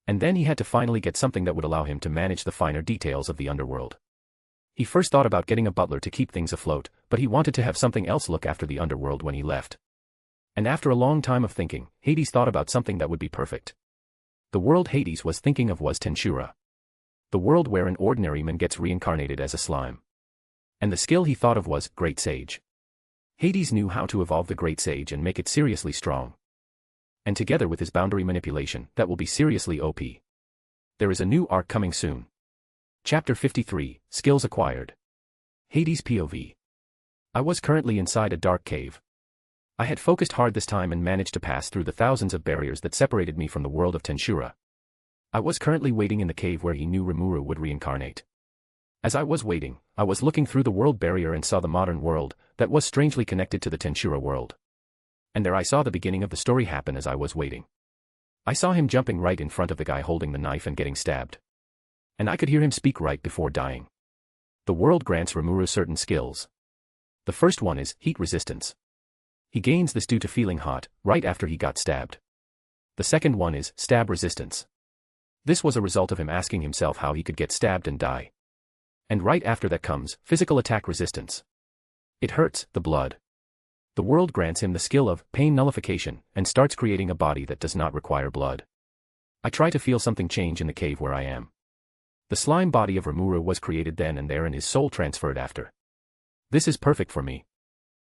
[SPEAKER 3] And then he had to finally get something that would allow him to manage the finer details of the underworld. He first thought about getting a butler to keep things afloat, but he wanted to have something else look after the underworld when he left. And after a long time of thinking, Hades thought about something that would be perfect. The world Hades was thinking of was Tenshura. The world where an ordinary man gets reincarnated as a slime. And the skill he thought of was Great Sage. Hades knew how to evolve the Great Sage and make it seriously strong. And together with his boundary manipulation, that will be seriously OP. There is a new arc coming soon. Chapter 53, Skills Acquired. Hades POV. I was currently inside a dark cave. I had focused hard this time and managed to pass through the thousands of barriers that separated me from the world of Tenshura. I was currently waiting in the cave where he knew Rimuru would reincarnate. As I was waiting, I was looking through the world barrier and saw the modern world, that was strangely connected to the Tenshura world. And there I saw the beginning of the story happen as I was waiting. I saw him jumping right in front of the guy holding the knife and getting stabbed. And I could hear him speak right before dying. The world grants Rimuru certain skills. The first one is heat resistance. He gains this due to feeling hot, right after he got stabbed. The second one is stab resistance. This was a result of him asking himself how he could get stabbed and die. And right after that comes physical attack resistance. It hurts, the blood. The world grants him the skill of pain nullification and starts creating a body that does not require blood. I try to feel something change in the cave where I am. The slime body of Rimuru was created then and there and his soul transferred after. This is perfect for me.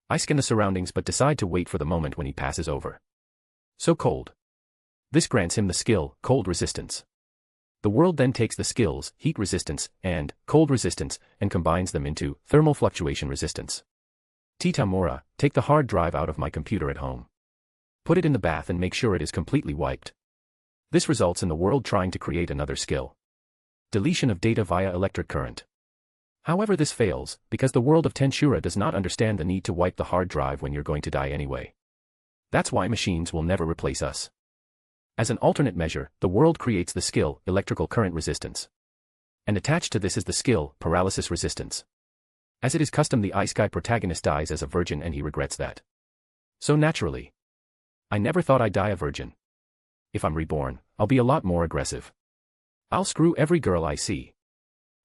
[SPEAKER 3] I scan the surroundings but decide to wait for the moment when he passes over. So cold. This grants him the skill, cold resistance. The world then takes the skills, heat resistance, and cold resistance, and combines them into thermal fluctuation resistance. Titamura, take the hard drive out of my computer at home. Put it in the bath and make sure it is completely wiped. This results in the world trying to create another skill. Deletion of data via electric current. However, this fails, because the world of Tensura does not understand the need to wipe the hard drive when you're going to die anyway. That's why machines will never replace us. As an alternate measure, the world creates the skill, electrical current resistance. And attached to this is the skill, paralysis resistance. As it is custom, the Isekai protagonist dies as a virgin and he regrets that. So naturally. I never thought I'd die a virgin. If I'm reborn, I'll be a lot more aggressive. I'll screw every girl I see.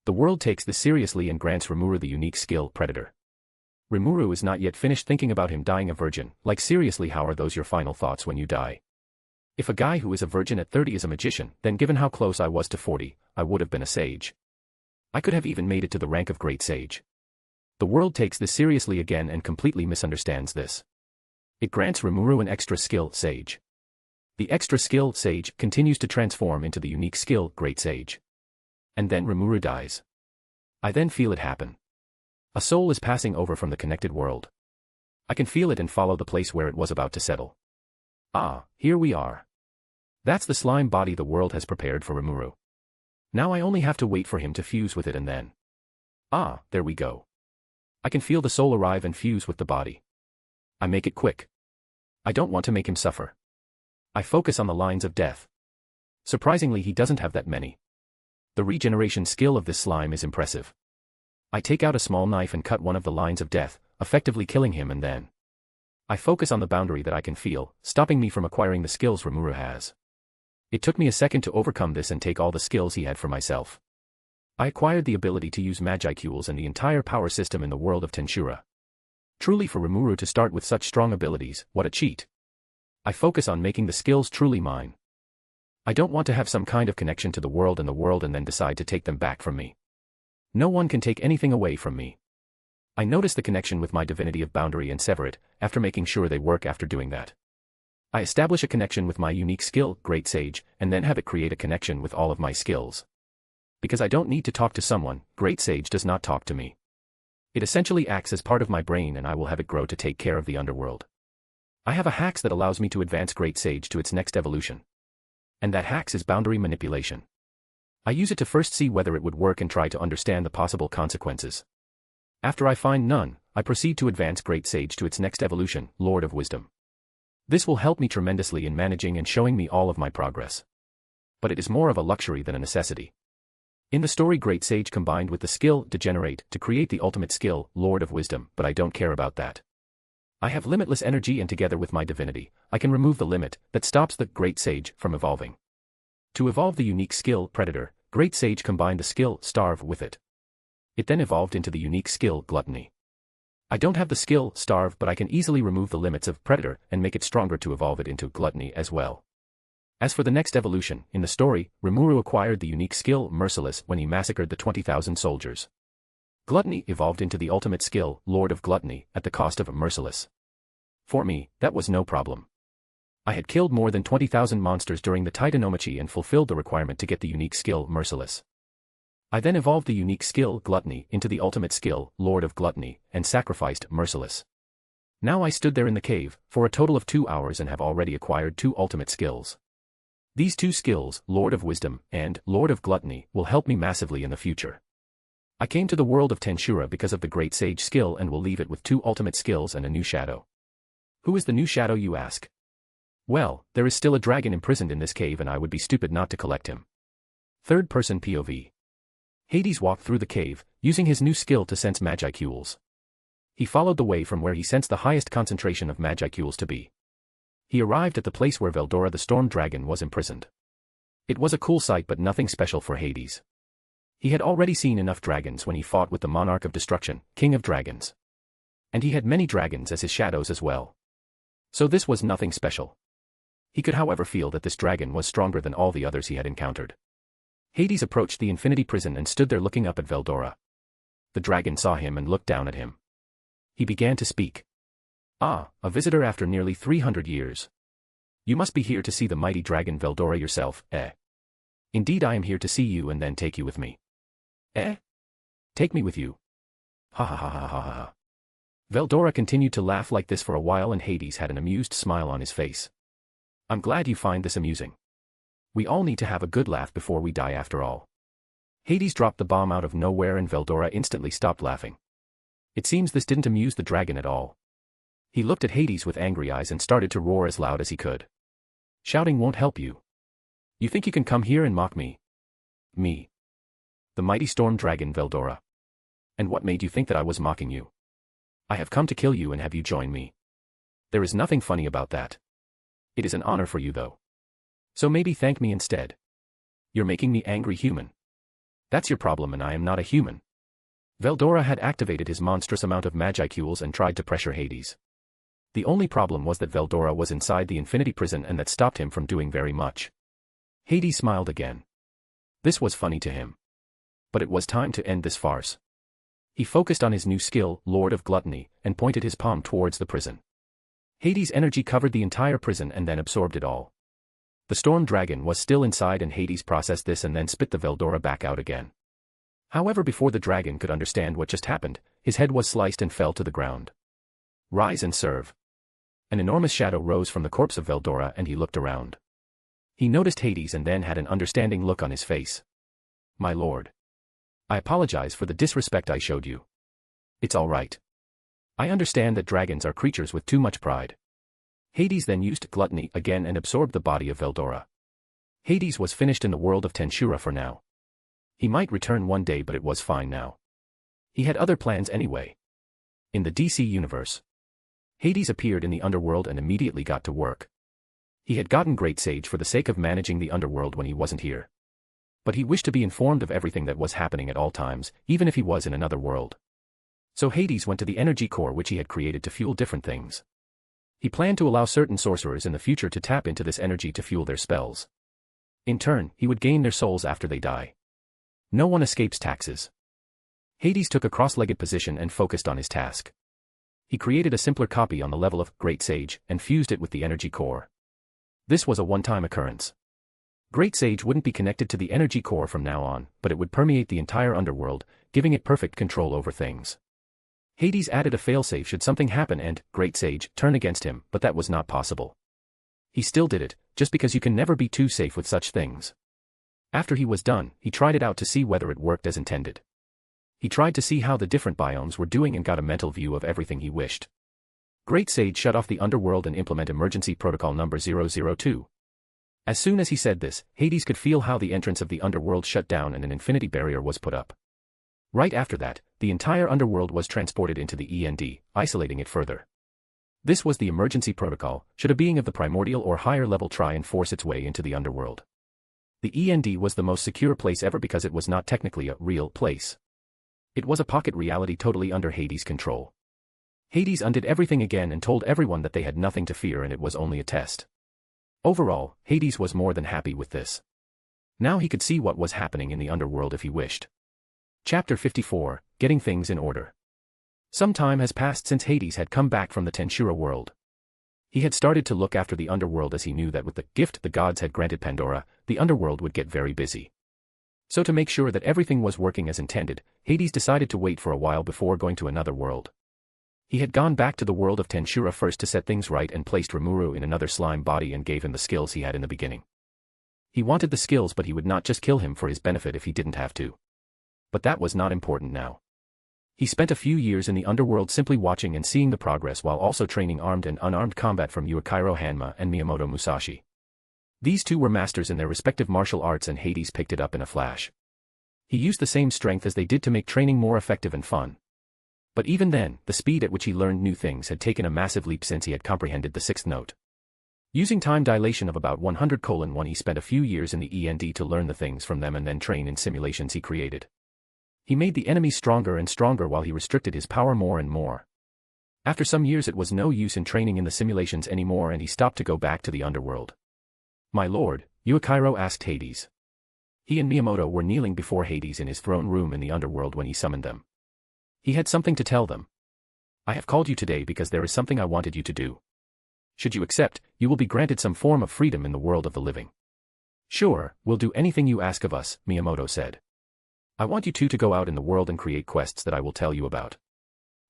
[SPEAKER 3] The world takes this seriously and grants Rimuru the unique skill, Predator. Rimuru is not yet finished thinking about him dying a virgin. Like, seriously, how are those your final thoughts when you die? If a guy who is a virgin at 30 is a magician, then given how close I was to 40, I would have been a sage. I could have even made it to the rank of great sage. The world takes this seriously again and completely misunderstands this. It grants Rimuru an extra skill, Sage. The extra skill, Sage, continues to transform into the unique skill, Great Sage. And then Rimuru dies. I then feel it happen. A soul is passing over from the connected world. I can feel it and follow the place where it was about to settle. Ah, here we are. That's the slime body the world has prepared for Rimuru. Now I only have to wait for him to fuse with it and then. Ah, there we go. I can feel the soul arrive and fuse with the body. I make it quick. I don't want to make him suffer. I focus on the lines of death. Surprisingly, he doesn't have that many. The regeneration skill of this slime is impressive. I take out a small knife and cut one of the lines of death, effectively killing him, and then I focus on the boundary that I can feel, stopping me from acquiring the skills Rimuru has. It took me a second to overcome this and take all the skills he had for myself. I acquired the ability to use Magicules and the entire power system in the world of Tensura. Truly, for Rimuru to start with such strong abilities, what a cheat. I focus on making the skills truly mine. I don't want to have some kind of connection to the world and then decide to take them back from me. No one can take anything away from me. I notice the connection with my divinity of boundary and sever it, after making sure they work. After doing that, I establish a connection with my unique skill, Great Sage, and then have it create a connection with all of my skills. Because I don't need to talk to someone, Great Sage does not talk to me. It essentially acts as part of my brain, and I will have it grow to take care of the underworld. I have a hacks that allows me to advance Great Sage to its next evolution. And that hacks is boundary manipulation. I use it to first see whether it would work and try to understand the possible consequences. After I find none, I proceed to advance Great Sage to its next evolution, Lord of Wisdom. This will help me tremendously in managing and showing me all of my progress. But it is more of a luxury than a necessity. In the story, Great Sage combined with the skill Degenerate to create the ultimate skill, Lord of Wisdom, but I don't care about that. I have limitless energy, and together with my divinity, I can remove the limit that stops the Great Sage from evolving. To evolve the unique skill, Predator, Great Sage combined the skill Starve with it. It then evolved into the unique skill, Gluttony. I don't have the skill Starve, but I can easily remove the limits of Predator and make it stronger to evolve it into Gluttony as well. As for the next evolution, in the story, Rimuru acquired the unique skill Merciless when he massacred the 20,000 soldiers. Gluttony evolved into the ultimate skill, Lord of Gluttony, at the cost of Merciless. For me, that was no problem. I had killed more than 20,000 monsters during the Titanomachi and fulfilled the requirement to get the unique skill Merciless. I then evolved the unique skill Gluttony into the ultimate skill, Lord of Gluttony, and sacrificed Merciless. Now I stood there in the cave, for a total of 2 hours, and have already acquired 2 ultimate skills. These 2 skills, Lord of Wisdom and Lord of Gluttony, will help me massively in the future. I came to the world of Tensura because of the Great Sage skill and will leave it with 2 ultimate skills and a new shadow. Who is the new shadow, you ask? Well, there is still a dragon imprisoned in this cave, and I would be stupid not to collect him. Third-person POV. Hades walked through the cave, using his new skill to sense Magicules. He followed the way from where he sensed the highest concentration of Magicules to be. He arrived at the place where Veldora the Storm Dragon was imprisoned. It was a cool sight, but nothing special for Hades. He had already seen enough dragons when he fought with the Monarch of Destruction, King of Dragons. And he had many dragons as his shadows as well. So this was nothing special. He could, however, feel that this dragon was stronger than all the others he had encountered. Hades approached the Infinity Prison and stood there looking up at Veldora. The dragon saw him and looked down at him. He began to speak. Ah, a visitor after nearly 300 years. You must be here to see the mighty dragon Veldora yourself, eh? Indeed, I am here to see you and then take you with me. Eh? Take me with you? Ha ha ha ha ha ha. Veldora continued to laugh like this for a while and Hades had an amused smile on his face. I'm glad you find this amusing. We all need to have a good laugh before we die after all. Hades dropped the bomb out of nowhere and Veldora instantly stopped laughing. It seems this didn't amuse the dragon at all. He looked at Hades with angry eyes and started to roar as loud as he could. Shouting won't help you. You think you can come here and mock me? Me. The mighty storm dragon Veldora. And what made you think that I was mocking you? I have come to kill you and have you join me. There is nothing funny about that. It is an honor for you though. So maybe thank me instead. You're making me angry human. That's your problem and I am not a human. Veldora had activated his monstrous amount of magicules and tried to pressure Hades. The only problem was that Veldora was inside the infinity prison and that stopped him from doing very much. Hades smiled again. This was funny to him. But it was time to end this farce. He focused on his new skill, Lord of Gluttony, and pointed his palm towards the prison. Hades' energy covered the entire prison and then absorbed it all. The storm dragon was still inside and Hades processed this and then spit the Veldora back out again. However, before the dragon could understand what just happened, his head was sliced and fell to the ground. Rise and serve. An enormous shadow rose from the corpse of Veldora and he looked around. He noticed Hades and then had an understanding look on his face. My lord. I apologize for the disrespect I showed you. It's all right. I understand that dragons are creatures with too much pride. Hades then used gluttony again and absorbed the body of Veldora. Hades was finished in the world of Tenshura for now. He might return one day but it was fine now. He had other plans anyway. In the DC universe, Hades appeared in the underworld and immediately got to work. He had gotten Great Sage for the sake of managing the underworld when he wasn't here. But he wished to be informed of everything that was happening at all times, even if he was in another world. So Hades went to the energy core which he had created to fuel different things. He planned to allow certain sorcerers in the future to tap into this energy to fuel their spells. In turn, he would gain their souls after they die. No one escapes taxes. Hades took a cross-legged position and focused on his task. He created a simpler copy on the level of Great Sage and fused it with the energy core. This was a one-time occurrence. Great Sage wouldn't be connected to the energy core from now on, but it would permeate the entire underworld, giving it perfect control over things. Hades added a failsafe should something happen and Great Sage turn against him, but that was not possible. He still did it, just because you can never be too safe with such things. After he was done, he tried it out to see whether it worked as intended. He tried to see how the different biomes were doing and got a mental view of everything he wished. Great Sage shut off the underworld and implement emergency protocol number 002. As soon as he said this, Hades could feel how the entrance of the underworld shut down and an infinity barrier was put up. Right after that, the entire underworld was transported into the END, isolating it further. This was the emergency protocol, should a being of the primordial or higher level try and force its way into the underworld. The END was the most secure place ever because it was not technically a real place. It was a pocket reality totally under Hades' control. Hades undid everything again and told everyone that they had nothing to fear and it was only a test. Overall, Hades was more than happy with this. Now he could see what was happening in the underworld if he wished. Chapter 54, Getting Things in Order. Some time has passed since Hades had come back from the Tenshura world. He had started to look after the underworld as he knew that with the gift the gods had granted Pandora, the underworld would get very busy. So to make sure that everything was working as intended, Hades decided to wait for a while before going to another world. He had gone back to the world of Tenshura first to set things right and placed Rimuru in another slime body and gave him the skills he had in the beginning. He wanted the skills but he would not just kill him for his benefit if he didn't have to. But that was not important now. He spent a few years in the underworld simply watching and seeing the progress while also training armed and unarmed combat from Yuichiro Hanma and Miyamoto Musashi. These two were masters in their respective martial arts and Hades picked it up in a flash. He used the same strength as they did to make training more effective and fun. But even then, the speed at which he learned new things had taken a massive leap since he had comprehended the sixth note. Using time dilation of about 100:1 he spent a few years in the END to learn the things from them and then train in simulations he created. He made the enemies stronger and stronger while he restricted his power more and more. After some years it was no use in training in the simulations anymore and he stopped to go back to the underworld. My lord, Yuichiro asked Hades. He and Miyamoto were kneeling before Hades in his throne room in the underworld when he summoned them. He had something to tell them. I have called you today because there is something I wanted you to do. Should you accept, you will be granted some form of freedom in the world of the living. Sure, we'll do anything you ask of us, Miyamoto said. I want you two to go out in the world and create quests that I will tell you about.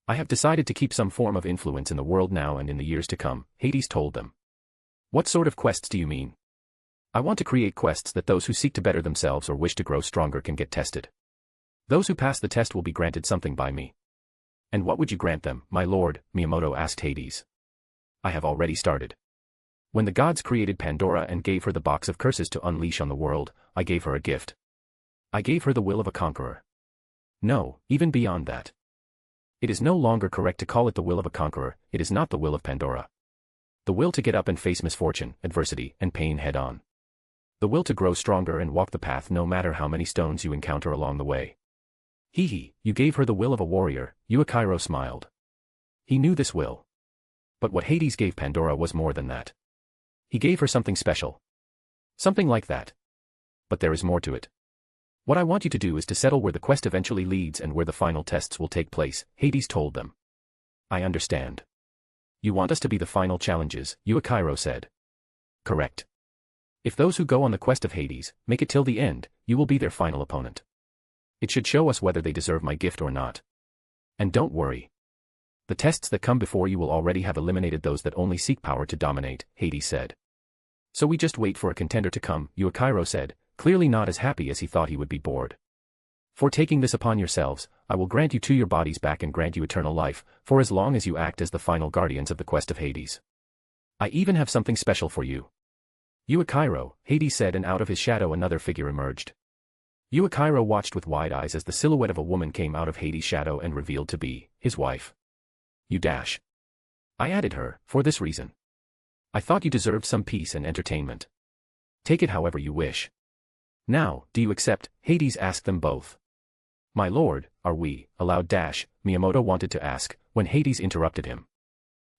[SPEAKER 3] I have decided to keep some form of influence in the world now and in the years to come, Hades told them. What sort of quests do you mean? I want to create quests that those who seek to better themselves or wish to grow stronger can get tested. Those who pass the test will be granted something by me. And what would you grant them, my lord? Miyamoto asked Hades. I have already started. When the gods created Pandora and gave her the box of curses to unleash on the world, I gave her a gift. I gave her the will of a conqueror. No, even beyond that. It is no longer correct to call it the will of a conqueror, it is not the will of Pandora. The will to get up and face misfortune, adversity, and pain head-on. The will to grow stronger and walk the path no matter how many stones you encounter along the way. Hee, you gave her the will of a warrior, Yuichiro smiled. He knew this will. But what Hades gave Pandora was more than that. He gave her something special. Something like that. But there is more to it. What I want you to do is to settle where the quest eventually leads and where the final tests will take place, Hades told them. I understand. You want us to be the final challenges, Yuichiro said. Correct. If those who go on the quest of Hades make it till the end, you will be their final opponent. It should show us whether they deserve my gift or not. And don't worry. The tests that come before you will already have eliminated those that only seek power to dominate, Hades said. So we just wait for a contender to come, Yuichiro said, clearly not as happy as he thought he would be bored. For taking this upon yourselves, I will grant you your bodies back and grant you eternal life, for as long as you act as the final guardians of the quest of Hades. I even have something special for you. Yuichiro, Hades said, and out of his shadow another figure emerged. Yuichiro watched with wide eyes as the silhouette of a woman came out of Hades' shadow and revealed to be his wife. I added her, for this reason. I thought you deserved some peace and entertainment. Take it however you wish. Now, do you accept? Hades asked them both. My lord, are we allowed? Miyamoto wanted to ask, when Hades interrupted him.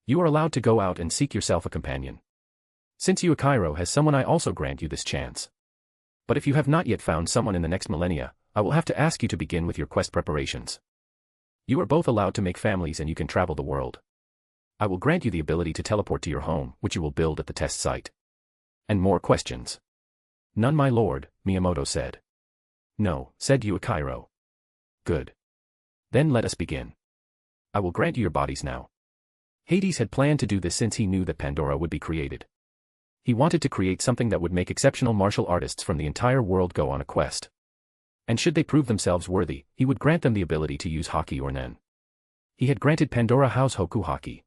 [SPEAKER 3] You are allowed to go out and seek yourself a companion. Since Yuichiro has someone, I also grant you this chance. But if you have not yet found someone in the next millennia, I will have to ask you to begin with your quest preparations. You are both allowed to make families and you can travel the world. I will grant you the ability to teleport to your home, which you will build at the test site. And more questions? None, my lord, Miyamoto said. No, said Yuichiro. Good. Then let us begin. I will grant you your bodies now. Hades had planned to do this since he knew that Pandora would be created. He wanted to create something that would make exceptional martial artists from the entire world go on a quest. And should they prove themselves worthy, he would grant them the ability to use Haki or Nen. He had granted Pandora House Hoku Haki.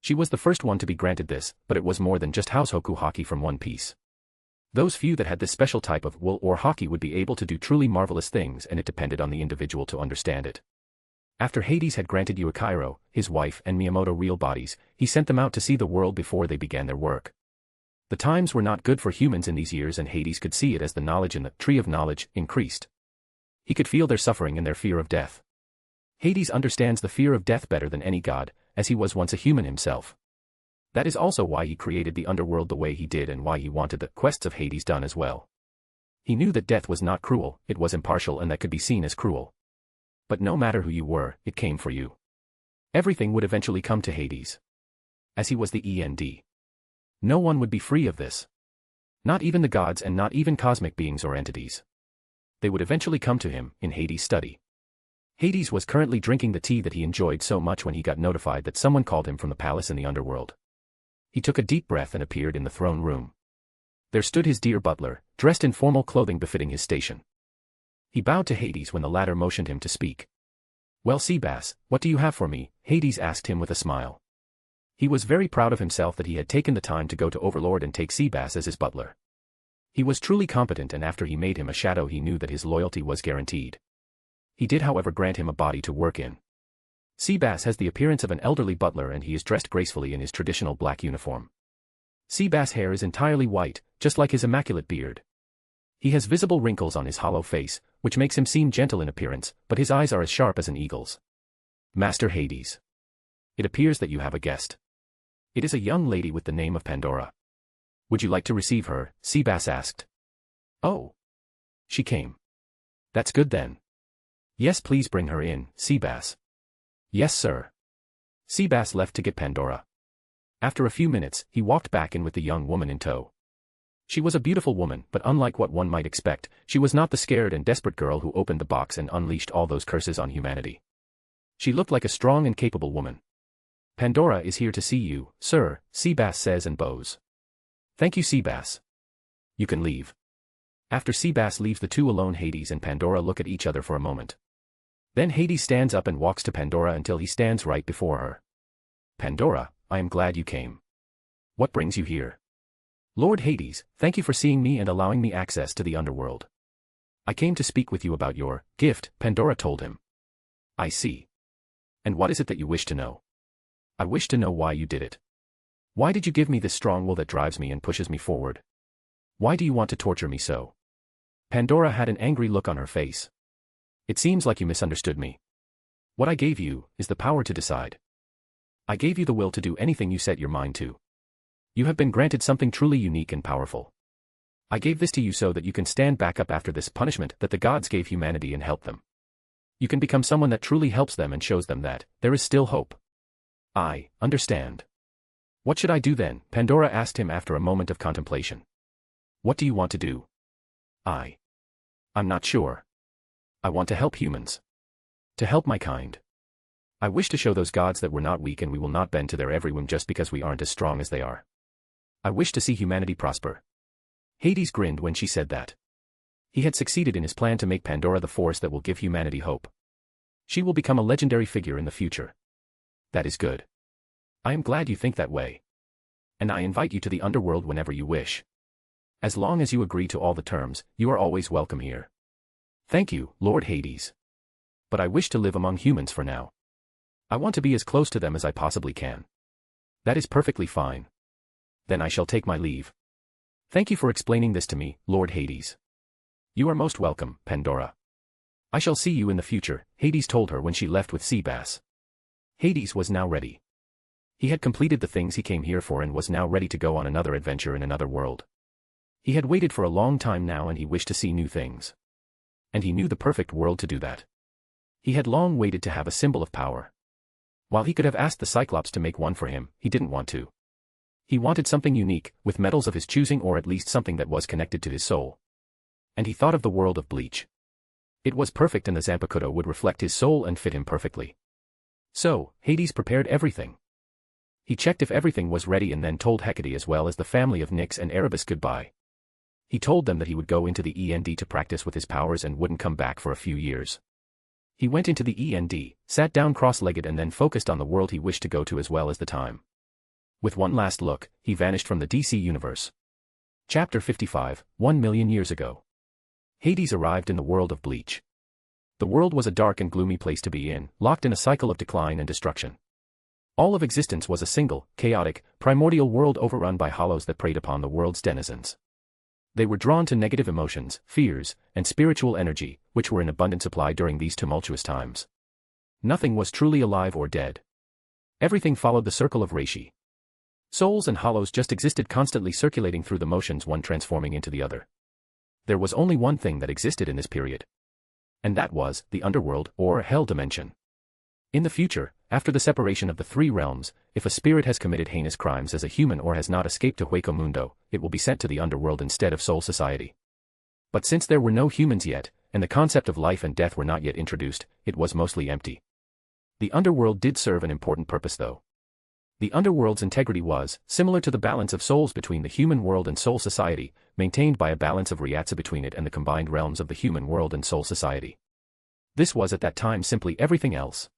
[SPEAKER 3] She was the first one to be granted this, but it was more than just House Hoku Haki from One Piece. Those few that had this special type of will or Haki would be able to do truly marvelous things, and it depended on the individual to understand it. After Hades had granted Yuichiro, his wife, and Miyamoto real bodies, he sent them out to see the world before they began their work. The times were not good for humans in these years, and Hades could see it as the knowledge in the Tree of Knowledge increased. He could feel their suffering and their fear of death. Hades understands the fear of death better than any god, as he was once a human himself. That is also why he created the underworld the way he did and why he wanted the quests of Hades done as well. He knew that death was not cruel, it was impartial, and that could be seen as cruel. But no matter who you were, it came for you. Everything would eventually come to Hades. As he was the End. No one would be free of this. Not even the gods and not even cosmic beings or entities. They would eventually come to him, in Hades' study. Hades was currently drinking the tea that he enjoyed so much when he got notified that someone called him from the palace in the underworld. He took a deep breath and appeared in the throne room. There stood his dear butler, dressed in formal clothing befitting his station. He bowed to Hades when the latter motioned him to speak. Well, Seabass, what do you have for me? Hades asked him with a smile. He was very proud of himself that he had taken the time to go to Overlord and take Seabass as his butler. He was truly competent, and after he made him a shadow he knew that his loyalty was guaranteed. He did however grant him a body to work in. Seabass has the appearance of an elderly butler and he is dressed gracefully in his traditional black uniform. Seabass' hair is entirely white, just like his immaculate beard. He has visible wrinkles on his hollow face, which makes him seem gentle in appearance, but his eyes are as sharp as an eagle's. Master Hades. It appears that you have a guest. It is a young lady with the name of Pandora. Would you like to receive her? Seabass asked. Oh. She came. That's good then. Yes, please bring her in, Seabass. Yes, sir. Seabass left to get Pandora. After a few minutes, he walked back in with the young woman in tow. She was a beautiful woman, but unlike what one might expect, she was not the scared and desperate girl who opened the box and unleashed all those curses on humanity. She looked like a strong and capable woman. Pandora is here to see you, sir, Seabass says and bows. Thank you, Seabass. You can leave. After Seabass leaves, the two alone, Hades and Pandora look at each other for a moment. Then Hades stands up and walks to Pandora until he stands right before her. Pandora, I am glad you came. What brings you here? Lord Hades, thank you for seeing me and allowing me access to the underworld. I came to speak with you about your gift, Pandora told him. I see. And what is it that you wish to know? I wish to know why you did it. Why did you give me this strong will that drives me and pushes me forward? Why do you want to torture me so? Pandora had an angry look on her face. It seems like you misunderstood me. What I gave you is the power to decide. I gave you the will to do anything you set your mind to. You have been granted something truly unique and powerful. I gave this to you so that you can stand back up after this punishment that the gods gave humanity and help them. You can become someone that truly helps them and shows them that there is still hope. I understand. What should I do then? Pandora asked him after a moment of contemplation. What do you want to do? I'm not sure. I want to help humans. To help my kind. I wish to show those gods that we're not weak and we will not bend to their every whim just because we aren't as strong as they are. I wish to see humanity prosper. Hades grinned when she said that. He had succeeded in his plan to make Pandora the force that will give humanity hope. She will become a legendary figure in the future. That is good. I am glad you think that way. And I invite you to the underworld whenever you wish. As long as you agree to all the terms, you are always welcome here. Thank you, Lord Hades. But I wish to live among humans for now. I want to be as close to them as I possibly can. That is perfectly fine. Then I shall take my leave. Thank you for explaining this to me, Lord Hades. You are most welcome, Pandora. I shall see you in the future, Hades told her when she left with Seabass. Hades was now ready. He had completed the things he came here for and was now ready to go on another adventure in another world. He had waited for a long time now and he wished to see new things. And he knew the perfect world to do that. He had long waited to have a symbol of power. While he could have asked the Cyclops to make one for him, he didn't want to. He wanted something unique, with metals of his choosing or at least something that was connected to his soul. And he thought of the world of Bleach. It was perfect and the Zanpakuto would reflect his soul and fit him perfectly. So, Hades prepared everything. He checked if everything was ready and then told Hecate as well as the family of Nyx and Erebus goodbye. He told them that he would go into the END to practice with his powers and wouldn't come back for a few years. He went into the END, sat down cross-legged and then focused on the world he wished to go to as well as the time. With one last look, he vanished from the DC universe. Chapter 55, 1,000,000 years ago. Hades arrived in the world of Bleach. The world was a dark and gloomy place to be in, locked in a cycle of decline and destruction. All of existence was a single, chaotic, primordial world overrun by hollows that preyed upon the world's denizens. They were drawn to negative emotions, fears, and spiritual energy, which were in abundant supply during these tumultuous times. Nothing was truly alive or dead. Everything followed the circle of Reishi. Souls and hollows just existed constantly circulating through the motions, one transforming into the other. There was only one thing that existed in this period. And that was the underworld, or hell dimension. In the future, after the separation of the three realms, if a spirit has committed heinous crimes as a human or has not escaped to Hueco Mundo, it will be sent to the underworld instead of Soul Society. But since there were no humans yet, and the concept of life and death were not yet introduced, it was mostly empty. The underworld did serve an important purpose though. The underworld's integrity was, similar to the balance of souls between the human world and Soul Society, maintained by a balance of Ryatsu between it and the combined realms of the human world and Soul Society. This was at that time simply everything else.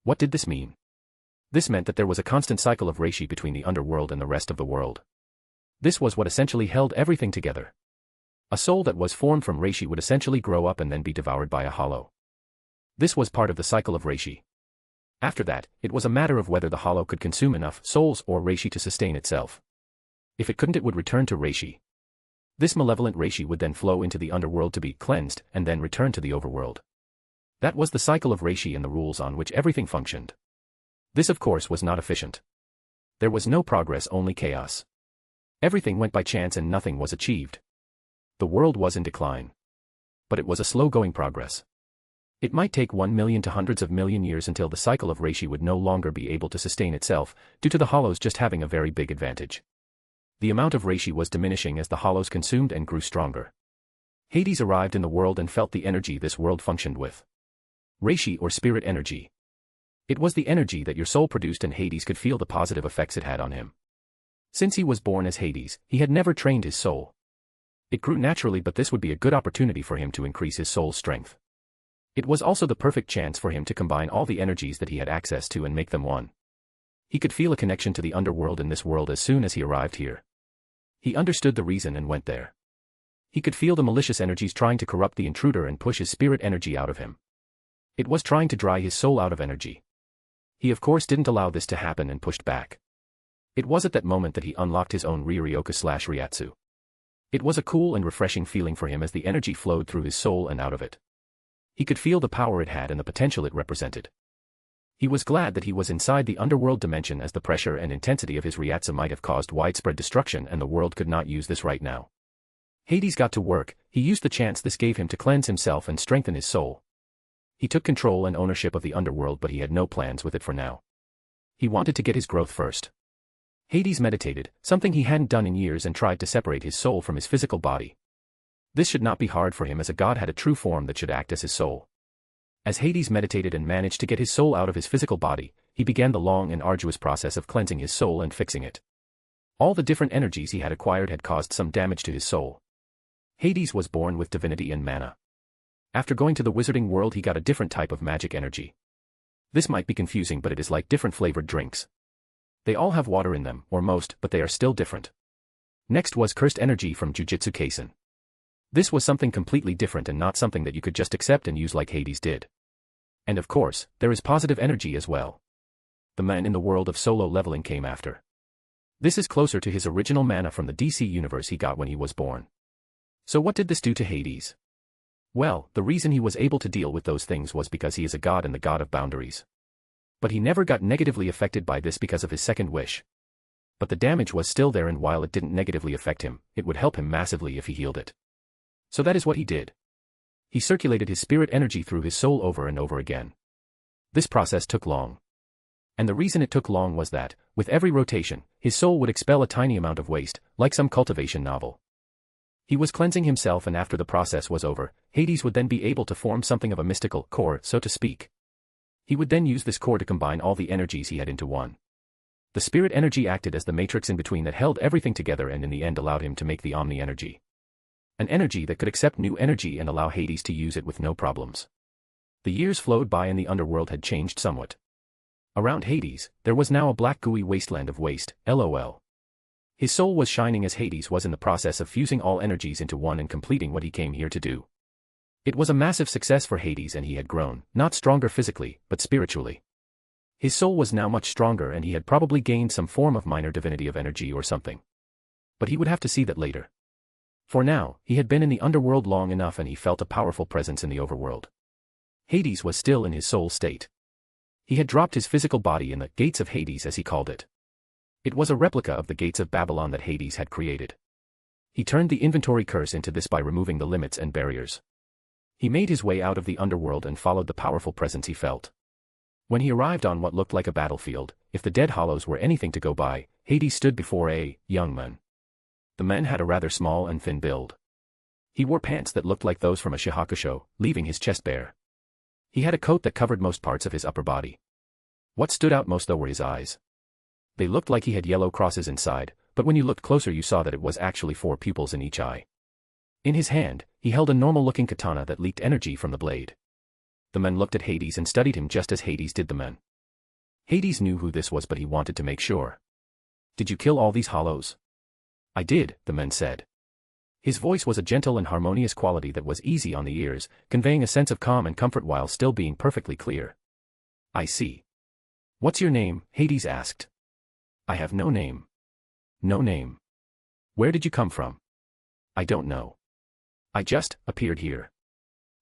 [SPEAKER 3] What did this mean? This meant that there was a constant cycle of Reishi between the underworld and the rest of the world. This was what essentially held everything together. A soul that was formed from Reishi would essentially grow up and then be devoured by a hollow. This was part of the cycle of Reishi. After that, it was a matter of whether the hollow could consume enough souls or Reishi to sustain itself. If it couldn't, it would return to Reishi. This malevolent Reishi would then flow into the underworld to be cleansed and then return to the overworld. That was the cycle of Reishi and the rules on which everything functioned. This of course was not efficient. There was no progress, only chaos. Everything went by chance and nothing was achieved. The world was in decline. But it was a slow-going progress. It might take 1,000,000 to hundreds of million years until the cycle of Reishi would no longer be able to sustain itself, due to the hollows just having a very big advantage. The amount of Reishi was diminishing as the hollows consumed and grew stronger. Hades arrived in the world and felt the energy this world functioned with. Reishi or spirit energy. It was the energy that your soul produced, and Hades could feel the positive effects it had on him. Since he was born as Hades, he had never trained his soul. It grew naturally, but this would be a good opportunity for him to increase his soul's strength. It was also the perfect chance for him to combine all the energies that he had access to and make them one. He could feel a connection to the underworld in this world as soon as he arrived here. He understood the reason and went there. He could feel the malicious energies trying to corrupt the intruder and push his spirit energy out of him. It was trying to dry his soul out of energy. He of course didn't allow this to happen and pushed back. It was at that moment that he unlocked his own Ryoryoka/Ryatsu. It was a cool and refreshing feeling for him as the energy flowed through his soul and out of it. He could feel the power it had and the potential it represented. He was glad that he was inside the underworld dimension, as the pressure and intensity of his Ryatsu might have caused widespread destruction, and the world could not use this right now. Hades got to work. He used the chance this gave him to cleanse himself and strengthen his soul. He took control and ownership of the underworld, but he had no plans with it for now. He wanted to get his growth first. Hades meditated, something he hadn't done in years, and tried to separate his soul from his physical body. This should not be hard for him, as a god had a true form that should act as his soul. As Hades meditated and managed to get his soul out of his physical body, he began the long and arduous process of cleansing his soul and fixing it. All the different energies he had acquired had caused some damage to his soul. Hades was born with divinity and mana. After going to the wizarding world, he got a different type of magic energy. This might be confusing, but it is like different flavored drinks. They all have water in them, or most, but they are still different. Next was cursed energy from Jujutsu Kaisen. This was something completely different and not something that you could just accept and use like Hades did. And of course, there is positive energy as well. The man in the world of solo leveling came after. This is closer to his original mana from the DC universe he got when he was born. So what did this do to Hades? Well, the reason he was able to deal with those things was because he is a god and the god of boundaries. But he never got negatively affected by this because of his second wish. But the damage was still there, and while it didn't negatively affect him, it would help him massively if he healed it. So that is what he did. He circulated his spirit energy through his soul over and over again. This process took long. And the reason it took long was that, with every rotation, his soul would expel a tiny amount of waste, like some cultivation novel. He was cleansing himself, and after the process was over, Hades would then be able to form something of a mystical core, so to speak. He would then use this core to combine all the energies he had into one. The spirit energy acted as the matrix in between that held everything together, and in the end allowed him to make the Omni energy. An energy that could accept new energy and allow Hades to use it with no problems. The years flowed by and the underworld had changed somewhat. Around Hades, there was now a black gooey wasteland of waste, LOL. His soul was shining as Hades was in the process of fusing all energies into one and completing what he came here to do. It was a massive success for Hades, and he had grown, not stronger physically, but spiritually. His soul was now much stronger, and he had probably gained some form of minor divinity of energy or something. But he would have to see that later. For now, he had been in the underworld long enough, and he felt a powerful presence in the overworld. Hades was still in his soul state. He had dropped his physical body in the gates of Hades, as he called it. It was a replica of the gates of Babylon that Hades had created. He turned the inventory curse into this by removing the limits and barriers. He made his way out of the underworld and followed the powerful presence he felt. When he arrived on what looked like a battlefield, if the dead hollows were anything to go by, Hades stood before a young man. The man had a rather small and thin build. He wore pants that looked like those from a shihakusho, leaving his chest bare. He had a coat that covered most parts of his upper body. What stood out most though were his eyes. They looked like he had yellow crosses inside, but when you looked closer you saw that it was actually 4 pupils in each eye. In his hand, he held a normal-looking katana that leaked energy from the blade. The man looked at Hades and studied him just as Hades did the man. Hades knew who this was, but he wanted to make sure. "Did you kill all these hollows?" "I did," the man said. His voice was a gentle and harmonious quality that was easy on the ears, conveying a sense of calm and comfort while still being perfectly clear. "I see. What's your name?" Hades asked. "I have no name." "No name. Where did you come from?" "I don't know. I just appeared here."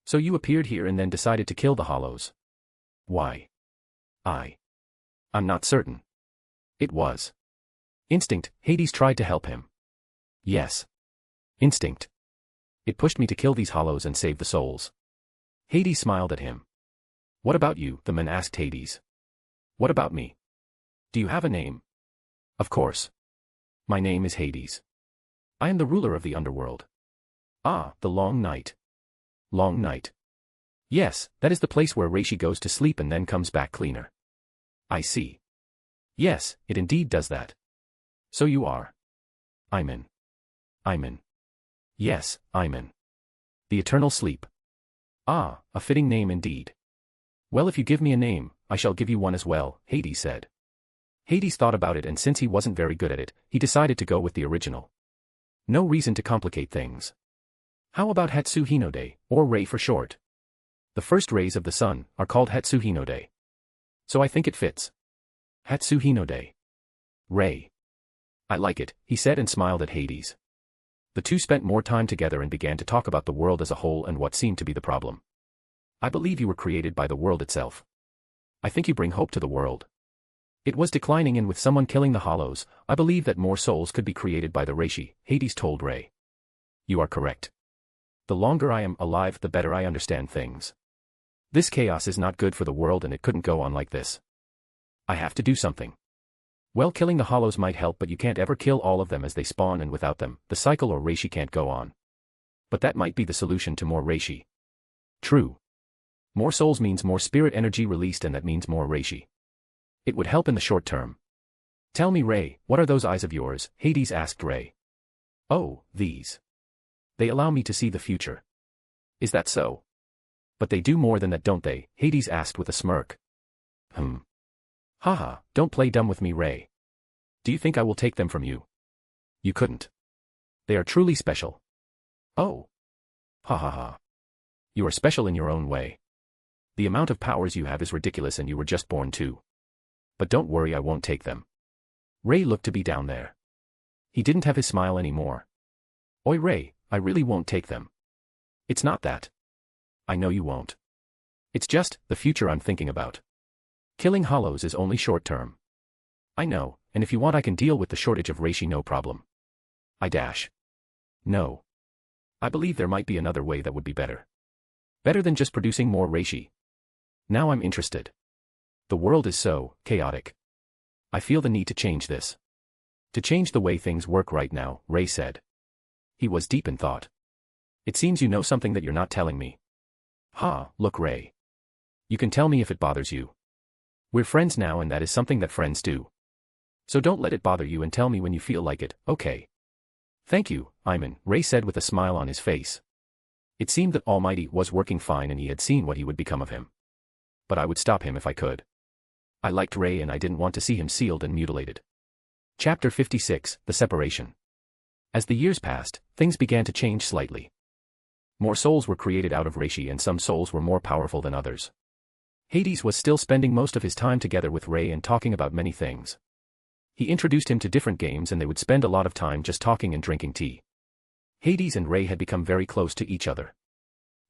[SPEAKER 3] "So you appeared here and then decided to kill the hollows?" "Why?" I'm not certain. It was instinct." Hades tried to help him. "Yes. Instinct. It pushed me to kill these hollows and save the souls." Hades smiled at him. "What about you?" the man asked Hades. "What about me? Do you have a name?" "Of course. My name is Hades. I am the ruler of the underworld." "Ah, the long night." "Long night. Yes, that is the place where Reishi goes to sleep and then comes back cleaner." I see. Yes, it indeed does that. So you are. Iman. Iman. Yes, Iman. The eternal sleep. Ah, a fitting name indeed. Well, if you give me a name, I shall give you one as well, Hades said. Hades thought about it, and since he wasn't very good at it, he decided to go with the original. No reason to complicate things. How about Hatsuhinode, or Rei for short? The first rays of the sun are called Hatsuhinode. So I think it fits. Hatsuhinode. Rei. I like it, he said and smiled at Hades. The two spent more time together and began to talk about the world as a whole and what seemed to be the problem. I believe you were created by the world itself. I think you bring hope to the world. It was declining, and with someone killing the hollows, I believe that more souls could be created by the Reishi, Hades told Rei. You are correct. The longer I am alive, the better I understand things. This chaos is not good for the world, and it couldn't go on like this. I have to do something. Well, killing the hollows might help, but you can't ever kill all of them as they spawn, and without them, the cycle or Reishi can't go on. But that might be the solution to more Reishi. True. More souls means more spirit energy released, and that means more Reishi. It would help in the short term. Tell me, Rei, what are those eyes of yours? Hades asked Rei. Oh, these. They allow me to see the future. Is that so? But they do more than that, don't they? Hades asked with a smirk. Haha, don't play dumb with me, Rei. Do you think I will take them from you? You couldn't. They are truly special. Oh. Ha ha ha. You are special in your own way. The amount of powers you have is ridiculous, and you were just born too. But don't worry, I won't take them. Rei looked to be down there. He didn't have his smile anymore. Oi, Rei, I really won't take them. It's not that. I know you won't. It's just the future I'm thinking about. Killing hollows is only short term. I know, and if you want I can deal with the shortage of Reishi, no problem. No. I believe there might be another way that would be better. Better than just producing more Reishi. Now I'm interested. The world is so chaotic. I feel the need to change this. To change the way things work right now, Rei said. He was deep in thought. It seems you know something that you're not telling me. Look, Rei. You can tell me if it bothers you. We're friends now, and that is something that friends do. So don't let it bother you, and tell me when you feel like it, okay? Thank you, Iman, Rei said with a smile on his face. It seemed that Almighty was working fine, and he had seen what he would become of him. But I would stop him if I could. I liked Rei, and I didn't want to see him sealed and mutilated. Chapter 56, The Separation. As the years passed, things began to change slightly. More souls were created out of Reishi, and some souls were more powerful than others. Hades was still spending most of his time together with Rei and talking about many things. He introduced him to different games, and they would spend a lot of time just talking and drinking tea. Hades and Rei had become very close to each other.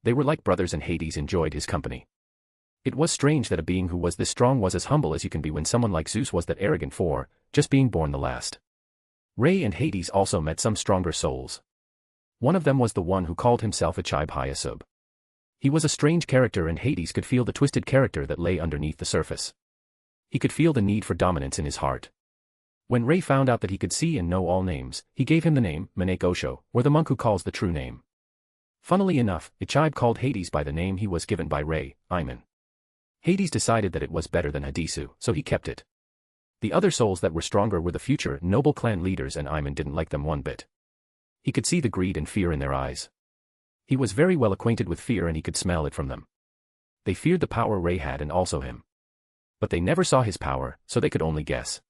[SPEAKER 3] They were like brothers, and Hades enjoyed his company. It was strange that a being who was this strong was as humble as you can be when someone like Zeus was that arrogant for just being born the last. Rei and Hades also met some stronger souls. One of them was the one who called himself Ichibe Hyasub. He was a strange character, and Hades could feel the twisted character that lay underneath the surface. He could feel the need for dominance in his heart. When Rei found out that he could see and know all names, he gave him the name Manake Osho, or the monk who calls the true name. Funnily enough, Ichibe called Hades by the name he was given by Rei, Iman. Hades decided that it was better than Hadisu, so he kept it. The other souls that were stronger were the future noble clan leaders, and Iman didn't like them one bit. He could see the greed and fear in their eyes. He was very well acquainted with fear, and he could smell it from them. They feared the power Rei had and also him. But they never saw his power, so they could only guess.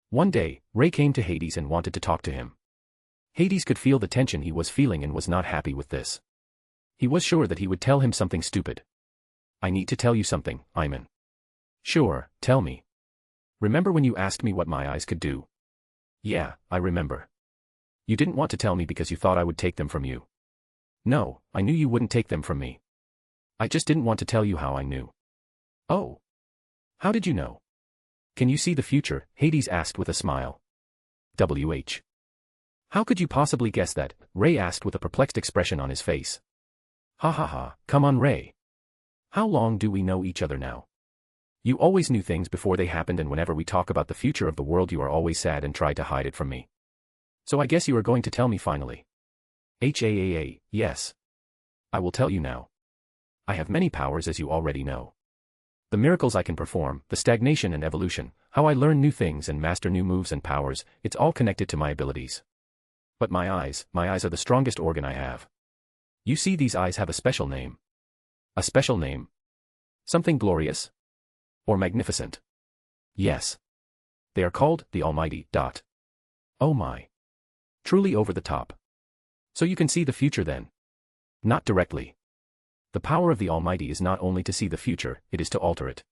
[SPEAKER 3] One day, Rei came to Hades and wanted to talk to him. Hades could feel the tension he was feeling and was not happy with this. He was sure that he would tell him something stupid. I need to tell you something, Iman. Sure, tell me. Remember when you asked me what my eyes could do? Yeah, I remember. You didn't want to tell me because you thought I would take them from you. No, I knew you wouldn't take them from me. I just didn't want to tell you how I knew. Oh. How did you know? Can you see the future? Hades asked with a smile. WH. How could you possibly guess that? Rei asked with a perplexed expression on his face. Ha ha ha, come on, Rei. How long do we know each other now? You always knew things before they happened, and whenever we talk about the future of the world you are always sad and try to hide it from me. So I guess you are going to tell me finally. Yes. I will tell you now. I have many powers, as you already know. The miracles I can perform, the stagnation and evolution, how I learn new things and master new moves and powers, it's all connected to my abilities. But my eyes are the strongest organ I have. You see, these eyes have a special name. A special name? Something glorious? Or magnificent? Yes. They are called the Almighty. Oh my. Truly over the top. So you can see the future then? Not directly. The power of the Almighty is not only to see the future, it is to alter it.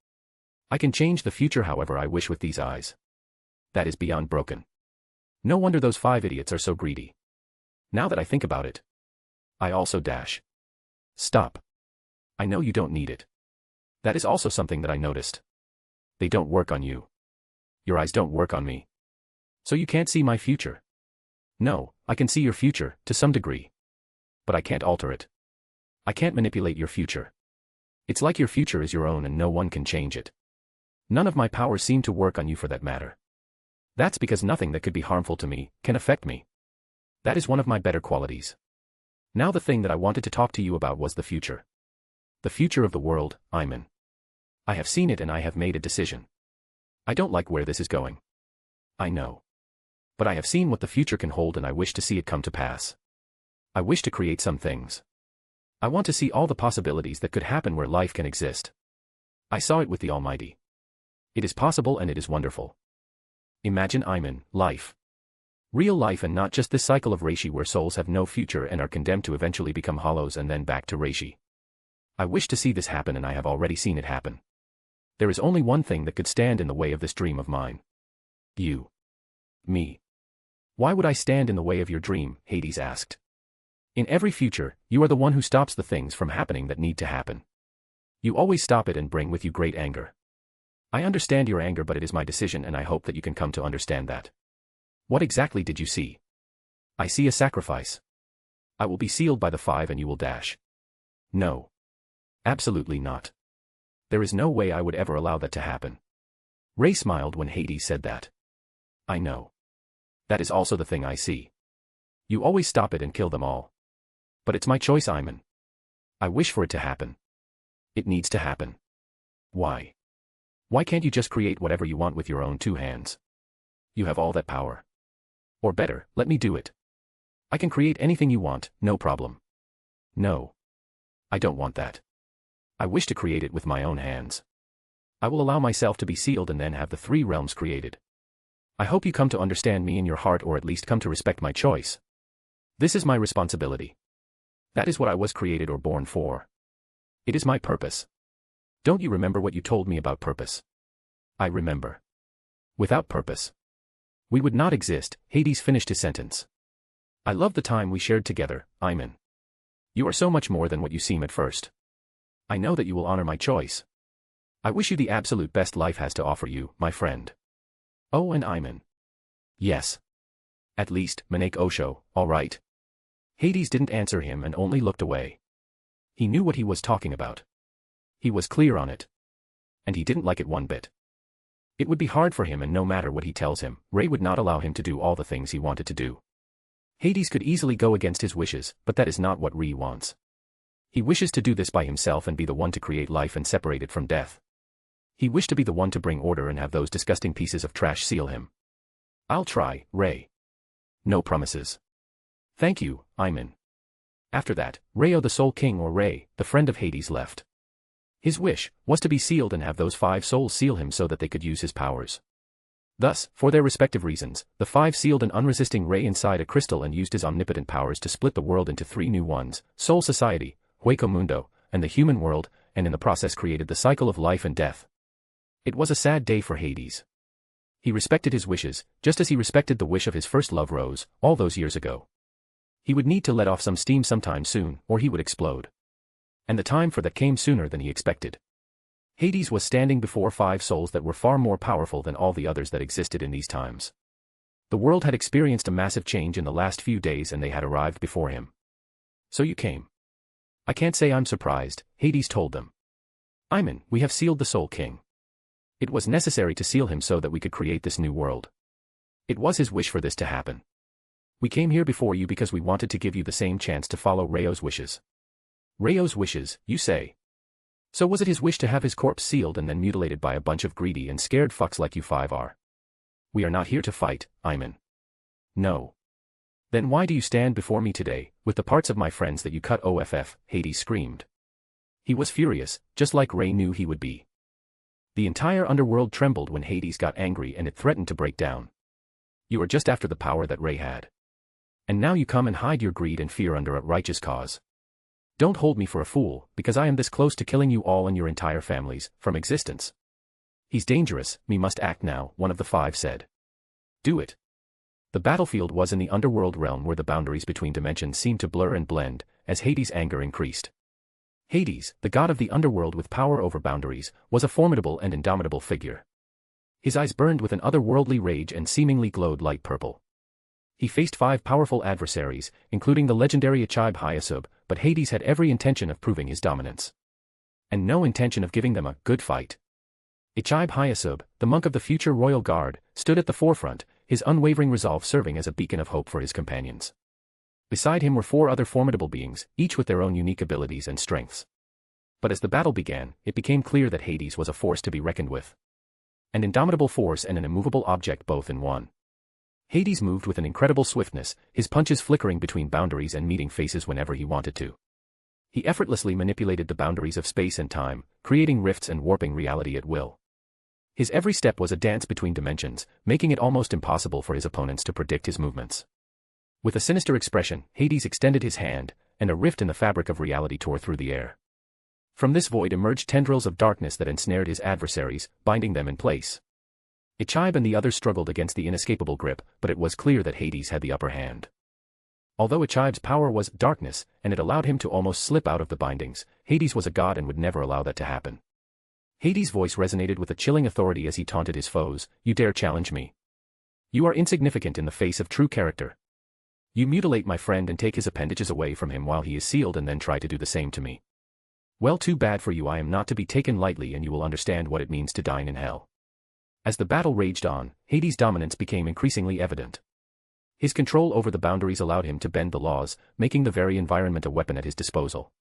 [SPEAKER 3] I can change the future however I wish with these eyes. That is beyond broken. No wonder those 5 idiots are so greedy. Now that I think about it. I also dash. Stop. I know you don't need it. That is also something that I noticed. They don't work on you. Your eyes don't work on me. So you can't see my future. No, I can see your future, to some degree. But I can't alter it. I can't manipulate your future. It's like your future is your own and no one can change it. None of my powers seem to work on you for that matter. That's because nothing that could be harmful to me can affect me. That is one of my better qualities. Now the thing that I wanted to talk to you about was the future. The future of the world, Iman. I have seen it and I have made a decision. I don't like where this is going. I know. But I have seen what the future can hold and I wish to see it come to pass. I wish to create some things. I want to see all the possibilities that could happen where life can exist. I saw it with the Almighty. It is possible and it is wonderful. Imagine Iman, life. Real life and not just this cycle of Reishi where souls have no future and are condemned to eventually become hollows and then back to Reishi. I wish to see this happen and I have already seen it happen. There is only one thing that could stand in the way of this dream of mine. You. Me. Why would I stand in the way of your dream? Hades asked. In every future, you are the one who stops the things from happening that need to happen. You always stop it and bring with you great anger. I understand your anger, but it is my decision and I hope that you can come to understand that. What exactly did you see? I see a sacrifice. I will be sealed by the 5 and you will dash. No. Absolutely not. There is no way I would ever allow that to happen. Ray smiled when Hades said that. I know. That is also the thing I see. You always stop it and kill them all. But it's my choice, Iman. I wish for it to happen. It needs to happen. Why? Why can't you just create whatever you want with your own 2 hands? You have all that power. Or better, let me do it. I can create anything you want, no problem. No. I don't want that. I wish to create it with my own hands. I will allow myself to be sealed and then have the 3 realms created. I hope you come to understand me in your heart or at least come to respect my choice. This is my responsibility. That is what I was created or born for. It is my purpose. Don't you remember what you told me about purpose? I remember. Without purpose, we would not exist. Hades finished his sentence. I love the time we shared together, Iman. You are so much more than what you seem at first. I know that you will honor my choice. I wish you the absolute best life has to offer you, my friend. Oh, and Iman. Yes. At least, Manake Osho, all right. Hades didn't answer him and only looked away. He knew what he was talking about. He was clear on it. And he didn't like it one bit. It would be hard for him and no matter what he tells him, Ray would not allow him to do all the things he wanted to do. Hades could easily go against his wishes, but that is not what Ray wants. He wishes to do this by himself and be the one to create life and separate it from death. He wished to be the one to bring order and have those disgusting pieces of trash seal him. I'll try, Ray. No promises. Thank you, Iman. After that, Rayo the Soul King or Ray, the friend of Hades left. His wish was to be sealed and have those 5 souls seal him so that they could use his powers. Thus, for their respective reasons, the 5 sealed an unresisting Ray inside a crystal and used his omnipotent powers to split the world into 3 new ones, Soul Society, Hueco Mundo, and the human world, and in the process created the cycle of life and death. It was a sad day for Hades. He respected his wishes, just as he respected the wish of his first love Rose, all those years ago. He would need to let off some steam sometime soon, or he would explode. And the time for that came sooner than he expected. Hades was standing before 5 souls that were far more powerful than all the others that existed in these times. The world had experienced a massive change in the last few days and they had arrived before him. So you came. I can't say I'm surprised, Hades told them. Iman, we have sealed the Soul King. It was necessary to seal him so that we could create this new world. It was his wish for this to happen. We came here before you because we wanted to give you the same chance to follow Rayo's wishes. Rayo's wishes, you say? So was it his wish to have his corpse sealed and then mutilated by a bunch of greedy and scared fucks like you five are? We are not here to fight, Iman. No. Then why do you stand before me today, with the parts of my friends that you cut off? Hades screamed. He was furious, just like Ray knew he would be. The entire underworld trembled when Hades got angry and it threatened to break down. You are just after the power that Ray had. And now you come and hide your greed and fear under a righteous cause. Don't hold me for a fool, because I am this close to killing you all and your entire families, from existence. He's dangerous, we must act now, one of the five said. Do it. The battlefield was in the underworld realm where the boundaries between dimensions seemed to blur and blend, as Hades' anger increased. Hades, the god of the underworld with power over boundaries, was a formidable and indomitable figure. His eyes burned with an otherworldly rage and seemingly glowed light purple. He faced 5 powerful adversaries, including the legendary Ichibe Hyasub, but Hades had every intention of proving his dominance. And no intention of giving them a good fight. Ichibe Hyasub, the monk of the future royal guard, stood at the forefront, his unwavering resolve serving as a beacon of hope for his companions. Beside him were 4 other formidable beings, each with their own unique abilities and strengths. But as the battle began, it became clear that Hades was a force to be reckoned with. An indomitable force and an immovable object both in one. Hades moved with an incredible swiftness, his punches flickering between boundaries and meeting faces whenever he wanted to. He effortlessly manipulated the boundaries of space and time, creating rifts and warping reality at will. His every step was a dance between dimensions, making it almost impossible for his opponents to predict his movements. With a sinister expression, Hades extended his hand, and a rift in the fabric of reality tore through the air. From this void emerged tendrils of darkness that ensnared his adversaries, binding them in place. Ichibe and the others struggled against the inescapable grip, but it was clear that Hades had the upper hand. Although Ichibe's power was darkness, and it allowed him to almost slip out of the bindings, Hades was a god and would never allow that to happen. Hades' voice resonated with a chilling authority as he taunted his foes, "You dare challenge me? You are insignificant in the face of true character. You mutilate my friend and take his appendages away from him while he is sealed and then try to do the same to me. Well, too bad for you, I am not to be taken lightly and you will understand what it means to dine in hell." As the battle raged on, Hades' dominance became increasingly evident. His control over the boundaries allowed him to bend the laws, making the very environment a weapon at his disposal.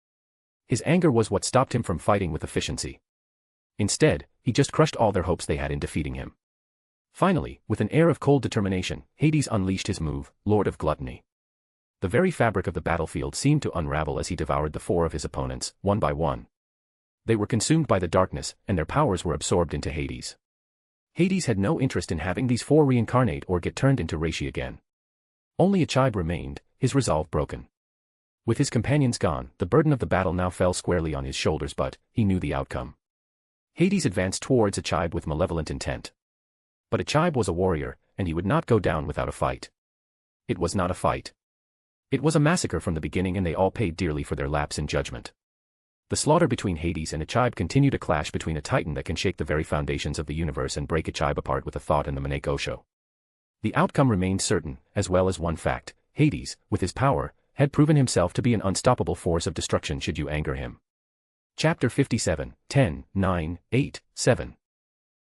[SPEAKER 3] His anger was what stopped him from fighting with efficiency. Instead, he just crushed all their hopes they had in defeating him. Finally, with an air of cold determination, Hades unleashed his move, Lord of Gluttony. The very fabric of the battlefield seemed to unravel as he devoured the 4 of his opponents, one by one. They were consumed by the darkness, and their powers were absorbed into Hades. Hades had no interest in having these 4 reincarnate or get turned into Reishi again. Only Ichibe remained, his resolve broken. With his companions gone, the burden of the battle now fell squarely on his shoulders, but he knew the outcome. Hades advanced towards Ichibe with malevolent intent. But Ichibe was a warrior, and he would not go down without a fight. It was not a fight. It was a massacre from the beginning, and they all paid dearly for their lapse in judgment. The slaughter between Hades and Ichibe continued a clash between a titan that can shake the very foundations of the universe and break Ichibe apart with a thought and the Maneke Osho. The outcome remained certain, as well as one fact: Hades, with his power, had proven himself to be an unstoppable force of destruction should you anger him. Chapter 57, 10, 9, 8, 7.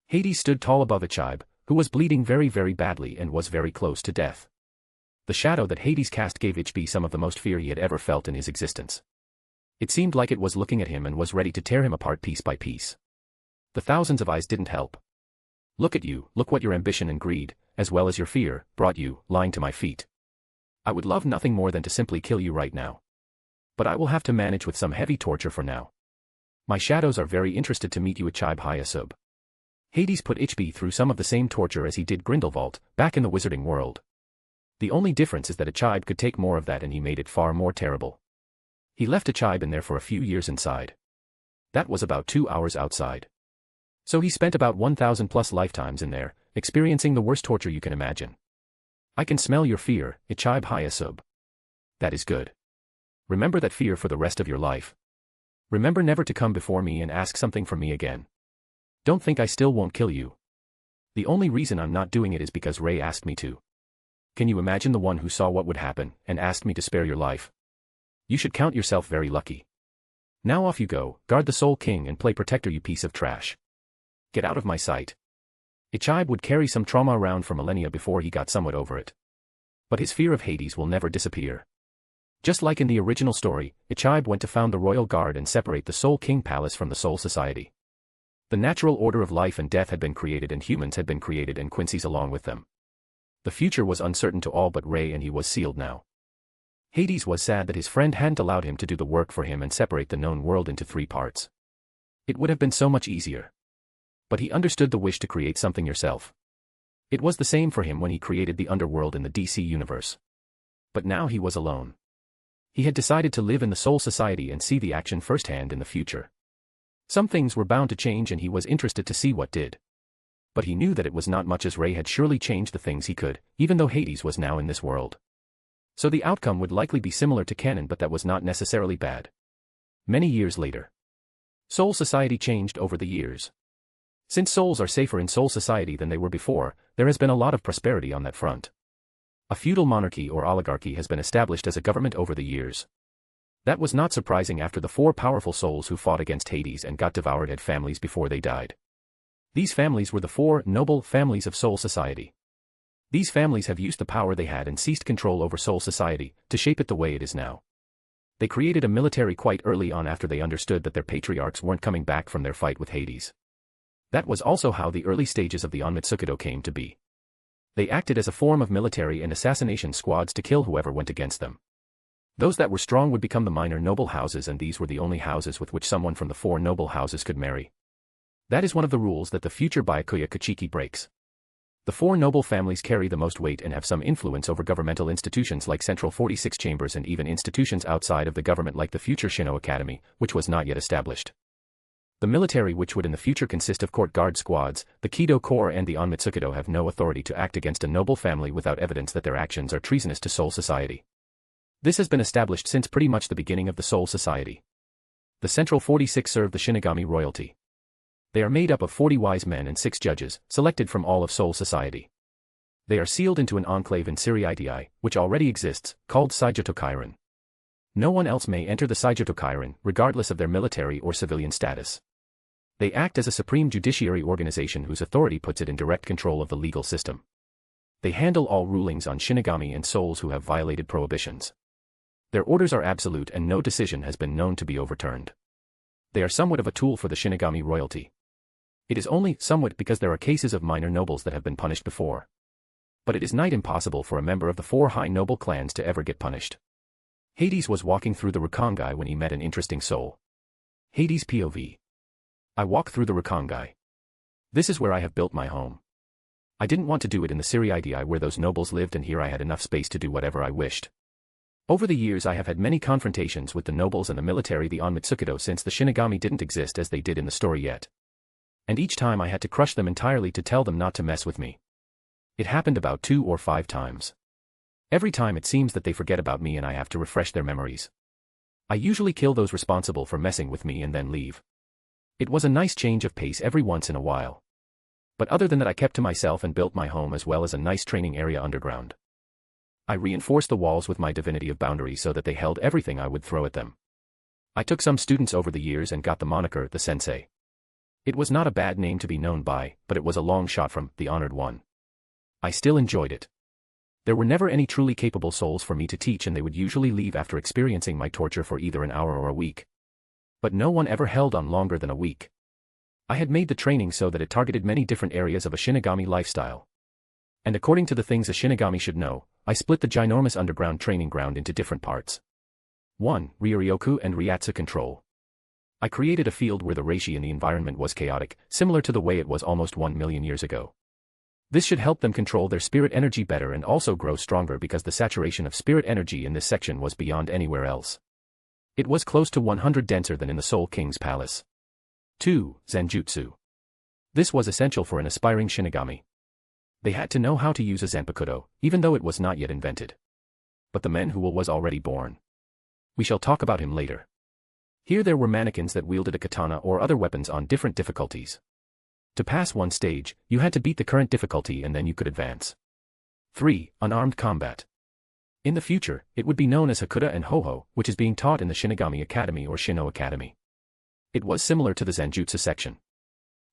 [SPEAKER 3] Hades stood tall above Ichibe, who was bleeding very very badly and was very close to death. The shadow that Hades cast gave Ichibe some of the most fear he had ever felt in his existence. It seemed like it was looking at him and was ready to tear him apart piece by piece. The thousands of eyes didn't help. Look at you, look what your ambition and greed, as well as your fear, brought you, lying to my feet. I would love nothing more than to simply kill you right now. But I will have to manage with some heavy torture for now. My shadows are very interested to meet you, Ichibe Hyasub. Hades put Ichibe through some of the same torture as he did Grindelwald, back in the wizarding world. The only difference is that Ichibe could take more of that, and he made it far more terrible. He left Ichibe in there for a few years inside. That was about 2 hours outside. So he spent about 1,000 plus lifetimes in there, experiencing the worst torture you can imagine. I can smell your fear, Ichibe Hyasub. That is good. Remember that fear for the rest of your life. Remember never to come before me and ask something from me again. Don't think I still won't kill you. The only reason I'm not doing it is because Ray asked me to. Can you imagine the one who saw what would happen and asked me to spare your life? You should count yourself very lucky. Now off you go, guard the Soul King and play protector, you piece of trash. Get out of my sight. Ichibe would carry some trauma around for millennia before he got somewhat over it. But his fear of Hades will never disappear. Just like in the original story, Ichibe went to found the Royal Guard and separate the Soul King Palace from the Soul Society. The natural order of life and death had been created and humans had been created and Quincy's along with them. The future was uncertain to all but Ray and he was sealed now. Hades was sad that his friend hadn't allowed him to do the work for him and separate the known world into 3 parts. It would have been so much easier. But he understood the wish to create something yourself. It was the same for him when he created the underworld in the DC universe. But now he was alone. He had decided to live in the Soul Society and see the action firsthand in the future. Some things were bound to change and he was interested to see what did. But he knew that it was not much as Ray had surely changed the things he could, even though Hades was now in this world. So the outcome would likely be similar to canon, but that was not necessarily bad. Many years later. Soul Society changed over the years. Since souls are safer in Soul Society than they were before, there has been a lot of prosperity on that front. A feudal monarchy or oligarchy has been established as a government over the years. That was not surprising after the 4 powerful souls who fought against Hades and got devoured had families before they died. These families were the 4 noble families of Soul Society. These families have used the power they had and seized control over Soul Society to shape it the way it is now. They created a military quite early on after they understood that their patriarchs weren't coming back from their fight with Hades. That was also how the early stages of the Onmitsukido came to be. They acted as a form of military and assassination squads to kill whoever went against them. Those that were strong would become the minor noble houses, and these were the only houses with which someone from the 4 noble houses could marry. That is one of the rules that the future Byakuya Kuchiki breaks. The 4 noble families carry the most weight and have some influence over governmental institutions like Central 46 Chambers and even institutions outside of the government like the future Shino Academy, which was not yet established. The military, which would in the future consist of court guard squads, the Kido Corps and the Onmitsukido, have no authority to act against a noble family without evidence that their actions are treasonous to Soul Society. This has been established since pretty much the beginning of the Soul Society. The Central 46 serve the Shinigami royalty. They are made up of 40 wise men and 6 judges, selected from all of Soul Society. They are sealed into an enclave in Siriitii, which already exists, called Saijotokairan. No one else may enter the Saijotokairan, regardless of their military or civilian status. They act as a supreme judiciary organization whose authority puts it in direct control of the legal system. They handle all rulings on Shinigami and souls who have violated prohibitions. Their orders are absolute and no decision has been known to be overturned. They are somewhat of a tool for the Shinigami royalty. It is only somewhat because there are cases of minor nobles that have been punished before. But it is nigh impossible for a member of the 4 high noble clans to ever get punished. Hades was walking through the Rakongai when he met an interesting soul. Hades POV. I walk through the Rakongai. This is where I have built my home. I didn't want to do it in the Siriitii where those nobles lived, and here I had enough space to do whatever I wished. Over the years I have had many confrontations with the nobles and the military, the Onmitsukido, since the Shinigami didn't exist as they did in the story yet. And each time I had to crush them entirely to tell them not to mess with me. It happened about 2 or 5 times. Every time it seems that they forget about me and I have to refresh their memories. I usually kill those responsible for messing with me and then leave. It was a nice change of pace every once in a while. But other than that, I kept to myself and built my home as well as a nice training area underground. I reinforced the walls with my divinity of boundary so that they held everything I would throw at them. I took some students over the years and got the moniker the Sensei. It was not a bad name to be known by, but it was a long shot from the Honored One. I still enjoyed it. There were never any truly capable souls for me to teach, and they would usually leave after experiencing my torture for either an hour or a week. But no one ever held on longer than a week. I had made the training so that it targeted many different areas of a Shinigami lifestyle. And according to the things a Shinigami should know, I split the ginormous underground training ground into different parts. 1. Ryoryoku and Ryatsu control. I created a field where the reishi in the environment was chaotic, similar to the way it was almost 1 million years ago. This should help them control their spirit energy better and also grow stronger because the saturation of spirit energy in this section was beyond anywhere else. It was close to 100 denser than in the Soul King's palace. 2. Zenjutsu. This was essential for an aspiring Shinigami. They had to know how to use a Zanpakuto, even though it was not yet invented. But the men who was already born. We shall talk about him later. Here there were mannequins that wielded a katana or other weapons on different difficulties. To pass one stage, you had to beat the current difficulty and then you could advance. 3. Unarmed combat. In the future, it would be known as Hakuda and Hoho, which is being taught in the Shinigami Academy or Shino Academy. It was similar to the Zenjutsu section.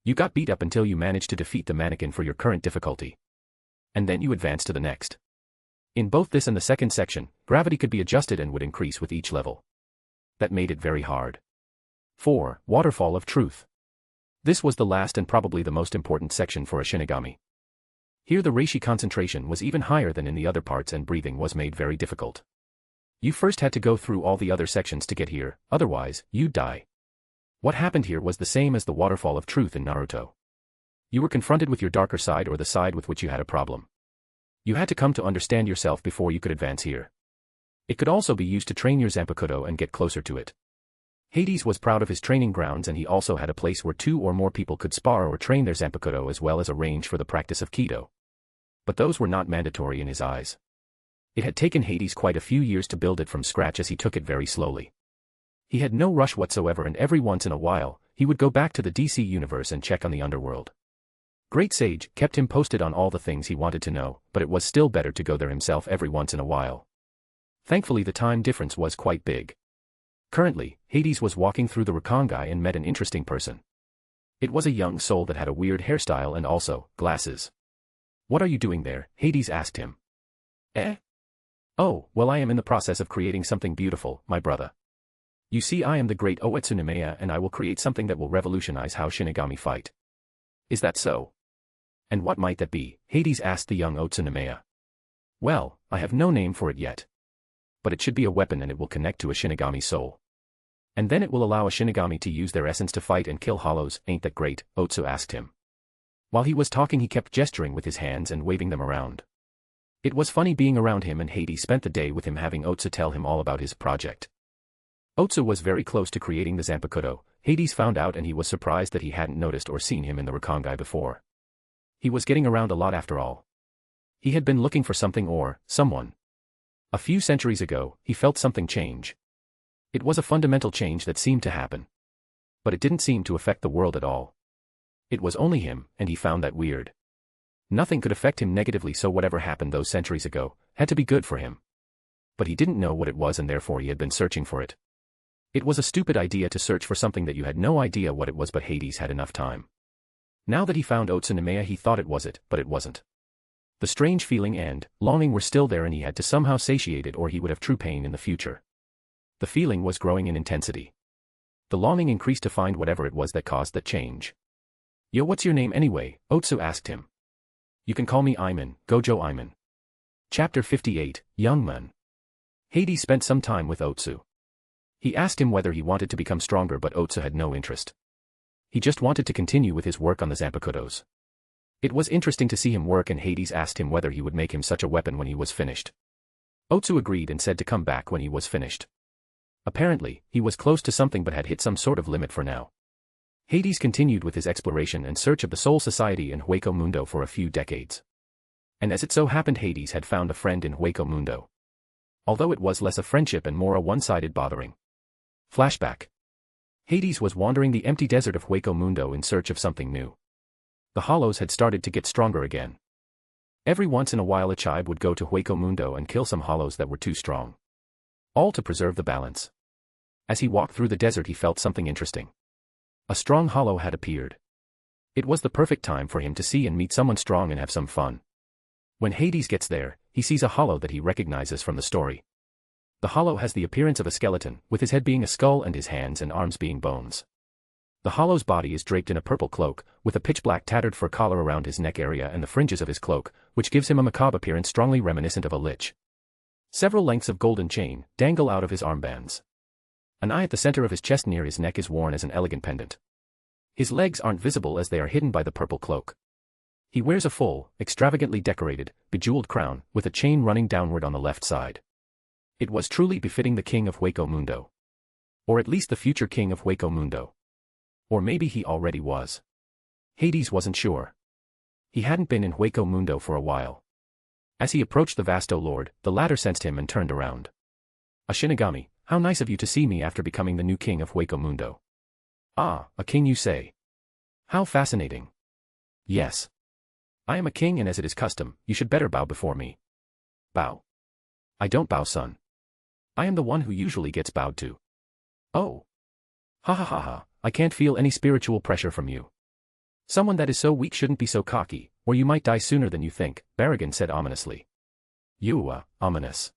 [SPEAKER 3] You got beat up until you managed to defeat the mannequin for your current difficulty. And then you advance to the next. In both this and the second section, gravity could be adjusted and would increase with each level. That made it very hard. 4. Waterfall of Truth. This was the last and probably the most important section for a Shinigami. Here the reishi concentration was even higher than in the other parts and breathing was made very difficult. You first had to go through all the other sections to get here, otherwise, you'd die. What happened here was the same as the Waterfall of Truth in Naruto. You were confronted with your darker side or the side with which you had a problem. You had to come to understand yourself before you could advance here. It could also be used to train your Zanpakuto and get closer to it. Hades was proud of his training grounds and he also had a place where 2 or more people could spar or train their Zanpakuto as well as a range for the practice of Kido. But those were not mandatory in his eyes. It had taken Hades quite a few years to build it from scratch as he took it very slowly. He had no rush whatsoever and every once in a while, he would go back to the DC universe and check on the underworld. Great Sage kept him posted on all the things he wanted to know, but it was still better to go there himself every once in a while. Thankfully the time difference was quite big. Currently, Hades was walking through the Rakongai and met an interesting person. It was a young soul that had a weird hairstyle and also, glasses. "What are you doing there?" Hades asked him. "Eh? Oh, well I am in the process of creating something beautiful, my brother. You see I am the great Otsunemeya and I will create something that will revolutionize how Shinigami fight." "Is that so? And what might that be?" Hades asked the young Otsunemeya. "Well, I have no name for it yet. But it should be a weapon and it will connect to a Shinigami soul. And then it will allow a Shinigami to use their essence to fight and kill hollows, ain't that great?" Otsu asked him. While he was talking he kept gesturing with his hands and waving them around. It was funny being around him and Hades spent the day with him having Otsu tell him all about his project. Otsu was very close to creating the Zanpakuto. Hades found out and he was surprised that he hadn't noticed or seen him in the Rakongai before. He was getting around a lot after all. He had been looking for something or someone. A few centuries ago, he felt something change. It was a fundamental change that seemed to happen. But it didn't seem to affect the world at all. It was only him, and he found that weird. Nothing could affect him negatively, so whatever happened those centuries ago had to be good for him. But he didn't know what it was and therefore he had been searching for it. It was a stupid idea to search for something that you had no idea what it was, but Hades had enough time. Now that he found Otsunemeya he thought it was it, but it wasn't. The strange feeling and longing were still there and he had to somehow satiate it or he would have true pain in the future. The feeling was growing in intensity. The longing increased to find whatever it was that caused that change. "Yo, what's your name anyway?" Otsu asked him. "You can call me Iman, Gojo Iman." Chapter 58, Young Man. Hades spent some time with Otsu. He asked him whether he wanted to become stronger, but Otsu had no interest. He just wanted to continue with his work on the Zanpakutos. It was interesting to see him work and Hades asked him whether he would make him such a weapon when he was finished. Otsu agreed and said to come back when he was finished. Apparently, he was close to something but had hit some sort of limit for now. Hades continued with his exploration and search of the Soul Society in Hueco Mundo for a few decades. And as it so happened Hades had found a friend in Hueco Mundo. Although it was less a friendship and more a one-sided bothering. Flashback. Hades was wandering the empty desert of Hueco Mundo in search of something new. The hollows had started to get stronger again. Every once in a while a chibe would go to Hueco Mundo and kill some hollows that were too strong. All to preserve the balance. As he walked through the desert he felt something interesting. A strong hollow had appeared. It was the perfect time for him to see and meet someone strong and have some fun. When Hades gets there, he sees a hollow that he recognizes from the story. The hollow has the appearance of a skeleton, with his head being a skull and his hands and arms being bones. The hollow's body is draped in a purple cloak, with a pitch-black tattered fur collar around his neck area and the fringes of his cloak, which gives him a macabre appearance strongly reminiscent of a lich. Several lengths of golden chain dangle out of his armbands. An eye at the center of his chest near his neck is worn as an elegant pendant. His legs aren't visible as they are hidden by the purple cloak. He wears a full, extravagantly decorated, bejeweled crown, with a chain running downward on the left side. It was truly befitting the king of Hueco Mundo. Or at least the future king of Hueco Mundo. Or maybe he already was. Hades wasn't sure. He hadn't been in Hueco Mundo for a while. As he approached the Vasto Lord, the latter sensed him and turned around. "A Shinigami, how nice of you to see me after becoming the new king of Hueco Mundo." "Ah, a king you say? How fascinating." "Yes. I am a king and as it is custom, you should better bow before me." "Bow? I don't bow, son. I am the one who usually gets bowed to." "Oh. Ha ha ha ha, I can't feel any spiritual pressure from you. Someone that is so weak shouldn't be so cocky, or you might die sooner than you think," Barragan said ominously. You, ominous.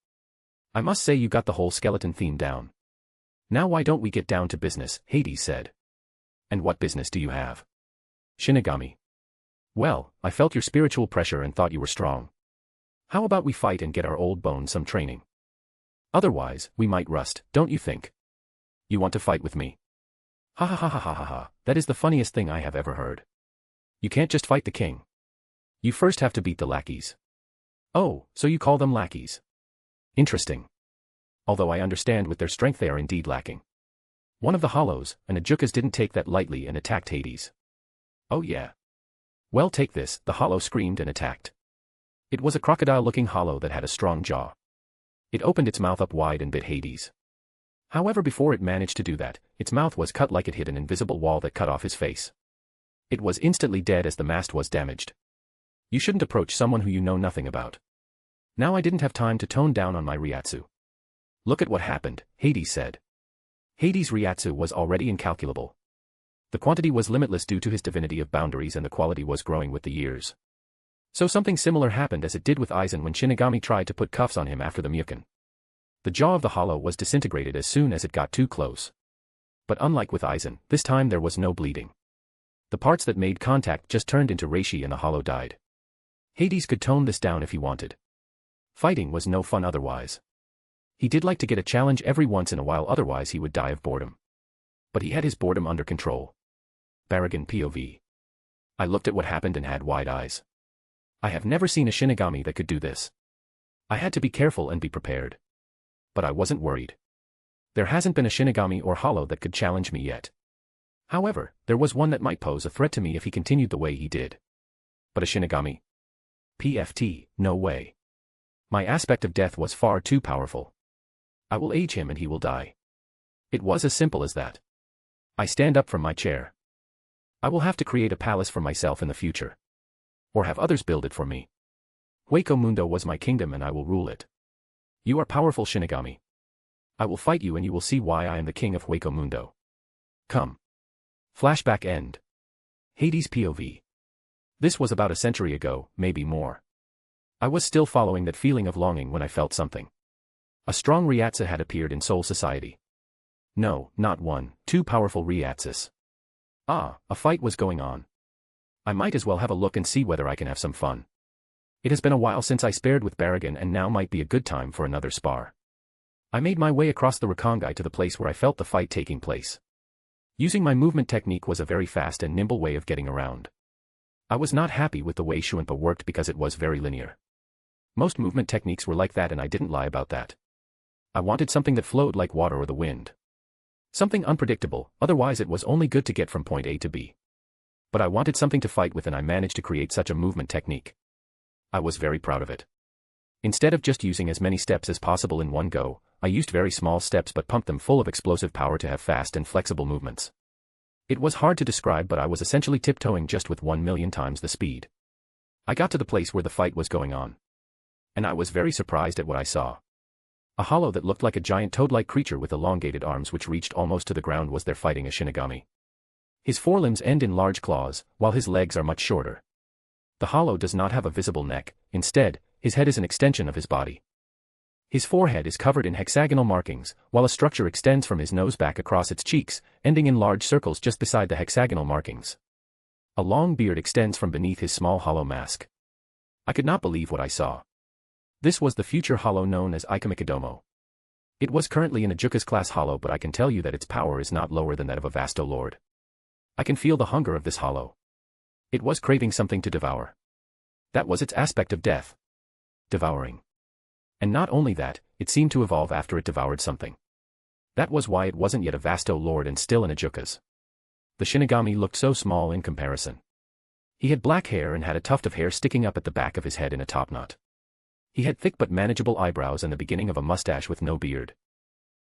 [SPEAKER 3] I must say you got the whole skeleton theme down. Now why don't we get down to business, Hades said. And what business do you have? Shinigami. Well, I felt your spiritual pressure and thought you were strong. How about we fight and get our old bones some training? Otherwise, we might rust, don't you think? You want to fight with me? Ha ha ha ha ha ha ha, that is the funniest thing I have ever heard. You can't just fight the king. You first have to beat the lackeys. Oh, so you call them lackeys. Interesting. Although I understand with their strength they are indeed lacking. One of the hollows, and Ajukas didn't take that lightly and attacked Hades. Oh yeah. Well, take this, the hollow screamed and attacked. It was a crocodile-looking hollow that had a strong jaw. It opened its mouth up wide and bit Hades. However, before it managed to do that, its mouth was cut like it hit an invisible wall that cut off his face. It was instantly dead as the mast was damaged. You shouldn't approach someone who you know nothing about. Now I didn't have time to tone down on my Ryatsu. Look at what happened, Hades said. Hades' Ryatsu was already incalculable. The quantity was limitless due to his divinity of boundaries and the quality was growing with the years. So something similar happened as it did with Aizen when Shinigami tried to put cuffs on him after the Muken. The jaw of the hollow was disintegrated as soon as it got too close. But unlike with Aizen, this time there was no bleeding. The parts that made contact just turned into reishi and the hollow died. Hades could tone this down if he wanted. Fighting was no fun otherwise. He did like to get a challenge every once in a while, otherwise he would die of boredom. But he had his boredom under control. Baragon POV. I looked at what happened and had wide eyes. I have never seen a Shinigami that could do this. I had to be careful and be prepared. But I wasn't worried. There hasn't been a Shinigami or hollow that could challenge me yet. However, there was one that might pose a threat to me if he continued the way he did. But a Shinigami? PFT, no way. My aspect of death was far too powerful. I will age him and he will die. It was as simple as that. I stand up from my chair. I will have to create a palace for myself in the future. Or have others build it for me. Hueco Mundo was my kingdom and I will rule it. You are powerful Shinigami. I will fight you and you will see why I am the king of Hueco Mundo. Come. Flashback end. Hades POV. This was about a century ago, maybe more. I was still following that feeling of longing when I felt something. A strong Ryatsu had appeared in Soul Society. No, not one, two powerful Ryatsus. Ah, a fight was going on. I might as well have a look and see whether I can have some fun. It has been a while since I sparred with Baragon and now might be a good time for another spar. I made my way across the Rakongai to the place where I felt the fight taking place. Using my movement technique was a very fast and nimble way of getting around. I was not happy with the way Shuinpa worked because it was very linear. Most movement techniques were like that and I didn't lie about that. I wanted something that flowed like water or the wind. Something unpredictable, otherwise it was only good to get from point A to B. But I wanted something to fight with and I managed to create such a movement technique. I was very proud of it. Instead of just using as many steps as possible in one go, I used very small steps but pumped them full of explosive power to have fast and flexible movements. It was hard to describe but I was essentially tiptoeing just with 1,000,000 times the speed. I got to the place where the fight was going on. And I was very surprised at what I saw. A hollow that looked like a giant toad-like creature with elongated arms which reached almost to the ground was there fighting a Shinigami. His forelimbs end in large claws, while his legs are much shorter. The hollow does not have a visible neck, instead, his head is an extension of his body. His forehead is covered in hexagonal markings, while a structure extends from his nose back across its cheeks, ending in large circles just beside the hexagonal markings. A long beard extends from beneath his small hollow mask. I could not believe what I saw. This was the future hollow known as Ikamikadomo. It was currently in a Jukas class hollow but I can tell you that its power is not lower than that of a Vasto Lord. I can feel the hunger of this hollow. It was craving something to devour. That was its aspect of death. Devouring. And not only that, it seemed to evolve after it devoured something. That was why it wasn't yet a Vasto Lord and still in a Jukas. The Shinigami looked so small in comparison. He had black hair and had a tuft of hair sticking up at the back of his head in a topknot. He had thick but manageable eyebrows and the beginning of a mustache with no beard.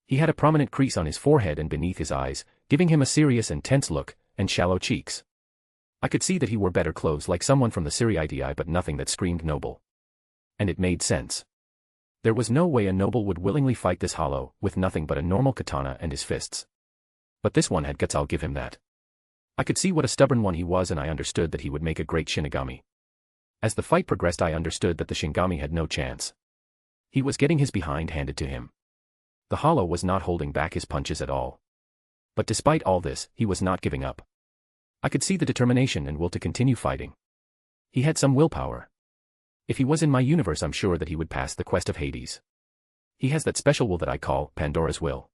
[SPEAKER 3] He had a prominent crease on his forehead and beneath his eyes, giving him a serious and tense look, and shallow cheeks. I could see that he wore better clothes like someone from the Siriidii but nothing that screamed noble. And it made sense. There was no way a noble would willingly fight this hollow, with nothing but a normal katana and his fists. But this one had guts, I'll give him that. I could see what a stubborn one he was and I understood that he would make a great Shinigami. As the fight progressed I understood that the Shinigami had no chance. He was getting his behind handed to him. The hollow was not holding back his punches at all. But despite all this, he was not giving up. I could see the determination and will to continue fighting. He had some willpower. If he was in my universe, I'm sure that he would pass the quest of Hades. He has that special will that I call Pandora's will.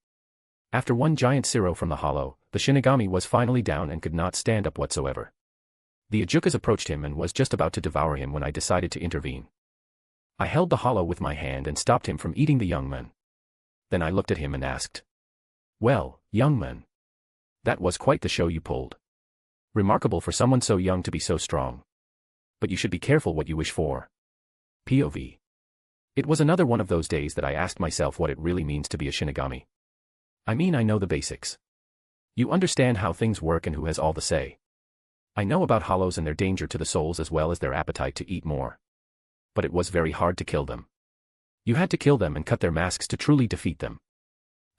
[SPEAKER 3] After one giant zero from the hollow, the Shinigami was finally down and could not stand up whatsoever. The Ajukas approached him and was just about to devour him when I decided to intervene. I held the hollow with my hand and stopped him from eating the young man. Then I looked at him and asked, "Well, young man, that was quite the show you pulled. Remarkable for someone so young to be so strong. But you should be careful what you wish for." POV. It was another one of those days that I asked myself what it really means to be a Shinigami. I mean, I know the basics. You understand how things work and who has all the say. I know about hollows and their danger to the souls as well as their appetite to eat more. But it was very hard to kill them. You had to kill them and cut their masks to truly defeat them.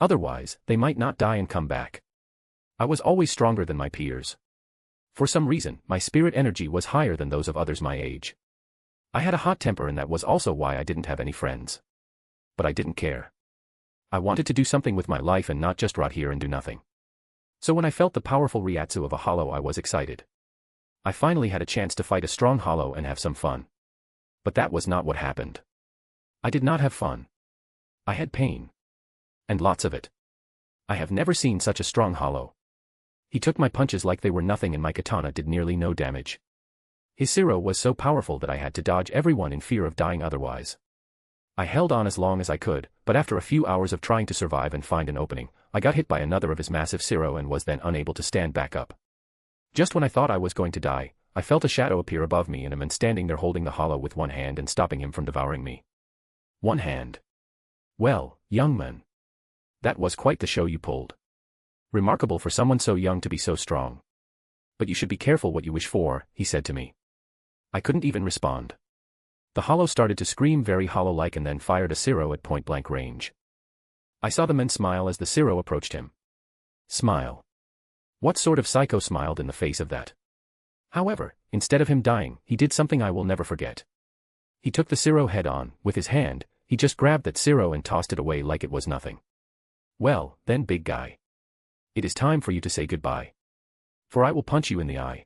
[SPEAKER 3] Otherwise, they might not die and come back. I was always stronger than my peers. For some reason, my spirit energy was higher than those of others my age. I had a hot temper, and that was also why I didn't have any friends. But I didn't care. I wanted to do something with my life and not just rot here and do nothing. So when I felt the powerful Ryatsu of a hollow, I was excited. I finally had a chance to fight a strong hollow and have some fun. But that was not what happened. I did not have fun. I had pain. And lots of it. I have never seen such a strong hollow. He took my punches like they were nothing and my katana did nearly no damage. His zero was so powerful that I had to dodge everyone in fear of dying otherwise. I held on as long as I could, but after a few hours of trying to survive and find an opening, I got hit by another of his massive zero and was then unable to stand back up. Just when I thought I was going to die, I felt a shadow appear above me and a man standing there holding the hollow with one hand and stopping him from devouring me. One hand. Well, young man. That was quite the show you pulled. Remarkable for someone so young to be so strong. But you should be careful what you wish for, he said to me. I couldn't even respond. The hollow started to scream very hollow-like and then fired a zero at point-blank range. I saw the man smile as the zero approached him. Smile. What sort of psycho smiled in the face of that? However, instead of him dying, he did something I will never forget. He took the zero head-on, with his hand, he just grabbed that zero and tossed it away like it was nothing. Well, then big guy. It is time for you to say goodbye. For I will punch you in the eye.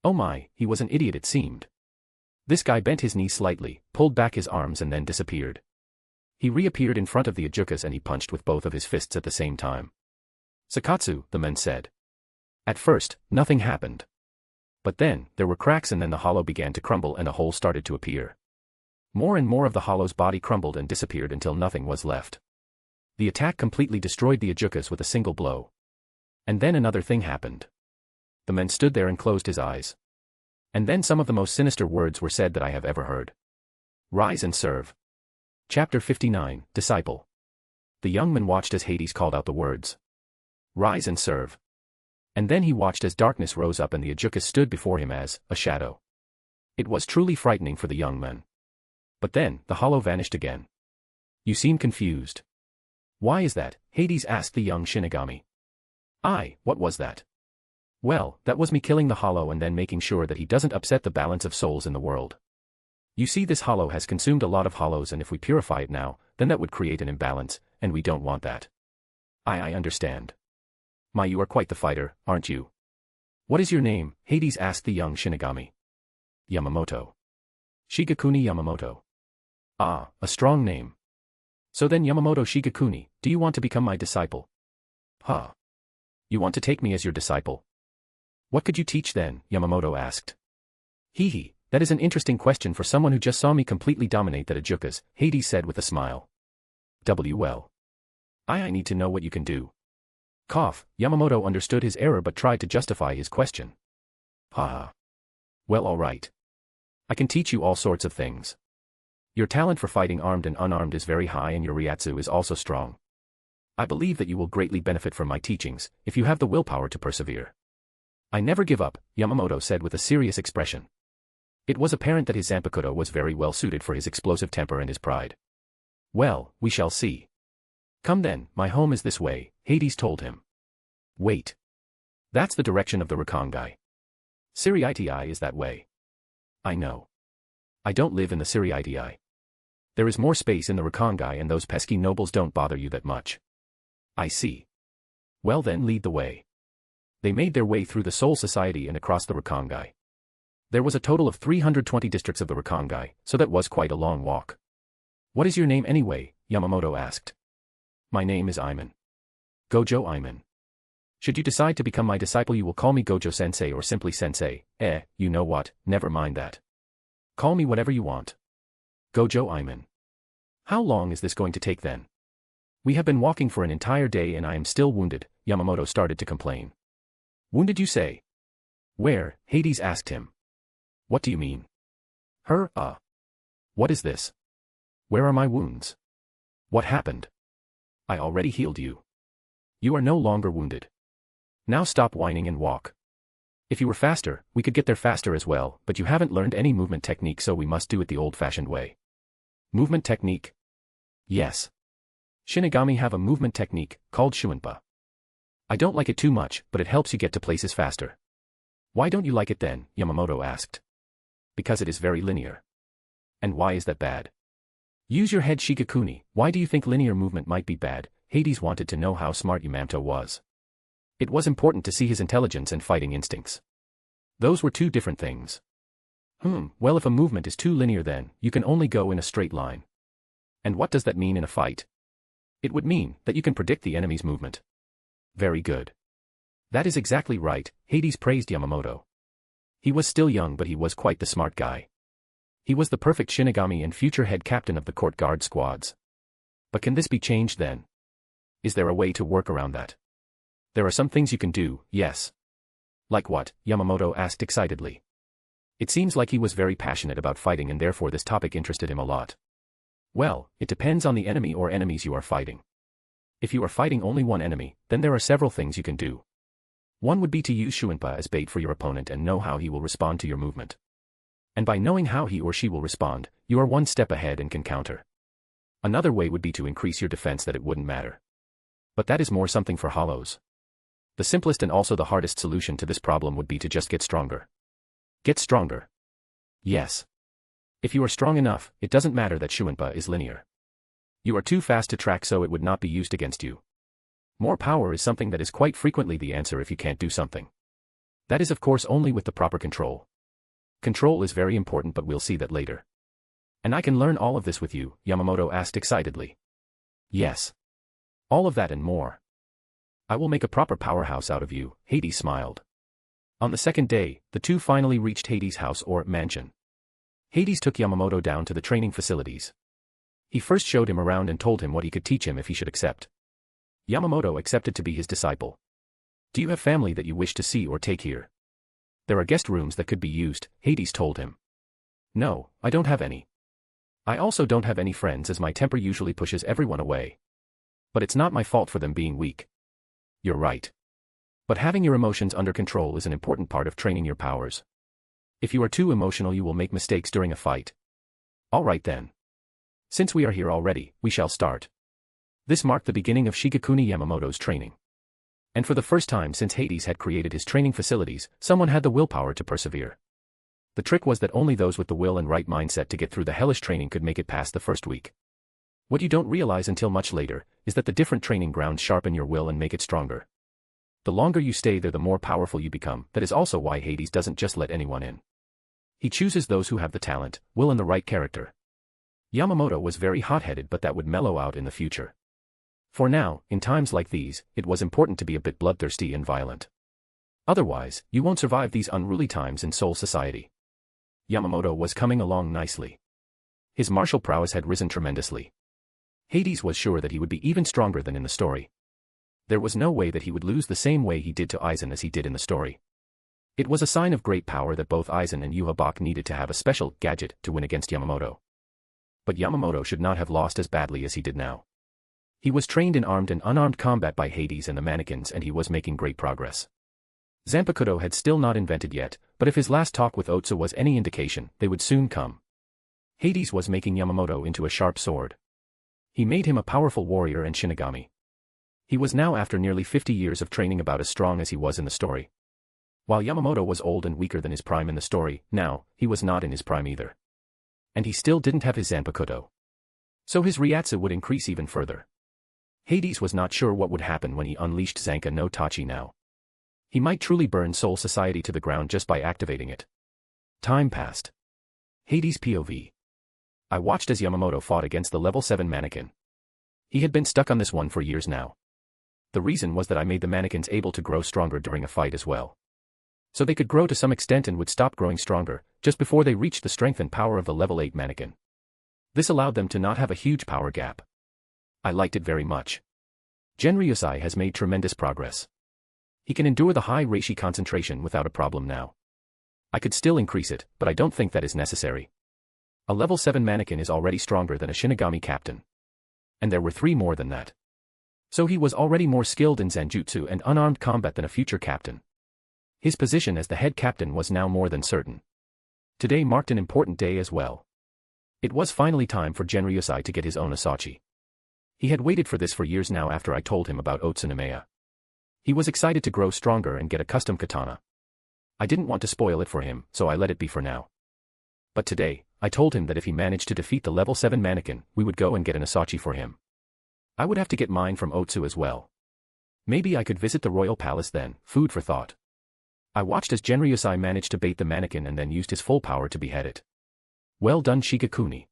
[SPEAKER 3] Oh my, he was an idiot it seemed. This guy bent his knee slightly, pulled back his arms and then disappeared. He reappeared in front of the Ajukas and he punched with both of his fists at the same time. Sakatsu, the men said. At first, nothing happened. But then, there were cracks and then the hollow began to crumble and a hole started to appear. More and more of the hollow's body crumbled and disappeared until nothing was left. The attack completely destroyed the Ajukas with a single blow. And then another thing happened. The man stood there and closed his eyes. And then some of the most sinister words were said that I have ever heard. Rise and serve. Chapter 59, Disciple. The young man watched as Hades called out the words. Rise and serve. And then he watched as darkness rose up and the Ajukas stood before him as a shadow. It was truly frightening for the young man. But then, the hollow vanished again. You seem confused. Why is that? Hades asked the young Shinigami. What was that? Well, that was me killing the hollow and then making sure that he doesn't upset the balance of souls in the world. You see, this hollow has consumed a lot of hollows and if we purify it now, then that would create an imbalance, and we don't want that. I understand. You are quite the fighter, aren't you? What is your name? Hades asked the young Shinigami. Yamamoto. Shigekuni Yamamoto. A strong name. So then Yamamoto Shigekuni, do you want to become my disciple? Huh. You want to take me as your disciple? What could you teach then? Yamamoto asked. Hee, that is an interesting question for someone who just saw me completely dominate that Ajukas, Hades said with a smile. Well. I need to know what you can do. Cough, Yamamoto understood his error but tried to justify his question. Well, alright. I can teach you all sorts of things. Your talent for fighting armed and unarmed is very high and your Ryatsu is also strong. I believe that you will greatly benefit from my teachings, if you have the willpower to persevere. I never give up, Yamamoto said with a serious expression. It was apparent that his Zanpakuto was very well suited for his explosive temper and his pride. Well, we shall see. Come then, my home is this way, Hades told him. Wait. That's the direction of the Rakangai. Siriitii is that way. I know. I don't live in the Siriitii. There is more space in the Rakongai and those pesky nobles don't bother you that much. I see. Well then, lead the way. They made their way through the Soul Society and across the Rakongai. There was a total of 320 districts of the Rakongai, so that was quite a long walk. What is your name anyway? Yamamoto asked. My name is Iman. Gojo Iman. Should you decide to become my disciple, you will call me Gojo-sensei or simply sensei. You know what, never mind that. Call me whatever you want. Gojo Iman. How long is this going to take then? We have been walking for an entire day and I am still wounded, Yamamoto started to complain. Wounded, you say? Where? Hades asked him. What do you mean? What is this? Where are my wounds? What happened? I already healed you. You are no longer wounded. Now stop whining and walk. If you were faster, we could get there faster as well, but you haven't learned any movement technique, so we must do it the old-fashioned way. Movement technique? Yes. Shinigami have a movement technique, called Shuinpa. I don't like it too much, but it helps you get to places faster. Why don't you like it then? Yamamoto asked. Because it is very linear. And why is that bad? Use your head, Shigekuni. Why do you think linear movement might be bad? Hades wanted to know how smart Yamamoto was. It was important to see his intelligence and fighting instincts. Those were two different things. Well, if a movement is too linear, then you can only go in a straight line. And what does that mean in a fight? It would mean that you can predict the enemy's movement. Very good. That is exactly right, Hades praised Yamamoto. He was still young, but he was quite the smart guy. He was the perfect Shinigami and future head captain of the court guard squads. But can this be changed then? Is there a way to work around that? There are some things you can do, yes. Like what? Yamamoto asked excitedly. It seems like he was very passionate about fighting and therefore this topic interested him a lot. Well, it depends on the enemy or enemies you are fighting. If you are fighting only one enemy, then there are several things you can do. One would be to use Shuinpa as bait for your opponent and know how he will respond to your movement. And by knowing how he or she will respond, you are one step ahead and can counter. Another way would be to increase your defense that it wouldn't matter. But that is more something for hollows. The simplest and also the hardest solution to this problem would be to just get stronger. Get stronger. Yes. If you are strong enough, it doesn't matter that Shuinpa is linear. You are too fast to track, so it would not be used against you. More power is something that is quite frequently the answer if you can't do something. That is of course only with the proper control. Control is very important, but we'll see that later. And I can learn all of this with you, Yamamoto asked excitedly. Yes. All of that and more. I will make a proper powerhouse out of you, Hades smiled. On the second day, the two finally reached Hades' house or mansion. Hades took Yamamoto down to the training facilities. He first showed him around and told him what he could teach him if he should accept. Yamamoto accepted to be his disciple. Do you have family that you wish to see or take here? There are guest rooms that could be used, Hades told him. No, I don't have any. I also don't have any friends, as my temper usually pushes everyone away. But it's not my fault for them being weak. You're right. But having your emotions under control is an important part of training your powers. If you are too emotional, you will make mistakes during a fight. All right then. Since we are here already, we shall start. This marked the beginning of Shigekuni Yamamoto's training. And for the first time since Hades had created his training facilities, someone had the willpower to persevere. The trick was that only those with the will and right mindset to get through the hellish training could make it past the first week. What you don't realize until much later is that the different training grounds sharpen your will and make it stronger. The longer you stay there, the more powerful you become. That is also why Hades doesn't just let anyone in. He chooses those who have the talent, will and the right character. Yamamoto was very hot-headed, but that would mellow out in the future. For now, in times like these, it was important to be a bit bloodthirsty and violent. Otherwise, you won't survive these unruly times in Soul Society. Yamamoto was coming along nicely. His martial prowess had risen tremendously. Hades was sure that he would be even stronger than in the story. There was no way that he would lose the same way he did to Aizen as he did in the story. It was a sign of great power that both Aizen and Yuha Bak needed to have a special gadget to win against Yamamoto. But Yamamoto should not have lost as badly as he did now. He was trained in armed and unarmed combat by Hades and the mannequins, and he was making great progress. Zanpakuto had still not invented yet, but if his last talk with Otsu was any indication, they would soon come. Hades was making Yamamoto into a sharp sword. He made him a powerful warrior and Shinigami. He was now, after nearly 50 years of training, about as strong as he was in the story. While Yamamoto was old and weaker than his prime in the story, now, he was not in his prime either. And he still didn't have his Zanpakuto. So his Ryatsu would increase even further. Hades was not sure what would happen when he unleashed Zanka no Tachi now. He might truly burn Soul Society to the ground just by activating it. Time passed. Hades POV. I watched as Yamamoto fought against the level 7 mannequin. He had been stuck on this one for years now. The reason was that I made the mannequins able to grow stronger during a fight as well. So they could grow to some extent and would stop growing stronger, just before they reached the strength and power of the level 8 mannequin. This allowed them to not have a huge power gap. I liked it very much. Genryusai has made tremendous progress. He can endure the high reishi concentration without a problem now. I could still increase it, but I don't think that is necessary. A level 7 mannequin is already stronger than a Shinigami captain. And there were 3 more than that. So he was already more skilled in Zanjutsu and unarmed combat than a future captain. His position as the head captain was now more than certain. Today marked an important day as well. It was finally time for Genryusai to get his own Asachi. He had waited for this for years now after I told him about Otsunomiya. He was excited to grow stronger and get a custom katana. I didn't want to spoil it for him, so I let it be for now. But today, I told him that if he managed to defeat the level 7 mannequin, we would go and get an Asachi for him. I would have to get mine from Otsu as well. Maybe I could visit the royal palace then, food for thought. I watched as Genryusai managed to bait the mannequin and then used his full power to behead it. Well done Shigekuni.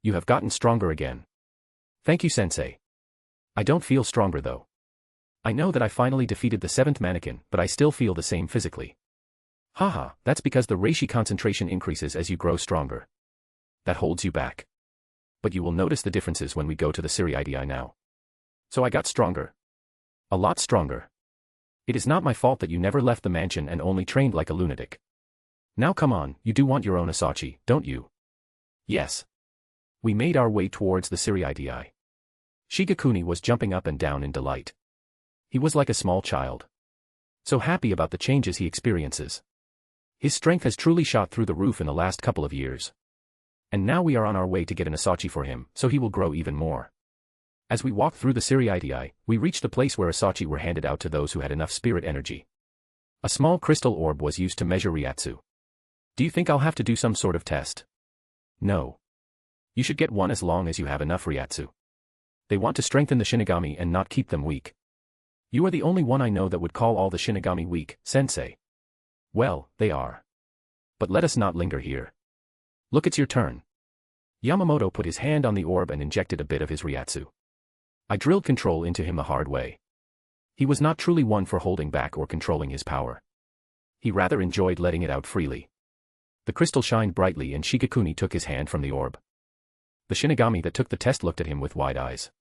[SPEAKER 3] You have gotten stronger again. Thank you sensei. I don't feel stronger though. I know that I finally defeated the 7th mannequin, but I still feel the same physically. Haha, that's because the reishi concentration increases as you grow stronger. That holds you back. But you will notice the differences when we go to the Siriidii now. So I got stronger. A lot stronger. It is not my fault that you never left the mansion and only trained like a lunatic. Now come on, you do want your own Asachi, don't you? Yes. We made our way towards the Siriidii. Shigekuni was jumping up and down in delight. He was like a small child. So happy about the changes he experiences. His strength has truly shot through the roof in the last couple of years. And now we are on our way to get an Asachi for him, so he will grow even more. As we walked through the Siriidii, we reached the place where Asachi were handed out to those who had enough spirit energy. A small crystal orb was used to measure Ryatsu. Do you think I'll have to do some sort of test? No. You should get one as long as you have enough Ryatsu. They want to strengthen the Shinigami and not keep them weak. You are the only one I know that would call all the Shinigami weak, sensei. Well, they are. But let us not linger here. Look, it's your turn. Yamamoto put his hand on the orb and injected a bit of his Ryatsu. I drilled control into him the hard way. He was not truly one for holding back or controlling his power. He rather enjoyed letting it out freely. The crystal shined brightly and Shigekuni took his hand from the orb. The Shinigami that took the test looked at him with wide eyes.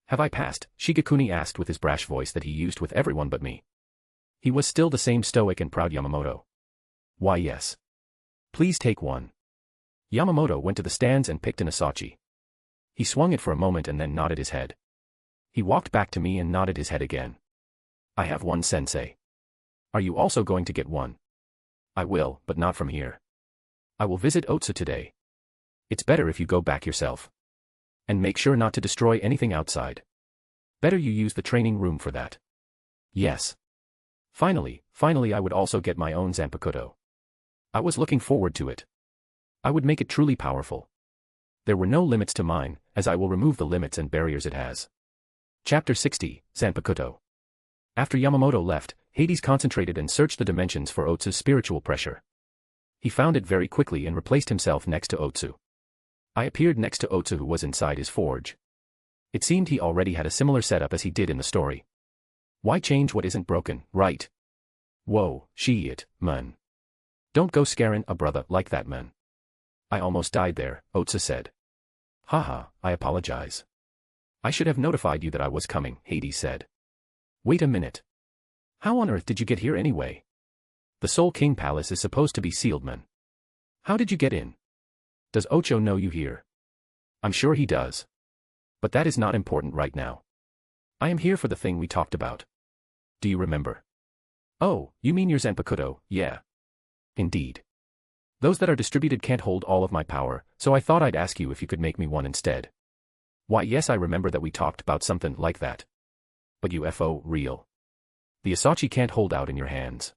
[SPEAKER 3] Have I passed? Shigekuni asked with his brash voice that he used with everyone but me. He was still the same stoic and proud Yamamoto. Why yes. Please take one. Yamamoto went to the stands and picked an Asachi. He swung it for a moment and then nodded his head. He walked back to me and nodded his head again. I have one sensei. Are you also going to get one? I will, but not from here. I will visit Otsu today. It's better if you go back yourself. And make sure not to destroy anything outside. Better you use the training room for that. Yes. Finally I would also get my own Zanpakuto. I was looking forward to it. I would make it truly powerful. There were no limits to mine, as I will remove the limits and barriers it has. Chapter 60, Zanpakuto. After Yamamoto left, Hades concentrated and searched the dimensions for Otsu's spiritual pressure. He found it very quickly and replaced himself next to Otsu. I appeared next to Otsu who was inside his forge. It seemed he already had a similar setup as he did in the story. Why change what isn't broken, right? Whoa, shit, man. Don't go scaring a brother like that, man. I almost died there, Otsu said. Haha, I apologize. I should have notified you that I was coming, Hades said. Wait a minute. How on earth did you get here anyway? The Soul King Palace is supposed to be sealed, man. How did you get in? Does Ocho know you here? I'm sure he does. But that is not important right now. I am here for the thing we talked about. Do you remember? Oh, you mean your Zanpakuto, yeah. Indeed. Those that are distributed can't hold all of my power, so I thought I'd ask you if you could make me one instead. Why yes, I remember that we talked about something like that. But UFO, real. The Asachi can't hold out in your hands.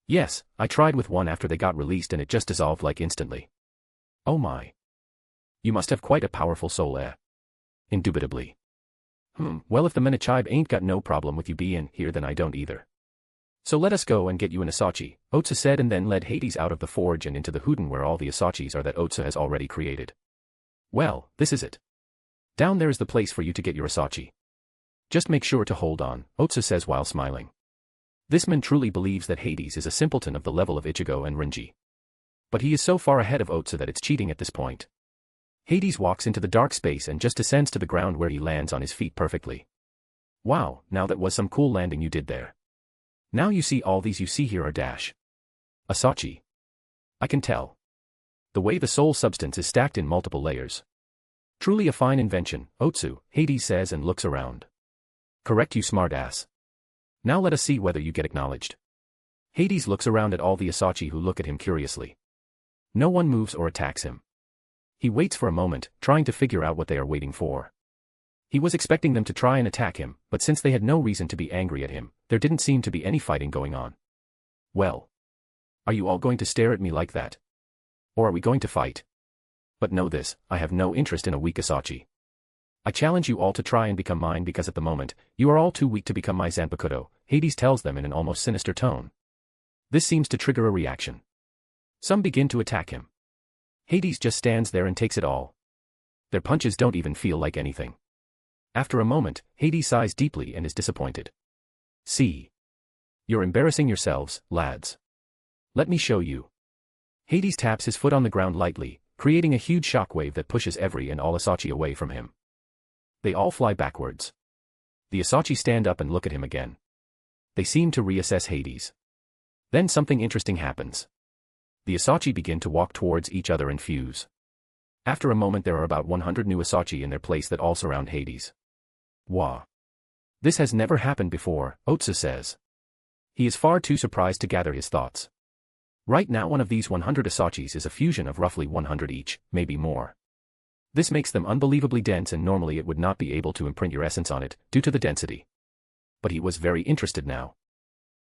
[SPEAKER 3] Yes, I tried with one after they got released and it just dissolved like instantly. Oh my. You must have quite a powerful soul, eh? Indubitably. Well, if the Menichibe ain't got no problem with you being here, then I don't either. So let us go and get you an Asachi, Otsu said, and then led Hades out of the forge and into the Huden where all the Asachis are that Otsu has already created. Well, this is it. Down there is the place for you to get your Asachi. Just make sure to hold on, Otsu says while smiling. This man truly believes that Hades is a simpleton of the level of Ichigo and Renji. But he is so far ahead of Otsu that it's cheating at this point. Hades walks into the dark space and just descends to the ground where he lands on his feet perfectly. Wow, now that was some cool landing you did there. Now you see all these you see here are Asachi. I can tell. The way the soul substance is stacked in multiple layers. Truly a fine invention, Otsu, Hades says and looks around. Correct, you smart ass. Now let us see whether you get acknowledged. Hades looks around at all the Asachi who look at him curiously. No one moves or attacks him. He waits for a moment, trying to figure out what they are waiting for. He was expecting them to try and attack him, but since they had no reason to be angry at him, there didn't seem to be any fighting going on. Well. Are you all going to stare at me like that? Or are we going to fight? But know this, I have no interest in a weak Asachi. I challenge you all to try and become mine because at the moment, you are all too weak to become my Zanpakuto, Hades tells them in an almost sinister tone. This seems to trigger a reaction. Some begin to attack him. Hades just stands there and takes it all. Their punches don't even feel like anything. After a moment, Hades sighs deeply and is disappointed. See. You're embarrassing yourselves, lads. Let me show you. Hades taps his foot on the ground lightly, creating a huge shockwave that pushes every and all Asachi away from him. They all fly backwards. The Asachi stand up and look at him again. They seem to reassess Hades. Then something interesting happens. The Asachi begin to walk towards each other and fuse. After a moment there are about 100 new Asachi in their place that all surround Hades. Wah. This has never happened before, Otsu says. He is far too surprised to gather his thoughts. Right now one of these 100 Asachis is a fusion of roughly 100 each, maybe more. This makes them unbelievably dense and normally it would not be able to imprint your essence on it, due to the density. But he was very interested now.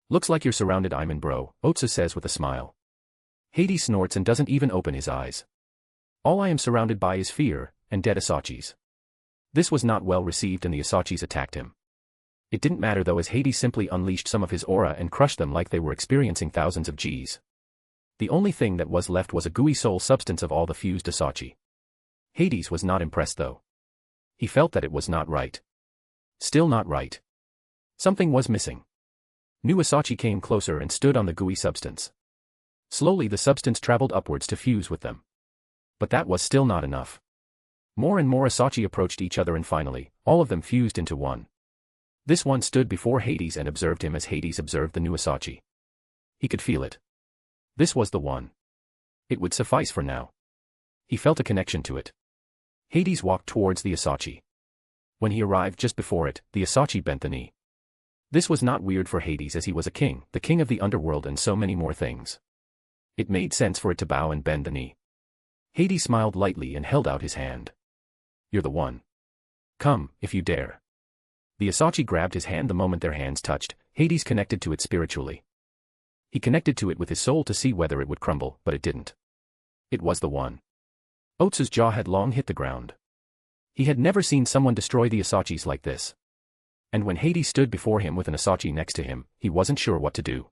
[SPEAKER 3] Looks like you're surrounded, I'm in, bro, Otsu says with a smile. Hades snorts and doesn't even open his eyes. All I am surrounded by is fear, and dead Asachis. This was not well received and the Asachis attacked him. It didn't matter though as Hades simply unleashed some of his aura and crushed them like they were experiencing thousands of Gs. The only thing that was left was a gooey soul substance of all the fused Asachi. Hades was not impressed though. He felt that it was not right. Still not right. Something was missing. New Asachi came closer and stood on the gooey substance. Slowly the substance traveled upwards to fuse with them. But that was still not enough. More and more Asachi approached each other and finally, all of them fused into one. This one stood before Hades and observed him as Hades observed the new Asachi. He could feel it. This was the one. It would suffice for now. He felt a connection to it. Hades walked towards the Asachi. When he arrived just before it, the Asachi bent the knee. This was not weird for Hades as he was a king, the king of the underworld and so many more things. It made sense for it to bow and bend the knee. Hades smiled lightly and held out his hand. You're the one. Come, if you dare. The Asachi grabbed his hand the moment their hands touched. Hades connected to it spiritually. He connected to it with his soul to see whether it would crumble, but it didn't. It was the one. Otsu's jaw had long hit the ground. He had never seen someone destroy the Asachis like this. And when Hades stood before him with an Asachi next to him, he wasn't sure what to do.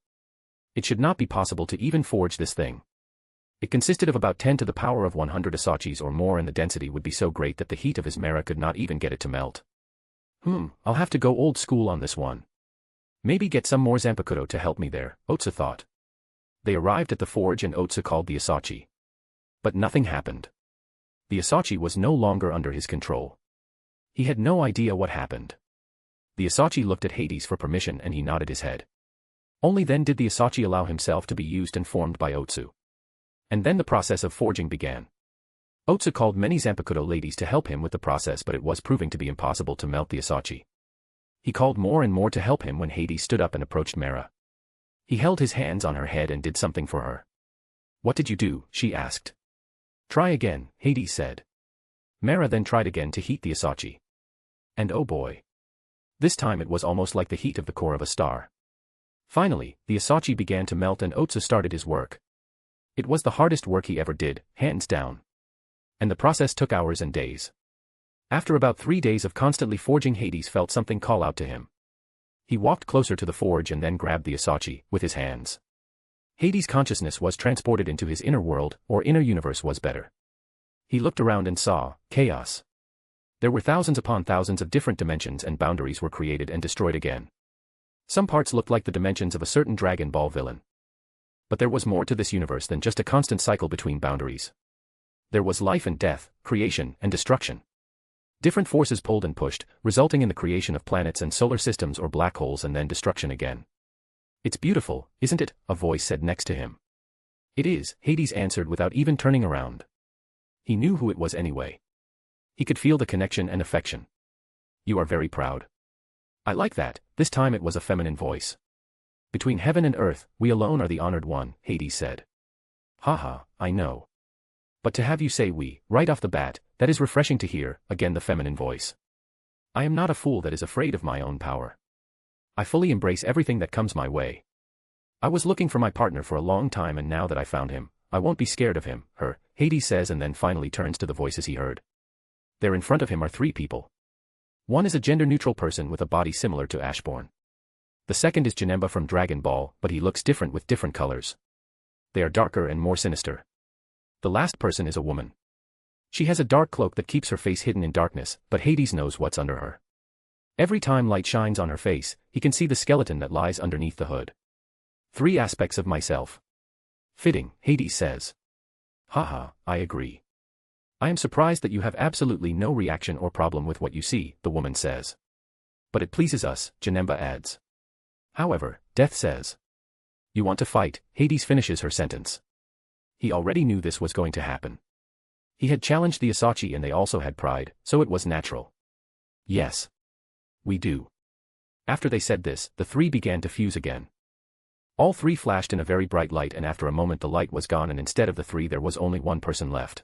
[SPEAKER 3] It should not be possible to even forge this thing. It consisted of about 10 to the power of 100 Asachis or more and the density would be so great that the heat of his Mera could not even get it to melt. I'll have to go old school on this one. Maybe get some more Zanpakuto to help me there, Otsu thought. They arrived at the forge and Otsu called the Asachi. But nothing happened. The Asachi was no longer under his control. He had no idea what happened. The Asachi looked at Hades for permission and he nodded his head. Only then did the Asachi allow himself to be used and formed by Otsu. And then the process of forging began. Otsu called many Zanpakuto ladies to help him with the process but it was proving to be impossible to melt the Asachi. He called more and more to help him when Hades stood up and approached Mera. He held his hands on her head and did something for her. What did you do? She asked. Try again, Hades said. Mera then tried again to heat the Asachi. And oh boy. This time it was almost like the heat of the core of a star. Finally, the Asachi began to melt and Otsu started his work. It was the hardest work he ever did, hands down. And the process took hours and days. After about 3 days of constantly forging, Hades felt something call out to him. He walked closer to the forge and then grabbed the Isachi with his hands. Hades' consciousness was transported into his inner world, or inner universe was better. He looked around and saw chaos. There were thousands upon thousands of different dimensions, and boundaries were created and destroyed again. Some parts looked like the dimensions of a certain Dragon Ball villain. But there was more to this universe than just a constant cycle between boundaries. There was life and death, creation and destruction. Different forces pulled and pushed, resulting in the creation of planets and solar systems or black holes, and then destruction again. "It's beautiful, isn't it?" a voice said next to him. "It is," Hades answered without even turning around. He knew who it was anyway. He could feel the connection and affection. "You are very proud." "I like that." This time it was a feminine voice. "Between heaven and earth, we alone are the honored one," Hades said. "Haha, I know. But to have you say we, right off the bat, that is refreshing to hear," again the feminine voice. "I am not a fool that is afraid of my own power. I fully embrace everything that comes my way. I was looking for my partner for a long time, and now that I found him, I won't be scared of him, her," Hades says, and then finally turns to the voices he heard. There in front of him are 3 people. One is a gender-neutral person with a body similar to Ashbourne. The second is Janemba from Dragon Ball, but he looks different with different colors. They are darker and more sinister. The last person is a woman. She has a dark cloak that keeps her face hidden in darkness, but Hades knows what's under her. Every time light shines on her face, he can see the skeleton that lies underneath the hood. 3 aspects of myself. Fitting, Hades says. Haha, I agree. I am surprised that you have absolutely no reaction or problem with what you see, the woman says. But it pleases us, Janemba adds. However, Death says. You want to fight, Hades finishes her sentence. He already knew this was going to happen. He had challenged the Isachi and they also had pride, so it was natural. Yes. We do. After they said this, the 3 began to fuse again. All 3 flashed in a very bright light, and after a moment the light was gone and instead of the 3 there was only one person left.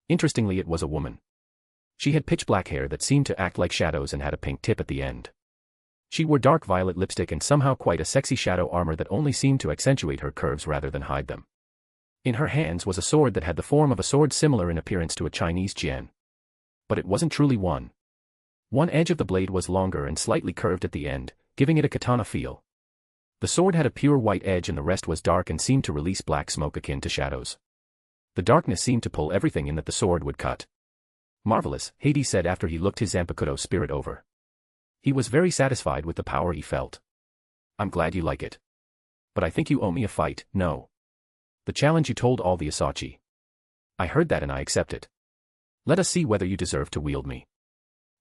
[SPEAKER 3] Interestingly, it was a woman. She had pitch black hair that seemed to act like shadows and had a pink tip at the end. She wore dark violet lipstick and somehow quite a sexy shadow armor that only seemed to accentuate her curves rather than hide them. In her hands was a sword that had the form of a sword similar in appearance to a Chinese jian. But it wasn't truly one. One edge of the blade was longer and slightly curved at the end, giving it a katana feel. The sword had a pure white edge and the rest was dark and seemed to release black smoke akin to shadows. The darkness seemed to pull everything in that the sword would cut. Marvelous, Hades said after he looked his Zanpakuto spirit over. He was very satisfied with the power he felt. I'm glad you like it. But I think you owe me a fight, no. The challenge you told all the Isachi. I heard that and I accept it. Let us see whether you deserve to wield me.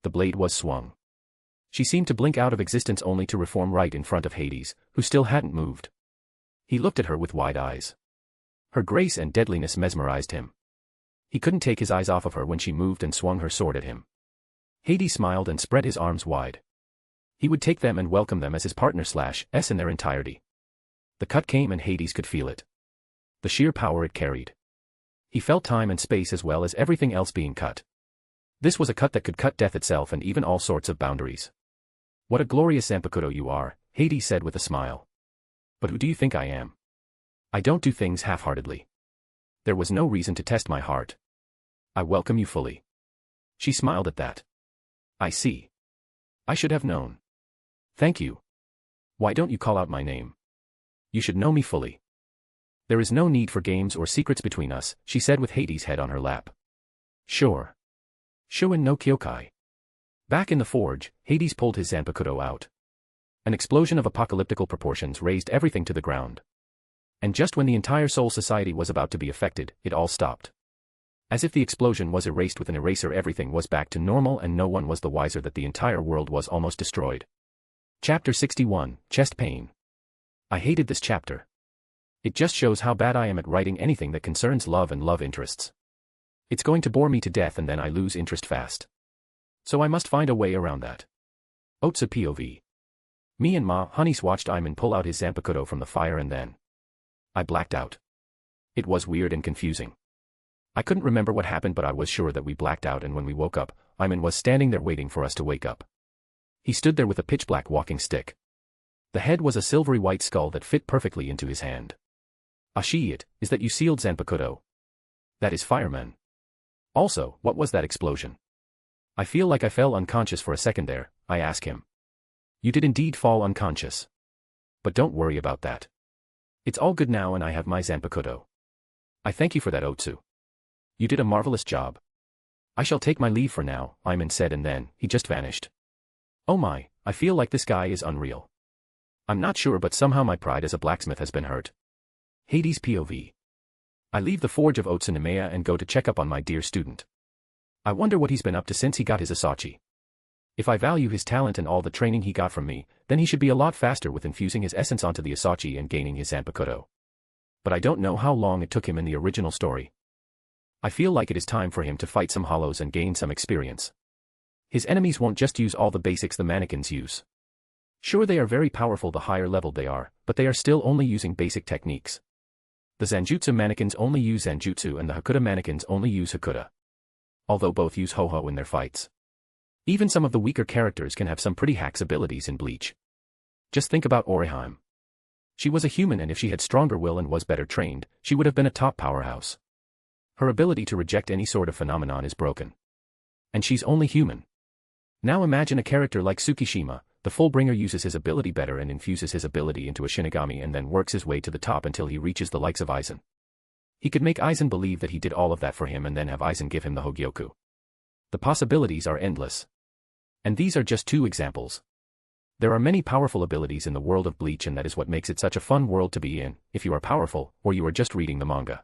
[SPEAKER 3] The blade was swung. She seemed to blink out of existence only to reform right in front of Hades, who still hadn't moved. He looked at her with wide eyes. Her grace and deadliness mesmerized him. He couldn't take his eyes off of her when she moved and swung her sword at him. Hades smiled and spread his arms wide. He would take them and welcome them as his partner/s in their entirety. The cut came and Hades could feel it. The sheer power it carried. He felt time and space as well as everything else being cut. This was a cut that could cut death itself and even all sorts of boundaries. What a glorious Zanpakuto you are, Hades said with a smile. But who do you think I am? I don't do things half-heartedly. There was no reason to test my heart. I welcome you fully. She smiled at that. I see. I should have known. Thank you. Why don't you call out my name? You should know me fully. There is no need for games or secrets between us, she said with Hades' head on her lap. Sure. Shuin no Kyokai. Back in the forge, Hades pulled his Zanpakuto out. An explosion of apocalyptical proportions raised everything to the ground. And just when the entire Soul Society was about to be affected, it all stopped. As if the explosion was erased with an eraser, everything was back to normal and no one was the wiser that the entire world was almost destroyed. Chapter 61, Chest Pain. I hated this chapter. It just shows how bad I am at writing anything that concerns love and love interests. It's going to bore me to death and then I lose interest fast. So I must find a way around that. Otsa POV. Me and Ma Honeys watched Iman pull out his Zanpakuto from the fire and then I blacked out. It was weird and confusing. I couldn't remember what happened, but I was sure that we blacked out, and when we woke up, Iman was standing there waiting for us to wake up. He stood there with a pitch-black walking stick. The head was a silvery white skull that fit perfectly into his hand. Ashi, it is that you sealed Zanpakuto. That is fireman. Also, what was that explosion? I feel like I fell unconscious for a second there, I ask him. You did indeed fall unconscious. But don't worry about that. It's all good now and I have my Zanpakuto. I thank you for that, Otsu. You did a marvelous job. I shall take my leave for now, Iman said, and then he just vanished. Oh my, I feel like this guy is unreal. I'm not sure, but somehow my pride as a blacksmith has been hurt. Hades POV. I leave the forge of Otsunomiya and go to check up on my dear student. I wonder what he's been up to since he got his Asachi. If I value his talent and all the training he got from me, then he should be a lot faster with infusing his essence onto the Asachi and gaining his Zanpakuto. But I don't know how long it took him in the original story. I feel like it is time for him to fight some hollows and gain some experience. His enemies won't just use all the basics the mannequins use. Sure, they are very powerful the higher level they are, but they are still only using basic techniques. The Zanjutsu mannequins only use Zanjutsu and the Hakuta mannequins only use Hakuta. Although both use Ho-Ho in their fights. Even some of the weaker characters can have some pretty hacks abilities in Bleach. Just think about Orihime. She was a human, and if she had stronger will and was better trained, she would have been a top powerhouse. Her ability to reject any sort of phenomenon is broken. And she's only human. Now imagine a character like Tsukishima. The Fullbringer uses his ability better and infuses his ability into a Shinigami and then works his way to the top until he reaches the likes of Aizen. He could make Aizen believe that he did all of that for him and then have Aizen give him the Hogyoku. The possibilities are endless. And these are just two examples. There are many powerful abilities in the world of Bleach, and that is what makes it such a fun world to be in, if you are powerful, or you are just reading the manga.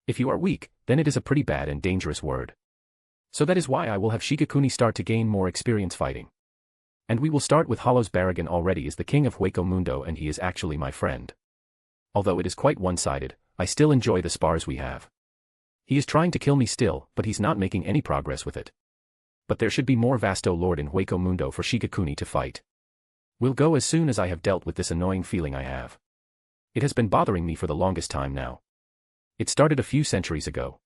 [SPEAKER 3] If you are weak, then it is a pretty bad and dangerous word. So that is why I will have Shigekuni start to gain more experience fighting. And we will start with Hollow's Baragon. Already is the king of Hueco Mundo and he is actually my friend. Although it is quite one-sided, I still enjoy the spars we have. He is trying to kill me still, but he's not making any progress with it. But there should be more Vasto Lord in Hueco Mundo for Shigekuni to fight. We'll go as soon as I have dealt with this annoying feeling I have. It has been bothering me for the longest time now. It started a few centuries ago.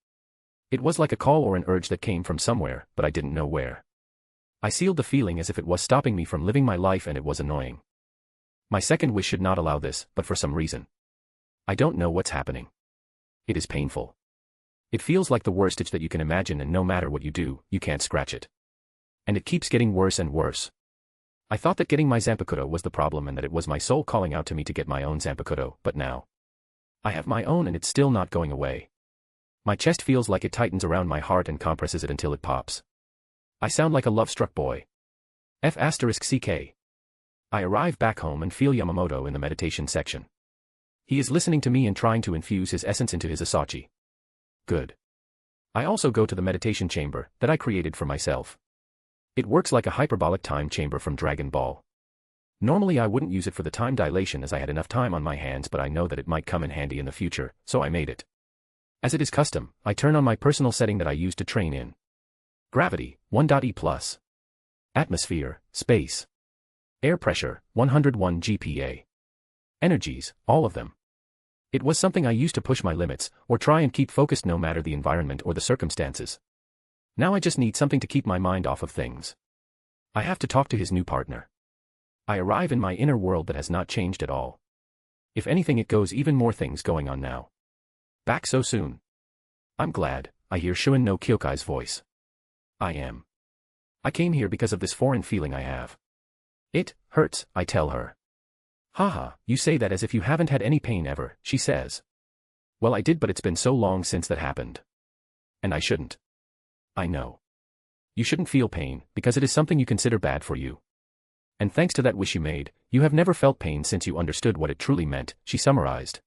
[SPEAKER 3] It was like a call or an urge that came from somewhere, but I didn't know where. I sealed the feeling as if it was stopping me from living my life, and it was annoying. My second wish should not allow this, but for some reason. I don't know what's happening. It is painful. It feels like the worst itch that you can imagine, and no matter what you do, you can't scratch it. And it keeps getting worse and worse. I thought that getting my Zanpakuto was the problem and that it was my soul calling out to me to get my own Zanpakuto, but now I have my own and it's still not going away. My chest feels like it tightens around my heart and compresses it until it pops. I sound like a love-struck boy. F***CK. I arrive back home and feel Yamamoto in the meditation section. He is listening to me and trying to infuse his essence into his Asachi. Good. I also go to the meditation chamber that I created for myself. It works like a hyperbolic time chamber from Dragon Ball. Normally I wouldn't use it for the time dilation as I had enough time on my hands, but I know that it might come in handy in the future, so I made it. As it is custom, I turn on my personal setting that I use to train in. Gravity, 1.E+. Atmosphere, space. Air pressure, 101 GPa. Energies, all of them. It was something I used to push my limits, or try and keep focused no matter the environment or the circumstances. Now I just need something to keep my mind off of things. I have to talk to his new partner. I arrive in my inner world that has not changed at all. If anything, it goes even more things going on now. Back so soon. I'm glad, I hear Shuin no Kyokai's voice. I am. I came here because of this foreign feeling I have. It hurts, I tell her. Haha, you say that as if you haven't had any pain ever, she says. Well, I did, but it's been so long since that happened. And I shouldn't. I know. You shouldn't feel pain, because it is something you consider bad for you. And thanks to that wish you made, you have never felt pain since you understood what it truly meant, she summarized.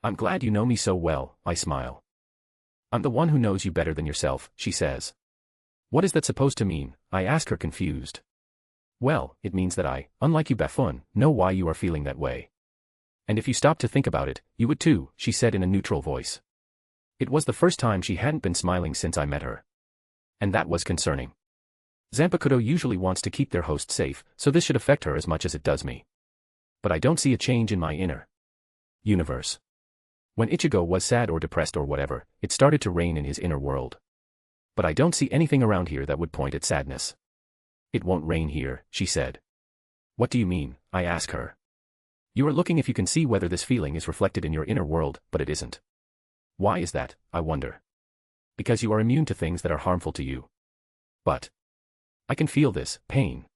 [SPEAKER 3] I'm glad you know me so well, I smile. I'm the one who knows you better than yourself, she says. What is that supposed to mean? I ask her, confused. Well, it means that I, unlike you buffoon, know why you are feeling that way. And if you stop to think about it, you would too, she said in a neutral voice. It was the first time she hadn't been smiling since I met her. And that was concerning. Zanpakuto usually wants to keep their host safe, so this should affect her as much as it does me. But I don't see a change in my inner universe. When Ichigo was sad or depressed or whatever, it started to rain in his inner world. But I don't see anything around here that would point at sadness. It won't rain here, she said. What do you mean? I ask her. You are looking if you can see whether this feeling is reflected in your inner world, but it isn't. Why is that, I wonder? Because you are immune to things that are harmful to you. But I can feel this pain.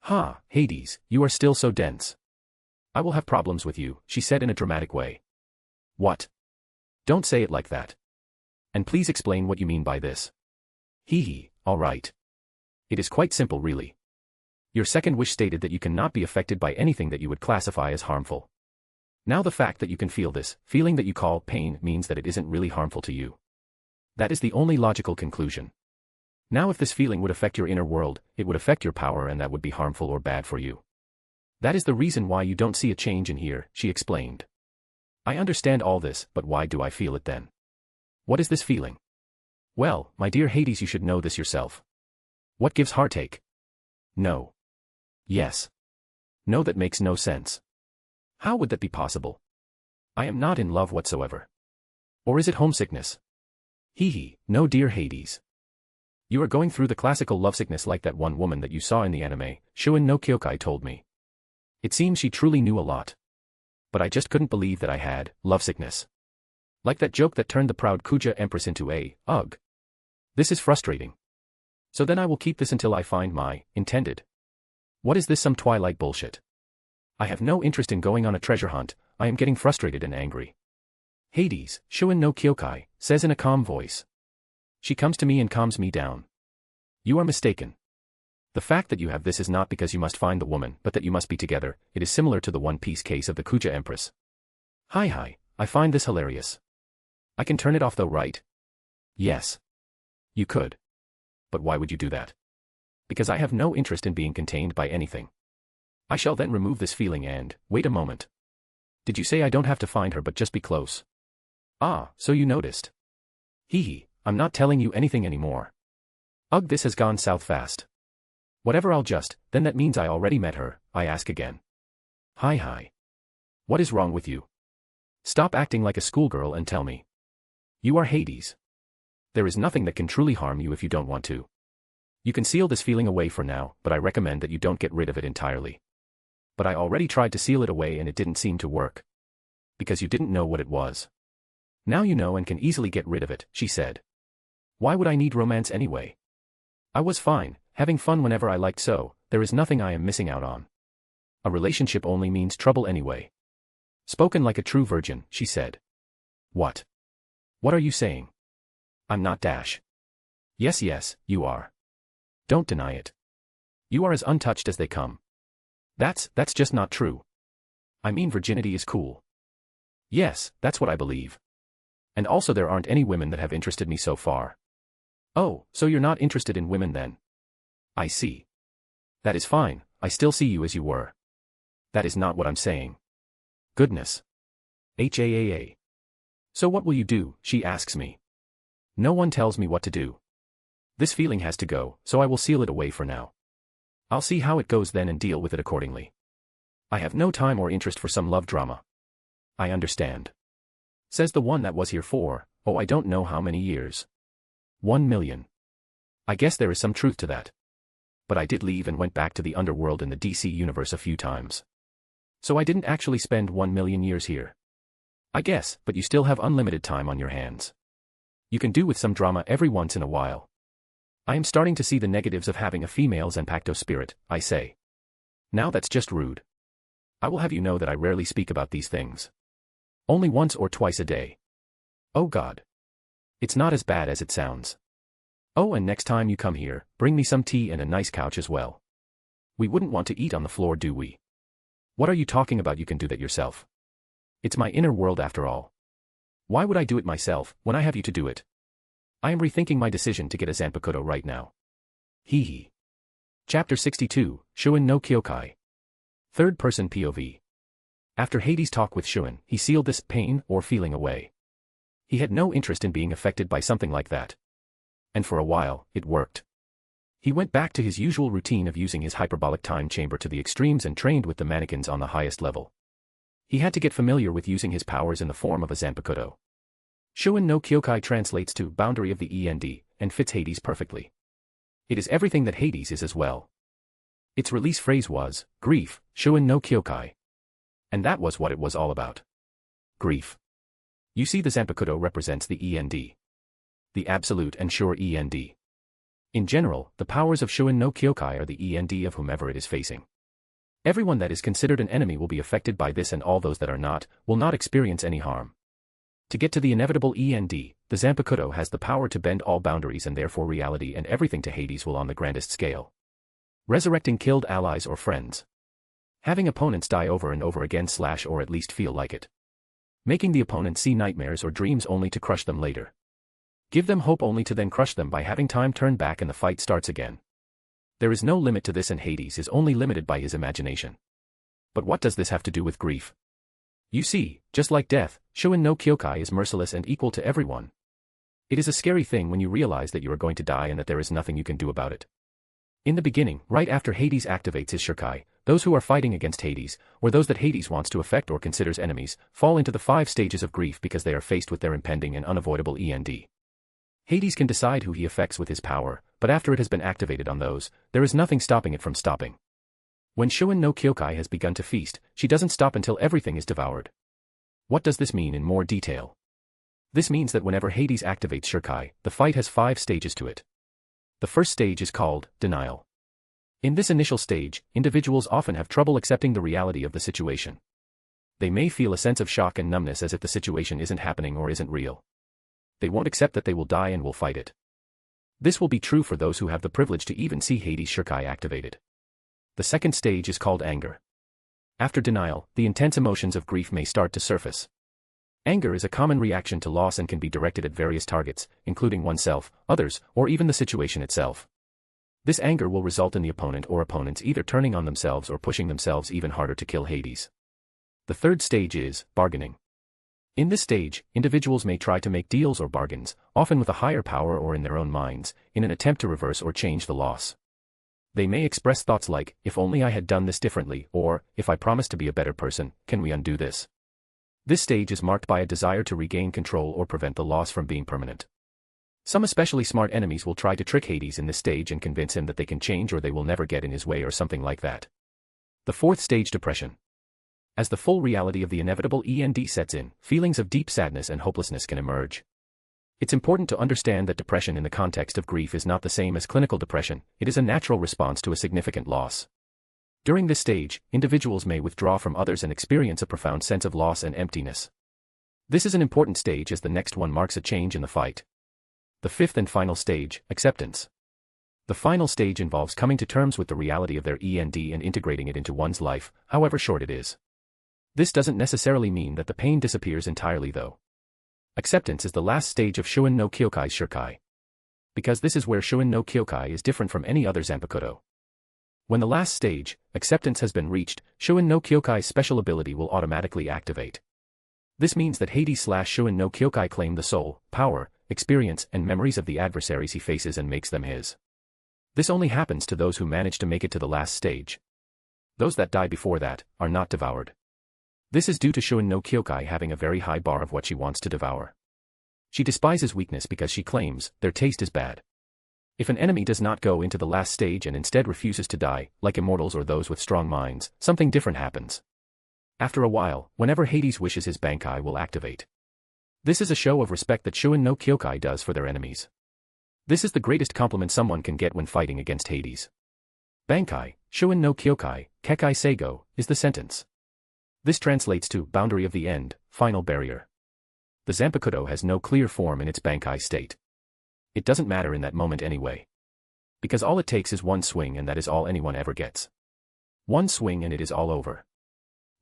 [SPEAKER 3] Ha, Hades, you are still so dense. I will have problems with you, she said in a dramatic way. What? Don't say it like that. And please explain what you mean by this. Hee, all right. It is quite simple really. Your second wish stated that you cannot be affected by anything that you would classify as harmful. Now the fact that you can feel this, feeling that you call pain, means that it isn't really harmful to you. That is the only logical conclusion. Now if this feeling would affect your inner world, it would affect your power and that would be harmful or bad for you. That is the reason why you don't see a change in here, she explained. I understand all this, but why do I feel it then? What is this feeling? Well, my dear Hades, you should know this yourself. What gives heartache? No. Yes. No, that makes no sense. How would that be possible? I am not in love whatsoever. Or is it homesickness? No dear Hades. You are going through the classical lovesickness like that one woman that you saw in the anime, Shuen no Kyokai told me. It seems she truly knew a lot. But I just couldn't believe that I had lovesickness. Like that joke that turned the proud Kuja Empress into a, ugh. This is frustrating. So then I will keep this until I find my intended. What is this, some Twilight bullshit? I have no interest in going on a treasure hunt, I am getting frustrated and angry. Hades, Shuen no Kyokai, says in a calm voice. She comes to me and calms me down. You are mistaken. The fact that you have this is not because you must find the woman, but that you must be together. It is similar to the One Piece case of the Kuja Empress. Hi, I find this hilarious. I can turn it off though, right? Yes. You could. But why would you do that? Because I have no interest in being contained by anything. I shall then remove this feeling and, wait a moment. Did you say I don't have to find her but just be close? Ah, so you noticed. I'm not telling you anything anymore. Ugh, this has gone south fast. Whatever, then that means I already met her, I ask again. Hi. What is wrong with you? Stop acting like a schoolgirl and tell me. You are Hades. There is nothing that can truly harm you if you don't want to. You can seal this feeling away for now, but I recommend that you don't get rid of it entirely. But I already tried to seal it away and it didn't seem to work. Because you didn't know what it was. Now you know and can easily get rid of it, she said. Why would I need romance anyway? I was fine, having fun whenever I liked, so there is nothing I am missing out on. A relationship only means trouble anyway. Spoken like a true virgin, she said. What? What are you saying? I'm not dash. Yes, you are. Don't deny it. You are as untouched as they come. That's just not true. I mean, virginity is cool. Yes, that's what I believe. And also there aren't any women that have interested me so far. Oh, so you're not interested in women then? I see. That is fine, I still see you as you were. That is not what I'm saying. Goodness. HAAA. So what will you do, she asks me. No one tells me what to do. This feeling has to go, so I will seal it away for now. I'll see how it goes then and deal with it accordingly. I have no time or interest for some love drama. I understand. Says the one that was here for, oh, I don't know how many years. 1 million. I guess there is some truth to that. But I did leave and went back to the underworld in the DC universe a few times. So I didn't actually spend 1 million years here. I guess, but you still have unlimited time on your hands. You can do with some drama every once in a while. I am starting to see the negatives of having a female Zanpakuto spirit, I say. Now that's just rude. I will have you know that I rarely speak about these things. Only once or twice a day. Oh God. It's not as bad as it sounds. Oh, and next time you come here, bring me some tea and a nice couch as well. We wouldn't want to eat on the floor, do we? What are you talking about? You can do that yourself. It's my inner world after all. Why would I do it myself, when I have you to do it? I am rethinking my decision to get a Zanpakuto right now. Chapter 62, Shuen no Kyokai. Third person POV. After Hades' talk with Shuen, he sealed this pain or feeling away. He had no interest in being affected by something like that. And for a while, it worked. He went back to his usual routine of using his hyperbolic time chamber to the extremes and trained with the mannequins on the highest level. He had to get familiar with using his powers in the form of a Zanpakuto. Shuen no Kyokai translates to boundary of the END, and fits Hades perfectly. It is everything that Hades is as well. Its release phrase was, grief, Shuen no Kyokai. And that was what it was all about. Grief. You see, the Zanpakuto represents the END. The absolute and sure END. In general, the powers of Shuin no Kyokai are the END of whomever it is facing. Everyone that is considered an enemy will be affected by this, and all those that are not, will not experience any harm. To get to the inevitable END, the Zanpakuto has the power to bend all boundaries and therefore reality and everything to Hades will on the grandest scale. Resurrecting killed allies or friends. Having opponents die over and over again / or at least feel like it. Making the opponent see nightmares or dreams only to crush them later. Give them hope only to then crush them by having time turn back and the fight starts again. There is no limit to this, and Hades is only limited by his imagination. But what does this have to do with grief? You see, just like death, Shuin no Kyokai is merciless and equal to everyone. It is a scary thing when you realize that you are going to die and that there is nothing you can do about it. In the beginning, right after Hades activates his Shirkai, those who are fighting against Hades, or those that Hades wants to affect or considers enemies, fall into the 5 stages of grief because they are faced with their impending and unavoidable END. Hades can decide who he affects with his power, but after it has been activated on those, there is nothing stopping it from stopping. When Shuin no Kyokai has begun to feast, she doesn't stop until everything is devoured. What does this mean in more detail? This means that whenever Hades activates Shirkai, the fight has 5 stages to it. The first stage is called denial. In this initial stage, individuals often have trouble accepting the reality of the situation. They may feel a sense of shock and numbness as if the situation isn't happening or isn't real. They won't accept that they will die and will fight it. This will be true for those who have the privilege to even see Hades' Shirkai activated. The second stage is called anger. After denial, the intense emotions of grief may start to surface. Anger is a common reaction to loss and can be directed at various targets, including oneself, others, or even the situation itself. This anger will result in the opponent or opponents either turning on themselves or pushing themselves even harder to kill Hades. The third stage is bargaining. In this stage, individuals may try to make deals or bargains, often with a higher power or in their own minds, in an attempt to reverse or change the loss. They may express thoughts like, if only I had done this differently, or, if I promise to be a better person, can we undo this? This stage is marked by a desire to regain control or prevent the loss from being permanent. Some especially smart enemies will try to trick Hades in this stage and convince him that they can change or they will never get in his way or something like that. The fourth stage, depression. As the full reality of the inevitable END sets in, feelings of deep sadness and hopelessness can emerge. It's important to understand that depression in the context of grief is not the same as clinical depression, it is a natural response to a significant loss. During this stage, individuals may withdraw from others and experience a profound sense of loss and emptiness. This is an important stage as the next one marks a change in the fight. The fifth and final stage, acceptance. The final stage involves coming to terms with the reality of their END and integrating it into one's life, however short it is. This doesn't necessarily mean that the pain disappears entirely though. Acceptance is the last stage of Shuin no Kyokai's Shirkai. Because this is where Shuin no Kyokai is different from any other Zanpakuto. When the last stage, acceptance, has been reached, Shuin no Kyokai's special ability will automatically activate. This means that Hades / Shuin no Kyokai claim the soul, power, experience, and memories of the adversaries he faces and makes them his. This only happens to those who manage to make it to the last stage. Those that die before that, are not devoured. This is due to Shuin no Kyokai having a very high bar of what she wants to devour. She despises weakness because she claims, their taste is bad. If an enemy does not go into the last stage and instead refuses to die, like immortals or those with strong minds, something different happens. After a while, whenever Hades wishes, his Bankai will activate. This is a show of respect that Shuin no Kyokai does for their enemies. This is the greatest compliment someone can get when fighting against Hades. Bankai, Shuin no Kyokai, Kekai Seigo, is the sentence. This translates to boundary of the end, final barrier. The Zanpakuto has no clear form in its Bankai state. It doesn't matter in that moment anyway. Because all it takes is one swing and that is all anyone ever gets. One swing and it is all over.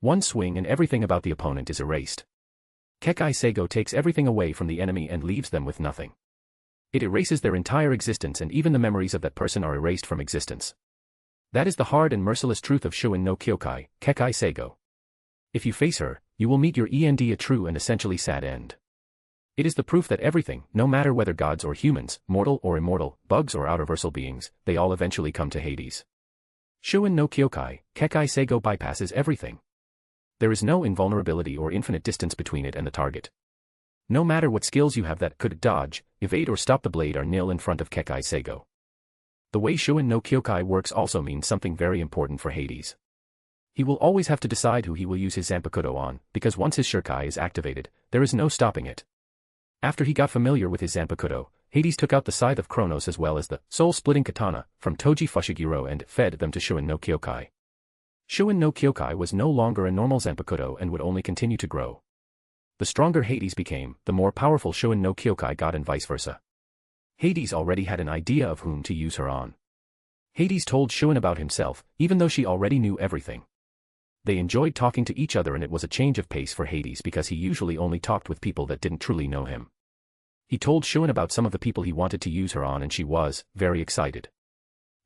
[SPEAKER 3] One swing and everything about the opponent is erased. Kekai Seigo takes everything away from the enemy and leaves them with nothing. It erases their entire existence and even the memories of that person are erased from existence. That is the hard and merciless truth of Shuin no Kyokai, Kekai Seigo. If you face her, you will meet your END, a true and essentially sad end. It is the proof that everything, no matter whether gods or humans, mortal or immortal, bugs or outerversal beings, they all eventually come to Hades. Shuin no Kyokai, Kekai Seigo bypasses everything. There is no invulnerability or infinite distance between it and the target. No matter what skills you have that could dodge, evade or stop the blade are nil in front of Kekai Seigo. The way Shuin no Kyokai works also means something very important for Hades. He will always have to decide who he will use his Zanpakuto on, because once his Shirkai is activated, there is no stopping it. After he got familiar with his Zanpakuto, Hades took out the Scythe of Kronos as well as the soul-splitting katana from Toji Fushiguro and fed them to Shuin no Kyokai. Shuin no Kyokai was no longer a normal Zanpakuto and would only continue to grow. The stronger Hades became, the more powerful Shuin no Kyokai got and vice versa. Hades already had an idea of whom to use her on. Hades told Shuin about himself, even though she already knew everything. They enjoyed talking to each other and it was a change of pace for Hades because he usually only talked with people that didn't truly know him. He told Shuin about some of the people he wanted to use her on and she was very excited.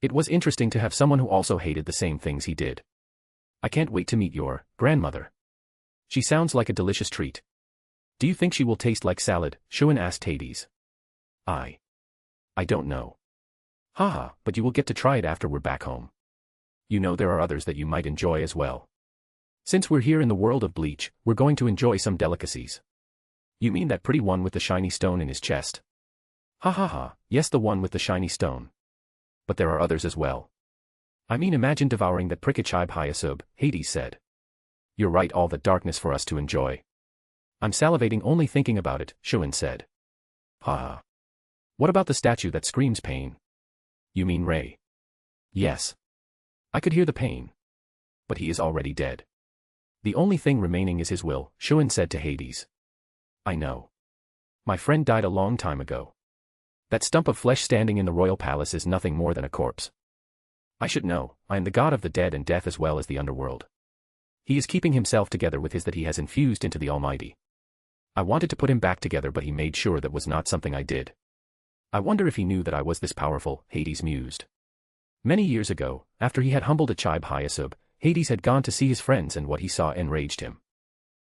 [SPEAKER 3] It was interesting to have someone who also hated the same things he did. I can't wait to meet your grandmother. She sounds like a delicious treat. Do you think she will taste like salad? Shuin asked Hades. I don't know. Haha, but you will get to try it after we're back home. You know there are others that you might enjoy as well. Since we're here in the world of Bleach, we're going to enjoy some delicacies. You mean that pretty one with the shiny stone in his chest? Ha ha ha, yes, the one with the shiny stone. But there are others as well. I mean, imagine devouring that Prickachib Hyasub, Hades said. You're right, all that darkness for us to enjoy. I'm salivating only thinking about it, Shuin said. Ha ha. What about the statue that screams pain? You mean Ray? Yes. I could hear the pain. But he is already dead. The only thing remaining is his will, Shuin said to Hades. I know. My friend died a long time ago. That stump of flesh standing in the royal palace is nothing more than a corpse. I should know, I am the god of the dead and death as well as the underworld. He is keeping himself together with his that he has infused into the Almighty. I wanted to put him back together but he made sure that was not something I did. I wonder if he knew that I was this powerful, Hades mused. Many years ago, after he had humbled a Chibe Hyasub, Hades had gone to see his friends and what he saw enraged him.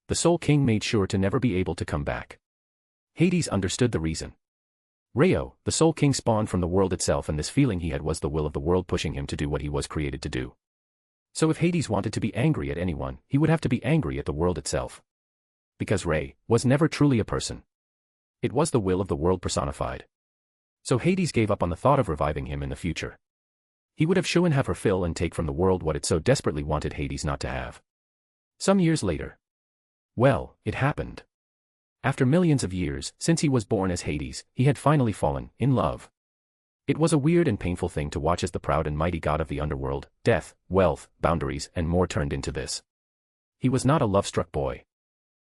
[SPEAKER 3] The Soul King made sure to never be able to come back. Hades understood the reason. Rayo, the Soul King spawned from the world itself and this feeling he had was the will of the world pushing him to do what he was created to do. So if Hades wanted to be angry at anyone, he would have to be angry at the world itself. Because Ray was never truly a person. It was the will of the world personified. So Hades gave up on the thought of reviving him in the future. He would have Shuin have her fill and take from the world what it so desperately wanted Hades not to have. Some years later. Well, it happened. After millions of years, since he was born as Hades, he had finally fallen in love. It was a weird and painful thing to watch as the proud and mighty god of the underworld, death, wealth, boundaries, and more turned into this. He was not a love-struck boy.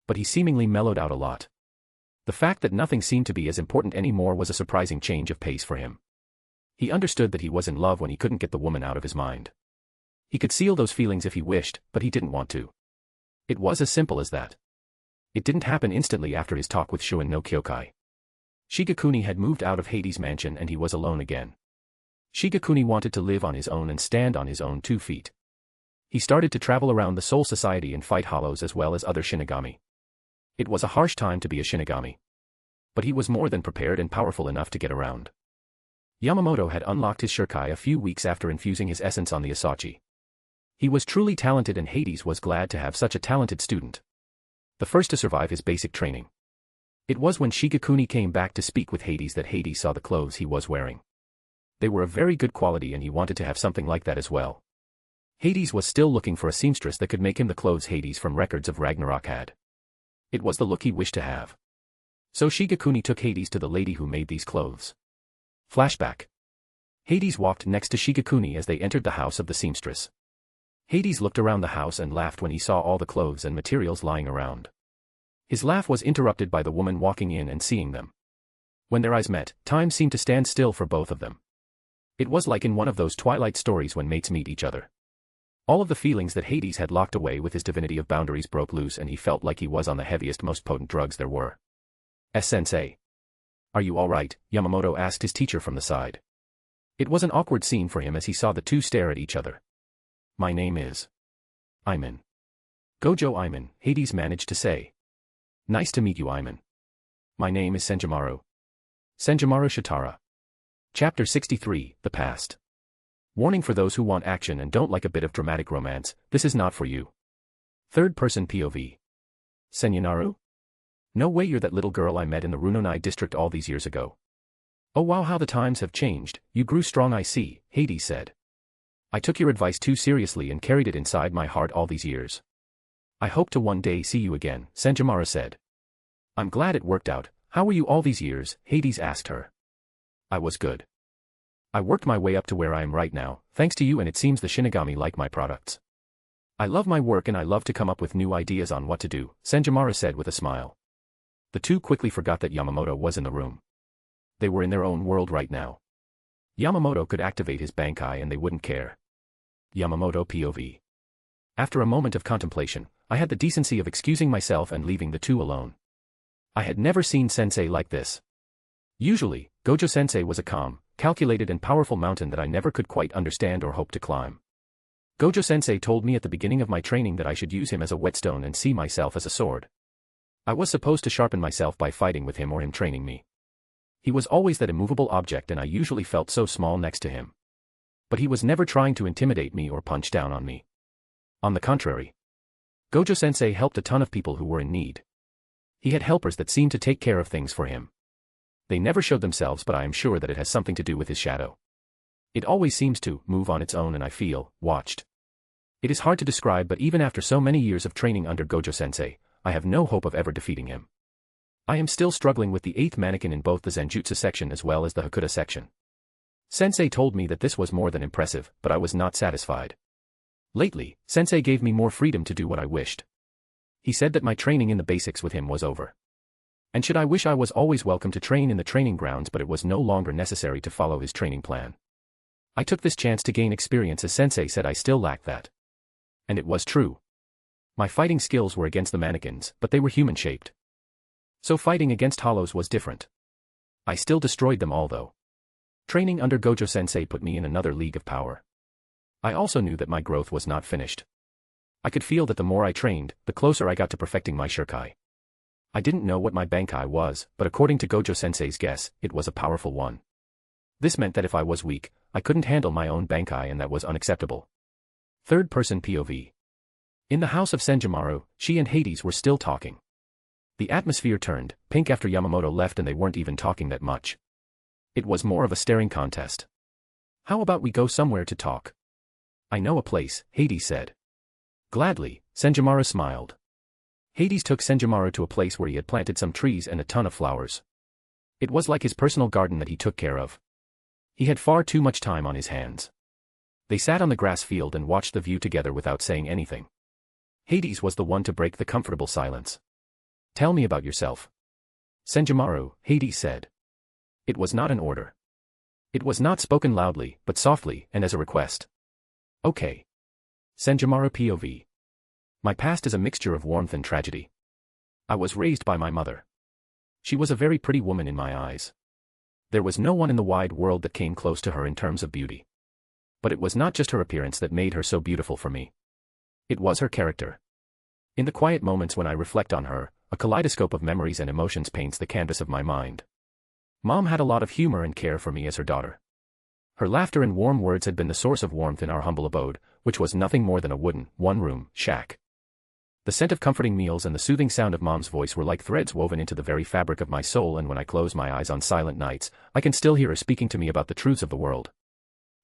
[SPEAKER 3] But he seemingly mellowed out a lot. The fact that nothing seemed to be as important anymore was a surprising change of pace for him. He understood that he was in love when he couldn't get the woman out of his mind. He could seal those feelings if he wished, but he didn't want to. It was as simple as that. It didn't happen instantly after his talk with Shuin no Kyokai. Shigekuni had moved out of Hades' mansion and he was alone again. Shigekuni wanted to live on his own and stand on his own 2 feet. He started to travel around the Soul Society and fight hollows as well as other Shinigami. It was a harsh time to be a Shinigami. But he was more than prepared and powerful enough to get around. Yamamoto had unlocked his Shirkai a few weeks after infusing his essence on the Asachi. He was truly talented and Hades was glad to have such a talented student. The first to survive his basic training. It was when Shigekuni came back to speak with Hades that Hades saw the clothes he was wearing. They were of very good quality and he wanted to have something like that as well. Hades was still looking for a seamstress that could make him the clothes Hades from Records of Ragnarok had. It was the look he wished to have. So Shigekuni took Hades to the lady who made these clothes. Flashback. Hades walked next to Shigekuni as they entered the house of the seamstress. Hades looked around the house and laughed when he saw all the clothes and materials lying around. His laugh was interrupted by the woman walking in and seeing them. When their eyes met, time seemed to stand still for both of them. It was like in one of those Twilight stories when mates meet each other. All of the feelings that Hades had locked away with his divinity of boundaries broke loose and he felt like he was on the heaviest, most potent drugs there were. Sensei. Are you all right? Yamamoto asked his teacher from the side. It was an awkward scene for him as he saw the two stare at each other. My name is Iman. Gojo Iman, Hades managed to say. Nice to meet you, Iman. My name is Senjimaru. Senjimaru Shitara. Chapter 63, The Past. Warning for those who want action and don't like a bit of dramatic romance, this is not for you. Third-person POV. Senjinaru? No way, you're that little girl I met in the Runonai district all these years ago. Oh wow, how the times have changed, you grew strong, I see, Hades said. I took your advice too seriously and carried it inside my heart all these years. I hope to one day see you again, Senjimaru said. I'm glad it worked out. How were you all these years? Hades asked her. I was good. I worked my way up to where I am right now, thanks to you, and it seems the Shinigami like my products. I love my work and I love to come up with new ideas on what to do, Senjimaro said with a smile. The two quickly forgot that Yamamoto was in the room. They were in their own world right now. Yamamoto could activate his Bankai and they wouldn't care. Yamamoto POV. After a moment of contemplation, I had the decency of excusing myself and leaving the two alone. I had never seen Sensei like this. Usually, Gojo Sensei was a calm, calculated and powerful mountain that I never could quite understand or hope to climb. Gojo Sensei told me at the beginning of my training that I should use him as a whetstone and see myself as a sword. I was supposed to sharpen myself by fighting with him or him training me. He was always that immovable object and I usually felt so small next to him. But he was never trying to intimidate me or punch down on me. On the contrary. Gojo Sensei helped a ton of people who were in need. He had helpers that seemed to take care of things for him. They never showed themselves, but I am sure that it has something to do with his shadow. It always seems to move on its own and I feel watched. It is hard to describe, but even after so many years of training under Gojo Sensei, I have no hope of ever defeating him. I am still struggling with the 8th mannequin in both the Zenjutsu section as well as the Hakuta section. Sensei told me that this was more than impressive, but I was not satisfied. Lately, Sensei gave me more freedom to do what I wished. He said that my training in the basics with him was over. And should I wish, I was always welcome to train in the training grounds, but it was no longer necessary to follow his training plan. I took this chance to gain experience as Sensei said I still lacked that. And it was true. My fighting skills were against the mannequins, but they were human-shaped. So fighting against hollows was different. I still destroyed them all though. Training under Gojo Sensei put me in another league of power. I also knew that my growth was not finished. I could feel that the more I trained, the closer I got to perfecting my Shirkai. I didn't know what my Bankai was, but according to Gojo Sensei's guess, it was a powerful one. This meant that if I was weak, I couldn't handle my own Bankai, and that was unacceptable. Third-person POV. In the house of Senjimaro, she and Hades were still talking. The atmosphere turned pink after Yamamoto left and they weren't even talking that much. It was more of a staring contest. How about we go somewhere to talk? I know a place, Hades said. Gladly, Senjimaro smiled. Hades took Senjimaro to a place where he had planted some trees and a ton of flowers. It was like his personal garden that he took care of. He had far too much time on his hands. They sat on the grass field and watched the view together without saying anything. Hades was the one to break the comfortable silence. Tell me about yourself. Senjimaro, Hades said. It was not an order. It was not spoken loudly, but softly and as a request. Okay. Senjimaro POV. My past is a mixture of warmth and tragedy. I was raised by my mother. She was a very pretty woman in my eyes. There was no one in the wide world that came close to her in terms of beauty. But it was not just her appearance that made her so beautiful for me. It was her character. In the quiet moments when I reflect on her, a kaleidoscope of memories and emotions paints the canvas of my mind. Mom had a lot of humor and care for me as her daughter. Her laughter and warm words had been the source of warmth in our humble abode, which was nothing more than a wooden, one-room shack. The scent of comforting meals and the soothing sound of Mom's voice were like threads woven into the very fabric of my soul, and when I close my eyes on silent nights, I can still hear her speaking to me about the truths of the world.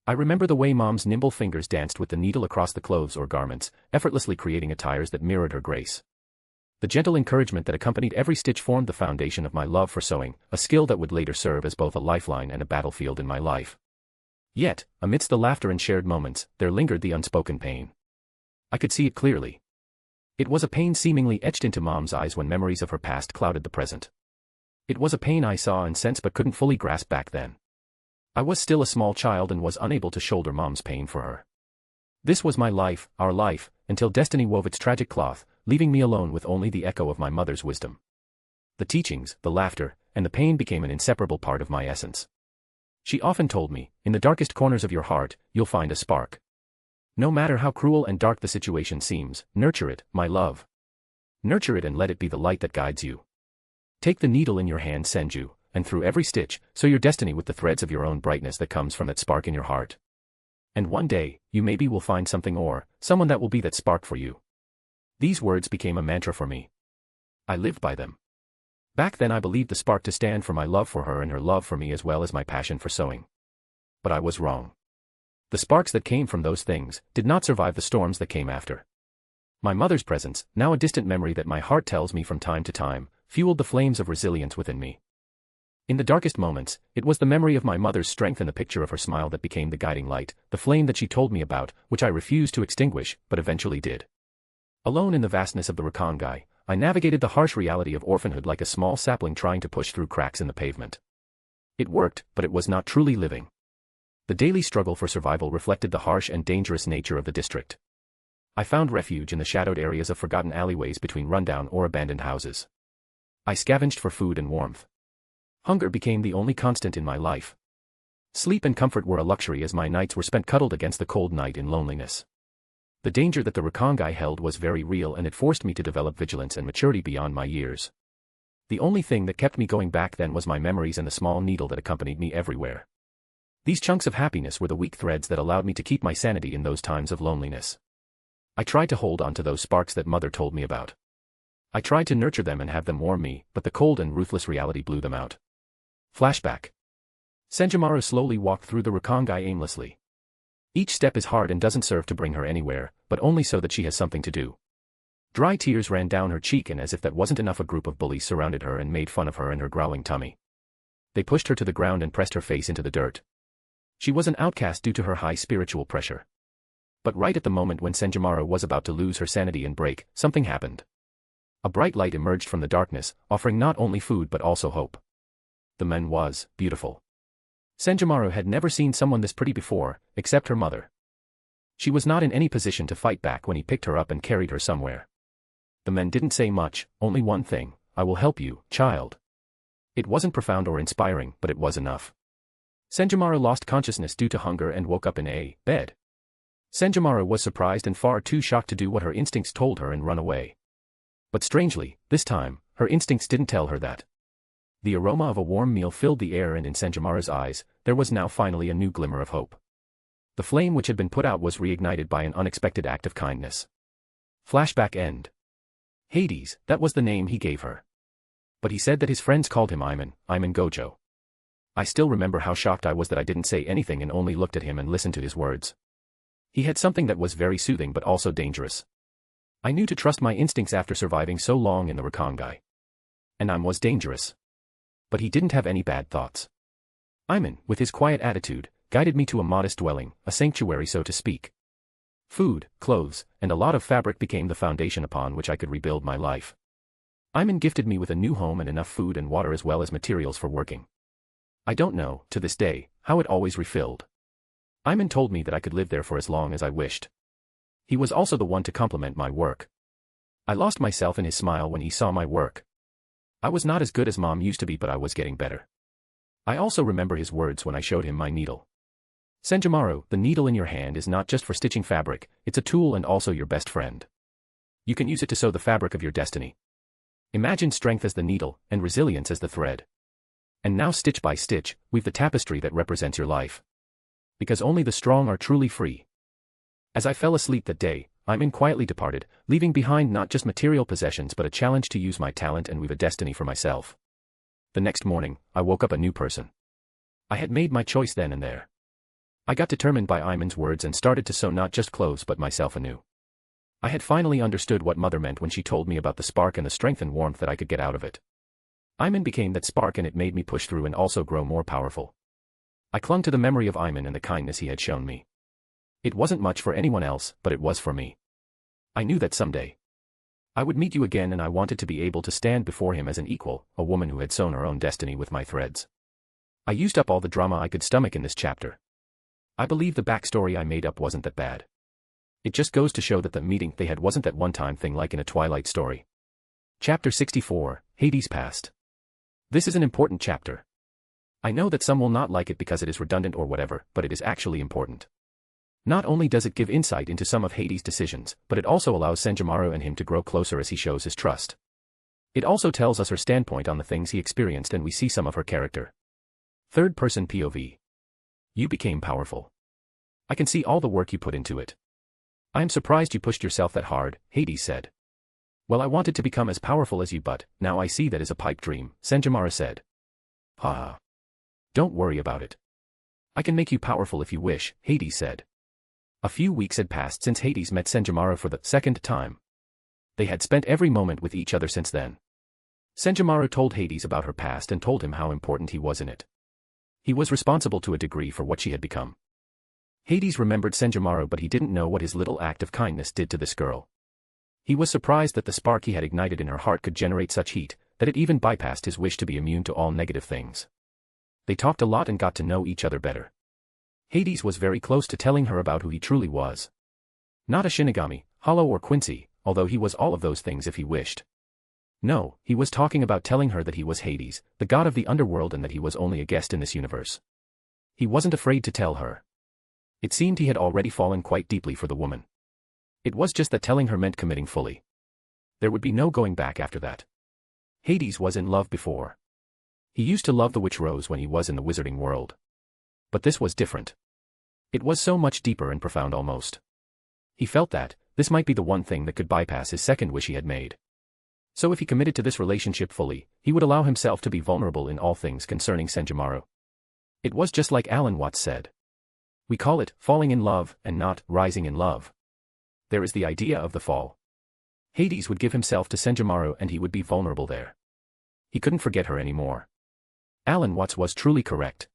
[SPEAKER 3] I remember the way Mom's nimble fingers danced with the needle across the clothes or garments, effortlessly creating attires that mirrored her grace. The gentle encouragement that accompanied every stitch formed the foundation of my love for sewing, a skill that would later serve as both a lifeline and a battlefield in my life. Yet, amidst the laughter and shared moments, there lingered the unspoken pain. I could see it clearly. It was a pain seemingly etched into Mom's eyes when memories of her past clouded the present. It was a pain I saw and sensed but couldn't fully grasp back then. I was still a small child and was unable to shoulder Mom's pain for her. This was my life, our life, until destiny wove its tragic cloth, leaving me alone with only the echo of my mother's wisdom. The teachings, the laughter, and the pain became an inseparable part of my essence. She often told me, in the darkest corners of your heart, you'll find a spark. No matter how cruel and dark the situation seems, nurture it, my love. Nurture it and let it be the light that guides you. Take the needle in your hand, Senju, and through every stitch, sew your destiny with the threads of your own brightness that comes from that spark in your heart. And one day, you maybe will find something or someone that will be that spark for you. These words became a mantra for me. I lived by them. Back then I believed the spark to stand for my love for her and her love for me as well as my passion for sewing. But I was wrong. The sparks that came from those things did not survive the storms that came after. My mother's presence, now a distant memory that my heart tells me from time to time, fueled the flames of resilience within me. In the darkest moments, it was the memory of my mother's strength and the picture of her smile that became the guiding light, the flame that she told me about, which I refused to extinguish, but eventually did. Alone in the vastness of the reincarnate, I navigated the harsh reality of orphanhood like a small sapling trying to push through cracks in the pavement. It worked, but it was not truly living. The daily struggle for survival reflected the harsh and dangerous nature of the district. I found refuge in the shadowed areas of forgotten alleyways between rundown or abandoned houses. I scavenged for food and warmth. Hunger became the only constant in my life. Sleep and comfort were a luxury as my nights were spent cuddled against the cold night in loneliness. The danger that the reincarnate held was very real, and it forced me to develop vigilance and maturity beyond my years. The only thing that kept me going back then was my memories and the small needle that accompanied me everywhere. These chunks of happiness were the weak threads that allowed me to keep my sanity in those times of loneliness. I tried to hold on to those sparks that Mother told me about. I tried to nurture them and have them warm me, but the cold and ruthless reality blew them out. Flashback. Senjumaru slowly walked through the reincarnate aimlessly. Each step is hard and doesn't serve to bring her anywhere, but only so that she has something to do. Dry tears ran down her cheek, and as if that wasn't enough, a group of bullies surrounded her and made fun of her and her growling tummy. They pushed her to the ground and pressed her face into the dirt. She was an outcast due to her high spiritual pressure. But right at the moment when Senjumaru was about to lose her sanity and break, something happened. A bright light emerged from the darkness, offering not only food but also hope. The man was beautiful. Senjumaru had never seen someone this pretty before, except her mother. She was not in any position to fight back when he picked her up and carried her somewhere. The man didn't say much, only one thing: "I will help you, child." It wasn't profound or inspiring, but it was enough. Senjumaru lost consciousness due to hunger and woke up in a bed. Senjumaru was surprised and far too shocked to do what her instincts told her and run away. But strangely, this time, her instincts didn't tell her that. The aroma of a warm meal filled the air, and in Senjumaru's eyes, there was now finally a new glimmer of hope. The flame which had been put out was reignited by an unexpected act of kindness. Flashback end. Hades, that was the name he gave her. But he said that his friends called him Iman Gojo. I still remember how shocked I was that I didn't say anything and only looked at him and listened to his words. He had something that was very soothing but also dangerous. I knew to trust my instincts after surviving so long in the reincarnate. And I was dangerous. But he didn't have any bad thoughts. Iman, with his quiet attitude, guided me to a modest dwelling, a sanctuary so to speak. Food, clothes, and a lot of fabric became the foundation upon which I could rebuild my life. Iman gifted me with a new home and enough food and water as well as materials for working. I don't know, to this day, how it always refilled. Iman told me that I could live there for as long as I wished. He was also the one to compliment my work. I lost myself in his smile when he saw my work. I was not as good as Mom used to be, but I was getting better. I also remember his words when I showed him my needle. Senjumaru, the needle in your hand is not just for stitching fabric, it's a tool and also your best friend. You can use it to sew the fabric of your destiny. Imagine strength as the needle, and resilience as the thread. And now stitch by stitch, weave the tapestry that represents your life. Because only the strong are truly free. As I fell asleep that day, Iman quietly departed, leaving behind not just material possessions but a challenge to use my talent and weave a destiny for myself. The next morning, I woke up a new person. I had made my choice then and there. I got determined by Iman's words and started to sew not just clothes but myself anew. I had finally understood what Mother meant when she told me about the spark and the strength and warmth that I could get out of it. Iman became that spark, and it made me push through and also grow more powerful. I clung to the memory of Iman and the kindness he had shown me. It wasn't much for anyone else, but it was for me. I knew that someday I would meet you again, and I wanted to be able to stand before him as an equal, a woman who had sewn her own destiny with my threads. I used up all the drama I could stomach in this chapter. I believe the backstory I made up wasn't that bad. It just goes to show that the meeting they had wasn't that one-time thing like in a Twilight story. Chapter 64, Hades Past. This is an important chapter. I know that some will not like it because it is redundant or whatever, but it is actually important. Not only does it give insight into some of Hades' decisions, but it also allows Senjumaru and him to grow closer as he shows his trust. It also tells us her standpoint on the things he experienced, and we see some of her character. Third-person POV. You became powerful. I can see all the work you put into it. I am surprised you pushed yourself that hard, Hades said. Well, I wanted to become as powerful as you, but now I see that is a pipe dream, Senjumaru said. Ha. Don't worry about it. I can make you powerful if you wish, Hades said. A few weeks had passed since Hades met Senjumaru for the second time. They had spent every moment with each other since then. Senjomaru told Hades about her past and told him how important he was in it. He was responsible to a degree for what she had become. Hades remembered Senjomaru, but he didn't know what his little act of kindness did to this girl. He was surprised that the spark he had ignited in her heart could generate such heat, that it even bypassed his wish to be immune to all negative things. They talked a lot and got to know each other better. Hades was very close to telling her about who he truly was. Not a Shinigami, Hollow or Quincy, although he was all of those things if he wished. No, he was talking about telling her that he was Hades, the god of the underworld, and that he was only a guest in this universe. He wasn't afraid to tell her. It seemed he had already fallen quite deeply for the woman. It was just that telling her meant committing fully. There would be no going back after that. Hades was in love before. He used to love the witch Rose when he was in the wizarding world. But this was different. It was so much deeper and profound almost. He felt that this might be the one thing that could bypass his second wish he had made. So if he committed to this relationship fully, he would allow himself to be vulnerable in all things concerning Senjomaru. It was just like Alan Watts said. We call it falling in love and not rising in love. There is the idea of the fall. Hades would give himself to Senjomaru and he would be vulnerable there. He couldn't forget her anymore. Alan Watts was truly correct.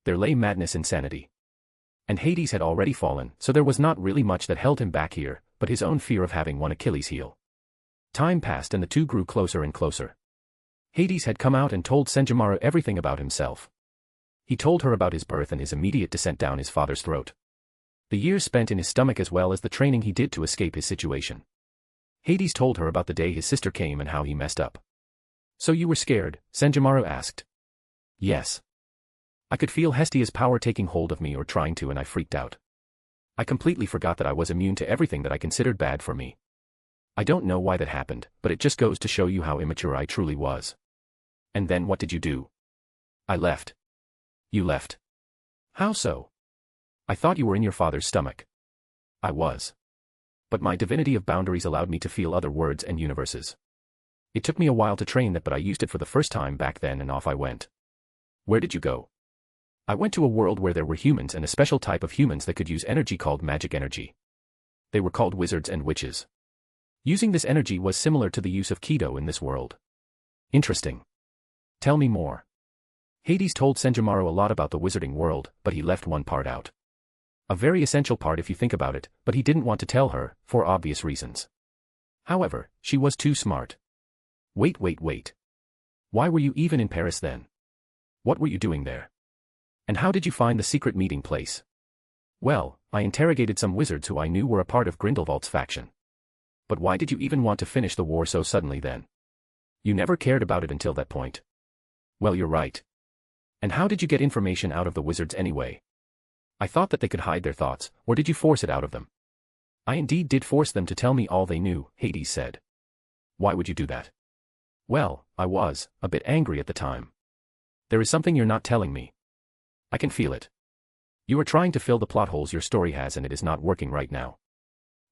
[SPEAKER 3] There lay madness in sanity. And Hades had already fallen, so there was not really much that held him back here, but his own fear of having one Achilles heel. Time passed and the two grew closer and closer. Hades had come out and told Senjomaru everything about himself. He told her about his birth and his immediate descent down his father's throat. The years spent in his stomach as well as the training he did to escape his situation. Hades told her about the day his sister came and how he messed up. So you were scared? Senjomaru asked. Yes. I could feel Hestia's power taking hold of me or trying to, and I freaked out. I completely forgot that I was immune to everything that I considered bad for me. I don't know why that happened, but it just goes to show you how immature I truly was. And then what did you do? I left. You left. How so? I thought you were in your father's stomach. I was. But my divinity of boundaries allowed me to feel other worlds and universes. It took me a while to train that, but I used it for the first time back then and off I went. Where did you go? I went to a world where there were humans and a special type of humans that could use energy called magic energy. They were called wizards and witches. Using this energy was similar to the use of Kido in this world. Interesting. Tell me more. Hades told Senjomaru a lot about the wizarding world, but he left one part out. A very essential part if you think about it, but he didn't want to tell her, for obvious reasons. However, she was too smart. Wait. Why were you even in Paris then? What were you doing there? And how did you find the secret meeting place? Well, I interrogated some wizards who I knew were a part of Grindelwald's faction. But why did you even want to finish the war so suddenly then? You never cared about it until that point. Well, you're right. And how did you get information out of the wizards anyway? I thought that they could hide their thoughts, or did you force it out of them? I indeed did force them to tell me all they knew, Hades said. Why would you do that? Well, I was a bit angry at the time. There is something you're not telling me. I can feel it. You are trying to fill the plot holes your story has and it is not working right now.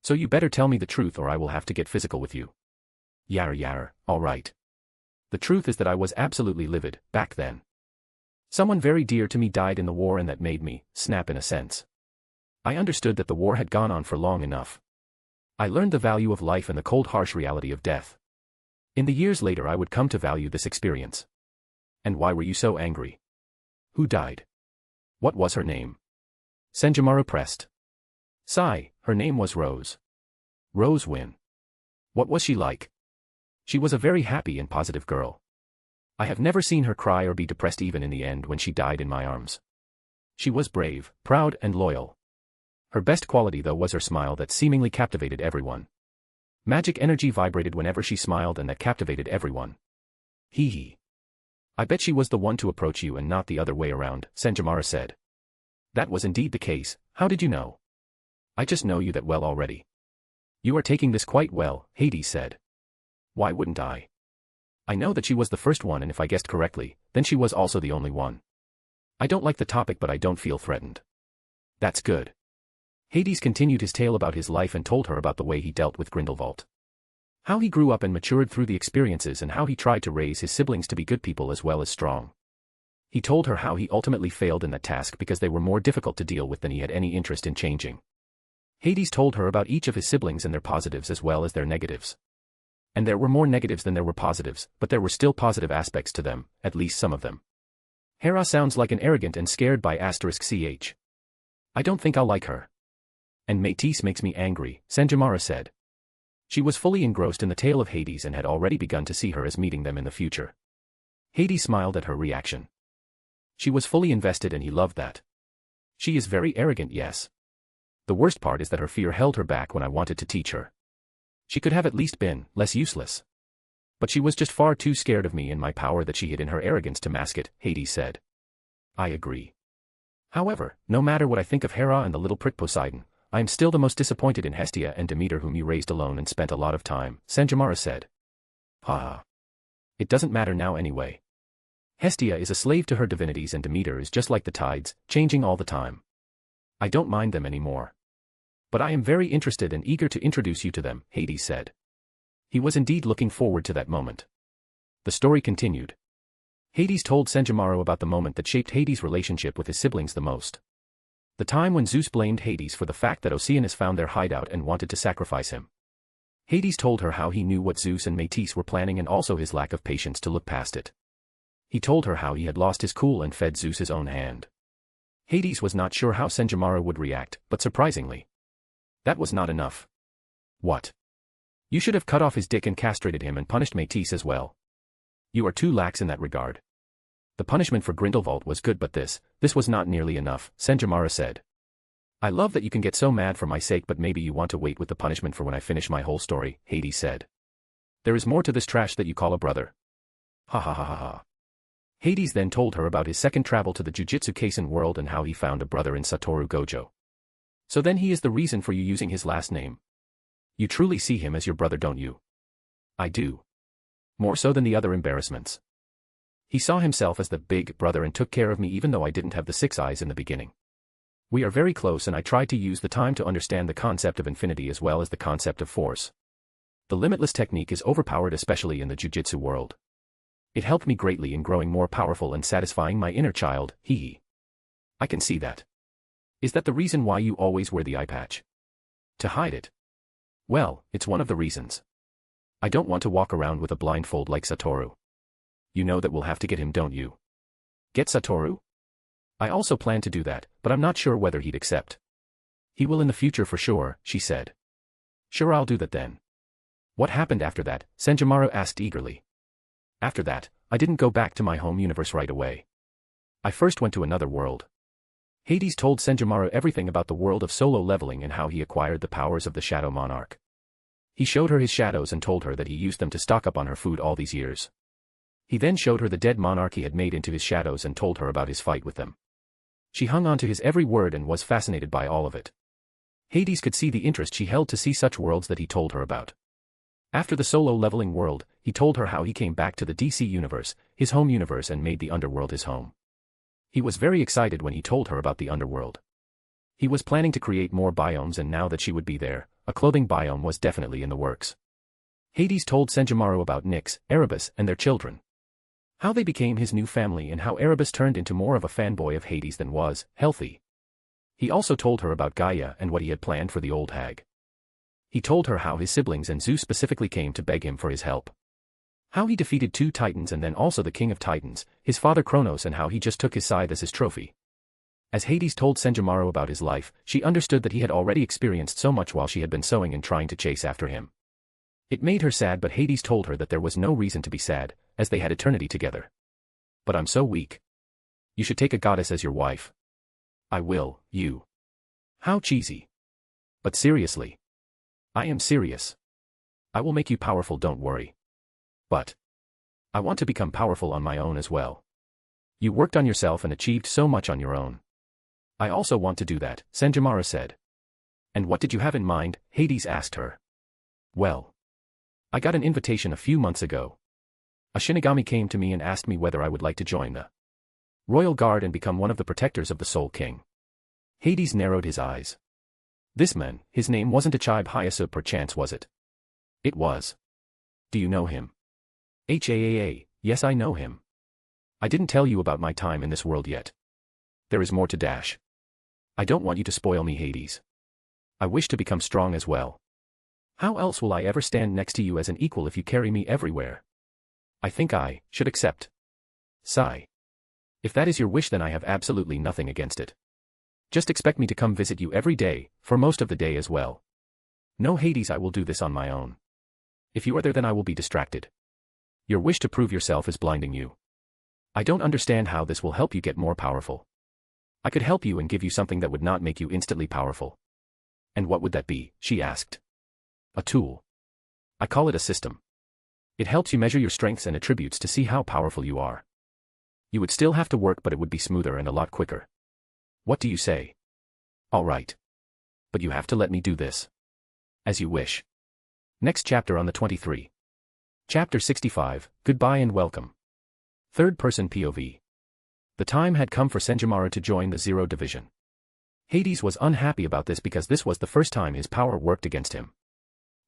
[SPEAKER 3] So you better tell me the truth or I will have to get physical with you. Yar, all right. The truth is that I was absolutely livid, back then. Someone very dear to me died in the war and that made me snap in a sense. I understood that the war had gone on for long enough. I learned the value of life and the cold harsh reality of death. In the years later I would come to value this experience. And why were you so angry? Who died? What was her name? Senjomaru pressed. Sigh, her name was Rose. Rose Wynn. What was she like? She was a very happy and positive girl. I have never seen her cry or be depressed even in the end when she died in my arms. She was brave, proud and loyal. Her best quality though was her smile that seemingly captivated everyone. Magic energy vibrated whenever she smiled and that captivated everyone. Hee hee. I bet she was the one to approach you and not the other way around, Senjomaru said. That was indeed the case, how did you know? I just know you that well already. You are taking this quite well, Hades said. Why wouldn't I? I know that she was the first one and if I guessed correctly, then she was also the only one. I don't like the topic but I don't feel threatened. That's good. Hades continued his tale about his life and told her about the way he dealt with Grindelwald. How he grew up and matured through the experiences and how he tried to raise his siblings to be good people as well as strong. He told her how he ultimately failed in that task because they were more difficult to deal with than he had any interest in changing. Hades told her about each of his siblings and their positives as well as their negatives. And there were more negatives than there were positives, but there were still positive aspects to them, at least some of them. Hera sounds like an arrogant and scared by *ch. I don't think I'll like her. And Métis makes me angry, Senjamara said. She was fully engrossed in the tale of Hades and had already begun to see her as meeting them in the future. Hades smiled at her reaction. She was fully invested and he loved that. She is very arrogant, yes. The worst part is that her fear held her back when I wanted to teach her. She could have at least been less useless. But she was just far too scared of me and my power that she hid in her arrogance to mask it, Hades said. I agree. However, no matter what I think of Hera and the little prick Poseidon, I am still the most disappointed in Hestia and Demeter, whom you raised alone and spent a lot of time, Senjamara said. Haha. It doesn't matter now anyway. Hestia is a slave to her divinities and Demeter is just like the tides, changing all the time. I don't mind them anymore. But I am very interested and eager to introduce you to them, Hades said. He was indeed looking forward to that moment. The story continued. Hades told Senjamaro about the moment that shaped Hades' relationship with his siblings the most. The time when Zeus blamed Hades for the fact that Oceanus found their hideout and wanted to sacrifice him. Hades told her how he knew what Zeus and Métis were planning and also his lack of patience to look past it. He told her how he had lost his cool and fed Zeus his own hand. Hades was not sure how Senjamaro would react, but surprisingly, that was not enough. What? You should have cut off his dick and castrated him and punished Métis as well. You are too lax in that regard. The punishment for Grindelwald was good, but this was not nearly enough, Senjamara said. I love that you can get so mad for my sake, but maybe you want to wait with the punishment for when I finish my whole story, Hades said. There is more to this trash that you call a brother. Ha ha ha ha ha. Hades then told her about his second travel to the Jujutsu Kaisen world and how he found a brother in Satoru Gojo. So then he is the reason for you using his last name. You truly see him as your brother, don't you? I do. More so than the other embarrassments. He saw himself as the big brother and took care of me even though I didn't have the 6 eyes in the beginning. We are very close and I tried to use the time to understand the concept of infinity as well as the concept of force. The limitless technique is overpowered, especially in the Jujutsu world. It helped me greatly in growing more powerful and satisfying my inner child, hee. I can see that. Is that the reason why you always wear the eye patch? To hide it? Well, it's one of the reasons. I don't want to walk around with a blindfold like Satoru. You know that we'll have to get him, don't you? Get Satoru? I also plan to do that, but I'm not sure whether he'd accept. He will in the future for sure, she said. Sure, I'll do that then. What happened after that? Senjamaro asked eagerly. After that, I didn't go back to my home universe right away. I first went to another world. Hades told Senjamaro everything about the world of solo leveling and how he acquired the powers of the Shadow Monarch. He showed her his shadows and told her that he used them to stock up on her food all these years. He then showed her the dead monarch he had made into his shadows and told her about his fight with them. She hung on to his every word and was fascinated by all of it. Hades could see the interest she held to see such worlds that he told her about. After the solo leveling world, he told her how he came back to the DC universe, his home universe, and made the underworld his home. He was very excited when he told her about the underworld. He was planning to create more biomes, and now that she would be there, a clothing biome was definitely in the works. Hades told Senjamaro about Nyx, Erebus, and their children. How they became his new family and how Erebus turned into more of a fanboy of Hades than was healthy. He also told her about Gaia and what he had planned for the old hag. He told her how his siblings and Zeus specifically came to beg him for his help. How he defeated 2 titans and then also the king of titans, his father Kronos, and how he just took his scythe as his trophy. As Hades told Senjamaro about his life, she understood that he had already experienced so much while she had been sewing and trying to chase after him. It made her sad, but Hades told her that there was no reason to be sad, as they had eternity together. But I'm so weak. You should take a goddess as your wife. I will, you. How cheesy. But seriously. I am serious. I will make you powerful, don't worry. But I want to become powerful on my own as well. You worked on yourself and achieved so much on your own. I also want to do that, Senjamaro said. And what did you have in mind? Hades asked her. Well, I got an invitation a few months ago. A Shinigami came to me and asked me whether I would like to join the Royal Guard and become one of the protectors of the Soul King. Hades narrowed his eyes. This man, his name wasn't Achibe Hyasub perchance, was it? It was. Do you know him? Yes, I know him. I didn't tell you about my time in this world yet. There is more to dash. I don't want you to spoil me, Hades. I wish to become strong as well. How else will I ever stand next to you as an equal if you carry me everywhere? I think I should accept. Sigh. If that is your wish, then I have absolutely nothing against it. Just expect me to come visit you every day, for most of the day as well. No, Hades, I will do this on my own. If you are there, then I will be distracted. Your wish to prove yourself is blinding you. I don't understand how this will help you get more powerful. I could help you and give you something that would not make you instantly powerful. And what would that be? She asked. A tool. I call it a system. It helps you measure your strengths and attributes to see how powerful you are. You would still have to work, but it would be smoother and a lot quicker. What do you say? All right. But you have to let me do this. As you wish. Next chapter on the 23. Chapter 65, Goodbye and Welcome. Third-person POV. The time had come for Senjimaro to join the Zero Division. Hades was unhappy about this because this was the first time his power worked against him.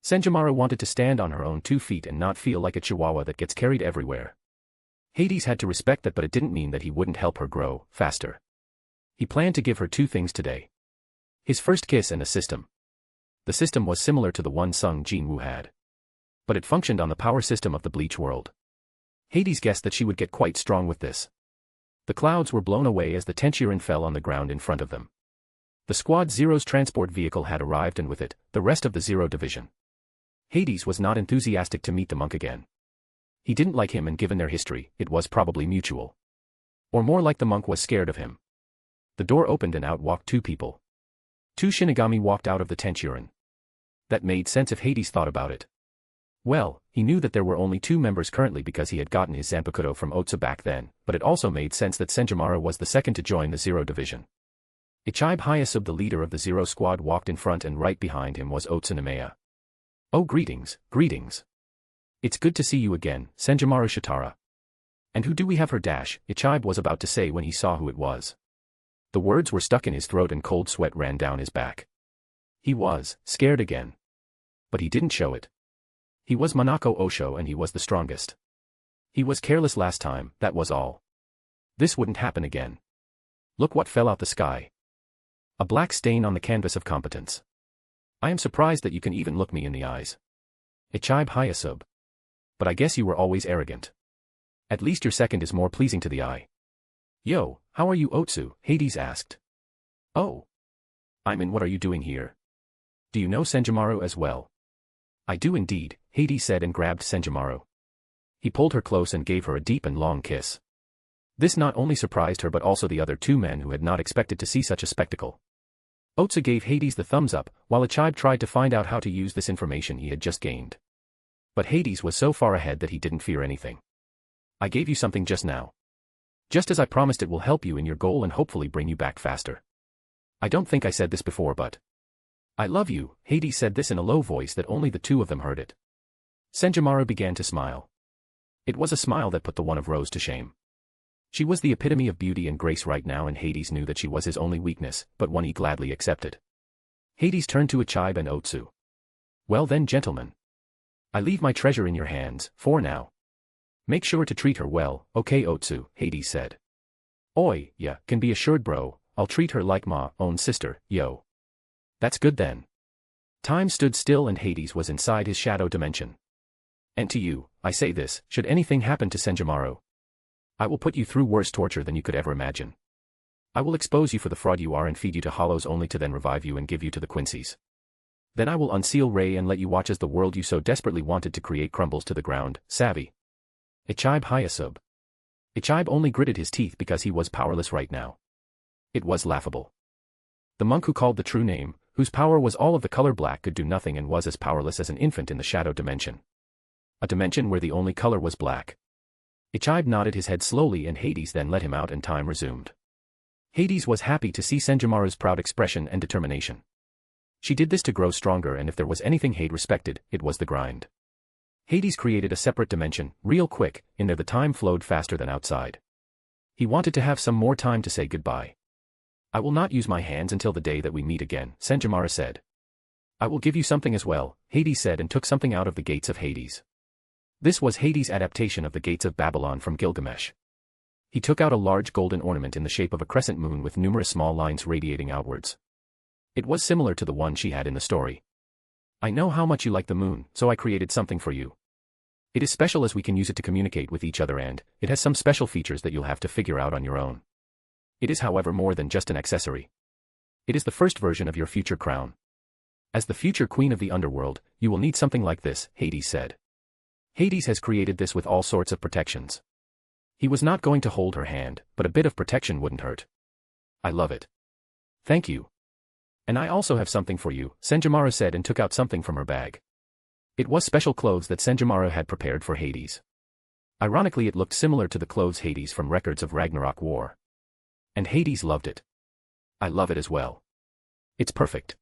[SPEAKER 3] Senjimaro wanted to stand on her own 2 feet and not feel like a chihuahua that gets carried everywhere. Hades had to respect that, but it didn't mean that he wouldn't help her grow faster. He planned to give her 2 things today. His first kiss and a system. The system was similar to the one Sung Jin-woo had. But it functioned on the power system of the Bleach world. Hades guessed that she would get quite strong with this. The clouds were blown away as the Tenchiren fell on the ground in front of them. The Squad Zero's transport vehicle had arrived, and with it, the rest of the Zero Division. Hades was not enthusiastic to meet the monk again. He didn't like him, and given their history, it was probably mutual. Or more like the monk was scared of him. The door opened and out walked 2 people. 2 Shinigami walked out of the Tenchiren. That made sense if Hades thought about it. Well, he knew that there were only 2 members currently because he had gotten his Zanpakuto from Otsu back then, but it also made sense that Senjimaro was the second to join the Zero Division. Ichibe Hyasub, the leader of the Zero Squad, walked in front, and right behind him was Otsu Nemea. Oh, greetings, greetings. It's good to see you again, Senjimaro Shitara. And who do we have her? Ichibe was about to say when he saw who it was. The words were stuck in his throat and cold sweat ran down his back. He was scared again. But he didn't show it. He was Monako Osho, and he was the strongest. He was careless last time, that was all. This wouldn't happen again. Look what fell out the sky. A black stain on the canvas of competence. I am surprised that you can even look me in the eyes. Ichibe Hyasub. But I guess you were always arrogant. At least your second is more pleasing to the eye. Yo, how are you, Otsu? Hades asked. Oh. I'm in. What are you doing here? Do you know Senjimaro as well? I do indeed, Hades said and grabbed Senjimaro. He pulled her close and gave her a deep and long kiss. This not only surprised her but also the other 2 men who had not expected to see such a spectacle. Otsu gave Hades the thumbs up, while Ichibe tried to find out how to use this information he had just gained. But Hades was so far ahead that he didn't fear anything. I gave you something just now. Just as I promised, it will help you in your goal and hopefully bring you back faster. I don't think I said this before, but I love you. Hades said this in a low voice that only the 2 of them heard it. Senjimaro began to smile. It was a smile that put the one of Rose to shame. She was the epitome of beauty and grace right now, and Hades knew that she was his only weakness, but one he gladly accepted. Hades turned to Ichibe and Otsu. Well then, gentlemen. I leave my treasure in your hands, for now. Make sure to treat her well, okay, Otsu, Hades said. Oi, yeah, can be assured, bro, I'll treat her like my own sister, yo. That's good then. Time stood still and Hades was inside his shadow dimension. And to you, I say this, should anything happen to Senjimaro, I will put you through worse torture than you could ever imagine. I will expose you for the fraud you are and feed you to hollows only to then revive you and give you to the Quincy's. Then I will unseal Ray and let you watch as the world you so desperately wanted to create crumbles to the ground, savvy? Ichibe Hyasub. Ichibe only gritted his teeth because he was powerless right now. It was laughable. The monk who called the true name, whose power was all of the color black, could do nothing and was as powerless as an infant in the shadow dimension. A dimension where the only color was black. Ichibe nodded his head slowly and Hades then let him out and time resumed. Hades was happy to see Senjimaru's proud expression and determination. She did this to grow stronger, and if there was anything Hades respected, it was the grind. Hades created a separate dimension, real quick, in there the time flowed faster than outside. He wanted to have some more time to say goodbye. I will not use my hands until the day that we meet again, Senjimaro said. I will give you something as well, Hades said and took something out of the gates of Hades. This was Hades' adaptation of the gates of Babylon from Gilgamesh. He took out a large golden ornament in the shape of a crescent moon with numerous small lines radiating outwards. It was similar to the one she had in the story. I know how much you like the moon, so I created something for you. It is special as we can use it to communicate with each other and it has some special features that you'll have to figure out on your own. It is however more than just an accessory. It is the first version of your future crown. As the future queen of the underworld, you will need something like this, Hades said. Hades has created this with all sorts of protections. He was not going to hold her hand, but a bit of protection wouldn't hurt. I love it. Thank you. And I also have something for you, Senjimara said and took out something from her bag. It was special clothes that Senjimara had prepared for Hades. Ironically, it looked similar to the clothes Hades from Records of Ragnarok wore. And Hades loved it. I love it as well. It's perfect.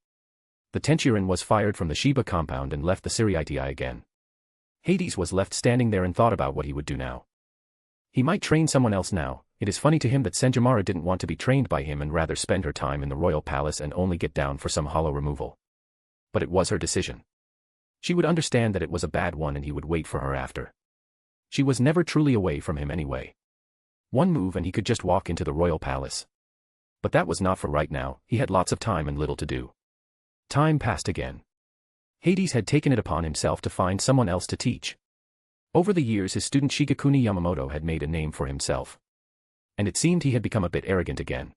[SPEAKER 3] The Tenchurin was fired from the Sheba compound and left the Siriitii again. Hades was left standing there and thought about what he would do now. He might train someone else now. It is funny to him that Senjimara didn't want to be trained by him and rather spend her time in the royal palace and only get down for some hollow removal. But it was her decision. She would understand that it was a bad one and he would wait for her after. She was never truly away from him anyway. One move and he could just walk into the royal palace. But that was not for right now, he had lots of time and little to do. Time passed again. Hades had taken it upon himself to find someone else to teach. Over the years his student Shigekuni Yamamoto had made a name for himself. And it seemed he had become a bit arrogant again.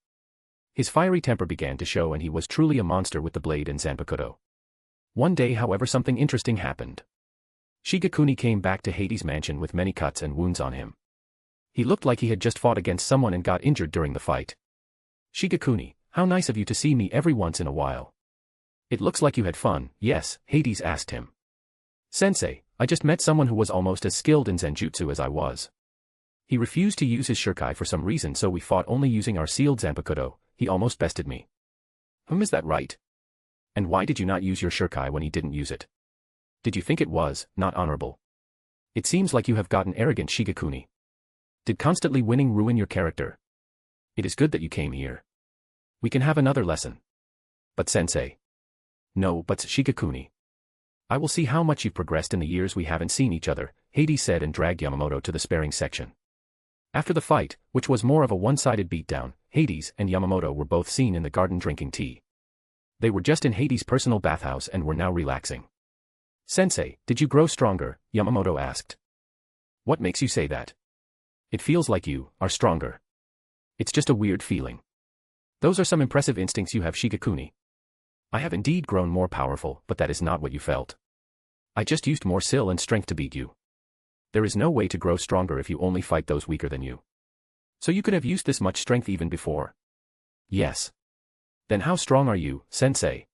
[SPEAKER 3] His fiery temper began to show and he was truly a monster with the blade and Zanpakuto. One day however something interesting happened. Shigekuni came back to Hades' mansion with many cuts and wounds on him. He looked like he had just fought against someone and got injured during the fight. Shigekuni, how nice of you to see me every once in a while. It looks like you had fun, yes, Hades asked him. Sensei, I just met someone who was almost as skilled in Zenjutsu as I was. He refused to use his shurikai for some reason so we fought only using our sealed Zanpakuto, he almost bested me. Is that right? And why did you not use your shurikai when he didn't use it? Did you think it was, not honorable? It seems like you have gotten arrogant, Shigekuni. Did constantly winning ruin your character? It is good that you came here. We can have another lesson. But sensei. No, but Shigekuni. I will see how much you've progressed in the years we haven't seen each other, Hades said and dragged Yamamoto to the sparring section. After the fight, which was more of a one-sided beatdown, Hades and Yamamoto were both seen in the garden drinking tea. They were just in Hades' personal bathhouse and were now relaxing. Sensei, did you grow stronger? Yamamoto asked. What makes you say that? It feels like you are stronger. It's just a weird feeling. Those are some impressive instincts you have, Shigekuni. I have indeed grown more powerful, but that is not what you felt. I just used more skill and strength to beat you. There is no way to grow stronger if you only fight those weaker than you. So you could have used this much strength even before. Yes. Then how strong are you, sensei?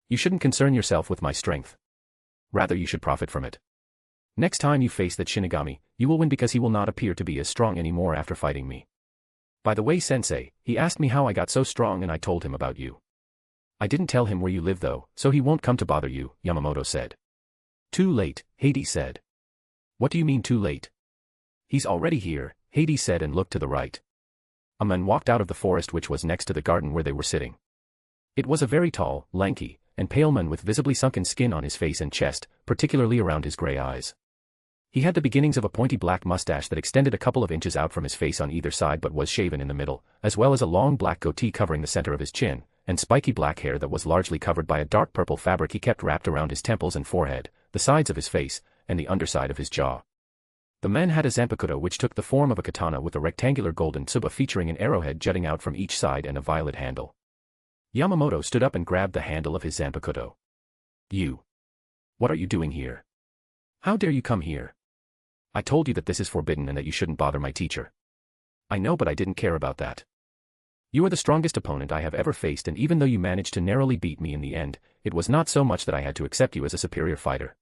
[SPEAKER 3] You shouldn't concern yourself with my strength. Rather you should profit from it. Next time you face that Shinigami, you will win because he will not appear to be as strong anymore after fighting me. By the way, sensei, he asked me how I got so strong and I told him about you. I didn't tell him where you live though, so he won't come to bother you, Yamamoto said. Too late, Hades said. What do you mean too late? He's already here, Hades said and looked to the right. A man walked out of the forest which was next to the garden where they were sitting. It was a very tall, lanky, and pale man with visibly sunken skin on his face and chest, particularly around his gray eyes. He had the beginnings of a pointy black mustache that extended a couple of inches out from his face on either side but was shaven in the middle, as well as a long black goatee covering the center of his chin, and spiky black hair that was largely covered by a dark purple fabric he kept wrapped around his temples and forehead, the sides of his face, and the underside of his jaw. The man had a Zanpakuto which took the form of a katana with a rectangular golden tsuba featuring an arrowhead jutting out from each side and a violet handle. Yamamoto stood up and grabbed the handle of his Zanpakuto. You. What are you doing here? How dare you come here? I told you that this is forbidden and that you shouldn't bother my teacher. I know, but I didn't care about that. You are the strongest opponent I have ever faced, and even though you managed to narrowly beat me in the end, it was not so much that I had to accept you as a superior fighter.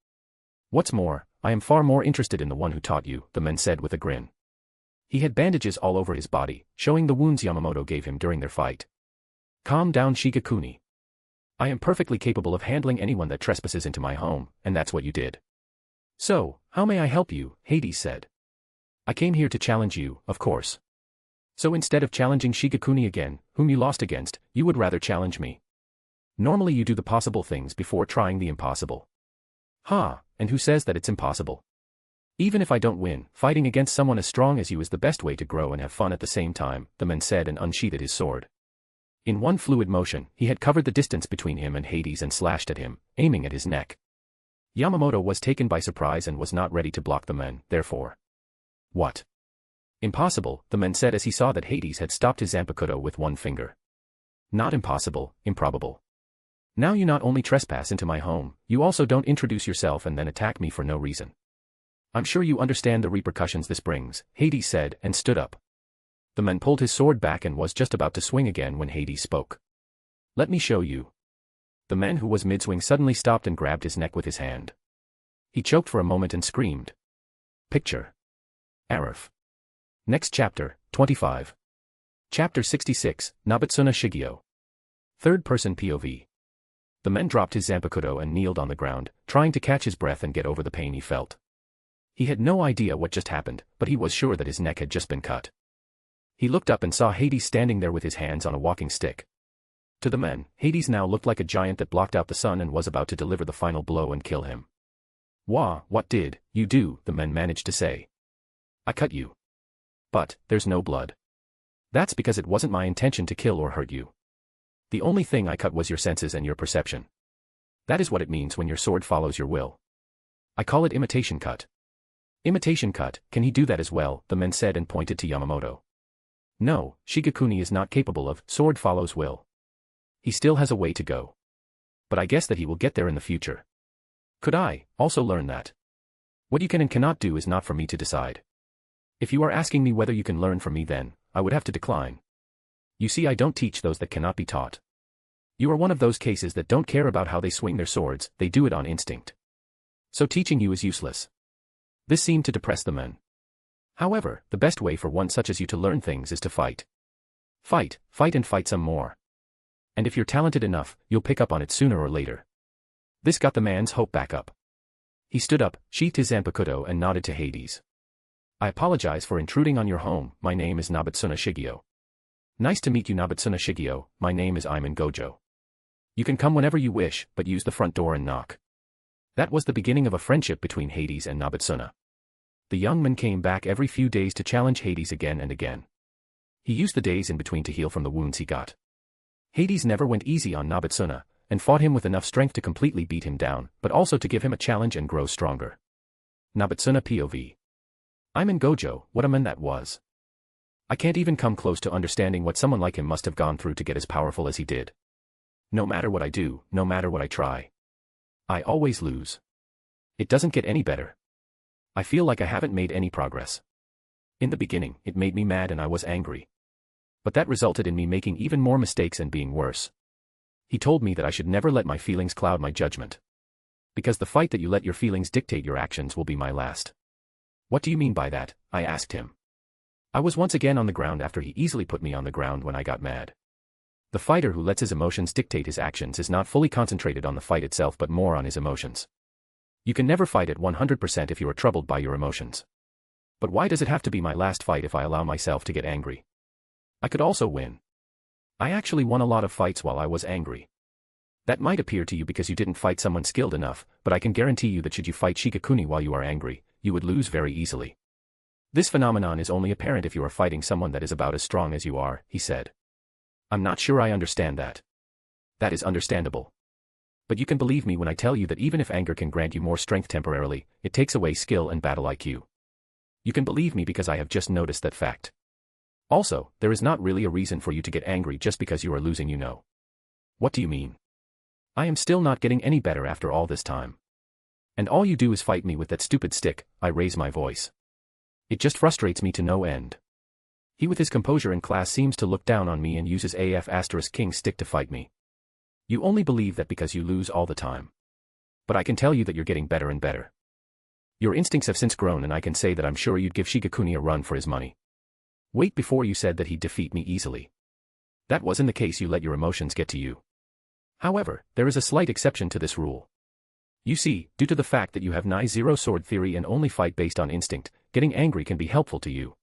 [SPEAKER 3] What's more, I am far more interested in the one who taught you, the man said with a grin. He had bandages all over his body, showing the wounds Yamamoto gave him during their fight. Calm down, Shigekuni. I am perfectly capable of handling anyone that trespasses into my home, and that's what you did. So, how may I help you? Hades said. I came here to challenge you, of course. So instead of challenging Shigekuni again, whom you lost against, you would rather challenge me. Normally you do the possible things before trying the impossible. And who says that it's impossible? Even if I don't win, fighting against someone as strong as you is the best way to grow and have fun at the same time, the man said and unsheathed his sword. In one fluid motion, he had covered the distance between him and Hades and slashed at him, aiming at his neck. Yamamoto was taken by surprise and was not ready to block the men, therefore. What? Impossible, the man said as he saw that Hades had stopped his Zanpakuto with one finger. Not impossible, improbable. Now you not only trespass into my home, you also don't introduce yourself and then attack me for no reason. I'm sure you understand the repercussions this brings, Hades said and stood up. The man pulled his sword back and was just about to swing again when Hades spoke. Let me show you. The man who was mid-swing suddenly stopped and grabbed his neck with his hand. He choked for a moment and screamed. Picture. Arif. Next chapter, 25. Chapter 66, Nobitsuna Shigeo. Third-person POV. The man dropped his Zanpakuto and kneeled on the ground, trying to catch his breath and get over the pain he felt. He had no idea what just happened, but he was sure that his neck had just been cut. He looked up and saw Hades standing there with his hands on a walking stick. To the men, Hades now looked like a giant that blocked out the sun and was about to deliver the final blow and kill him. Wah, what did you do? The men managed to say. I cut you. But there's no blood. That's because it wasn't my intention to kill or hurt you. The only thing I cut was your senses and your perception. That is what it means when your sword follows your will. I call it imitation cut. Imitation cut, can he do that as well? The men said and pointed to Yamamoto. No, Shigekuni is not capable of sword follows will. He still has a way to go. But I guess that he will get there in the future. Could I also learn that? What you can and cannot do is not for me to decide. If you are asking me whether you can learn from me, then I would have to decline. You see, I don't teach those that cannot be taught. You are one of those cases that don't care about how they swing their swords, they do it on instinct. So teaching you is useless. This seemed to depress the men. However, the best way for one such as you to learn things is to fight. Fight, fight and fight some more. And if you're talented enough, you'll pick up on it sooner or later. This got the man's hope back up. He stood up, sheathed his Zanpakuto and nodded to Hades. I apologize for intruding on your home, my name is Nobitsuna Shigeo. Nice to meet you, Nobitsuna Shigeo, my name is Iman Gojo. You can come whenever you wish, but use the front door and knock. That was the beginning of a friendship between Hades and Nobitsuna. The young man came back every few days to challenge Hades again and again. He used the days in between to heal from the wounds he got. Hades never went easy on Nobitsuna, and fought him with enough strength to completely beat him down, but also to give him a challenge and grow stronger. Nobitsuna POV. Iman Gojo, what a man that was. I can't even come close to understanding what someone like him must have gone through to get as powerful as he did. No matter what I do, no matter what I try, I always lose. It doesn't get any better. I feel like I haven't made any progress. In the beginning, it made me mad and I was angry. But that resulted in me making even more mistakes and being worse. He told me that I should never let my feelings cloud my judgment. Because the fight that you let your feelings dictate your actions will be my last. What do you mean by that? I asked him. I was once again on the ground after he easily put me on the ground when I got mad. The fighter who lets his emotions dictate his actions is not fully concentrated on the fight itself but more on his emotions. You can never fight at 100% if you are troubled by your emotions. But why does it have to be my last fight if I allow myself to get angry? I could also win. I actually won a lot of fights while I was angry. That might appear to you because you didn't fight someone skilled enough, but I can guarantee you that should you fight Shigekuni while you are angry, you would lose very easily. This phenomenon is only apparent if you are fighting someone that is about as strong as you are, he said. I'm not sure I understand that. That is understandable. But you can believe me when I tell you that even if anger can grant you more strength temporarily, it takes away skill and battle IQ. You can believe me because I have just noticed that fact. Also, there is not really a reason for you to get angry just because you are losing, you know. What do you mean? I am still not getting any better after all this time. And all you do is fight me with that stupid stick, I raise my voice. It just frustrates me to no end. He with his composure in class seems to look down on me and uses AF*King stick to fight me. You only believe that because you lose all the time. But I can tell you that you're getting better and better. Your instincts have since grown and I can say that I'm sure you'd give Shigekuni a run for his money. Wait, before you said that he'd defeat me easily. That wasn't the case, you let your emotions get to you. However, there is a slight exception to this rule. You see, due to the fact that you have nigh zero sword theory and only fight based on instinct, getting angry can be helpful to you.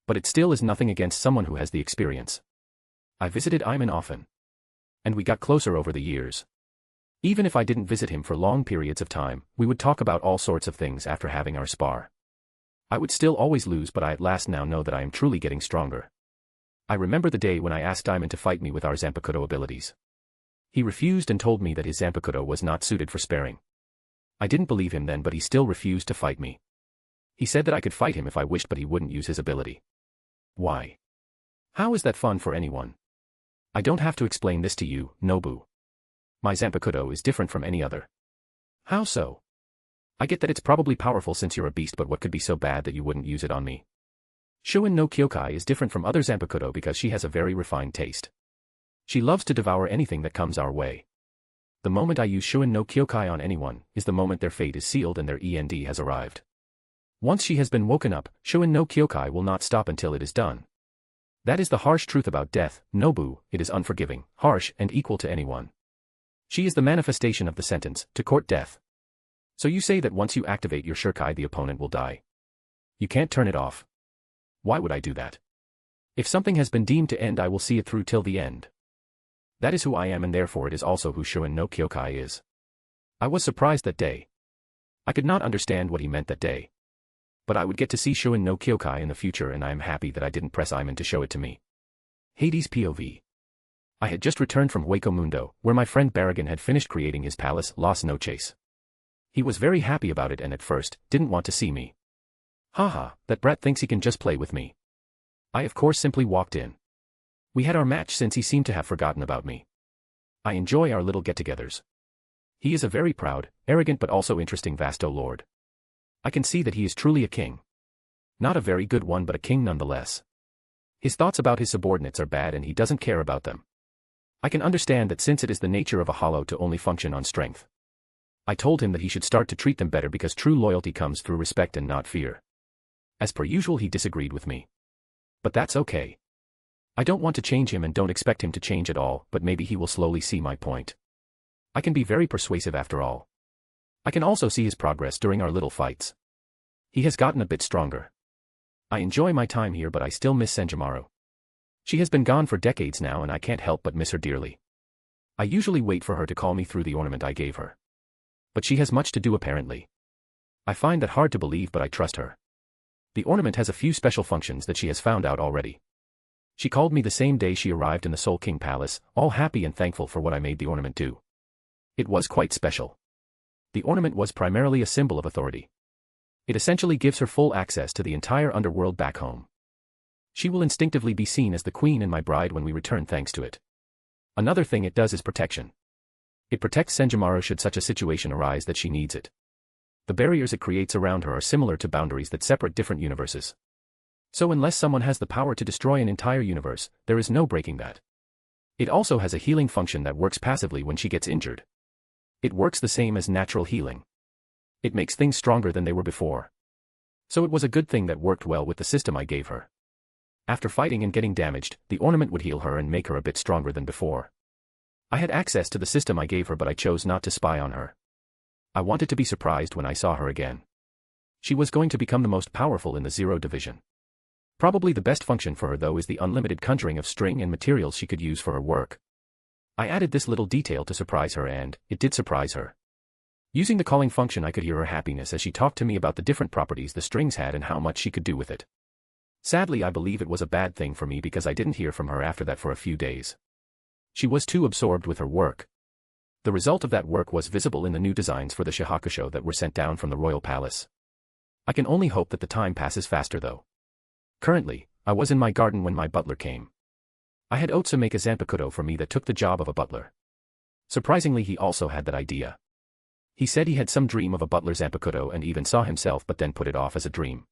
[SPEAKER 3] But it still is nothing against someone who has the experience. I visited Iman often. And we got closer over the years. Even if I didn't visit him for long periods of time, we would talk about all sorts of things after having our spar. I would still always lose, but I at last now know that I am truly getting stronger. I remember the day when I asked Diamond to fight me with our Zanpakuto abilities. He refused and told me that his Zanpakuto was not suited for sparing. I didn't believe him then, but he still refused to fight me. He said that I could fight him if I wished, but he wouldn't use his ability. Why? How is that fun for anyone? I don't have to explain this to you, Nobu. My Zanpakuto is different from any other. How so? I get that it's probably powerful since you're a beast, but what could be so bad that you wouldn't use it on me? Shuin no Kyokai is different from other Zanpakuto because she has a very refined taste. She loves to devour anything that comes our way. The moment I use Shuin no Kyokai on anyone is the moment their fate is sealed and their end has arrived. Once she has been woken up, Shuin no Kyokai will not stop until it is done. That is the harsh truth about death, Nobu. It is unforgiving, harsh, and equal to anyone. She is the manifestation of the sentence, to court death. So you say that once you activate your Shurkai the opponent will die. You can't turn it off. Why would I do that? If something has been deemed to end, I will see it through till the end. That is who I am, and therefore it is also who Shuin no Kyokai is. I was surprised that day. I could not understand what he meant that day. But I would get to see Shuin no Kyokai in the future, and I am happy that I didn't press Iman to show it to me. Hades POV. I had just returned from Hueco Mundo, where my friend Barragan had finished creating his palace, Las Noches. He was very happy about it and at first, didn't want to see me. Haha, that brat thinks he can just play with me. I of course simply walked in. We had our match since he seemed to have forgotten about me. I enjoy our little get-togethers. He is a very proud, arrogant but also interesting Vasto Lord. I can see that he is truly a king. Not a very good one, but a king nonetheless. His thoughts about his subordinates are bad and he doesn't care about them. I can understand that since it is the nature of a hollow to only function on strength. I told him that he should start to treat them better because true loyalty comes through respect and not fear. As per usual, he disagreed with me. But that's okay. I don't want to change him and don't expect him to change at all, but maybe he will slowly see my point. I can be very persuasive after all. I can also see his progress during our little fights. He has gotten a bit stronger. I enjoy my time here, but I still miss Senjumaru. She has been gone for decades now and I can't help but miss her dearly. I usually wait for her to call me through the ornament I gave her. But she has much to do apparently. I find that hard to believe, but I trust her. The ornament has a few special functions that she has found out already. She called me the same day she arrived in the Soul King Palace, all happy and thankful for what I made the ornament do. It was quite special. The ornament was primarily a symbol of authority. It essentially gives her full access to the entire underworld back home. She will instinctively be seen as the queen and my bride when we return thanks to it. Another thing it does is protection. It protects Senjumaru should such a situation arise that she needs it. The barriers it creates around her are similar to boundaries that separate different universes. So unless someone has the power to destroy an entire universe, there is no breaking that. It also has a healing function that works passively when she gets injured. It works the same as natural healing. It makes things stronger than they were before. So it was a good thing that worked well with the system I gave her. After fighting and getting damaged, the ornament would heal her and make her a bit stronger than before. I had access to the system I gave her, but I chose not to spy on her. I wanted to be surprised when I saw her again. She was going to become the most powerful in the Zero Division. Probably the best function for her though is the unlimited conjuring of string and materials she could use for her work. I added this little detail to surprise her and it did surprise her. Using the calling function I could hear her happiness as she talked to me about the different properties the strings had and how much she could do with it. Sadly, I believe it was a bad thing for me because I didn't hear from her after that for a few days. She was too absorbed with her work. The result of that work was visible in the new designs for the Shihakusho that were sent down from the royal palace. I can only hope that the time passes faster though. Currently, I was in my garden when my butler came. I had Otsu make a Zanpakuto for me that took the job of a butler. Surprisingly, he also had that idea. He said he had some dream of a butler Zanpakuto and even saw himself, but then put it off as a dream.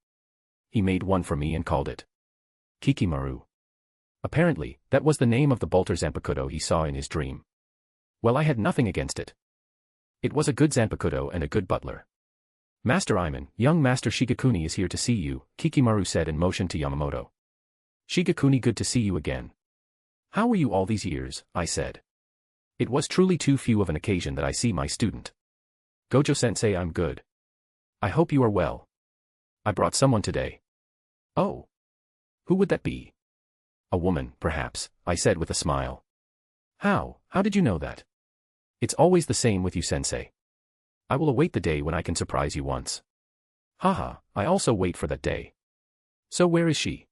[SPEAKER 3] He made one for me and called it Kikimaru. Apparently, that was the name of the bolter Zanpakuto he saw in his dream. Well, I had nothing against it. It was a good Zanpakuto and a good butler. Master Iman, young Master Shigekuni is here to see you, Kikimaru said and motioned to Yamamoto. Shigekuni, good to see you again. How were you all these years? I said. It was truly too few of an occasion that I see my student. Gojo-sensei, I'm good. I hope you are well. I brought someone today. Oh. Who would that be? A woman, perhaps, I said with a smile. How did you know that? It's always the same with you, sensei. I will await the day when I can surprise you once. Haha, I also wait for that day. So where is she?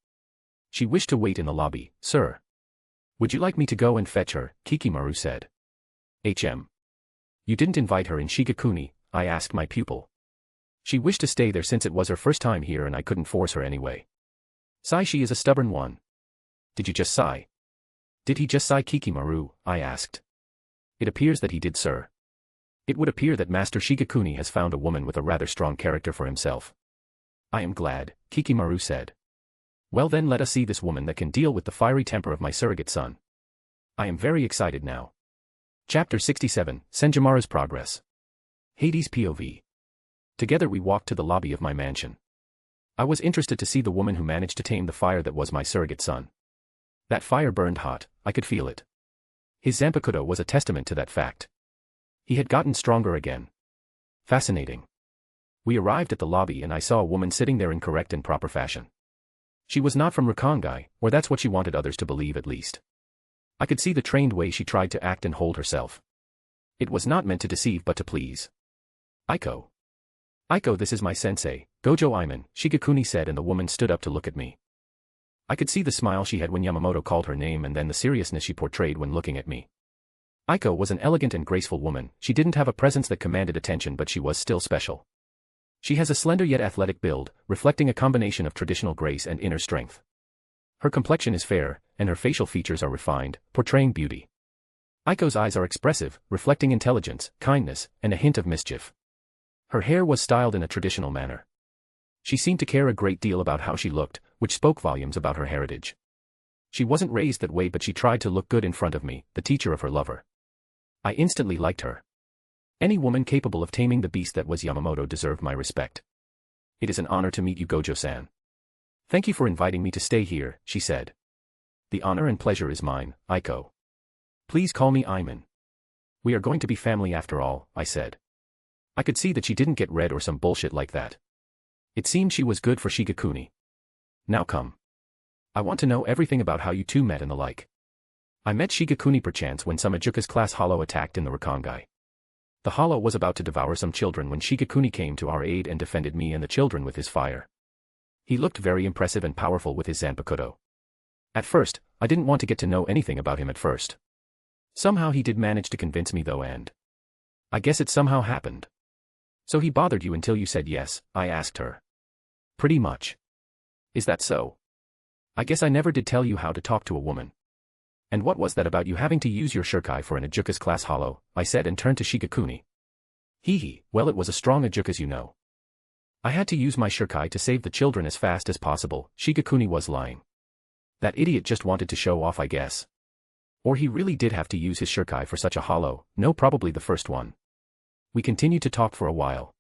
[SPEAKER 3] She wished to wait in the lobby. Sir. Would you like me to go and fetch her? Kikimaru said. You didn't invite her in Shigekuni, I asked my pupil. She wished to stay there since it was her first time here and I couldn't force her anyway. Sigh, she is a stubborn one. Did you just sigh? Did he just sigh, Kikimaru? I asked. It appears that he did, sir. It would appear that Master Shigekuni has found a woman with a rather strong character for himself. I am glad, Kikimaru said. Well then, let us see this woman that can deal with the fiery temper of my surrogate son. I am very excited now. Chapter 67, Senjimara's Progress. Hades POV. Together we walked to the lobby of my mansion. I was interested to see the woman who managed to tame the fire that was my surrogate son. That fire burned hot, I could feel it. His Zanpakuto was a testament to that fact. He had gotten stronger again. Fascinating. We arrived at the lobby and I saw a woman sitting there in correct and proper fashion. She was not from Rukongai, or that's what she wanted others to believe at least. I could see the trained way she tried to act and hold herself. It was not meant to deceive but to please. Aiko. Aiko, this is my sensei, Gojo Iman, Shigekuni said, and the woman stood up to look at me. I could see the smile she had when Yamamoto called her name and then the seriousness she portrayed when looking at me. Aiko was an elegant and graceful woman. She didn't have a presence that commanded attention, but she was still special. She has a slender yet athletic build, reflecting a combination of traditional grace and inner strength. Her complexion is fair, and her facial features are refined, portraying beauty. Aiko's eyes are expressive, reflecting intelligence, kindness, and a hint of mischief. Her hair was styled in a traditional manner. She seemed to care a great deal about how she looked, which spoke volumes about her heritage. She wasn't raised that way, but she tried to look good in front of me, the teacher of her lover. I instantly liked her. Any woman capable of taming the beast that was Yamamoto deserved my respect. It is an honor to meet you, Gojo-san. Thank you for inviting me to stay here, she said. The honor and pleasure is mine, Aiko. Please call me Iman. We are going to be family after all, I said. I could see that she didn't get red or some bullshit like that. It seemed she was good for Shigekuni. Now come. I want to know everything about how you two met and the like. I met Shigekuni perchance when some Ajuka's class hollow attacked in the Rukongai. The hollow was about to devour some children when Shigekuni came to our aid and defended me and the children with his fire. He looked very impressive and powerful with his Zanpakuto. At first, I didn't want to get to know anything about him at first. Somehow he did manage to convince me though, and I guess it somehow happened. So he bothered you until you said yes, I asked her. Pretty much. Is that so? I guess I never did tell you how to talk to a woman. And what was that about you having to use your shurikai for an Ajuka's class hollow, I said and turned to Shigekuni. Hee, well, it was a strong Ajuka's, you know. I had to use my shurikai to save the children as fast as possible. Shigekuni was lying. That idiot just wanted to show off, I guess. Or he really did have to use his shurikai for such a hollow. No, probably the first one. We continued to talk for a while.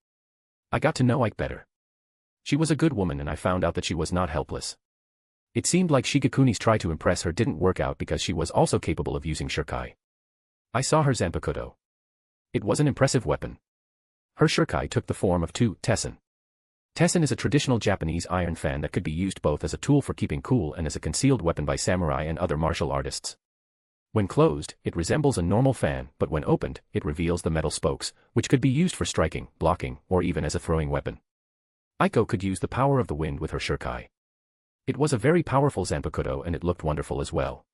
[SPEAKER 3] I got to know Ike better. She was a good woman and I found out that she was not helpless. It seemed like Shigekuni's try to impress her didn't work out because she was also capable of using shurikai. I saw her Zanpakuto. It was an impressive weapon. Her shurikai took the form of two tessen. Tessen is a traditional Japanese iron fan that could be used both as a tool for keeping cool and as a concealed weapon by samurai and other martial artists. When closed, it resembles a normal fan, but when opened, it reveals the metal spokes, which could be used for striking, blocking, or even as a throwing weapon. Aiko could use the power of the wind with her shurikai. It was a very powerful Zanpakuto and it looked wonderful as well.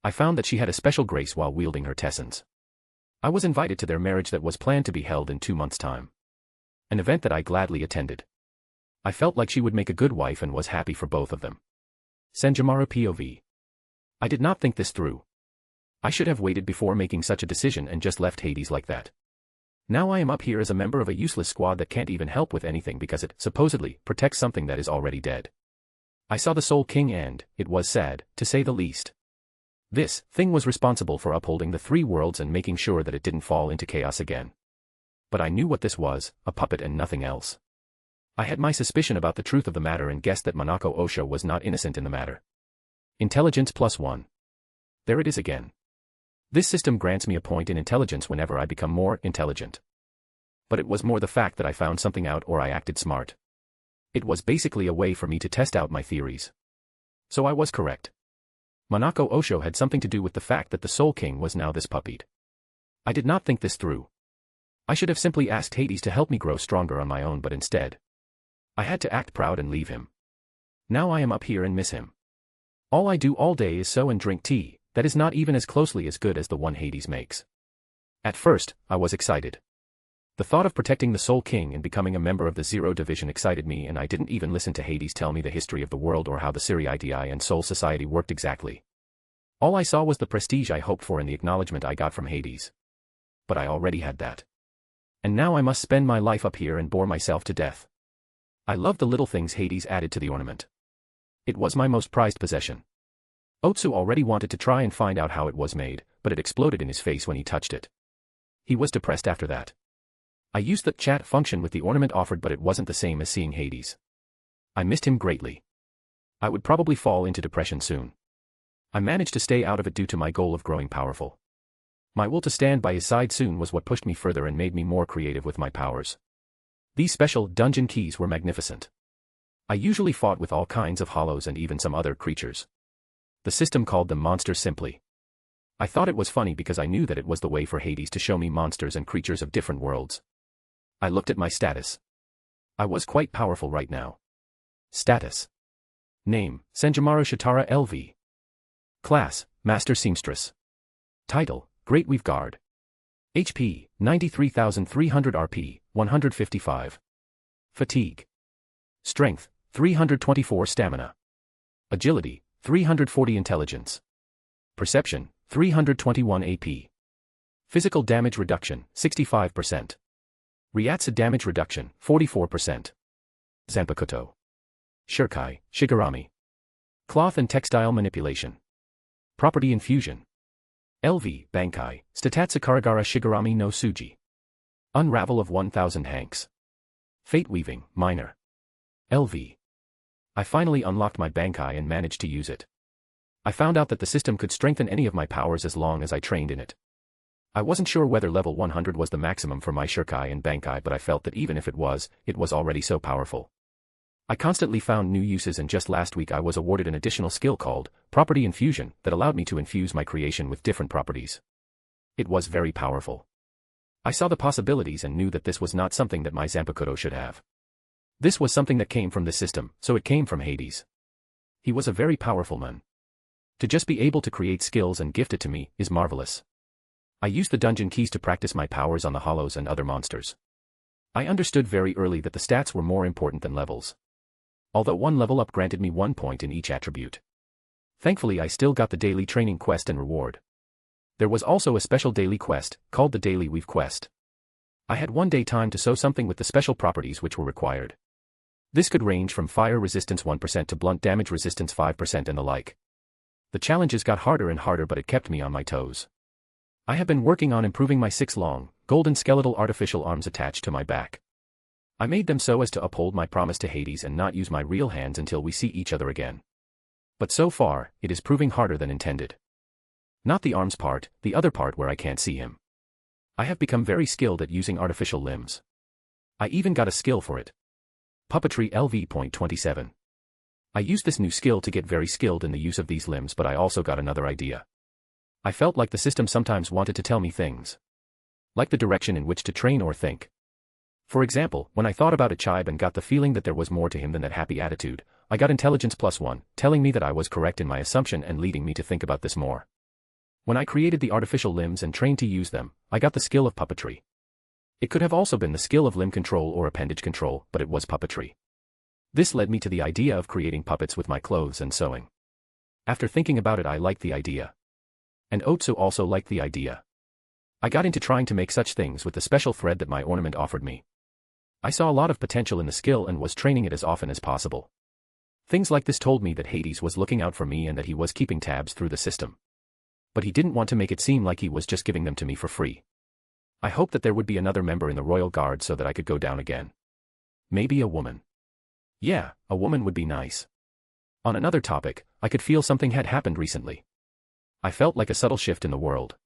[SPEAKER 3] I found that she had a special grace while wielding her tessens. I was invited to their marriage that was planned to be held in 2 months' time. An event that I gladly attended. I felt like she would make a good wife and was happy for both of them. Senjimara POV. I did not think this through. I should have waited before making such a decision and just left Hades like that. Now I am up here as a member of a useless squad that can't even help with anything because it, supposedly, protects something that is already dead. I saw the Soul King and, it was sad, to say the least. This thing was responsible for upholding the 3 worlds and making sure that it didn't fall into chaos again. But I knew what this was, a puppet and nothing else. I had my suspicion about the truth of the matter and guessed that Manako Osho was not innocent in the matter. Intelligence +1. There it is again. This system grants me a point in intelligence whenever I become more intelligent. But it was more the fact that I found something out or I acted smart. It was basically a way for me to test out my theories. So I was correct. Manako Osho had something to do with the fact that the Soul King was now this puppied. I did not think this through. I should have simply asked Hades to help me grow stronger on my own, but instead, I had to act proud and leave him. Now I am up here and miss him. All I do all day is sew and drink tea, that is not even as closely as good as the one Hades makes. At first, I was excited. The thought of protecting the Soul King and becoming a member of the Zero Division excited me, and I didn't even listen to Hades tell me the history of the world or how the Siriidii and Soul Society worked exactly. All I saw was the prestige I hoped for and the acknowledgement I got from Hades. But I already had that. And now I must spend my life up here and bore myself to death. I loved the little things Hades added to the ornament. It was my most prized possession. Otsu already wanted to try and find out how it was made, but it exploded in his face when he touched it. He was depressed after that. I used the chat function with the ornament offered, but it wasn't the same as seeing Hades. I missed him greatly. I would probably fall into depression soon. I managed to stay out of it due to my goal of growing powerful. My will to stand by his side soon was what pushed me further and made me more creative with my powers. These special dungeon keys were magnificent. I usually fought with all kinds of hollows and even some other creatures. The system called them monsters simply. I thought it was funny because I knew that it was the way for Hades to show me monsters and creatures of different worlds. I looked at my status. I was quite powerful right now. Status. Name, Senjamaru Shitara LV. Class, Master Seamstress. Title, Great Weave Guard. HP, 93,300 RP, 155. Fatigue. Strength, 324 Stamina. Agility, 340 Intelligence. Perception, 321 AP. Physical damage reduction, 65%. Ryatsu damage reduction, 44%. Zanpakuto. Shirkai, Shigarami. Cloth and textile manipulation. Property infusion. LV, Bankai, Statatsu Karagara Shigarami no Suji. Unravel of 1000 hanks. Fate weaving, minor. LV. I finally unlocked my Bankai and managed to use it. I found out that the system could strengthen any of my powers as long as I trained in it. I wasn't sure whether level 100 was the maximum for my Shirkai and Bankai, but I felt that even if it was already so powerful. I constantly found new uses, and just last week I was awarded an additional skill called Property Infusion that allowed me to infuse my creation with different properties. It was very powerful. I saw the possibilities and knew that this was not something that my Zanpakuto should have. This was something that came from the system, so it came from Hades. He was a very powerful man. To just be able to create skills and gift it to me is marvelous. I used the dungeon keys to practice my powers on the hollows and other monsters. I understood very early that the stats were more important than levels. Although one level up granted me 1 point in each attribute. Thankfully I still got the daily training quest and reward. There was also a special daily quest, called the Daily Weave Quest. I had 1 day time to sew something with the special properties which were required. This could range from fire resistance 1% to blunt damage resistance 5% and the like. The challenges got harder and harder, but it kept me on my toes. I have been working on improving my 6 long, golden skeletal artificial arms attached to my back. I made them so as to uphold my promise to Hades and not use my real hands until we see each other again. But so far, it is proving harder than intended. Not the arms part, the other part where I can't see him. I have become very skilled at using artificial limbs. I even got a skill for it. Puppetry LV.27. I used this new skill to get very skilled in the use of these limbs, but I also got another idea. I felt like the system sometimes wanted to tell me things. Like the direction in which to train or think. For example, when I thought about a Chibe and got the feeling that there was more to him than that happy attitude, I got intelligence +1, telling me that I was correct in my assumption and leading me to think about this more. When I created the artificial limbs and trained to use them, I got the skill of puppetry. It could have also been the skill of limb control or appendage control, but it was puppetry. This led me to the idea of creating puppets with my clothes and sewing. After thinking about it, I liked the idea. And Otsu also liked the idea. I got into trying to make such things with the special thread that my ornament offered me. I saw a lot of potential in the skill and was training it as often as possible. Things like this told me that Hades was looking out for me and that he was keeping tabs through the system. But he didn't want to make it seem like he was just giving them to me for free. I hoped that there would be another member in the Royal Guard so that I could go down again. Maybe a woman. Yeah, a woman would be nice. On another topic, I could feel something had happened recently. I felt like a subtle shift in the world.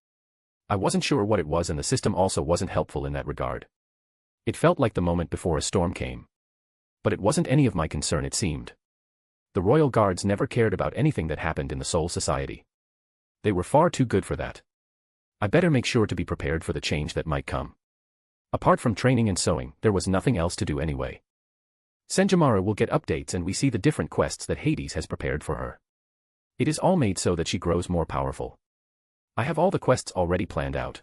[SPEAKER 3] I wasn't sure what it was, and the system also wasn't helpful in that regard. It felt like the moment before a storm came. But it wasn't any of my concern, it seemed. The Royal Guards never cared about anything that happened in the Soul Society. They were far too good for that. I better make sure to be prepared for the change that might come. Apart from training and sewing, there was nothing else to do anyway. Senjamaru will get updates and we see the different quests that Hades has prepared for her. It is all made so that she grows more powerful. I have all the quests already planned out.